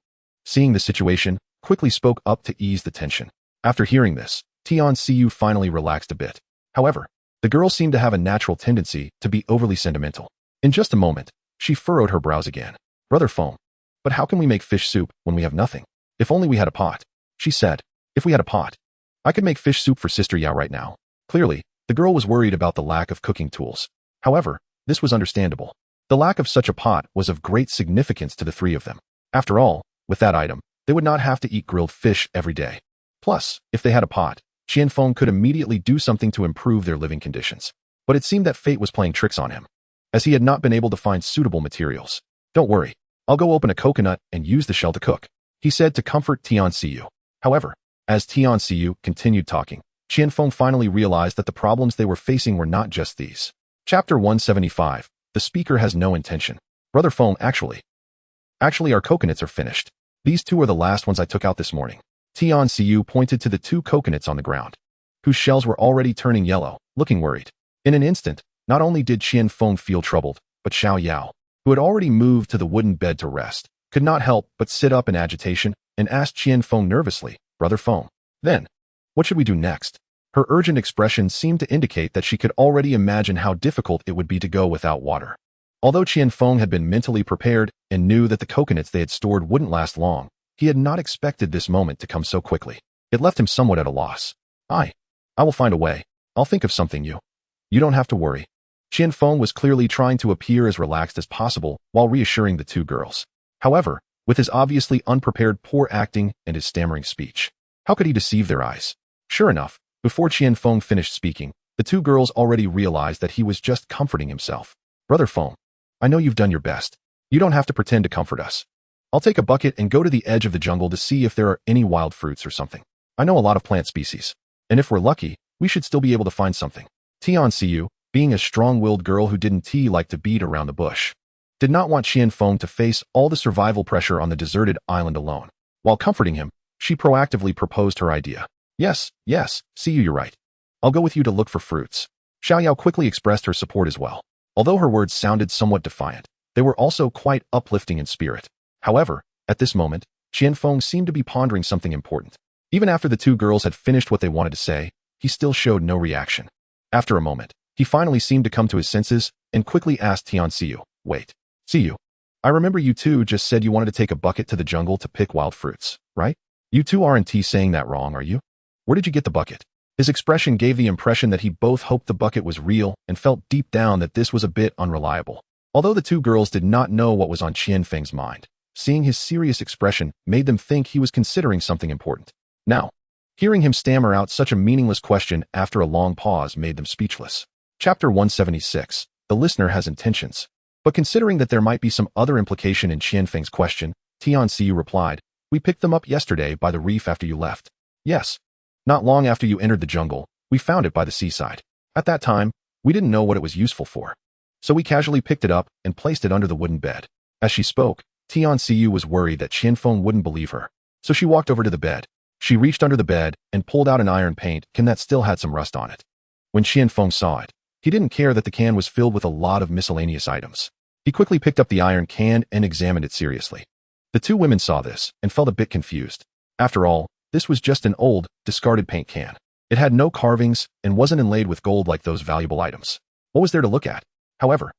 seeing the situation, quickly spoke up to ease the tension. After hearing this, Tian Xiu finally relaxed a bit. However, the girl seemed to have a natural tendency to be overly sentimental. In just a moment, she furrowed her brows again. Brother Feng, but how can we make fish soup when we have nothing? If only we had a pot, she said. If we had a pot, I could make fish soup for Sister Yao right now. Clearly, the girl was worried about the lack of cooking tools. However, this was understandable. The lack of such a pot was of great significance to the three of them. After all, with that item, they would not have to eat grilled fish every day. Plus, if they had a pot, Qian Feng could immediately do something to improve their living conditions. But it seemed that fate was playing tricks on him, as he had not been able to find suitable materials. Don't worry, I'll go open a coconut and use the shell to cook, he said to comfort Tian Xiu. However, as Tian Xiu continued talking, Qian Feng finally realized that the problems they were facing were not just these. Chapter 175. The speaker has no intention. Brother Feng, actually our coconuts are finished. These two are the last ones I took out this morning. Tian Xiu pointed to the two coconuts on the ground, whose shells were already turning yellow, looking worried. In an instant, not only did Qian Feng feel troubled, but Xiao Yao, who had already moved to the wooden bed to rest, could not help but sit up in agitation and asked Qian Feng nervously, Brother Feng, then, what should we do next? Her urgent expression seemed to indicate that she could already imagine how difficult it would be to go without water. Although Qian Feng had been mentally prepared and knew that the coconuts they had stored wouldn't last long, he had not expected this moment to come so quickly. It left him somewhat at a loss. I will find a way. I'll think of something. You don't have to worry. Qian Feng was clearly trying to appear as relaxed as possible while reassuring the two girls. However, with his obviously unprepared poor acting and his stammering speech, how could he deceive their eyes? Sure enough, before Qian Feng finished speaking, the two girls already realized that he was just comforting himself. Brother Feng, I know you've done your best. You don't have to pretend to comfort us. I'll take a bucket and go to the edge of the jungle to see if there are any wild fruits or something. I know a lot of plant species, and if we're lucky, we should still be able to find something. Tian Xiu, being a strong-willed girl who didn't like to beat around the bush, did not want Qian Feng to face all the survival pressure on the deserted island alone. While comforting him, she proactively proposed her idea. Yes, Xiu, you're right. I'll go with you to look for fruits. Xiao Yao quickly expressed her support as well. Although her words sounded somewhat defiant, they were also quite uplifting in spirit. However, at this moment, Qian Feng seemed to be pondering something important. Even after the two girls had finished what they wanted to say, he still showed no reaction. After a moment, he finally seemed to come to his senses and quickly asked Tian Xiu, wait, Xiu, I remember you two just said you wanted to take a bucket to the jungle to pick wild fruits, right? You two aren't saying that wrong, are you? Where did you get the bucket? His expression gave the impression that he both hoped the bucket was real and felt deep down that this was a bit unreliable. Although the two girls did not know what was on Qian Feng's mind, seeing his serious expression made them think he was considering something important. Now, hearing him stammer out such a meaningless question after a long pause made them speechless. Chapter 176. The listener has intentions. But considering that there might be some other implication in Qian Feng's question, Tian Xiu replied, we picked them up yesterday by the reef after you left. Yes. Not long after you entered the jungle, we found it by the seaside. At that time, we didn't know what it was useful for. So we casually picked it up and placed it under the wooden bed. As she spoke, Tian Xiu was worried that Qian Feng wouldn't believe her. So she walked over to the bed. She reached under the bed and pulled out an iron paint can that still had some rust on it. When Qian Feng saw it, he didn't care that the can was filled with a lot of miscellaneous items. He quickly picked up the iron can and examined it seriously. The two women saw this and felt a bit confused. After all, this was just an old, discarded paint can. It had no carvings and wasn't inlaid with gold like those valuable items. What was there to look at? However,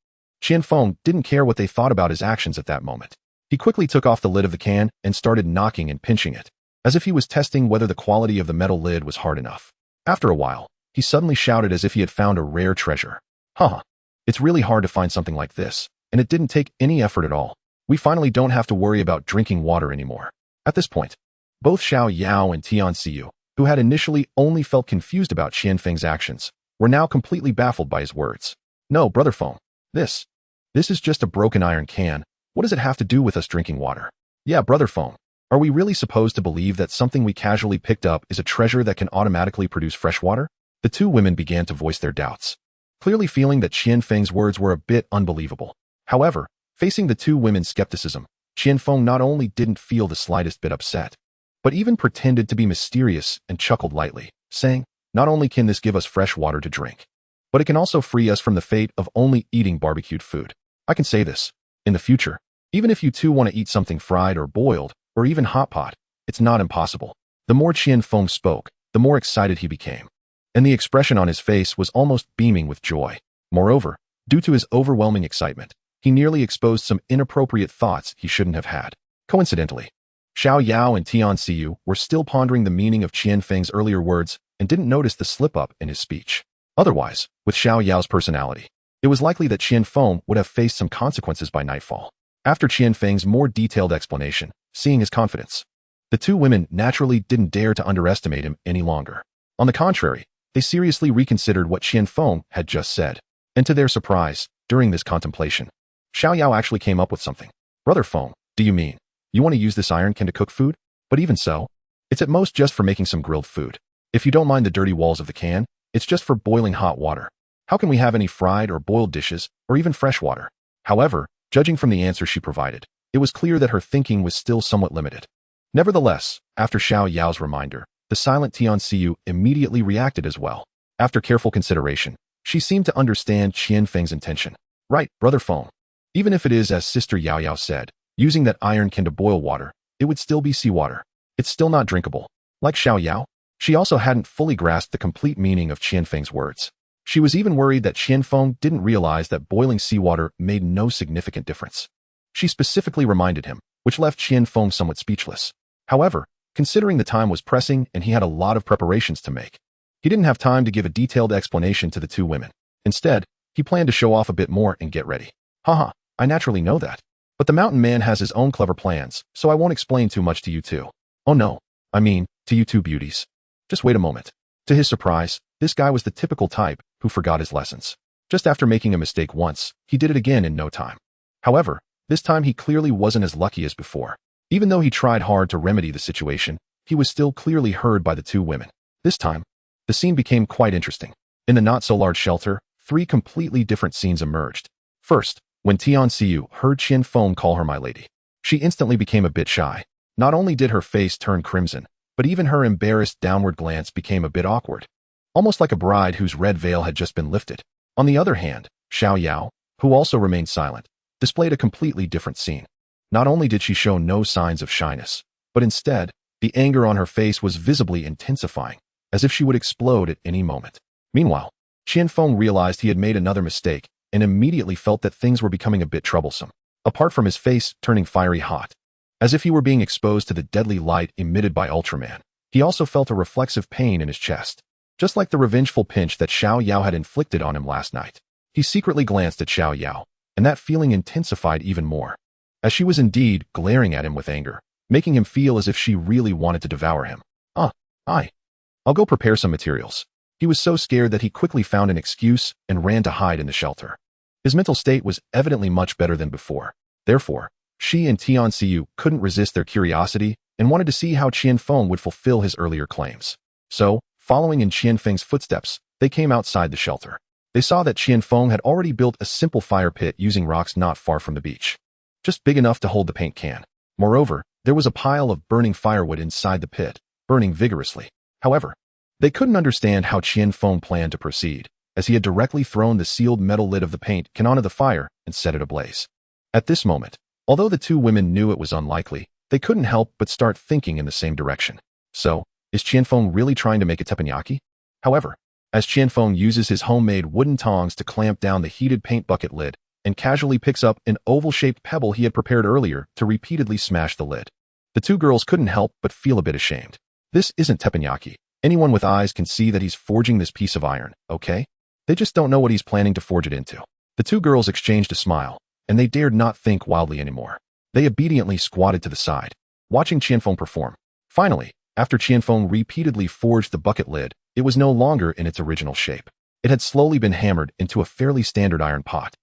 Qian Feng didn't care what they thought about his actions at that moment. He quickly took off the lid of the can and started knocking and pinching it, as if he was testing whether the quality of the metal lid was hard enough. After a while, he suddenly shouted as if he had found a rare treasure. Haha, it's really hard to find something like this, and it didn't take any effort at all. We finally don't have to worry about drinking water anymore. At this point, both Xiao Yao and Tian Xiu, who had initially only felt confused about Qian Feng's actions, were now completely baffled by his words. No, Brother Feng, this This is just a broken iron can. What does it have to do with us drinking water? Yeah, brother Foam. Are we really supposed to believe that something we casually picked up is a treasure that can automatically produce fresh water? The two women began to voice their doubts, clearly feeling that Qian Feng's words were a bit unbelievable. However, facing the two women's skepticism, Qian Feng not only didn't feel the slightest bit upset, but even pretended to be mysterious and chuckled lightly, saying, not only can this give us fresh water to drink, but it can also free us from the fate of only eating barbecued food. I can say this. In the future, even if you two want to eat something fried or boiled, or even hot pot, it's not impossible. The more Qian Feng spoke, the more excited he became, and the expression on his face was almost beaming with joy. Moreover, due to his overwhelming excitement, he nearly exposed some inappropriate thoughts he shouldn't have had. Coincidentally, Xiao Yao and Tian Xiu were still pondering the meaning of Qian Feng's earlier words and didn't notice the slip-up in his speech. Otherwise, with Xiao Yao's personality, it was likely that Qian Feng would have faced some consequences by nightfall. After Qian Feng's more detailed explanation, seeing his confidence, the two women naturally didn't dare to underestimate him any longer. On the contrary, they seriously reconsidered what Qian Feng had just said. And to their surprise, during this contemplation, Xiao Yao actually came up with something. Brother Feng, do you mean you want to use this iron can to cook food? But even so, it's at most just for making some grilled food. If you don't mind the dirty walls of the can, it's just for boiling hot water. How can we have any fried or boiled dishes, or even fresh water? However, judging from the answer she provided, it was clear that her thinking was still somewhat limited. Nevertheless, after Xiao Yao's reminder, the silent Tian Xiu immediately reacted as well. After careful consideration, she seemed to understand Qian Feng's intention. Right, brother Feng. Even if it is as Sister Yao Yao said, using that iron can to boil water, it would still be seawater. It's still not drinkable. Like Xiao Yao, she also hadn't fully grasped the complete meaning of Qian Feng's words. She was even worried that Qian Feng didn't realize that boiling seawater made no significant difference. She specifically reminded him, which left Qian Feng somewhat speechless. However, considering the time was pressing and he had a lot of preparations to make, he didn't have time to give a detailed explanation to the two women. Instead, he planned to show off a bit more and get ready. Haha, I naturally know that. But the mountain man has his own clever plans, so I won't explain too much to you two. Oh no, I mean, to you two beauties. Just wait a moment. To his surprise, this guy was the typical type who forgot his lessons. Just after making a mistake once, he did it again in no time. However, this time he clearly wasn't as lucky as before. Even though he tried hard to remedy the situation, he was still clearly heard by the two women. This time, the scene became quite interesting. In the not-so-large shelter, three completely different scenes emerged. First, when Tian Xiu heard Qian Feng call her my lady, she instantly became a bit shy. Not only did her face turn crimson, but even her embarrassed downward glance became a bit awkward, almost like a bride whose red veil had just been lifted. On the other hand, Xiao Yao, who also remained silent, displayed a completely different scene. Not only did she show no signs of shyness, but instead, the anger on her face was visibly intensifying, as if she would explode at any moment. Meanwhile, Qian Feng realized he had made another mistake and immediately felt that things were becoming a bit troublesome, apart from his face turning fiery hot, as if he were being exposed to the deadly light emitted by Ultraman. He also felt a reflexive pain in his chest, just like the revengeful pinch that Xiao Yao had inflicted on him last night. He secretly glanced at Xiao Yao, and that feeling intensified even more, as she was indeed glaring at him with anger, making him feel as if she really wanted to devour him. I'll go prepare some materials. He was so scared that he quickly found an excuse and ran to hide in the shelter. His mental state was evidently much better than before. Therefore, she and Tian Xiu couldn't resist their curiosity and wanted to see how Qian Feng would fulfill his earlier claims. So, following in Qian Feng's footsteps, they came outside the shelter. They saw that Qian Feng had already built a simple fire pit using rocks not far from the beach, just big enough to hold the paint can. Moreover, there was a pile of burning firewood inside the pit, burning vigorously. However, they couldn't understand how Qian Feng planned to proceed, as he had directly thrown the sealed metal lid of the paint can onto the fire and set it ablaze. At this moment, although the two women knew it was unlikely, they couldn't help but start thinking in the same direction. So, is Qian Feng really trying to make a teppanyaki? However, as Qian Feng uses his homemade wooden tongs to clamp down the heated paint bucket lid and casually picks up an oval-shaped pebble he had prepared earlier to repeatedly smash the lid, the two girls couldn't help but feel a bit ashamed. This isn't teppanyaki. Anyone with eyes can see that he's forging this piece of iron, okay? They just don't know what he's planning to forge it into. The two girls exchanged a smile, and they dared not think wildly anymore. They obediently squatted to the side, watching Qian Feng perform. Finally, after Qian Feng repeatedly forged the bucket lid, it was no longer in its original shape. It had slowly been hammered into a fairly standard iron pot.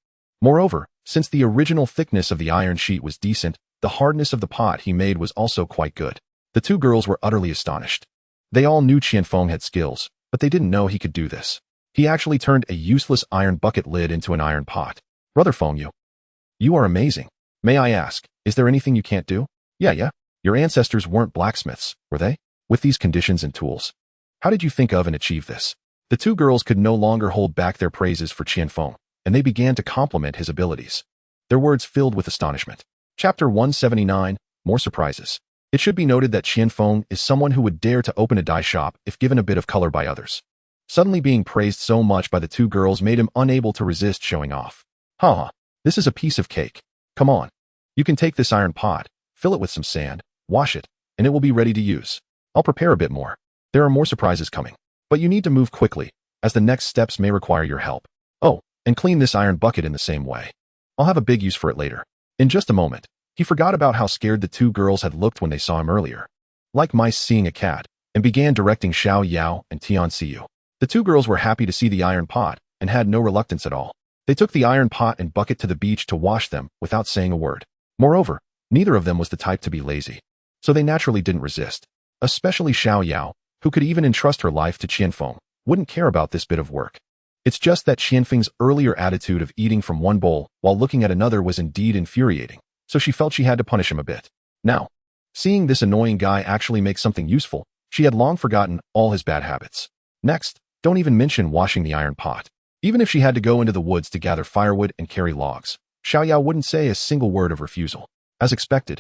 Moreover, Since the original thickness of the iron sheet was decent, the hardness of the pot he made was also quite good. The two girls were utterly astonished. They all knew Qianfeng had skills, but they didn't know he could do this. He actually turned a useless iron bucket lid into an iron pot. Brother Feng, you are amazing. May I ask, is there anything you can't do? Yeah. Your ancestors weren't blacksmiths, were they? With these conditions and tools. How did you think of and achieve this? The two girls could no longer hold back their praises for Qianfeng, and they began to compliment his abilities. Their words filled with astonishment. Chapter 179, More Surprises. It should be noted that Qianfeng is someone who would dare to open a dye shop if given a bit of color by others. Suddenly being praised so much by the two girls made him unable to resist showing off. Haha, this is a piece of cake. Come on. You can take this iron pot, fill it with some sand, wash it, and it will be ready to use. I'll prepare a bit more. There are more surprises coming. But you need to move quickly, as the next steps may require your help. Oh, and clean this iron bucket in the same way. I'll have a big use for it later. In just a moment, he forgot about how scared the two girls had looked when they saw him earlier. Like mice seeing a cat, and began directing Xiao Yao and Tian Xiu. The two girls were happy to see the iron pot, and had no reluctance at all. They took the iron pot and bucket to the beach to wash them without saying a word. Moreover, neither of them was the type to be lazy. So they naturally didn't resist. Especially Xiao Yao, who could even entrust her life to Qianfeng, wouldn't care about this bit of work. It's just that Qianfeng's earlier attitude of eating from one bowl while looking at another was indeed infuriating, so she felt she had to punish him a bit. Now, seeing this annoying guy actually make something useful, she had long forgotten all his bad habits. Next, don't even mention washing the iron pot. Even if she had to go into the woods to gather firewood and carry logs, Xiao Yao wouldn't say a single word of refusal. As expected,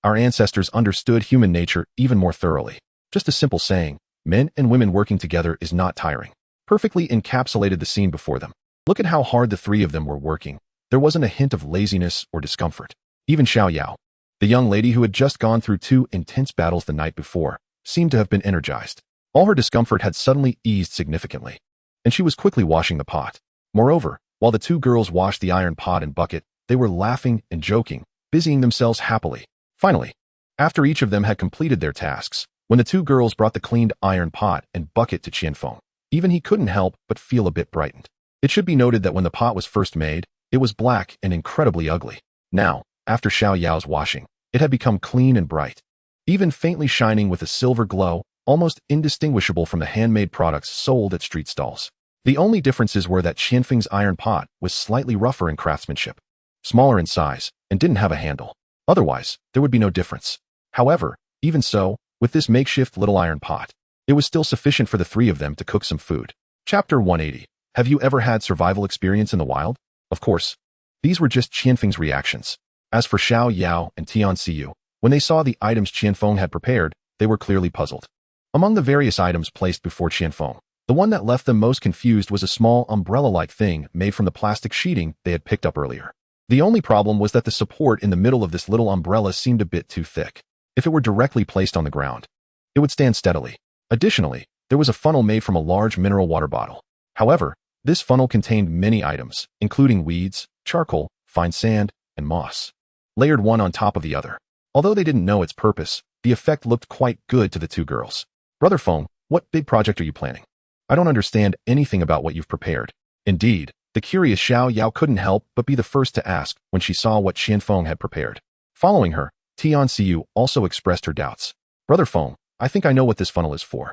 our ancestors understood human nature even more thoroughly. Just a simple saying, men and women working together is not tiring, perfectly encapsulated the scene before them. Look at how hard the three of them were working. There wasn't a hint of laziness or discomfort. Even Xiao Yao, the young lady who had just gone through 2 intense battles the night before, seemed to have been energized. All her discomfort had suddenly eased significantly, and she was quickly washing the pot. Moreover, while the two girls washed the iron pot and bucket, they were laughing and joking, busying themselves happily. Finally, after each of them had completed their tasks, when the two girls brought the cleaned iron pot and bucket to Qianfeng, even he couldn't help but feel a bit brightened. It should be noted that when the pot was first made, it was black and incredibly ugly. Now, after Xiao Yao's washing, it had become clean and bright, even faintly shining with a silver glow, almost indistinguishable from the handmade products sold at street stalls. The only differences were that Qianfeng's iron pot was slightly rougher in craftsmanship, smaller in size, and didn't have a handle. Otherwise, there would be no difference. However, even so, with this makeshift little iron pot, it was still sufficient for the three of them to cook some food. Chapter 180. Have you ever had survival experience in the wild? Of course. These were just Qianfeng's reactions. As for Xiao Yao and Tian Xiu, when they saw the items Qianfeng had prepared, they were clearly puzzled. Among the various items placed before Qianfeng, the one that left them most confused was a small umbrella-like thing made from the plastic sheeting they had picked up earlier. The only problem was that the support in the middle of this little umbrella seemed a bit too thick. If it were directly placed on the ground, it would stand steadily. Additionally, there was a funnel made from a large mineral water bottle. However, this funnel contained many items, including weeds, charcoal, fine sand, and moss, layered one on top of the other. Although they didn't know its purpose, the effect looked quite good to the two girls. Brother Feng, what big project are you planning? I don't understand anything about what you've prepared. Indeed, the curious Xiao Yao couldn't help but be the first to ask when she saw what Qianfeng had prepared. Following her, Tian Xiu also expressed her doubts. Brother Feng, I think I know what this funnel is for,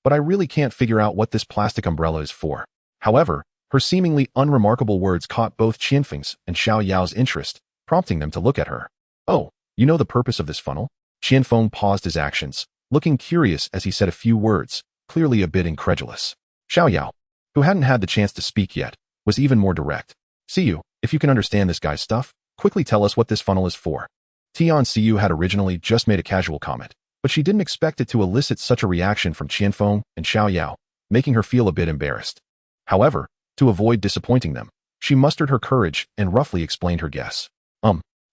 but I really can't figure out what this plastic umbrella is for. However, her seemingly unremarkable words caught both Qianfeng's and Xiao Yao's interest, prompting them to look at her. Oh, you know the purpose of this funnel? Qianfeng paused his actions, looking curious as he said a few words, clearly a bit incredulous. Xiao Yao, who hadn't had the chance to speak yet, was even more direct. Xiu, if you can understand this guy's stuff, quickly tell us what this funnel is for. Tian Xiu had originally just made a casual comment, but she didn't expect it to elicit such a reaction from Qianfeng and Xiao Yao, making her feel a bit embarrassed. However, to avoid disappointing them, she mustered her courage and roughly explained her guess.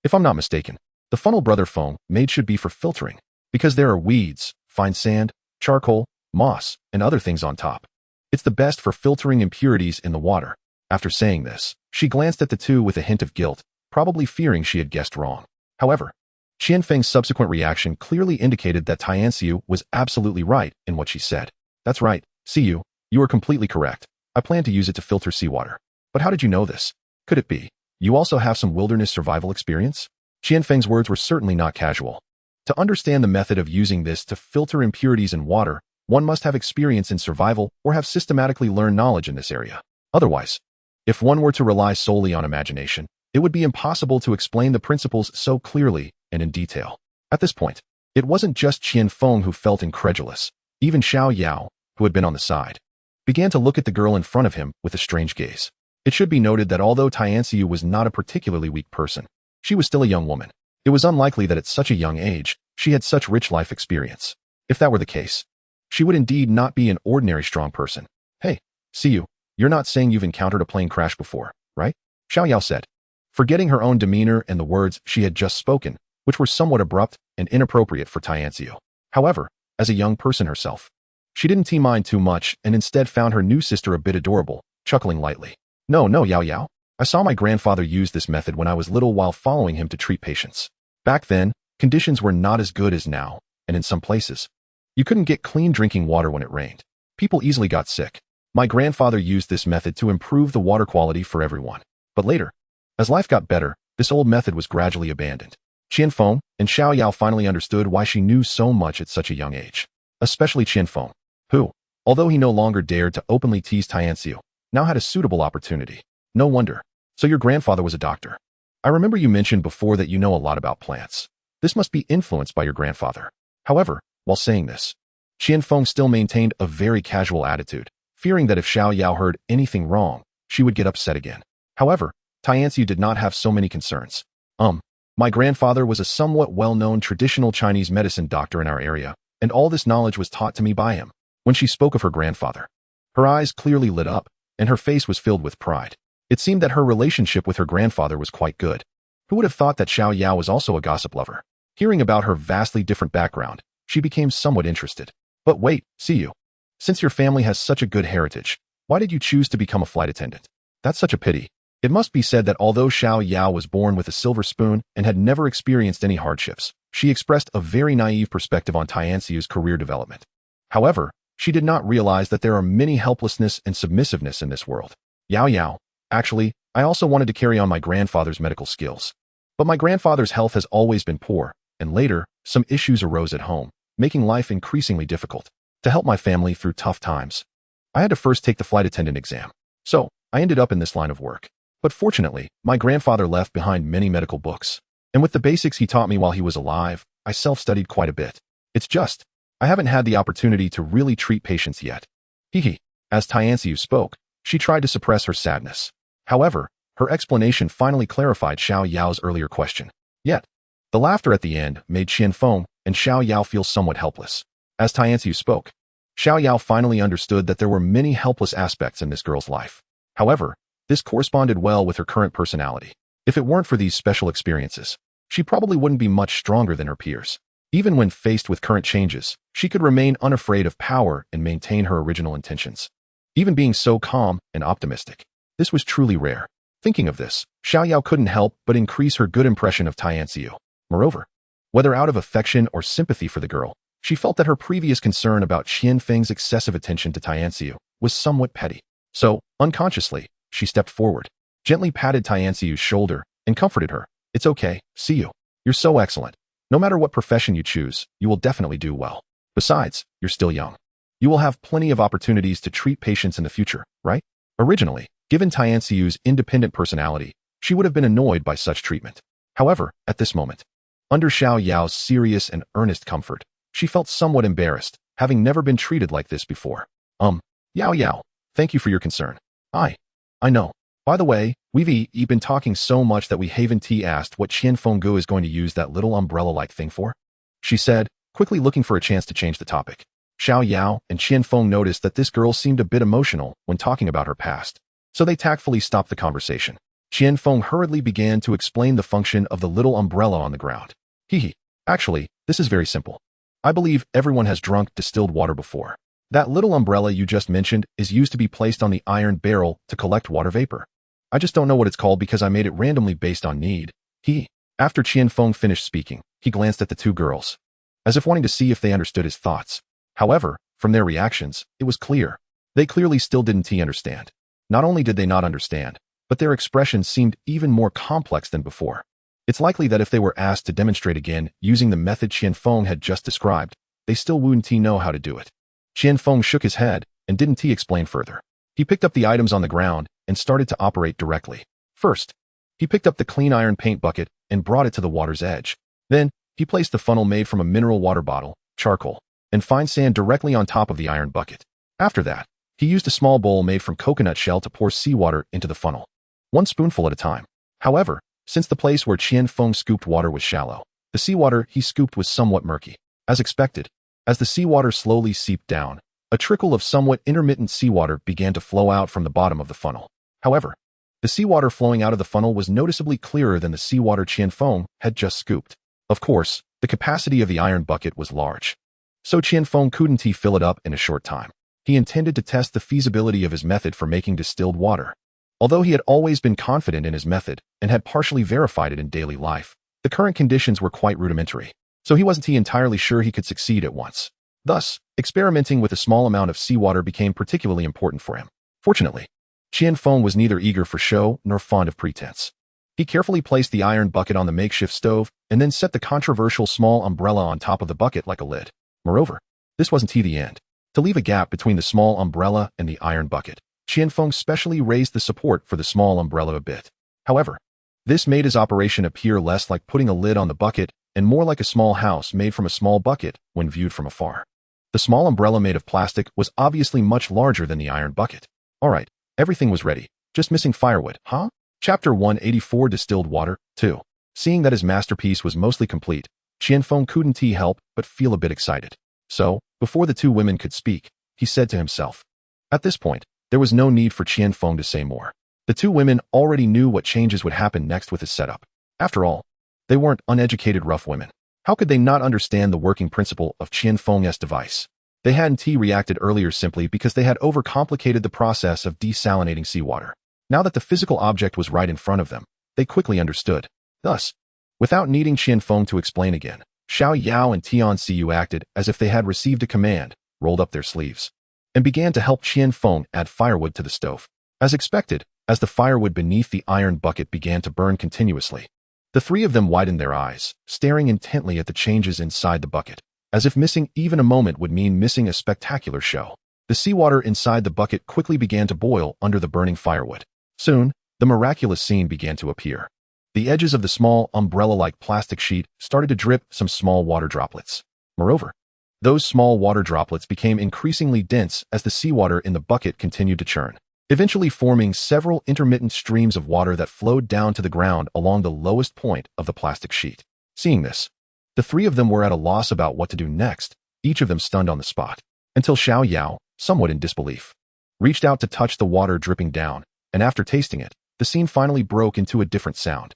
If I'm not mistaken, the funnel Brother Feng made should be for filtering, because there are weeds, fine sand, charcoal, moss, and other things on top. It's the best for filtering impurities in the water. After saying this, she glanced at the two with a hint of guilt, probably fearing she had guessed wrong. However, Qianfeng's subsequent reaction clearly indicated that Tian Xiu was absolutely right in what she said. That's right, Xiu, you are completely correct. I plan to use it to filter seawater. But how did you know this? Could it be You also have some wilderness survival experience? Qianfeng's words were certainly not casual. To understand the method of using this to filter impurities in water, one must have experience in survival or have systematically learned knowledge in this area. Otherwise, if one were to rely solely on imagination, it would be impossible to explain the principles so clearly and in detail. At this point, it wasn't just Qianfeng who felt incredulous. Even Xiao Yao, who had been on the side, began to look at the girl in front of him with a strange gaze. It should be noted that although Tianxiu was not a particularly weak person, she was still a young woman. It was unlikely that at such a young age, she had such rich life experience. If that were the case, she would indeed not be an ordinary strong person. Hey, see you. You're not saying you've encountered a plane crash before, right? Xiao Yao said, forgetting her own demeanor and the words she had just spoken, which were somewhat abrupt and inappropriate for Tianxiu. However, as a young person herself, she didn't mind too much and instead found her new sister a bit adorable, chuckling lightly. No, Yao Yao. I saw my grandfather use this method when I was little while following him to treat patients. Back then, conditions were not as good as now, and in some places, you couldn't get clean drinking water when it rained. People easily got sick. My grandfather used this method to improve the water quality for everyone. But later, as life got better, this old method was gradually abandoned. Qianfeng and Xiao Yao finally understood why she knew so much at such a young age. Especially Qianfeng, who, although he no longer dared to openly tease Tianxiu, now had a suitable opportunity. No wonder. So your grandfather was a doctor. I remember you mentioned before that you know a lot about plants. This must be influenced by your grandfather. However, while saying this, Qianfeng still maintained a very casual attitude, fearing that if Xiao Yao heard anything wrong, she would get upset again. However, Tianxiu did not have so many concerns. My grandfather was a somewhat well-known traditional Chinese medicine doctor in our area, and all this knowledge was taught to me by him. When she spoke of her grandfather, her eyes clearly lit up, and her face was filled with pride. It seemed that her relationship with her grandfather was quite good. Who would have thought that Xiao Yao was also a gossip lover? Hearing about her vastly different background, she became somewhat interested. But wait, see you. Since your family has such a good heritage, why did you choose to become a flight attendant? That's such a pity. It must be said that although Xiao Yao was born with a silver spoon and had never experienced any hardships, she expressed a very naive perspective on Tianxiu's career development. However, she did not realize that there are many helplessness and submissiveness in this world. Yao, actually, I also wanted to carry on my grandfather's medical skills. But my grandfather's health has always been poor, and later, some issues arose at home, making life increasingly difficult. To help my family through tough times, I had to first take the flight attendant exam. So, I ended up in this line of work. But fortunately, my grandfather left behind many medical books. And with the basics he taught me while he was alive, I self-studied quite a bit. It's just, I haven't had the opportunity to really treat patients yet. As Tianxiu spoke, she tried to suppress her sadness. However, her explanation finally clarified Xiao Yao's earlier question. Yet, the laughter at the end made Qianfeng and Xiao Yao feel somewhat helpless. As Tianxiu spoke, Xiao Yao finally understood that there were many helpless aspects in this girl's life. However, this corresponded well with her current personality. If it weren't for these special experiences, she probably wouldn't be much stronger than her peers. Even when faced with current changes, she could remain unafraid of power and maintain her original intentions. Even being so calm and optimistic, this was truly rare. Thinking of this, Xiao Yao couldn't help but increase her good impression of Tianxiu. Moreover, whether out of affection or sympathy for the girl, she felt that her previous concern about Qianfeng's excessive attention to Tianxiu was somewhat petty. So, unconsciously, she stepped forward, gently patted Tianxiu's shoulder, and comforted her. It's okay, see you. You're so excellent. No matter what profession you choose, you will definitely do well. Besides, you're still young. You will have plenty of opportunities to treat patients in the future, right? Originally, given Tianxiu's independent personality, she would have been annoyed by such treatment. However, at this moment, under Xiao Yao's serious and earnest comfort, she felt somewhat embarrassed, having never been treated like this before. Yao, thank you for your concern. I know. By the way, we've been talking so much that we haven't asked what Qianfeng is going to use that little umbrella-like thing for? She said, quickly looking for a chance to change the topic. Xiao Yao and Qianfeng noticed that this girl seemed a bit emotional when talking about her past, so they tactfully stopped the conversation. Qianfeng hurriedly began to explain the function of the little umbrella on the ground. Actually, this is very simple. I believe everyone has drunk distilled water before. That little umbrella you just mentioned is used to be placed on the iron barrel to collect water vapor. I just don't know what it's called because I made it randomly based on need. After Qianfeng finished speaking, he glanced at the two girls, as if wanting to see if they understood his thoughts. However, from their reactions, it was clear. They clearly still didn't understand. Not only did they not understand, but their expressions seemed even more complex than before. It's likely that if they were asked to demonstrate again using the method Qianfeng had just described, they still wouldn't know how to do it. Qianfeng shook his head and didn't explain further. He picked up the items on the ground and started to operate directly. First, he picked up the clean iron paint bucket and brought it to the water's edge. Then, he placed the funnel made from a mineral water bottle, charcoal, and fine sand directly on top of the iron bucket. After that, he used a small bowl made from coconut shell to pour seawater into the funnel, one spoonful at a time. However, since the place where Qianfeng scooped water was shallow, the seawater he scooped was somewhat murky. As expected, as the seawater slowly seeped down, a trickle of somewhat intermittent seawater began to flow out from the bottom of the funnel. However, the seawater flowing out of the funnel was noticeably clearer than the seawater Qianfeng had just scooped. Of course, the capacity of the iron bucket was large, so Qianfeng couldn't fill it up in a short time. He intended to test the feasibility of his method for making distilled water. Although he had always been confident in his method and had partially verified it in daily life, the current conditions were quite rudimentary, so he wasn't entirely sure he could succeed at once. Thus, experimenting with a small amount of seawater became particularly important for him. Fortunately, Qianfeng was neither eager for show nor fond of pretense. He carefully placed the iron bucket on the makeshift stove and then set the controversial small umbrella on top of the bucket like a lid. Moreover, this wasn't the end. To leave a gap between the small umbrella and the iron bucket, Qianfeng specially raised the support for the small umbrella a bit. However, this made his operation appear less like putting a lid on the bucket and more like a small house made from a small bucket when viewed from afar. The small umbrella made of plastic was obviously much larger than the iron bucket. Alright, everything was ready, just missing firewood, huh? Chapter 184 Distilled Water 2. Seeing that his masterpiece was mostly complete, Qianfeng couldn't help but feel a bit excited. So, before the two women could speak, he said to himself. At this point, there was no need for Qianfeng to say more. The two women already knew what changes would happen next with his setup. After all, they weren't uneducated rough women. How could they not understand the working principle of Qianfeng's device? They hadn't reacted earlier simply because they had overcomplicated the process of desalinating seawater. Now that the physical object was right in front of them, they quickly understood. Thus, without needing Qianfeng to explain again, Xiao Yao and Tian Xiu acted as if they had received a command, rolled up their sleeves, and began to help Qianfeng add firewood to the stove. As expected, as the firewood beneath the iron bucket began to burn continuously, the three of them widened their eyes, staring intently at the changes inside the bucket, as if missing even a moment would mean missing a spectacular show. The seawater inside the bucket quickly began to boil under the burning firewood. Soon, the miraculous scene began to appear. The edges of the small umbrella-like plastic sheet started to drip some small water droplets. Moreover, those small water droplets became increasingly dense as the seawater in the bucket continued to churn, eventually forming several intermittent streams of water that flowed down to the ground along the lowest point of the plastic sheet. Seeing this, the three of them were at a loss about what to do next, each of them stunned on the spot, until Xiao Yao, somewhat in disbelief, reached out to touch the water dripping down, and after tasting it, the scene finally broke into a different sound.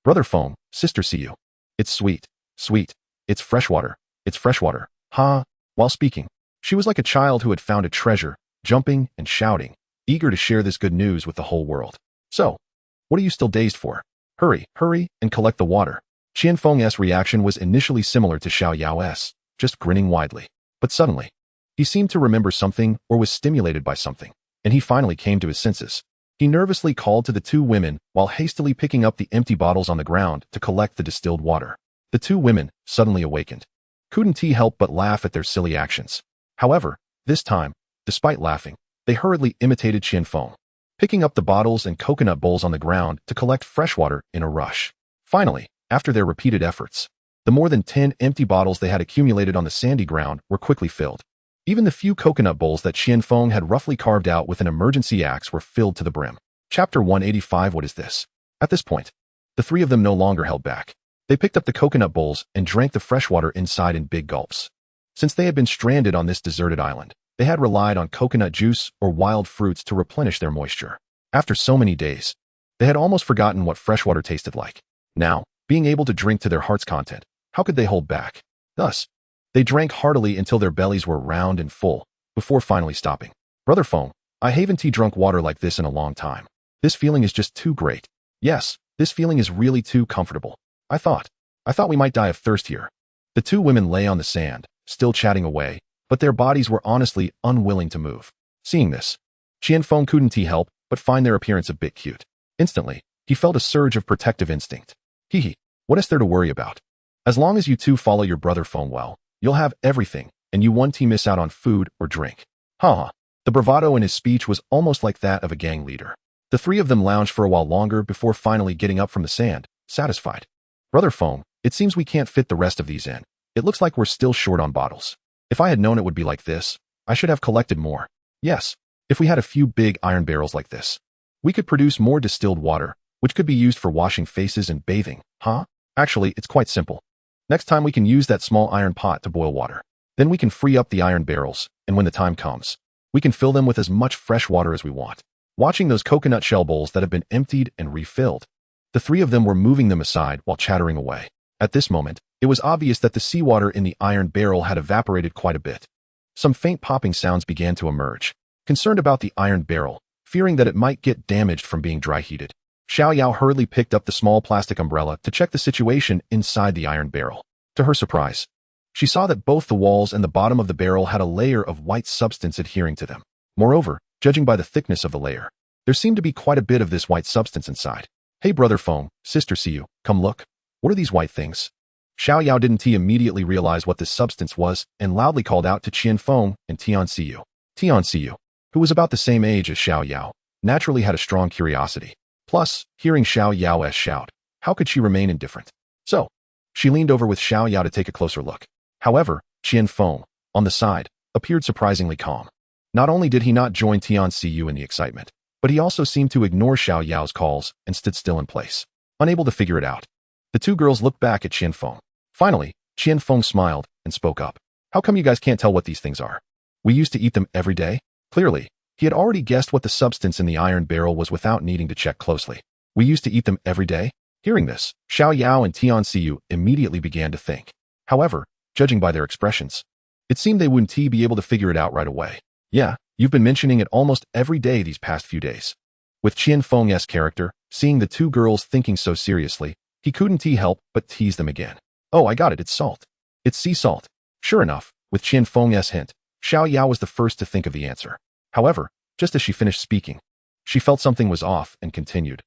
Brother Feng, sister Xiu. It's sweet, sweet. It's freshwater, ha. While speaking, she was like a child who had found a treasure, jumping and shouting, eager to share this good news with the whole world. So, what are you still dazed for? Hurry, hurry, and collect the water. Qianfeng's reaction was initially similar to Xiao Yao's, just grinning widely. But suddenly, he seemed to remember something or was stimulated by something, and he finally came to his senses. He nervously called to the two women while hastily picking up the empty bottles on the ground to collect the distilled water. The two women, suddenly awakened, couldn't help but laugh at their silly actions. However, this time, despite laughing, they hurriedly imitated Qianfeng, picking up the bottles and coconut bowls on the ground to collect fresh water in a rush. Finally, after their repeated efforts, the more than 10 empty bottles they had accumulated on the sandy ground were quickly filled. Even the few coconut bowls that Qianfeng had roughly carved out with an emergency axe were filled to the brim. Chapter 185 What is this? At this point, the three of them no longer held back. They picked up the coconut bowls and drank the fresh water inside in big gulps. Since they had been stranded on this deserted island, they had relied on coconut juice or wild fruits to replenish their moisture. After so many days, they had almost forgotten what fresh water tasted like. Now, being able to drink to their heart's content, how could they hold back? Thus, they drank heartily until their bellies were round and full, before finally stopping. Brother Feng, I haven't drunk water like this in a long time. This feeling is just too great. Yes, this feeling is really too comfortable. I thought we might die of thirst here. The two women lay on the sand, still chatting away, but their bodies were honestly unwilling to move. Seeing this, Qianfeng couldn't help but find their appearance a bit cute. Instantly, he felt a surge of protective instinct. Hee, what is there to worry about? As long as you two follow your brother Feng well, you'll have everything, and you won't miss out on food or drink. Ha. The bravado in his speech was almost like that of a gang leader. The three of them lounged for a while longer before finally getting up from the sand, satisfied. Brother Feng, it seems we can't fit the rest of these in. It looks like we're still short on bottles. If I had known it would be like this, I should have collected more. Yes, if we had a few big iron barrels like this, we could produce more distilled water, which could be used for washing faces and bathing, huh? Actually, it's quite simple. Next time we can use that small iron pot to boil water. Then we can free up the iron barrels, and when the time comes, we can fill them with as much fresh water as we want. Watching those coconut shell bowls that have been emptied and refilled, the three of them were moving them aside while chattering away. At this moment, it was obvious that the seawater in the iron barrel had evaporated quite a bit. Some faint popping sounds began to emerge. Concerned about the iron barrel, fearing that it might get damaged from being dry-heated, Xiao Yao hurriedly picked up the small plastic umbrella to check the situation inside the iron barrel. To her surprise, she saw that both the walls and the bottom of the barrel had a layer of white substance adhering to them. Moreover, judging by the thickness of the layer, there seemed to be quite a bit of this white substance inside. Hey brother Feng, sister Siyu, come look. What are these white things? Xiao Yao didn't immediately realize what this substance was and loudly called out to Qian Feng and Tian Siyu. Tian Siyu, who was about the same age as Xiao Yao, naturally had a strong curiosity. Plus, hearing Xiao Yao's shout, how could she remain indifferent? So, she leaned over with Xiao Yao to take a closer look. However, Qian Feng, on the side, appeared surprisingly calm. Not only did he not join Tian Siyu in the excitement, but he also seemed to ignore Xiao Yao's calls and stood still in place, unable to figure it out. The two girls looked back at Qian Feng. Finally, Qian Feng smiled and spoke up. How come you guys can't tell what these things are? We used to eat them every day? Clearly, he had already guessed what the substance in the iron barrel was without needing to check closely. We used to eat them every day? Hearing this, Xiao Yao and Tian Siyu immediately began to think. However, judging by their expressions, it seemed they wouldn't be able to figure it out right away. Yeah, you've been mentioning it almost every day these past few days. With Qian Feng's character, seeing the two girls thinking so seriously, he couldn't help but tease them again. Oh, I got it, it's salt. It's sea salt. Sure enough, with Qian Feng's hint, Xiao Yao was the first to think of the answer. However, just as she finished speaking, she felt something was off and continued,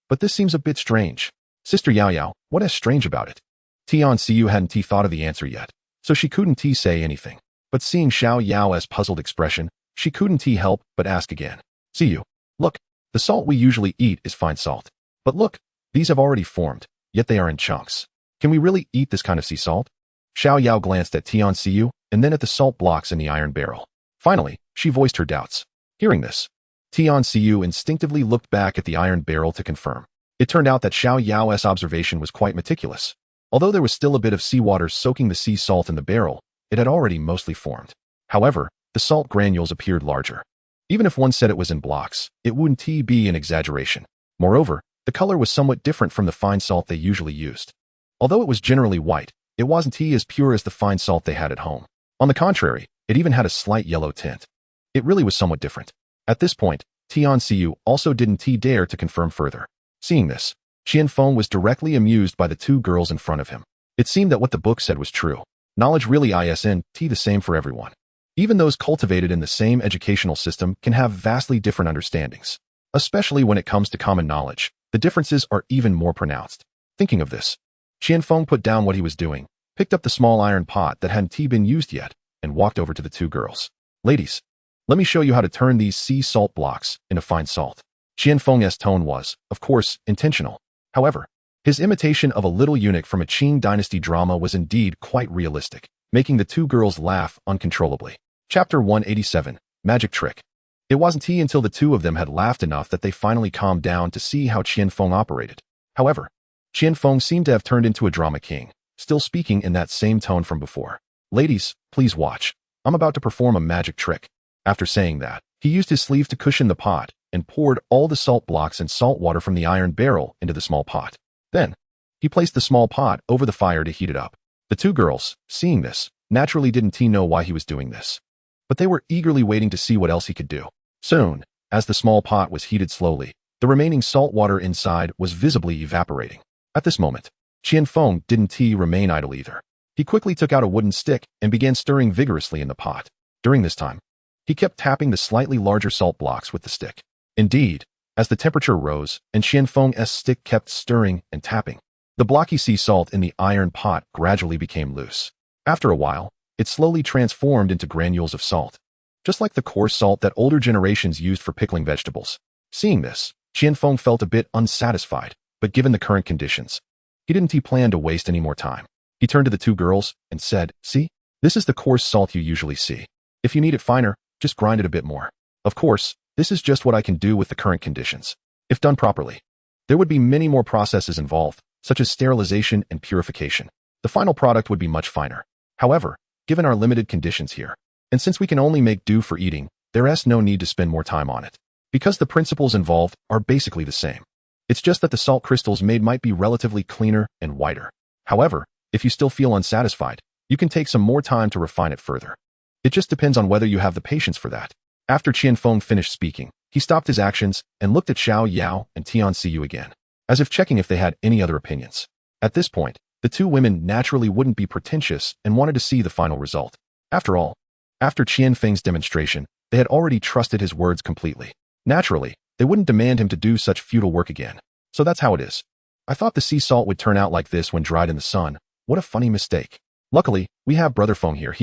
But this seems a bit strange. Sister Yao Yao, what is strange about it? Tian Siyu hadn't thought of the answer yet, so she couldn't say anything. But seeing Xiao Yao's puzzled expression, she couldn't help but ask again. Siyu, look, the salt we usually eat is fine salt. But look, these have already formed, yet they are in chunks. Can we really eat this kind of sea salt? Xiao Yao glanced at Tian Siyu and then at the salt blocks in the iron barrel. Finally, she voiced her doubts. Hearing this, Tian Siyu instinctively looked back at the iron barrel to confirm. It turned out that Xiao Yao's observation was quite meticulous. Although there was still a bit of seawater soaking the sea salt in the barrel, it had already mostly formed. However, the salt granules appeared larger. Even if one said it was in blocks, it wouldn't be an exaggeration. Moreover, the color was somewhat different from the fine salt they usually used. Although it was generally white, it wasn't as pure as the fine salt they had at home. On the contrary, it even had a slight yellow tint. It really was somewhat different. At this point, Tian Siyu also didn't dare to confirm further. Seeing this, Qian Feng was directly amused by the two girls in front of him. It seemed that what the book said was true. Knowledge really isn't the same for everyone. Even those cultivated in the same educational system can have vastly different understandings. Especially when it comes to common knowledge, the differences are even more pronounced. Thinking of this, Qian Feng put down what he was doing, picked up the small iron pot that hadn't been used yet, and walked over to the two girls. Ladies, let me show you how to turn these sea salt blocks into fine salt. Qian Feng's tone was, of course, intentional. However, his imitation of a little eunuch from a Qing dynasty drama was indeed quite realistic, making the two girls laugh uncontrollably. Chapter 187, Magic Trick. It wasn't until the two of them had laughed enough that they finally calmed down to see how Qian Feng operated. However, Qian Feng seemed to have turned into a drama king, still speaking in that same tone from before. Ladies, please watch. I'm about to perform a magic trick. After saying that, he used his sleeve to cushion the pot and poured all the salt blocks and salt water from the iron barrel into the small pot. Then, he placed the small pot over the fire to heat it up. The two girls, seeing this, naturally didn't know why he was doing this. But they were eagerly waiting to see what else he could do. Soon, as the small pot was heated slowly, the remaining salt water inside was visibly evaporating. At this moment, Qian Feng didn't remain idle either. He quickly took out a wooden stick and began stirring vigorously in the pot. During this time, he kept tapping the slightly larger salt blocks with the stick. Indeed, as the temperature rose and Qianfeng's stick kept stirring and tapping, the blocky sea salt in the iron pot gradually became loose. After a while, it slowly transformed into granules of salt, just like the coarse salt that older generations used for pickling vegetables. Seeing this, Qianfeng felt a bit unsatisfied, but given the current conditions, he didn't plan to waste any more time. He turned to the two girls and said, "See, this is the coarse salt you usually see. If you need it finer, just grind it a bit more. Of course, this is just what I can do with the current conditions. If done properly, there would be many more processes involved, such as sterilization and purification. The final product would be much finer. However, given our limited conditions here, and since we can only make do for eating, there is no need to spend more time on it, because the principles involved are basically the same. It's just that the salt crystals made might be relatively cleaner and whiter. However, if you still feel unsatisfied, you can take some more time to refine it further. It just depends on whether you have the patience for that." After Qianfeng finished speaking, he stopped his actions and looked at Xiao Yao and Tian Xiu again, as if checking if they had any other opinions. At this point, the two women naturally wouldn't be pretentious and wanted to see the final result. After all, after Qianfeng's demonstration, they had already trusted his words completely. Naturally, they wouldn't demand him to do such futile work again. So that's how it is. I thought the sea salt would turn out like this when dried in the sun. What a funny mistake. Luckily, we have Brother Feng here.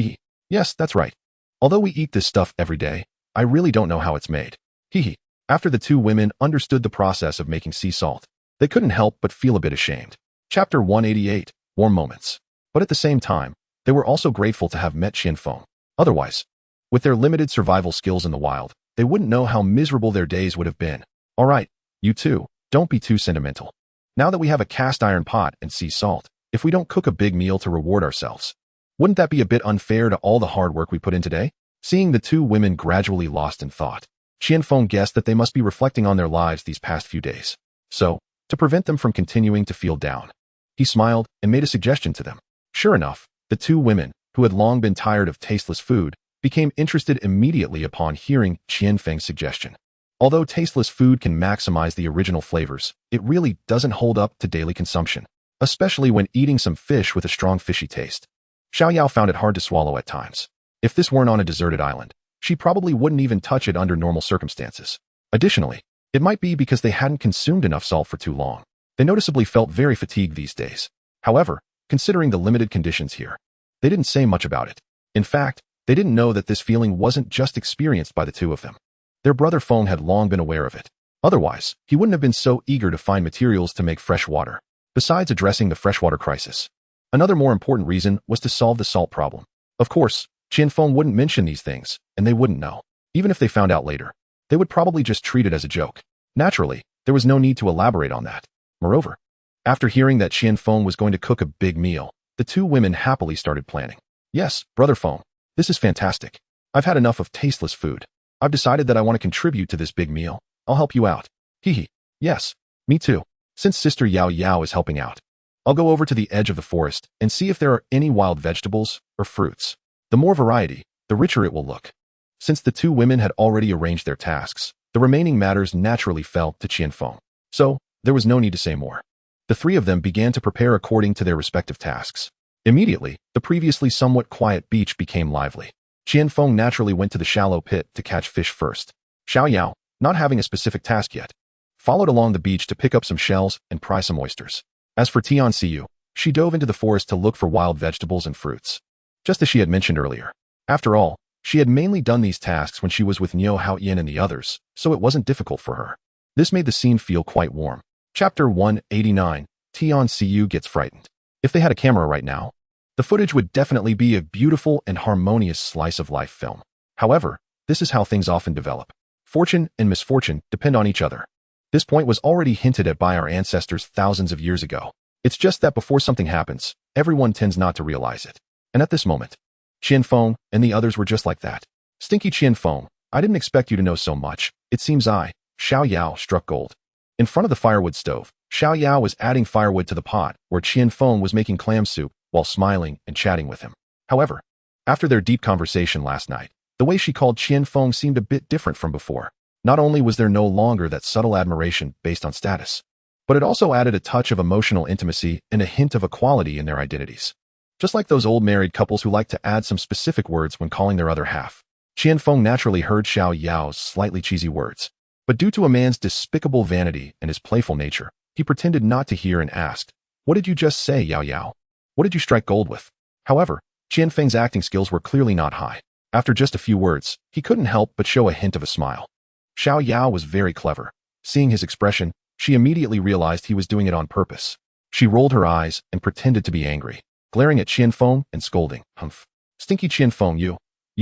Yes, that's right. Although we eat this stuff every day, I really don't know how it's made. After the two women understood the process of making sea salt, they couldn't help but feel a bit ashamed. Chapter 188, Warm Moments. But at the same time, they were also grateful to have met Qianfeng. Otherwise, with their limited survival skills in the wild, they wouldn't know how miserable their days would have been. All right, you two, don't be too sentimental. Now that we have a cast iron pot and sea salt, if we don't cook a big meal to reward ourselves, wouldn't that be a bit unfair to all the hard work we put in today? Seeing the two women gradually lost in thought, Qianfeng guessed that they must be reflecting on their lives these past few days. So, to prevent them from continuing to feel down, he smiled and made a suggestion to them. Sure enough, the two women, who had long been tired of tasteless food, became interested immediately upon hearing Qianfeng's suggestion. Although tasteless food can maximize the original flavors, it really doesn't hold up to daily consumption, especially when eating some fish with a strong fishy taste. Xiao Yao found it hard to swallow at times. If this weren't on a deserted island, she probably wouldn't even touch it under normal circumstances. Additionally, it might be because they hadn't consumed enough salt for too long. They noticeably felt very fatigued these days. However, considering the limited conditions here, they didn't say much about it. In fact, they didn't know that this feeling wasn't just experienced by the two of them. Their brother Feng had long been aware of it. Otherwise, he wouldn't have been so eager to find materials to make fresh water. Besides addressing the freshwater crisis, another more important reason was to solve the salt problem. Of course, Qianfeng wouldn't mention these things, and they wouldn't know. Even if they found out later, they would probably just treat it as a joke. Naturally, there was no need to elaborate on that. Moreover, after hearing that Qianfeng was going to cook a big meal, the two women happily started planning. Yes, Brother Feng, this is fantastic. I've had enough of tasteless food. I've decided that I want to contribute to this big meal. I'll help you out. Yes, me too. Since Sister Yao Yao is helping out, I'll go over to the edge of the forest and see if there are any wild vegetables or fruits. The more variety, the richer it will look. Since the two women had already arranged their tasks, the remaining matters naturally fell to Qianfeng. So, there was no need to say more. The three of them began to prepare according to their respective tasks. Immediately, the previously somewhat quiet beach became lively. Qianfeng naturally went to the shallow pit to catch fish first. Xiao Yao, not having a specific task yet, followed along the beach to pick up some shells and pry some oysters. As for Tian Xiu, she dove into the forest to look for wild vegetables and fruits. Just as she had mentioned earlier. After all, she had mainly done these tasks when she was with Niu Haoyan and the others, so it wasn't difficult for her. This made the scene feel quite warm. Chapter 189, Tian Xiu Gets Frightened. If they had a camera right now, the footage would definitely be a beautiful and harmonious slice of life film. However, this is how things often develop. Fortune and misfortune depend on each other. This point was already hinted at by our ancestors thousands of years ago. It's just that before something happens, everyone tends not to realize it. And at this moment, Qianfeng and the others were just like that. Stinky Qianfeng, I didn't expect you to know so much. It seems Xiao Yao, struck gold. In front of the firewood stove, Xiao Yao was adding firewood to the pot where Qianfeng was making clam soup while smiling and chatting with him. However, after their deep conversation last night, the way she called Qianfeng seemed a bit different from before. Not only was there no longer that subtle admiration based on status, but it also added a touch of emotional intimacy and a hint of equality in their identities. Just like those old married couples who like to add some specific words when calling their other half. Qianfeng naturally heard Xiao Yao's slightly cheesy words. But due to a man's despicable vanity and his playful nature, he pretended not to hear and asked, "What did you just say, Yao Yao? What did you strike gold with?" However, Qian Feng's acting skills were clearly not high. After just a few words, he couldn't help but show a hint of a smile. Xiao Yao was very clever. Seeing his expression, she immediately realized he was doing it on purpose. She rolled her eyes and pretended to be angry, glaring at Qian Feng and scolding, "Humph. Stinky Qian Feng, you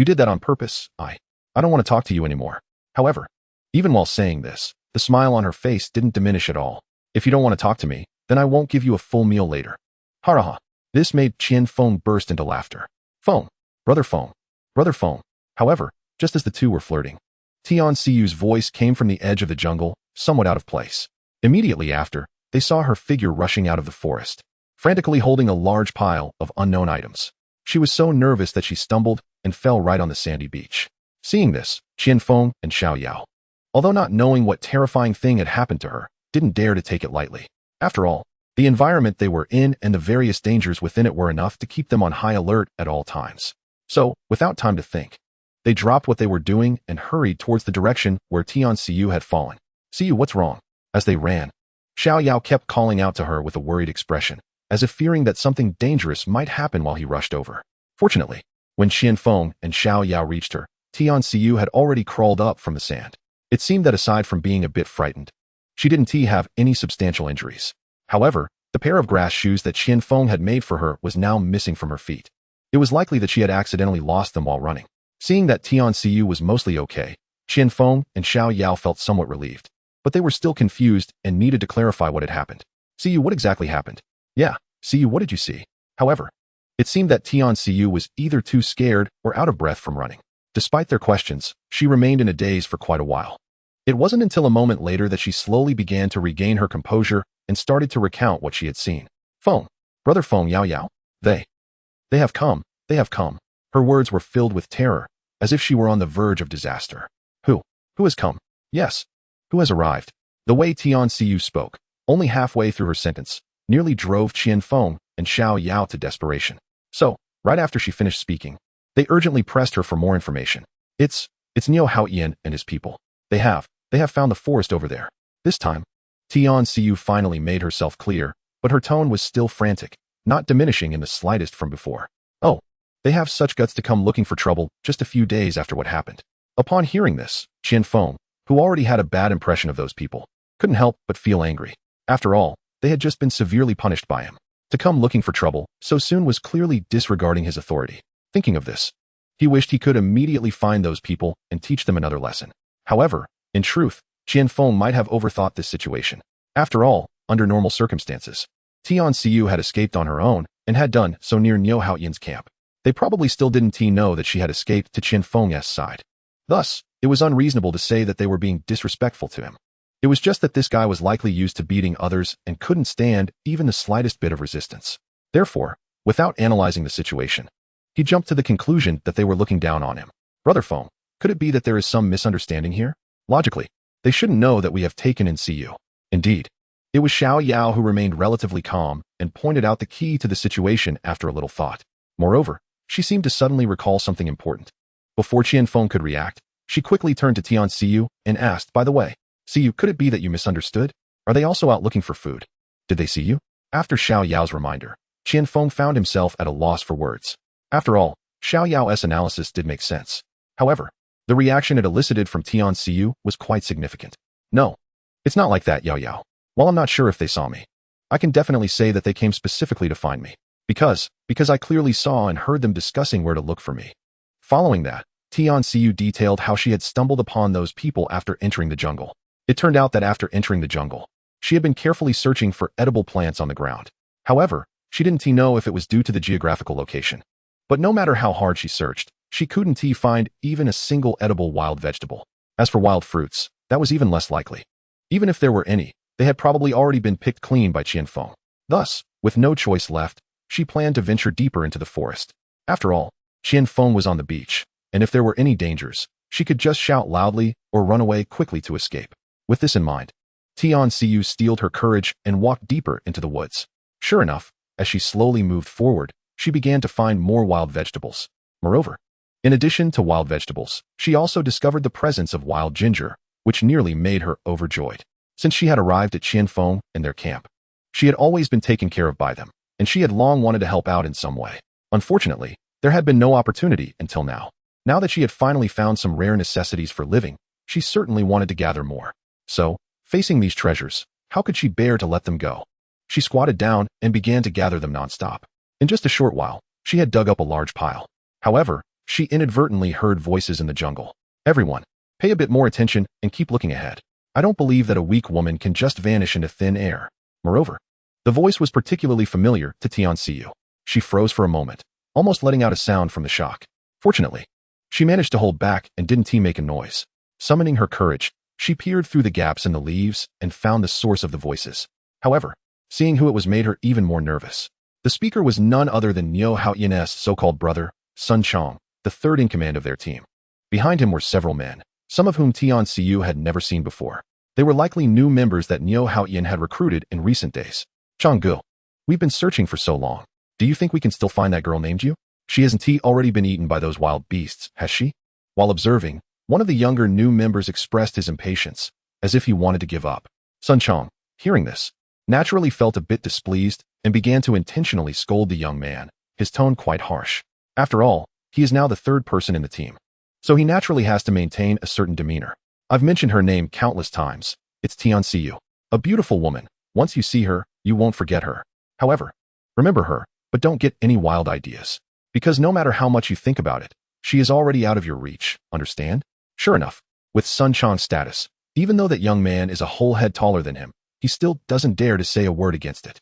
did that on purpose. I don't want to talk to you anymore." However, even while saying this, the smile on her face didn't diminish at all. "If you don't want to talk to me, then I won't give you a full meal later." Haraha. This made Qian Feng burst into laughter. Feng. Brother Feng. Brother Feng. However, just as the two were flirting, Tian Siyu's voice came from the edge of the jungle, somewhat out of place. Immediately after, they saw her figure rushing out of the forest, frantically holding a large pile of unknown items. She was so nervous that she stumbled and fell right on the sandy beach. Seeing this, Qian Feng and Xiao Yao, although not knowing what terrifying thing had happened to her, didn't dare to take it lightly. After all, the environment they were in and the various dangers within it were enough to keep them on high alert at all times. So, without time to think, they dropped what they were doing and hurried towards the direction where Tian Siyu had fallen. "Siyu, what's wrong?" As they ran, Xiao Yao kept calling out to her with a worried expression, as if fearing that something dangerous might happen while he rushed over. Fortunately, when Qian Feng and Xiao Yao reached her, Tian Siyu had already crawled up from the sand. It seemed that aside from being a bit frightened, she didn't have any substantial injuries. However, the pair of grass shoes that Qian Feng had made for her was now missing from her feet. It was likely that she had accidentally lost them while running. Seeing that Tian Siyu was mostly okay, Qian Feng and Xiao Yao felt somewhat relieved, but they were still confused and needed to clarify what had happened. "Siyu, what exactly happened?" "Yeah, Siyu, what did you see?" However, it seemed that Tian Siyu was either too scared or out of breath from running. Despite their questions, she remained in a daze for quite a while. It wasn't until a moment later that she slowly began to regain her composure and started to recount what she had seen. "Feng, Brother Feng, Yao Yao, they have come, they have come." Her words were filled with terror, as if she were on the verge of disaster. Who has come? Yes. Who has arrived?" The way Tian Siyu spoke, only halfway through her sentence, nearly drove Qian Feng and Xiao Yao to desperation. So, right after she finished speaking, they urgently pressed her for more information. It's Niu Haoyan and his people. They have found the forest over there." This time, Tian Siyu finally made herself clear, but her tone was still frantic, not diminishing in the slightest from before. "Oh, they have such guts to come looking for trouble just a few days after what happened." Upon hearing this, Qian Feng, who already had a bad impression of those people, couldn't help but feel angry. After all, they had just been severely punished by him. To come looking for trouble so soon was clearly disregarding his authority. Thinking of this, he wished he could immediately find those people and teach them another lesson. However, in truth, Qian Feng might have overthought this situation. After all, under normal circumstances, Tian Siyu had escaped on her own and had done so near Niu Haoyan's camp. They probably still didn't know that she had escaped to Qian Feng's side. Thus, it was unreasonable to say that they were being disrespectful to him. It was just that this guy was likely used to beating others and couldn't stand even the slightest bit of resistance. Therefore, without analyzing the situation, he jumped to the conclusion that they were looking down on him. "Brother Feng, could it be that there is some misunderstanding here? Logically, they shouldn't know that we have taken in Siyu." Indeed, it was Xiao Yao who remained relatively calm and pointed out the key to the situation after a little thought. Moreover, she seemed to suddenly recall something important. Before Qian Feng could react, she quickly turned to Tian Siyu and asked, "By the way, Siyu, could it be that you misunderstood? Are they also out looking for food? Did they see you?" After Xiao Yao's reminder, Qian Feng found himself at a loss for words. After all, Xiao Yao's analysis did make sense. However, the reaction it elicited from Tian Siyu was quite significant. "No, it's not like that, Yao Yao. While I'm not sure if they saw me, I can definitely say that they came specifically to find me. Because I clearly saw and heard them discussing where to look for me." Following that, Tian Siyu detailed how she had stumbled upon those people after entering the jungle. It turned out that after entering the jungle, she had been carefully searching for edible plants on the ground. However, she didn't know if it was due to the geographical location. But no matter how hard she searched, she couldn't find even a single edible wild vegetable. As for wild fruits, that was even less likely. Even if there were any, they had probably already been picked clean by Qian Feng. Thus, with no choice left, she planned to venture deeper into the forest. After all, Qian Feng was on the beach, and if there were any dangers, she could just shout loudly or run away quickly to escape. With this in mind, Tian Siyu steeled her courage and walked deeper into the woods. Sure enough, as she slowly moved forward, she began to find more wild vegetables. Moreover, in addition to wild vegetables, she also discovered the presence of wild ginger, which nearly made her overjoyed. Since she had arrived at Qianfeng and their camp, she had always been taken care of by them, and she had long wanted to help out in some way. Unfortunately, there had been no opportunity until now. Now that she had finally found some rare necessities for living, she certainly wanted to gather more. So, facing these treasures, how could she bear to let them go? She squatted down and began to gather them nonstop. In just a short while, she had dug up a large pile. However, she inadvertently heard voices in the jungle. Everyone, pay a bit more attention and keep looking ahead. I don't believe that a weak woman can just vanish into thin air. Moreover, the voice was particularly familiar to Tianxiu. She froze for a moment, almost letting out a sound from the shock. Fortunately, she managed to hold back and didn't make a noise. Summoning her courage, she peered through the gaps in the leaves and found the source of the voices. However, seeing who it was made her even more nervous. The speaker was none other than Niu Haoyan's so-called brother, Sun Chong, the third in command of their team. Behind him were several men, some of whom Tianxiu had never seen before. They were likely new members that Niu Haoyan had recruited in recent days. Changgu, we've been searching for so long. Do you think we can still find that girl named you? She hasn't already been eaten by those wild beasts, has she? While observing, one of the younger new members expressed his impatience, as if he wanted to give up. Sun Chong, hearing this, naturally felt a bit displeased and began to intentionally scold the young man, his tone quite harsh. After all, he is now the third person in the team, so he naturally has to maintain a certain demeanor. I've mentioned her name countless times. It's Tianxiu, a beautiful woman. Once you see her, you won't forget her. However, remember her, but don't get any wild ideas. Because no matter how much you think about it, she is already out of your reach, understand? Sure enough, with Sun Chong's status, even though that young man is a whole head taller than him, he still doesn't dare to say a word against it.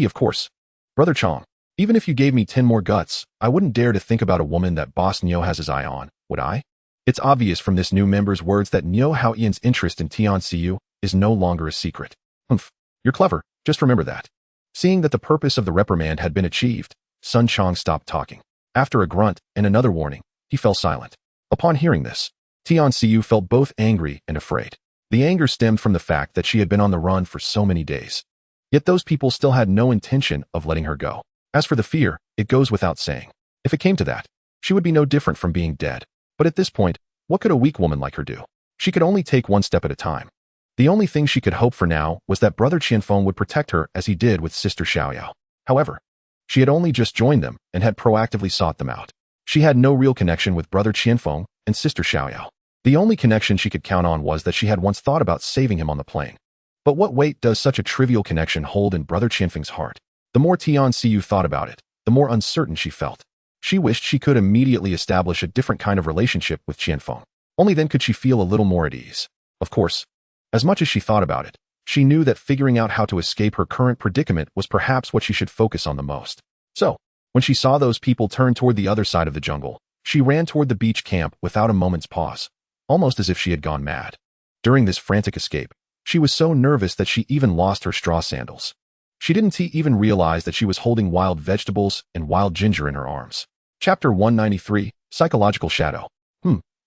Of course. Brother Chong, even if you gave me 10 more guts, I wouldn't dare to think about a woman that Boss Niu has his eye on, would I? It's obvious from this new member's words that Niu Haoyan's interest in Tianxiu is no longer a secret. Humph, you're clever, just remember that. Seeing that the purpose of the reprimand had been achieved, Sun Chong stopped talking. After a grunt and another warning, he fell silent. Upon hearing this, Tianxiu felt both angry and afraid. The anger stemmed from the fact that she had been on the run for so many days. Yet those people still had no intention of letting her go. As for the fear, it goes without saying. If it came to that, she would be no different from being dead. But at this point, what could a weak woman like her do? She could only take one step at a time. The only thing she could hope for now was that Brother Qianfeng would protect her as he did with Sister Xiaoyao. However, she had only just joined them and had proactively sought them out. She had no real connection with Brother Qianfeng and Sister Xiaoyao. The only connection she could count on was that she had once thought about saving him on the plane. But what weight does such a trivial connection hold in Brother Qianfeng's heart? The more Tianxiu thought about it, the more uncertain she felt. She wished she could immediately establish a different kind of relationship with Qianfeng. Only then could she feel a little more at ease. Of course, as much as she thought about it, she knew that figuring out how to escape her current predicament was perhaps what she should focus on the most. So, when she saw those people turn toward the other side of the jungle, she ran toward the beach camp without a moment's pause, almost as if she had gone mad. During this frantic escape, she was so nervous that she even lost her straw sandals. She didn't even realize that she was holding wild vegetables and wild ginger in her arms. Chapter 193, Psychological Shadow.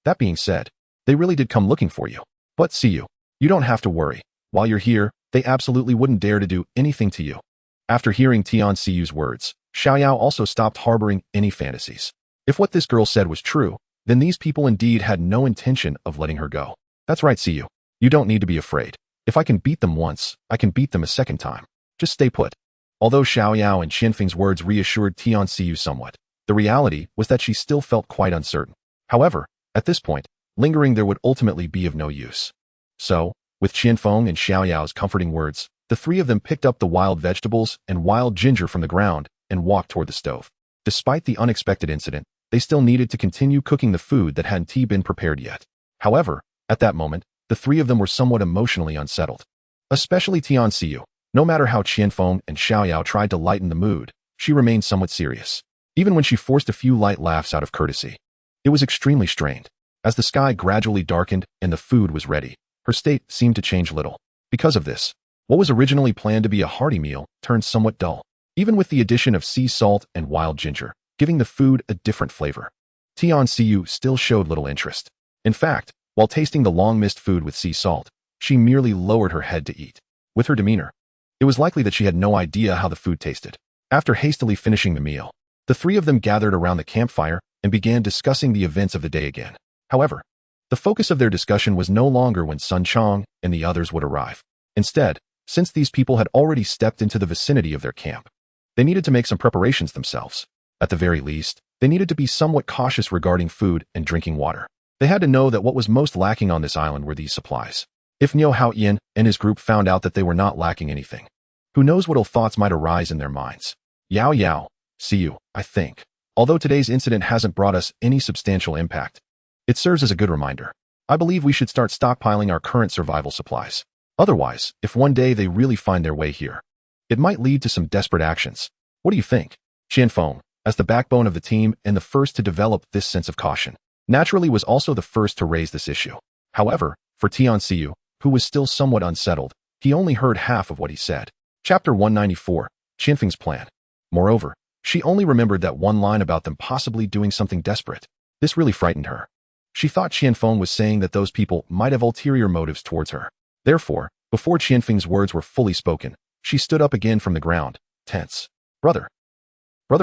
That being said, they really did come looking for you. But see you. You don't have to worry. While you're here, they absolutely wouldn't dare to do anything to you. After hearing Tianxiu's words, Xiaoyao also stopped harboring any fantasies. If what this girl said was true, then these people indeed had no intention of letting her go. That's right, see you. You don't need to be afraid. If I can beat them once, I can beat them a second time. Just stay put. Although Xiaoyao and Qianfeng's words reassured Tianxiu somewhat, the reality was that she still felt quite uncertain. However, at this point, lingering there would ultimately be of no use. So, with Qianfeng and Xiaoyao's comforting words, the three of them picked up the wild vegetables and wild ginger from the ground and walked toward the stove. Despite the unexpected incident, they still needed to continue cooking the food that hadn't been prepared yet. However, at that moment, the three of them were somewhat emotionally unsettled. Especially Tianxiu. No matter how Qianfeng and Xiaoyao tried to lighten the mood, she remained somewhat serious. Even when she forced a few light laughs out of courtesy, it was extremely strained. As the sky gradually darkened and the food was ready, her state seemed to change little. Because of this, what was originally planned to be a hearty meal turned somewhat dull, even with the addition of sea salt and wild ginger, giving the food a different flavor. Tianxiu still showed little interest. In fact, while tasting the long-missed food with sea salt, she merely lowered her head to eat. With her demeanor, it was likely that she had no idea how the food tasted. After hastily finishing the meal, the three of them gathered around the campfire and began discussing the events of the day again. However, The focus of their discussion was no longer when Sun Chong and the others would arrive. Instead, since these people had already stepped into the vicinity of their camp, they needed to make some preparations themselves. At the very least, they needed to be somewhat cautious regarding food and drinking water. They had to know that what was most lacking on this island were these supplies. If Niu Haoyan and his group found out that they were not lacking anything, who knows what ill thoughts might arise in their minds. Yao Yao, see you, I think. Although today's incident hasn't brought us any substantial impact, it serves as a good reminder. I believe we should start stockpiling our current survival supplies. Otherwise, if one day they really find their way here, it might lead to some desperate actions. What do you think? Qianfeng, as the backbone of the team and the first to develop this sense of caution, naturally was also the first to raise this issue. However, for Tian Xiu, who was still somewhat unsettled, he only heard half of what he said. Chapter 194, Qianfeng's plan. Moreover, she only remembered that one line about them possibly doing something desperate. This really frightened her. She thought Qianfeng was saying that those people might have ulterior motives towards her. Therefore, before Qianfeng's words were fully spoken, she stood up again from the ground, tense. Brother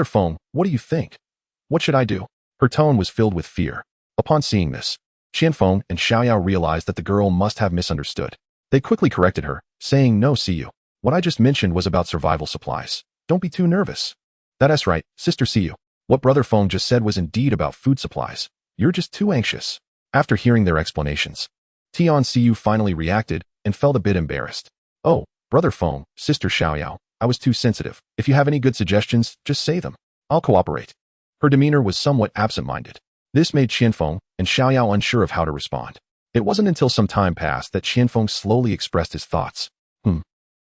Feng, what do you think? What should I do? Her tone was filled with fear. Upon seeing this, Qianfeng and Xiaoyao realized that the girl must have misunderstood. They quickly corrected her, saying, "No, Siyu. What I just mentioned was about survival supplies. Don't be too nervous." "That's right, Sister Siyu. What Brother Feng just said was indeed about food supplies. You're just too anxious." After hearing their explanations, Tian Siyu finally reacted and felt a bit embarrassed. "Oh, Brother Feng, Sister Xiaoyao, I was too sensitive. If you have any good suggestions, just say them. I'll cooperate." Her demeanor was somewhat absent-minded. This made Qianfeng and Xiaoyao unsure of how to respond. It wasn't until some time passed that Qianfeng slowly expressed his thoughts.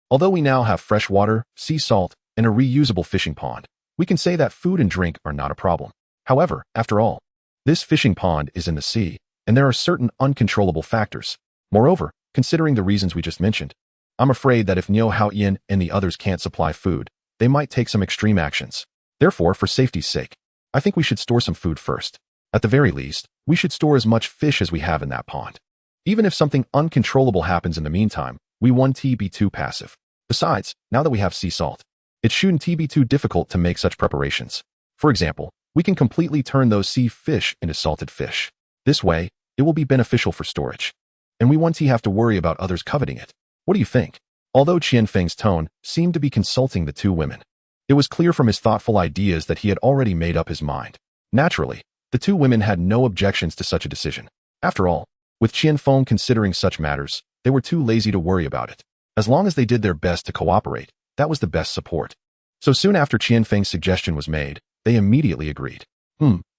Although we now have fresh water, sea salt, and a reusable fishing pond, we can say that food and drink are not a problem. However, after all, this fishing pond is in the sea, and there are certain uncontrollable factors. Moreover, considering the reasons we just mentioned, I'm afraid that if Niu Haoyan and the others can't supply food, they might take some extreme actions. Therefore, for safety's sake, I think we should store some food first. At the very least, we should store as much fish as we have in that pond. Even if something uncontrollable happens in the meantime, we won't be too passive. Besides, now that we have sea salt, it shouldn't be too difficult to make such preparations. For example, we can completely turn those sea fish into salted fish. This way, it will be beneficial for storage. And we won't have to worry about others coveting it. What do you think? Although Qianfeng's tone seemed to be consulting the two women, it was clear from his thoughtful ideas that he had already made up his mind. Naturally, the two women had no objections to such a decision. After all, with Qianfeng considering such matters, they were too lazy to worry about it. As long as they did their best to cooperate, that was the best support. So soon after Qianfeng's suggestion was made, they immediately agreed.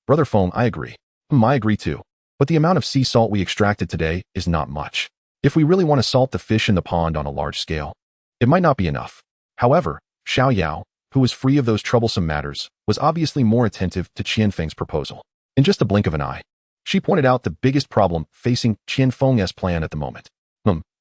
Brother Feng, I agree. I agree too. But the amount of sea salt we extracted today is not much. If we really want to salt the fish in the pond on a large scale, it might not be enough. However, Xiaoyao, who was free of those troublesome matters, was obviously more attentive to Qianfeng's proposal. In just a blink of an eye, she pointed out the biggest problem facing Qianfeng's plan at the moment.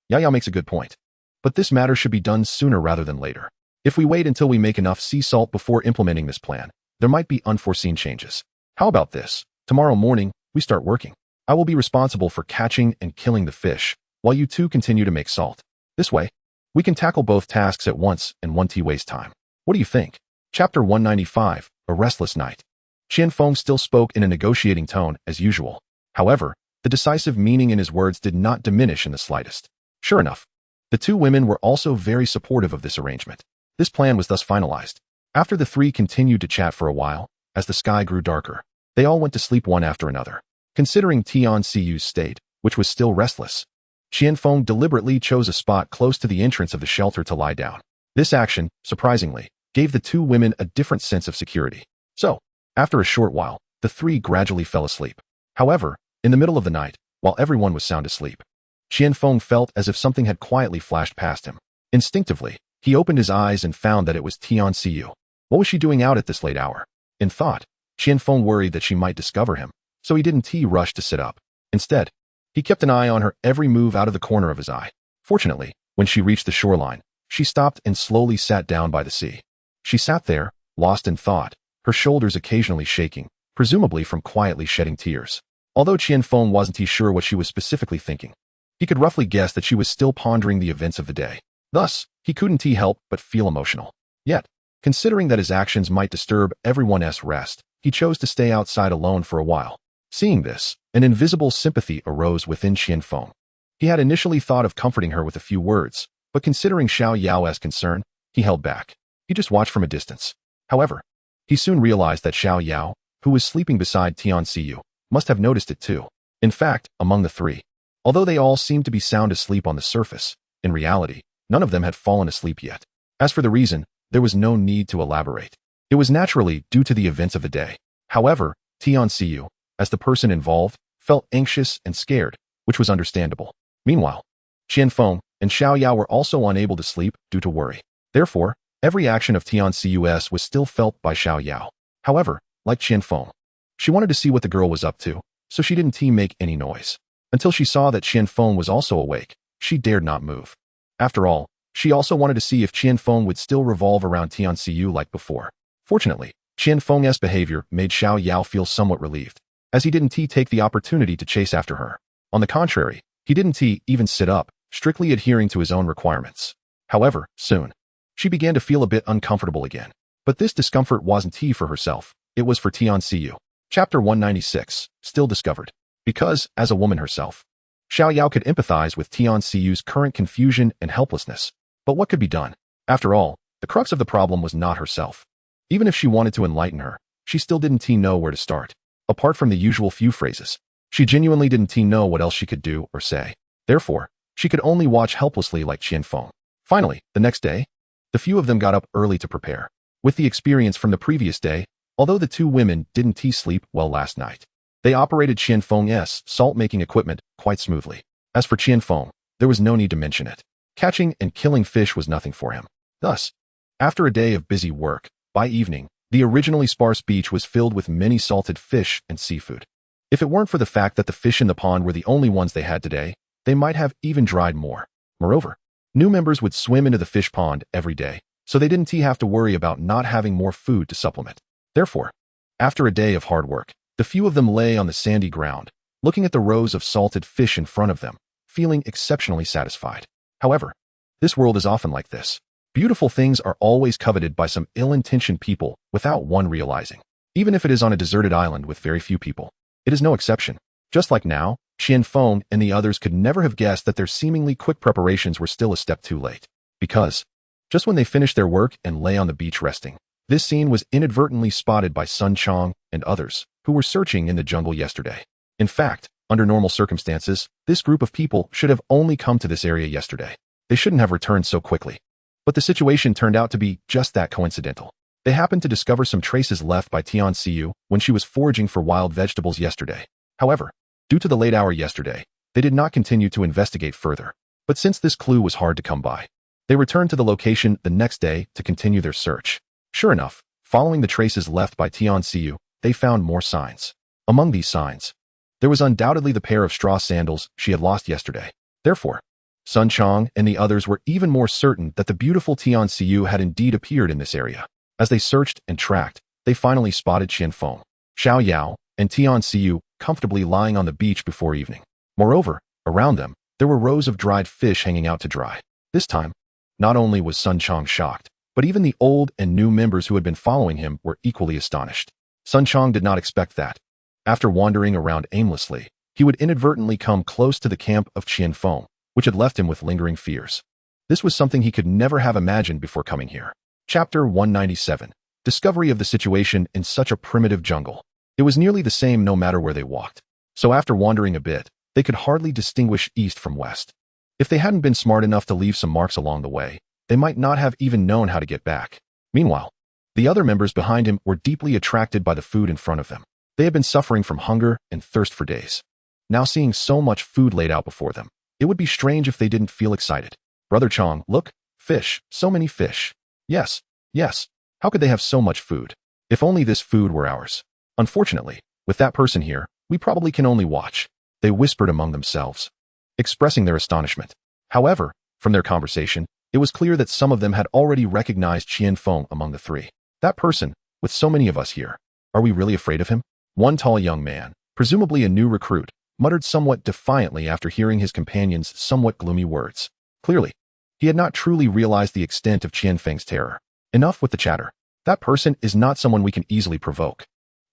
Yao makes a good point. But this matter should be done sooner rather than later. If we wait until we make enough sea salt before implementing this plan, there might be unforeseen changes. How about this? Tomorrow morning, we start working. I will be responsible for catching and killing the fish, while you two continue to make salt. This way, we can tackle both tasks at once and won't waste time. What do you think? Chapter 195, A Restless Night. Qianfeng still spoke in a negotiating tone as usual. However, the decisive meaning in his words did not diminish in the slightest. Sure enough, the two women were also very supportive of this arrangement. This plan was thus finalized. After the three continued to chat for a while, as the sky grew darker, they all went to sleep one after another. Considering Tian Siyu's state, which was still restless, Qianfeng deliberately chose a spot close to the entrance of the shelter to lie down. This action, surprisingly, gave the two women a different sense of security. So, after a short while, the three gradually fell asleep. However, in the middle of the night, while everyone was sound asleep, Qianfeng felt as if something had quietly flashed past him. Instinctively, he opened his eyes and found that it was Tian Siyu. What was she doing out at this late hour? In thought, Qianfeng worried that she might discover him, so he didn't rush to sit up. Instead, he kept an eye on her every move out of the corner of his eye. Fortunately, when she reached the shoreline, she stopped and slowly sat down by the sea. She sat there, lost in thought, her shoulders occasionally shaking, presumably from quietly shedding tears. Although Qianfeng wasn't sure what she was specifically thinking, he could roughly guess that she was still pondering the events of the day. Thus, he couldn't help but feel emotional. Yet, considering that his actions might disturb everyone's rest, he chose to stay outside alone for a while. Seeing this, an invisible sympathy arose within Qianfeng. He had initially thought of comforting her with a few words, but considering Xiao Yao's concern, he held back. He just watched from a distance. However, he soon realized that Xiao Yao, who was sleeping beside Tian Xiyu, must have noticed it too. In fact, among the three, although they all seemed to be sound asleep on the surface, in reality, none of them had fallen asleep yet. As for the reason, there was no need to elaborate. It was naturally due to the events of the day. However, Tian Xiyu, as the person involved, felt anxious and scared, which was understandable. Meanwhile, Qianfeng and Xiao Yao were also unable to sleep due to worry. Therefore, every action of Tian Xiyu's was still felt by Xiao Yao. However, like Qianfeng, she wanted to see what the girl was up to, so she didn't make any noise. Until she saw that Qianfeng was also awake, she dared not move. After all, she also wanted to see if Qianfeng would still revolve around Tian Xiyu like before. Fortunately, Qianfeng's behavior made Xiao Yao feel somewhat relieved, as he didn't take the opportunity to chase after her. On the contrary, he didn't even sit up, strictly adhering to his own requirements. However, soon, she began to feel a bit uncomfortable again. But this discomfort wasn't for herself, it was for Tian Xiyu. Chapter 196, Still Discovered. Because, as a woman herself, Xiao Yao could empathize with Tian Xiyu's current confusion and helplessness. But what could be done? After all, the crux of the problem was not herself. Even if she wanted to enlighten her, she still didn't know where to start. Apart from the usual few phrases, she genuinely didn't know what else she could do or say. Therefore, she could only watch helplessly like Qianfeng. Finally, the next day, the few of them got up early to prepare. With the experience from the previous day, although the two women didn't sleep well last night, they operated Qianfeng's salt-making equipment quite smoothly. As for Qianfeng, there was no need to mention it. Catching and killing fish was nothing for him. Thus, after a day of busy work, by evening, the originally sparse beach was filled with many salted fish and seafood. If it weren't for the fact that the fish in the pond were the only ones they had today, they might have even dried more. Moreover, new members would swim into the fish pond every day, so they didn't have to worry about not having more food to supplement. Therefore, after a day of hard work, the few of them lay on the sandy ground, looking at the rows of salted fish in front of them, feeling exceptionally satisfied. However, this world is often like this. Beautiful things are always coveted by some ill-intentioned people without one realizing. Even if it is on a deserted island with very few people, it is no exception. Just like now, Qianfeng and the others could never have guessed that their seemingly quick preparations were still a step too late. Because, just when they finished their work and lay on the beach resting, this scene was inadvertently spotted by Sun Chong and others, who were searching in the jungle yesterday. In fact, under normal circumstances, this group of people should have only come to this area yesterday. They shouldn't have returned so quickly. But the situation turned out to be just that coincidental. They happened to discover some traces left by Tian Xiyu when she was foraging for wild vegetables yesterday. However, due to the late hour yesterday, they did not continue to investigate further. But since this clue was hard to come by, they returned to the location the next day to continue their search. Sure enough, following the traces left by Tian Xiyu, they found more signs. Among these signs, there was undoubtedly the pair of straw sandals she had lost yesterday. Therefore, Sun Chong and the others were even more certain that the beautiful Tian Xiyu had indeed appeared in this area. As they searched and tracked, they finally spotted Qianfeng, Xiao Yao, and Tian Xiyu comfortably lying on the beach before evening. Moreover, around them, there were rows of dried fish hanging out to dry. This time, not only was Sun Chong shocked, but even the old and new members who had been following him were equally astonished. Sun Chong did not expect that. After wandering around aimlessly, he would inadvertently come close to the camp of Qianfeng, which had left him with lingering fears. This was something he could never have imagined before coming here. Chapter 197, Discovery of the situation in such a primitive jungle. It was nearly the same no matter where they walked. So after wandering a bit, they could hardly distinguish east from west. If they hadn't been smart enough to leave some marks along the way, they might not have even known how to get back. Meanwhile, the other members behind him were deeply attracted by the food in front of them. They had been suffering from hunger and thirst for days. Now seeing so much food laid out before them, it would be strange if they didn't feel excited. Brother Chong, look, fish, so many fish. Yes, yes, how could they have so much food? If only this food were ours. Unfortunately, with that person here, we probably can only watch. They whispered among themselves, expressing their astonishment. However, from their conversation, it was clear that some of them had already recognized Qianfeng among the three. That person, with so many of us here, are we really afraid of him? One tall young man, presumably a new recruit, muttered somewhat defiantly after hearing his companion's somewhat gloomy words. Clearly, he had not truly realized the extent of Qianfeng's terror. Enough with the chatter. That person is not someone we can easily provoke.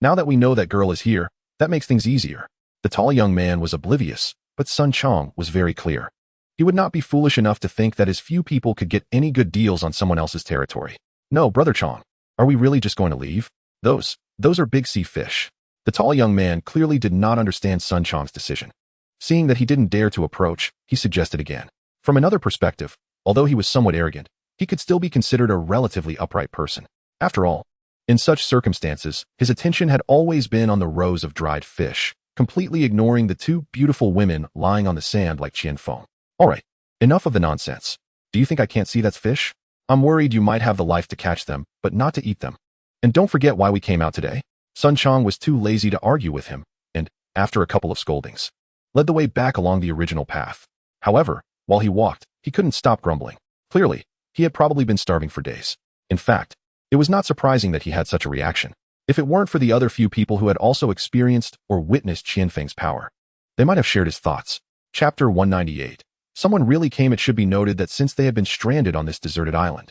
Now that we know that girl is here, That makes things easier. The tall young man was oblivious, but Sun Chong was very clear. He would not be foolish enough to think that his few people could get any good deals on someone else's territory. No, Brother Chong, are we really just going to leave? Those are big sea fish. The tall young man clearly did not understand Sun Chong's decision. Seeing that he didn't dare to approach, he suggested again. From another perspective, although he was somewhat arrogant, he could still be considered a relatively upright person. After all, in such circumstances, his attention had always been on the rows of dried fish, completely ignoring the two beautiful women lying on the sand like Qian Feng. All right, enough of the nonsense. Do you think I can't see that's fish? I'm worried you might have the life to catch them, but not to eat them. And don't forget why we came out today. Sun Chong was too lazy to argue with him, and, after a couple of scoldings, led the way back along the original path. However, while he walked, he couldn't stop grumbling. Clearly, he had probably been starving for days. In fact, it was not surprising that he had such a reaction. If it weren't for the other few people who had also experienced or witnessed Qian Feng's power, they might have shared his thoughts. Chapter 198. Someone really came. It should be noted that since they had been stranded on this deserted island,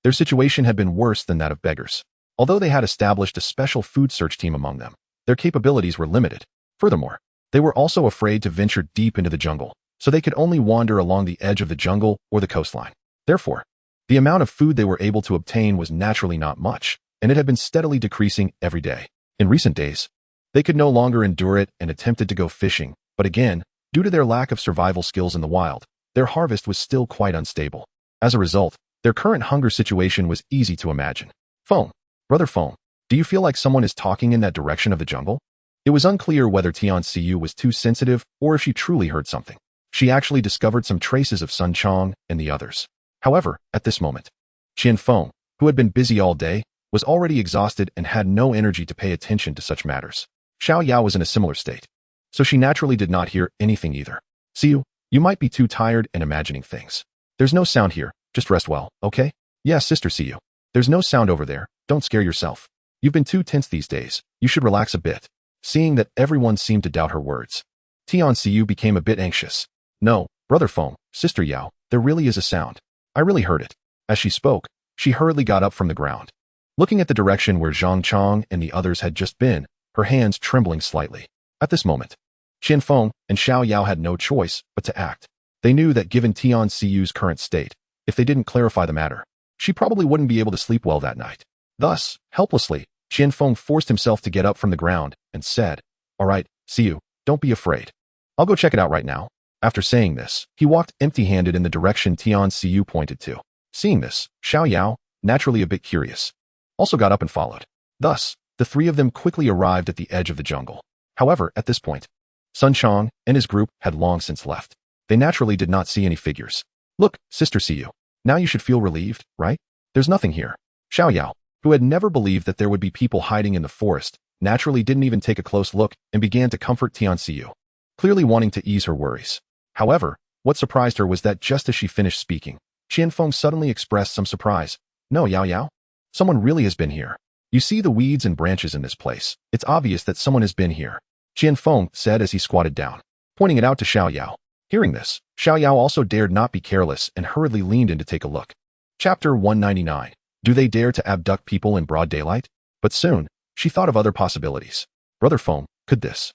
their situation had been worse than that of beggars. Although they had established a special food search team among them, their capabilities were limited. Furthermore, they were also afraid to venture deep into the jungle, so they could only wander along the edge of the jungle or the coastline. Therefore, the amount of food they were able to obtain was naturally not much, and it had been steadily decreasing every day. In recent days, they could no longer endure it and attempted to go fishing, but again, due to their lack of survival skills in the wild, their harvest was still quite unstable. As a result, their current hunger situation was easy to imagine. Feng, Brother Feng, do you feel like someone is talking in that direction of the jungle? It was unclear whether Tian Xiu was too sensitive or if she truly heard something. She actually discovered some traces of Sun Chong and the others. However, at this moment, Qian Feng, who had been busy all day, was already exhausted and had no energy to pay attention to such matters. Xiao Yao was in a similar state, so she naturally did not hear anything either. Xiu, you might be too tired and imagining things. There's no sound here, just rest well, okay? Yeah, Sister Xiu. There's no sound over there, don't scare yourself. You've been too tense these days, you should relax a bit. Seeing that everyone seemed to doubt her words, Tian Xiu became a bit anxious. No, Brother Feng, Sister Yao, there really is a sound. I really heard it. As she spoke, she hurriedly got up from the ground. Looking at the direction where Zhang Chong and the others had just been, her hands trembling slightly. At this moment, Qian Feng and Xiao Yao had no choice but to act. They knew that given Tian Xiu's current state, if they didn't clarify the matter, she probably wouldn't be able to sleep well that night. Thus, helplessly, Qian Feng forced himself to get up from the ground and said, "All right, Xiu, don't be afraid. I'll go check it out right now." After saying this, he walked empty-handed in the direction Tian Xiu pointed to. Seeing this, Xiao Yao, naturally a bit curious, also got up and followed. Thus, the three of them quickly arrived at the edge of the jungle. However, at this point, Sun Chong and his group had long since left. They naturally did not see any figures. Look, Sister Xiu, now you should feel relieved, right? There's nothing here. Xiao Yao, who had never believed that there would be people hiding in the forest, naturally didn't even take a close look and began to comfort Tian Xiu, clearly wanting to ease her worries. However, what surprised her was that just as she finished speaking, Qian Feng suddenly expressed some surprise. "No, Yao Yao. Someone really has been here. You see the weeds and branches in this place. It's obvious that someone has been here," Qian Feng said as he squatted down, pointing it out to Xiao Yao. Hearing this, Xiao Yao also dared not be careless and hurriedly leaned in to take a look. Chapter 199. Do they dare to abduct people in broad daylight? But soon, she thought of other possibilities. Brother Feng, could this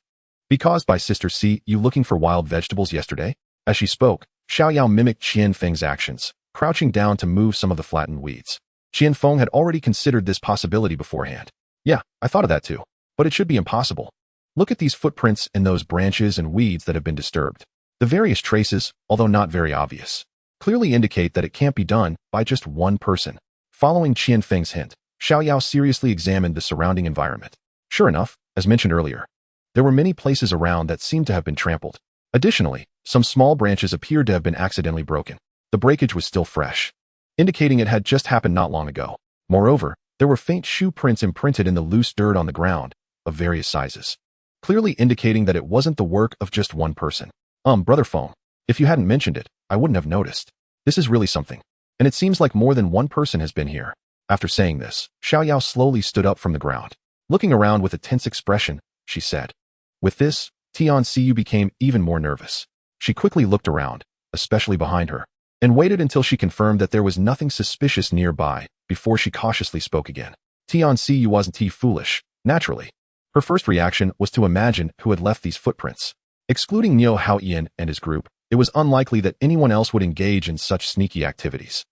be caused by Sister C you looking for wild vegetables yesterday? As she spoke, Xiao Yao mimicked Qian Feng's actions, crouching down to move some of the flattened weeds. Qian Feng had already considered this possibility beforehand. Yeah, I thought of that too, but it should be impossible. Look at these footprints in those branches and weeds that have been disturbed. The various traces, although not very obvious, clearly indicate that it can't be done by just one person. Following Qian Feng's hint, Xiao Yao seriously examined the surrounding environment. Sure enough, as mentioned earlier, there were many places around that seemed to have been trampled. Additionally, some small branches appeared to have been accidentally broken. The breakage was still fresh, indicating it had just happened not long ago. Moreover, there were faint shoe prints imprinted in the loose dirt on the ground, of various sizes, clearly indicating that it wasn't the work of just one person. Brother Feng, if you hadn't mentioned it, I wouldn't have noticed. This is really something, and it seems like more than one person has been here. After saying this, Xiao Yao slowly stood up from the ground. Looking around with a tense expression, she said. With this, Tian Xiu became even more nervous. She quickly looked around, especially behind her, and waited until she confirmed that there was nothing suspicious nearby before she cautiously spoke again. Tian Xiu wasn't foolish, naturally. Her first reaction was to imagine who had left these footprints. Excluding Niu Haoyan and his group, it was unlikely that anyone else would engage in such sneaky activities.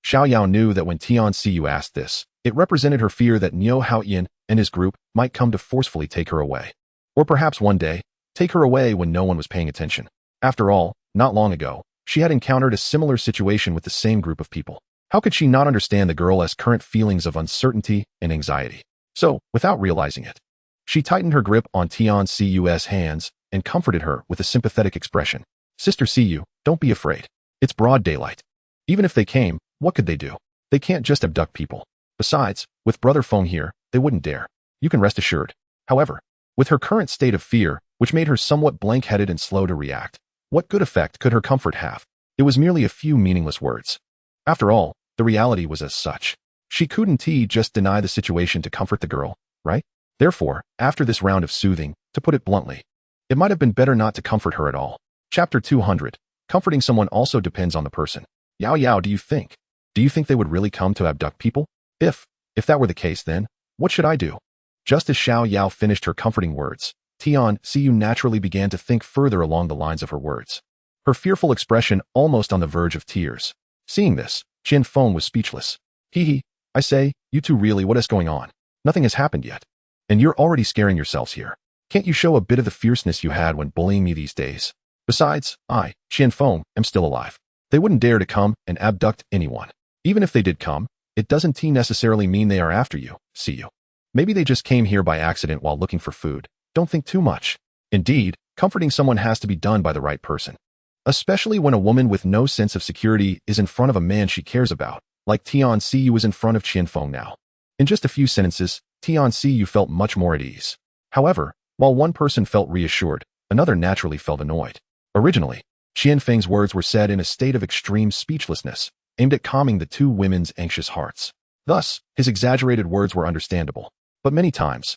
Xiao Yao knew that when Tian Ciyu asked this, it represented her fear that Niu Haoyan and his group might come to forcefully take her away. Or perhaps one day, take her away when no one was paying attention. After all, not long ago, she had encountered a similar situation with the same group of people. How could she not understand the girl's current feelings of uncertainty and anxiety? So, without realizing it, she tightened her grip on Tian Ciyu's hands and comforted her with a sympathetic expression. Sister Ciyu, don't be afraid. It's broad daylight. Even if they came, what could they do? They can't just abduct people. Besides, with Brother Feng here, they wouldn't dare. You can rest assured. However, with her current state of fear, which made her somewhat blank-headed and slow to react, what good effect could her comfort have? It was merely a few meaningless words. After all, the reality was as such. She couldn't just deny the situation to comfort the girl, right? Therefore, after this round of soothing, to put it bluntly, it might have been better not to comfort her at all. Chapter 200. Comforting someone also depends on the person. Yao Yao, do you think they would really come to abduct people? If that were the case, then what should I do? Just as Xiao Yao finished her comforting words, Tian Ciyu naturally began to think further along the lines of her words. Her fearful expression almost on the verge of tears. Seeing this, Qian Feng was speechless. Hee, I say, you two really, what is going on? Nothing has happened yet. And you're already scaring yourselves here. Can't you show a bit of the fierceness you had when bullying me these days? Besides, I, Qian Feng, am still alive. They wouldn't dare to come and abduct anyone. Even if they did come, it doesn't necessarily mean they are after you, Ciyu. Maybe they just came here by accident while looking for food. Don't think too much. Indeed, comforting someone has to be done by the right person. Especially when a woman with no sense of security is in front of a man she cares about, like Tian Ciyu was in front of Qian Feng now. In just a few sentences, Tian Ciyu felt much more at ease. However, while one person felt reassured, another naturally felt annoyed. Originally, Qian Feng's words were said in a state of extreme speechlessness, aimed at calming the two women's anxious hearts. Thus, his exaggerated words were understandable. But many times,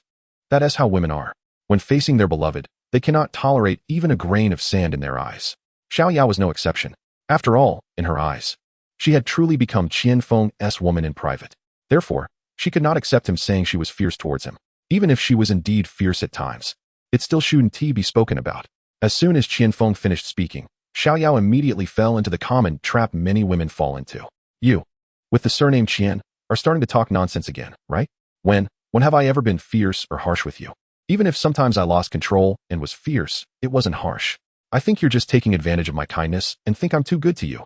that is how women are. When facing their beloved, they cannot tolerate even a grain of sand in their eyes. Xiao Yao was no exception. After all, in her eyes, she had truly become Qian Feng's woman in private. Therefore, she could not accept him saying she was fierce towards him. Even if she was indeed fierce at times, it still shouldn't be spoken about. As soon as Qian Feng finished speaking, Xiao Yao immediately fell into the common trap many women fall into. You, with the surname Qian, are starting to talk nonsense again, right? When have I ever been fierce or harsh with you? Even if sometimes I lost control and was fierce, it wasn't harsh. I think you're just taking advantage of my kindness and think I'm too good to you.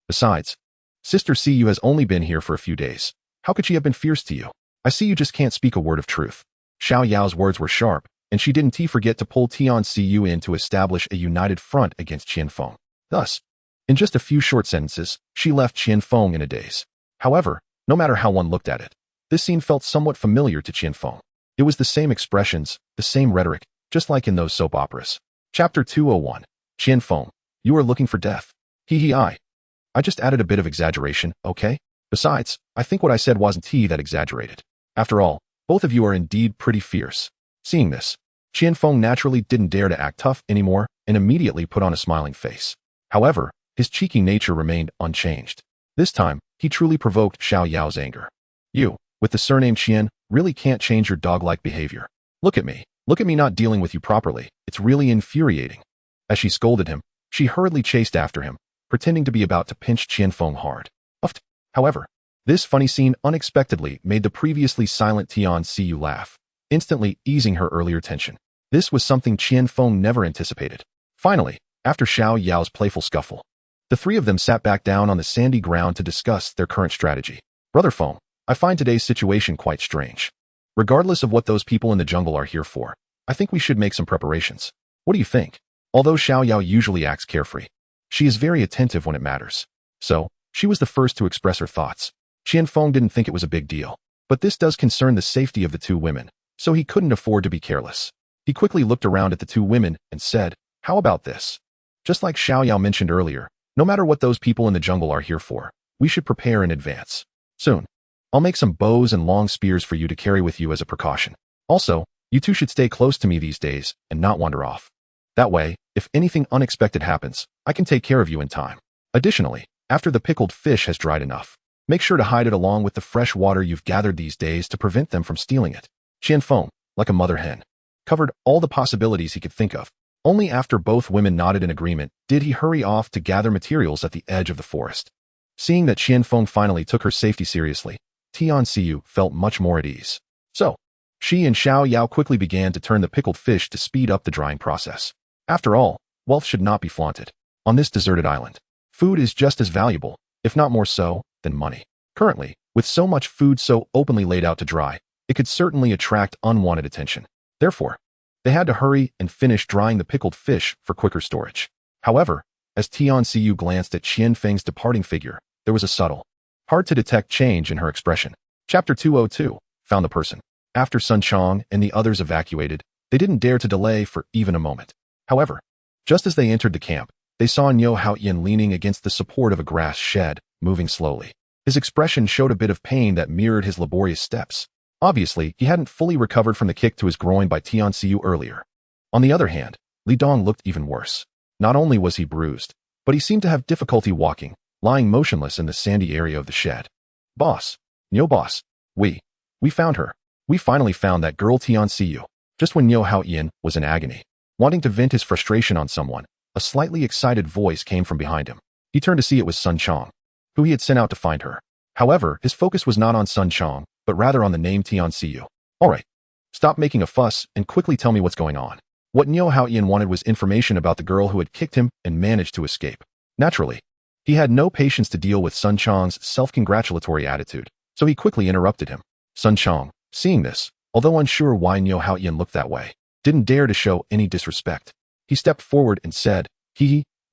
Besides, Sister Ciyu has only been here for a few days. How could she have been fierce to you? I see you just can't speak a word of truth. Xiao Yao's words were sharp, and she didn't forget to pull Tian Ciyu in to establish a united front against Qian Feng. Thus, in just a few short sentences, she left Qian Feng in a daze. However, no matter how one looked at it, this scene felt somewhat familiar to Qian Feng. It was the same expressions, the same rhetoric, just like in those soap operas. Chapter 201. Qian Feng, you are looking for death. I just added a bit of exaggeration, okay? Besides, I think what I said wasn't that exaggerated. After all, both of you are indeed pretty fierce. Seeing this, Qian Feng naturally didn't dare to act tough anymore and immediately put on a smiling face. However, his cheeky nature remained unchanged. This time, he truly provoked Xiao Yao's anger. You, with the surname Qian, really can't change your dog-like behavior. Look at me not dealing with you properly. It's really infuriating. As she scolded him, she hurriedly chased after him, pretending to be about to pinch Qian Feng hard. However, this funny scene unexpectedly made the previously silent Tian Ciyu laugh, instantly easing her earlier tension. This was something Qian Feng never anticipated. Finally, after Xiao Yao's playful scuffle, the three of them sat back down on the sandy ground to discuss their current strategy. Brother Feng, I find today's situation quite strange. Regardless of what those people in the jungle are here for, I think we should make some preparations. What do you think? Although Xiao Yao usually acts carefree, she is very attentive when it matters. So, she was the first to express her thoughts. Qian Feng didn't think it was a big deal, but this does concern the safety of the two women, so he couldn't afford to be careless. He quickly looked around at the two women and said, how about this? Just like Xiao Yao mentioned earlier, no matter what those people in the jungle are here for, we should prepare in advance. Soon, I'll make some bows and long spears for you to carry with you as a precaution. Also, you two should stay close to me these days and not wander off. That way, if anything unexpected happens, I can take care of you in time. Additionally, after the pickled fish has dried enough, make sure to hide it along with the fresh water you've gathered these days to prevent them from stealing it. Qian Feng, like a mother hen. Covered all the possibilities he could think of. Only after both women nodded in agreement did he hurry off to gather materials at the edge of the forest. Seeing that Qianfeng finally took her safety seriously, Tian Xiu felt much more at ease. So, she and Xiao Yao quickly began to turn the pickled fish to speed up the drying process. After all, wealth should not be flaunted. On this deserted island, food is just as valuable, if not more so, than money. Currently, with so much food so openly laid out to dry, it could certainly attract unwanted attention. Therefore, they had to hurry and finish drying the pickled fish for quicker storage. However, as Tian Xiu glanced at Qianfeng's departing figure, there was a subtle, hard-to-detect change in her expression. Chapter 202, Found the Person. After Sun Chong and the others evacuated, they didn't dare to delay for even a moment. However, just as they entered the camp, they saw Niu Haoyan leaning against the support of a grass shed, moving slowly. His expression showed a bit of pain that mirrored his laborious steps. Obviously, he hadn't fully recovered from the kick to his groin by Tian Xiu earlier. On the other hand, Li Dong looked even worse. Not only was he bruised, but he seemed to have difficulty walking, lying motionless in the sandy area of the shed. Boss. Niu boss. We found her. We finally found that girl Tian Xiu. Just when Niu Haoyan was in agony, wanting to vent his frustration on someone, a slightly excited voice came from behind him. He turned to see it was Sun Chong, who he had sent out to find her. However, his focus was not on Sun Chong, but rather on the name Tian Xiu. Alright, stop making a fuss and quickly tell me what's going on. What Niu Haoyan wanted was information about the girl who had kicked him and managed to escape. Naturally, he had no patience to deal with Sun Chong's self-congratulatory attitude, so he quickly interrupted him. Sun Chong, seeing this, although unsure why Niu Haoyan looked that way, didn't dare to show any disrespect. He stepped forward and said,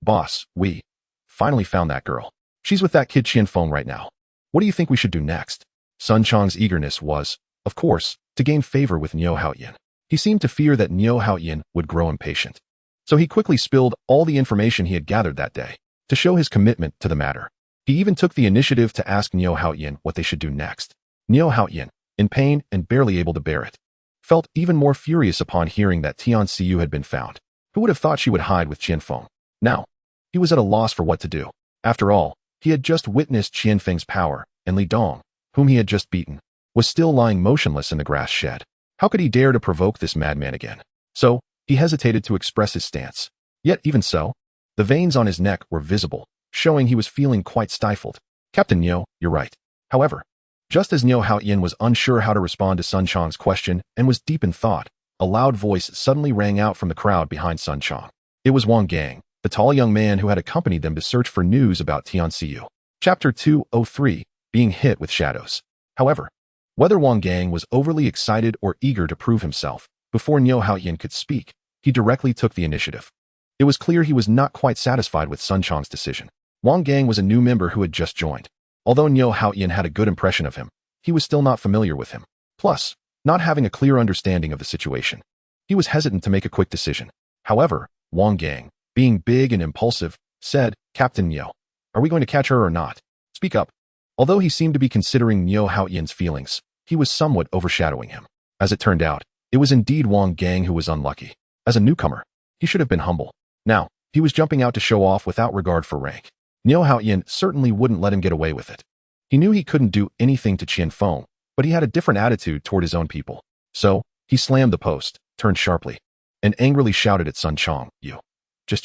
boss, we finally found that girl. She's with that kid Qianfeng right now. What do you think we should do next? Sun Chong's eagerness was, of course, to gain favor with Niu Haoyan. He seemed to fear that Niu Haoyan would grow impatient. So he quickly spilled all the information he had gathered that day, to show his commitment to the matter. He even took the initiative to ask Niu Haoyan what they should do next. Niu Haoyan, in pain and barely able to bear it, felt even more furious upon hearing that Tian Xiu had been found. Who would have thought she would hide with Qianfeng? Now, he was at a loss for what to do. After all, he had just witnessed Qianfeng's power, and Li Dong, whom he had just beaten, was still lying motionless in the grass shed. How could he dare to provoke this madman again? So, he hesitated to express his stance. Yet even so, the veins on his neck were visible, showing he was feeling quite stifled. Captain Niu, you're right. However, just as Niu Haoyan was unsure how to respond to Sun Chong's question and was deep in thought, a loud voice suddenly rang out from the crowd behind Sun Chong. It was Wang Gang, the tall young man who had accompanied them to search for news about Tian Xiu. Chapter 203, Being Hit with Shadows. However, whether Wang Gang was overly excited or eager to prove himself, before Niu Haoyan could speak, he directly took the initiative. It was clear he was not quite satisfied with Sun Chong's decision. Wang Gang was a new member who had just joined. Although Niu Haoyan had a good impression of him, he was still not familiar with him. Plus, not having a clear understanding of the situation, he was hesitant to make a quick decision. However, Wang Gang, being big and impulsive, said, Captain Niu, are we going to catch her or not? Speak up. Although he seemed to be considering Niu Haoyan's feelings, he was somewhat overshadowing him. As it turned out, it was indeed Wang Gang who was unlucky. As a newcomer, he should have been humble. Now, he was jumping out to show off without regard for rank. Niu Haoyan certainly wouldn't let him get away with it. He knew he couldn't do anything to Qianfeng, but he had a different attitude toward his own people. So, he slammed the post, turned sharply, and angrily shouted at Sun Chong, you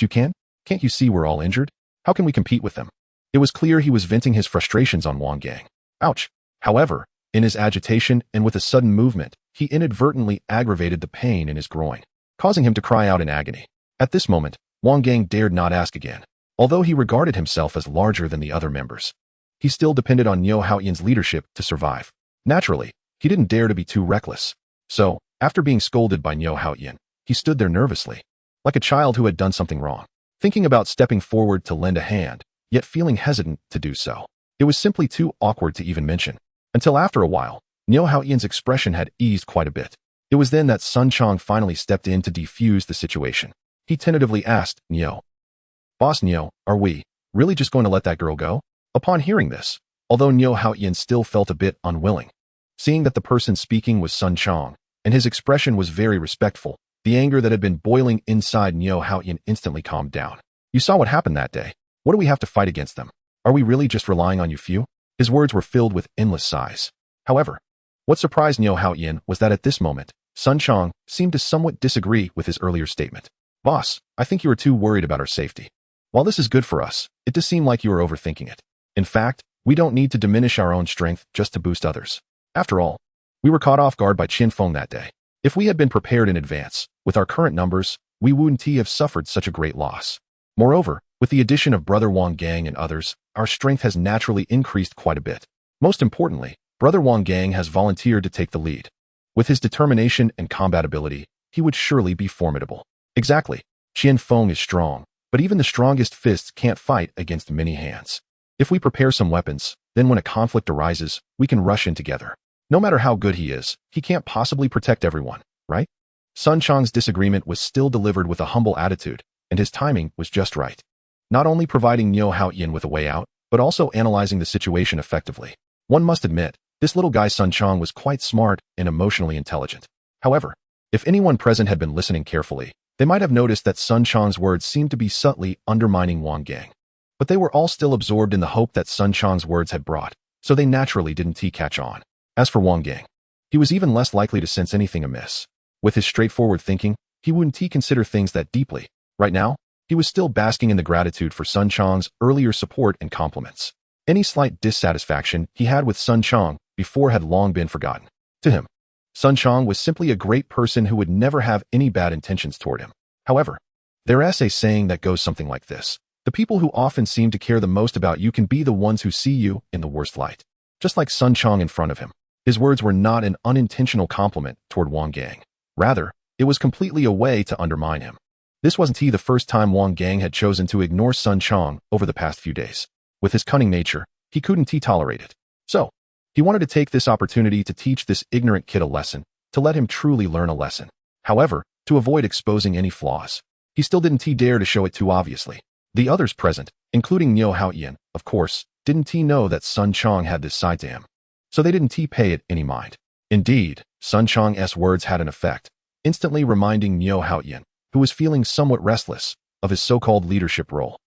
can't? Can't you see we're all injured? How can we compete with them? It was clear he was venting his frustrations on Wang Gang. Ouch. However, in his agitation and with a sudden movement, he inadvertently aggravated the pain in his groin, causing him to cry out in agony. At this moment, Wang Gang dared not ask again. Although he regarded himself as larger than the other members, he still depended on Niu Haoyan's leadership to survive. Naturally, he didn't dare to be too reckless. So, after being scolded by Niu Haoyan, he stood there nervously, like a child who had done something wrong, thinking about stepping forward to lend a hand, yet feeling hesitant to do so. It was simply too awkward to even mention. Until after a while, Niu Haoyan's expression had eased quite a bit. It was then that Sun Chong finally stepped in to defuse the situation. He tentatively asked, Niu, Boss Niu, are we really just going to let that girl go? Upon hearing this, although Niu Haoyan still felt a bit unwilling, seeing that the person speaking was Sun Chong, and his expression was very respectful, the anger that had been boiling inside Niu Haoyan instantly calmed down. You saw what happened that day. What do we have to fight against them? Are we really just relying on you few? His words were filled with endless sighs. However, what surprised Niu Haoyan was that at this moment, Sun Chong seemed to somewhat disagree with his earlier statement. Boss, I think you are too worried about our safety. While this is good for us, it does seem like you are overthinking it. In fact, we don't need to diminish our own strength just to boost others. After all, we were caught off guard by Qin Feng that day. If we had been prepared in advance, with our current numbers, we wouldn't have suffered such a great loss. Moreover, with the addition of Brother Wang Gang and others, our strength has naturally increased quite a bit. Most importantly, Brother Wang Gang has volunteered to take the lead. With his determination and combat ability, he would surely be formidable. Exactly. Qin Feng is strong, but even the strongest fists can't fight against many hands. If we prepare some weapons, then when a conflict arises, we can rush in together. No matter how good he is, he can't possibly protect everyone, right? Sun Chong's disagreement was still delivered with a humble attitude, and his timing was just right. Not only providing Niu Haoyan with a way out, but also analyzing the situation effectively. One must admit, this little guy Sun Chong was quite smart and emotionally intelligent. However, if anyone present had been listening carefully, they might have noticed that Sun Chong's words seemed to be subtly undermining Wang Gang. But they were all still absorbed in the hope that Sun Chong's words had brought, so they naturally didn't catch on. As for Wang Gang, he was even less likely to sense anything amiss. With his straightforward thinking, he wouldn't consider things that deeply. Right now, he was still basking in the gratitude for Sun Chong's earlier support and compliments. Any slight dissatisfaction he had with Sun Chong before had long been forgotten. To him, Sun Chong was simply a great person who would never have any bad intentions toward him. However, there is a saying that goes something like this. The people who often seem to care the most about you can be the ones who see you in the worst light. Just like Sun Chong in front of him, his words were not an unintentional compliment toward Wang Gang. Rather, it was completely a way to undermine him. This wasn't the first time Wang Gang had chosen to ignore Sun Chong over the past few days. With his cunning nature, he couldn't tolerate it. So, he wanted to take this opportunity to teach this ignorant kid a lesson, to let him truly learn a lesson. However, to avoid exposing any flaws, he still didn't dare to show it too obviously. The others present, including Niu Haoyan, of course, didn't know that Sun Chong had this side to him. So they didn't pay it any mind. Indeed, Sun Chong's words had an effect, instantly reminding Niu Haoyan, who was feeling somewhat restless, of his so-called leadership role.